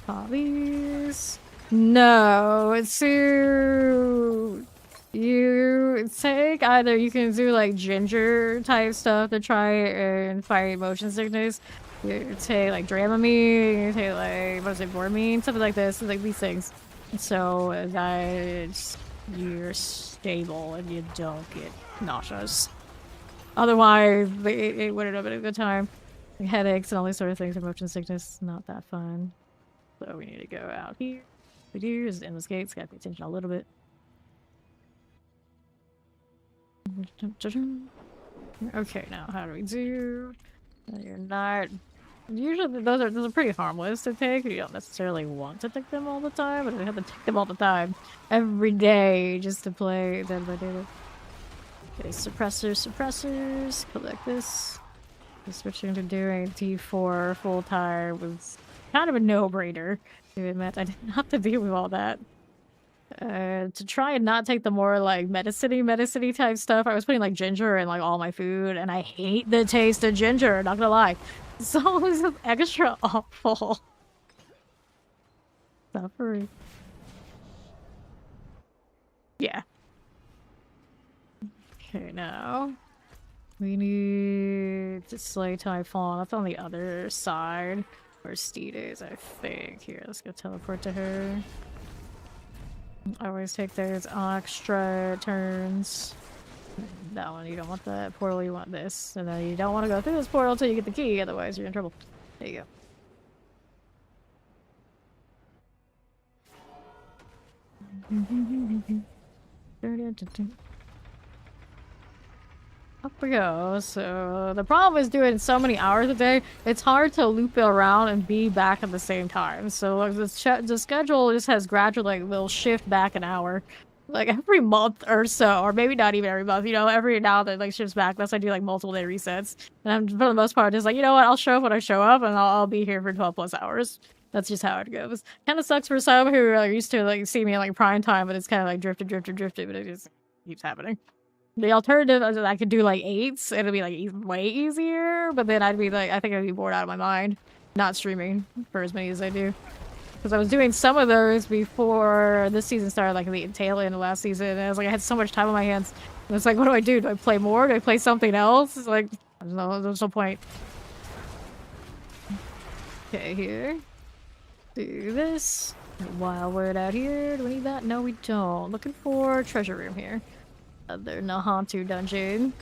Hobbies. No, it's too... You take either you can do like ginger type stuff to try and fight motion sickness. You take like Dramamine, you take like what is it, Bormine, something like this, like these things. So that you're stable and you don't get nauseous. Otherwise, it wouldn't have been a good time. Like headaches and all these sort of things and motion sickness, not that fun. So we need to go out here. We do is endless gates, gotta pay attention a little bit. Okay, now how do we do? You're not. Usually those are pretty harmless to take. You don't necessarily want to take them all the time, but we have to take them all the time, every day, just to play Dead by Daylight. Okay, suppressors. Collect this. Switching to doing D4 full time was kind of a no-brainer. To admit, I didn't have to deal with all that. To try and not take the more like medicine-y type stuff, I was putting like ginger in like all my food, and I hate the taste of ginger, not gonna lie. So it was just extra awful. Suffering. Yeah. Okay, now we need to slay Typhon. That's on the other side where Steed is, I think. Here, let's go teleport to her. I always take those extra turns. That one, you don't want that portal, you want this. And then you don't want to go through this portal until you get the key, otherwise you're in trouble. There you go. Up we go. So the problem is doing so many hours a day, it's hard to loop it around and be back at the same time. So like the schedule just has gradually like will shift back an hour. Like every month or so, or maybe not even every month, you know, every now and then like shifts back. That's why I do like multiple day resets. And I'm for the most part just like, you know what, I'll show up when I show up and I'll be here for 12 plus hours. That's just how it goes. Kind of sucks for some who are used to like see me in like prime time, but it's kind of like drifted, but it just keeps happening. The alternative is I could do like 8s, it'll be like way easier, but then I'd be like, I think I'd be bored out of my mind not streaming for as many as I do. Because I was doing some of those before this season started, like the tail end of last season, and I was like, I had so much time on my hands. And it's like, what do I do? Do I play more? Do I play something else? It's like, I don't know, there's no point. Okay, here. Do this. Wild word out here. Do we need that? No, we don't. Looking for treasure room here. Other Nahantu dungeon.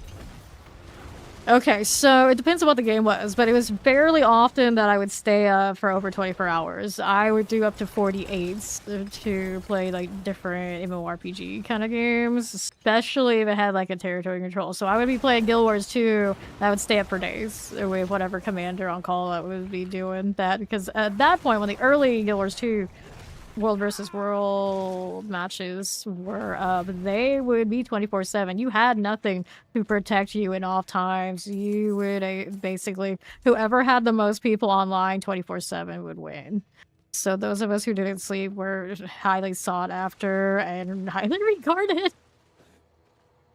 Okay, so it depends on what the game was, but it was fairly often that I would stay up for over 24 hours. I would do up to 48s to play like different MMORPG kind of games, especially if it had like a territory control. So I would be playing Guild Wars 2, I would stay up for days with whatever commander on call that would be doing that, because at that point when the early Guild Wars 2 World versus World matches were up, they would be 24/7. You had nothing to protect you in off times. You would basically, whoever had the most people online 24/7 would win. So those of us who didn't sleep were highly sought after and highly regarded.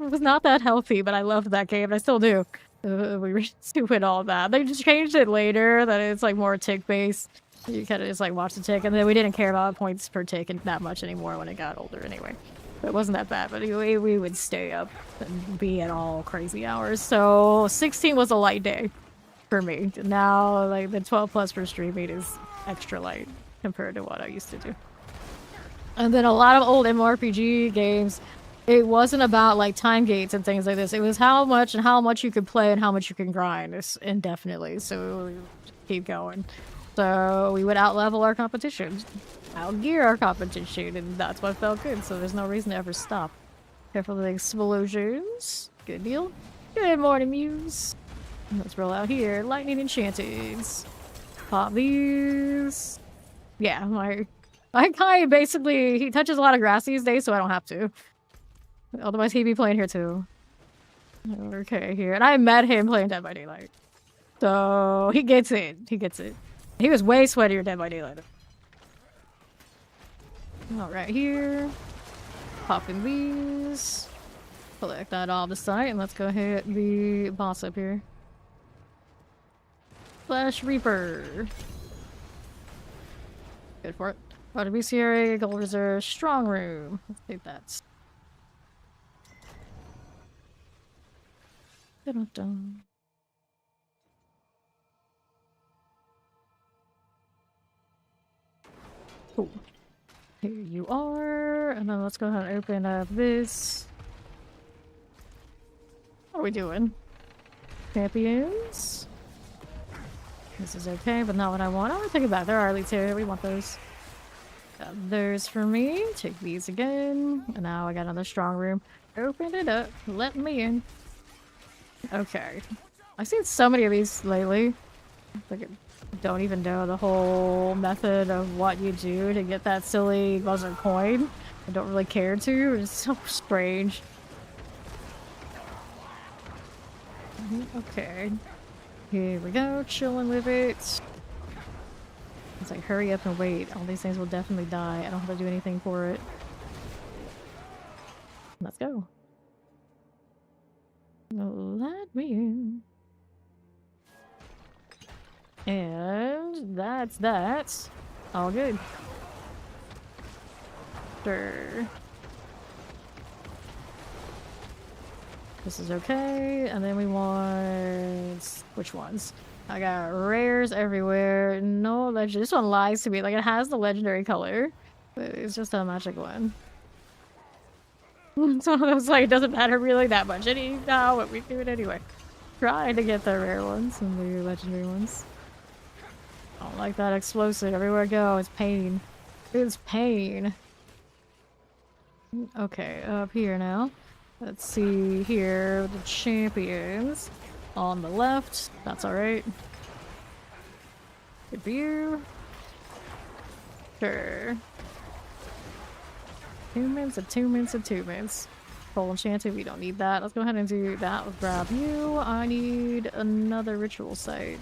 It was not that healthy, but I loved that game. I still do. We were stupid all that. They just changed it later, that it's like more tick based. You kind of just like watch the tick, and then we didn't care about points per tick that much anymore when it got older anyway. But it wasn't that bad, but we would stay up and be at all crazy hours. So 16 was a light day for me. Now like the 12 plus for streaming is extra light compared to what I used to do. And then a lot of old MMORPG games, it wasn't about like time gates and things like this. It was how much you could play and how much you can grind indefinitely. So we keep going. So we would outlevel our competition, outgear our competition, and that's what felt good. So there's no reason to ever stop. Careful of the explosions. Good deal. Good morning, Muse. Let's roll out here. Lightning enchantings. Pop these. Yeah, my guy basically, he touches a lot of grass these days, so I don't have to. Otherwise, he'd be playing here too. Okay, here. And I met him playing Dead by Daylight. So he gets it. He gets it. He was way sweatier Dead by Daylight. All right, here. Popping these. Collect that off the site, and let's go hit the boss up here. Flash Reaper. Good for it. Water Bestiary, Gold Reserve, Strong Room. Let's take that. Dun-dun-dun. Cool. Here you are, and then let's go ahead and open up this. What are we doing? Champions? This is okay, but not what I want. I'm gonna take it back. There are elites here. We want those. Got those for me. Take these again. And now I got another strong room. Open it up. Let me in. Okay. I've seen so many of these lately. Like, I don't even know the whole method of what you do to get that silly buzzer coin. I don't really care to. It's so strange. Okay. Here we go, chilling with it. It's like, hurry up and wait. All these things will definitely die. I don't have to do anything for it. Let's go. Let me in. And that's that. All good. Sure. This is okay. And then we want... which ones? I got rares everywhere. No legend. This one lies to me. Like, it has the legendary color. But it's just a magic one. It's one of those, like, it doesn't matter really that much anyhow, but we do it anyway. Trying to get the rare ones and the legendary ones. I don't like that explosive. Everywhere I go, it's pain. It's pain. Okay, up here now. Let's see here, the champions. On the left. That's alright. Good view. Sure. Attunements. Full enchanted, we don't need that. Let's go ahead and do that. Let's grab you. I need another ritual site.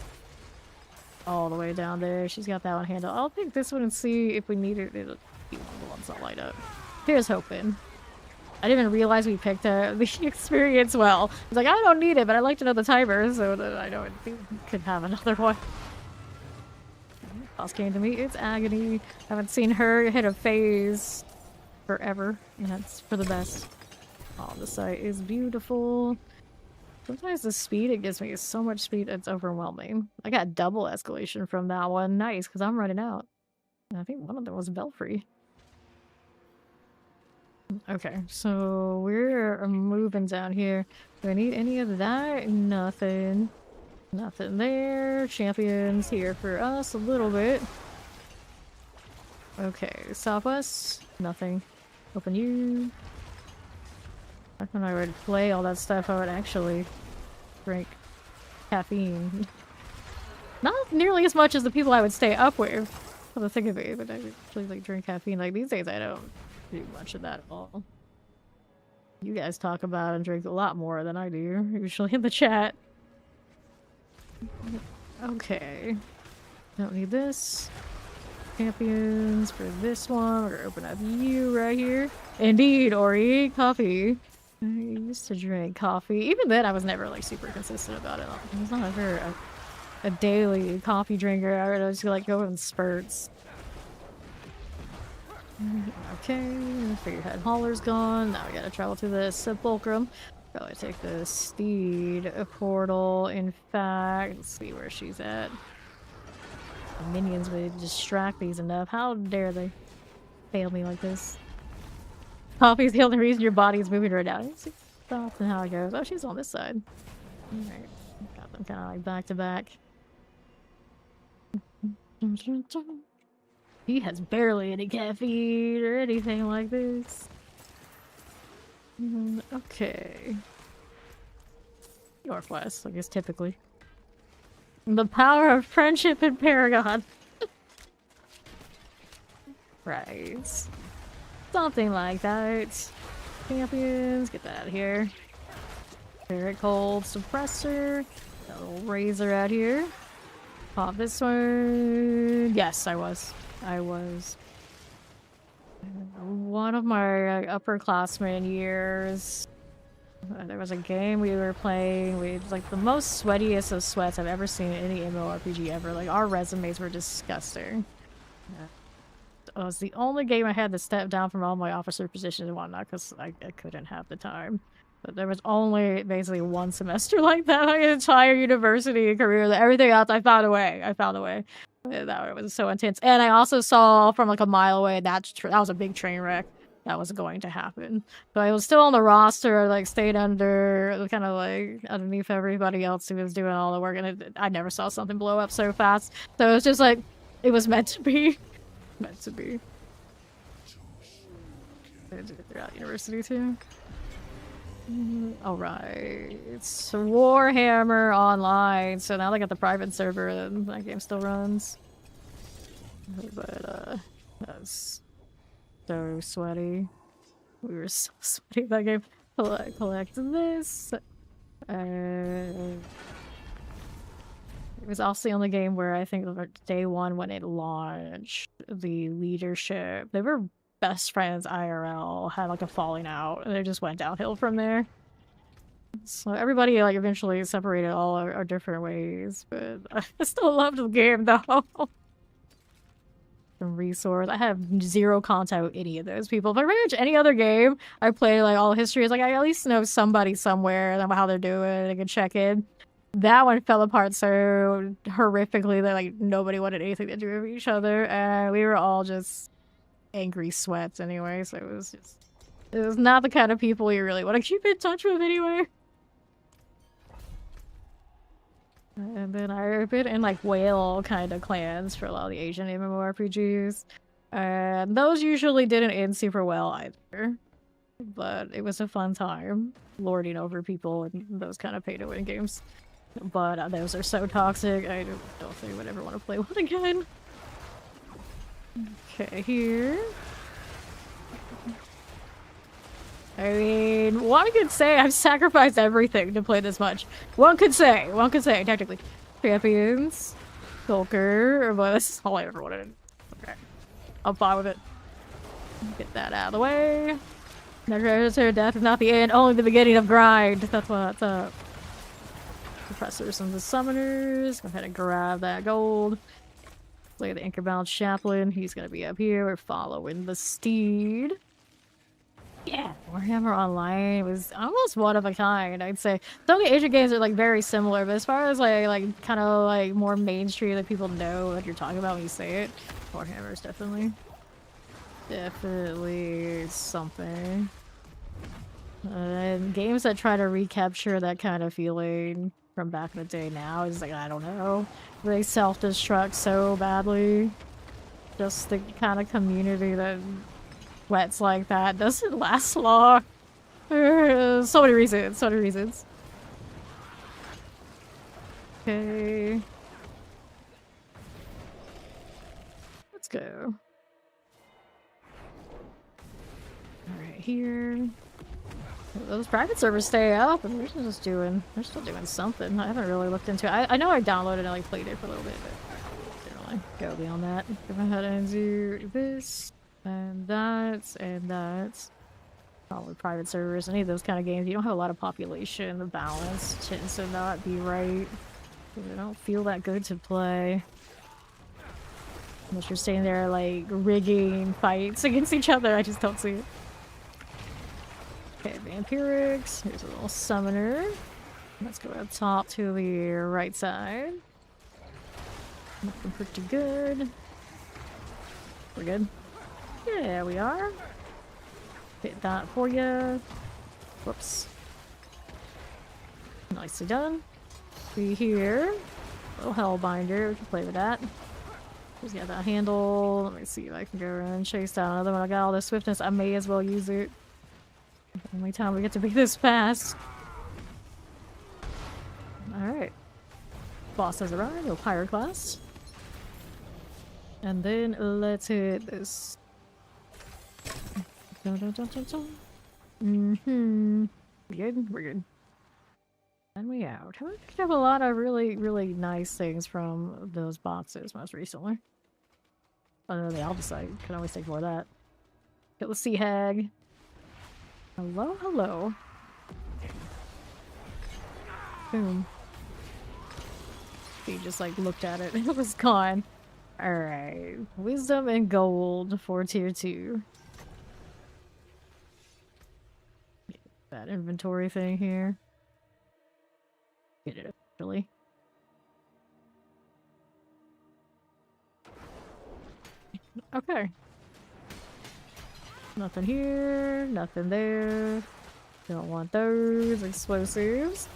All the way down there. She's got that one handled. I'll pick this one and see if we need it. It'll be one of the ones that light up. Here's hoping. I didn't even realize we picked the experience well. I was like, I don't need it, but I like to know the timer, so that I know it could have another one. Boss came to me. It's Agony. I haven't seen her hit a phase forever, and that's for the best. Oh, the site is beautiful. Sometimes the speed it gives me is so much speed, it's overwhelming. I got double escalation from that one. Nice, because I'm running out. And I think one of them was Belfry. Okay, so we're moving down here. Do I need any of that? Nothing. Nothing there. Champions here for us a little bit. Okay, southwest. Nothing. Open you. Back when I would play all that stuff, I would actually drink caffeine. Not nearly as much as the people I would stay up with. For the thing of it, but I would actually like drink caffeine. Like these days, I don't do much of that at all. You guys talk about and drink a lot more than I do, usually in the chat. Okay. Don't need this. Champions for this one. We're gonna open up you right here. Indeed, Ori. Coffee. I used to drink coffee. Even then, I was never like super consistent about it. I was not ever a daily coffee drinker. I would just like go in spurts. Okay, figurehead hauler's gone. Now we gotta travel to the sepulchrum. Probably take the steed portal. In fact, let's see where she's at. The minions would distract these enough. How dare they fail me like this? Coffee's the only reason your body is moving right now. It's often how it goes. Oh, she's on this side. Alright. Got them kind of like back to back. He has barely any caffeine or anything like this. Okay. Northwest, I guess typically. The power of friendship in Paragon. Right. Something like that. Champions, get that out of here. Very cold suppressor. Got a little razor out here. Pop this one. Yes, I was. One of my upperclassmen years, there was a game we were playing. We like the most sweatiest of sweats I've ever seen in any MMORPG ever. Like our resumes were disgusting. It was the only game I had to step down from all my officer positions and whatnot because I couldn't have the time. But there was only basically one semester like that my entire university career. Everything else, I found a way. That was so intense. And I also saw from like a mile away that was a big train wreck that was going to happen. So I was still on the roster, like stayed under, kind of like underneath everybody else who was doing all the work. And I never saw something blow up so fast. So it was just like, it was meant to be. Meant to be. Throughout university too. Alright, it's Warhammer Online, so now they got the private server and that game still runs. But, that's so sweaty. We were so sweaty that game. Collect this. was also the only game where I think like, day one when it launched, the leadership, they were best friends IRL, had like a falling out, and they just went downhill from there. So everybody like eventually separated all our different ways, but I still loved the game though. Some resource. I have zero contact with any of those people. But pretty much any other game I play, like all history is like I at least know somebody somewhere and how they're doing. I can check in. That one fell apart so horrifically that like nobody wanted anything to do with each other, and we were all just angry sweats anyway. So it was not the kind of people you really want to keep in touch with anyway. And then I've been in like whale kind of clans for a lot of the Asian MMORPGs. And those usually didn't end super well either. But it was a fun time lording over people in those kind of pay-to-win games. But those are so toxic, I don't think I would ever want to play one again. Okay, here. I mean, one could say I've sacrificed everything to play this much. One could say, technically. Champions, Shulker, but this is all I ever wanted. Okay. I'm fine with it. Get that out of the way. Necro, death is not the end, only the beginning of grind. That's what's up. Suppressors and the summoners. Go ahead and grab that gold. Play the anchor-bound chaplain. He's gonna be up here. We're following the steed. Yeah, Warhammer Online was almost one of a kind, I'd say. Some of the Asian games are like very similar, but as far as like kind of like more mainstream that people know what you're talking about when you say it, Warhammer is definitely something. And games that try to recapture that kind of feeling from back in the day now is like, I don't know, they self-destruct so badly. Just the kind of community that sweats like that doesn't last long. So many reasons, Okay. Let's go. Alright, here. Those private servers stay up and they're still doing something. I haven't really looked into it. I know I downloaded and I played it for a little bit, but didn't really go beyond that. Go ahead and do this. And that's probably private servers. Any of those kind of games, you don't have a lot of population. The balance tends to not be right. They don't feel that good to play. Unless you're staying there like rigging fights against each other, I just don't see it. Okay, vampirics. Here's a little summoner. Let's go up top to the right side. Looking pretty good. We're good. Yeah, we are. Hit that for you. Whoops. Nicely done. Be here. Little Hellbinder. We can play with that. Just got that handle. Let me see if I can go around and chase down another one. I got all this swiftness. I may as well use it. Only time we get to be this fast. Alright. Boss has arrived. No pirate class. And then let's hit this. Mm-hmm. Good? We're good. And we out. We picked up a lot of really, really nice things from those boxes most recently. Other than the Alpha site. Can always take more of that. Kill the Sea Hag. Hello, hello. Boom. He just like looked at it and it was gone. Alright. Wisdom and gold for tier 2. That inventory thing here. Get it actually. Okay. Nothing here, nothing there. Don't want those explosives.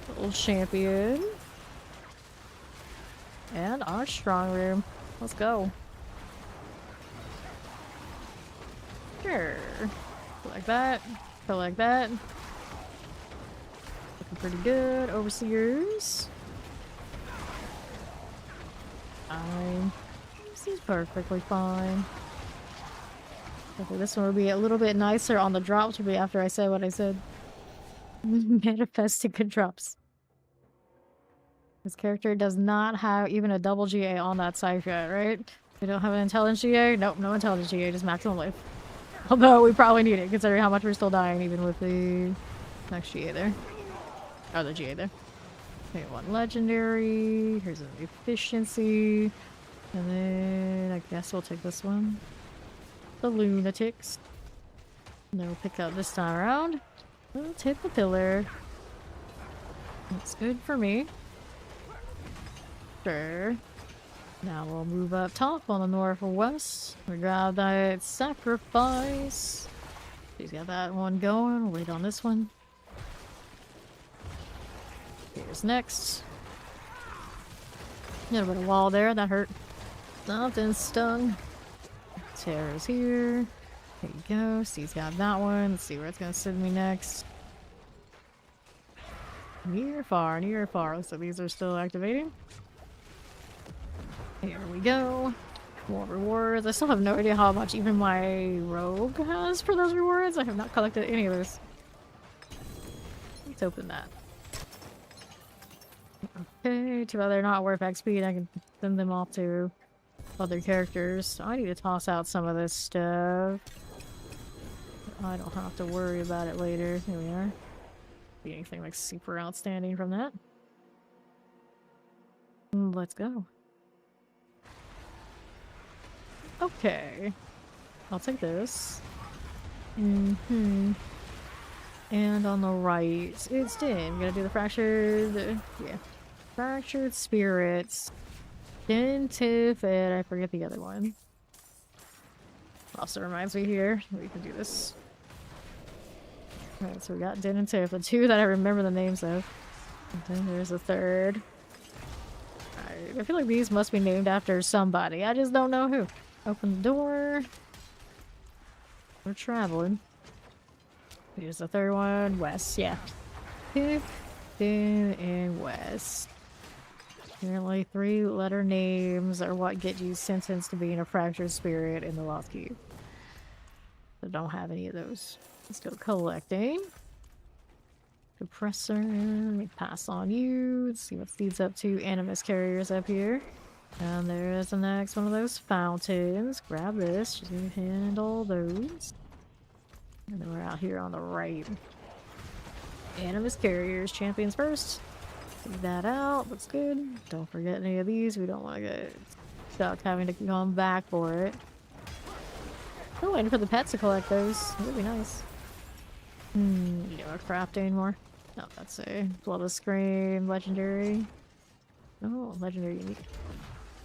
Little champion. And our strong room. Let's go. Sure. Like that. Like that. Looking pretty good. Overseers. Fine. This is perfectly fine. Hopefully this one will be a little bit nicer on the drop to be after I said what I said. Manifesting good drops. This character does not have even a double GA on that side yet, right? We don't have an intelligence GA? Nope, no intelligence GA, just maximum life. Although we probably need it, considering how much we're still dying, even with the next GA there. Oh, the GA there. Okay, one legendary. Here's an efficiency. And then I guess we'll take this one. The lunatics. No pickup this time around. Let's hit the pillar. That's good for me. Sure. Now we'll move up top on the northwest. We grab that sacrifice. He's got that one going. We'll wait on this one. Here's next. A little bit of wall there. That hurt. Something stung. Terra's here. There you go. Steve's got that one. Let's see where it's gonna send me next. Near far, near far. So these are still activating. Here we go. More rewards. I still have no idea how much even my rogue has for those rewards. I have not collected any of those. Let's open that. Okay, too bad they're not worth XP. I can send them off to other characters. So I need to toss out some of this stuff. I don't have to worry about it later. Here we are. Be anything like super outstanding from that. Let's go. Okay. I'll take this. And on the right, it's Din. Gotta do the fractured... yeah. Fractured spirits. Din, Tiff, and I forget the other one. Also reminds me here, we can do this. Alright, so we got Din and Tiff, the two that I remember the names of. And then there's a third. Alright, I feel like these must be named after somebody. I just don't know who. Open the door. We're traveling. Here's the third one. West, yeah. Tiff, Din, and West. Apparently 3-letter names are what get you sentenced to being a fractured spirit in the Lost Keep. So don't have any of those. Let's go collecting. Compressor. Let me pass on you. Let's see what Steve's up to. Animus carriers up here. And there's the next one of those fountains. Grab this. Just gonna handle those. And then we're out here on the right. Animus carriers. Champions first. Take that out. Looks good. Don't forget any of these. We don't want to get stuck having to come back for it. Still waiting for the pets to collect those. That'd be nice. You know, craft anymore. No, that's a Blood of Scream legendary. Oh, legendary unique.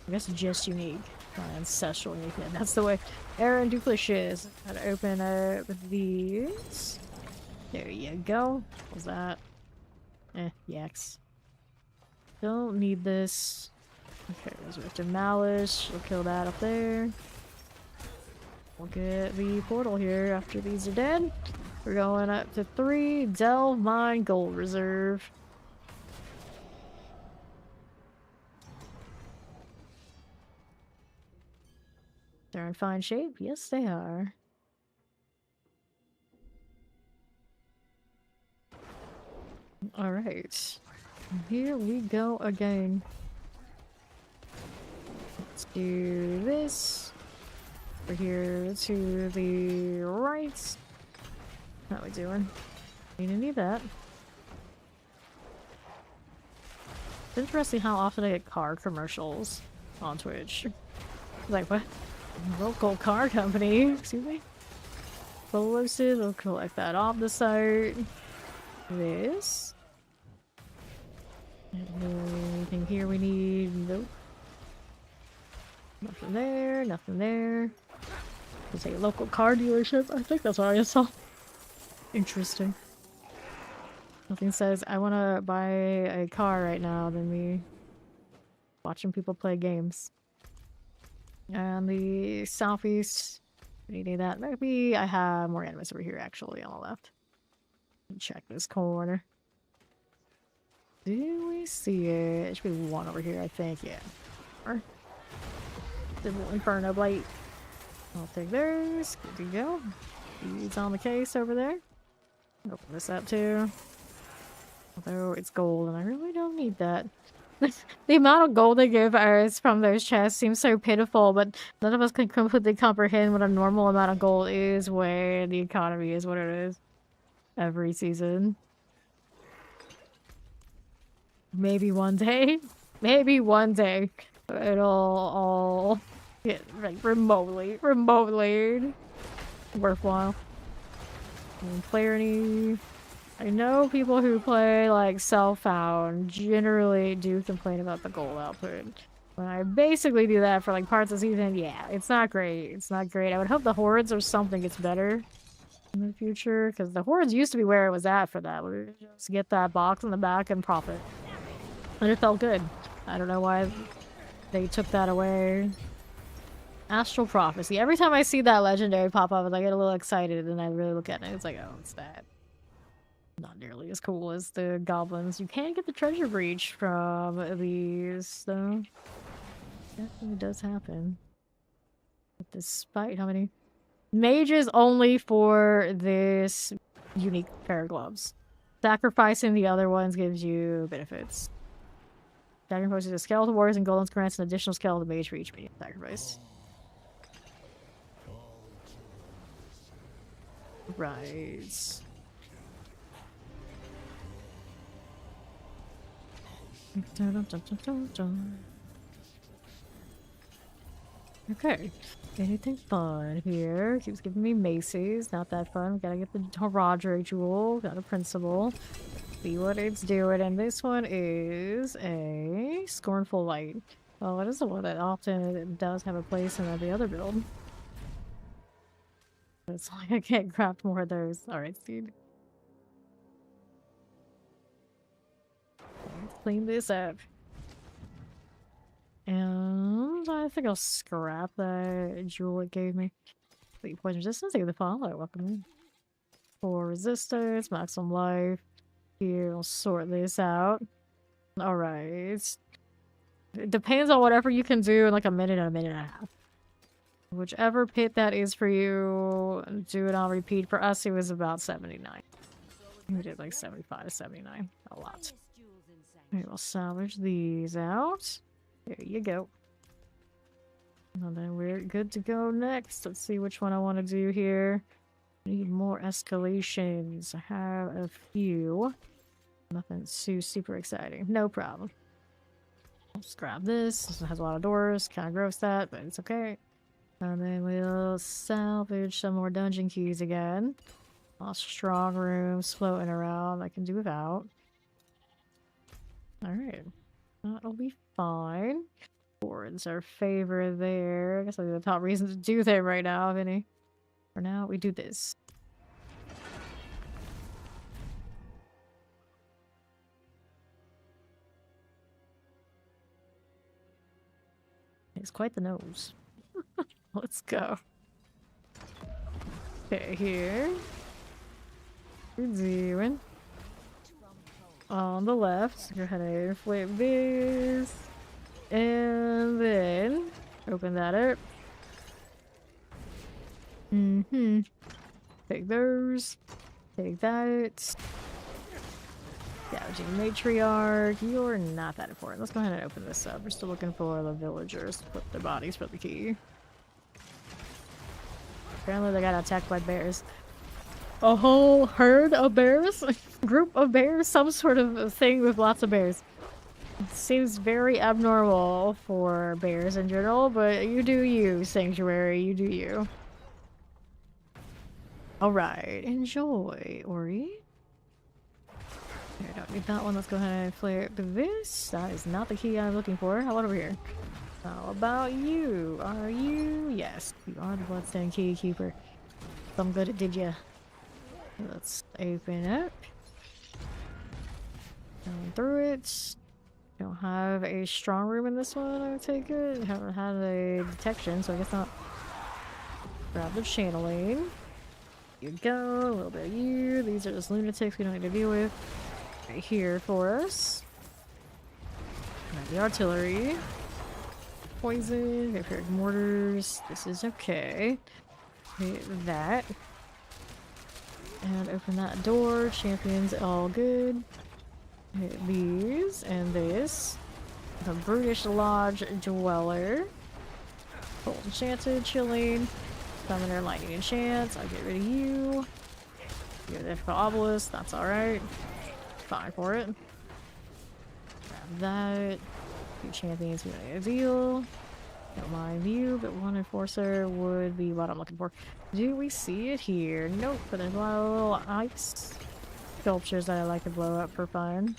I guess just unique. Ancestral unique. Yeah, that's the way. Aaron Duplicious. Gotta open up these. There you go. What's that? Yaks. Don't need this. Okay, Resurrected Malice. We'll kill that up there. We'll get the portal here after these are dead. We're going up to 3. Delve Mine Gold Reserve. They're in fine shape. Yes, they are. Alright. Here we go again. Let's do this. We're here to the right. How are we doing? We didn't need that. It's interesting how often I get car commercials on Twitch. Like, what? Local car company? Excuse me? Explosive. We'll collect that off the site. This. Anything here we need? Nope. Nothing there. Nothing there. It's a local car dealership. I think that's what I saw. Interesting. Nothing says I want to buy a car right now than me watching people play games. And the southeast, we need that. Maybe I have more animals over here actually on the left. Check this corner. Do we see it? It should be one over here, I think. Yeah. Or Civil Inferno Blight. I'll take those. Good to go. These on the case over there. Open this up too. Although it's gold and I really don't need that. The amount of gold they give us from those chests seems so pitiful, but none of us can completely comprehend what a normal amount of gold is when the economy is what it is every season. Maybe one day, maybe one day, it'll all get like remotely worthwhile. And clarity. I know people who play like Self-Found generally do complain about the gold output. When I basically do that for like parts of the season, yeah, it's not great. It's not great. I would hope the hordes or something gets better in the future, because the hordes used to be where it was at for that. We would just get that box in the back and profit. And it felt good. I don't know why they took that away. Astral Prophecy. Every time I see that legendary pop up, I get a little excited and I really look at it. It's like, oh, it's that. Not nearly as cool as the goblins. You can get the treasure breach from these, though. Definitely does happen. But despite how many mages only for this unique pair of gloves. Sacrificing the other ones gives you benefits. Sacrifices a skeletal warriors and golems grants an additional skeletal mage for each medium sacrifice. Right. Okay. Anything fun here? Keeps giving me maces. Not that fun. Gotta get the Haradre jewel. Got a principal. See what it's doing. And this one is a Scornful Light. Well, it is the one that often does have a place in every other build. It's like I can't craft more of those. Alright, dude. Let's clean this up. And I think I'll scrap that jewel it gave me. Wait, poison resistance? Take the follow. Welcome in. For resistance, maximum life. Here, we'll sort this out. Alright. It depends on whatever you can do in like a minute and a half. Whichever pit that is for you, do it on repeat. For us, it was about 79. We did like 75 to 79. A lot. Okay, we'll salvage these out. There you go. And then we're good to go next. Let's see which one I want to do here. Need more escalations. I have a few. Nothing too super exciting. No problem. Let's grab this. This has a lot of doors. Kind of gross that, but it's okay. And then we'll salvage some more dungeon keys again. Lots of strong rooms floating around I can do without. Alright. That'll be fine. Boards our favor there. I guess I'll do the top reason to do that right now, if any. For now, we do this. It's quite the nose. Let's go. Okay, here. We're doing. On the left, go ahead and flip this. And then open that up. Take those. Take that. Gouging matriarch. You're not that important. Let's go ahead and open this up. We're still looking for the villagers to put their bodies for the key. Apparently they got attacked by bears. A whole herd of bears? Group of bears? Some sort of thing with lots of bears. It seems very abnormal for bears in general, but you do you, Sanctuary. You do you. Alright, enjoy, Ori. I don't need that one. Let's go ahead and flip this. That is not the key I'm looking for. How about over here? How about you? Are you? Yes, you are the Bloodstained Key Keeper. Some good at did ya? Let's open up. Going through it. Don't have a strong room in this one, I take it. Haven't had a detection, so I guess not. Grab the channeling. Here you go. A little bit of you. These are just lunatics we don't need to deal with. Right here for us. Grab the artillery. Poison. Vampiric mortars. This is okay. Hit that. And open that door. Champions all good. Hit these and this. The Brutish Lodge Dweller. Cold Enchanted, Chillin. Summoner, Lightning Enchants. I'll get rid of you. You're there for Obelisk, that's alright. Fine for it. Grab that. Two champions, we don't need a deal. Don't mind you, but one enforcer would be what I'm looking for. Do we see it here? Nope, but there's a lot of little ice sculptures that I like to blow up for fun.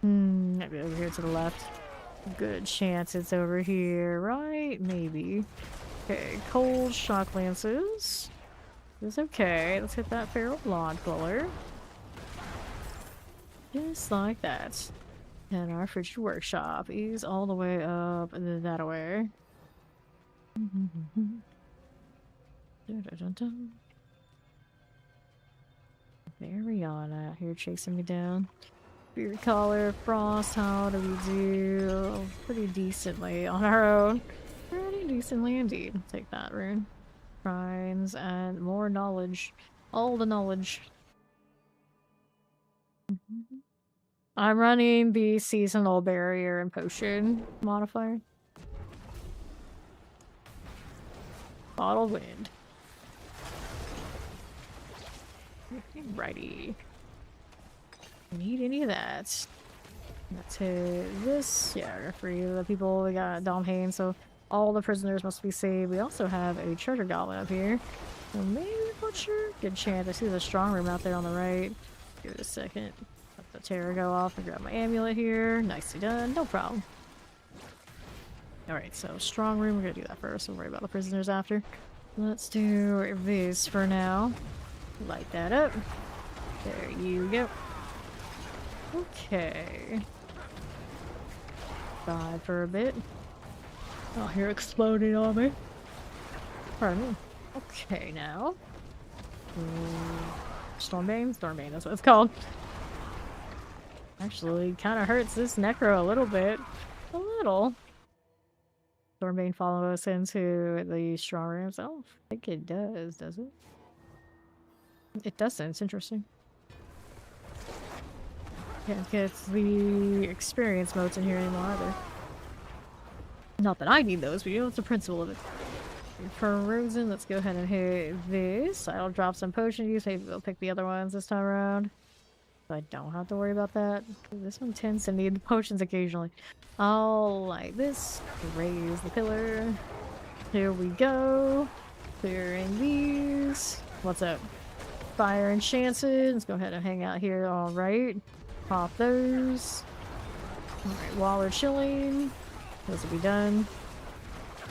Maybe over here to the left. Good chance it's over here, right? Maybe. Okay, cold shock lances. It's okay. Let's hit that feral blonde color. Just like that. And our frigid workshop is all the way up that way. Mariana out here chasing me down. Beard collar, frost, how do we do? Pretty decently on our own. Pretty decently indeed. Take that rune. Shrines and more knowledge. All the knowledge. I'm running the seasonal barrier and potion modifier. Bottle wind. Righty. Need any of that. Let's hit this. Yeah, we're free the people. We got Dom Hain, so all the prisoners must be saved. We also have a treasure goblin up here. So maybe butcher. Good chance. I see the strong room out there on the right. Give it a second. Let the terror go off and grab my amulet here. Nicely done. No problem. Alright, so strong room. We're gonna do that first. We'll worry about the prisoners after. Let's do this for now. Light that up. There you go. Okay. Die for a bit. Oh, you're exploding on me. Pardon me. Okay, now. Stormbane? Stormbane, that's what it's called. Actually, kind of hurts this Necro a little bit. A little. Stormbane follow us into the strong rooms? I don't think it does it? It doesn't. It's interesting. Can't get the experience modes in here anymore either. Not that I need those, but you know what's the principle of it. For Rosen, let's go ahead and hit this. I'll drop some potion use. Maybe we'll pick the other ones this time around. So I don't have to worry about that. This one tends to need the potions occasionally. I'll like this. Raise the pillar. Here we go. Clearing these. What's up? Fire enchanted. Let's go ahead and hang out here. Alright. Pop those. Alright, while we're chilling. Those will be done.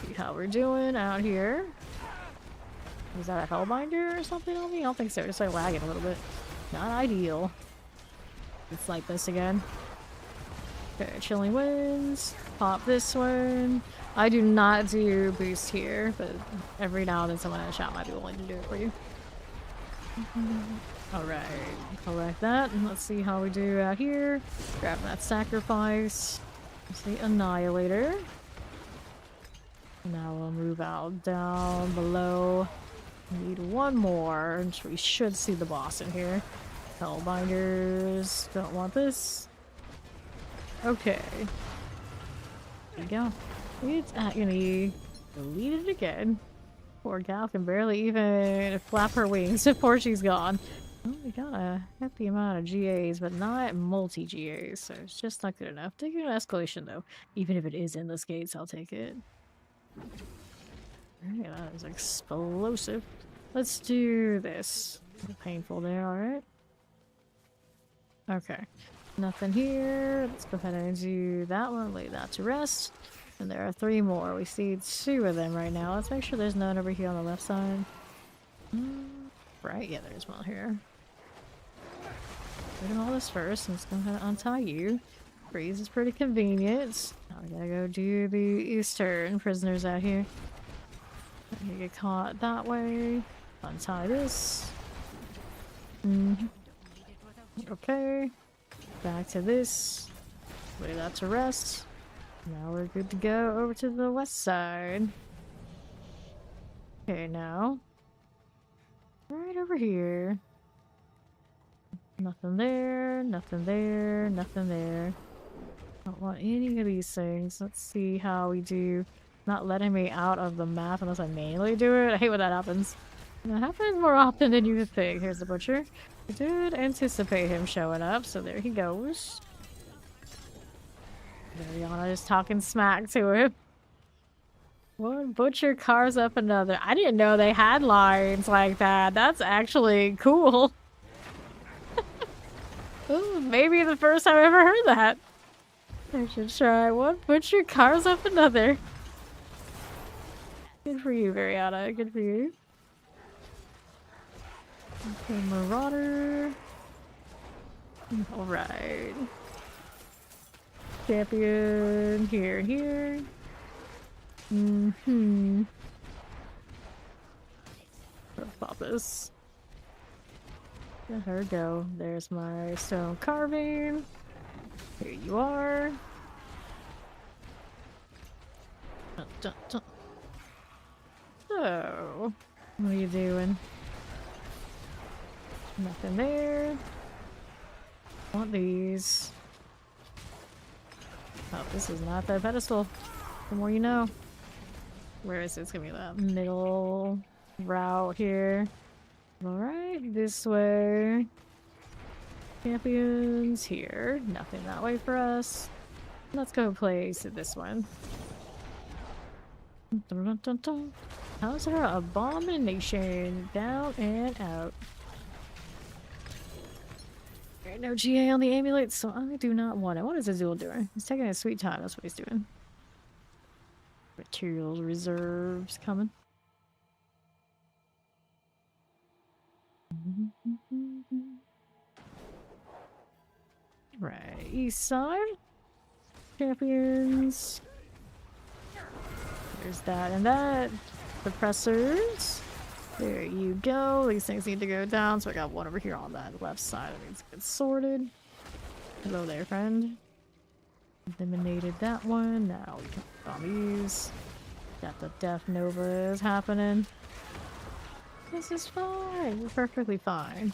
See how we're doing out here. Is that a Hellbinder or something on me? I don't think so. Just like lagging a little bit. Not ideal. Let's light this again. Okay, chilling winds. Pop this one. I do not do boost here, but every now and then someone in the chat might be willing to do it for you. Alright, collect that, and let's see how we do out here. Grab that sacrifice. There's the Annihilator. Now we'll move out down below. Need one more, and we should see the boss in here. Hellbinders. Don't want this. Okay. There we go. It's agony. Delete it again. Poor gal can barely even flap her wings before she's gone. Well, we got a hefty amount of GAs, but not multi-GAs, so it's just not good enough. Take an escalation, though. Even if it is in this gates, I'll take it. Alright, that is explosive. Let's do this. Painful there, alright? Okay. Nothing here. Let's go ahead and do that one. Lay that to rest. And there are 3 more. We see 2 of them right now. Let's make sure there's none over here on the left side. Right? Yeah, there's one here. Get all this first. Let's go ahead and untie you. Freeze is pretty convenient. Now we gotta go do the Eastern prisoners out here. You get caught that way. Untie this. Okay. Back to this. Lay that to rest. Now we're good to go over to the west side. Okay, now. Right over here. Nothing there, nothing there, nothing there. Don't want any of these things. Let's see how we do. Not letting me out of the map unless I manually do it. I hate when that happens. And that happens more often than you would think. Here's the butcher. I did anticipate him showing up, so there he goes. Mariana just talking smack to him. One butcher carves up another. I didn't know they had lines like that. That's actually cool. Ooh, maybe the first time I ever heard that. I should try. One butcher carves up another. Good for you, Variana. Good for you. Okay, Marauder. Alright. Champion here and here. Let's pop this. Let her go. There's my stone carving. Here you are. Dun, dun, dun. So, what are you doing? Nothing there. Want these. Oh, this is not that pedestal. The more you know. Where is it? It's gonna be that middle route here. Alright, this way. Champions here. Nothing that way for us. Let's go place this one. Dun, dun, dun, dun. How's her abomination? Down and out. Alright, no GA on the amulet, so I do not want it. What is Azul doing? He's taking a sweet time, that's what he's doing. Materials reserves coming. Right, east side. Champions. There's that and that. Suppressors. There you go. These things need to go down, so I got one over here on that left side. That needs to get sorted. Hello there, friend. Eliminated that one. Now we can put on these. Got the Death Novas happening. This is fine. We're perfectly fine.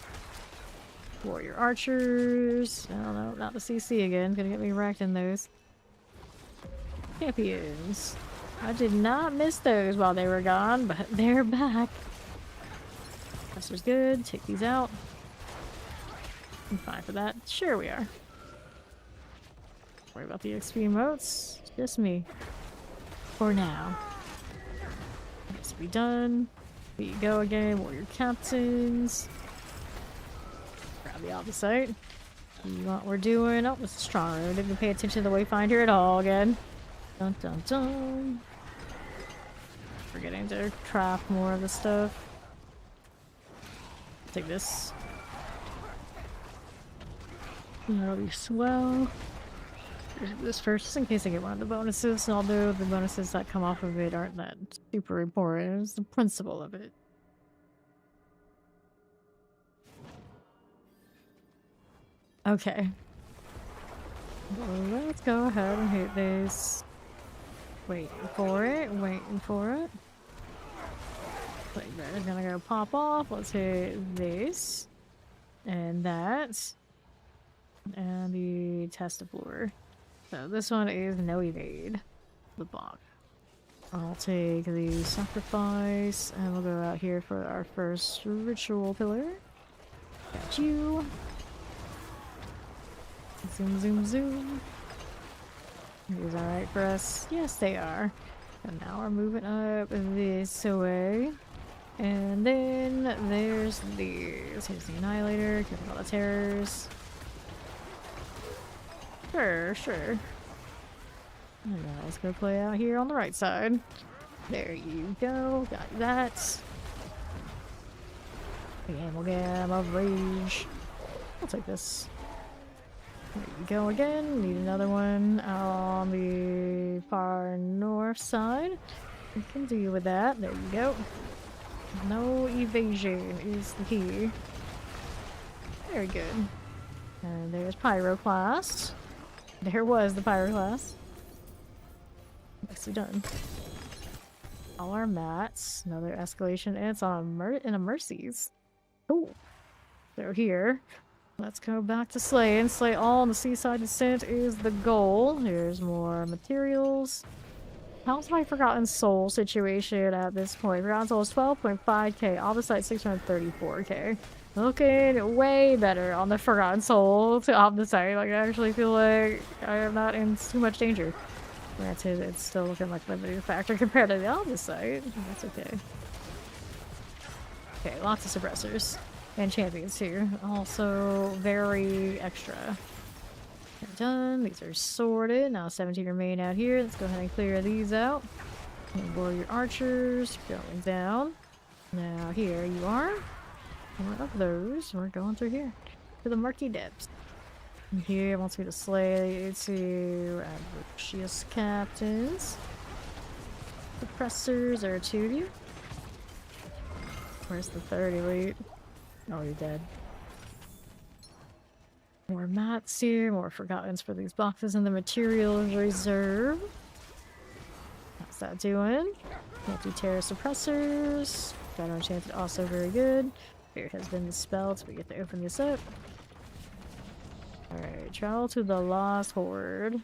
Warrior archers. I don't know, not the CC again. Gonna get me wrecked in those. Champions. I did not miss those while they were gone, but they're back. Pressure's good. Take these out. I'm fine for that. Sure we are. Worry about the XP emotes. It's just me. For now. Needs to be done. Here you go again. Warrior captains. Grab the opposite. See what we're doing. Oh, it's stronger. I didn't pay attention to the wayfinder at all again. Dun dun dun. Forgetting to craft more of the stuff. Take this. That'll be swell. This first, just in case I get one of the bonuses, and although the bonuses that come off of it aren't that super important, it's the principle of it. Okay. Well, let's go ahead and hit this. Waiting for it, waiting for it. Like that is gonna go pop off. Let's hit this. And that. And the Testiflor. So this one is no evade. The block. I'll take the sacrifice and we'll go out here for our first ritual pillar. Got you. Zoom, zoom, zoom. These alright for us? Yes, they are. And now we're moving up this way. And then there's these. Here's the Annihilator. Get all the terrors. Sure, sure. And now let's go play out here on the right side. There you go. Got that. The Amalgam of Rage. I'll take this. There you go again. Need another one on the far north side. We can deal with that. There you go. No evasion is the key. Very good. And there's Pyroclast. There was the Pyroclast. Nicely done. All our mats. Another escalation. And it's on in a Mercies. Cool. So here. Let's go back to slaying. Slay all on the seaside descent is the goal. Here's more materials. How's my Forgotten Soul situation at this point? Forgotten Soul is 12.5k. All the site 634k. Looking way better on the Forgotten Soul to Omnisite. Like, I actually feel like I am not in too much danger. Granted, it's still looking like a limiting factor compared to the Omnisite. That's okay. Okay, lots of suppressors. And champions too. Also very extra. They're done. These are sorted. Now 17 remain out here. Let's go ahead and clear these out. And warrior archers going down. Now here you are. More of those. We're going through here to the murky depths. And here wants me to slay two ambitious captains. Suppressors are two of you. Where's the third elite? Oh, you're dead. More mats here, more forgottens for these boxes in the materials reserve. How's that doing? Anti-terror suppressors. Got enchanted, also very good. Fear has been dispelled, so we get to open this up. Alright, travel to the Lost Horde.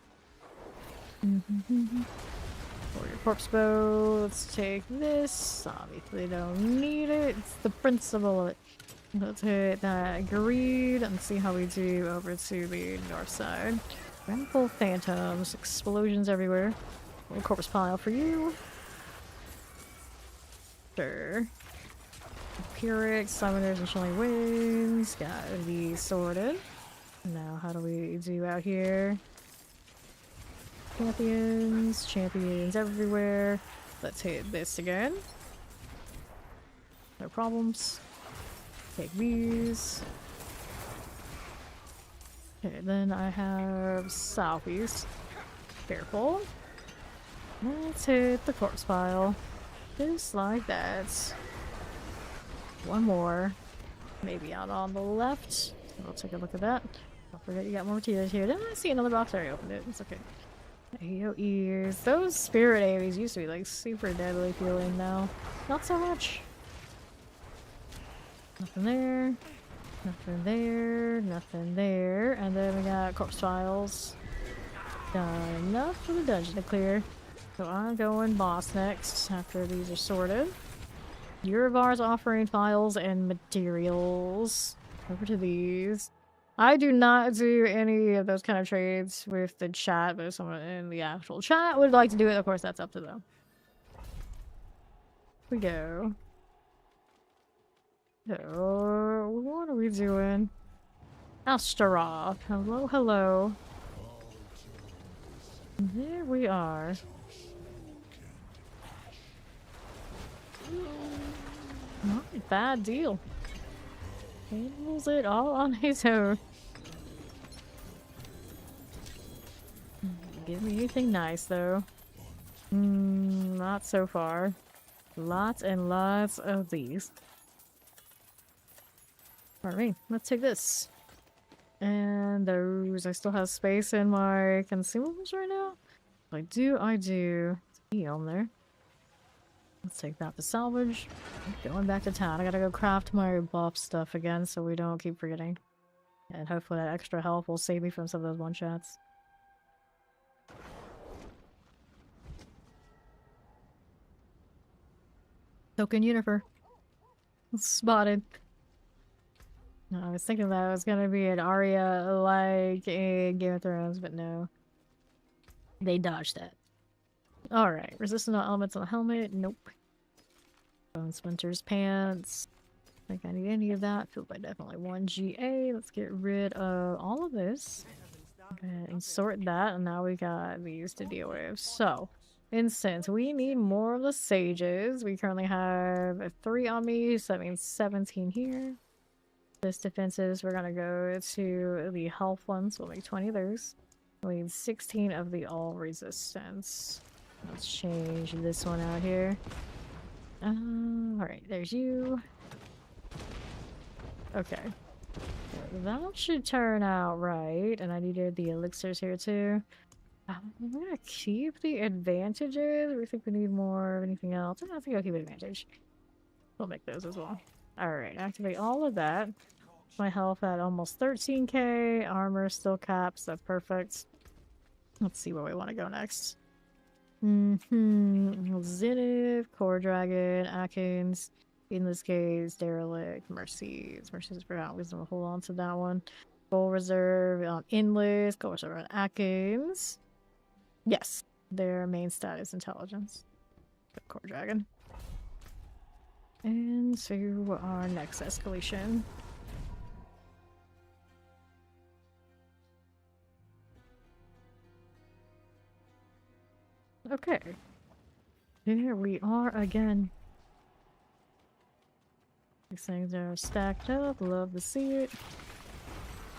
Warrior corpse bow. Let's take this. Obviously don't need it. It's the principle of it. Let's hit that greed and see how we do over to the north side. Rainbow phantoms, explosions everywhere. Little corpse pile for you. Sure. Pyrrhic, summoners, and chilling winds. Gotta be sorted. Now, how do we do out here? Champions everywhere. Let's hit this again. No problems. Take these. Okay, then I have southeast. Careful. Let's hit the corpse pile. Just like that. One more. Maybe out on the left. We'll take a look at that. Don't forget you got more materials here. Didn't I see another box? I already opened it. It's okay. Yo, ears. Those spirit AoEs used to be like super deadly feeling now. Not so much. Nothing there. Nothing there. Nothing there. And then we got corpse files. Done enough for the dungeon to clear. So I'm going boss next after these are sorted. Urivar's offering files and materials. Over to these. I do not do any of those kind of trades with the chat, but if someone in the actual chat would like to do it, of course that's up to them. Here we go. So, what are we doing? Astaroth. Hello, hello. There we are. Not a bad deal. Handles it all on his own. Give me anything nice though. Not so far. Lots and lots of these. Pardon me. Let's take this. And those. I still have space in my consumables right now. I do. E on there. Let's take that to salvage. Going back to town. I gotta go craft my buff stuff again so we don't keep forgetting. And hopefully that extra health will save me from some of those one-shots. Token Unifer. Spotted. No, I was thinking that it was gonna be an Arya like in Game of Thrones, but no. They dodged that. Alright, resistant elements on the helmet. Nope. Bone Splinter's pants. I think I need any of that. Filled by definitely 1 GA. Let's get rid of all of this. Okay, and sort that, and now we got these to deal with. So, instance, we need more of the sages. We currently have 3 on me, so that means 17 here. This defenses, we're gonna go to the health ones. We'll make 20 of those. We need 16 of the all resistance. Let's change this one out here. Alright, there's you. Okay. That should turn out right. And I needed the elixirs here too. I'm gonna keep the advantages. We think we need more of anything else. I think I'll keep advantage. We'll make those as well. Alright, activate all of that. My health at almost 13k. Armor still caps. That's perfect. Let's see where we want to go next. Zenith, Core Dragon, Atkins, in this case, Derelict, Mercies. Mercies for now. We're gonna hold on to that one. Goal Reserve on Endless, Goal Reserve on Atkins. Yes, their main stat is Intelligence. Core Dragon. And so our next escalation. Okay. Here we are again. These things are stacked up. Love to see it.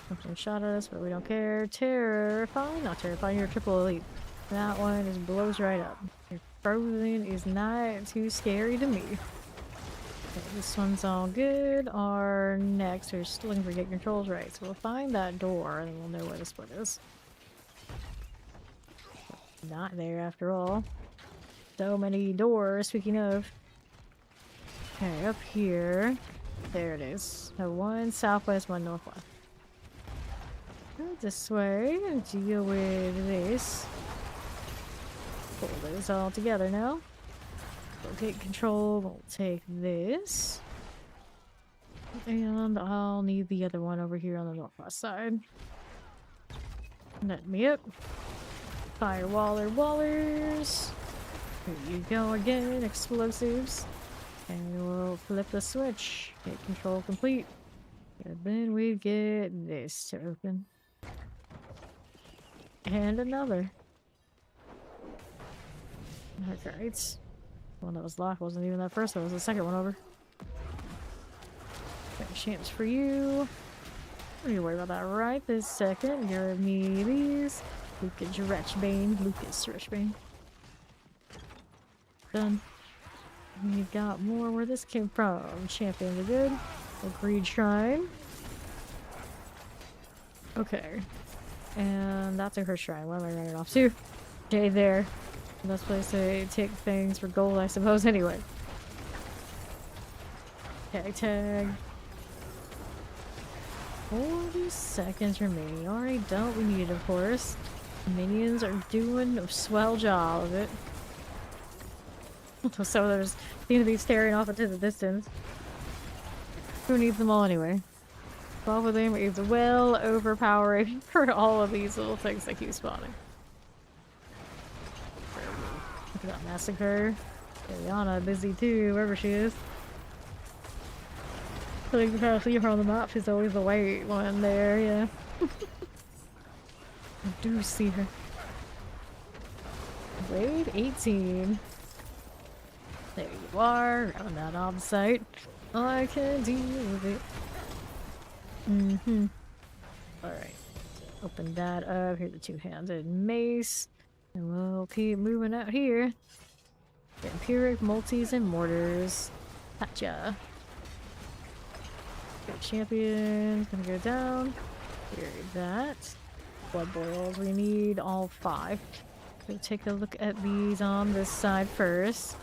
Something shot at us, but we don't care. Terrifying? Not terrifying. You're triple elite. That one just blows right up. Your frozen is not too scary to me. Okay, this one's all good. Our next, we're still looking for get controls right. So we'll find that door and we'll know where the split is. Not there after all. So many doors, speaking of. Okay, up here. There it is. So one southwest, one northwest. Go this way and deal with this. Pull those all together now. Rotate control, we'll take this. And I'll need the other one over here on the northwest side. Let me up. Fire wallers. Here you go again, explosives. And we'll flip the switch. Get control complete. And then we get this to open. And another. Alright. One that was locked wasn't even that first one, it was the second one over. Got a chance for you. Don't you worry about that right this second. Give me these. Lucas Retchbane. Done. We got more where this came from. Champion the good. Agreed shrine. Okay. And that's a her shrine. Where am I running off to? Okay, there. Best place to take things for gold, I suppose, anyway. Tag. 40 seconds remaining. Alright, don't we need it, of course. Minions are doing a swell job of it. So there's seem to be staring off into the distance. Who needs them all anyway? 12 of them is well overpowering for all of these little things that keep spawning. Look at that massacre. Ileana busy too, wherever she is. I think you can see her on the map. She's always the white one there, yeah. I do see her. Wave 18. There you are, on that on site. I can deal with it. Alright. Open that up. Here's the two-handed mace. And we'll keep moving out here. Vampiric, multis, and mortars. Gotcha. Good champion. Gonna go down. Here's that. Blood boils. We need all 5. So take a look at these on this side first.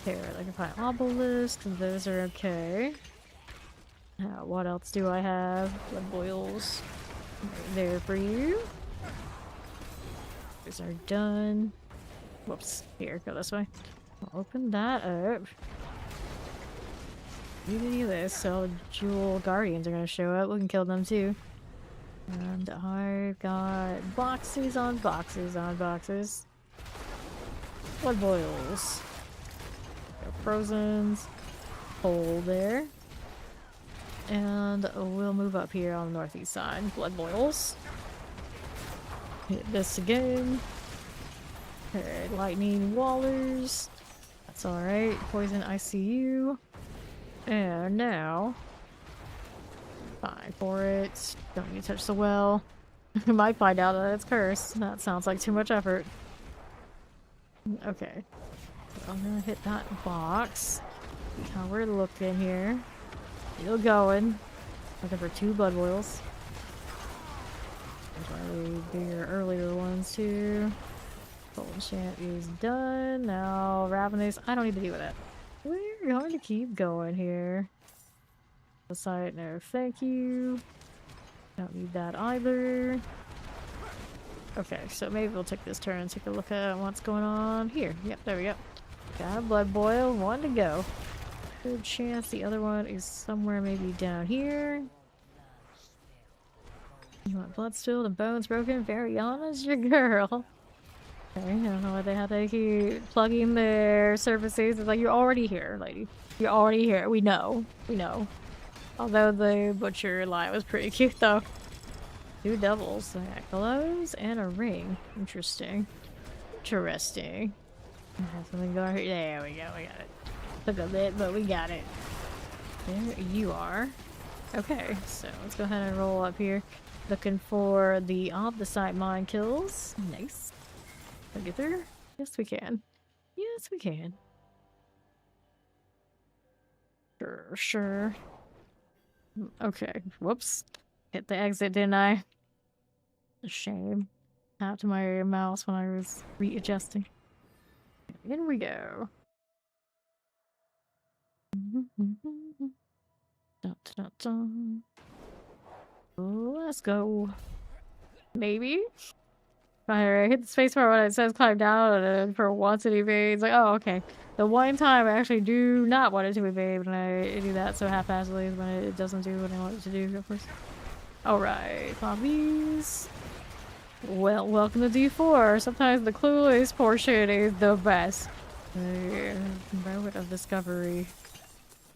Here, I can find obelisk. Those are okay. What else do I have? Blood boils. Right there for you. These are done. Whoops. Here, go this way. I'll open that up. Maybe this, so jewel guardians are gonna show up. We can kill them too. And I've got boxes on boxes on boxes. Blood boils. Frozen's. Hole there. And we'll move up here on the northeast side. Blood boils. Hit this again. Alright, lightning wallers. That's alright. Poison ICU. And now. Fine for it. Don't need to touch the well. We might find out that it's cursed. That sounds like too much effort. Okay. I'm gonna hit that box. See how we're looking here. Still going. Looking for 2 blood boils. There's bigger, earlier ones too. Golden Chant is done. Now Ravenous. I don't need to deal with that. We're going to keep going here. The side, no, thank you. Don't need that either. Okay, so maybe we'll take this turn and take a look at what's going on here. Yep, there we go. Got a blood boil, one to go. Good chance the other one is somewhere maybe down here. You want blood spilled and bones broken? Variana's your girl. Okay, I don't know why they have to keep plugging their surfaces. It's like, you're already here, lady. You're already here. We know. We know. Although the butcher lie was pretty cute, though. 2 doubles. Gloves and a ring. Interesting. Interesting. I have something going here. There we go. We got it. Took a bit, but we got it. There you are. Okay, so let's go ahead and roll up here. Looking for the off-the-site mine kills. Nice. Can we get through? Yes, we can. Yes, we can. Sure, sure. Okay, whoops. Hit the exit, didn't I? A shame. Tapped my mouse when I was readjusting. In we go. Dun, dun, dun. Let's go. Maybe? I hit the spacebar when it says climb down, and then for once it evades. Like, oh, okay. The one time I actually do not want it to evade when I do that so half-assedly is when it doesn't do what I want it to do, of course. Alright, zombies. Well, welcome to D4. Sometimes the clueless portion is the best. The moment of discovery.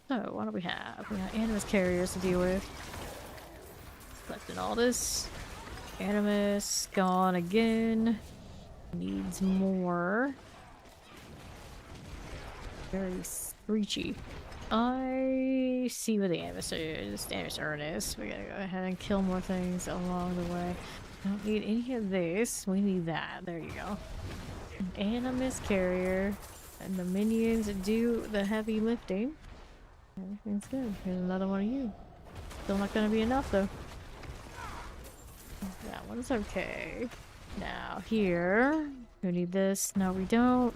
So, what do we have? We got animus carriers to deal with. Collecting all this. Animus gone again. Needs more. Very screechy. I see what the animus is. The animus urn is. We gotta go ahead and kill more things along the way. Don't need any of this. We need that. There you go. An animus carrier. And the minions do the heavy lifting. Everything's good. Here's another one of you. Still not gonna be enough though. That one's okay. Now here, we need this. No, we don't.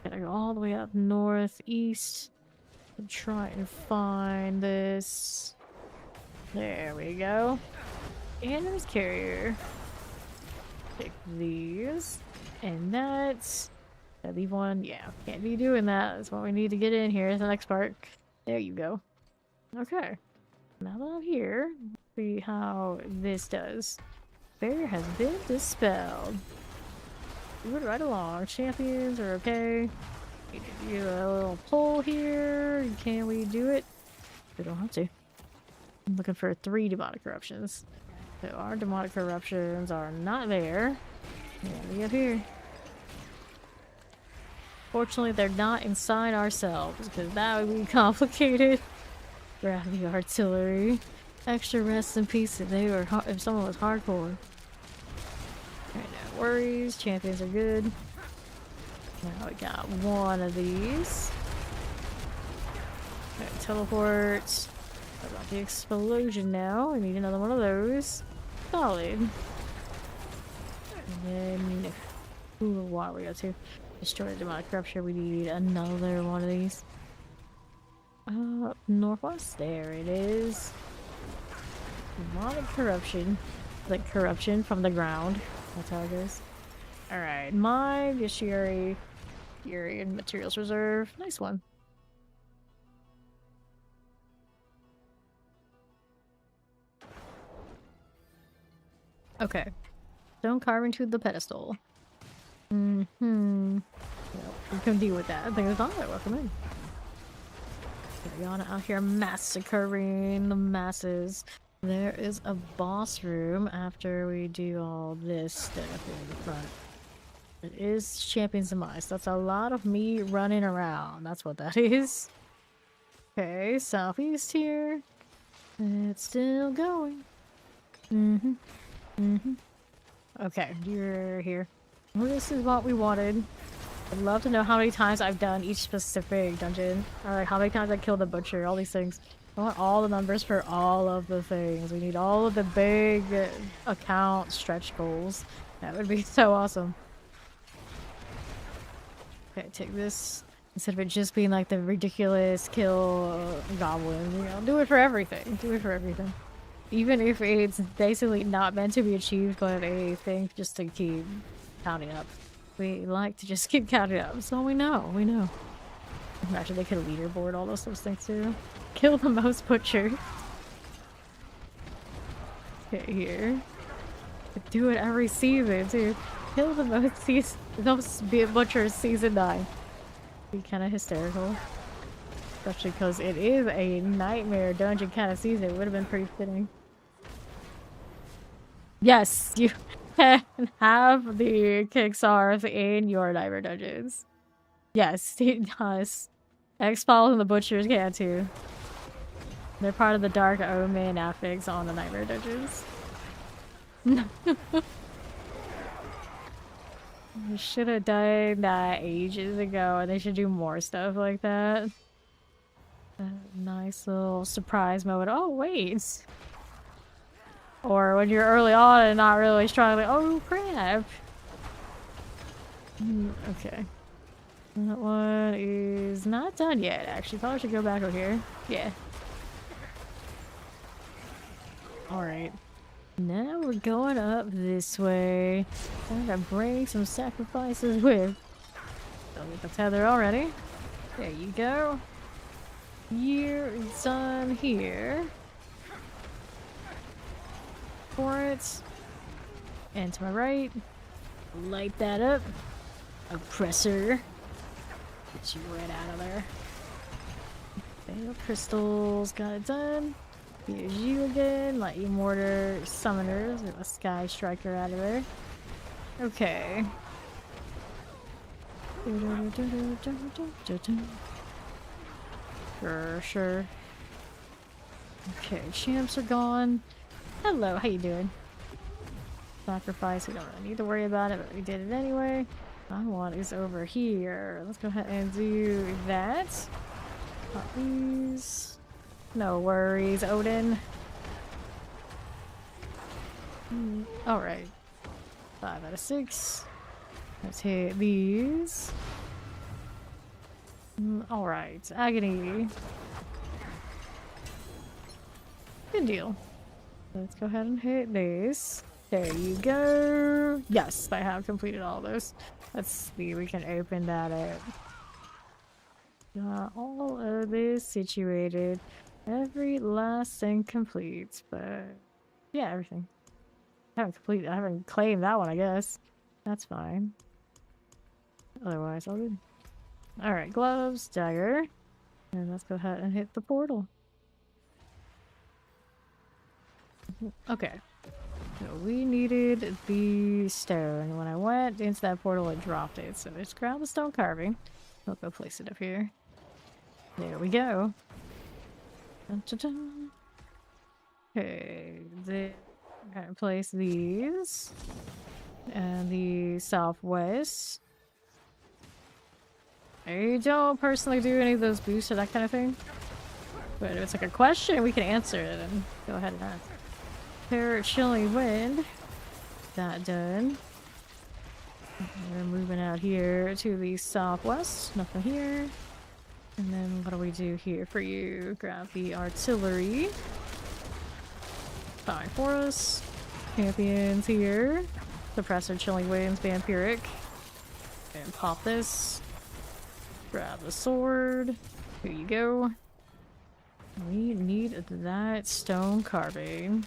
Gotta go all the way up northeast and try and find this. There we go. Animus carrier. Pick these. And that's... Did I leave one? Yeah, can't be doing that. That's what we need to get in here. Is the next part. There you go. Okay. Now that I'm here, see how this does. Barrier has been dispelled. Move it right along. Champions are okay. We need to do a little pull here. Can we do it? We don't have to. I'm looking for 3 demonic corruptions. So our demonic corruptions are not there. Yeah, we up here. Fortunately, they're not inside ourselves, because that would be complicated. Grab the artillery. Extra rest in peace if they were if someone was hardcore. Alright, no worries. Champions are good. Now we got one of these. Alright, teleport. What about the explosion now? We need another one of those. Solid. And then... Ooh, what are we got to? Destroy the demonic corruption. We need another one of these. Northwest. There it is. Demonic corruption. Like corruption from the ground. That's how it goes. Alright, my Vishiri Fury and Materials Reserve. Nice one. Okay. Stone carving to the pedestal. Nope, we can deal with that. I think it's not that. Welcome in. Rihanna out here massacring the masses. There is a boss room after we do all this stuff in the front. It is Champions Demise. That's a lot of me running around. That's what that is. Okay, southeast here. It's still going. Okay, you're here. Well, this is what we wanted. I'd love to know how many times I've done each specific dungeon. Or like how many times I killed the butcher, all these things. I want all the numbers for all of the things. We need all of the big account stretch goals. That would be so awesome. Okay, take this Instead of it just being like the ridiculous kill goblin, you know, do it for everything. Do it for everything. Even if it's basically not meant to be achieved, but a thing just to keep counting up. We like to just keep counting up, so we know, we know. Imagine they could leaderboard all those things too. Kill the most butchers. Okay, here. Do it every season, too. Kill the most butchers season 9. Be kind of hysterical. Especially because it is a nightmare dungeon kind of season. It would have been pretty fitting. Yes, you can have the Kickstarts in your nightmare dungeons. Yes, it does. X-Files and the Butchers can too. They're part of the Dark Omen affix on the nightmare dungeons. They should have done that ages ago, and they should do more stuff like that. A nice little surprise moment. Oh, wait. Or when you're early on and not really struggling. Oh, crap. Okay. That one is not done yet, actually. Probably should go back over here. Yeah. Alright. Now we're going up this way. I'm gonna bring some sacrifices with. Don't get the tether already. There you go. You're done here. For it. And to my right. Light that up. Oppressor. Get you right out of there. Fatal crystals. Got it done. Here's you again. Lightning mortar summoners. Get the sky striker out of there. Okay. Sure. Okay, champs are gone. Hello, how you doing? Sacrifice, we don't really need to worry about it, but we did it anyway. I want is over here. Let's go ahead and do that. Please. No worries, Odin. Alright. 5 out of 6. Let's hit these. Alright, Agony. Good deal. Let's go ahead and hit this. There you go. Yes, I have completed all those. Let's see, we can open that up. Got all of this situated. Every last thing complete, but yeah, everything. I haven't claimed that one, I guess. That's fine. Otherwise, all good. Alright, gloves, dagger. And let's go ahead and hit the portal. Okay. So we needed the stone. When I went into that portal, it dropped it. So just grab the stone carving. I'll go place it up here. There we go. Dun, dun, dun. Okay, I'm gonna place these. And the southwest. I don't personally do any of those boosts or that kind of thing. But if it's like a question, we can answer it and go ahead and ask. Chilling wind. That done. We're moving out here to the southwest. Nothing here. And then what do we do here for you? Grab the artillery. Fine for us. Champions here. Suppressor, chilling winds, vampiric. And pop this. Grab the sword. Here you go. We need that stone carving.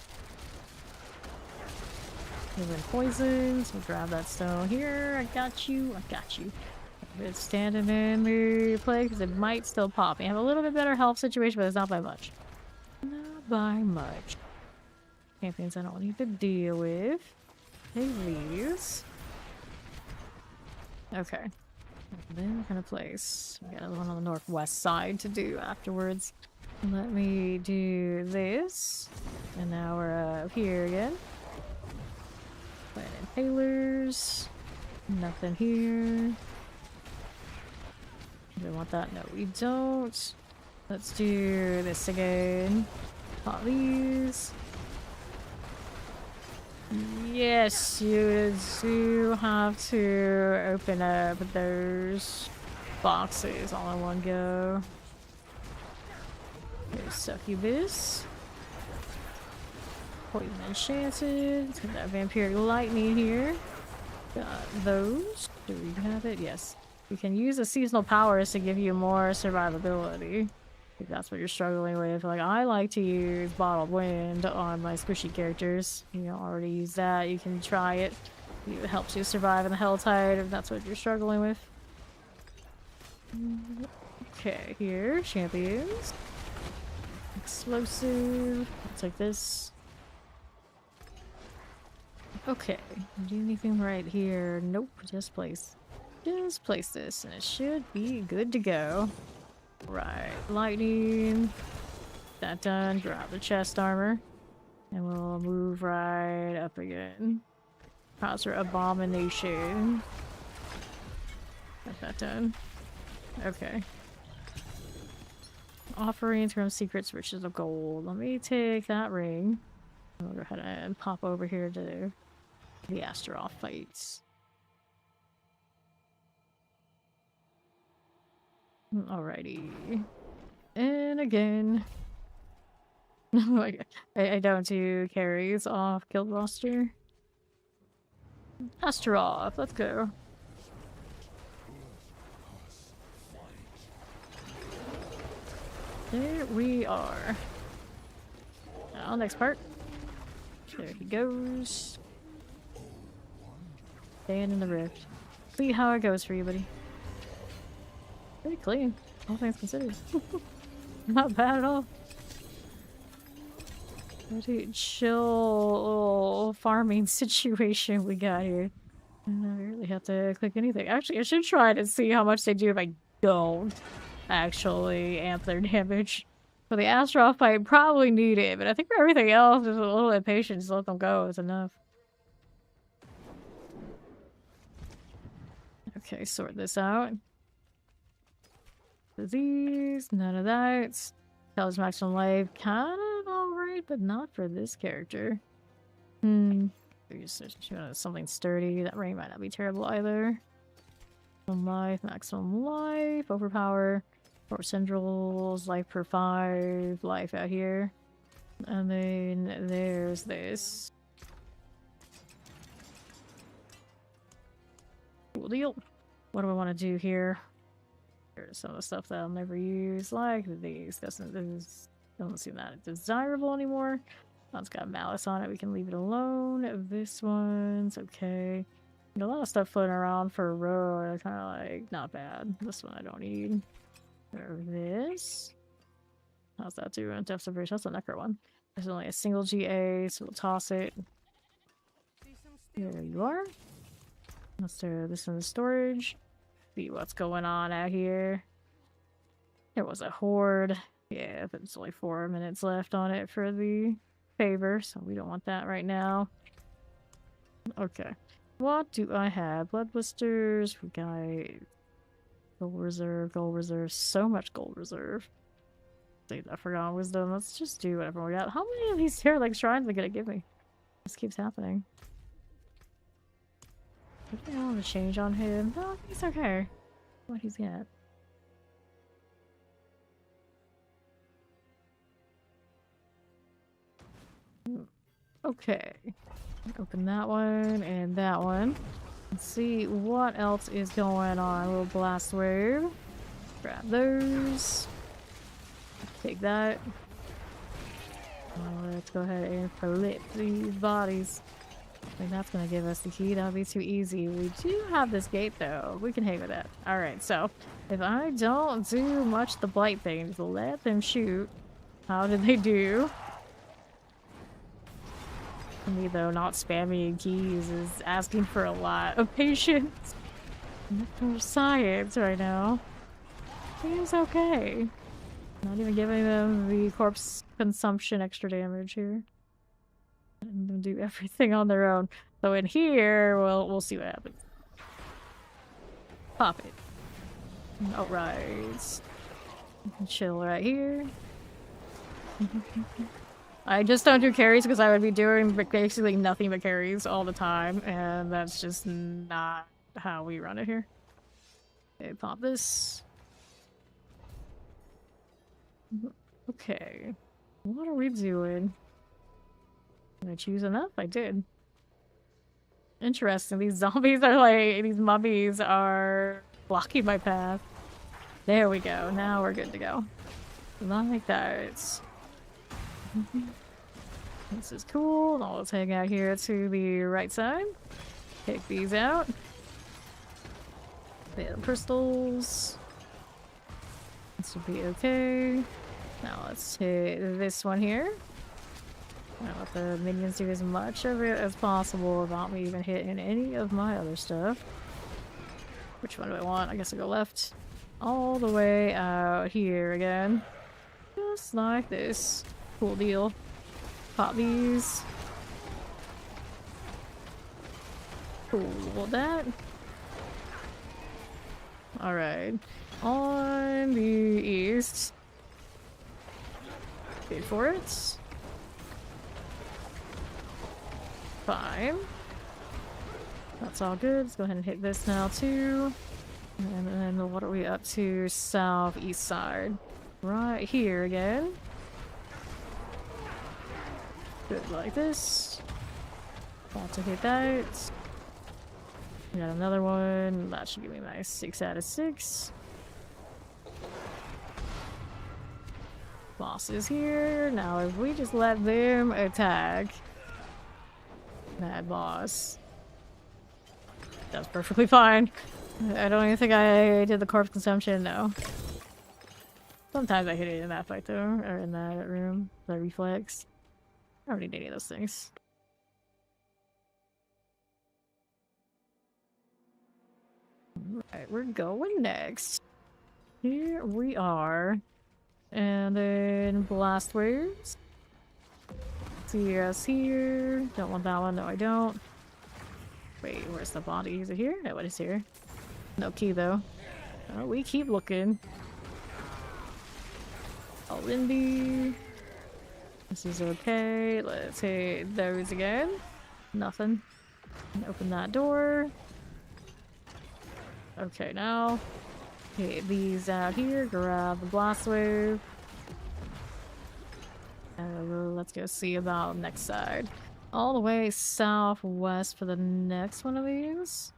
Moving poisons. We'll grab that stone here. I got you. I got you. It's standing in the play because it might still pop. We have a little bit better health situation, but it's not by much. Not by much. Champions I don't need to deal with. Take these. Okay. And then we're gonna place. We got one on the northwest side to do afterwards. Let me do this. And now we're up here again. Plant impalers. Nothing here. Do we want that? No, we don't. Let's do this again. Pop these. Yes, you do have to open up those boxes all in one go. Here's Succubus. Poison Enchanted. Got that Vampiric Lightning here. Got those. Do we have it? Yes. You can use the seasonal powers to give you more survivability. If that's what you're struggling with. Like, I like to use Bottled Wind on my squishy characters. You don't already use that. You can try it. It helps you survive in the Helltide if that's what you're struggling with. Okay, here. Champions. Explosive. I'll take this. Okay. Do anything right here? Nope. Just place this and it should be good to go. Right, lightning. That done. Grab the chest armor. And we'll move right up again. How's our abomination? Got that done. Okay. Offerings from secrets, riches of gold. Let me take that ring. I'll go ahead and pop over here to the Astaroth fights. Alrighty. And again. Like, I don't do carries off guild roster. Astaroth, let's go. There we are. Now, next part. There he goes. Stand in the rift. See how it goes for you, buddy. Pretty clean, all things considered. Not bad at all. Pretty chill little farming situation we got here. I really have to click anything. Actually, I should try to see how much they do if I don't actually amp their damage. For the Astaroth fight, probably need it, but I think for everything else, just a little impatient, just let them go is enough. Okay, sort this out. Disease, none of that. Tells maximum life, kind of alright, but not for this character. Something sturdy. That ring might not be terrible either. Maximum life, overpower, 4 centrals, life per 5, life out here. And then there's this. Cool deal. What do I want to do here? Here's some of the stuff that I'll never use, like these. Doesn't seem that desirable anymore. One's got malice on it, we can leave it alone. This one's okay. And a lot of stuff floating around for a row, kind of like, not bad. This one I don't need. Or this. How's that doing? Depth of Bridge, that's a Necro one. There's only a single GA, so we'll toss it. There you are. Let's throw this in the storage. See what's going on out here. There was a horde. Yeah, but it's only 4 minutes left on it for the favor, so we don't want that right now. Okay. What do I have? Blood blisters. We got gold reserve, so much gold reserve. Save that Forgotten Wisdom. Let's just do whatever we got. How many of these Terror Lake shrines are gonna give me? This keeps happening. I want to change on him. No, he's okay. What he's got. Okay. Open that one and that one. Let's see what else is going on. A little blast wave. Grab those. Take that. Let's go ahead and flip these bodies. I think that's gonna give us the key. That would be too easy. We do have this gate though. We can hang with that. Alright, so if I don't do much the blight thing, just let them shoot. How did they do? Me though, not spamming keys is asking for a lot of patience. For science right now. Seems okay. Not even giving them the corpse consumption extra damage here. Letting them do everything on their own. So in here, we'll see what happens. Pop it. Alright. Chill right here. I just don't do carries because I would be doing basically nothing but carries all the time, and that's just not how we run it here. Okay, pop this. Okay. What are we doing? Did I choose enough? I did. Interesting. These zombies are like, these mummies are blocking my path. There we go. Now we're good to go. Like that. This is cool. Now let's hang out here to the right side. Take these out. The crystals. This will be okay. Now let's hit this one here. I let the minions do as much of it as possible without me even hitting any of my other stuff. Which one do I want? I guess I'll go left. All the way out here again. Just like this. Cool deal. Pop these. Cool that. Alright. On the east. Wait for it. Fine. That's all good. Let's go ahead and hit this now too. And then what are we up to? Southeast side. Right here again. Good like this. About to hit that. We got another one. That should give me a nice 6 out of 6. Boss is here. Now if we just let them attack that boss, that's perfectly fine. I don't even think I did the corpse consumption, no. Sometimes I hit it in that fight though, or in that room, the reflex. I don't need any of those things. Alright, we're going next. Here we are. And then blast waves. See us here. Don't want that one. No, I don't. Wait, where's the body? Is it here? No, it is here. No key though. Oh, we keep looking. Oh, Lindy. This is okay. Let's hit those again. Nothing. Open that door. Okay, now hit these out here. Grab the blast wave. Let's go see about next side. All the way southwest for the next one of these.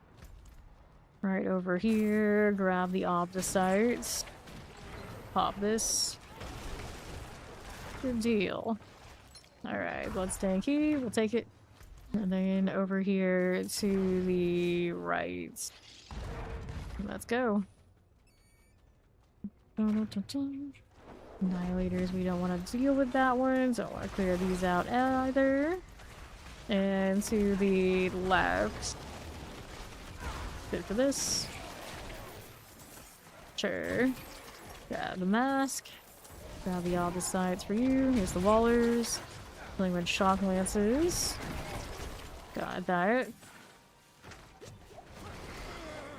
Right over here. Grab the opposites. Pop this. Good deal. Alright, bloodstained key. We'll take it. And then over here to the right. Let's go. Annihilators, we don't want to deal with that one, so I want to clear these out either. And to the left. Good for this. Sure. Grab the mask. Grab the opposites for you. Here's the wallers. Playing with shock lances. Got that.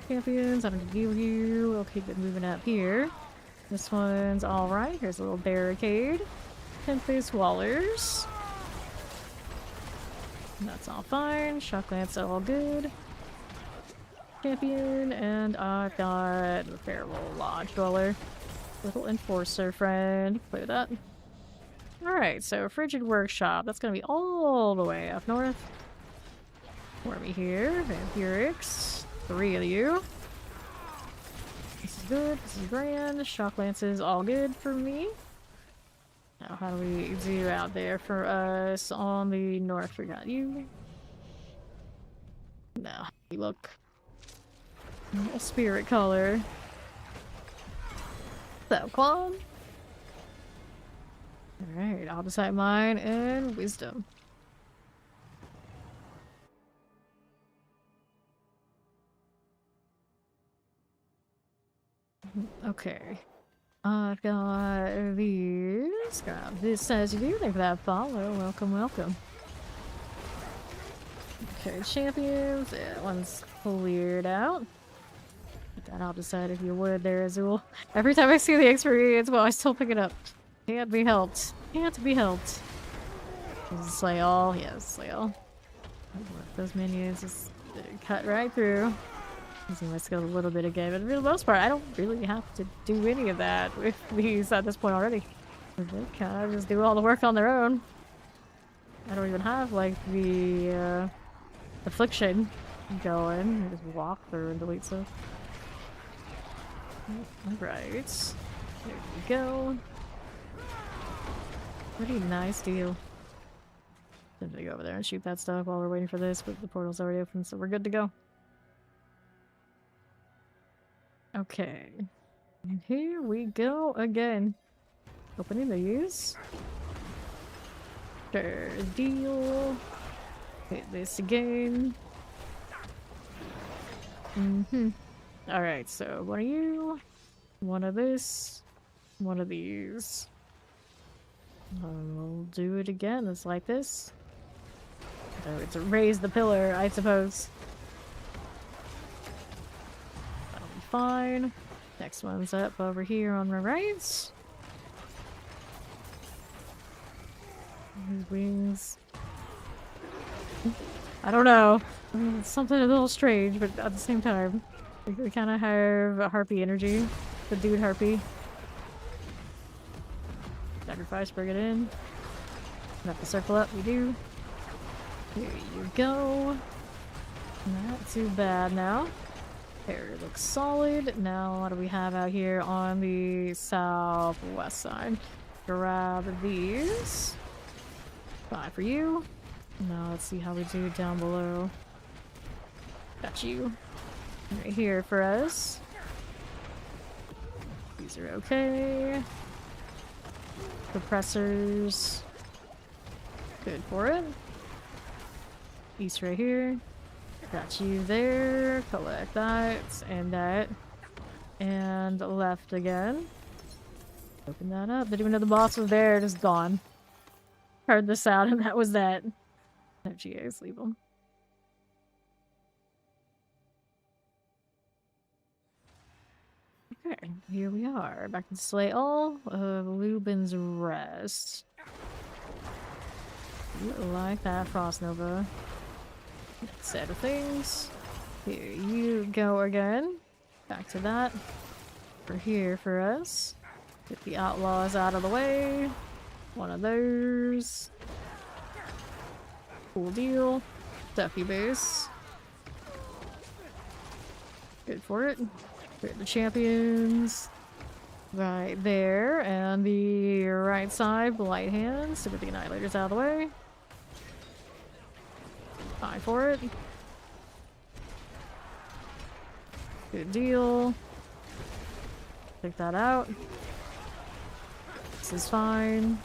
Champions, I don't need to deal with you. We'll keep it moving up here. This one's alright. Here's a little barricade. 10-face wallers. That's all fine. Shock lance all good. Champion, and I've got the Feral Lodge Dweller. Little enforcer friend. Play with that. Alright, so Frigid Workshop. That's gonna be all the way up north. Wormy here. Vampirics. 3 of you. This is good. This is grand. Shock lances all good for me. Now, how do we do out there for us on the north? We got you. No, you look a spirit color. So, Qualm. Alright, opposite mine and wisdom. Okay. I've got these. Grab this as you do. Thank you for that follow. Welcome, welcome. Okay, champions. That one's cleared out. Put that opposite if you would there, Azul. Every time I see the experience, well, I still pick it up. Can't be helped. Can't be helped. Is it slay all? Yes, slay all. Those minions just cut right through. Using my skills a little bit again, but for the most part, I don't really have to do any of that with these at this point already. They kind of just do all the work on their own. I don't even have like the affliction going. I just walk through and delete stuff. Alright. There we go. Pretty nice deal. I'm gonna go over there and shoot that stuff while we're waiting for this, but the portal's already open, so we're good to go. Okay. And here we go again. Opening these. Sure, deal. Hit this again. Alright, so one of you, one of this, one of these. We'll do it again. It's like this. So it's raise the pillar, I suppose. That'll be fine. Next one's up over here on my right. These wings. I don't know. It's something a little strange, but at the same time, we kind of have a harpy energy. The dude harpy. Sacrifice, bring it in. Have to circle up, we do. Here you go. Not too bad now. There, looks solid. Now, what do we have out here on the southwest side? Grab these. 5 for you. Now, let's see how we do down below. Got you. Right here for us. These are okay. Compressors. Good for it. East right here. Got you there. Collect that and that. And left again. Open that up. Didn't even know the boss was there. Just gone. Heard the sound and that was that. No GAs, leave them. Okay, here we are. Back to slay all of Lubin's Rest. You like that, Frost Nova. Set of things. Here you go again. Back to that. For here for us. Get the outlaws out of the way. One of those. Cool deal. Duffy base. Good for it. Get the champions. Right there. And the right side, Blight Hands. So get the Annihilators out of the way. Fine for it. Good deal. Take that out. This is fine.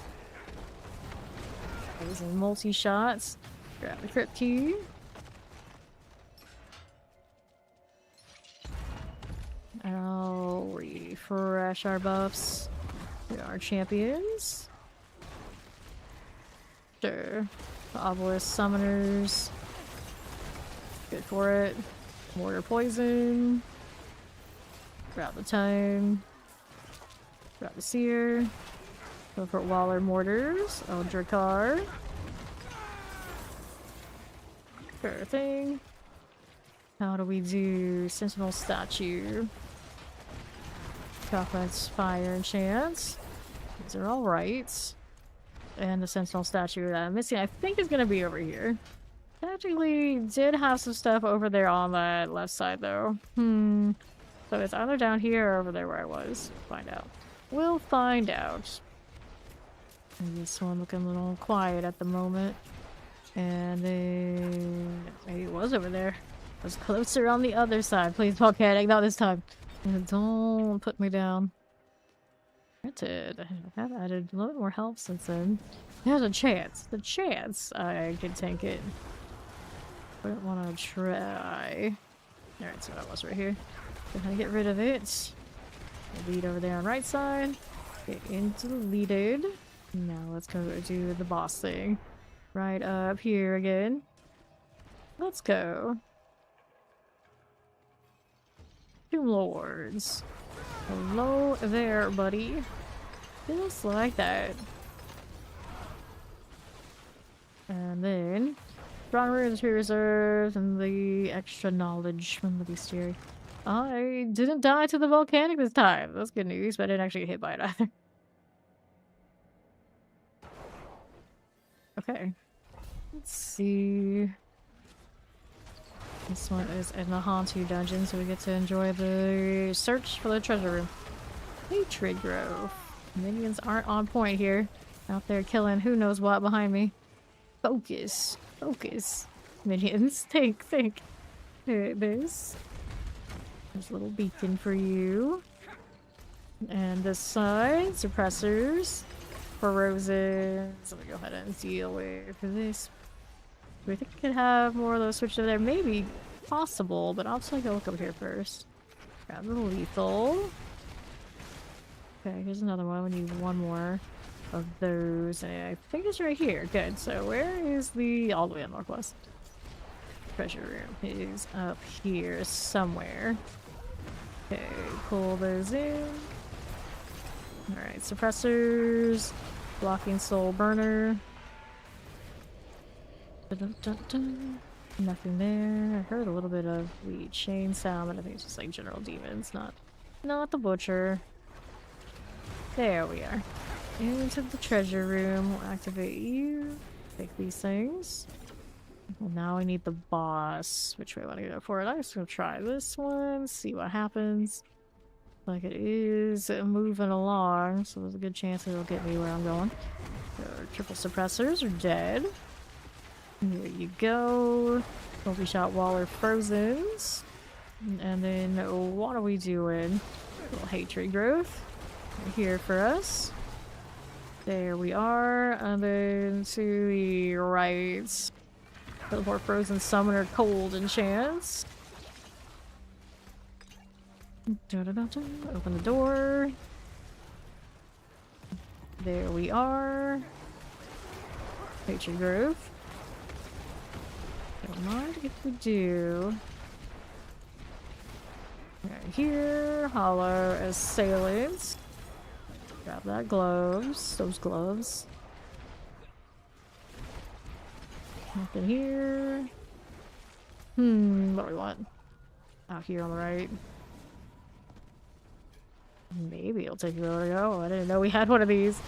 Using multi-shots. Grab the crypt key. I'll refresh our buffs. We are champions. Sure. Obelisk summoners. Good for it. Mortar poison. Grab the tome. Grab the seer. Go for Waller mortars. Eldrakar. Sure thing. How do we do Sentinel statue? Confidence, fire, and chance. These are all right. And the Sentinel statue that I'm missing, I think, is gonna be over here. Actually, did have some stuff over there on that left side, though. So it's either down here or over there where I was. Find out. We'll find out. And this one looking a little quiet at the moment. And then maybe it was over there. It was closer on the other side. Please, volcanic, not this time. And don't put me down. Granted, I have added a little bit more health since then. There's a chance. The chance I could tank it. Don't want to try. Alright, so that was right here. Go ahead and get rid of it. Lead over there on right side. Get into the leaded. Now let's go do the boss thing. Right up here again. Let's go. Tomb Lords. Hello there, buddy. Just like that. And then strong runes reserved and the extra knowledge from the bestiary. I didn't die to the volcanic this time. That's good news, but I didn't actually get hit by it either. Okay. Let's see. This one is in the Hantu dungeon, so we get to enjoy the search for the treasure room. Hatred Grove. Minions aren't on point here. Out there killing who knows what behind me. Focus. Focus. Minions, think. There's a little beacon for you. And this side, suppressors. Frozen. So we go ahead and deal with this. Do we think we could have more of those switched over there? Maybe possible, but I'll take a look over here first. Grab the lethal. Okay, here's another one. We need one more of those. And I think it's right here. Good. So where is the all the way on northwest? Treasure room is up here somewhere. Okay, pull those in. Alright, suppressors. Blocking soul burner. Dun-dun-dun-dun. Nothing there. I heard a little bit of the chain sound, but I think it's just like general demons, not the butcher. There we are. Into the treasure room. We'll activate you. Take these things. Well, now I need the boss. Which way I want to go for it? I'm just gonna try this one, see what happens. Like it is moving along, so there's a good chance it'll get me where I'm going. So, triple suppressors are dead. Here you go. Multi-shot Waller Frozens. And then what are we doing? A little hatred growth. Right here for us. There we are. And then to the right. A little more Frozen Summoner Cold Enchants. Open the door. There we are. Hatred growth. Don't mind if we do. Right here, hollow assailants. Grab that gloves, those gloves. Nothing here. What do we want? Out here on the right. Maybe it'll take you where to go. I didn't know we had one of these.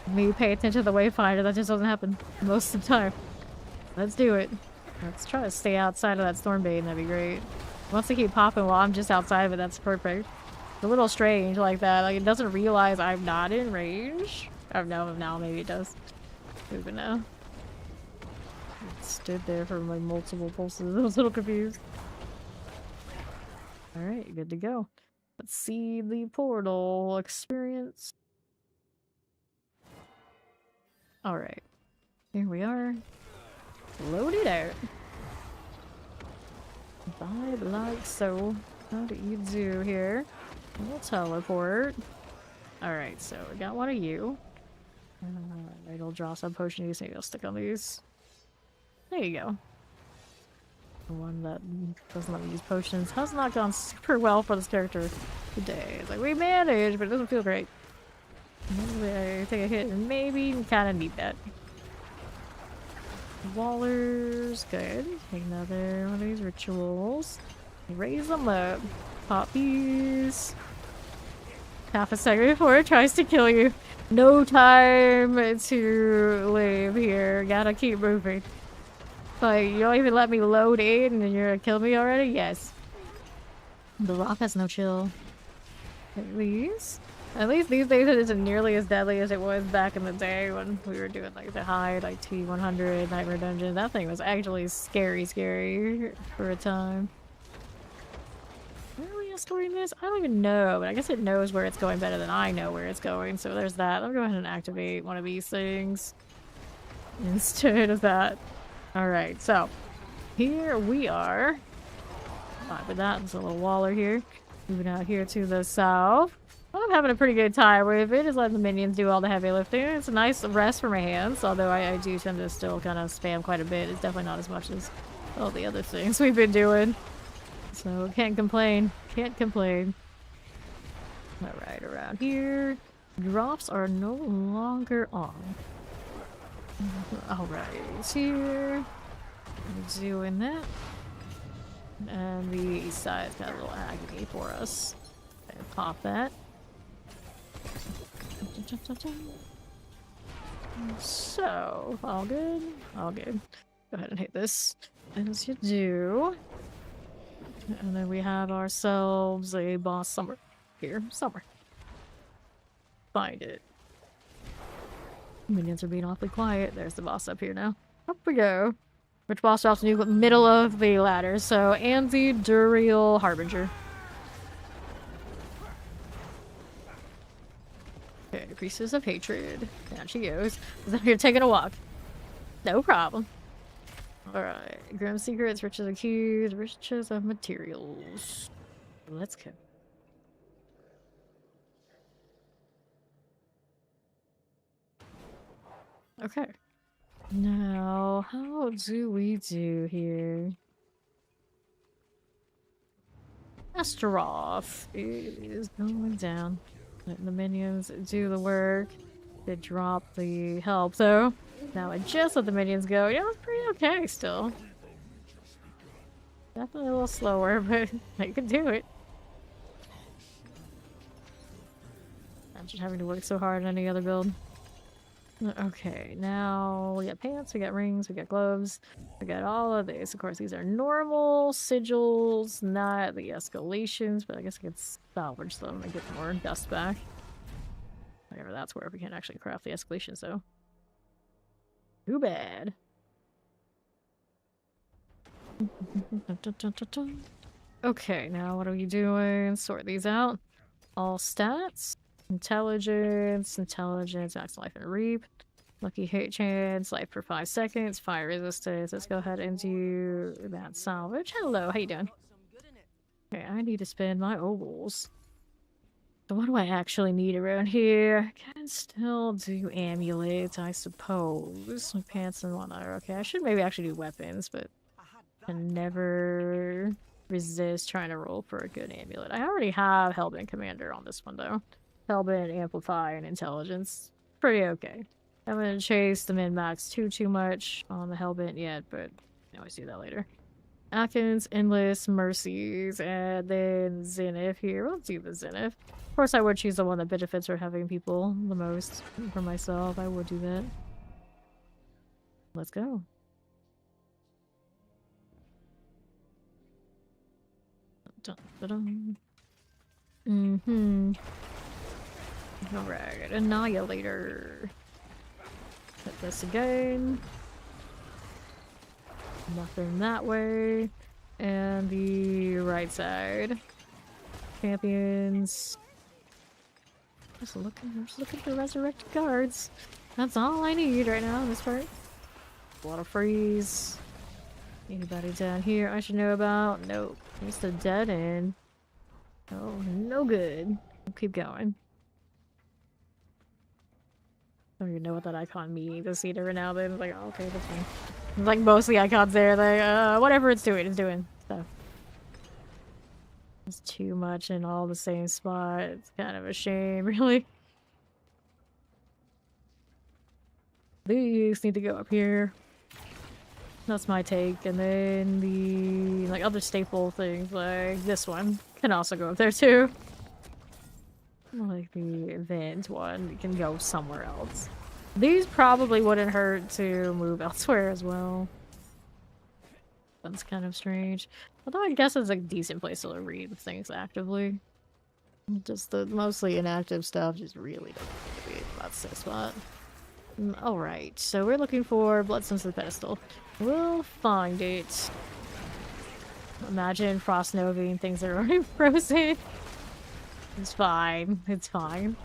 Me pay attention to the wayfinder, that just doesn't happen most of the time. Let's do it. Let's try to stay outside of that storm bane, that'd be great. Once they keep popping while I'm just outside of it, that's perfect. It's a little strange like that, like it doesn't realize I'm not in range. Oh no, now maybe it does. Moving now. It stood there for like multiple pulses, I was a little confused. Alright, good to go. Let's see the portal experience. Alright. Here we are. Load it out. Vibe like so. How do you do here? We'll teleport. Alright, so we got one of you. It'll draw some potions, maybe I'll stick on these. There you go. The one that doesn't let me use potions has not gone super well for this character today. It's like, we managed, but it doesn't feel great. Maybe I take a hit and maybe kind of need that. Wallers, good. Take another one of these rituals. Raise them up. Pop these. Half a second before it tries to kill you. No time to live here. Gotta keep moving. Like, you don't even let me load in and you're gonna kill me already? Yes. The rock has no chill. At least these days it isn't nearly as deadly as it was back in the day when we were doing like the high, like T100 Nightmare Dungeon. That thing was actually scary for a time. Where are we storing this? I don't even know, but I guess it knows where it's going better than I know where it's going, so there's that. I'll go ahead and activate one of these things instead of that. Alright, so here we are. Fine with that. There's a little waller here. Moving out here to the south. I'm having a pretty good time with it. Just letting the minions do all the heavy lifting. It's a nice rest for my hands, although I do tend to still kind of spam quite a bit. It's definitely not as much as all the other things we've been doing. So can't complain. Can't complain. Alright, around here. Drops are no longer on. Alright, here. Doing that. And the east side's got a little agony for us. Okay, pop that. So, all good? All good. Go ahead and hit this as you do. And then we have ourselves a boss somewhere. Here, somewhere. Find it. Minions are being awfully quiet. There's the boss up here now. Up we go. Which boss drops in the middle of the ladder? So, Anzi Duriel Harbinger. Okay, Priestess of Hatred. Down she goes. Is out here taking a walk. No problem. Alright. Grim Secrets, Riches of Keys, Riches of Materials. Let's go. Okay. Now, how do we do here? Astaroth is going down. Letting the minions do the work. They drop the help, though. Now I just let the minions go. Yeah, it's pretty okay still. Definitely a little slower, but they can do it. I'm just having to work so hard on any other build. Okay, now we got pants, we got rings, we got gloves, we got all of these. Of course, these are normal sigils, not the escalations, but I guess I could salvage them and get more dust back. Whatever that's worth, we can't actually craft the escalations though. Too bad. Okay, now what are we doing? Sort these out. All stats. Intelligence, max life and reap. Lucky hit chance, life for 5 seconds, fire resistance. Let's go ahead and do that salvage. Hello, how you doing? Okay, I need to spend my ovals. So what do I actually need around here? I can still do amulets, I suppose. My pants and whatnot. Okay, I should maybe actually do weapons, but I can never resist trying to roll for a good amulet. I already have Hellbent Commander on this one though. Hellbent, Amplify, and Intelligence. Pretty okay. I haven't chased the min-max too much on the Hellbent yet, but I always do that later. Atkins, Endless, Mercies, and then Zenith here. Let's do the Zenith. Of course, I would choose the one that benefits from having people the most. For myself, I would do that. Let's go. Dun, dun, dun. Mm-hmm. Alright, Annihilator. Hit this again. Nothing that way. And the right side. Champions. Just looking for resurrected cards. That's all I need right now in this part. Water freeze. Anybody down here I should know about? Nope. Just a dead end. Oh, no good. We'll keep going. I don't even know what that icon means. I see it every now and then. It's like, oh, okay, that's fine. It's like most of the icons there, like, whatever it's doing, stuff. It's too much in all the same spot. It's kind of a shame, really. These need to go up here. That's my take. And then the like other staple things, like this one, can also go up there too. Like the event one can go somewhere else. These probably wouldn't hurt to move elsewhere as well. That's kind of strange. Although I guess it's a decent place to read things actively. Just the mostly inactive stuff just really doesn't need to be. That's the spot. Alright, so we're looking for Bloodstones to the Pedestal. We'll find it. Imagine Frost Novaing things that are already frozen. It's fine. It's fine.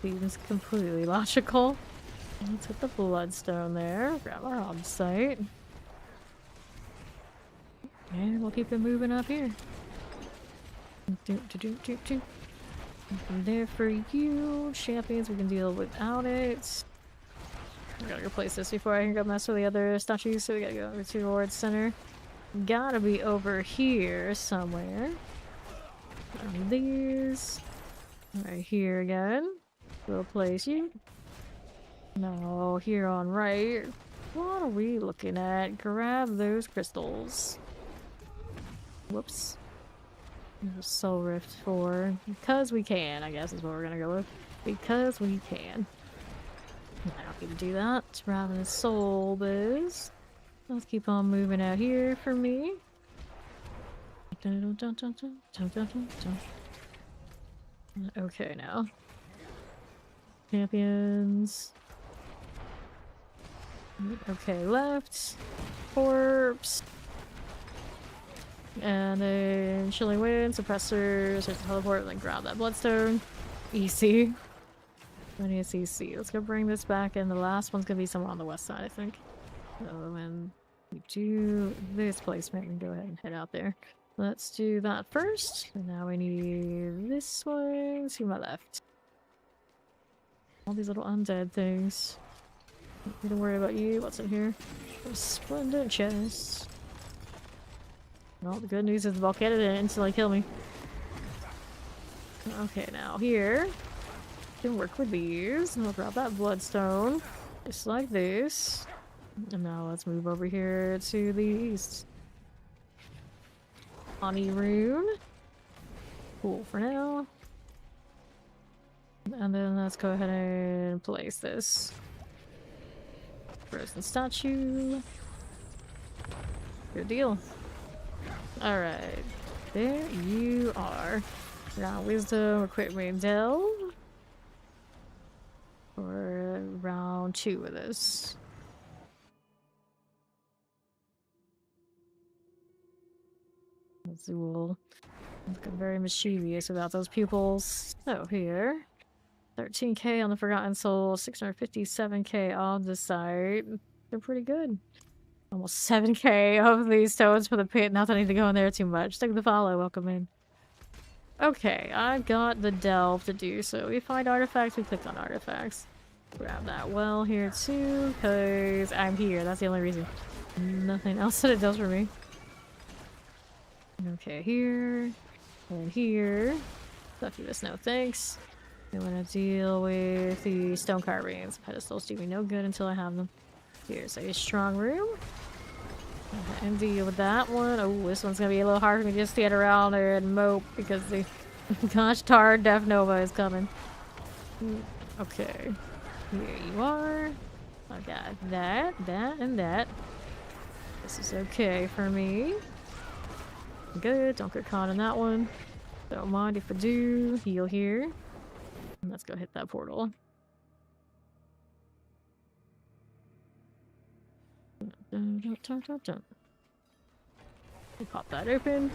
Seems completely logical. Let's hit the Bloodstone there. Grab our hub site. And we'll keep it moving up here. Nothing there for you. Champions, we can deal without it. I gotta replace this before I can go mess with the other statues, so we gotta go over towards center. Gotta be over here somewhere. These. Right here again. We'll place you. No, here on right. What are we looking at? Grab those crystals. Whoops. Soul Rift 4. Because we can, I guess is what we're gonna go with. Because we can. I'm happy to do that rather than Soul Biz. Let's keep on moving out here for me. Okay, now. Champions. Okay, left. Corpse. And then Chilling Wind, Suppressors, there's a teleport, and then grab that Bloodstone. Easy. I need to see. Let's go bring this back, and the last one's gonna be somewhere on the west side, I think. So when we do this placement, we can go ahead and head out there. Let's do that first. And now we need this one to my left. All these little undead things. Don't need to worry about you. What's in here? A splendid chest. Well, the good news is the volcano didn't instantly kill me. Okay, now here. Can work with these. And we'll grab that bloodstone. Just like this. And now let's move over here to the east. Ani rune. Cool for now. And then let's go ahead and place this. Frozen statue. Good deal. Alright. There you are. Now wisdom, equipment delve. For round 2 of this. Azul. Looking very mischievous about those pupils. So here. 13k on the Forgotten Soul, 657k on the site. They're pretty good. Almost 7k of these stones for the pit. Not that I need to go in there too much. Thank the follow. Welcome in. Okay, I've got the delve to do. So we find artifacts, we click on artifacts. Grab that well here too, because I'm here. That's the only reason. Nothing else that it does for me. Okay, here. And here. Stuff you this, no thanks. I want to deal with the stone carvings. Pedestals do me no good until I have them. Here's a strong room. And deal with that one. Oh, this one's gonna be a little hard for me to just stand around there and mope because the gosh darn Death Nova is coming. Okay. Here you are. I got that, and that. This is okay for me. Good. Don't get caught in that one. Don't mind if I do. Heal here. Let's go hit that portal. Pop that open.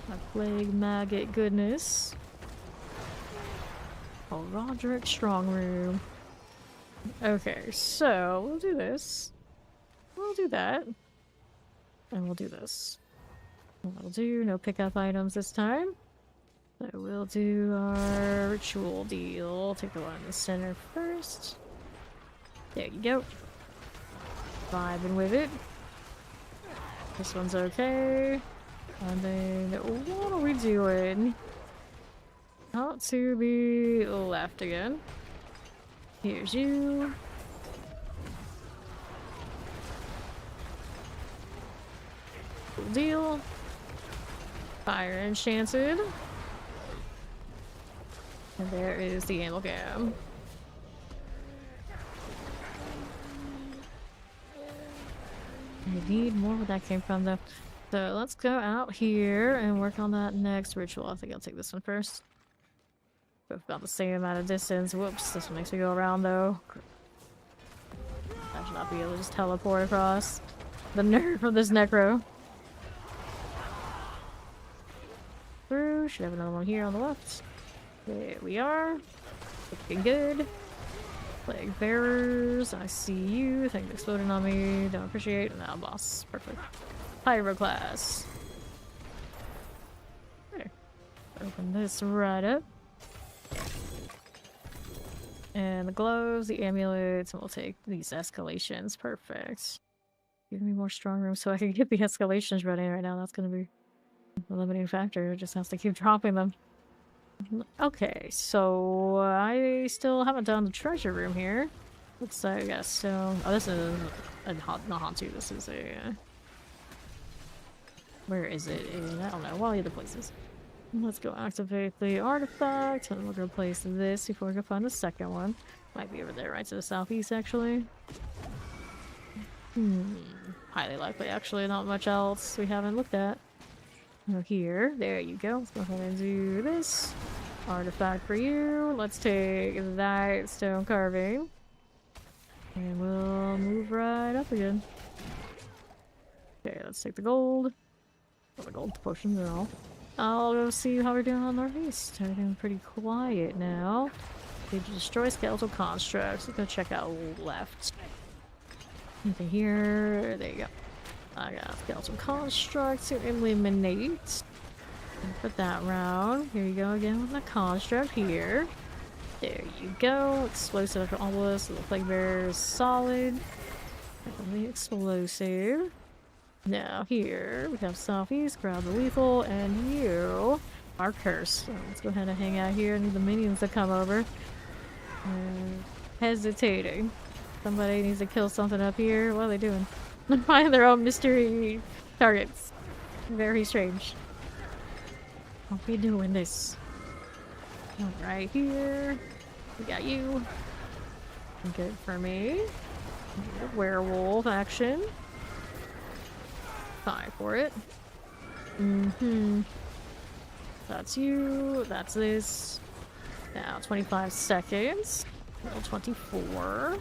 My plague maggot goodness. Oh, Roderick strong room. Okay, so we'll do this. We'll do that. And we'll do this. That'll do. No pickup items this time. So we'll do our ritual deal. Take the one in the center first. There you go. Vibing with it. This one's okay. And then what are we doing? Out to the left again. Here's you. Cool deal. Fire enchanted. And there is the amalgam. I need more where that came from though. So let's go out here and work on that next ritual. I think I'll take this one first. Both about the same amount of distance. Whoops, this one makes me go around though. I should not be able to just teleport across. The nerve of this Necro. Through. Should have another one here on the left. There we are. Looking good. Plague bearers, I see you. Things exploding on me. Don't appreciate. Now, boss. Perfect. Pyroclast. There. Open this right up. And the gloves, the amulets, and we'll take these escalations. Perfect. Give me more strong room so I can get the escalations ready right now. That's gonna be the limiting factor. It just has to keep dropping them. Okay, so I still haven't done the treasure room here. Looks like I guess so. Oh, this is not Hantu. This is a Where is it? I don't know. One of the other places. Let's go activate the artifact, and we'll go place this before we go find the second one. Might be over there, right to the southeast, actually. Highly likely, actually. Not much else we haven't looked at. Here. There you go. Let's go ahead and do this. Artifact for you. Let's take that stone carving. And we'll move right up again. Okay, let's take the gold. Oh, the gold potions and all. I'll go see how we're doing on Northeast. Everything's pretty quiet now. Did you destroy skeletal constructs? Let's go check out left. Anything here? There you go. I got skeletal constructs to eliminate. Put that round. Here you go again with the construct here. There you go. Explosive obelisk. The plague bearer is solid. Definitely explosive. Now here we have southeast, grab the lethal, and you are cursed. So let's go ahead and hang out here. I need the minions to come over. Hesitating. Somebody needs to kill something up here. What are they doing? They're finding their own mystery targets. Very strange. I'll be doing this. Right here. We got you. Good for me. Werewolf action. Fine for it. That's you. That's this. Now 25 seconds. Level 24.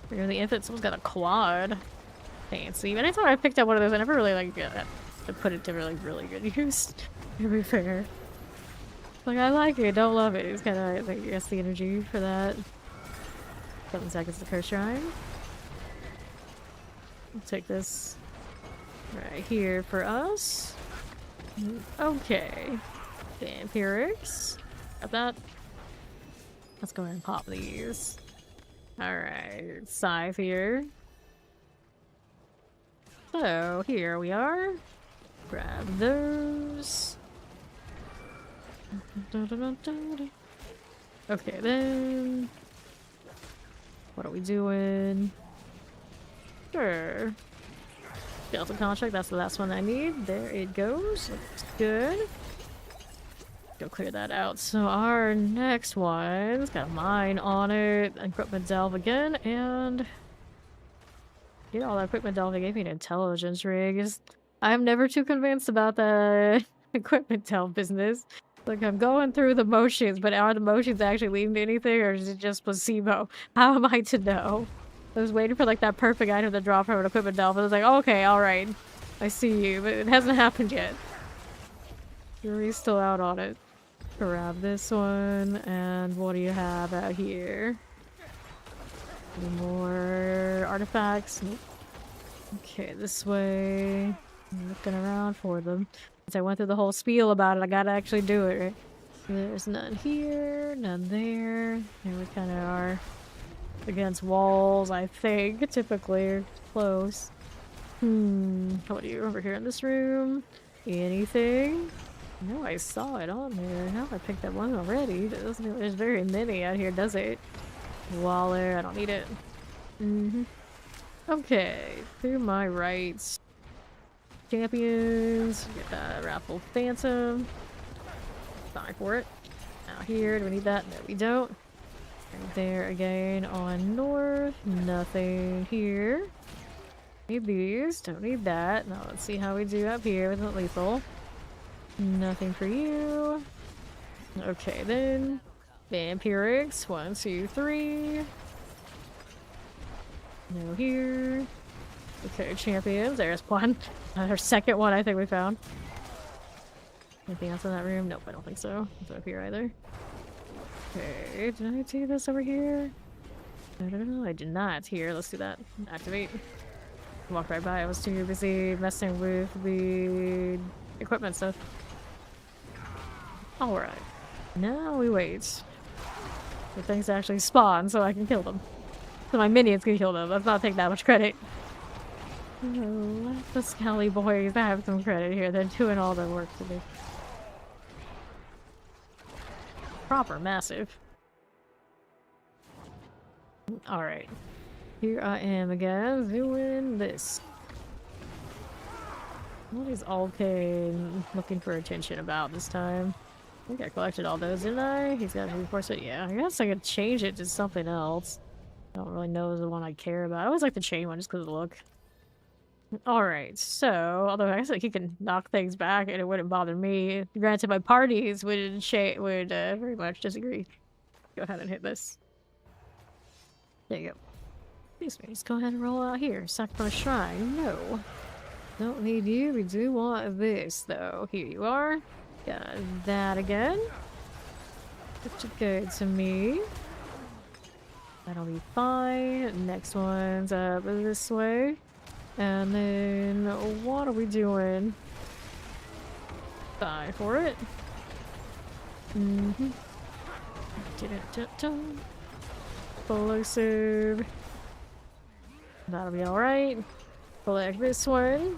We're the infant. Someone's got a quad. Fancy. But anytime I picked up one of those, I never really like to put it to really good use. To be fair. Like, I like it, don't love it. It's kind of, I guess, the energy for that. 7 seconds to curse shrine. I'll take this right here for us. Okay. Vampirics. Got that. Let's go ahead and pop these. Alright, scythe here. So, here we are. Grab those. Okay, then. What are we doing? Sure. Skeleton contract, that's the last one I need. There it goes. Looks good. Go clear that out. So our next one's got a mine on it. Equipment delve again, and get all that equipment delve. They gave me an intelligence rig. I'm never too convinced about the equipment delve business. Like, I'm going through the motions, but are the motions actually leading to anything, or is it just placebo? How am I to know? I was waiting for like that perfect item to drop from an equipment delve. I was like, oh, okay, alright. I see you, but it hasn't happened yet. Jury's still out on it. Grab this one, and what do you have out here? Any more artifacts? Nope. Okay, this way. I'm looking around for them. Since I went through the whole spiel about it, I gotta actually do it, right? There's none here, none there. And we kind of are against walls, I think, typically. Close. What do you over here in this room? Anything? No, I saw it on there. How I picked that one already? There's very many out here, does it? Waller, I don't need it. Okay, to my right. Champions. Get that raffle phantom. Fine for it. Out here, do we need that? No, we don't. Right there again on north. Nothing here. Need these. Don't need that. Now let's see how we do up here with the lethal. Nothing for you. Okay then. Vampirics. 1, 2, 3. No here. Okay, champions. There's one. Our second one I think we found. Anything else in that room? Nope, I don't think so. It's up here either. Okay, did I see this over here? I don't know, I did not. Here, let's do that. Activate. Walked right by. I was too busy messing with the equipment stuff. Alright. Now we wait for things to actually spawn so I can kill them. So my minions can kill them. Let's not take that much credit. Oh, let the Scally boys have some credit here. They're doing all the work to do. Proper massive. Alright. Here I am again doing this. What is Alkane looking for attention about this time? I think I collected all those, didn't I? He's got a reinforcement. Yeah, I guess I could change it to something else. I don't really know the one I care about. I always like the chain one just because of the look. Alright, so, although I guess like he can knock things back and it wouldn't bother me. Granted, my parties would very much disagree. Go ahead and hit this. There you go. Excuse me, just go ahead and roll out here. Sack for a shrine. No. Don't need you. We do want this, though. Here you are. Got that again. Looks good to me. That'll be fine. Next one's up this way. And then, what are we doing? Die for it. Mm-hmm. Explosive. That'll be alright. Collect this one.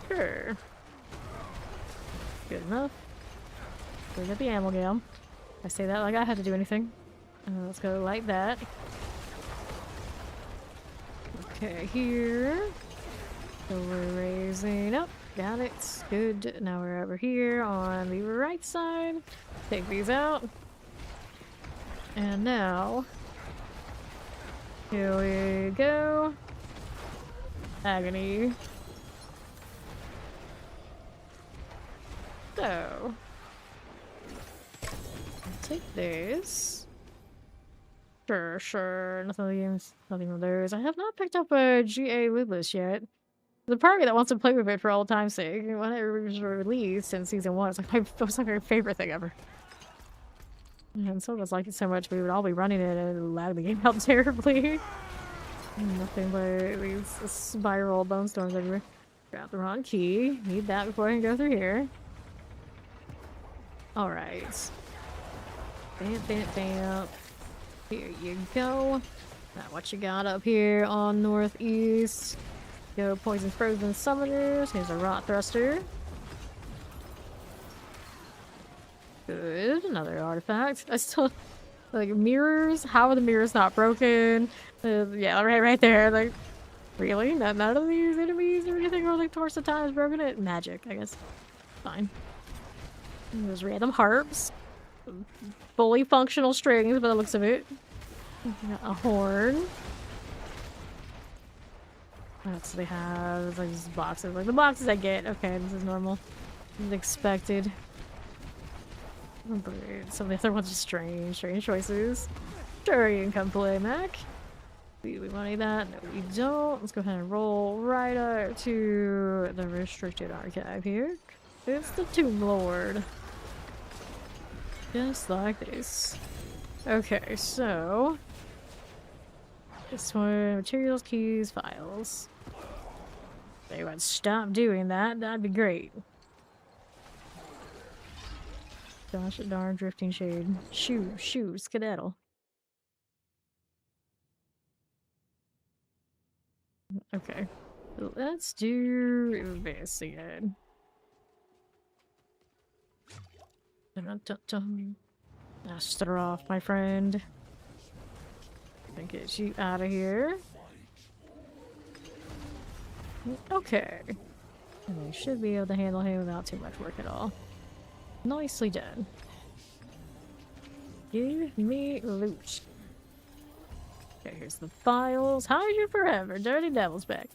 Sure. Good enough. Bring up the amalgam. I say that like I had to do anything. Let's go like that. Okay, here. So we're raising up. Got it. Good. Now we're over here on the right side. Take these out. And now, here we go. Agony. So, I'll take this. Sure. Nothing from those. I have not picked up a GA Lidless yet. The party that wants to play with it for all time's sake. When it was released in season 1, it was like my favorite thing ever. And some of us liked it so much we would all be running it and lag the game out terribly. Nothing but these spiral bone storms everywhere. Grab the wrong key. Need that before I can go through here. Alright. Bam. Here you go. Now what you got up here on northeast? Go poison frozen summoners. Here's a rot thruster. Good. Another artifact. I still like mirrors. How are the mirrors not broken? Yeah, right there. Like, really? None of these enemies or anything or like torso time has broken it? Magic, I guess. Fine. And there's random harps. Fully functional strings by the looks of it. Got a horn. That's what they have. Like these boxes. Like the boxes I get. Okay, this is normal. This is expected. But some of the other ones are strange choices. Sure, you can come play, Mac. Do we money that? No, we don't. Let's go ahead and roll right up to the restricted archive here. It's the Tomb Lord. Just like this. Okay, so this one, materials, keys, files. They would stop doing that. That'd be great. Gosh darn drifting shade. Shoo, skedaddle. Okay. Let's do this again. Master off, my friend. Gonna get you out of here. Okay. And I should be able to handle him without too much work at all. Nicely done. Give me loot. Okay, here's the files. Hide you forever. Dirty Devil's back.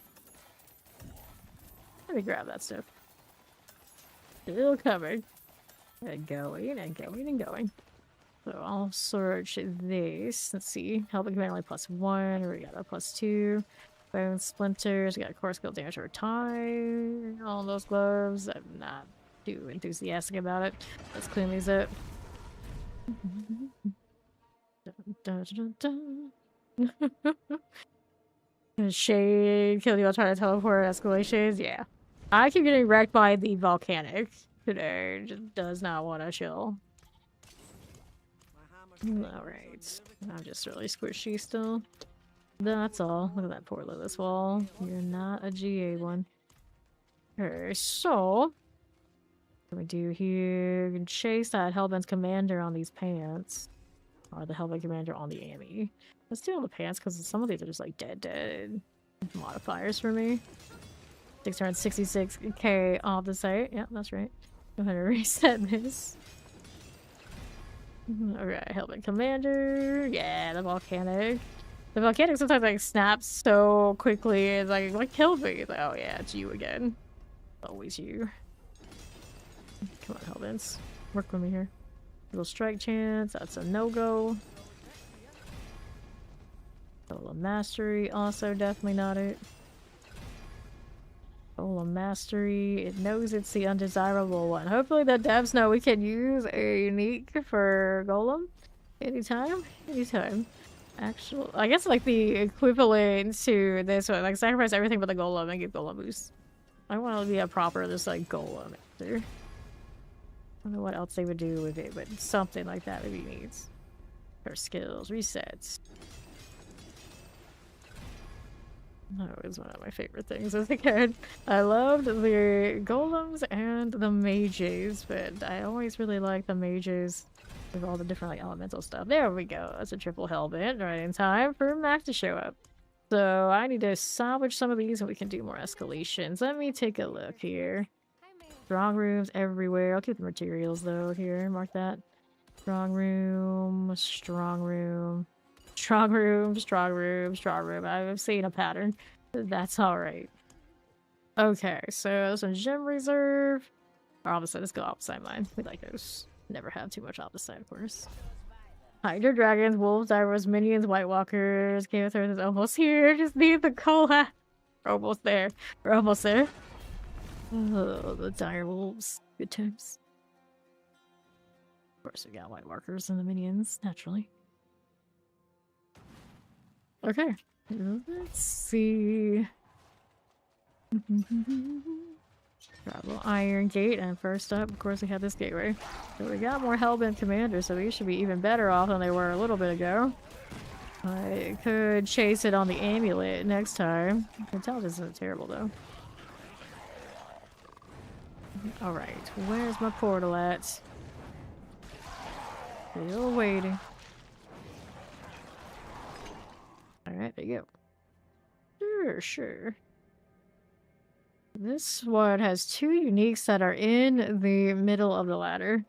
Let me grab that stuff. Still covered. And going. So I'll search this. Let's see. Helping command only +1. Or we got a +2. Bone splinters. We got core skill damage over time. All those gloves. I'm not too enthusiastic about it. Let's clean these up. Shade. Kill you while trying to teleport escalations. Yeah. I keep getting wrecked by the volcanic today. Just does not want to chill. Alright. I'm just really squishy still. That's all. Look at that poor Lilith wall. You're not a GA one. Okay, so what can we do here? We can chase that Hellbent's commander on these pants. Or the Hellbent commander on the Amy. Let's do on the pants because some of these are just like dead modifiers for me. 666k off the site. Yeah, that's right. Go ahead and reset this. Alright, Helmet Commander. Yeah, the volcanic. The volcanic sometimes like snaps so quickly. It's like, what killed me? It's like, oh yeah, it's you again. Always you. Come on, Helmets. Work with me here. Little strike chance. That's a no-go. Solo Mastery. Also definitely not it. Solo Mastery. It knows it's the undesirable one. Hopefully the devs know we can use a unique for Golem. Anytime. Anytime. Actual, I guess like the equivalent to this one. Like sacrifice everything but the Golem and give Golem boost. I want to be a proper just like Golem after. I don't know what else they would do with it, but something like that maybe needs. Her skills, resets. That was one of my favorite things as a kid. I loved the golems and the mages, but I always really liked the mages with all the different like elemental stuff. There we go. That's a triple helmet right in time for Mac to show up. So I need to salvage some of these and we can do more escalations. Let me take a look here. Strong rooms everywhere. I'll keep the materials though here. Mark that. Strong room, strong room. Strong room, strong room, strong room. I've seen a pattern. That's alright. Okay, so some gem reserve. Or opposite, let's go opposite mine. We like those. Never have too much opposite, of course. Hydra dragons, wolves, divers, minions, white walkers. Game of Thrones is almost here. Just need the cola. We're almost there. We're almost there. Oh, the dire wolves. Good times. Of course, we got white walkers and the minions, naturally. Okay, let's see. Travel Iron Gate, and first up, of course, we have this gateway. So we got more Hellbent commanders, so we should be even better off than they were a little bit ago. I could chase it on the amulet next time. Intelligence isn't terrible, though. Alright, where's my portal at? Still waiting. Alright, there you go. Sure. This one has two uniques that are in the middle of the ladder.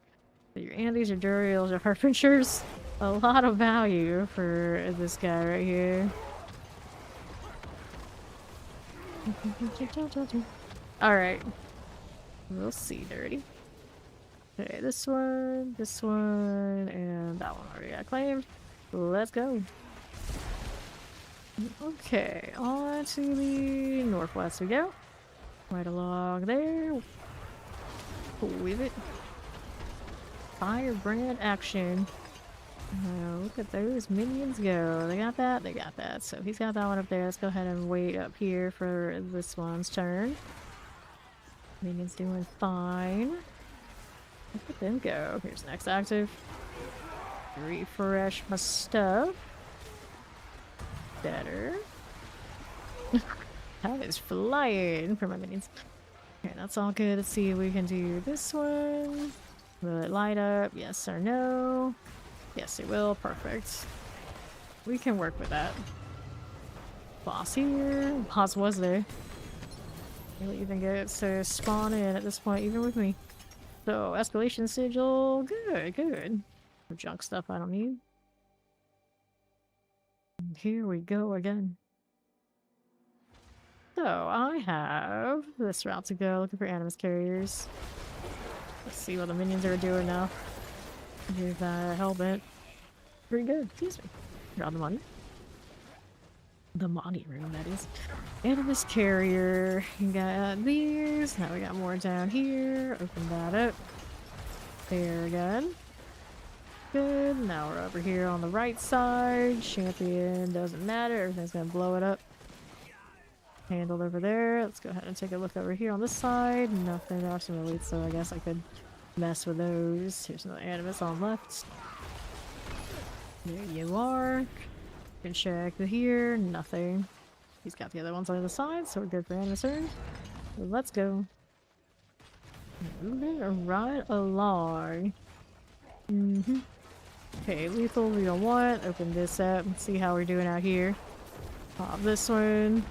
So your Andes, your Duriels, your Harpingers. A lot of value for this guy right here. Alright. We'll see, Dirty. Okay, this one, and that one already got claimed. Let's go. Okay, on to the northwest we go. Right along there. With it. Firebrand action. Look at those minions go. They got that? They got that. So he's got that one up there. Let's go ahead and wait up here for this one's turn. Minions doing fine. Look at them go. Here's next active. Refresh my stuff. Better. That is flying for my minions. Okay, that's all good. Let's see if we can do this one. Will it light up? Yes or no? Yes, it will. Perfect. We can work with that. Boss here. Boss was there. He'll even get to spawn in at this point, even with me. So, escalation sigil. Good, good. Junk stuff I don't need. And here we go again. So, I have this route to go, looking for animus carriers. Let's see what the minions are doing now. Here's that helmet. Pretty good, excuse me. Grab the money. The money room, that is. Animus carrier. You got these. Now we got more down here. Open that up. There again. Good. Now we're over here on the right side. Champion doesn't matter. Everything's gonna blow it up. Handled over there. Let's go ahead and take a look over here on this side. Nothing. There are some elites, so I guess I could mess with those. Here's another animus on left. There you are. You can check here. Nothing. He's got the other ones on the other side, so we're good for animus turn. So let's go. Moving right along. Okay, lethal we don't want. Open this up and see how we're doing out here. Pop this one.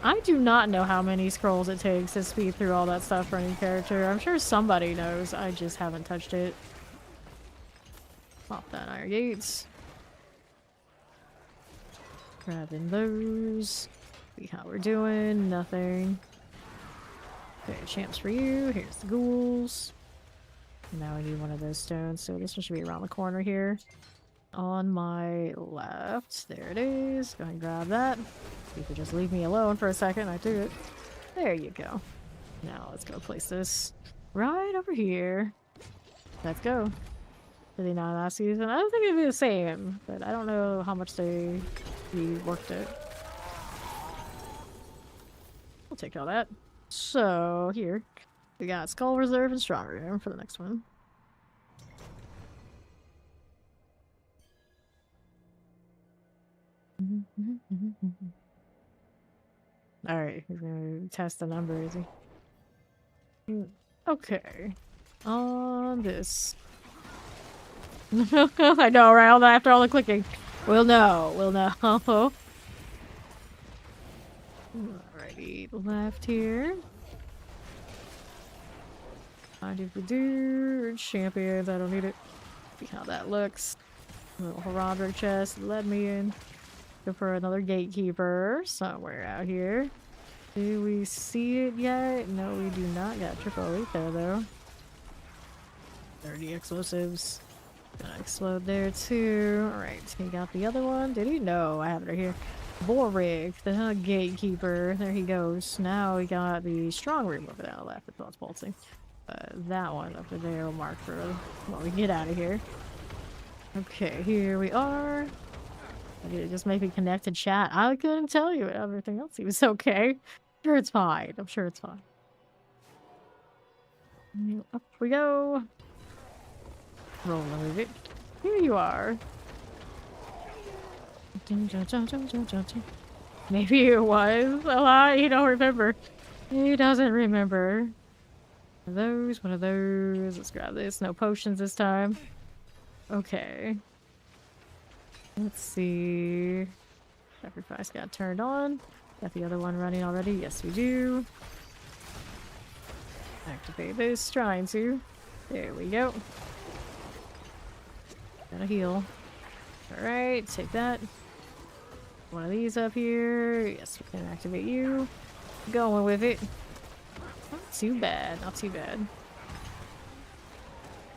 I do not know how many scrolls it takes to speed through all that stuff for any character. I'm sure somebody knows. I just haven't touched it. Pop that iron gates. Grabbing those. See how we're doing. Nothing. Okay, champs for you. Here's the ghouls. Now we need one of those stones, so this one should be around the corner here. On my left. There it is. Go ahead and grab that. You could just leave me alone for a second. I do it. There you go. Now let's go place this right over here. Let's go. Did they not last season? I don't think it'd be the same, but I don't know how much we worked it. We'll take all that. So here we got Skull Reserve and Strong Room for the next one. Alright, he's gonna test the number, is he? Okay. On this. I know, right? After all the clicking. We'll know. We'll know. Alrighty, left here. I do champions. I don't need it. See how that looks. Little heraldic chest led me in. Go for another gatekeeper somewhere out here. Do we see it yet? No, we do not. Got triple elite there though. 30 explosives. Gonna explode there too. Alright, he got the other one. Did he? No, I have it right here. Boric, the gatekeeper. There he goes. Now we got the strong room over there on the left. It's not pulsing. That one over there will mark for when we get out of here. Okay, here we are. It just maybe connect to chat. I couldn't tell you everything else. He was okay. I'm sure it's fine. I'm sure it's fine. Up we go. Rolling with it. Here you are. Maybe it was a lot. You don't remember. He doesn't remember. One of those. Let's grab this. No potions this time. Okay. Let's see. Sacrifice got turned on. Got the other one running already. Yes, we do. Activate this. Trying to. There we go. Gotta heal. Alright, take that. One of these up here. Yes, we can activate you. Going with it. Not too bad. Not too bad.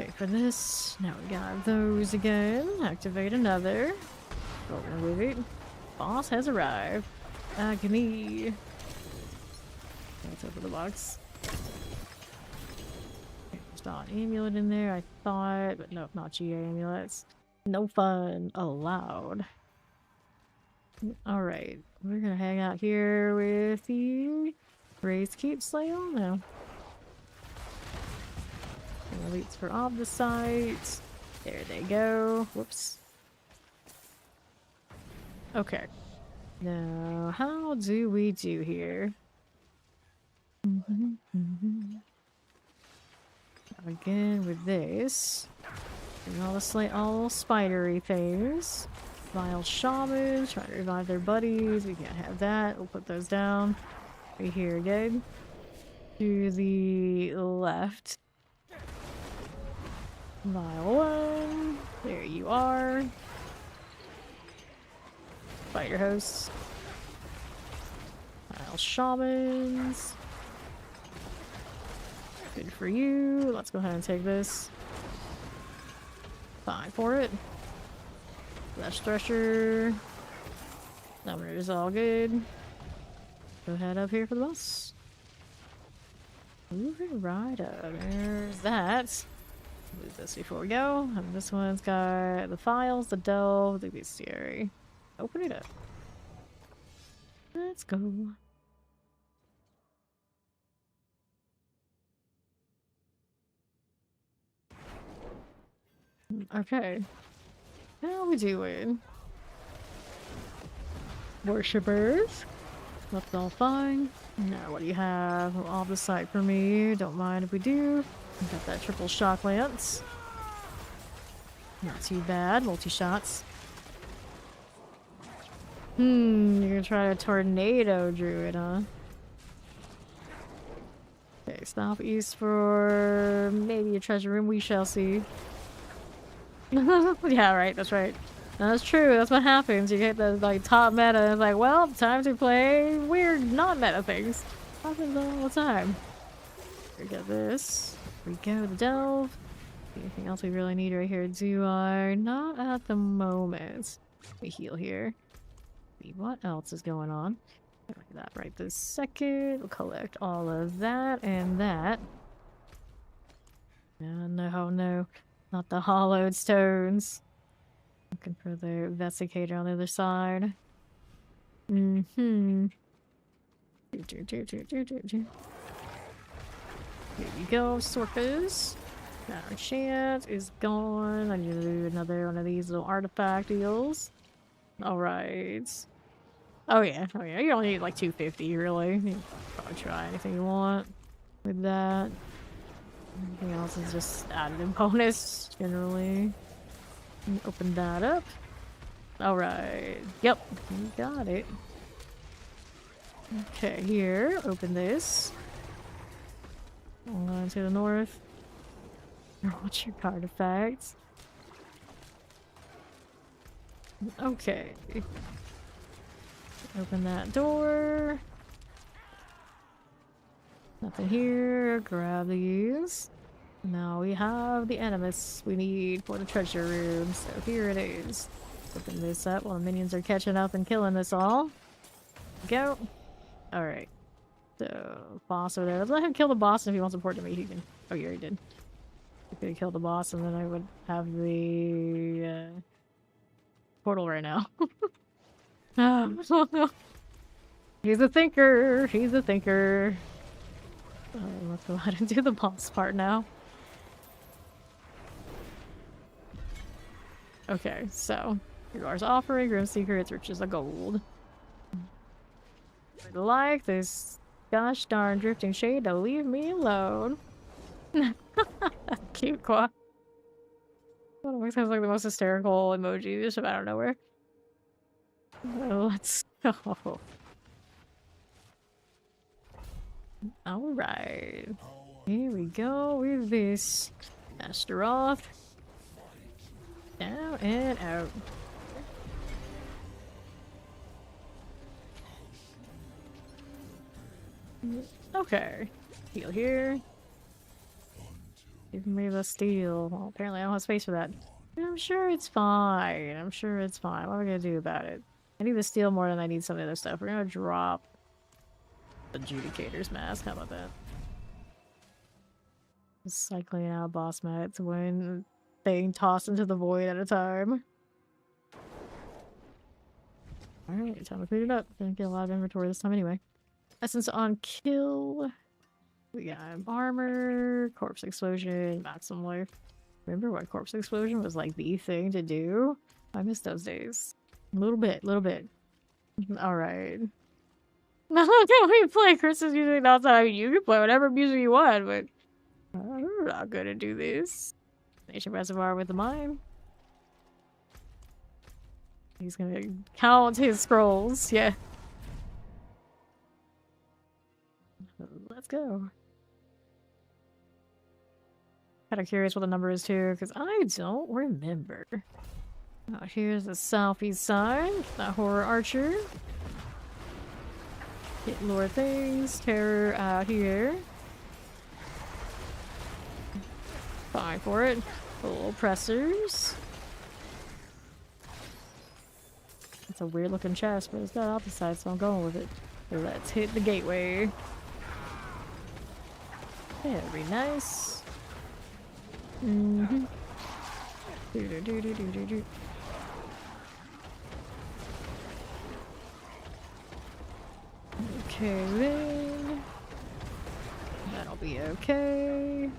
Okay, for this, now we got those again. Activate another. Rolling with it. Boss has arrived. Agony. Let's open the box. Okay, there's not an amulet in there, I thought, but no, not GA amulets. No fun allowed. Alright, we're gonna hang out here with the Raised Keep Slayer now. Elites for all the sites. There they go. Whoops. Okay. Now, how do we do here? Again with this. And all the all spidery things. Vile shamans trying to revive their buddies. We can't have that. We'll put those down. Right here again. To the left. Vile one. There you are. Spider hosts. Vile shamans. Good for you. Let's go ahead and take this. Fine for it. Flesh Thresher. Number is all good. Go ahead up here for the boss. Moving right up. There's that. Move this before we go. And this one's got the files, the delve, the bestiary. Open it up. Let's go. Okay. How we doing? Worshippers. That's all fine. Now, what do you have? Off the site for me. Don't mind if we do. Got that triple shock lance. Not too bad. Multi-shots. You're gonna try a tornado druid, huh? Okay, southeast for maybe a treasure room. We shall see. Yeah, right. That's right. That's true. That's what happens. You get the like top meta, and it's like, well, time to play weird non-meta things. Happens all the time. We get this. Here we go. The delve. Anything else we really need right here? Do I? Not at the moment. Let me heal here. See what else is going on. Look at that right this second. We'll collect all of that and that. No, no. Not the hollowed stones. Looking for the investigator on the other side. Here we go, Sorkas. Our chance is gone. I need to do another one of these little artifact deals. Alright. Oh yeah, you only need like 250 really. You can probably try anything you want with that. Everything else is just added bonus, generally. Open that up. Alright. Yep, you got it. Okay, here, open this. On to the north. What's your artifacts? Okay. Open that door. Nothing here. Grab these. Now we have the animus we need for the treasure room. So here it is. Open this up while the minions are catching up and killing us all. Go. Alright. So, boss over there. Let's let him kill the boss, and if he wants to report to me, he can. Oh, you already did. He could kill the boss, and then I would have the portal right now. He's a thinker. He's a thinker. Let's go ahead and do the boss part now. Okay, so Regar's offering, Grim Secrets, Riches of Gold. I like this gosh darn drifting shade to leave me alone. Cute Qua. That always has like the most hysterical emoji just out of nowhere. Let's go. Alright. Here we go with this. Master off. Down and out. Okay. Heal here. Give me the steel. Well, apparently I don't have space for that. I'm sure it's fine. I'm sure it's fine. What am I gonna do about it? I need the steel more than I need some of the other stuff. We're gonna drop Adjudicator's Mask. How about that? Just cycling out boss mats when being tossed into the void at a time. Alright, time to clean it up. Gonna get a lot of inventory this time anyway. Essence on kill. We got armor, corpse explosion, maximum life. Remember what corpse explosion was like the thing to do? I miss those days. A little bit, Alright. Now can we play Christmas music outside? I mean, you can play whatever music you want, but I'm not gonna do this. Nation Reservoir with the mine. He's gonna count his scrolls, yeah. Let's go. Kind of curious what the number is too, because I don't remember. Oh, here's the southeast side. That horror archer. Hit lore things. Terror out here. Fine for it. Full pressers. It's a weird looking chest, but it's got opposite, so I'm going with it. Let's hit the gateway. Very nice. Okay then. That'll be okay.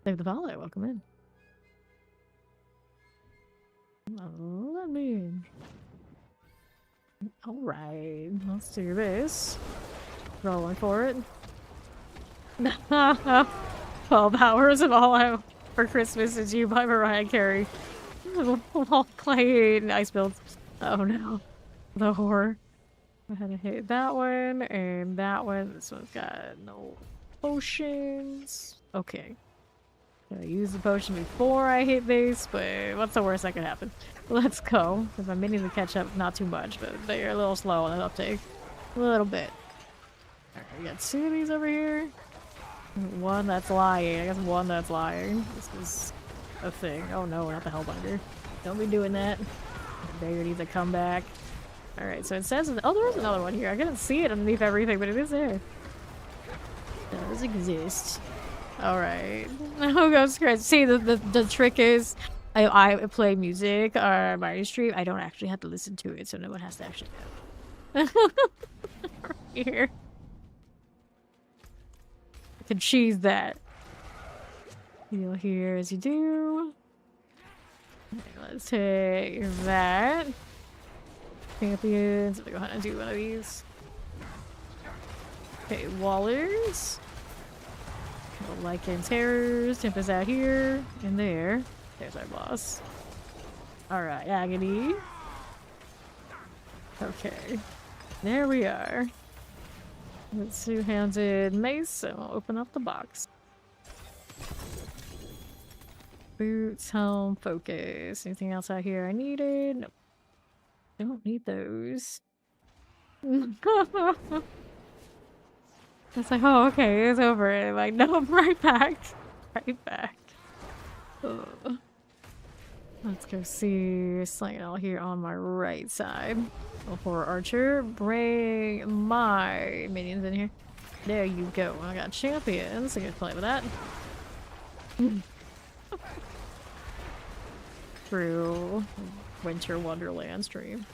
Save the Valley, welcome in. Let me in. Alright, let's do this. Rolling for it. 12 hours of All Out for Christmas is You by Mariah Carey. All playing ice builds. Oh no. The horror. Go ahead and hit that one and that one. This one's got no potions. Okay. I use the potion before I hit base, but what's the worst that could happen? Let's go. Because I'm meaning to catch up, not too much, but they're a little slow on the uptake. A little bit. Alright, we got 2 of these over here. One that's lying. I guess one that's lying. This is a thing. Oh no, not the Hellbinder. Don't be doing that. The beggar needs to come back. Alright, so it says... Oh, there is another one here. I couldn't see it underneath everything, but it is there. It does exist. Alright. Oh, goes crazy. See, the trick is... I play music on my stream. I don't actually have to listen to it, so no one has to actually know. Here. I can cheese that. Heal here as you do. Okay, let's take that. Champions. Let me go ahead and do one of these. Okay, Wallers. Lycan Terrors. Tempest out here and there. There's our boss. Alright, Agony. Okay. There we are. Let's two-handed mace, and we'll open up the box. Boots, helm, focus. Anything else out here I needed? Nope. Don't need those. It's like, oh, okay, it's over. And I'm like, no, I'm right back. Right back. Ugh. Let's go see Sentinel here on my right side. Oh, for Archer, bring my minions in here. There you go. I got champions. I can play with that. Through Winter Wonderland stream.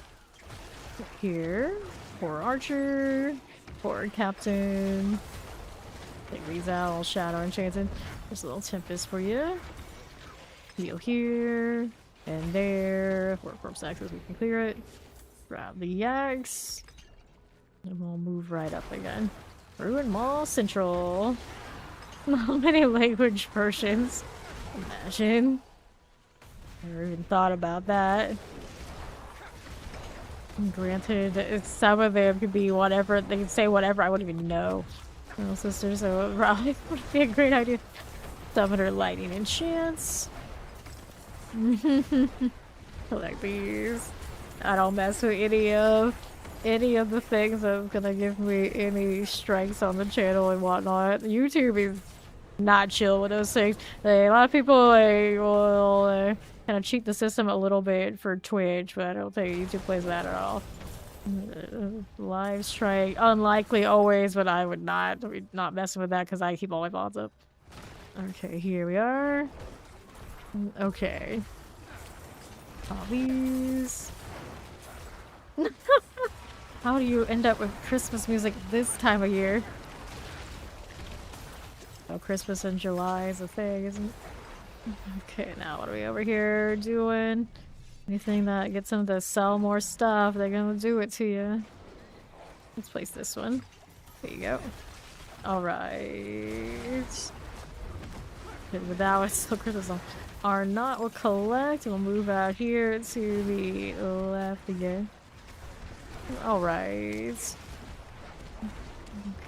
Here, for Archer, for Captain. Take these out, all Shadow Enchanted. There's a little Tempest for you. Heal here and there. For corpse access, we can clear it. Grab the yaks. And we'll move right up again. Ruin Mall Central. How many language versions? Imagine. Never even thought about that. Granted, some of them could be whatever. They can say whatever. I wouldn't even know. Little sister, so it probably would be a great idea. Summoner Lightning Enchants. Collect these. I don't mess with any of the things that's gonna give me any strikes on the channel and whatnot. YouTube is not chill with those things. A lot of people will kind of cheat the system a little bit for Twitch, but I don't think YouTube plays that at all. Live strike, unlikely always, but I would not be not messing with that because I keep all my bots up. Okay, here we are. Okay. All these. How do you end up with Christmas music this time of year? Oh, Christmas in July is a thing, isn't it? Okay, now what are we over here doing? Anything that gets them to sell more stuff, they're gonna do it to you. Let's place this one. There you go. Alright. With that was still criticism. Not will collect. We'll move out here to the left again. Alright.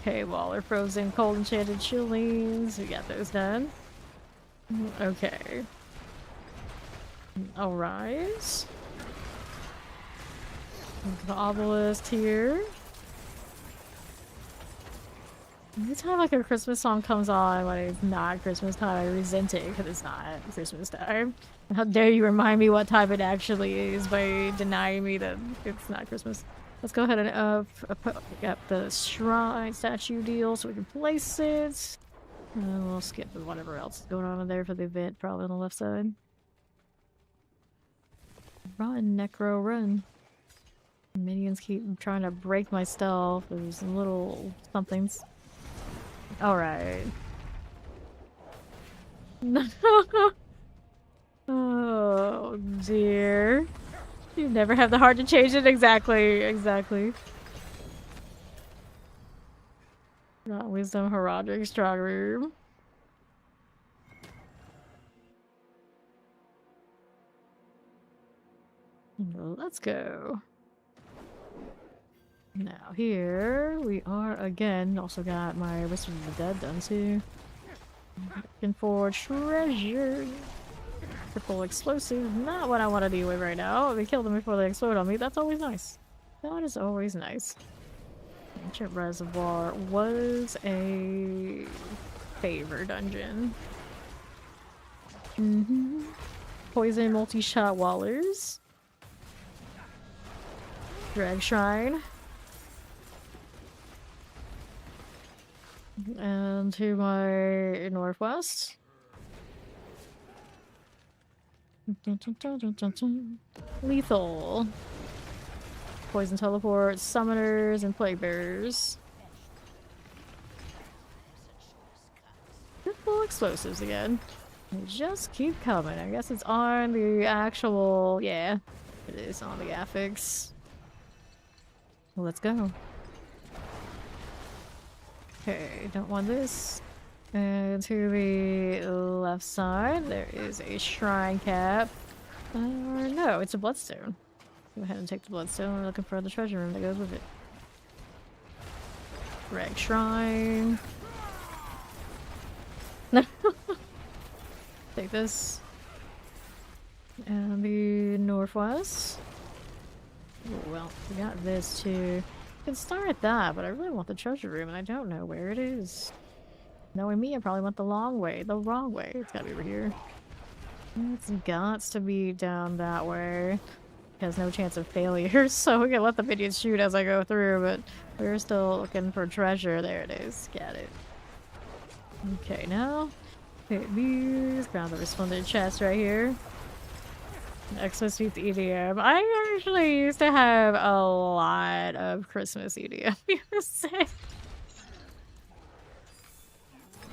Okay, Waller Frozen, Cold Enchanted Chillins. We got those done. Okay. Alright. The obelisk here. Every time like a Christmas song comes on when it's not Christmas time, I resent it because it's not Christmas time. How dare you remind me what time it actually is by denying me that it's not Christmas. Let's go ahead and get the shrine statue deal so we can place it. And we'll skip whatever else is going on in there for the event, probably on the left side. Run, Necro, run. Minions keep trying to break my stealth. There's little somethings. Alright. Oh dear. You never have the heart to change it. Exactly. Not wisdom, heraldric, strong room. Let's go. Now here we are again. Also got my Whisper of the Dead done too. Looking for treasure. Triple explosive. Not what I want to deal with right now. They killed them before they explode on me. That's always nice. That is always nice. Ancient Reservoir was a favor dungeon. Poison multi-shot wallers. Drag Shrine. And to my northwest. Lethal. Poison teleport, summoners, and plague bearers. Triple explosives again. They just keep coming. I guess it's on the actual... yeah, it is on the affix. Well, let's go. Okay, don't want this. And to the left side, there is a shrine cap. Or no, it's a bloodstone. Go ahead and take the bloodstone. We're looking for the treasure room that goes with it. Rag shrine. Take this. And the northwest. Oh, well, we got this too. I can start at that, but I really want the treasure room and I don't know where it is. Knowing me, I probably went the long way. The wrong way. It's gotta be over here. It's got to be down that way. It has no chance of failure, so we can let the minions shoot as I go through, but we're still looking for treasure. There it is. Got it. Okay, now hit these. Found the resplendent chest right here. Xmas EDM. I actually used to have a lot of Christmas EDM music.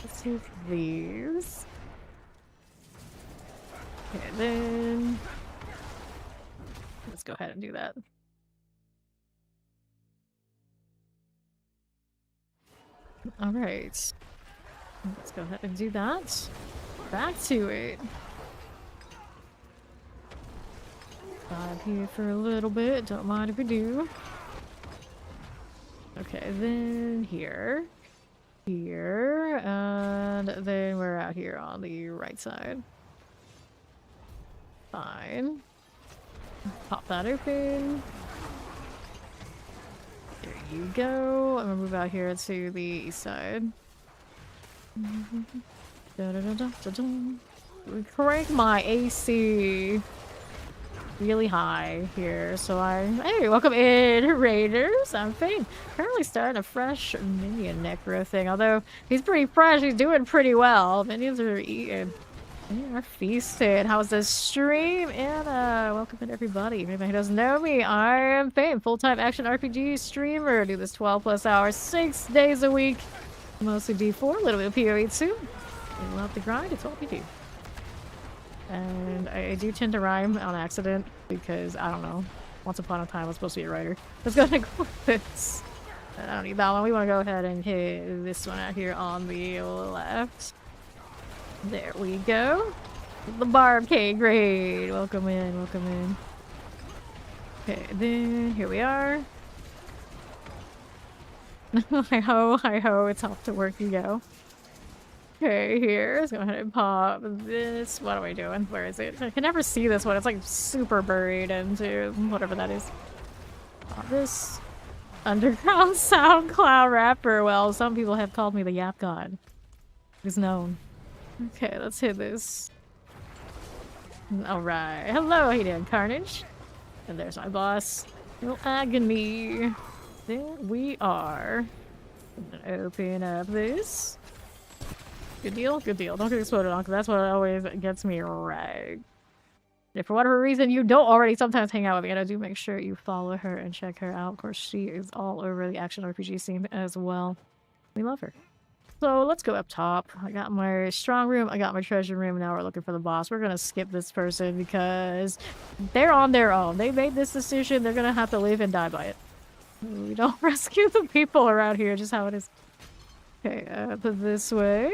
Let's do these. And then let's go ahead and do that. All right. Let's go ahead and do that. Back to it. Vibe here for a little bit. Don't mind if we do. Okay, then here. Here. And then we're out here on the right side. Fine. Pop that open. There you go. I'm gonna move out here to the east side. Crank my AC really high here, so hey, welcome in, Raiders. I'm Fane. Currently starting a fresh minion necro thing. Although he's pretty fresh, he's doing pretty well. Minions are eating. We are feasting. How's the stream? And welcome in everybody. If anybody who doesn't know me, I am Fane, full-time action RPG streamer. I do this 12+ hours, 6 days a week. Mostly D4, a little bit of PoE too. We love the grind, it's what we do. And I do tend to rhyme on accident because, I don't know, once upon a time I was supposed to be a writer. Let's go ahead and go with this. I don't need that one. We want to go ahead and hit this one out here on the left. There we go. The Barcade grade. Welcome in, welcome in. Okay, then here we are. Hi ho, it's off to work you go. Okay, here, let's go ahead and pop this. What are we doing? Where is it? I can never see this one. It's like super buried into whatever that is. Pop this. Underground SoundCloud rapper. Well, some people have called me the Yap God. He's known. Okay, let's hit this. Alright. Hello, how you doing, Carnage? And there's my boss. No agony. There we are. I'm gonna open up this. Good deal? Good deal. Don't get exploded on, because that's what always gets me right. If for whatever reason you don't already sometimes hang out with me, I do make sure you follow her and check her out. Of course, she is all over the action RPG scene as well. We love her. So let's go up top. I got my strong room, I got my treasure room, now we're looking for the boss. We're gonna skip this person because they're on their own. They made this decision, they're gonna have to live and die by it. We don't rescue the people around here, just how it is. Okay, this way.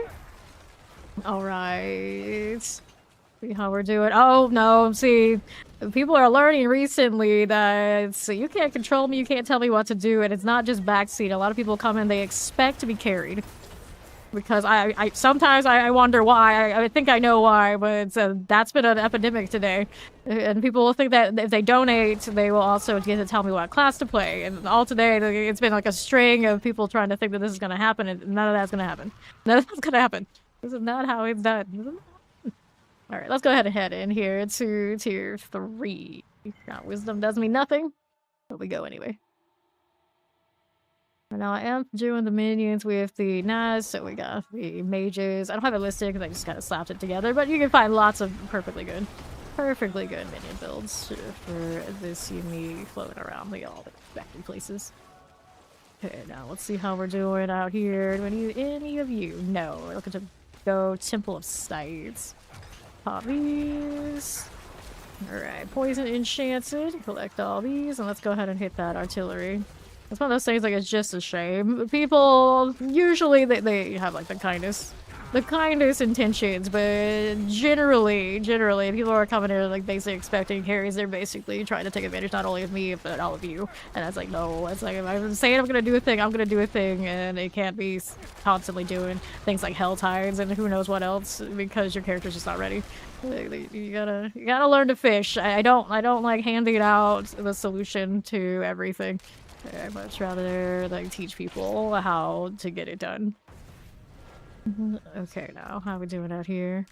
Alright. See how we're doing. Oh no, see. People are learning recently that you can't control me, you can't tell me what to do, and it's not just backseat. A lot of people come in, they expect to be carried. Because sometimes I wonder why. I think I know why, but that's been an epidemic today. And people will think that if they donate, they will also get to tell me what class to play. And all today, it's been like a string of people trying to think that this is going to happen, and none of that's going to happen. None of that's going to happen. This is not how it's done. Alright, let's go ahead and head in here to tier 3. Now, wisdom does mean nothing, but we go anyway. Now I am doing the minions with the knights, so we got the mages. I don't have it listed because I just kind of slapped it together, but you can find lots of perfectly good minion builds for this you me floating around all the respective places. Okay, now let's see how we're doing out here. Do any of you? No, we're looking to go Temple of Sights. Pop these. Alright, poison enchanted. Collect all these, and let's go ahead and hit that artillery. It's one of those things, like, it's just a shame. People, usually they have, like, the kindest intentions, but generally, people are coming here, like, basically expecting carries. They're basically trying to take advantage not only of me, but all of you. And it's like, no, it's like, if I'm saying I'm gonna do a thing, I'm gonna do a thing, and it can't be constantly doing things like hell tides and who knows what else, because your character's just not ready. You gotta learn to fish. I don't like handing out the solution to everything. I'd much rather, like, teach people how to get it done. Okay, now, how are we doing out here?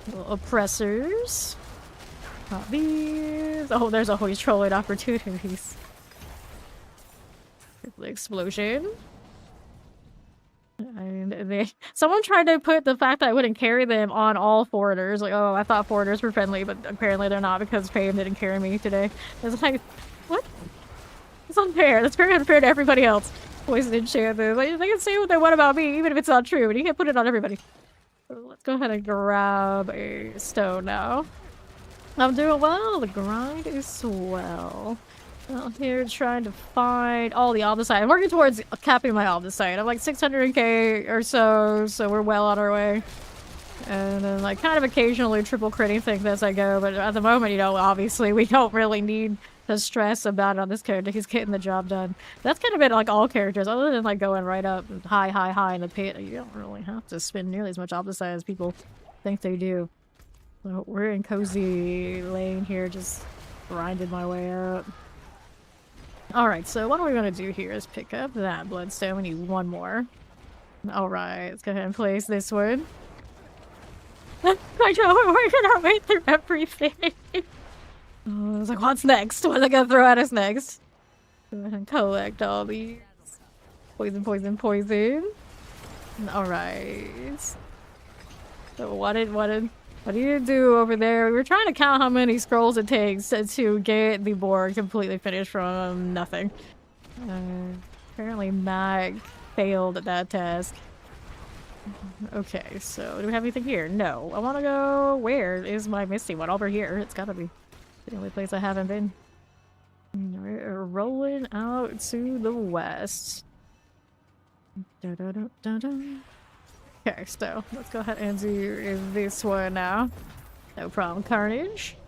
Little oppressors. Not these. Oh, there's always trolling opportunities. The explosion. And someone tried to put the fact that I wouldn't carry them on all foreigners. Like, oh, I thought foreigners were friendly, but apparently they're not because Fame didn't carry me today. It's like, what? It's unfair. That's very unfair to everybody else. Poison enchanted. Like, they can say what they want about me, even if it's not true, but you can't put it on everybody. So let's go ahead and grab a stone now. I'm doing well. The grind is swell. Out here trying to find all the Omnicide. I'm working towards capping my Omnicide. I'm like 600k or so we're well on our way. And then, like, kind of occasionally triple critting things as I go, but at the moment, you know, obviously we don't really need to stress about it on this character. He's getting the job done. That's kind of been like all characters, other than like going right up high in the pit. You don't really have to spend nearly as much Omnicide as people think they do. So we're in cozy lane here, just grinding my way up. Alright, so what are we going to do here is pick up that bloodstone. We need one more. Alright, let's go ahead and place this one. I know, we're gonna wait through everything. I was like, what's next? What's it gonna throw at us next? Go ahead and collect all these. Poison. Alright. So what do you do over there? We were trying to count how many scrolls it takes to get the board completely finished from nothing. Apparently Mag failed at that task. Okay, so do we have anything here? No. I want to go... Where is my misty one? Over here. It's gotta be the only place I haven't been. We're rolling out to the west. Okay, so let's go ahead and do this one now. No problem, Carnage.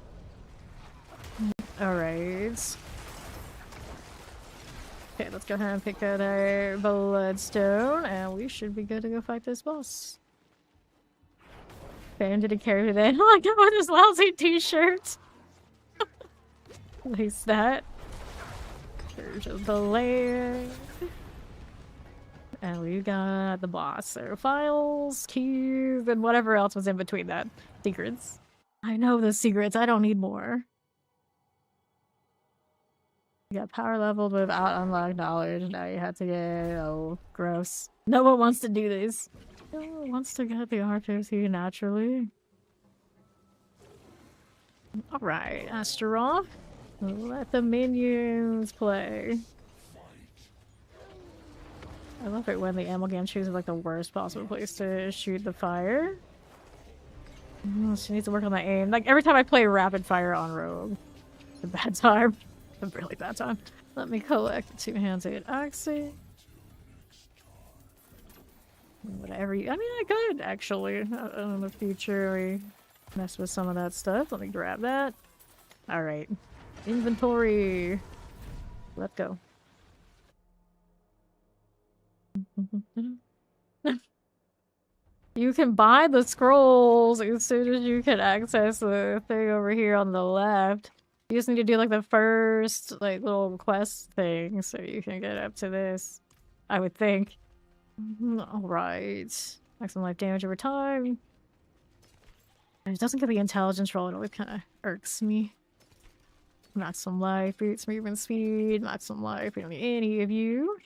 Alright. Okay, let's go ahead and pick out our bloodstone, and we should be good to go fight this boss. Bam didn't carry me then. Oh, I got one of those lousy t-shirts. At least that. Church of the Land. And we got the boss. So files, keys, and whatever else was in between that. Secrets. I know the secrets. I don't need more. You got power leveled without unlocked knowledge. Now you have to get... Oh, gross. No one wants to do this. No one wants to get the R50 naturally. Alright, Astaroth. Let the minions play. I love it when the ammo gun chooses like the worst possible place to shoot the fire. She needs to work on that aim. Like every time I play rapid fire on Rogue. It's a bad time. A really bad time. Let me collect the two-handed axe. Whatever you... I mean, I could, actually. In the future, we mess with some of that stuff. Let me grab that. Alright. Inventory. Let's go. You can buy the scrolls as soon as you can access the thing over here on the left. You just need to do like the first like little quest thing so you can get up to this. I would think. Alright. Maximum life damage over time. And it doesn't get the intelligence roll, it always kinda irks me. Maximum life, boots, movement speed, maximum life, we don't need any of you.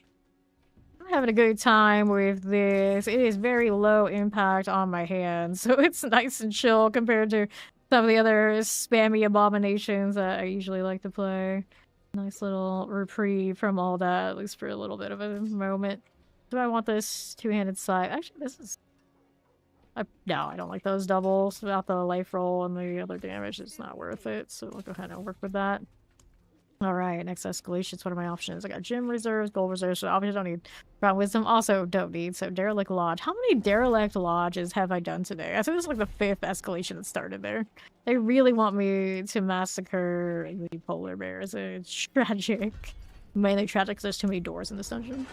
I'm having a good time with this. It is very low impact on my hands, so it's nice and chill compared to some of the other spammy abominations that I usually like to play. Nice little reprieve from all that, at least for a little bit of a moment. Do I want this two-handed scythe? Actually, this is... no, I don't like those doubles. Without the life roll and the other damage, it's not worth it, so we'll go ahead and work with that. Alright, next escalations. What are my options? I got gym reserves, gold reserves, so obviously don't need ground wisdom. Also don't need, so derelict lodge. How many derelict lodges have I done today? I think this is like the 5th escalation that started there. They really want me to massacre the polar bears. It's tragic. Mainly tragic because there's too many doors in this dungeon.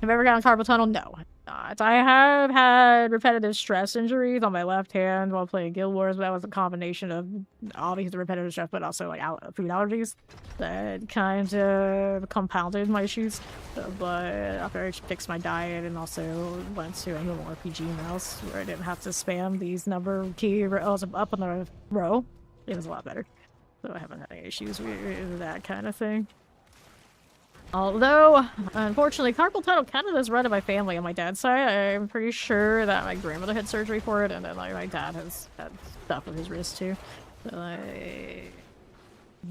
Have I ever gotten carpal tunnel? No. Not. I have had repetitive stress injuries on my left hand while playing Guild Wars, but that was a combination of obviously repetitive stress, but also like food allergies that kind of compounded my issues. But after I fixed my diet and also went to a MMORPG mouse where I didn't have to spam these number key rows up on the row, it was a lot better. So I haven't had any issues with that kind of thing. Although, unfortunately, carpal tunnel kind of does run in my family on my dad's side. I'm pretty sure that my grandmother had surgery for it, and then like my dad has had stuff with his wrist too. So,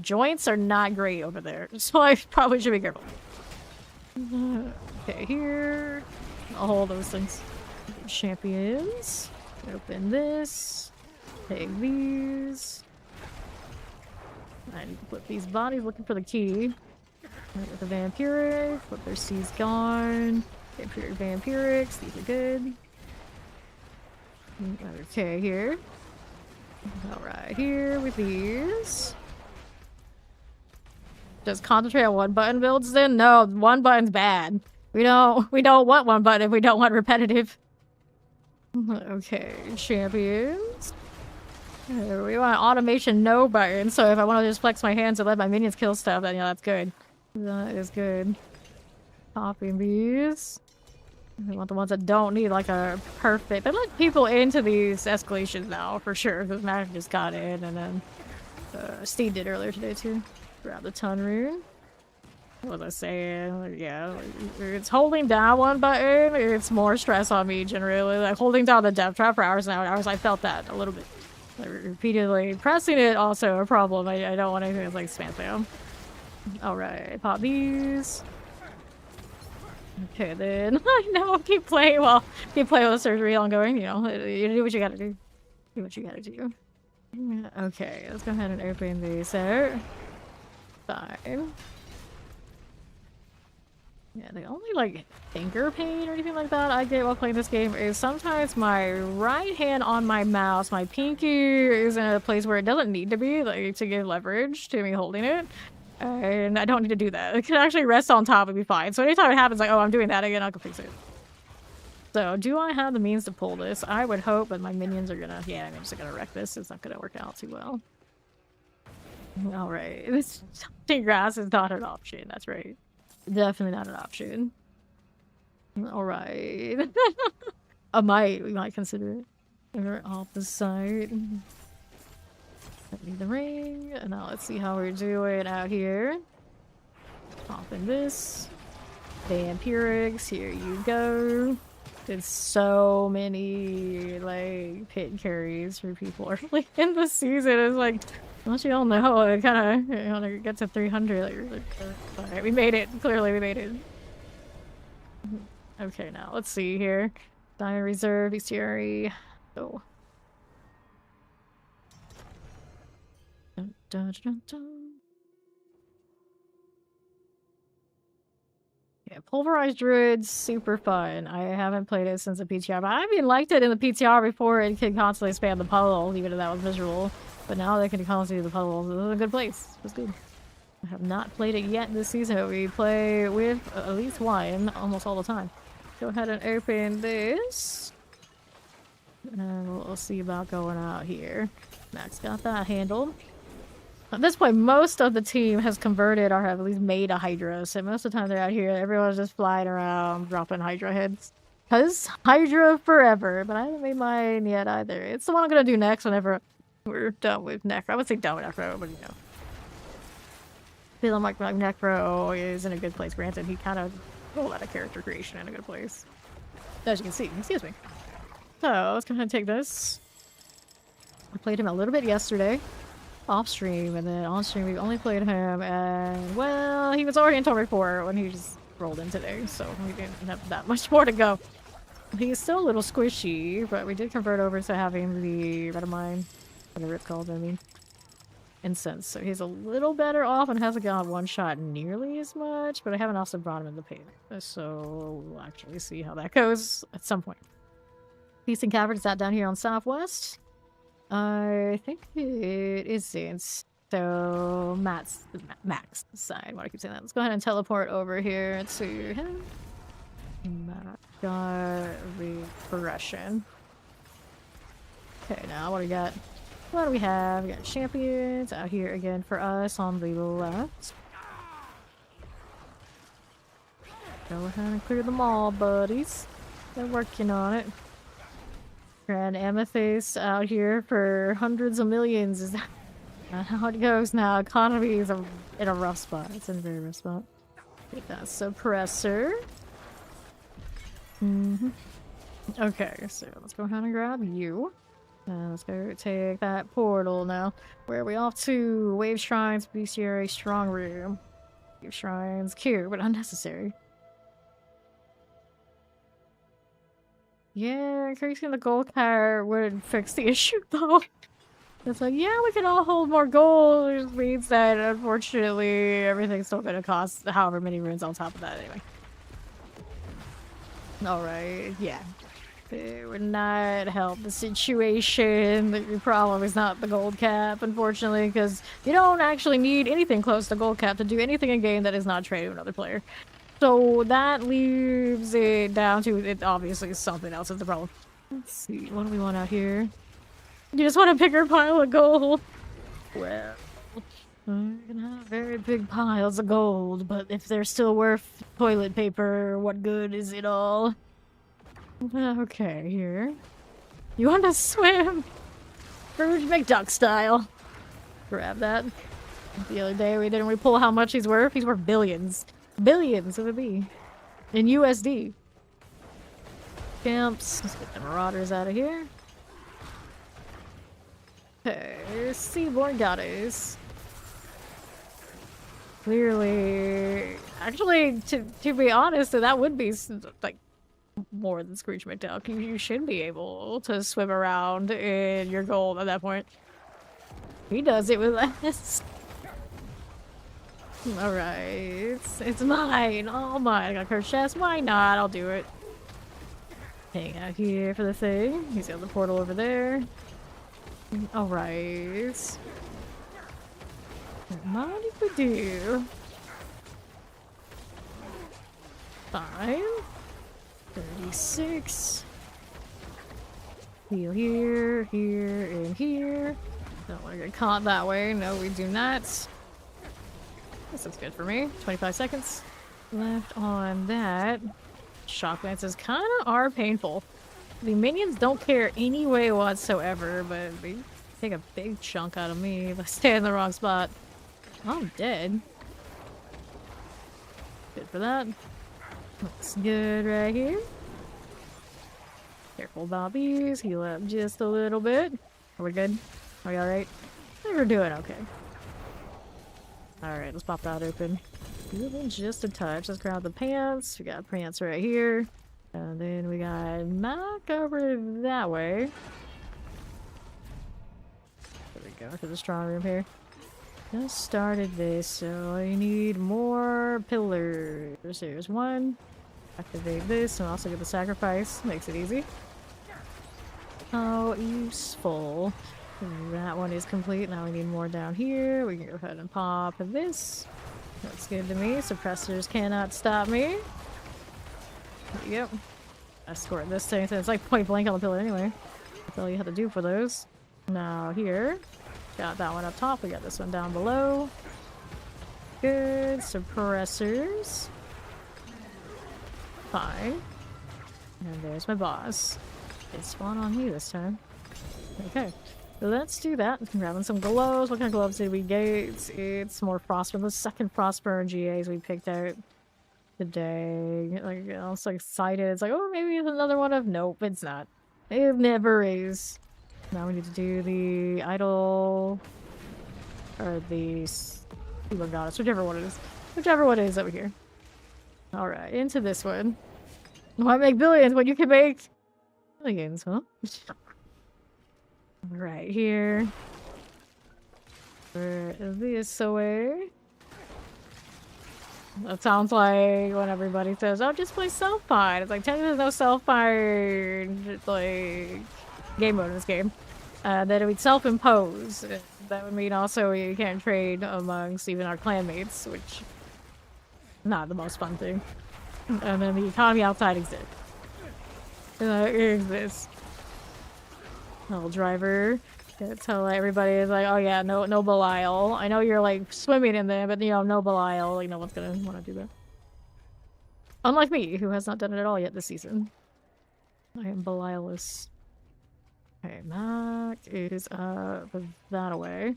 joints are not great over there, so I probably should be careful. Okay, here. All those things. Champions. Open this. Take these. I need to flip these bodies looking for the key. With the vampiric, flip their C's gone. Vampirics, these are good. Okay, here. Alright, here with these. Just concentrate on one button builds then? No, one button's bad. We don't want one button if we don't want repetitive. Okay, champions. We want automation no button, so if I want to just flex my hands and let my minions kill stuff, then yeah, that's good. That is good. Popping these. We want the ones that don't need like a perfect... They let people into these escalations now, for sure, because Mac just got in, and then Steve did earlier today, too. Grab the ton rune. What was I saying? Yeah, it's holding down one button, it's more stress on me, generally. Like, holding down the death trap for hours and hours, I felt that a little bit. Like, repeatedly pressing it, also a problem. I don't want anything that's like spam. Alright, pop these. Okay, then. I know, keep playing with the surgery ongoing, you know. You do what you gotta do. Do what you gotta do. Okay, let's go ahead and open these out. Fine. Yeah, the only, like, finger pain or anything like that I get while playing this game is sometimes my right hand on my mouse, my pinky is in a place where it doesn't need to be, like, to give leverage to me holding it. And I don't need to do that. It can actually rest on top and be fine. So anytime it happens, like, oh, I'm doing that again, I can fix it. So, do I have the means to pull this? I would hope, but my minions are gonna... Yeah, I'm just gonna wreck this. It's not gonna work out too well. Alright. This touching grass is not an option. That's right. Definitely not an option. Alright. We might consider it. We're off the side. Need the ring, and now let's see how we're doing out here. Popping this. Vampirics, here you go. There's so many, like, pit carries for people early in the season. It's like, unless you don't know, it kind of, you want to get to 300. Alright, we made it. Clearly, we made it. Okay, now, let's see here. Diamond Reserve, bestiary. Oh. Dun, dun, dun, dun. Yeah, Pulverized Druid's super fun. I haven't played it since the PTR, but I even liked it in the PTR before it could constantly spam the puzzle, even if that was visual. But now they can constantly do the puzzles. This is a good place. It's good. I have not played it yet this season, but we play with at least one almost all the time. Go ahead and open this. And we'll see about going out here. Max got that handled. At this point, most of the team has converted or have at least made a Hydra. So most of the time they're out here, everyone's just flying around, dropping Hydra heads. Because Hydra forever, but I haven't made mine yet either. It's the one I'm gonna do next whenever we're done with Necro. I would say done with Necro, but you know. Feeling like Necro is in a good place. Granted, he kind of rolled out of character creation in a good place. As you can see, excuse me. So, let's go ahead and take this. I played him a little bit yesterday. Off stream, and then on stream we only played him, and well, he was already in Total 4 when he just rolled in today, so we didn't have that much more to go. He's still a little squishy, but we did convert over to having the red of mine, whatever it's called, I mean, incense. So he's a little better off and hasn't got one shot nearly as much, but I haven't also brought him in the pit, so we'll actually see how that goes at some point. Peace and Cavern is that down here on Southwest. I think it isn't. So Max side. Why do I keep saying that? Let's go ahead and teleport over here to him. Max got regression. Okay, now what do we got? What do we have? We got champions out here again for us on the left. Go ahead and clear them all, buddies. They're working on it. Grand Amethyst out here for hundreds of millions. Is that how it goes now? Economy is in a rough spot. It's in a very rough spot. Get that suppressor. Okay, so let's go ahead and grab you. Let's go take that portal now. Where are we off to? Wave Shrines, Bestiary, Strong Room. Wave Shrines, cute, but unnecessary. Yeah, increasing the gold car would fix the issue, though. It's like, yeah, we can all hold more gold, which means that, unfortunately, everything's still gonna cost however many runes on top of that, anyway. Alright, yeah. It would not help the situation. The problem is not the gold cap, unfortunately, because you don't actually need anything close to gold cap to do anything in game that is not trade with another player. So that leaves it down to it obviously something else is the problem. Let's see, what do we want out here? You just want a bigger pile of gold. Well, we're gonna have very big piles of gold, but if they're still worth toilet paper, what good is it all? Okay, here. You want to swim? Scrooge McDuck style. Grab that. The other day we pull how much he's worth? He's worth billions. Billions of a B. In USD. Camps. Let's get the marauders out of here. Okay, Seaborn Goddess. Clearly... Actually, to be honest, that would be, like, more than Scrooge McDuck. You should be able to swim around in your gold at that point. He does it with less. Alright, it's mine, all mine. I got cursed chest, why not? I'll do it. Hang out here for the thing. He's got the portal over there. Alright. What did we do? 5. 36. Heal here, here, and here. Don't want to get caught that way. No, we do not. This looks good for me. 25 seconds left on that. Shock lances kind of are painful. The minions don't care any way whatsoever, but they take a big chunk out of me if I stay in the wrong spot. I'm dead. Good for that. Looks good right here. Careful, Bobbies. Heal up just a little bit. Are we good? Are we alright? We're doing okay. Alright, let's pop that open. Even just a touch. Let's grab the pants. We got pants right here. And then we got Mac over that way. There we go, to the strong room here. Just started this, so I need more pillars. There's one. Activate this and also get the sacrifice. Makes it easy. How useful. That one is complete. Now we need more down here. We can go ahead and pop this. Looks good to me. Suppressors cannot stop me. Yep. Escort this thing. So it's like point blank on the pillar anyway. That's all you have to do for those. Now here. Got that one up top. We got this one down below. Good. Suppressors. Fine. And there's my boss. They spawn on me this time. Okay. Let's do that. Grabbing some gloves. What kind of gloves did we get? It's more Frostburn. The second Frostburn GAs we picked out today. Like, I'm so excited. It's like, oh, maybe it's another one of... Nope, it's not. It never is. Now we need to do the idol... Or the... Demon Goddess. Whichever one it is. Whichever one it is over here. Alright, into this one. Why make billions when you can make... Millions, huh? Right here. Where is this away? That sounds like when everybody says, oh, just play self-fired. It's like, technically there's no self-fired, like, game mode in this game. That it would self-impose. That would mean also you can't trade amongst even our clanmates, which... Not the most fun thing. And then the economy outside exists. It exists. Little driver. Tell everybody is like, oh yeah, no Belial. I know you're like swimming in there, but you know, no Belial. Like no one's gonna want to do that. Unlike me, who has not done it at all yet this season. I am Belialless. Okay, that is that away.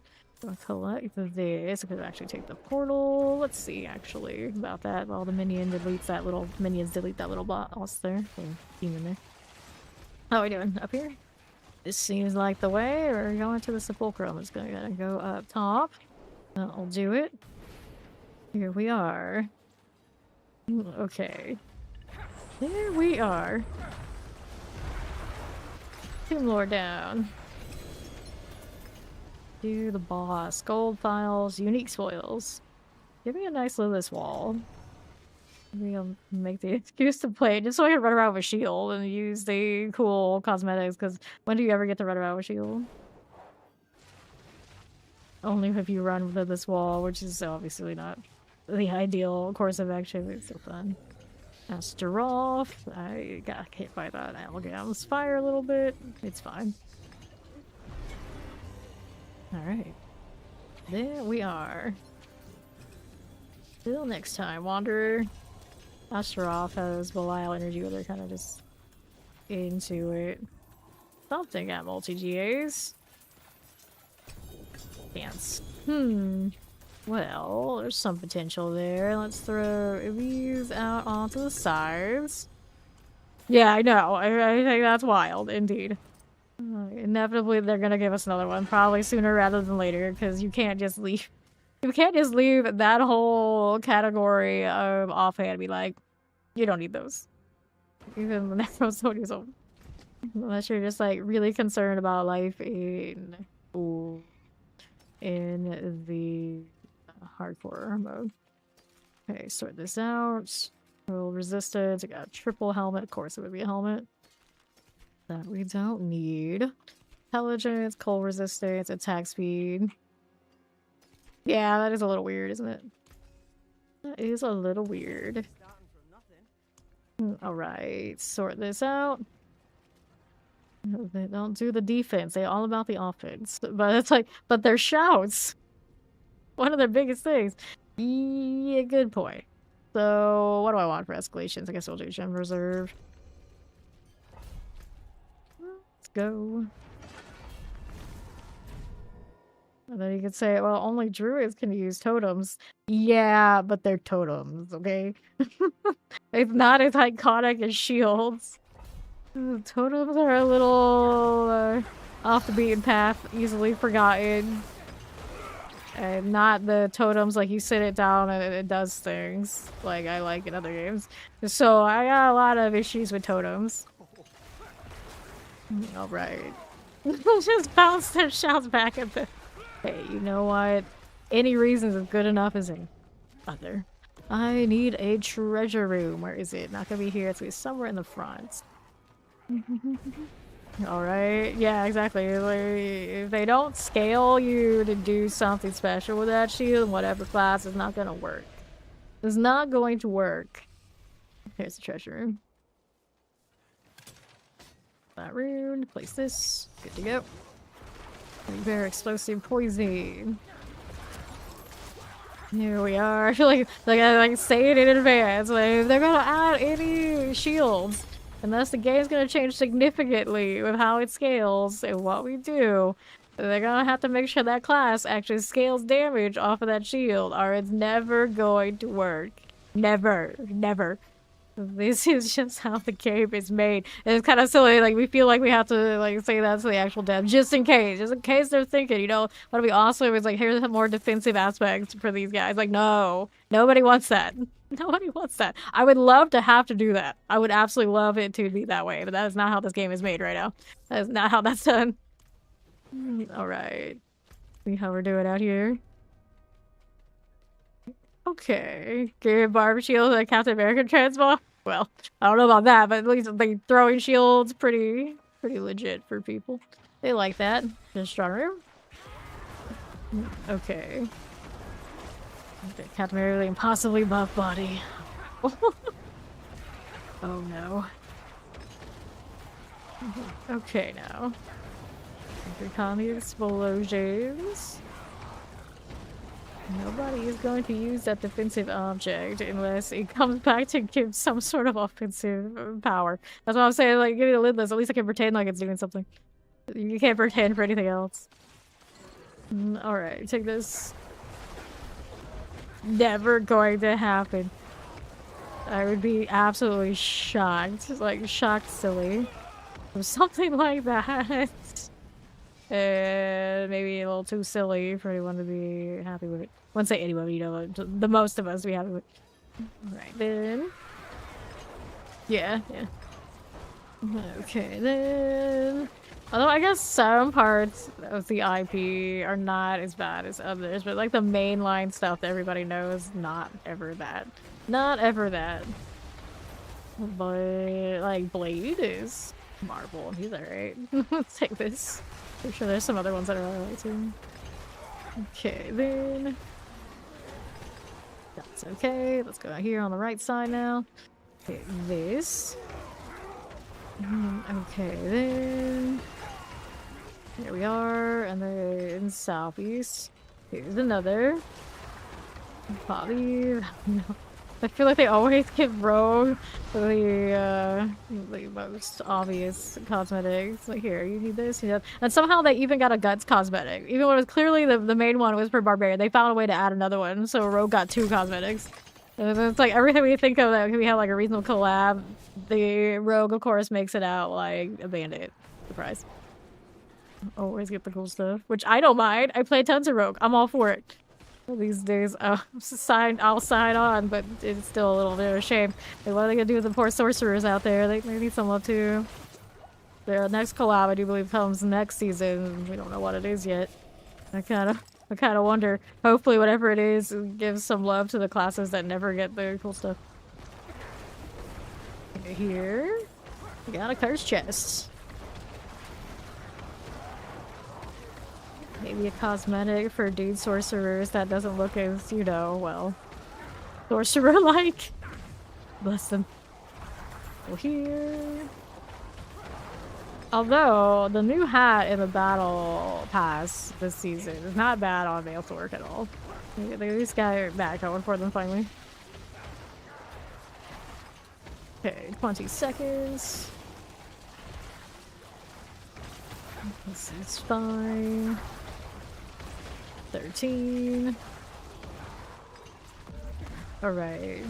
I'll collect this. I could actually take the portal. Let's see actually about that. All the minions delete that little boss there. Demon there. How are we doing? Up here? This seems like the way. We're going to the sepulchrum. It's gonna go up top. That'll do it. Here we are. Okay. There we are. Tomb Lord down. Do the boss. Gold files, unique spoils. Give me a nice Lilith wall. Maybe I'll make the excuse to play it just so I can run around with a shield and use the cool cosmetics, because when do you ever get to run around with a shield? Only if you run with this wall, which is obviously not the ideal course of action, but it's still fun. Astaroth. I got hit by that Algam's fire a little bit. It's fine. Alright. There we are. Till next time, Wanderer. Astaroth has Belial energy where they're kind of just into it. Something at multi-GAs. Dance. Well, there's some potential there. Let's throw these out onto the sides. Yeah, I know. I think that's wild, indeed. Inevitably, they're gonna give us another one, probably sooner rather than later, because you can't just leave. You can't just leave that whole category of offhand and be like, you don't need those. Even the Necro's 20 years old. Unless you're just like really concerned about life in the hardcore mode. Okay, sort this out. Roll resistance. I got a triple helmet. Of course, it would be a helmet. That we don't need. Intelligence, cold resistance, attack speed. Yeah, that is a little weird, isn't it? That is a little weird. Alright, sort this out. They don't do the defense. They're all about the offense. But it's like, but their shouts. One of their biggest things. Yeah, good point. So, what do I want for escalations? I guess we'll do Gem Reserve. Let's go. And then you could say, well, only druids can use totems. Yeah, but they're totems, okay? It's not as iconic as shields. Totems are a little off the beaten path, easily forgotten. And not the totems like you sit it down and it does things like I like in other games. So I got a lot of issues with totems. Alright. Just bounce their shouts back at the... Hey, you know what? Any reasons is good enough as any other. I need a treasure room. Where is it? Not gonna be here. It's gonna be somewhere in the front. Alright, yeah, exactly. Like, if they don't scale you to do something special with that shield, whatever class, is not gonna work. It's not going to work. Here's the treasure room. That rune, place this. Good to go. Very explosive poison. Here we are. I feel like I say it in advance. Like, if they're gonna add any shields, unless the game's gonna change significantly with how it scales and what we do, they're gonna have to make sure that class actually scales damage off of that shield, or it's never going to work. Never. Never. This is just how the game is made. And it's kind of silly, like, we feel like we have to, like, say that to the actual dev, just in case they're thinking, you know, what'd be awesome is, like, here's a more defensive aspect for these guys. Like, no. Nobody wants that. Nobody wants that. I would love to have to do that. I would absolutely love it to be that way, but that is not how this game is made right now. That is not how that's done. Alright. See how we're doing out here. Okay. Give Barb shield a Captain America transmog? Well, I don't know about that, but at least like throwing shields pretty legit for people. They like that. Just strong room. Okay. Captain America impossibly buff body. Oh no. Okay now. Recon the explosions. Nobody is going to use that defensive object unless it comes back to give some sort of offensive power. That's what I'm saying, like, give me the lidless. At least I can pretend like it's doing something. You can't pretend for anything else. Alright, take this. Never going to happen. I would be absolutely shocked. Like, shocked silly. Or something like that. Maybe a little too silly for anyone to be happy with it. I wouldn't say anyone, you know, the most of us to be happy with it. Alright then. Yeah. Okay then. Although I guess some parts of the IP are not as bad as others, but like the mainline stuff that everybody knows, not ever that. Not ever that. But like Blade is Marvel, he's alright. Let's take this. I'm sure there's some other ones that are alright too. Okay, then. That's okay. Let's go out here on the right side now. Okay, this. Okay, then. Here we are, and then southeast. Here's another. Bobby. No. I feel like they always give Rogue the most obvious cosmetics. Like, here, you need this, you know. And somehow they even got a Guts cosmetic. Even when it was clearly the main one was for Barbarian, they found a way to add another one, so Rogue got 2 cosmetics. And it's like everything we think of that we have like a reasonable collab, the Rogue, of course, makes it out like a bandit. Surprise. Always get the cool stuff, which I don't mind. I play tons of Rogue. I'm all for it. These days, I'll sign on, but it's still a little bit of a shame. Like, what are they gonna do with the poor sorcerers out there? They need some love too. Their next collab, I do believe, comes next season. We don't know what it is yet. I kind of wonder. Hopefully, whatever it is, gives some love to the classes that never get the cool stuff. Okay, here, we got a cursed chest. Maybe a cosmetic for dude sorcerers that doesn't look as, you know, well, sorcerer-like. Bless them. Go here. Although, the new hat in the battle pass this season is not bad on male Torque at all. These guys are back going for them finally. Okay, 20 seconds. This is fine. 13. Alright.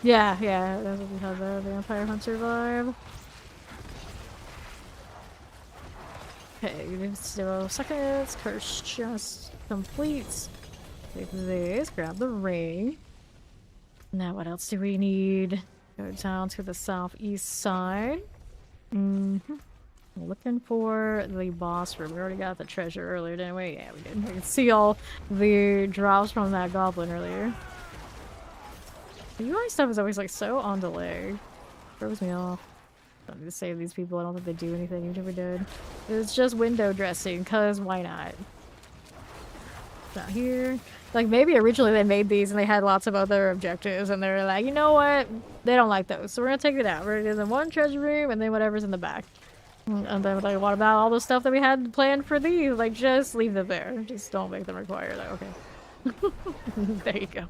Yeah, that's what we have the Vampire Hunter vibe. Okay, 0 seconds. Curse just complete. Take this, grab the ring. Now what else do we need? Go down to the southeast side. Looking for the boss room. We already got the treasure earlier, didn't we? Yeah, we did. We can see all the drops from that goblin earlier. The UI stuff is always like so on delay. Throws me off. Don't need to save these people. I don't think they do anything, even if we did. It's just window dressing, cause why not? Not here. Like, maybe originally they made these and they had lots of other objectives, and they're like, you know what? They don't like those, so we're gonna take it out. We're gonna do the one treasure room and then whatever's in the back. And then, like, what about all the stuff that we had planned for these? Like, just leave them there. Just don't make them require that. Okay. There you go.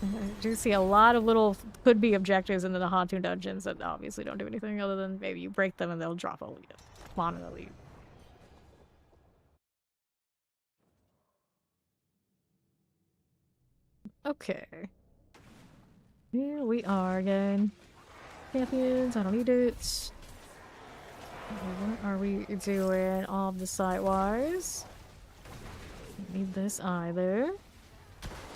I do see a lot of little could-be objectives in the Hantu dungeons that obviously don't do anything other than maybe you break them and they'll drop a lead. Spawn an elite. Okay. Here we are again. Champions, I don't need it. What are we doing on the site-wise? Don't need this either.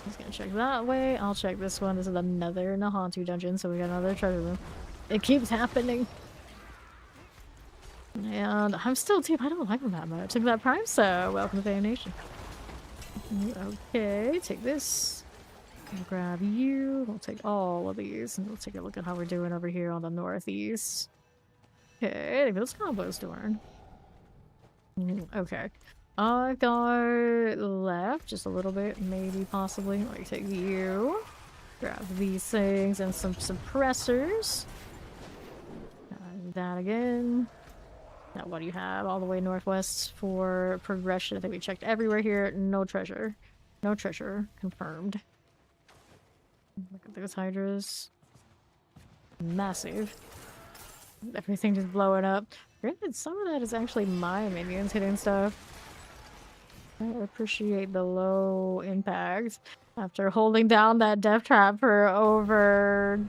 Just gonna check that way. I'll check this one. This is another Nahantu dungeon, so we got another treasure room. It keeps happening. And I'm still team. I don't like them that much. Look at that prime, so welcome to Fan Nation. Okay, take this. I'll grab you. We'll take all of these, and we'll take a look at how we're doing over here on the northeast. Okay, this combo's doing. Okay. I've got left just a little bit, maybe, possibly. Let me take you. Grab these things and some suppressors. That again. Now, what do you have all the way northwest for progression? I think we checked everywhere here. No treasure. No treasure. Confirmed. Look at those hydras. Massive. Everything just blowing up. Granted, some of that is actually my minions hitting stuff. I appreciate the low impact. After holding down that death trap for over...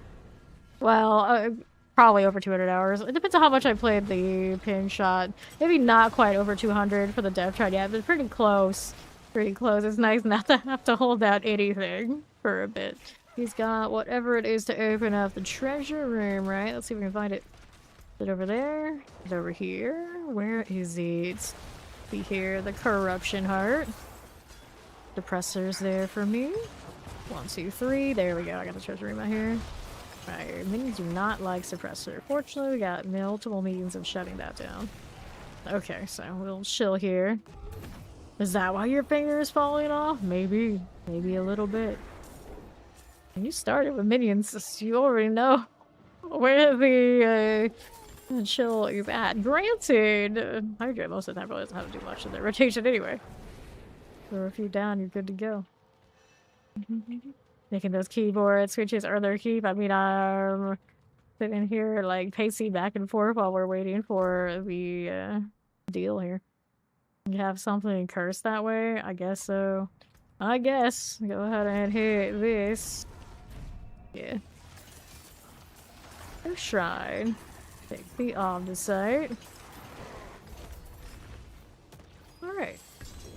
well, probably over 200 hours. It depends on how much I played the pin shot. Maybe not quite over 200 for the death trap yet, but pretty close. Pretty close. It's nice not to have to hold down anything for a bit. He's got whatever it is to open up the treasure room, right? Let's see if we can find it. Is it over there? Is it over here? Where is it? Be here. The corruption heart. Depressor's there for me. 1, 2, 3. There we go. I got the treasure room out here. Alright, minions do not like suppressor. Fortunately, we got multiple means of shutting that down. Okay, so we'll chill here. Is that why your finger is falling off? Maybe. Maybe a little bit. You started with minions, so you already know where the chill is at. Granted, Hydra most of the time really doesn't have to do much of their rotation anyway. Throw a few down, you're good to go. Making those keyboard switches are their keep. I mean, I'm sitting here like pacing back and forth while we're waiting for the deal here. You have something cursed that way? I guess so. I guess. Go ahead and hit this. Yeah. A shrine. Take the Omnisite. Alright.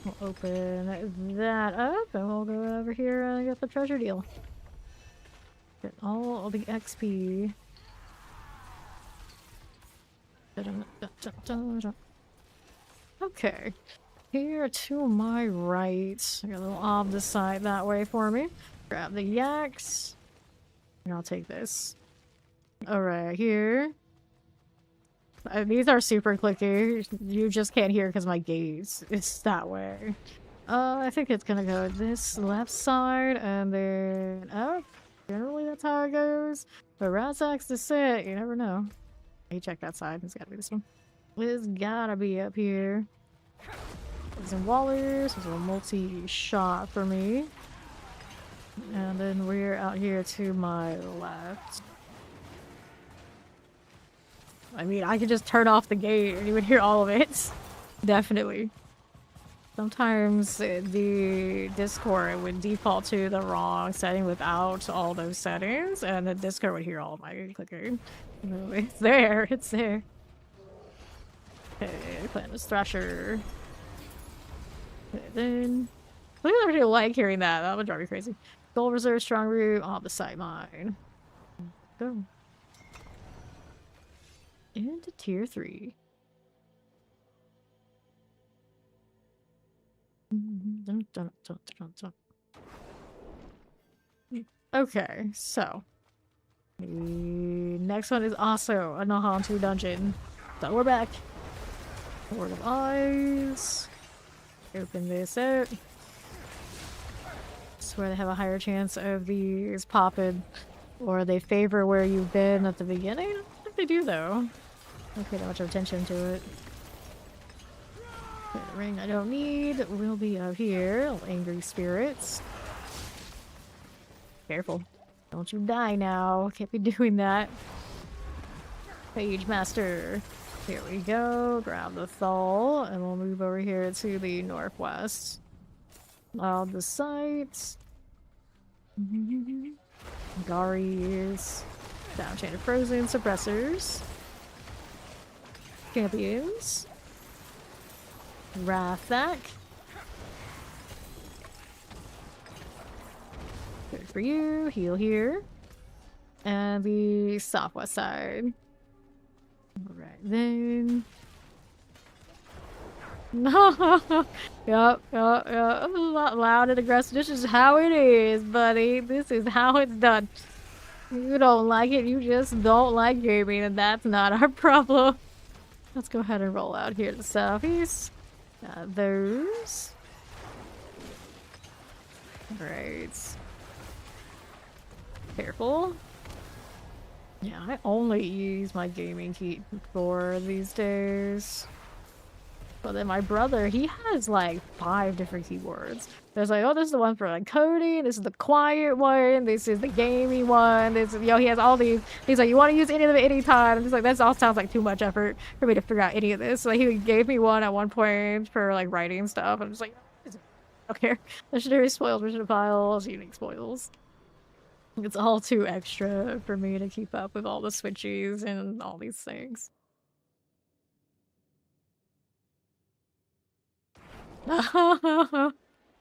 We'll open that up and we'll go over here and get the treasure deal. Get all of the XP. Okay. Here to my right. I got a little Omnisite that way for me. Grab the yaks. And I'll take this. Alright, here. These are super clicky. You just can't hear because my gaze is that way. I think it's gonna go this left side and then up. Generally, that's how it goes. But Razak's descent, you never know. Hey, check that side. It's gotta be this one. It's gotta be up here. There's some wallers. There's a multi-shot for me. And then we're out here to my left. I mean, I could just turn off the gate and you would hear all of it. Definitely. Sometimes the Discord would default to the wrong setting without all those settings, and the Discord would hear all of my clicking. It's there. It's there. Okay, plant this Thrasher. Okay, then... I don't actually like hearing that. That would drive me crazy. Gold Reserve, Strong Root, Opposite Mine. Go. Into tier 3. Okay, so The next one is also a Nahan 2 dungeon. So we're back. Word of Eyes. Open this out. Swear they have a higher chance of these popping. Or they favor where you've been at the beginning? I don't think they do though. Don't pay that much attention to it. Okay, the ring I don't need will be out here. Angry spirits. Careful. Don't you die now. Can't be doing that. Page Master. Here we go. Grab the Thal, and we'll move over here to the northwest. All the sites. Garis. Downchain of Frozen. Suppressors. Champions. Rathak. Good for you. Heal here. And the southwest side. Alright then. No. Yup. A lot loud and aggressive. This is how it is, buddy. This is how it's done. You don't like it, you just don't like gaming, and that's not our problem. Let's go ahead and roll out here to the southeast. Those. Right. Careful. Yeah, I only use my gaming keyboard these days. But then my brother, he has like 5 different keyboards. There's like, oh, this is the one for like coding, this is the quiet one, this is the gaming one, this, you know, he has all these. He's like, you want to use any of them at any time? I'm just like, that all sounds like too much effort for me to figure out any of this. So like, he gave me one at one point for like writing stuff. I'm just like, I don't care. Legendary spoils, mission files, unique spoils. It's all too extra for me to keep up with all the switchies and all these things.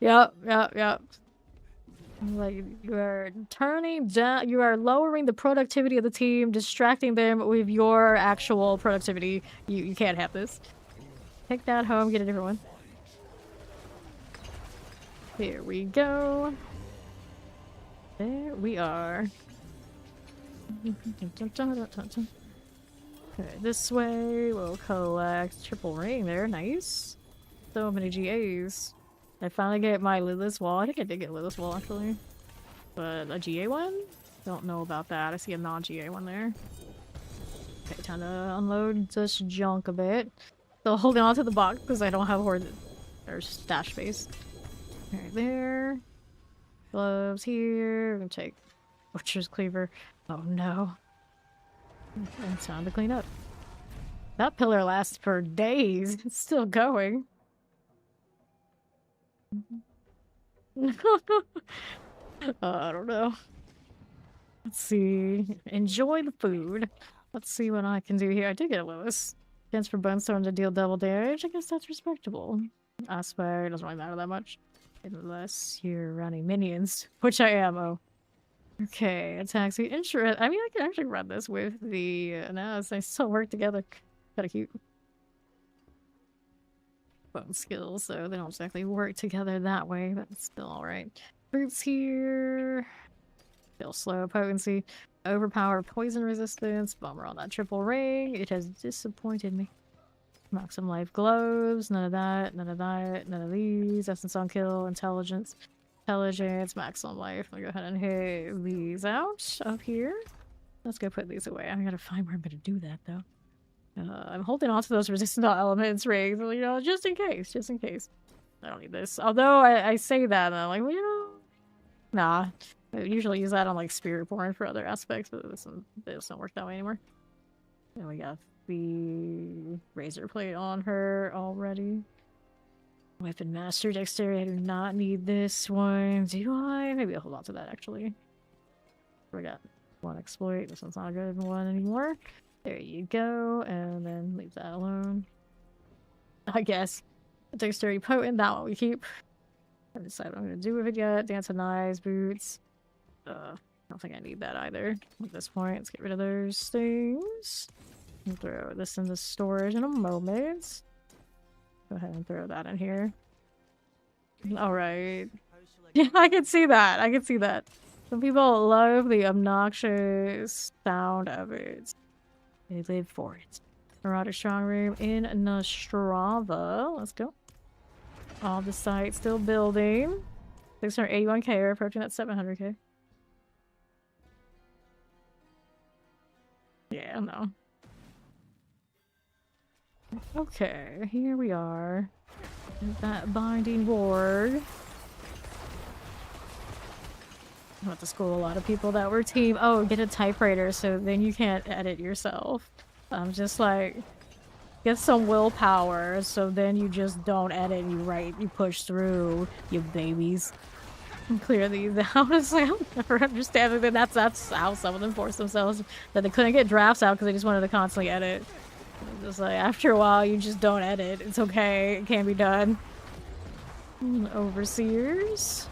Yep. Like, you are turning down, you are lowering the productivity of the team, distracting them with your actual productivity. You can't have this. Take that home, get a different one. Here we go. There we are. Okay, this way we'll collect triple ring there. Nice. So many GAs. I finally get my lidless wall. I think I did get a lidless wall actually. But a GA one? Don't know about that. I see a non-GA one there. Okay, time to unload this junk a bit. Still holding on to the box because I don't have hoard or stash space. Right there. Gloves here. We're gonna take Butcher's Cleaver. Oh no. It's time to clean up. That pillar lasts for days. It's still going. I don't know. Let's see. Enjoy the food. Let's see what I can do here. I did get a Lewis. Chance for Bonestone to deal double damage. I guess that's respectable. Aspect doesn't really matter that much. Unless you're running minions, which I am. Oh. Okay, attacks. The interest. I mean, I can actually run this with the. No, they still work together. Kinda cute. Bone skills, so they don't exactly work together that way, but it's still alright. Fruits here. Still slow potency. Overpowered poison resistance. Bummer on that triple ring. It has disappointed me. Maximum life gloves. None of that. None of that. None of these. Essence on kill. Intelligence. Intelligence. Maximum life. I'll go ahead and hit these out up here. Let's go put these away. I gotta find where I'm gonna do that though. I'm holding on to those resistant elements rings, you know, just in case. I don't need this. Although I say that, and I'm like, well, you know, nah. I usually use that on like Spiritborn for other aspects, but this don't work that way anymore. And we got the razor plate on her already. Weapon Master Dexterity. I do not need this one. Do I? Maybe I'll hold on to that actually. We got one exploit. This one's not a good one anymore. There you go, and then leave that alone. I guess. Dexterity potent, that one we keep. I haven't decided what I'm gonna do with it yet. Dance and Eyes, boots. I don't think I need that either at this point. Let's get rid of those things. I'll throw this into storage in a moment. Go ahead and throw that in here. Alright. Yeah, I can see that. Some people love the obnoxious sound of it. They live for it. Marauder strong room in Nostrava. Let's go. All the sites still building. 681k, we're approaching that 700k. Yeah, no. Okay, here we are. That binding ward. I went to school a lot of people that were team. Oh, get a typewriter so then you can't edit yourself. I'm just like, get some willpower so then you just don't edit, you write, you push through, you babies. And clear these out. It's like, I'll never understand that that's how some of them forced themselves, that they couldn't get drafts out because they just wanted to constantly edit. Just like, after a while, you just don't edit. It's okay. It can be done. Overseers.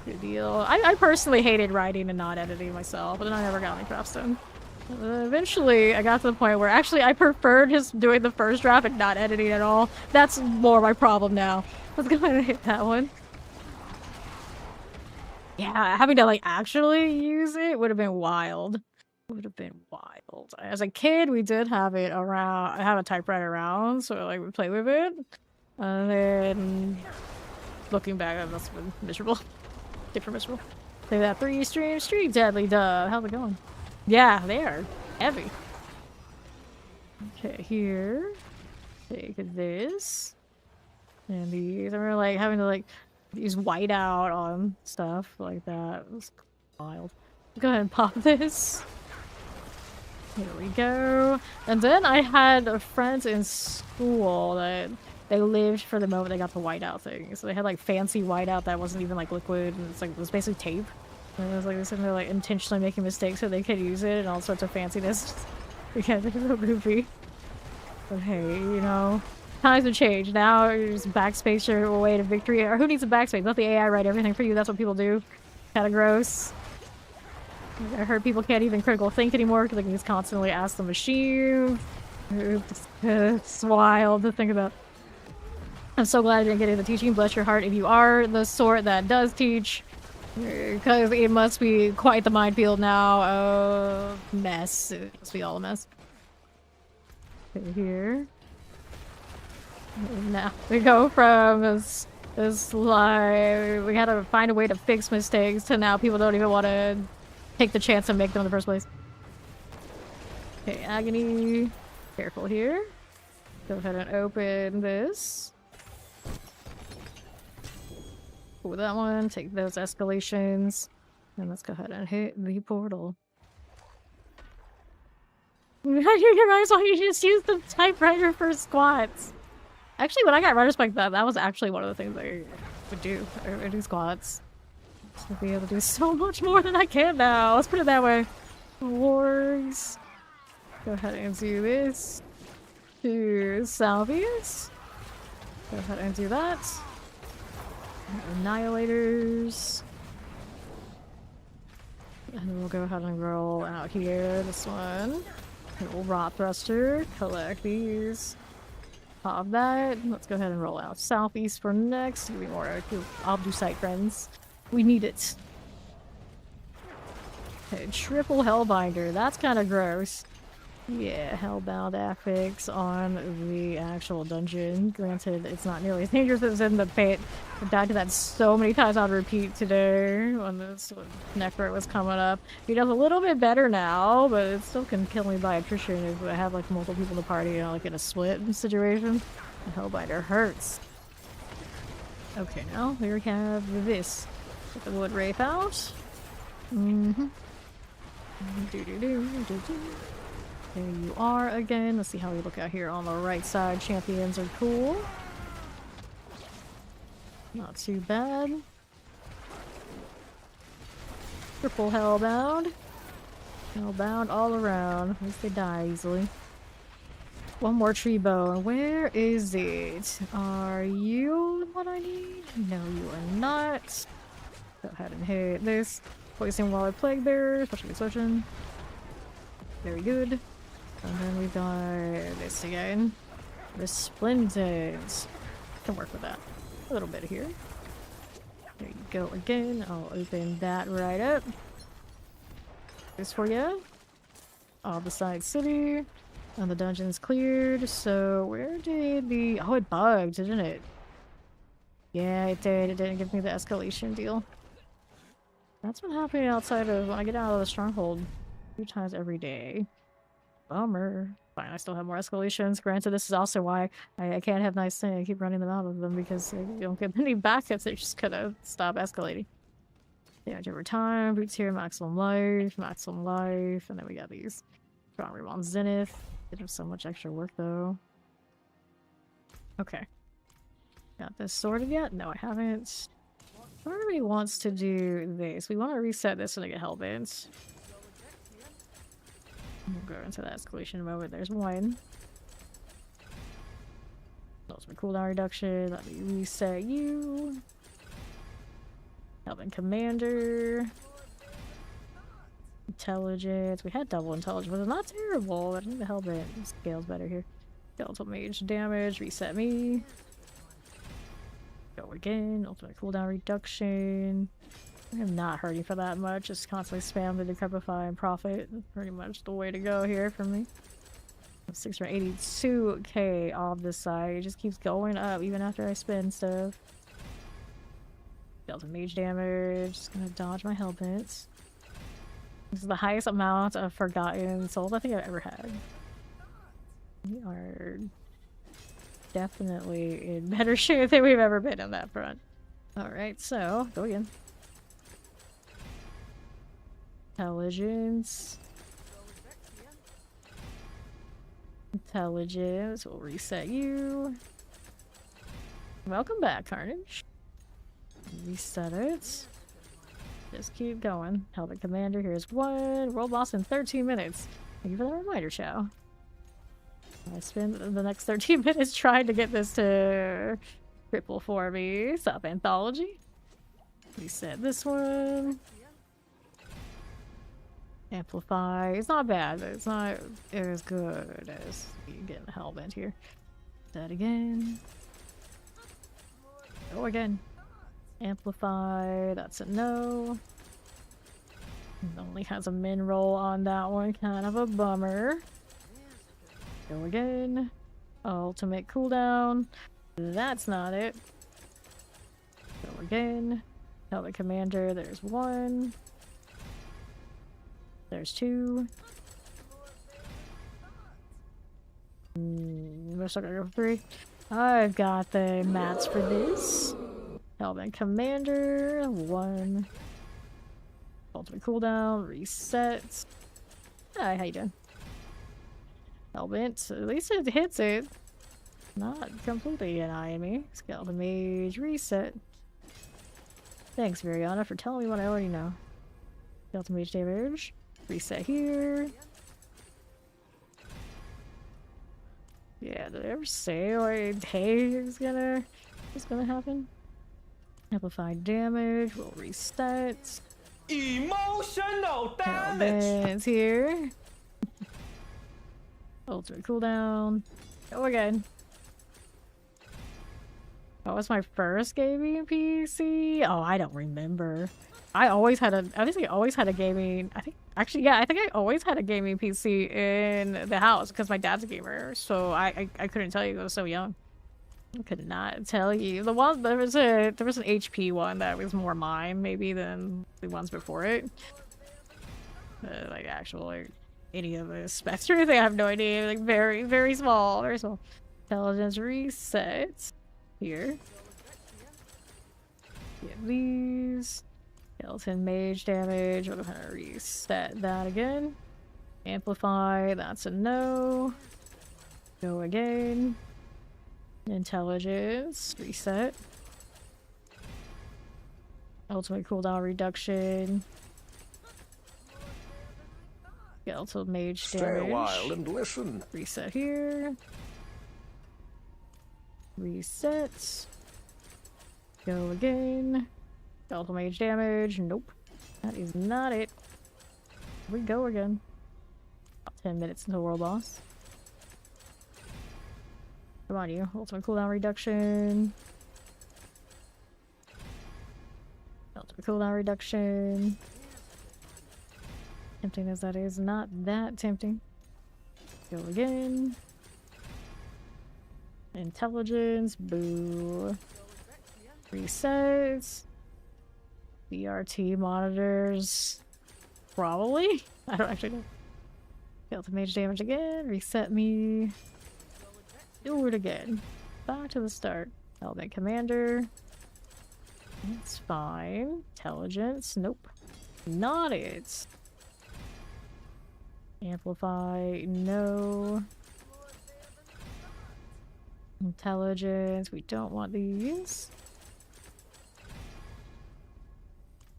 Good deal. I personally hated writing and not editing myself, but then I never got any drafts done. Eventually, I got to the point where actually I preferred just doing the first draft and not editing at all. That's more my problem now. Let's go ahead and hit that one. Yeah, having to like actually use it would have been wild. Would have been wild. As a kid, we did have it around. I have a typewriter around, so like we play with it. And then looking back, that's been miserable. Different miserable. Say that 3 stream deadly dub. How's it going? Yeah, they are heavy. Okay, here. Take this. And these. And we're like having to like use whiteout on stuff like that. It was wild. Go ahead and pop this. Here we go. And then I had friends in school that they lived for the moment they got the whiteout thing. So they had like fancy whiteout that wasn't even like liquid, and it's like it was basically tape. And it was like they're like intentionally making mistakes so they could use it and all sorts of fanciness. Because it's so goofy. But hey, you know, times have changed. Now there's backspace your way to victory. Or who needs a backspace? Let the AI write everything for you. That's what people do. Kinda gross. I heard people can't even critical think anymore because they can just constantly ask the machine. It's wild to think about. I'm so glad I didn't get into teaching. Bless your heart if you are the sort that does teach. Because it must be quite the minefield now. Mess. It must be all a mess. Okay, here. Now we go from this like we gotta find a way to fix mistakes to now people don't even want to take the chance and make them in the first place. Okay, agony. Careful here. Go ahead and open this. With that one, take those escalations, and let's go ahead and hit the portal. You guys, why you just use the typewriter for squats? Actually, when I got Retrospect, that was actually one of the things I would do. I would do squats. To be able to do so much more than I can now. Let's put it that way. Wargs. Go ahead and do this. Do Salvius. Go ahead and do that. Annihilators. And we'll go ahead and roll out here. This one. Little Rot Thruster. Collect these. Pop that. Let's go ahead and roll out Southeast for next. Give me more. I'll do Sight Friends. We need it. Okay, triple Hellbinder. That's kind of gross. Yeah, Hellbound affix on the actual dungeon. Granted, it's not nearly as dangerous as in the pit. I died to that so many times on repeat today when this Necro was coming up. He does a little bit better now, but it still can kill me by attrition if I have like multiple people in the party, you know, like in a split situation. The Hellbinder hurts. Okay, now here we have this. Get the Wood Wraith out. There you are again. Let's see how we look out here on the right side. Champions are cool. Not too bad. Triple Hellbound. Hellbound all around. At least they die easily. One more tree bone. Where is it? Are you what I need? No, you are not. Go ahead and hit this. Poison Waller Plague Bearer. Special Extortion. Very good. And then we got this again. Resplendent. Can work with that. A little bit here. There you go again. I'll open that right up. This for you. All the side city. And the dungeon's cleared. So where did the... Oh, it bugged, didn't it? Yeah, it did. It didn't give me the escalation deal. That's been happening outside of when I get out of the stronghold 2 times every day. Bummer. Fine, I still have more escalations. Granted, this is also why I can't have nice thing. I keep running them out of them because I don't get many backups. They just kind of stop escalating. Damage over time. Boots here. Maximum life. Maximum life. And then we got these. Strong room on Zenith. Didn't have so much extra work though. Okay. Got this sorted yet? No, I haven't. Part of me wants to do this. We want to reset this when I get hellbent. We'll go into that escalation in a moment. There's one. Ultimate cooldown reduction. Let me reset you. Hellbent commander. Intelligence. We had double intelligence, but it's not terrible. I think the hellbent scales better here. Skeletal mage damage. Reset me. Go again. Ultimate cooldown reduction. I'm not hurting for that much. Just constantly spam the decrepify and profit. Pretty much the way to go here for me. 682k off this side. It just keeps going up even after I spend stuff. Delta mage damage. Just gonna dodge my hellbents. This is the highest amount of forgotten souls I think I've ever had. We are definitely in better shape than we've ever been on that front. Alright, so go again. Intelligence. Intelligence. We'll reset you. Welcome back, Carnage. Reset it. Just keep going. Hellbent commander, here's one. World boss in 13 minutes. Thank you for the reminder, Chow. I spend the next 13 minutes trying to get this to triple for me. Stop anthology. Reset this one. Amplify. It's not bad, but it's not as good as you get the hellbent here. That again. Go again. Amplify. That's a no. It only has a min roll on that one. Kind of a bummer. Go again. Ultimate cooldown. That's not it. Go again. Hellbent commander. There's one. There's two. We're still gonna go for 3. I've got the mats for this. Hellbent commander. 1. Ultimate cooldown. Reset. Hi, how you doing? Hellbent. At least it hits it. Not completely denying me. Skeleton mage. Reset. Thanks, Viriana, for telling me what I already know. Skeleton mage damage. Reset here. Yeah, did I ever say like hey is gonna happen? Amplified damage, we'll reset. Emotional damage! Hellbent's here. Ultimate cooldown. Go again. What was my first gaming PC? Oh, I don't remember. I always had a gaming, I think I always had a gaming PC in the house because my dad's a gamer, so I couldn't tell you, I was so young. I could not tell you. The one, there was an HP one that was more mine, maybe, than the ones before it. Like, actual, like, any of the specs or anything, I have no idea. Like, very, very small, very small. Intelligence reset. Here. Get these. Skeleton mage damage. We're gonna reset that again. Amplify. That's a no. Go again. Intelligence. Reset. Ultimate cooldown reduction. Skeletal mage damage. Stay a while and listen. Reset here. Reset. Go again. Skeletal mage damage. Nope. That is not it. We go again. About 10 minutes until world boss. Come on, you. Ultimate cooldown reduction. Cooldown reduction. Tempting as that is, not that tempting. Go again. Intelligence, boo. Resets. BRT monitors. Probably? I don't actually know. Failed to mage damage again. Reset me. Do it again. Back to the start. Element commander. That's fine. Intelligence. Nope. Not it. Amplify. No. Intelligence. We don't want these.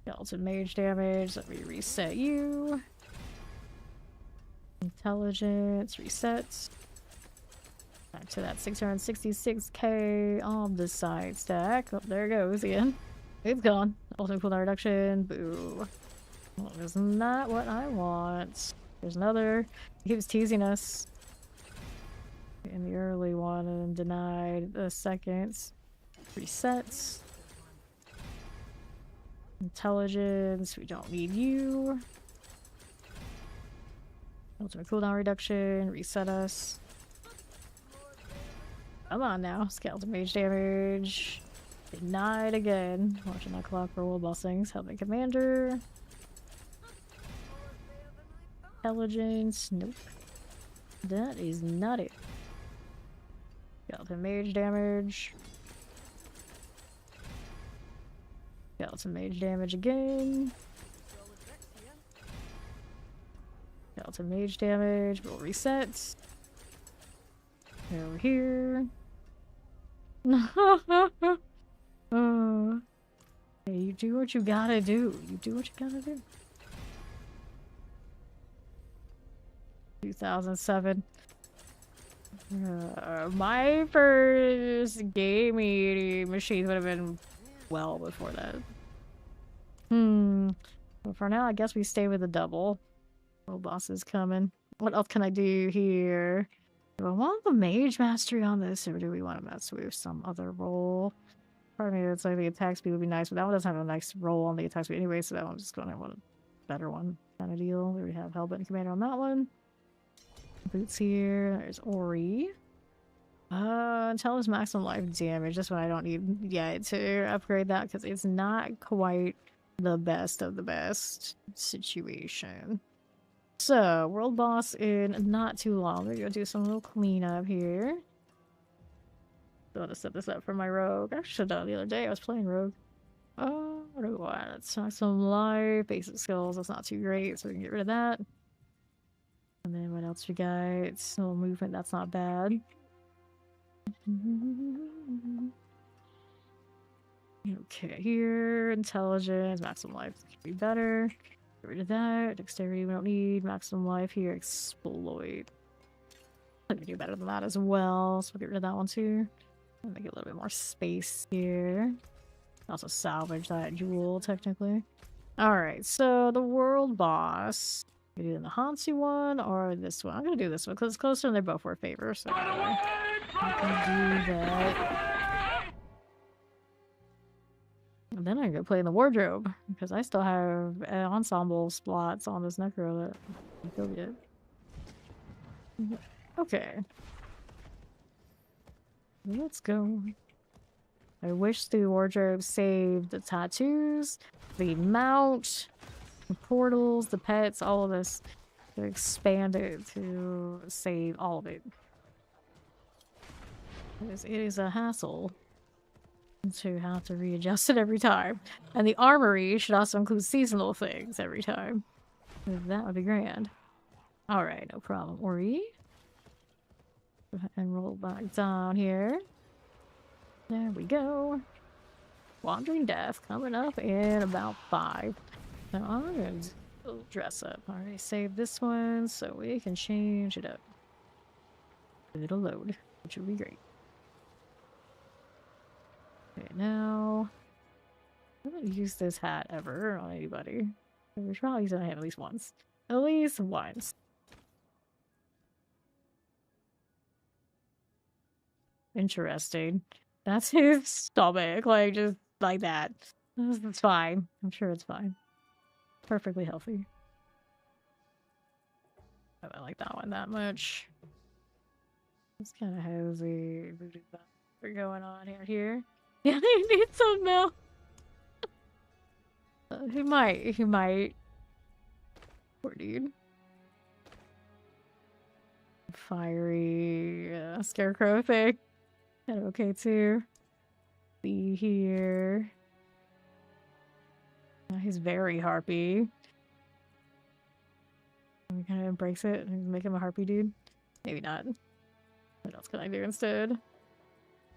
Skeleton mage damage. Let me reset you. Intelligence. Resets. Back to that 666k on the side stack. Oh, there it goes again. It's gone. Also cooldown reduction. Boo. Well, that's not what I want. There's another. He keeps teasing us. In the early one and denied the seconds. Resets. Intelligence. We don't need you. Ultimate cooldown reduction. Reset us. Come on now. Skeleton mage damage. Denied again. Watching that clock for world boss things. Help me commander. Intelligence. Nope. That is not it. Skeleton mage damage. Skeleton mage damage again. Skeleton mage damage. We'll reset. Over here. Hey, you do what you gotta do. You do what you gotta do. 2007. My first gaming machine would have been well before that. But for now, I guess we stay with the double. Oh, boss is coming. What else can I do here? Do I want the mage mastery on this, or do we want to mess with some other role? Part of me, it's like the attack speed would be nice, but that one doesn't have a nice roll on the attack speed anyway, so that one's just gonna want a better one kind of deal. We have Hellbent Commander on that one. Boots here. There's Ori. Tell us maximum life damage. This one I don't need yet to upgrade that because it's not quite the best of the best situation. So, world boss in not too long. We're gonna do some little cleanup here. So I'm gonna set this up for my rogue. I should have done it the other day. I was playing rogue. What do we want? Let's talk some life. Basic skills. That's not too great, so we can get rid of that. And then what else we got? Still movement. That's not bad. Okay, here. Intelligence. Maximum life could be better. Get rid of that. Dexterity we don't need. Maximum life here. Exploit. I can do better than that as well. So we'll get rid of that one too. Make it a little bit more space here. Also salvage that jewel, technically. Alright, so the world boss. We do the Hansi one or this one? I'm gonna do this one because it's closer and they're both for favor. So I can do that. And then I'm gonna play in the wardrobe because I still have ensemble slots on this Necro that I haven't filled yet. Okay. Let's go. I wish the wardrobe saved the tattoos, the mount, the portals, the pets, all of this. To expand it to save all of it. Because it is a hassle to have to readjust it every time. And the armory should also include seasonal things every time. That would be grand. Alright, no problem. Ori. Go ahead and roll back down here. There we go. Wandering Death coming up in about 5. Now I'm going to dress up. Already saved this one so we can change it up. It'll load, which will be great. Okay, now I haven't used this hat ever on anybody. We should probably use it on him at least once. At least once. Interesting. That's his stomach, like just like that. It's fine. I'm sure it's fine. Perfectly healthy. I don't like that one that much. It's kind of hazy. We're going on here. Yeah, he needs some milk. He might. Poor dude. Fiery scarecrow thing. Kind of okay too. See here. He's very harpy. We kind of embrace it and make him a harpy dude. Maybe not. What else can I do instead?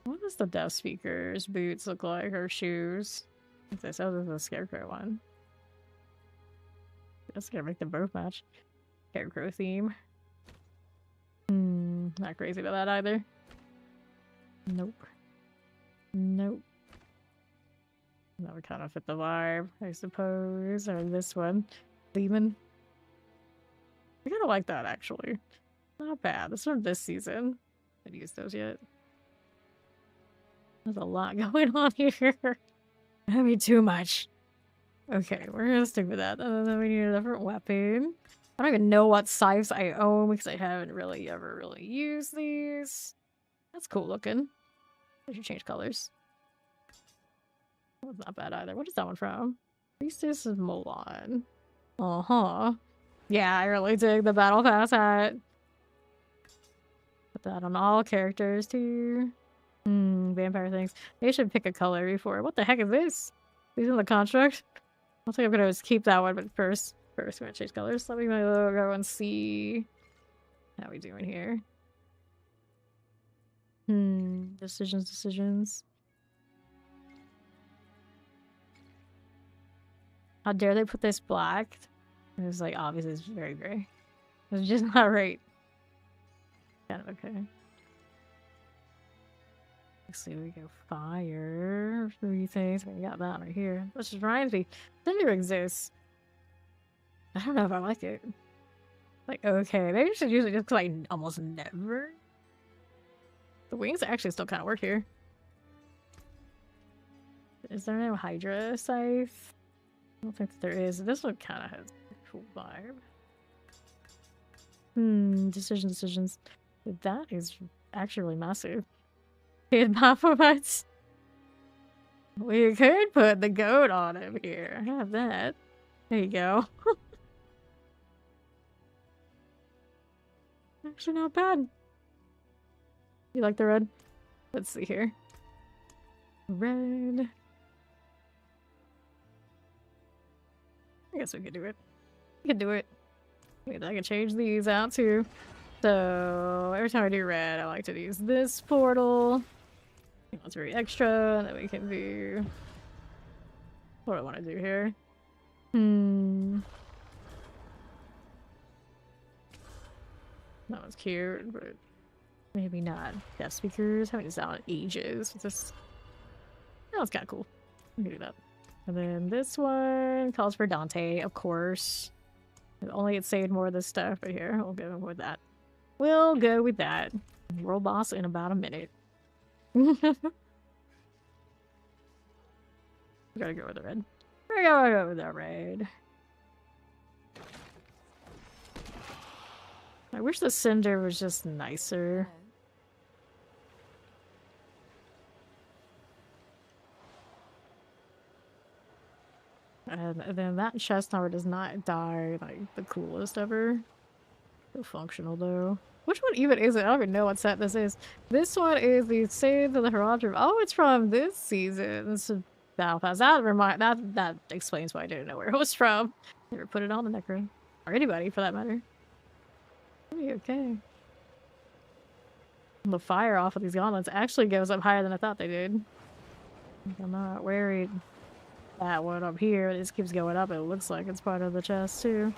What does the deaf speaker's boots look like, or shoes? What's this? Oh, this is a scarecrow one. Just gonna make them both match. Scarecrow theme. Not crazy about that either. Nope. Nope. That would kind of fit the vibe, I suppose. Or this one. Demon. I kind of like that, actually. Not bad. This from this season. I haven't used those yet. There's a lot going on here. I mean, too much. Okay, we're gonna stick with that. And then we need a different weapon. I don't even know what scythes I own because I haven't really ever used these. That's cool looking. I should change colors. That was not bad either. What is that one from? Priestess of Mulan. Uh-huh. Yeah, I really dig the battle pass hat. Put that on all characters too. Vampire things. They should pick a color before. What the heck is this? These in the construct? I think I'm gonna just keep that one, but first we're gonna change colors. Let me go and see how we doing here. Decisions. How dare they put this black? It was like, obviously it's very gray. It's just not right. Kind of okay. Let's see, we go fire. 3 things. We got that right here. Which reminds me, Cinder exists. I don't know if I like it. Like, okay, maybe I should use it just because I almost never. The wings actually still kind of work here. Is there no Hydra scythe? I don't think that there is. This one kind of has a cool vibe. Decisions. That is actually really massive. Baphomets. We could put the goat on him here. I have that. There you go. Actually not bad. You like the red? Let's see here. Red. I guess we could do it. We could do it. Wait, I can change these out too. So every time I do red, I like to use this portal. That's very extra, and then we can do what do I want to do here? That one's cute, but maybe not. Deaf speakers, haven't used that one in ages. It's just that one's kind of cool. We can do that. And then this one calls for Dante, of course. If only it saved more of this stuff, but here, we'll go with that. We'll go with that. World boss in about a minute. We gotta go with the red. We're gonna go with the red. I wish the cinder was just nicer. And then that chestnut does not die like the coolest ever. So functional though. Which one even is it? I don't even know what set this is. This one is the Save of the Herodrum. Oh, it's from this season's Battle Pass. That explains why I didn't know where it was from. Never put it on the Necro. Or anybody for that matter. It'll be okay. The fire off of these gauntlets actually goes up higher than I thought they did. I'm not worried. That one up here, it just keeps going up. It looks like it's part of the chest too.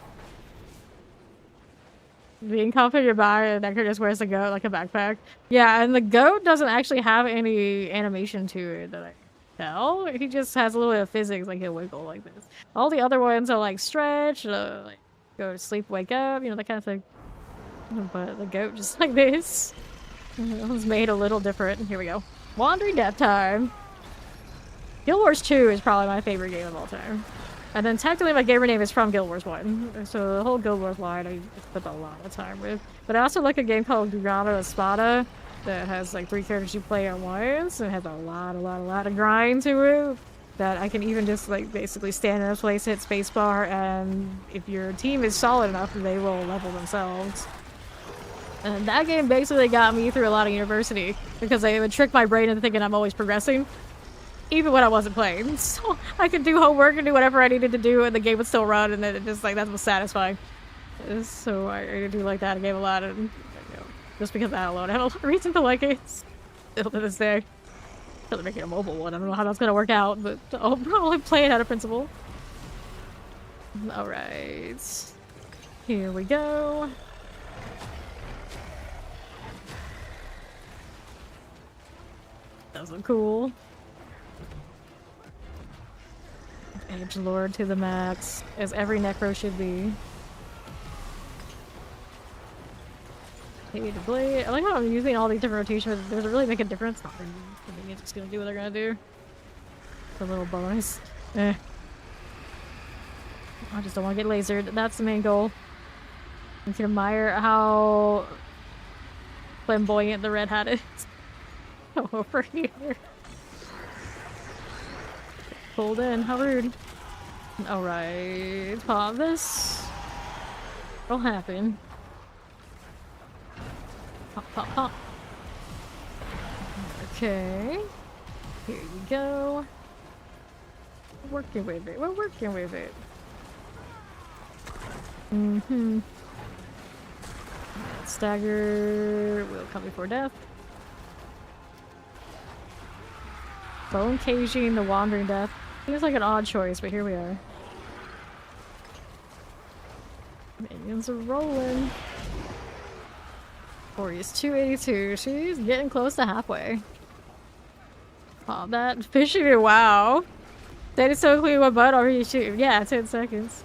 Being confident your body, Necro just wears the goat like a backpack. Yeah, and the goat doesn't actually have any animation to it that I can tell. He just has a little bit of physics, like he'll wiggle like this. All the other ones are like stretch, like go to sleep, wake up, you know, that kind of thing. But the goat just like this. It was made a little different. Here we go. Wandering death time. Guild Wars 2 is probably my favorite game of all time. And then technically my gamer name is from Guild Wars 1. So the whole Guild Wars line I spent a lot of time with. But I also like a game called Diablo Espada that has like 3 characters you play at once. And has a lot of grind to it. That I can even just like basically stand in a place, hit spacebar, and if your team is solid enough, they will level themselves. And that game basically got me through a lot of university because it would trick my brain into thinking I'm always progressing, even when I wasn't playing. So I could do homework and do whatever I needed to do, and the game would still run, and then it just like that was satisfying. So I do like that game a lot, and you know, just because of that alone, I have a lot of reason to like it still to this day. They're making a mobile one. I don't know how that's gonna work out, but I'll probably play it out of principle. Alright. Here we go. Those look cool. Edgelord to the max, as every Necro should be. Hey, to blade. I like how I'm using all these different rotations, but does it really make a difference? Not really. I think it's just gonna do what they're gonna do. It's a little bonus. I just don't want to get lasered. That's the main goal. You can admire how flamboyant the red hat is. Over here. Pulled in. How rude. Alright. Pop this. What'll happen? Pop, pop, pop. Okay. Here you go. We're working with it. We're working with it. Mm-hmm. Stagger will come before death. Bone caging the wandering death. Seems like an odd choice, but here we are. Minions are rolling. Ori is 282. She's getting close to halfway. Oh, that fishing, wow. That is so clean. What butt are you shooting? Yeah, 10 seconds.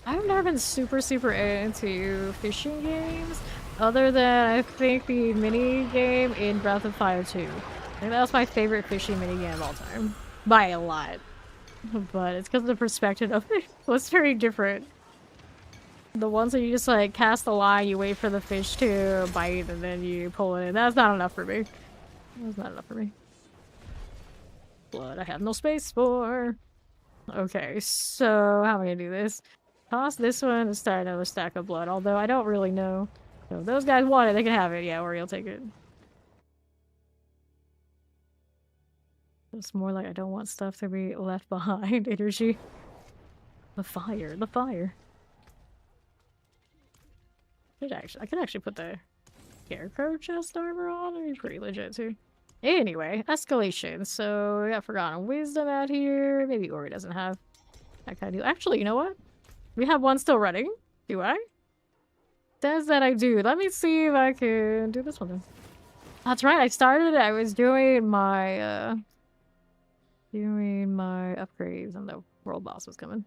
I've never been super into fishing games, other than I think the mini game in Breath of Fire 2. I think that was my favorite fishing mini game of all time. By a lot. But it's because the perspective of it was very different. The ones that you just like cast the line, you wait for the fish to bite, and then you pull it in. That's not enough for me. That's not enough for me. Blood I have no space for. Okay, so how am I gonna do this? Toss this one and start another stack of blood, although I don't really know. So if those guys want it, they can have it. Yeah, or you'll take it. It's more like I don't want stuff to be left behind. Energy. The fire. The fire. I could actually put the scarecrow chest armor on. It'd be pretty legit too. Anyway, escalation. So we got Forgotten Wisdom out here. Maybe Ori doesn't have that kind of deal. Actually, you know what? We have one still running. Do I? Says that I do. Let me see if I can do this one then. That's right. I was doing my upgrades and the world boss was coming.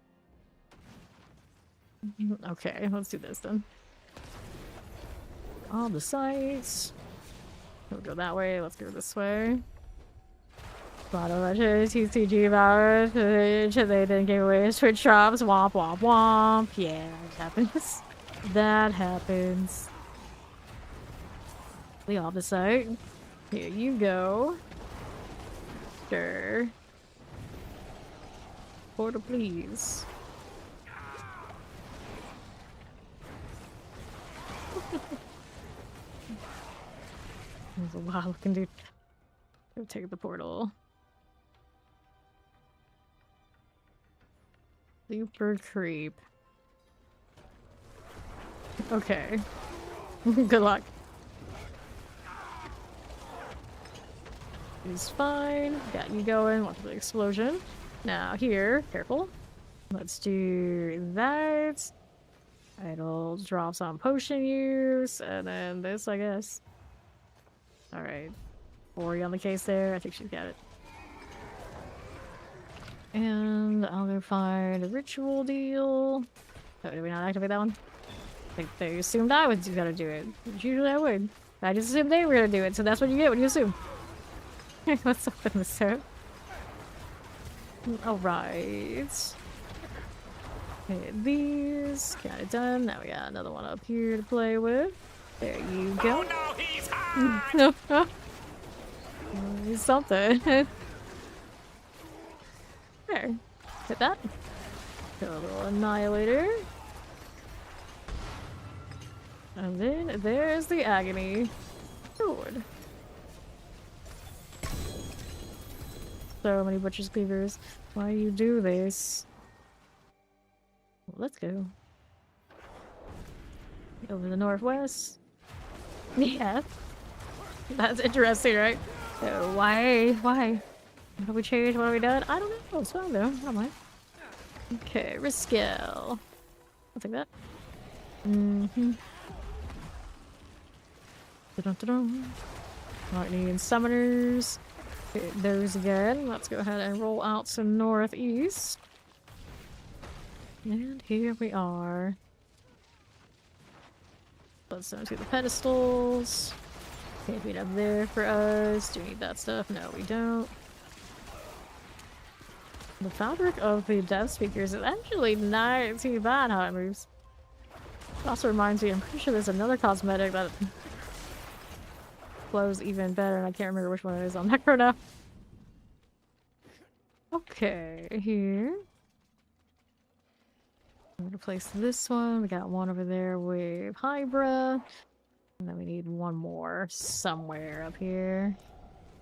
Okay, let's do this then. All the sites. We'll go that way. Let's go this way. Bottom ledges, TCG powers. They didn't give away Twitch drops. Womp womp womp. Yeah, that happens. That happens. The opposite. Here you go. Sure. Portal, please. There's a wild looking dude. Go take the portal. Super creep. Okay. Good luck. He's fine. Got you going. Watch the explosion. Now here, careful. Let's do that. It'll drop some potion use, and then this, I guess. Alright. Ori on the case there. I think she's got it. And I'll go find a ritual deal. Oh, did we not activate that one? I think they assumed I was gonna do it. Usually I would. I just assumed they were gonna do it, so that's what you get when you assume. Let's open this up. Alright. Okay, these. Got it done. Now we got another one up here to play with. There you go. Oh no, he's hot! Something. There. Hit that. Got a little annihilator. And then there's the agony. Lord. So many butcher's cleavers. Why you do this? Well, let's go. Over the northwest. Yeah. That's interesting, right? So why? What have we changed? What have we done? I don't know. It's fine though. I don't mind. Okay, Riscal. I'll take that. Mm-hmm. Lightning summoners. Okay, those again. Let's go ahead and roll out to northeast. And here we are. Let's go to the pedestals. Can't beat up there for us. Do we need that stuff? No, we don't. The fabric of the death speakers is actually not too bad how it moves. It also reminds me, I'm pretty sure there's another cosmetic that flows even better, and I can't remember which one it is on Necro now. Okay, here. I'm gonna place this one. We got one over there with Hybra. And then we need one more somewhere up here.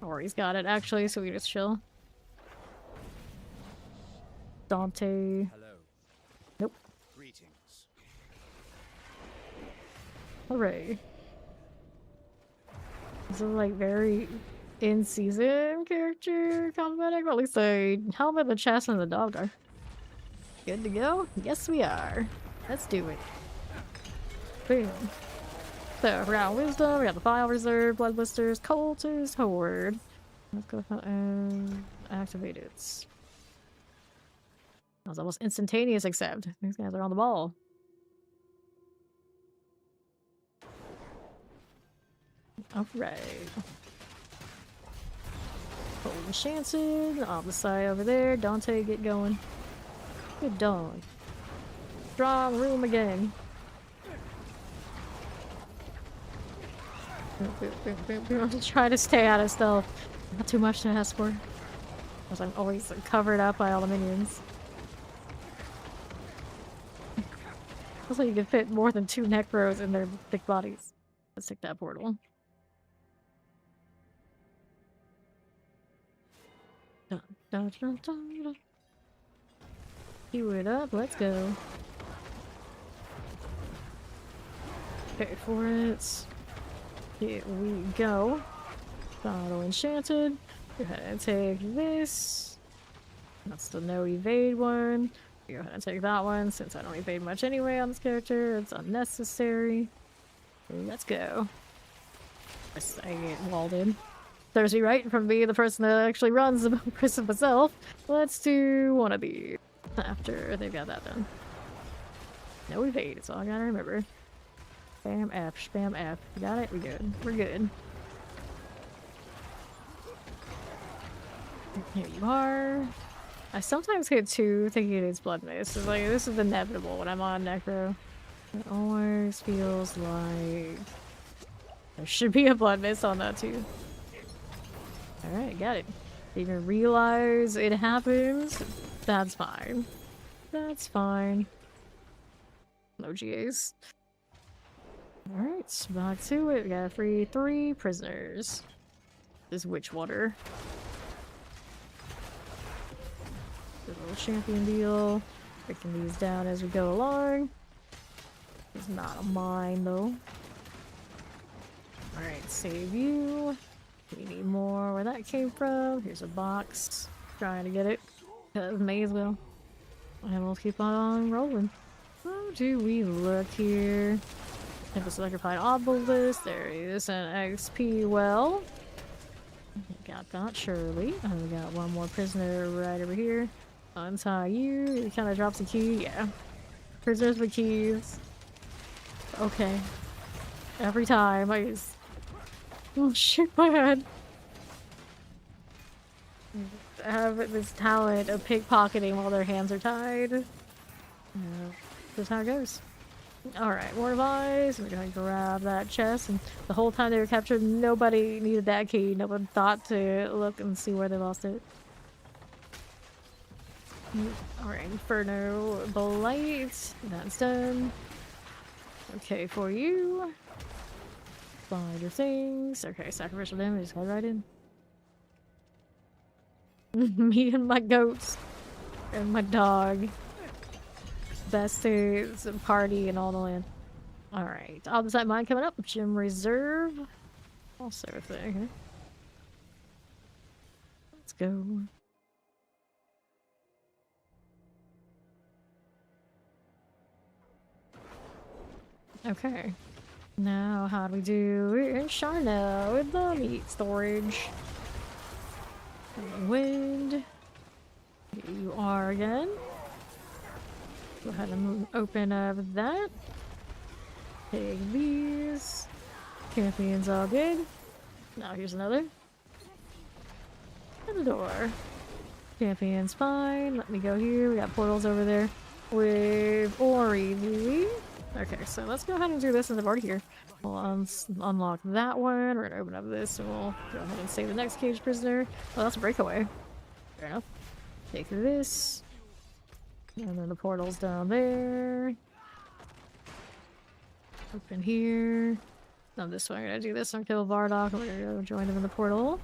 Or he's got it actually, so we just chill. Dante. Hello. Nope. Greetings. Hooray. This is like very in-season character cosmetic, but at least the helmet, the chest, and the dog are good to go. Yes, we are. Let's do it. Boom. So, we got Wisdom, we got the File Reserve, Blood Blisters, Cultist, Horde. Let's go and activate it. That was almost instantaneous, except these guys are on the ball. Alright. Hold Enchanted, on the side over there. Dante, get going. Good dog. Strong room again. I'm just trying to stay out of stealth. Not too much to ask for. Because I'm always covered up by all the minions. Also, you can fit more than 2 Necros in their thick bodies. Let's take that portal. Dun, dun, dun, dun, dun. Cue it up, let's go. Pay for it. Here we go. Auto enchanted. Go ahead and take this. That's the no evade one. Go ahead and take that one since I don't evade much anyway on this character. It's unnecessary. Let's go. I get walled in. Thirsty, right? From being the person that actually runs the prison myself. Let's do one of these after they've got that done. No evade, that's all I gotta remember. Spam F, spam F. Got it? We good. We're good. Here you are. I sometimes hit 2 thinking it's Blood Mist. It's like, this is inevitable when I'm on Necro. It always feels like there should be a Blood Mist on that too. Alright, got it. Didn't even realize it happens. That's fine. That's fine. No GAs. Alright, back to it. We got free 3 prisoners. This witch water. Good little champion deal. Breaking these down as we go along. It's not a mine though. Alright, save you. We need more where that came from. Here's a box. Trying to get it. Because may as well. And we'll keep on rolling. How do we look here? If it's electrified obelisk, there is an XP well. Got that, surely. And we got one more prisoner right over here. Untie you. It kind of drops a key. Yeah. Prisoners with keys. Okay. Every time I just... Oh shit, my head. have this talent of pickpocketing while their hands are tied. That's how it goes. Alright, more device. We're gonna grab that chest, and the whole time they were captured, nobody needed that key. No one thought to look and see where they lost it. Alright, Inferno Blight. That's done. Okay, for you. Find your things. Okay, sacrificial damage. Go right in. Me and my goats. And my dog. Best party in all the land. Alright. Opposite mine coming up. Gym Reserve. Also a thing. Let's go. Okay. Now, how do we do in Charnel with the meat storage? Wind. Here you are again. Go ahead and open up that. Take these. Campion's all good. Now here's another. And the door. Campion's fine. Let me go here. We got portals over there with Ori. Okay, so let's go ahead and do this since I'm already here. We'll unlock that one. We're gonna open up this and we'll go ahead and save the next cage prisoner. Well, that's a breakaway. Fair enough. Take this. And then the portal's down there. Open here. Now this one, I'm gonna do this one, kill Vardock. We're gonna go join him in the portal.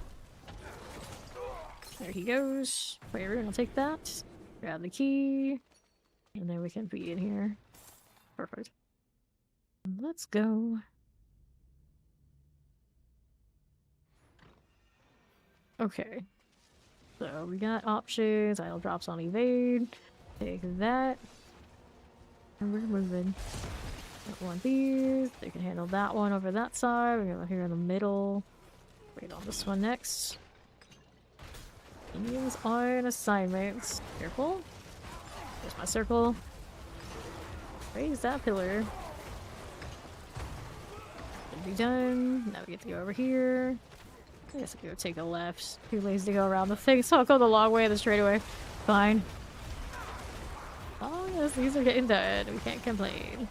There he goes. Wait, we're gonna take that. Grab the key. And then we can be in here. Perfect. Let's go. Okay. So we got options. Idle drops on evade. Take that. And we're moving. Got one of these. They can handle that one over that side. We're going here in the middle. Wait on this one next. Indians on assignments. Careful. There's my circle. Raise that pillar. Should be done. Now we get to go over here. I guess I'll go take a left. Too lazy to go around the thing, so I'll go the long way and the straight away. Fine. Oh yes, these are getting done. We can't complain.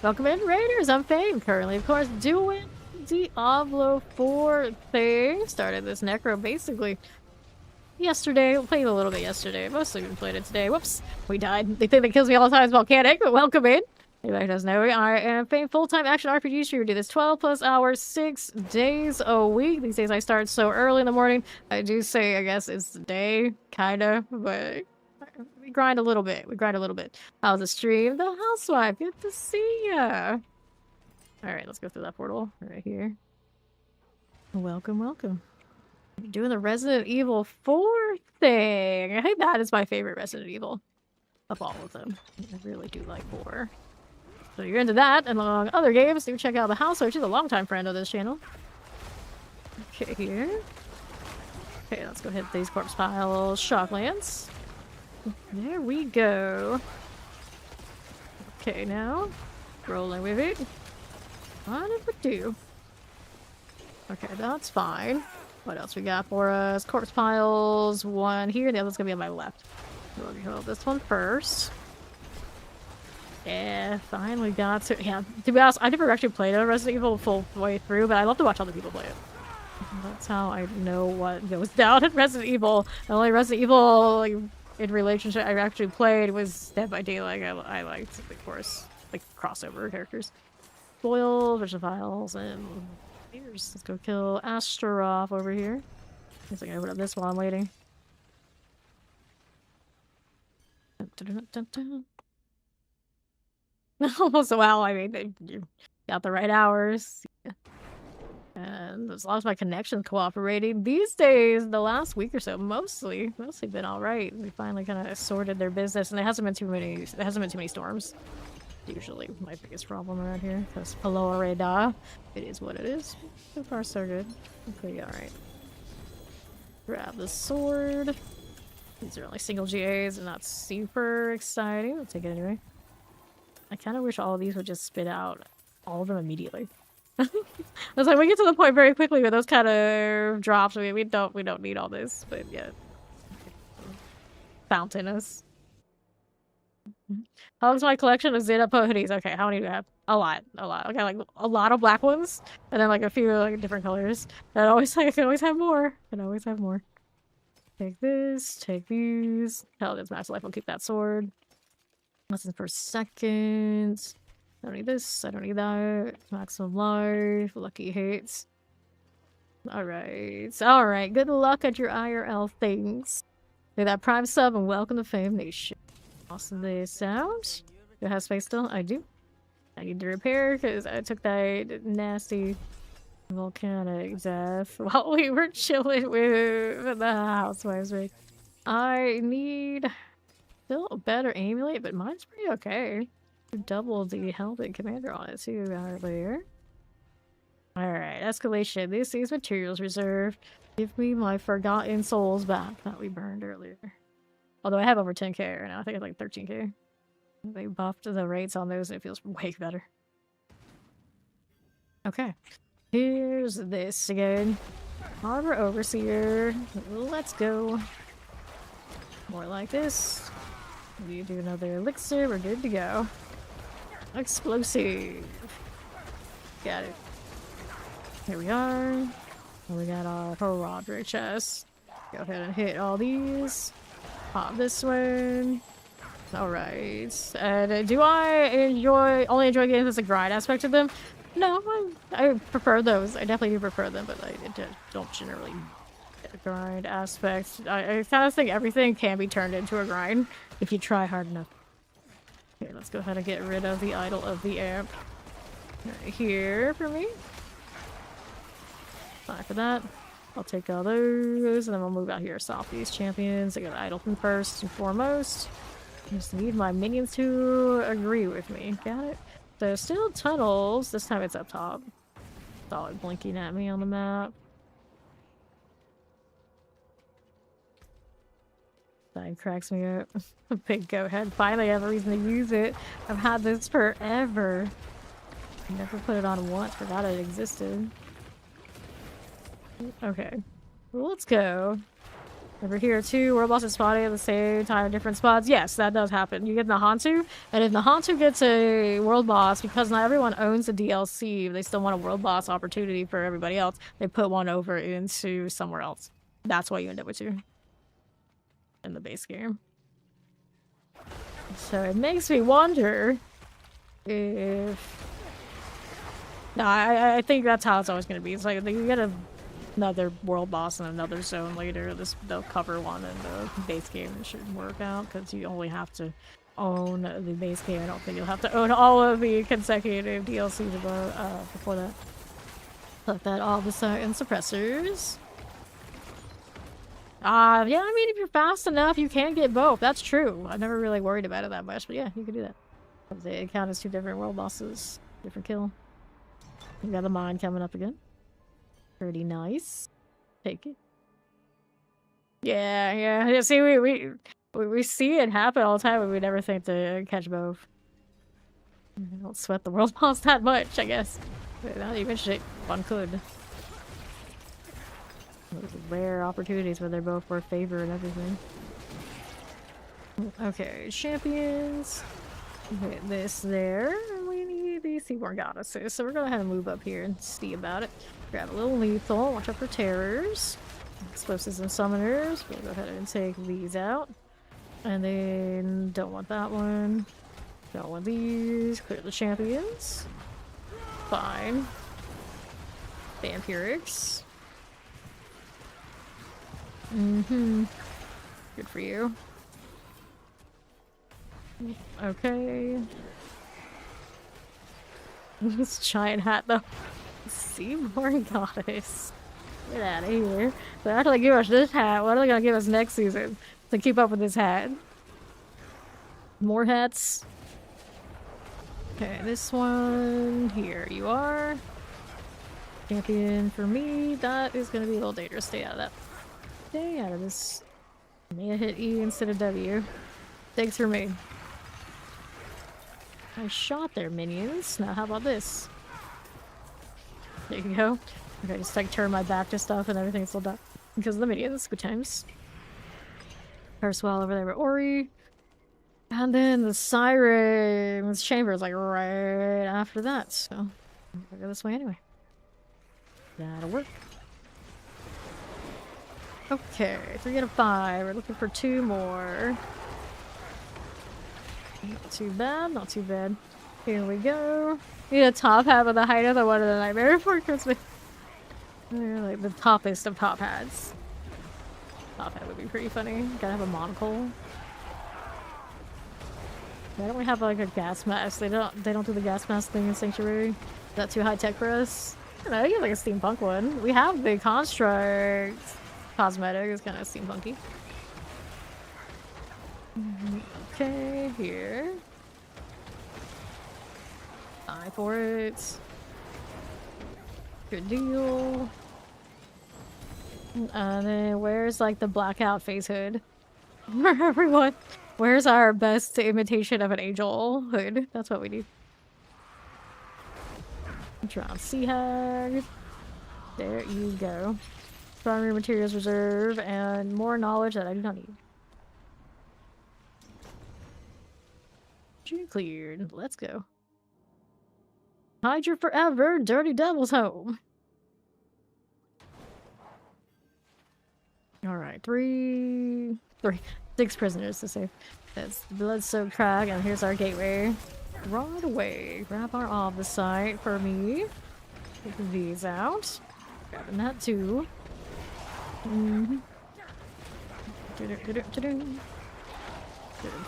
Welcome in, Raiders. I'm Fame. Currently, of course, doing Diablo 4 thing. Started this Necro basically yesterday. Played a little bit yesterday. Mostly we played it today. Whoops. We died. They think that kills me all the time is volcanic, but welcome in. Anybody doesn't know, I am Fame full-time action RPG streamer. Do this 12 plus hours, 6 days a week. These days I start so early in the morning. I do say, I guess it's the day, kinda, but we grind a little bit. We grind a little bit. How's the stream? The housewife, good to see ya. Alright, let's go through that portal right here. Welcome, welcome. You're doing the Resident Evil 4 thing. I think that is my favorite Resident Evil of all of them. I really do like 4. So you're into that, and among other games, do check out the house, which is a longtime friend of this channel. Okay, here. Okay, let's go hit these corpse piles. Shocklands. There we go. Okay, now. Rolling with it. What did we do? Okay, that's fine. What else we got for us? Corpse piles. One here, the other's gonna be on my left. We'll go this one first. Yeah, finally got to. Yeah, to be honest, I never actually played a Resident Evil full way through, but I love to watch other people play it. That's how I know what goes down in Resident Evil. The only Resident Evil like, in relationship I actually played was Dead by Daylight. I liked, of course, like crossover characters. Spoil, vision files, and here's let's go kill Astaroth over here. Guess I can open up this while I'm waiting. Dun, dun, dun, Almost well, I mean, you got the right hours. Yeah. And as long as my connection's cooperating, these days, the last week or so, mostly been all right. We finally kind of sorted their business, and there hasn't been too many storms. Usually my biggest problem around here, because Florida, it is what it is. So far, so good. Okay, all right. Grab the sword. These are only single GAs and not super exciting. I'll take it anyway. I kind of wish all of these would just spit out all of them immediately. I was like, we get to the point very quickly with those kind of drops. We don't need all this, but yeah. Fountain us. How long's my collection of Zeta Poe hoodies? Okay, how many do I have? A lot. Okay, like a lot of black ones, and then like a few like different colors. And always like I can always have more. Take this, take these. Hell, this max life. I'll keep that sword. Lessons per second. I don't need this. I don't need that. Maximum life. Lucky hits. Alright. Alright. Good luck at your IRL things. Do that prime sub and welcome to Fame Nation. Awesome this out. Do I have space still? I do. I need to repair because I took that nasty volcanic death while we were chilling with the housewives, right? I need still a better amulet, but mine's pretty okay. Double the helmet commander on it too earlier. Alright, escalation. This is materials reserved. Give me my forgotten souls back that we burned earlier. Although I have over 10k right now. I think it's like 13k. They buffed the rates on those and it feels way better. Okay. Here's this again. Harbor Overseer. Let's go. More like this. We do another elixir. We're good to go. Explosive. Got it. Here we are. And we got our Roderick chest. Go ahead and hit all these. Pop this one. Alright. And do I only enjoy games as a grind aspect of them? No, I prefer those. I definitely do prefer them, but I don't generally get a grind aspect. I kind of think everything can be turned into a grind if you try hard enough. Okay, let's go ahead and get rid of the idol of the amp. Right here for me. Fine for that. I'll take all those, and then we'll move out here. Softies champions. I got Idleton first and foremost. Just need my minions to agree with me. Got it? There's still tunnels. This time it's up top. Saw it blinking at me on the map. That cracks me up. Big goat head. Finally have a reason to use it. I've had this forever. Never put it on once. Forgot it existed. Okay. Well, let's go. Over here too, world bosses spawning at the same time in different spots. Yes, that does happen. You get Nahantu, and if Nahantu gets a world boss, because not everyone owns a DLC, they still want a world boss opportunity for everybody else, they put one over into somewhere else. That's why you end up with two in the base game. So it makes me wonder if... No, I think that's how it's always going to be. It's like you get another world boss in another zone later. They'll cover one in the base game. It should work out because you only have to own the base game. I don't think you'll have to own all of the consecutive DLC before that. Put that all the and suppressors. Yeah, I mean, if you're fast enough, you can get both. That's true. I never really worried about it that much, but yeah, you can do that. They count as two different world bosses. Different kill. You got the mine coming up again. Pretty nice. Take it. Yeah. See, we see it happen all the time, but we never think to catch both. I don't sweat the world boss that much, I guess. But now that you mention it, one could. Those rare opportunities where they're both for favor and everything. Okay, champions. Hit this there. We need these Seaborn Goddesses, so we're gonna have to move up here and see about it. Grab a little lethal, watch out for terrors. Explosives and summoners. We'll go ahead and take these out. And then don't want that one. Don't want these. Clear the champions. Fine. Vampirics. Good for you. Okay. This giant hat though. Seaborn Goddess. Get out of here. So after they give us this hat, what are they gonna give us next season to keep up with this hat? More hats. Okay, this one. Here you are. Champion for me. That is gonna be a little dangerous. Stay out of that. Stay out of this. May have hit E instead of W. Thanks for me. I shot their minions. Now how about this? There you go. Okay, just like turn my back to stuff and everything's still done. Because of the minions, good times. First wall over there with Ori. And then the Siren's chamber is like right after that, so I'll go this way anyway. That'll work. Okay, 3 out of 5. We're looking for 2 more. Not too bad, not too bad. Here we go. Need a top hat with the height of the one of the Nightmare Before Christmas. They're like the toppest of top hats. Top hat would be pretty funny. Gotta have a monocle. Why don't we have like a gas mask? They don't do the gas mask thing in Sanctuary. Is that too high tech for us? I don't know, you get like a steampunk one. We have the construct cosmetic, it's kinda steampunky. Okay, here. Eye for it. Good deal. And then where's like the blackout face hood? For everyone. Where's our best imitation of an angel hood? That's what we need. Drown Sea Hag. There you go. Primary materials reserve and more knowledge that I do not need. Tree cleared. Let's go. Hydra forever. Dirty Devil's home. Alright, 6 prisoners to save. That's blood-soaked crag, and here's our gateway. Right away. Grab our Orbicite for me. Take these out. Grabbing that too. Good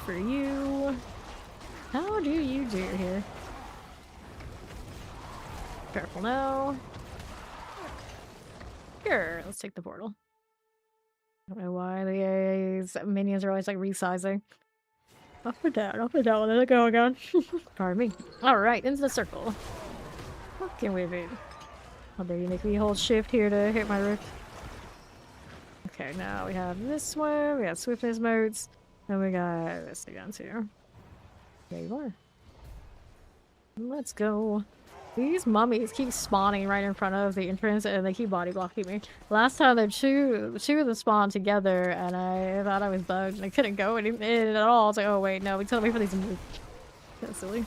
for you. How do you do here? Careful now. Sure, let's take the portal. I don't know why these minions are always like resizing. Up and down, let it go again. Pardon me. Alright, into the circle. Fucking with it. How dare you make me hold shift here to hit my rift. Okay, now we have this one, we got swiftness modes, and we got this again too. There you are. Let's go. These mummies keep spawning right in front of the entrance and they keep body blocking me. Last time the two of them spawned together and I thought I was bugged and I couldn't go in at all. I was like, oh wait, no, we tell me for these to move. That's silly.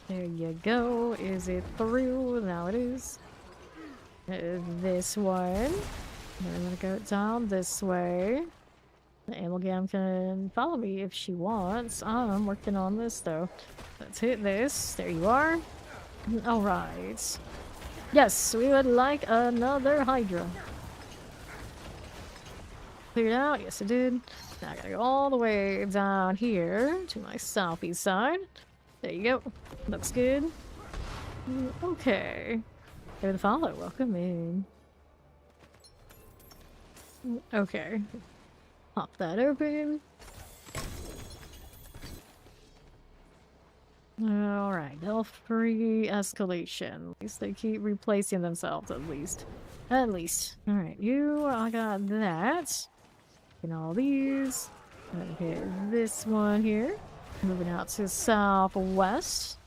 There you go. Is it through? Now it is. This one. I'm gonna go down this way. The Amalgam can follow me if she wants. I'm working on this though. Let's hit this. There you are. Alright. Yes, we would like another Hydra. Cleared out? Yes, it did. Now I gotta go all the way down here to my southeast side. There you go. Looks good. Okay. Give it a follow. Welcome in. Okay. Pop that open. Alright, elf-free escalation. At least they keep replacing themselves, at least. At least. Alright, I got that. And all these. Okay, this one here. Moving out to southwest.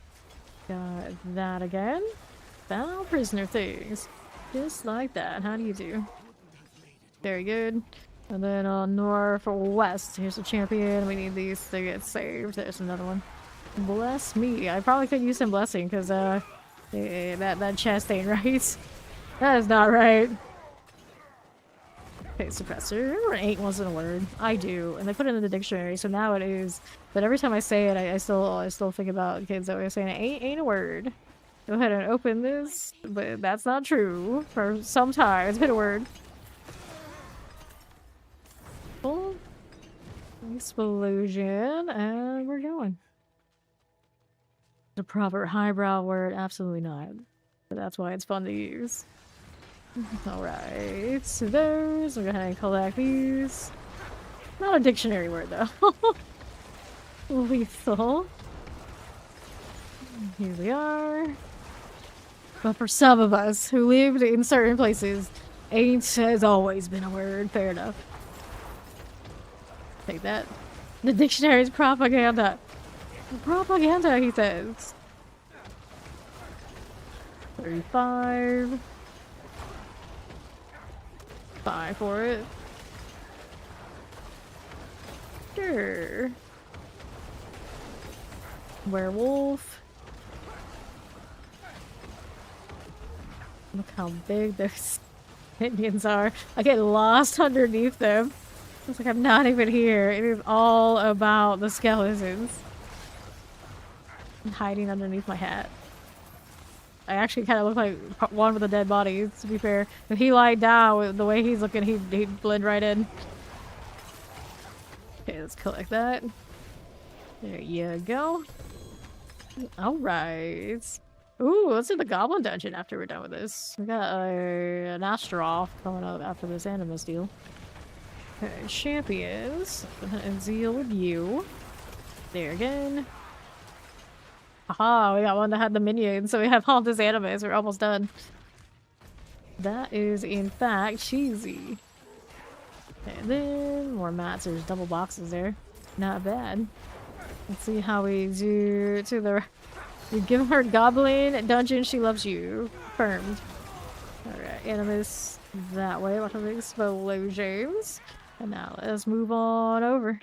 Got that again. Found prisoner things. Just like that. How do you do? Very good. And then on northwest, here's a champion. We need these to get saved. There's another one. Bless me. I probably could use some blessing because that chest ain't right. That is not right. Okay, suppressor. Remember when 8 wasn't a word? I do, and they put it in the dictionary, so now it is. But every time I say it, I still think about kids that were saying it ain't a word. Go ahead and open this, but that's not true. For some time, it's been a word. Full explosion, and we're going. The proper highbrow word, absolutely not. But that's why it's fun to use. Alright, so those, we're gonna collect these. Not a dictionary word though. Lethal. Here we are. But for some of us who lived in certain places, ain't has always been a word. Fair enough. Take that. The dictionary's propaganda. Propaganda, he says. 35. 5 for it. Sure. Werewolf. Look how big those minions are. I get lost underneath them. It's like I'm not even here. It is all about the skeletons. I'm hiding underneath my hat. I actually kind of look like one with the dead bodies, to be fair. If he lied down, with the way he's looking, he'd blend right in. Okay, let's collect that. There you go. Alright. Ooh, let's do the Goblin Dungeon after we're done with this. We got an Astaroth coming up after this Animus deal. Okay, champions. And Zeal with you. There again. Aha, we got one that had the minions, so we have all this Animus. We're almost done. That is, in fact, cheesy. And then more mats. There's double boxes there. Not bad. Let's see how we do to the... We give her Goblin Dungeon, she loves you. Confirmed. Alright, Animus that way. Watch out for explosions. And now let's move on over.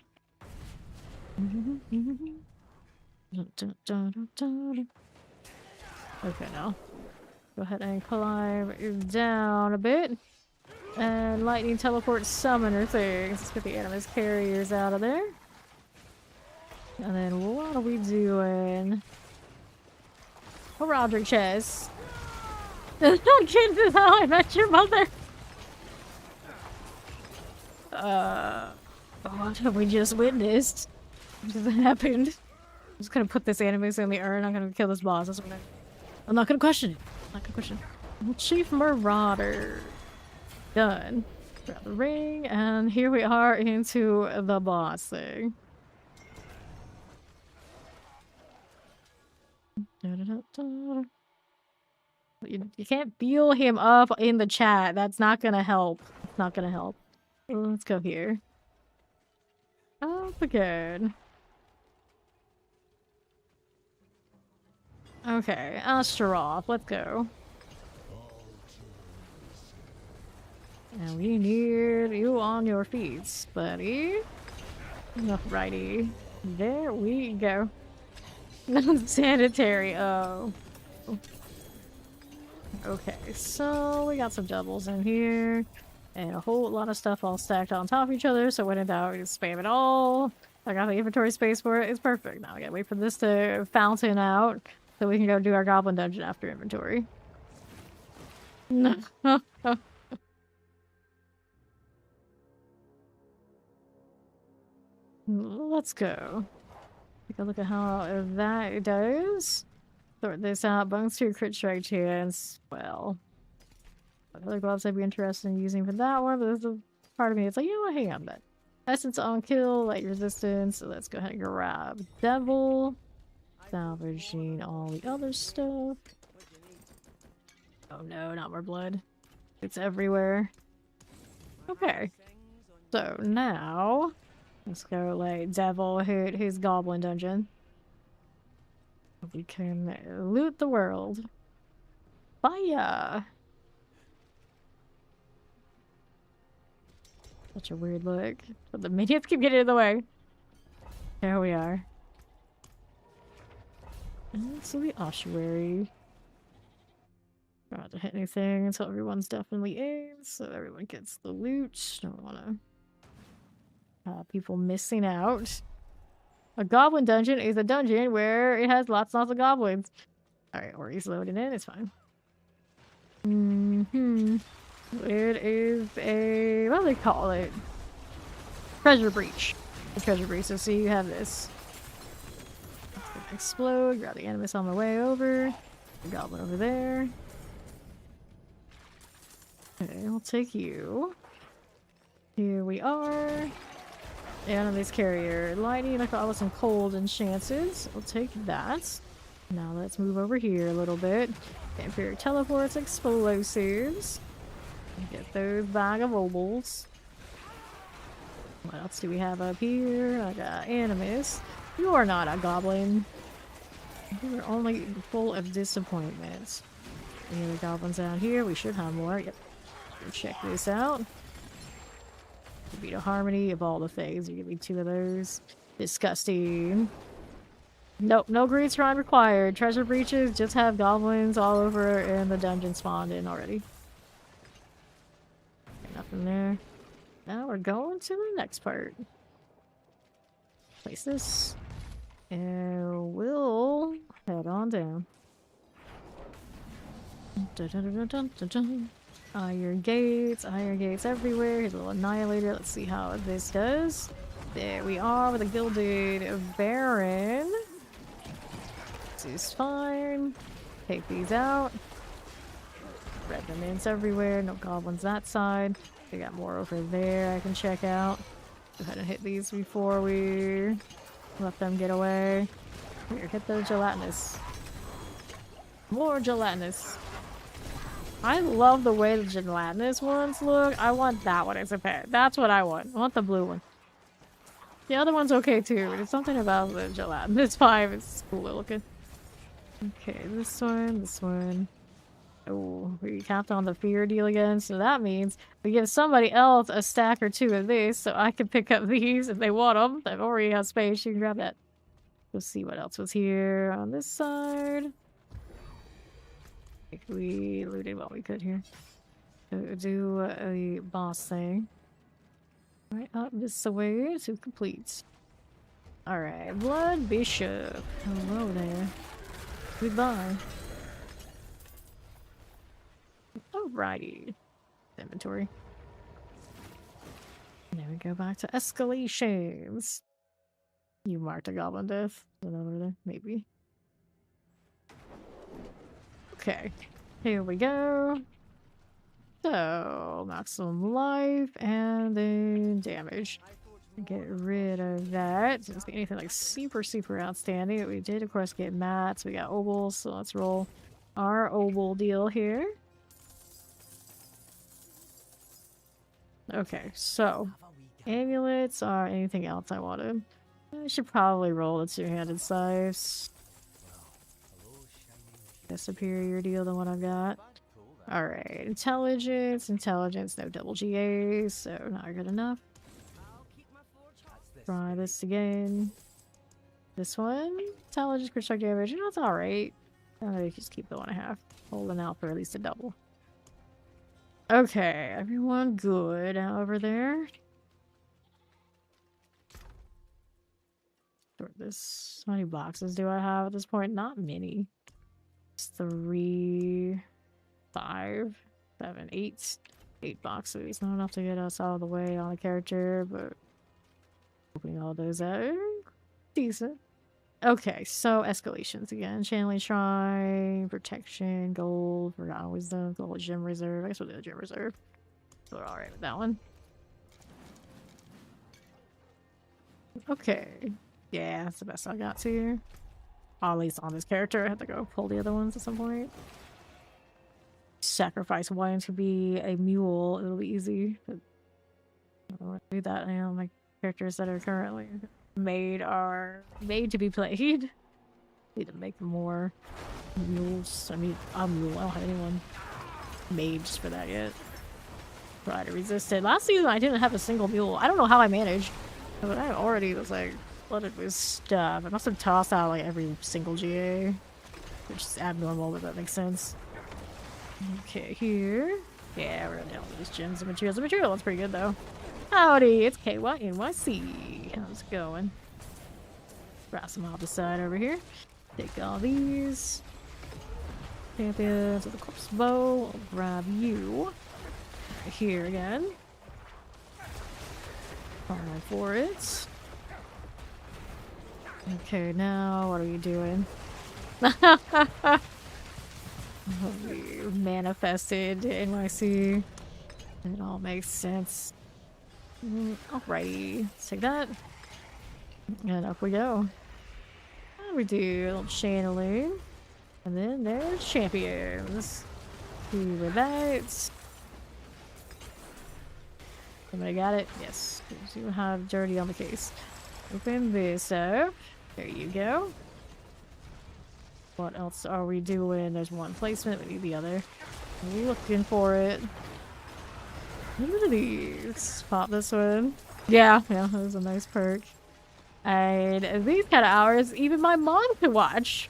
Okay, now. Go ahead and climb down a bit. And lightning teleport summoner things. Let's get the Animus carriers out of there. And then what are we doing? A Roderick chest. Not kidding, this is how I met your mother. What have we just witnessed? What just happened? I'm just gonna put this Animus in the urn. I'm gonna kill this boss. That's what I'm not gonna question it. I'm not gonna question it. Chief Marauder. Done. Grab the ring, and here we are into the boss thing. You can't feel him up in the chat. That's not gonna help. It's not gonna help. Let's go here. Oh, good. Okay, Astaroth, let's go. And we need you on your feet, buddy. Alrighty. There we go. Sanitary, oh. Okay, so we got some doubles in here. And a whole lot of stuff all stacked on top of each other, so when in doubt, we just spam it all. I got the inventory space for it. It's perfect. Now we gotta wait for this to fountain out, so we can go do our Goblin Dungeon after inventory. Let's go. Take a look at how that does. Sort this out. Bones to crit strike chance. Well, other gloves I'd be interested in using for that one, but there's a part of me it's like, you know what, hang on, but essence on kill, light resistance, so let's go ahead and grab Devil. Salvaging all the other stuff. Oh no, not more blood. It's everywhere. Okay. So now let's go like Devil hit his Goblin Dungeon. We can loot the world. Fire! Such a weird look. But the minions keep getting in the way. There we are. And let's see the ossuary. Not to hit anything until everyone's definitely in, so everyone gets the loot. Don't want to people missing out. A goblin dungeon is a dungeon where it has lots and lots of goblins. Alright, Ori's loading in, it's fine. It is a, what do they call it? Treasure breach. The treasure breach, so see you have this. It's gonna explode, grab the animus on my way over. The goblin over there. Okay, we'll take you. Here we are. Animus carrier. Lightning, I thought with some cold enchances. We'll take that. Now let's move over here a little bit. Vampire teleports, explosives. Get those bag of obols. What else do we have up here? I got animus. You are not a goblin. You are only full of disappointments. Any other goblins out here? We should have more. Yep. Check this out. Beat a harmony of all the things. You give me 2 of those. Disgusting. Nope, no green shrine required. Treasure breaches just have goblins all over and the dungeon spawned in already. Nothing there. Now we're going to the next part. Place this. And we'll head on down. Dun, dun, dun, dun, dun, dun. Iron gates everywhere. Here's a little annihilator. Let's see how this does. There we are with a gilded baron. This is fine. Take these out. Remnants everywhere. No goblins that side. We got more over there I can check out. Go ahead and hit these before we let them get away. Here, hit those gelatinous. More gelatinous. I love the way the gelatinous ones look. I want that one as a pet. That's what I want. I want the blue one. The other one's okay too, but it's something about the gelatinous 5. It's cooler looking. Okay, this one. Oh, we capped on the fear deal again, so that means we give somebody else a stack or 2 of these, so I can pick up these if they want them. I've already have space. You can grab that. Let's see what else was here on this side. I think we looted what we could here. Do a boss thing. Right up this way to complete. Alright, Blood Bishop. Hello there. Goodbye. Alrighty. Inventory. And then we go back to escalations. You marked a goblin death. Is that over there? Maybe. Okay. Here we go. So, maximum life and then damage. Get rid of that. Doesn't get anything like super outstanding. But we did, of course, get mats. We got obols, so let's roll our obol deal here. Okay, so amulets or anything else I wanted. I should probably roll the 2-handed scythes. A superior deal than what I've got. Alright, intelligence, no double GAs, so not good enough. Try this again. This one, intelligence, critical damage, you know, it's alright. Just keep the 1.5. Holding out for at least a double. Okay, everyone good out over there. Sort this. How many boxes do I have at this point? Not many. It's 3, 5, 7, 8. 8 boxes. Not enough to get us out of the way on a character, but opening all those out. Decent. Okay, so escalations again. Channeling Shrine, Protection, Gold, Forgotten Wisdom, Gold Gem Reserve. I guess we'll do the Gem Reserve. So we're alright with that one. Okay. Yeah, that's the best I got to here. At least on this character. I have to go pull the other ones at some point. Sacrifice one to be a mule. It'll be easy. But I don't want to do that. I know my characters that are currently made are made to be played. Need to make more mules. I mean, I'm a mule. I don't have anyone made just for that yet. Try to resist it. Last season I didn't have a single mule. I don't know how I managed. But I already was like flooded with stuff. I must have tossed out like every single GA. Which is abnormal, but that makes sense. Okay, here. Yeah, we're gonna all these gems and materials. The material one's pretty good though. Howdy, it's KYNYC. How's it going? Grab some off the side over here. Take all these. Champions with the corpse bow. I'll grab you. Right here again. All for it. Okay, now what are you doing? You manifested NYC. It all makes sense. Alrighty, let's take that. And up we go. We do a little channeling. And then there's champions. See where that. Somebody got it? Yes. You have dirty on the case. Open this up. There you go. What else are we doing? There's one placement, we need the other. We're looking for it. What are these? Pop this one. Yeah, that was a nice perk. And these kind of hours, even my mom can watch.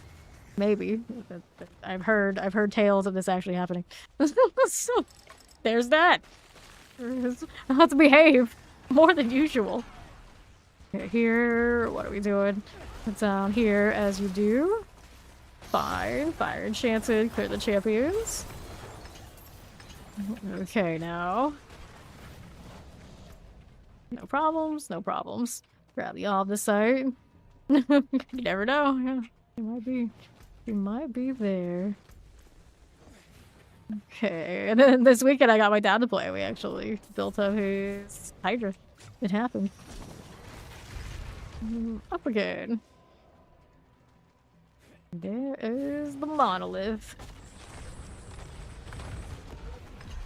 Maybe. I've heard tales of this actually happening. So there's that. I have to behave more than usual. Okay, here, what are we doing? It's down here as you do. Fine. Fire enchanted, clear the champions. Okay, now. No problems, no problems. Grab the all this site. You never know. Yeah, he might be there. Okay, and then this weekend I got my dad to play. We actually built up his Hydra. It happened. Up again. There is the monolith.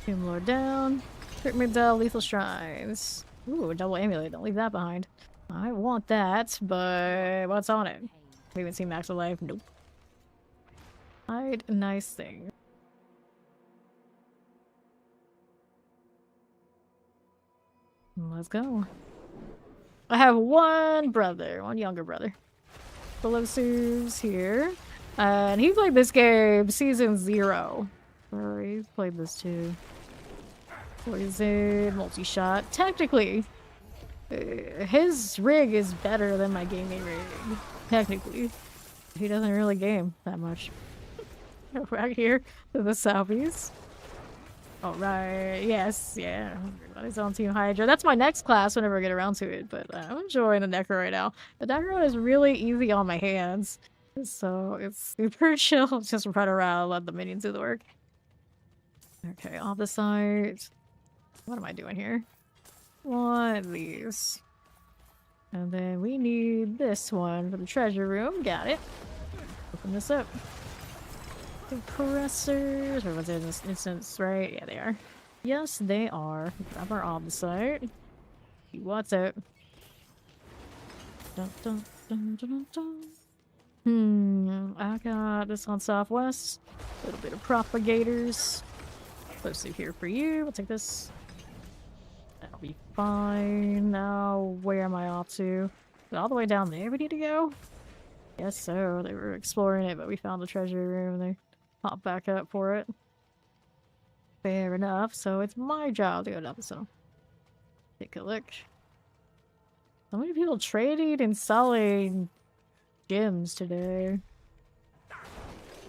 Tomb Lord down. Crit Middle, lethal shrines. Ooh, a double amulet. Don't leave that behind. I want that, but what's on it? We haven't seen Max Alive. Nope. Hide a nice thing. Let's go. I have one brother, one younger brother. Belosu's here. And he played this game season 0. Or he's played this too. Poison, multi-shot. Technically, his rig is better than my gaming rig. Technically. He doesn't really game that much. Right here to the southeast. Alright, yes, yeah. Everybody's on Team Hydra. That's my next class whenever I get around to it, but I'm enjoying the Necro right now. The Necro is really easy on my hands, so it's super chill. Just run around, let the minions do the work. Okay, off the side. What am I doing here? One of these. And then we need this one for the treasure room. Got it. Open this up. Compressors. Everyone's in this instance, right? Yeah, they are. Yes, they are. Grab our opposite. See what's it. Dun, dun, dun, dun, dun. I got this on Southwest. A little bit of propagators. Closely here for you. We'll take this. That'll be fine. Now, where am I off to? All the way down there we need to go? Yes, so. They were exploring it, but we found the treasure room. They hop back up for it. Fair enough. So it's my job to go down, so take a look. So many people trading and selling gems today.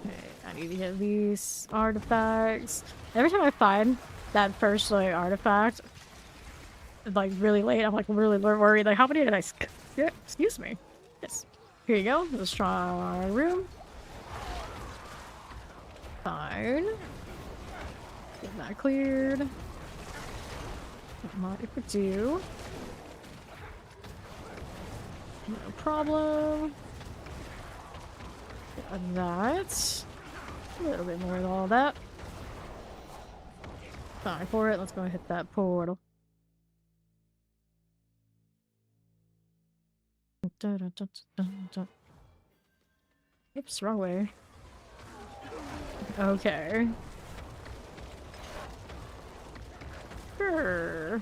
Okay, I need to get these artifacts. Every time I find that first like artifact, like really late, I'm like really worried. Like, how many did I skip? Yeah, excuse me. Yes. Here you go. The strong room. Fine. Get that cleared. What if we do? No problem. Get that. A little bit more than all that. Fine for it. Let's go and hit that portal. Oops, wrong way. Okay. Sure.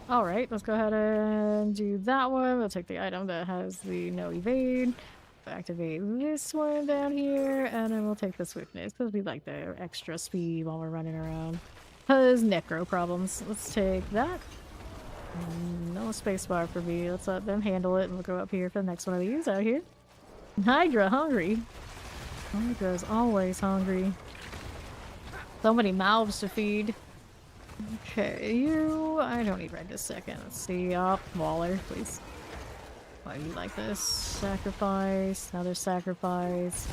Alright, let's go ahead and do that one. We'll take the item that has the no evade. Activate this one down here, and then we'll take the swiftness, because we like the extra speed while we're running around. Because Necro problems. Let's take that. No spacebar for me. Let's let them handle it, and we'll go up here for the next one of these out here. Hydra hungry. Hydra's always hungry. So many mouths to feed. Okay, you... I don't need right this second. Let's see. Waller, please. Why do you like this? Sacrifice. Another sacrifice.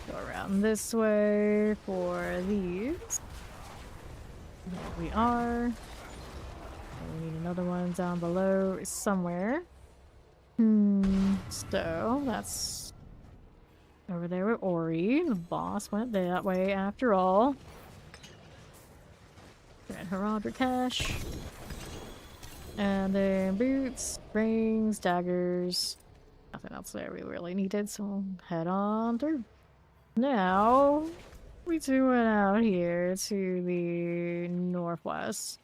Go around this way for these. There we are. We need another one down below somewhere. So that's over there with Ori. The boss went that way after all. Grand Heraldra Cash. And then boots, rings, daggers. Nothing else there we really needed, so we'll head on through. Now, we doing out here to the northwest.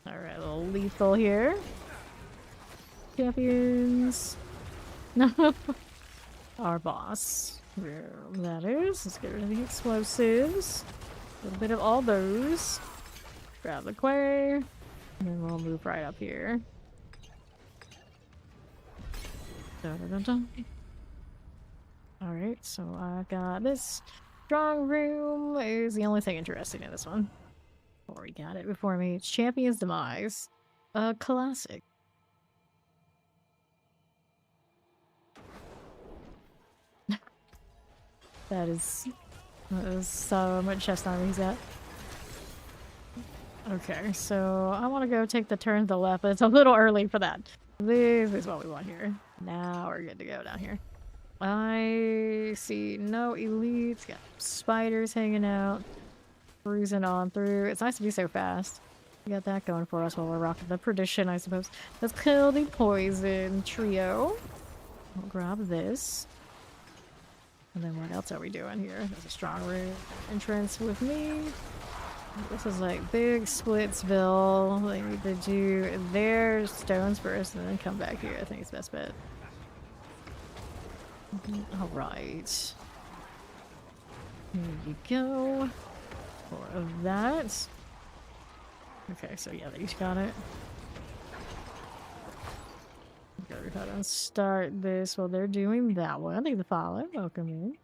Alright, a little lethal here. Champions. Our boss. Where that is. Let's get rid of the explosives. A little bit of all those. Grab the quay. And then we'll move right up here. Alright, so I got this. Strong room is the only thing interesting in this one. Already got it before me. It's Champion's Demise. A classic. That is so much chestnut he's got. Okay, so I want to go take the turn to the left, but it's a little early for that. This is what we want here. Now we're good to go down here. I see no elites. Got spiders hanging out. Cruising on through. It's nice to be so fast. We got that going for us while we're rocking the perdition, I suppose. Let's kill the poison trio. We'll grab this. And then what else are we doing here? There's a strong room entrance with me. This is like big Splitsville. They need to do their stones first and then come back here. I think it's best bet. Alright. Here you go. More of that. Okay, so yeah, they each got it. Go ahead and start this while they're doing that one. Thank you for following. Welcome in.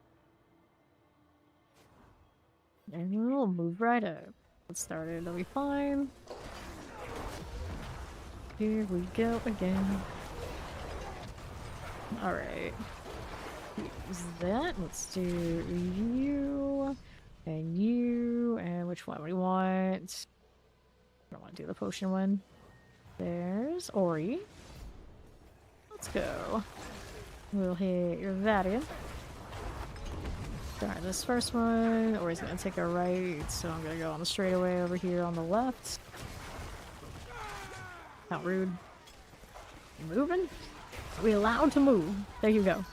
And we'll move right up. Let's start it. It'll be fine. Here we go again. Alright. Use that. Let's do you. And you. And which one do we want? I don't want to do the potion one. There's Ori. Let's go. We'll hit that in. Start this first one. Ori's gonna take a right, so I'm gonna go on the straightaway over here on the left. How rude. You moving? Are we allowed to move? There you go.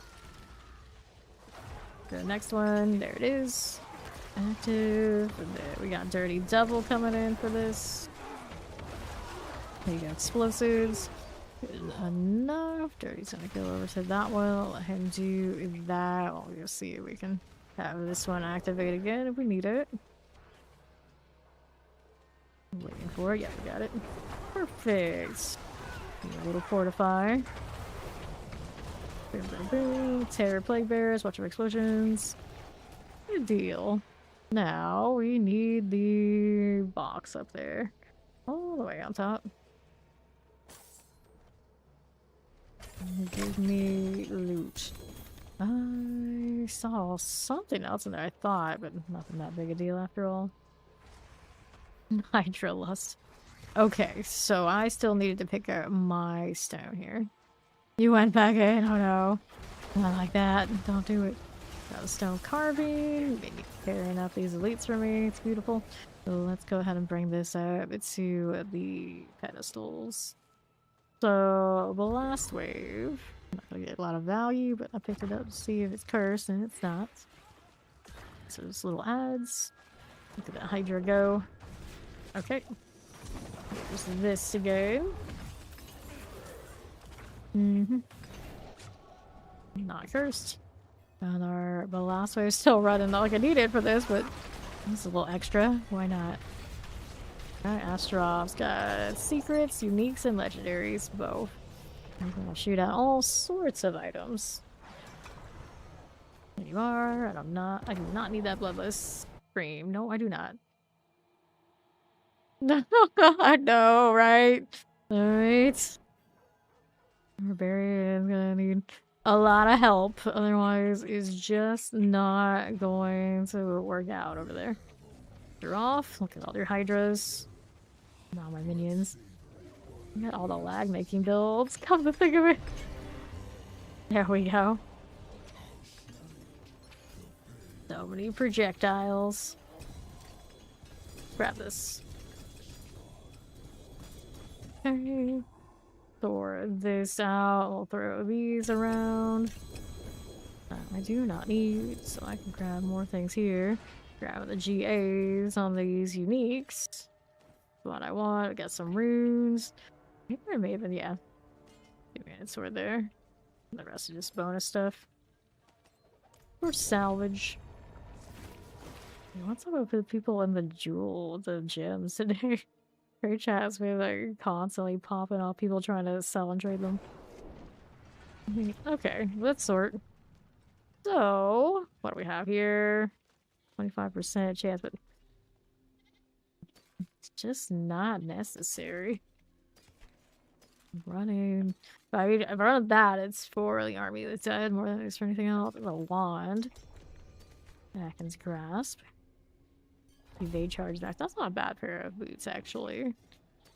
The next one, there it is. Active. And then we got Dirty Double coming in for this. There you go, explosives. Good enough. Dirty's gonna go over to that one. Let him do that. We'll see if we can have this one activate again if we need it. I'm waiting for it. Yeah, we got it. Perfect. A little fortify. Boom, boom, boom. Terror plague bears. Watch our explosions. Good deal. Now we need the box up there. All the way on top. Give me loot. I saw something else in there, I thought, but nothing that big a deal after all. Hydra Lust. Okay, so I still needed to pick up my stone here. You went back in? Oh no. Not like that. Don't do it. Got a stone carving. Maybe carrying up these elites for me. It's beautiful. So let's go ahead and bring this up to the pedestals. So, the last wave, I'm not gonna get a lot of value, but I picked it up to see if it's cursed, and it's not. So, there's little ads. Look at that Hydra go. Okay. There's this to go. Not cursed. And the last wave is still running, not like I need it for this, but it's a little extra. Why not? Alright, Astrov's got secrets, uniques, and legendaries, both. I'm gonna shoot out all sorts of items. There you are, and I do not need that bloodless scream. No, I do not. No, I know, right? Alright. Barbarian's gonna need a lot of help, otherwise it's just not going to work out over there. They're off. Look at all your hydras. Not my minions. I got all the lag making builds. Come to think of it. There we go. So many projectiles. Grab this. Okay. sort this out. We'll throw these around. I do not need, so I can grab more things here. Grab the GAs on these uniques. What I want. I got some runes. Maybe I may even, yeah. Sword there. The rest is just bonus stuff. Or salvage. What's up with the people in the gems today? Great chats with like constantly popping off people trying to sell and trade them. Okay, let's sort. So, what do we have here? 25% chance, but it's just not necessary. Running. I mean, if I run that, it's for the army that's dead more than it's for anything else. A wand. Atkins grasp. Evade charge back. That's not a bad pair of boots, actually.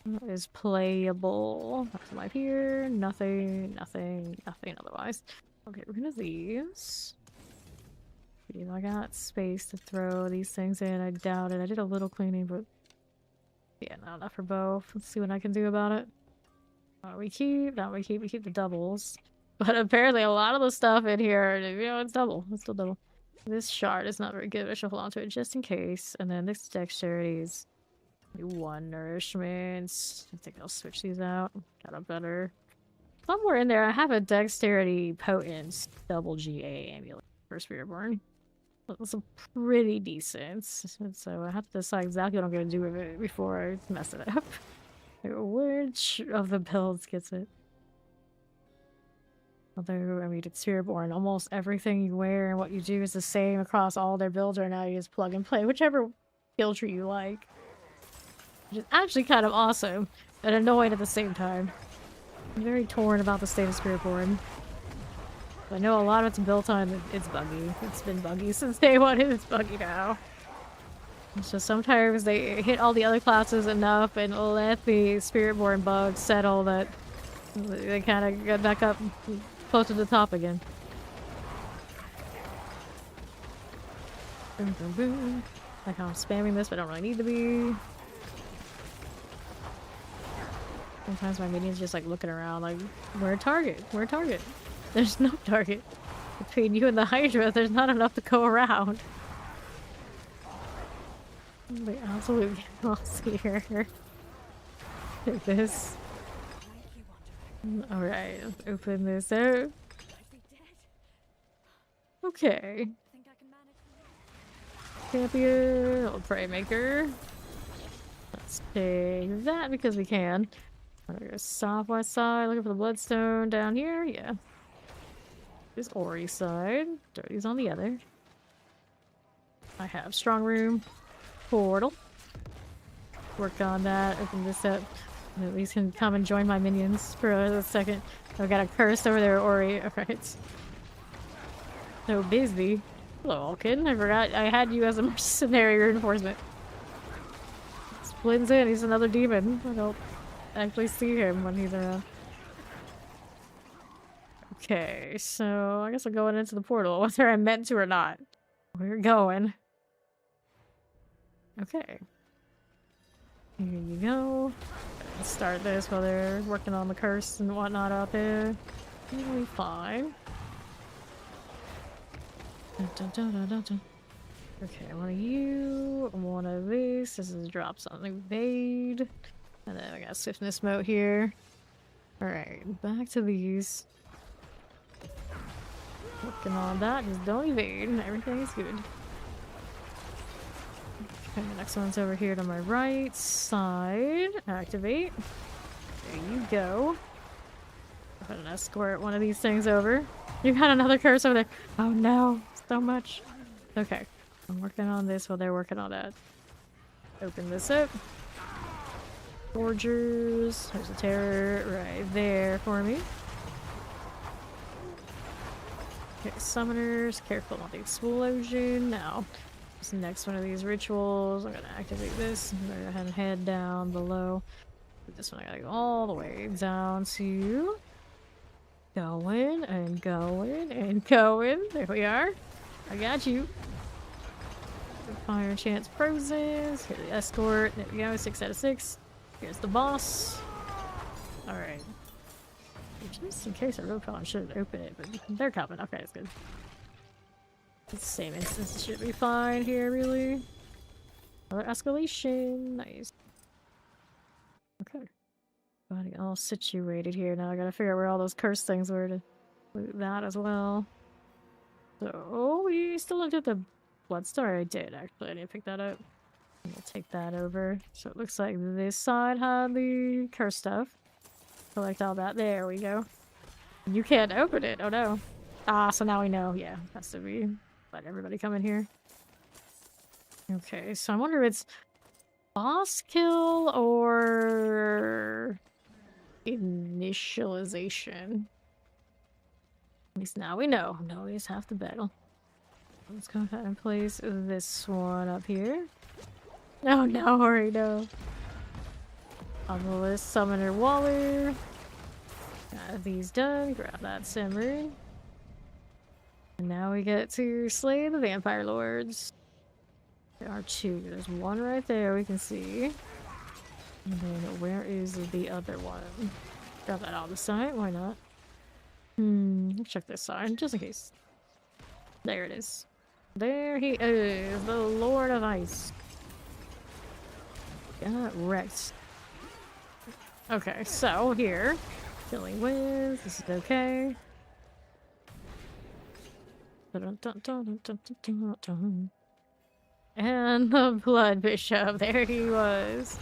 That is playable. Nothing life here. Nothing otherwise. Okay, we're gonna these. See if I got space to throw these things in. I doubt it. I did a little cleaning, but yeah, not enough for both. Let's see what I can do about it. We keep the doubles. But apparently a lot of the stuff in here, you know, it's double. It's still double. This shard is not very good. I should hold on to it just in case. And then this dexterity is 1 nourishment. I think I'll switch these out. Got a better. Somewhere in there, I have a dexterity potent double GA amulet for Spiritborn. It's pretty decent. So I have to decide exactly what I'm going to do with it before I mess it up. Which of the builds gets it? Although, I mean, it's Spiritborn. Almost everything you wear and what you do is the same across all their builds right now. You just plug and play whichever skill tree you like. Which is actually kind of awesome and annoying at the same time. I'm very torn about the state of Spiritborn. I know a lot of it's built on it's buggy. It's been buggy since day one and it's buggy now. It's just sometimes they hit all the other classes enough and let the Spiritborn bugs settle that they kind of get back up close to the top again. Boom, boom, boom. Like how I'm spamming this, but I don't really need to be. Sometimes my minions just like looking around like, where target? Where target? There's no target. Between you and the Hydra, there's not enough to go around. The absolute chaos here. Take this. Alright, let's open this out. Okay. Champion, old prey maker. Let's take that because we can. I'm gonna go southwest side, looking for the bloodstone down here. Yeah. This Ori side. Dirty's on the other. I have strong room. Portal. Work on that. Open this up. At least can come and join my minions for a second. I've got a curse over there, Ori. Alright. So busy. Hello, Alkin. I forgot I had you as a mercenary reinforcement. Splins in. He's another demon. I don't actually see him when he's around. Okay, so I guess I'm going into the portal, whether I meant to or not. We're going. Okay. Here you go. Let's start this while they're working on the curse and whatnot out there. It'll be fine. Dun, dun, dun, dun, dun. Okay, one of you, one of these. This is drop something evade. And then I got swiftness mode here. Alright, back to these. Working on that, just don't evade. Everything is good. Okay, the next one's over here to my right side. Activate. There you go. I'm gonna escort one of these things over. You got another curse over there. Oh no, so much. Okay, I'm working on this while they're working on that. Open this up. Forgers. There's a terror right there for me. Okay, summoners. Careful on the explosion. Now, what's the next one of these rituals? I'm gonna activate this. I'm gonna go ahead and head down below. This one I gotta go all the way down to going and going and going. There we are. I got you. Fire chance frozen. Here the escort. There we go. 6 out of 6. Here's the boss. Alright. Just in case I really probably shouldn't open it, but they're coming. Okay, it's good. It's the same instance. It should be fine here, really. Another escalation. Nice. Okay. Body all situated here. Now I gotta figure out where all those cursed things were to loot that as well. So, we still don't do the Bloodstar. I did, actually. I didn't pick that up. We'll take that over. So it looks like this side had the cursed stuff. Collect all that. There we go. You can't open it. Oh no. Ah, so now we know. Yeah, has to be. Let everybody come in here. Okay, so I wonder if it's boss kill or initialization. At least now we know. No, we just have to battle. Let's go ahead and place this one up here. Oh no, hurry, no. On the list, Summoner Waller. Got these done. Grab that Simmer. And now we get to slay the Vampire Lords. There are two. There's one right there we can see. And then where is the other one? Grab that out of the side. Why not? Let's check this side just in case. There it is. There he is, the Lord of Ice. Got wrecked. Okay, so here. Killing with. This is okay. And the Blood Bishop. There he was.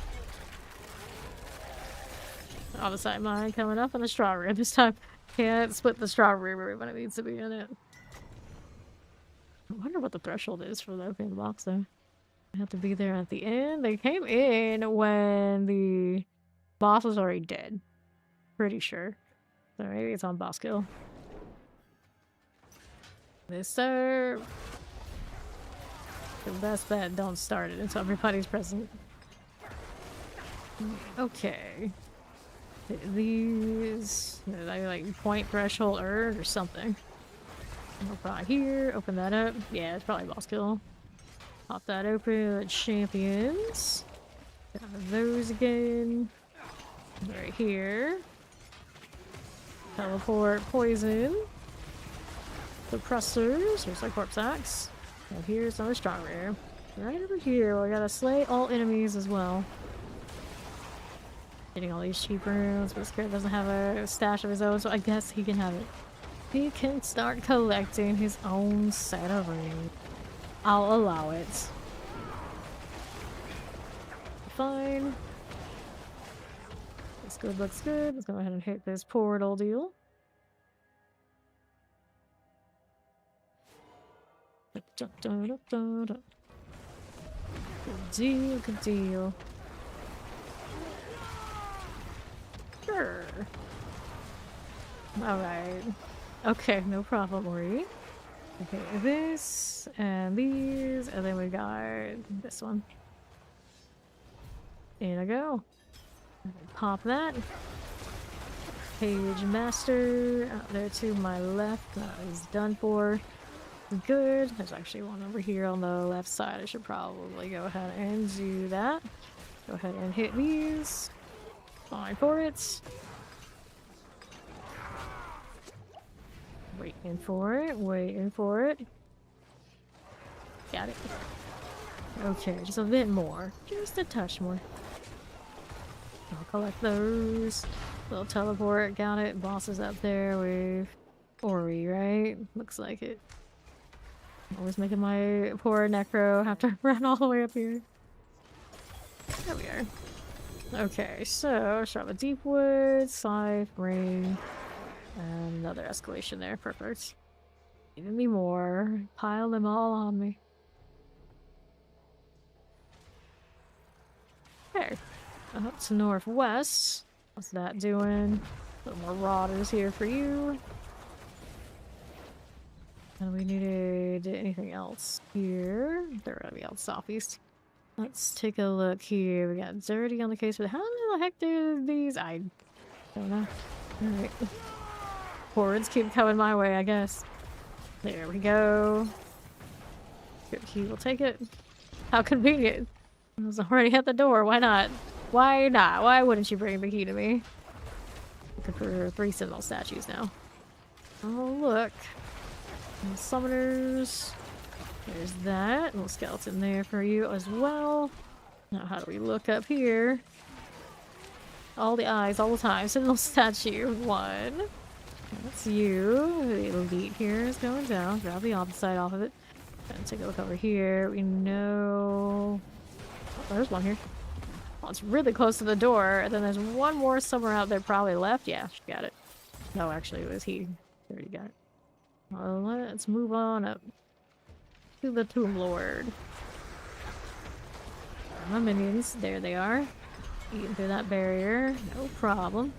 On the side mine coming up on the straw room this time. Can't split the straw room when it needs to be in it. I wonder what the threshold is for the opening the box though. I have to be there at the end. They came in when the boss was already dead. Pretty sure. So maybe it's on boss kill. This serve. The best bet, don't start it until everybody's present. Okay. These, like point threshold or something. Right here, open that up. Yeah, it's probably boss kill. Pop that open. Champions. Got those again. Right here. Teleport poison. Suppressors. Here's like corpse axe. And here's another strong rare. Right over here, we gotta slay all enemies as well. Getting all these cheap runes, but Spirit doesn't have a stash of his own, so I guess he can have it. He can start collecting his own set of runes. I'll allow it. Fine. Looks good, looks good. Let's go ahead and hit this portal deal. Good deal, good deal. Sure. Alright. Okay, no problem, Ori. Okay, this, and these, and then we got this one. In I go. Pop that. Page Master, out there to my left. That is done for. Good. There's actually one over here on the left side. I should probably go ahead and do that. Go ahead and hit these. Fine for it. Waiting for it. Waiting for it. Got it. Okay, just a bit more. Just a touch more. I'll collect those. Little teleport. Got it. Boss is up there with Ori, right? Looks like it. Always making my poor Necro have to run all the way up here. There we are. Okay, so start with Deepwood, Scythe, Ring, and another escalation there. Perfect. Even me more. Pile them all on me. Okay. Up to northwest. What's that doing? A little more Marauders here for you. And we needed anything else here. They're gonna be out southeast. Let's take a look here. We got Dirty on the case, but how the heck do these? I don't know. Alright. Hordes keep coming my way, I guess. There we go. Good key, we'll take it. How convenient. I was already at the door. Why not? Why not? Why wouldn't you bring the key to me? Looking for 3 Sentinel statues now. Oh, look. And summoners. There's that. Little skeleton there for you as well. Now, how do we look up here? All the eyes, all the time. Sentinel statue. 1. That's you. The elite here is going down. Grab the opposite side off of it. And take a look over here. We know... Oh, there's one here. Oh, it's really close to the door. And then there's one more somewhere out there probably left. Yeah, she got it. No, actually, it was he. There you got it. Well, let's move on up to the Tomb Lord. My minions. There they are. Eating through that barrier. No problem.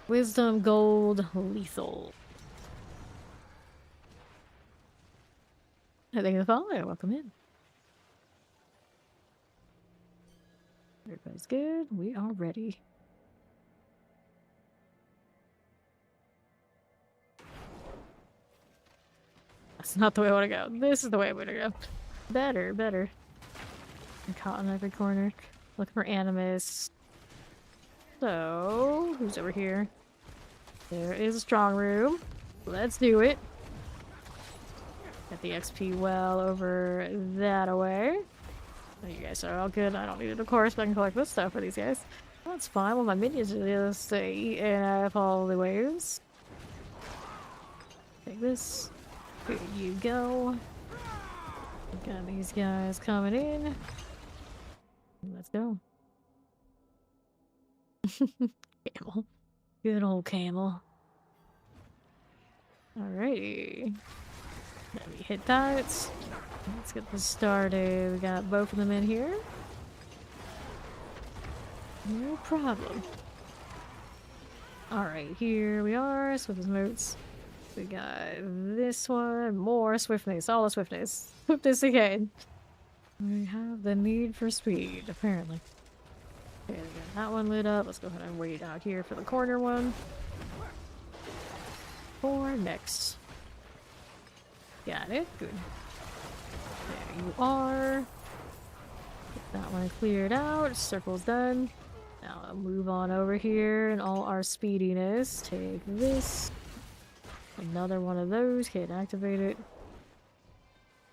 Wisdom, gold, lethal. I think the follower. Welcome in. Everybody's good. We are ready. That's not the way I want to go. This is the way I want to go. Better, better. I'm caught in every corner. Looking for animus. So, who's over here? There is a strong room. Let's do it. Get the XP well over that away. Oh, you guys are all good. I don't need it, of course, but I can collect this stuff for these guys. That's fine. Well, my minions are just eating up all the waves. Take this. Here you go. Got these guys coming in. Let's go. Camel. Good old camel. Alrighty. Let me hit that. Let's get this started. We got both of them in here. No problem. Alright, here we are. Swiftness moats. We got this one. More swiftness. All the swiftness. Swiftness again. We have the need for speed, apparently. Okay, we got that one lit up. Let's go ahead and wait out here for the corner one. For next. Got it. Good. There you are. Get that one cleared out. Circle's done. Now I'll move on over here and all our speediness. Take this. Another one of those. Can't activate it.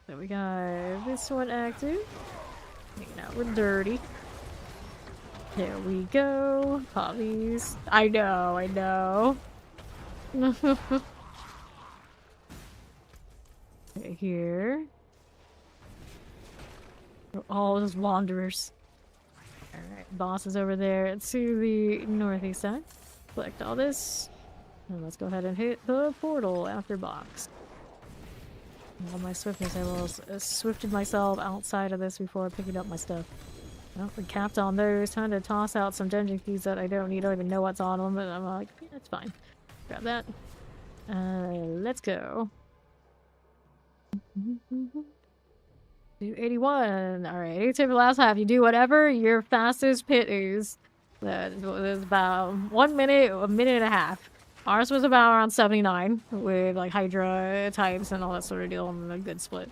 So we got this one active. Hanging out with Dirty. There we go. Pop these. I know, I know. Okay, here. We're all just wanderers. Alright, boss is over there to the northeast side. Collect all this. And let's go ahead and hit the portal after box. All my swiftness, I will swifted myself outside of this before picking up my stuff. Well, we capped on those. Time to toss out some dungeon keys that I don't need. I don't even know what's on them, but I'm like, yeah, that's fine. Grab that. Let's go. 281. Alright, 82 for the last half. You do whatever your fastest pit is. That was about 1 minute, a minute and a half. Ours was about around 79 with like Hydra types and all that sort of deal and a good split.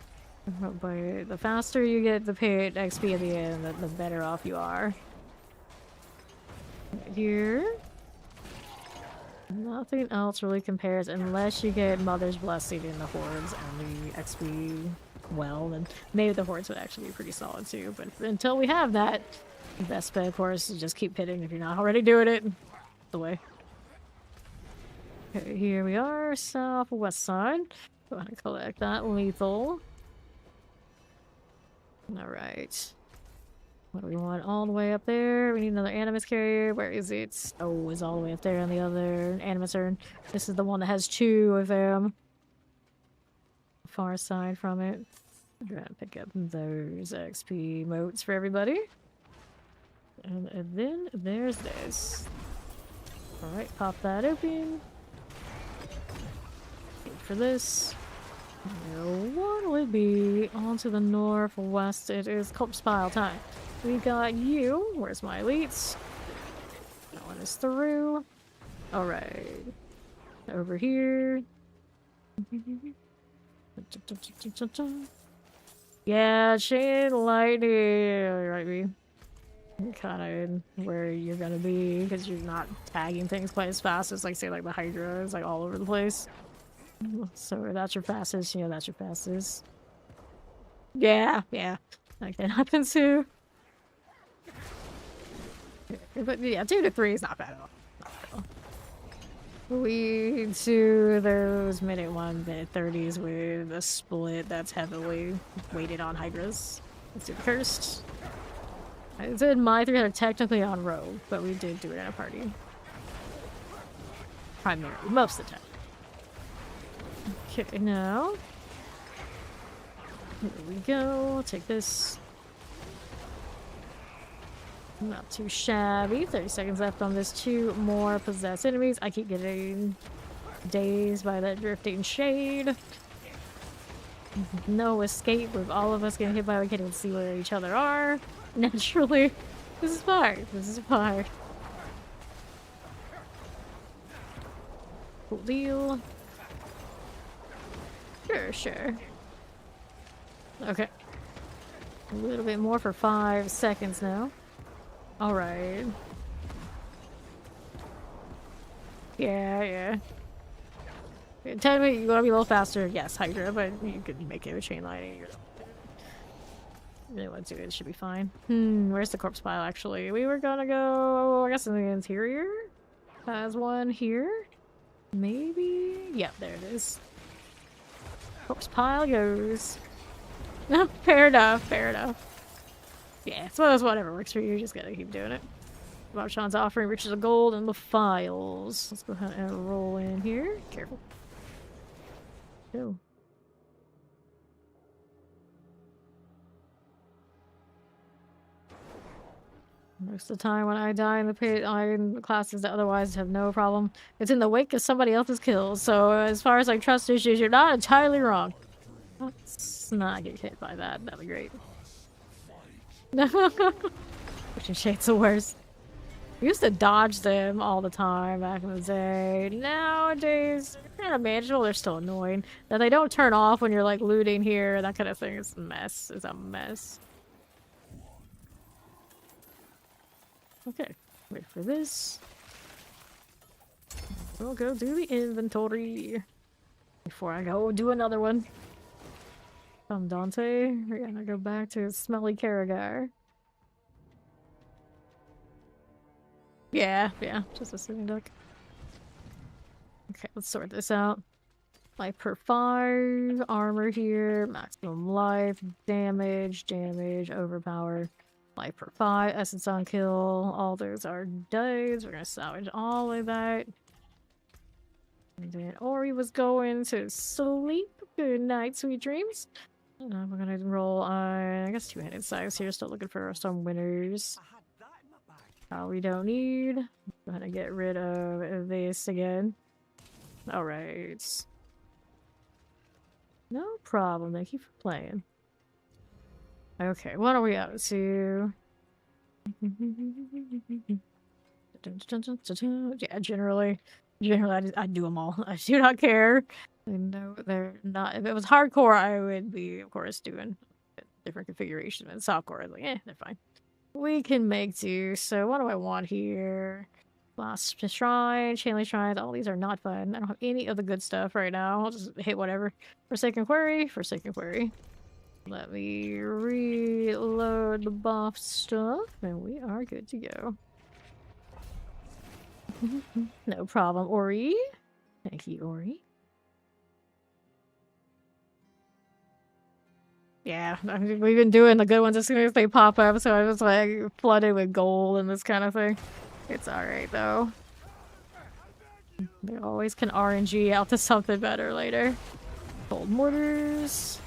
But the faster you get the pit XP at the end, the better off you are. Right here. Nothing else really compares unless you get Mother's Blessing in the Hordes and the XP well, then maybe the Hordes would actually be pretty solid too. But until we have that, the best bet of course is just keep pitting if you're not already doing it. The way. Okay, here we are, southwest side. Go ahead and collect that lethal. Alright. What do we want? All the way up there. We need another animus carrier. Where is it? Oh, it's all the way up there on the other animus urn. This is the one that has 2 of them. Far side from it. I'm trying to pick up those XP motes for everybody. And then there's this. Alright, pop that open. Wait for this. What would be onto the northwest? It is corpse pile time. We got you. Where's my elites? That one is through. Alright. Over here. Yeah, chain lightning. Right, me. kind of where you're gonna be because you're not tagging things quite as fast as like say like the Hydra is like all over the place. So that's your fastest, that's your fastest. Yeah, yeah. That can happen too. But yeah, 2 to 3 is not bad at all. Not bad at all. We do those minute 1, minute 30s with a split that's heavily weighted on Hydras. Let's do the cursed. I did my 300 technically on rogue, but we did do it in a party. Primarily, most of the time. Okay, now. Here we go. I'll take this. Not too shabby. 30 seconds left on this. 2 more possessed enemies. I keep getting dazed by that drifting shade. No escape with all of us getting hit by, we can't even see where each other are. Naturally. This is hard. This is hard. Cool deal. Sure, sure. Okay. A little bit more for 5 seconds now. Alright. Yeah. Technically, you want to be a little faster. Yes, Hydra, but you could make it with chain lightning. You really want to do it, it should be fine. Where's the corpse pile, actually? We were gonna go, I guess, in the interior? Has one here? Maybe? Yep, there it is. Corpse pile goes. Fair enough, fair enough. Yeah, so that's whatever works for you, just gotta keep doing it. Bob Sean's offering riches of gold and the files. Let's go ahead and roll in here. Careful. Go. Most of the time when I die in the pit, I'm in classes that otherwise have no problem. It's in the wake of somebody else's kills, so as far as like trust issues, you're not entirely wrong. Let's not get hit by that, that'd be great. Wishing Shade's the worst. We used to dodge them all the time back in the day. Nowadays, they're kind of manageable, they're still annoying. That they don't turn off when you're like looting here, that kind of thing is a mess. It's a mess. Okay, wait for this. We'll go do the inventory before I go do another one. Dante, we're gonna go back to Smelly Karagar. Yeah, just a sitting duck. Okay, let's sort this out. Life per 5, armor here, maximum life, damage, overpower. Life per 5, essence on kill, all those are duds. We're gonna salvage all of that. And then Ori was going to sleep. Good night, sweet dreams. We're gonna roll on, I guess, 2-handed size here. Still looking for some winners. We don't need. I'm gonna get rid of this again. Alright. No problem. Thank you for playing. Okay, what are we up to? Yeah, generally I do them all. I do not care. I know they're not. If it was hardcore, I would be, of course, doing a different configuration. And softcore, I was like, they're fine. We can make do. So what do I want here? Last shrine, chainlink shrines. All these are not fun. I don't have any of the good stuff right now. I'll just hit whatever. Forsaken Quarry. Let me reload the buff stuff, and we are good to go. No problem, Ori. Thank you, Ori. Yeah, I mean, we've been doing the good ones as soon as they pop up, so I was like flooded with gold and this kind of thing. It's alright though. They always can RNG out to something better later. Gold mortars.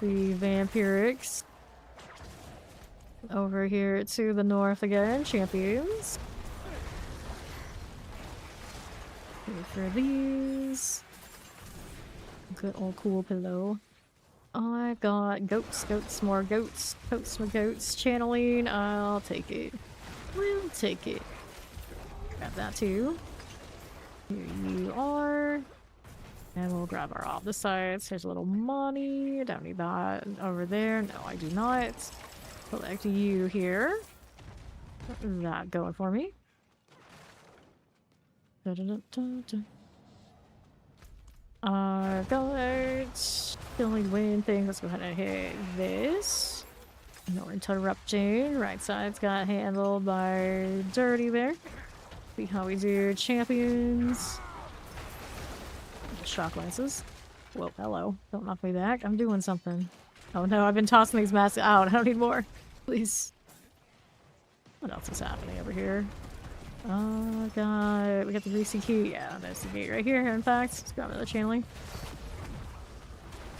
The vampirics. Over here to the north again, champions. Wait for these. Good old cool pillow. I got goats, more goats, channeling. I'll take it. We'll take it. Grab that too. Here you are. And we'll grab our opposites. Here's a little money. Don't need that over there. No, I do not. Collect you here. that going for me. Guards. The only win thing. Let's go ahead and hit this. No interrupting. Right side's got handled by Dirty there. See how we do. Champions. Shock lances. Whoa, hello. Don't knock me back. I'm doing something. Oh no, I've been tossing these masks out. I don't need more. Please. What else is happening over here? Oh god, we got the greasy key. Yeah, there's the gate right here, in fact. Let's grab another channeling.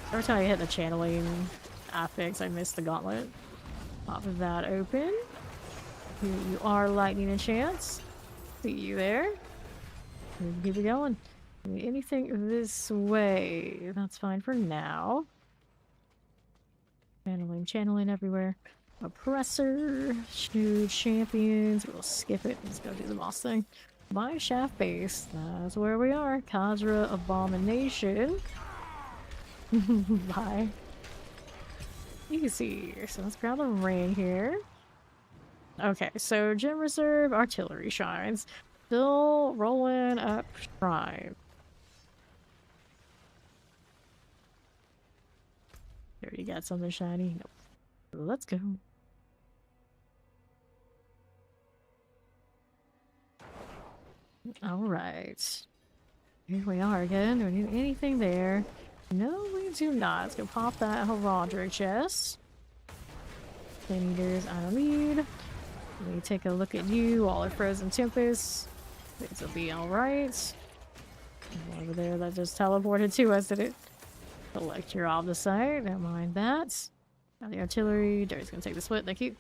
Every time I hit the channeling affix, I miss the gauntlet. Pop that open. Here you are, lightning and chance. See you there. Keep it going. Anything this way? That's fine for now. Channeling everywhere. Oppressor, new champions. We'll skip it. Let's go do the boss thing. By Shaft Base. That's where we are. Kadra Abomination. Bye. Easy. So let's grab a ring here. Okay, so Gem Reserve, Artillery Shrines. Still rolling up Shrine. There you got something shiny. Nope. Let's go. Alright. Here we are again. Do we need anything there? No, we do not. Let's go pop that Heraldric chest. Flame Eaters, I don't need. Let me take a look at you. All are Frozen Tempest. Things will be alright. Over there, that just teleported to us, did it? Collect your Obdicite. Don't mind that. Now the artillery. Dirty's gonna take the split. Thank you.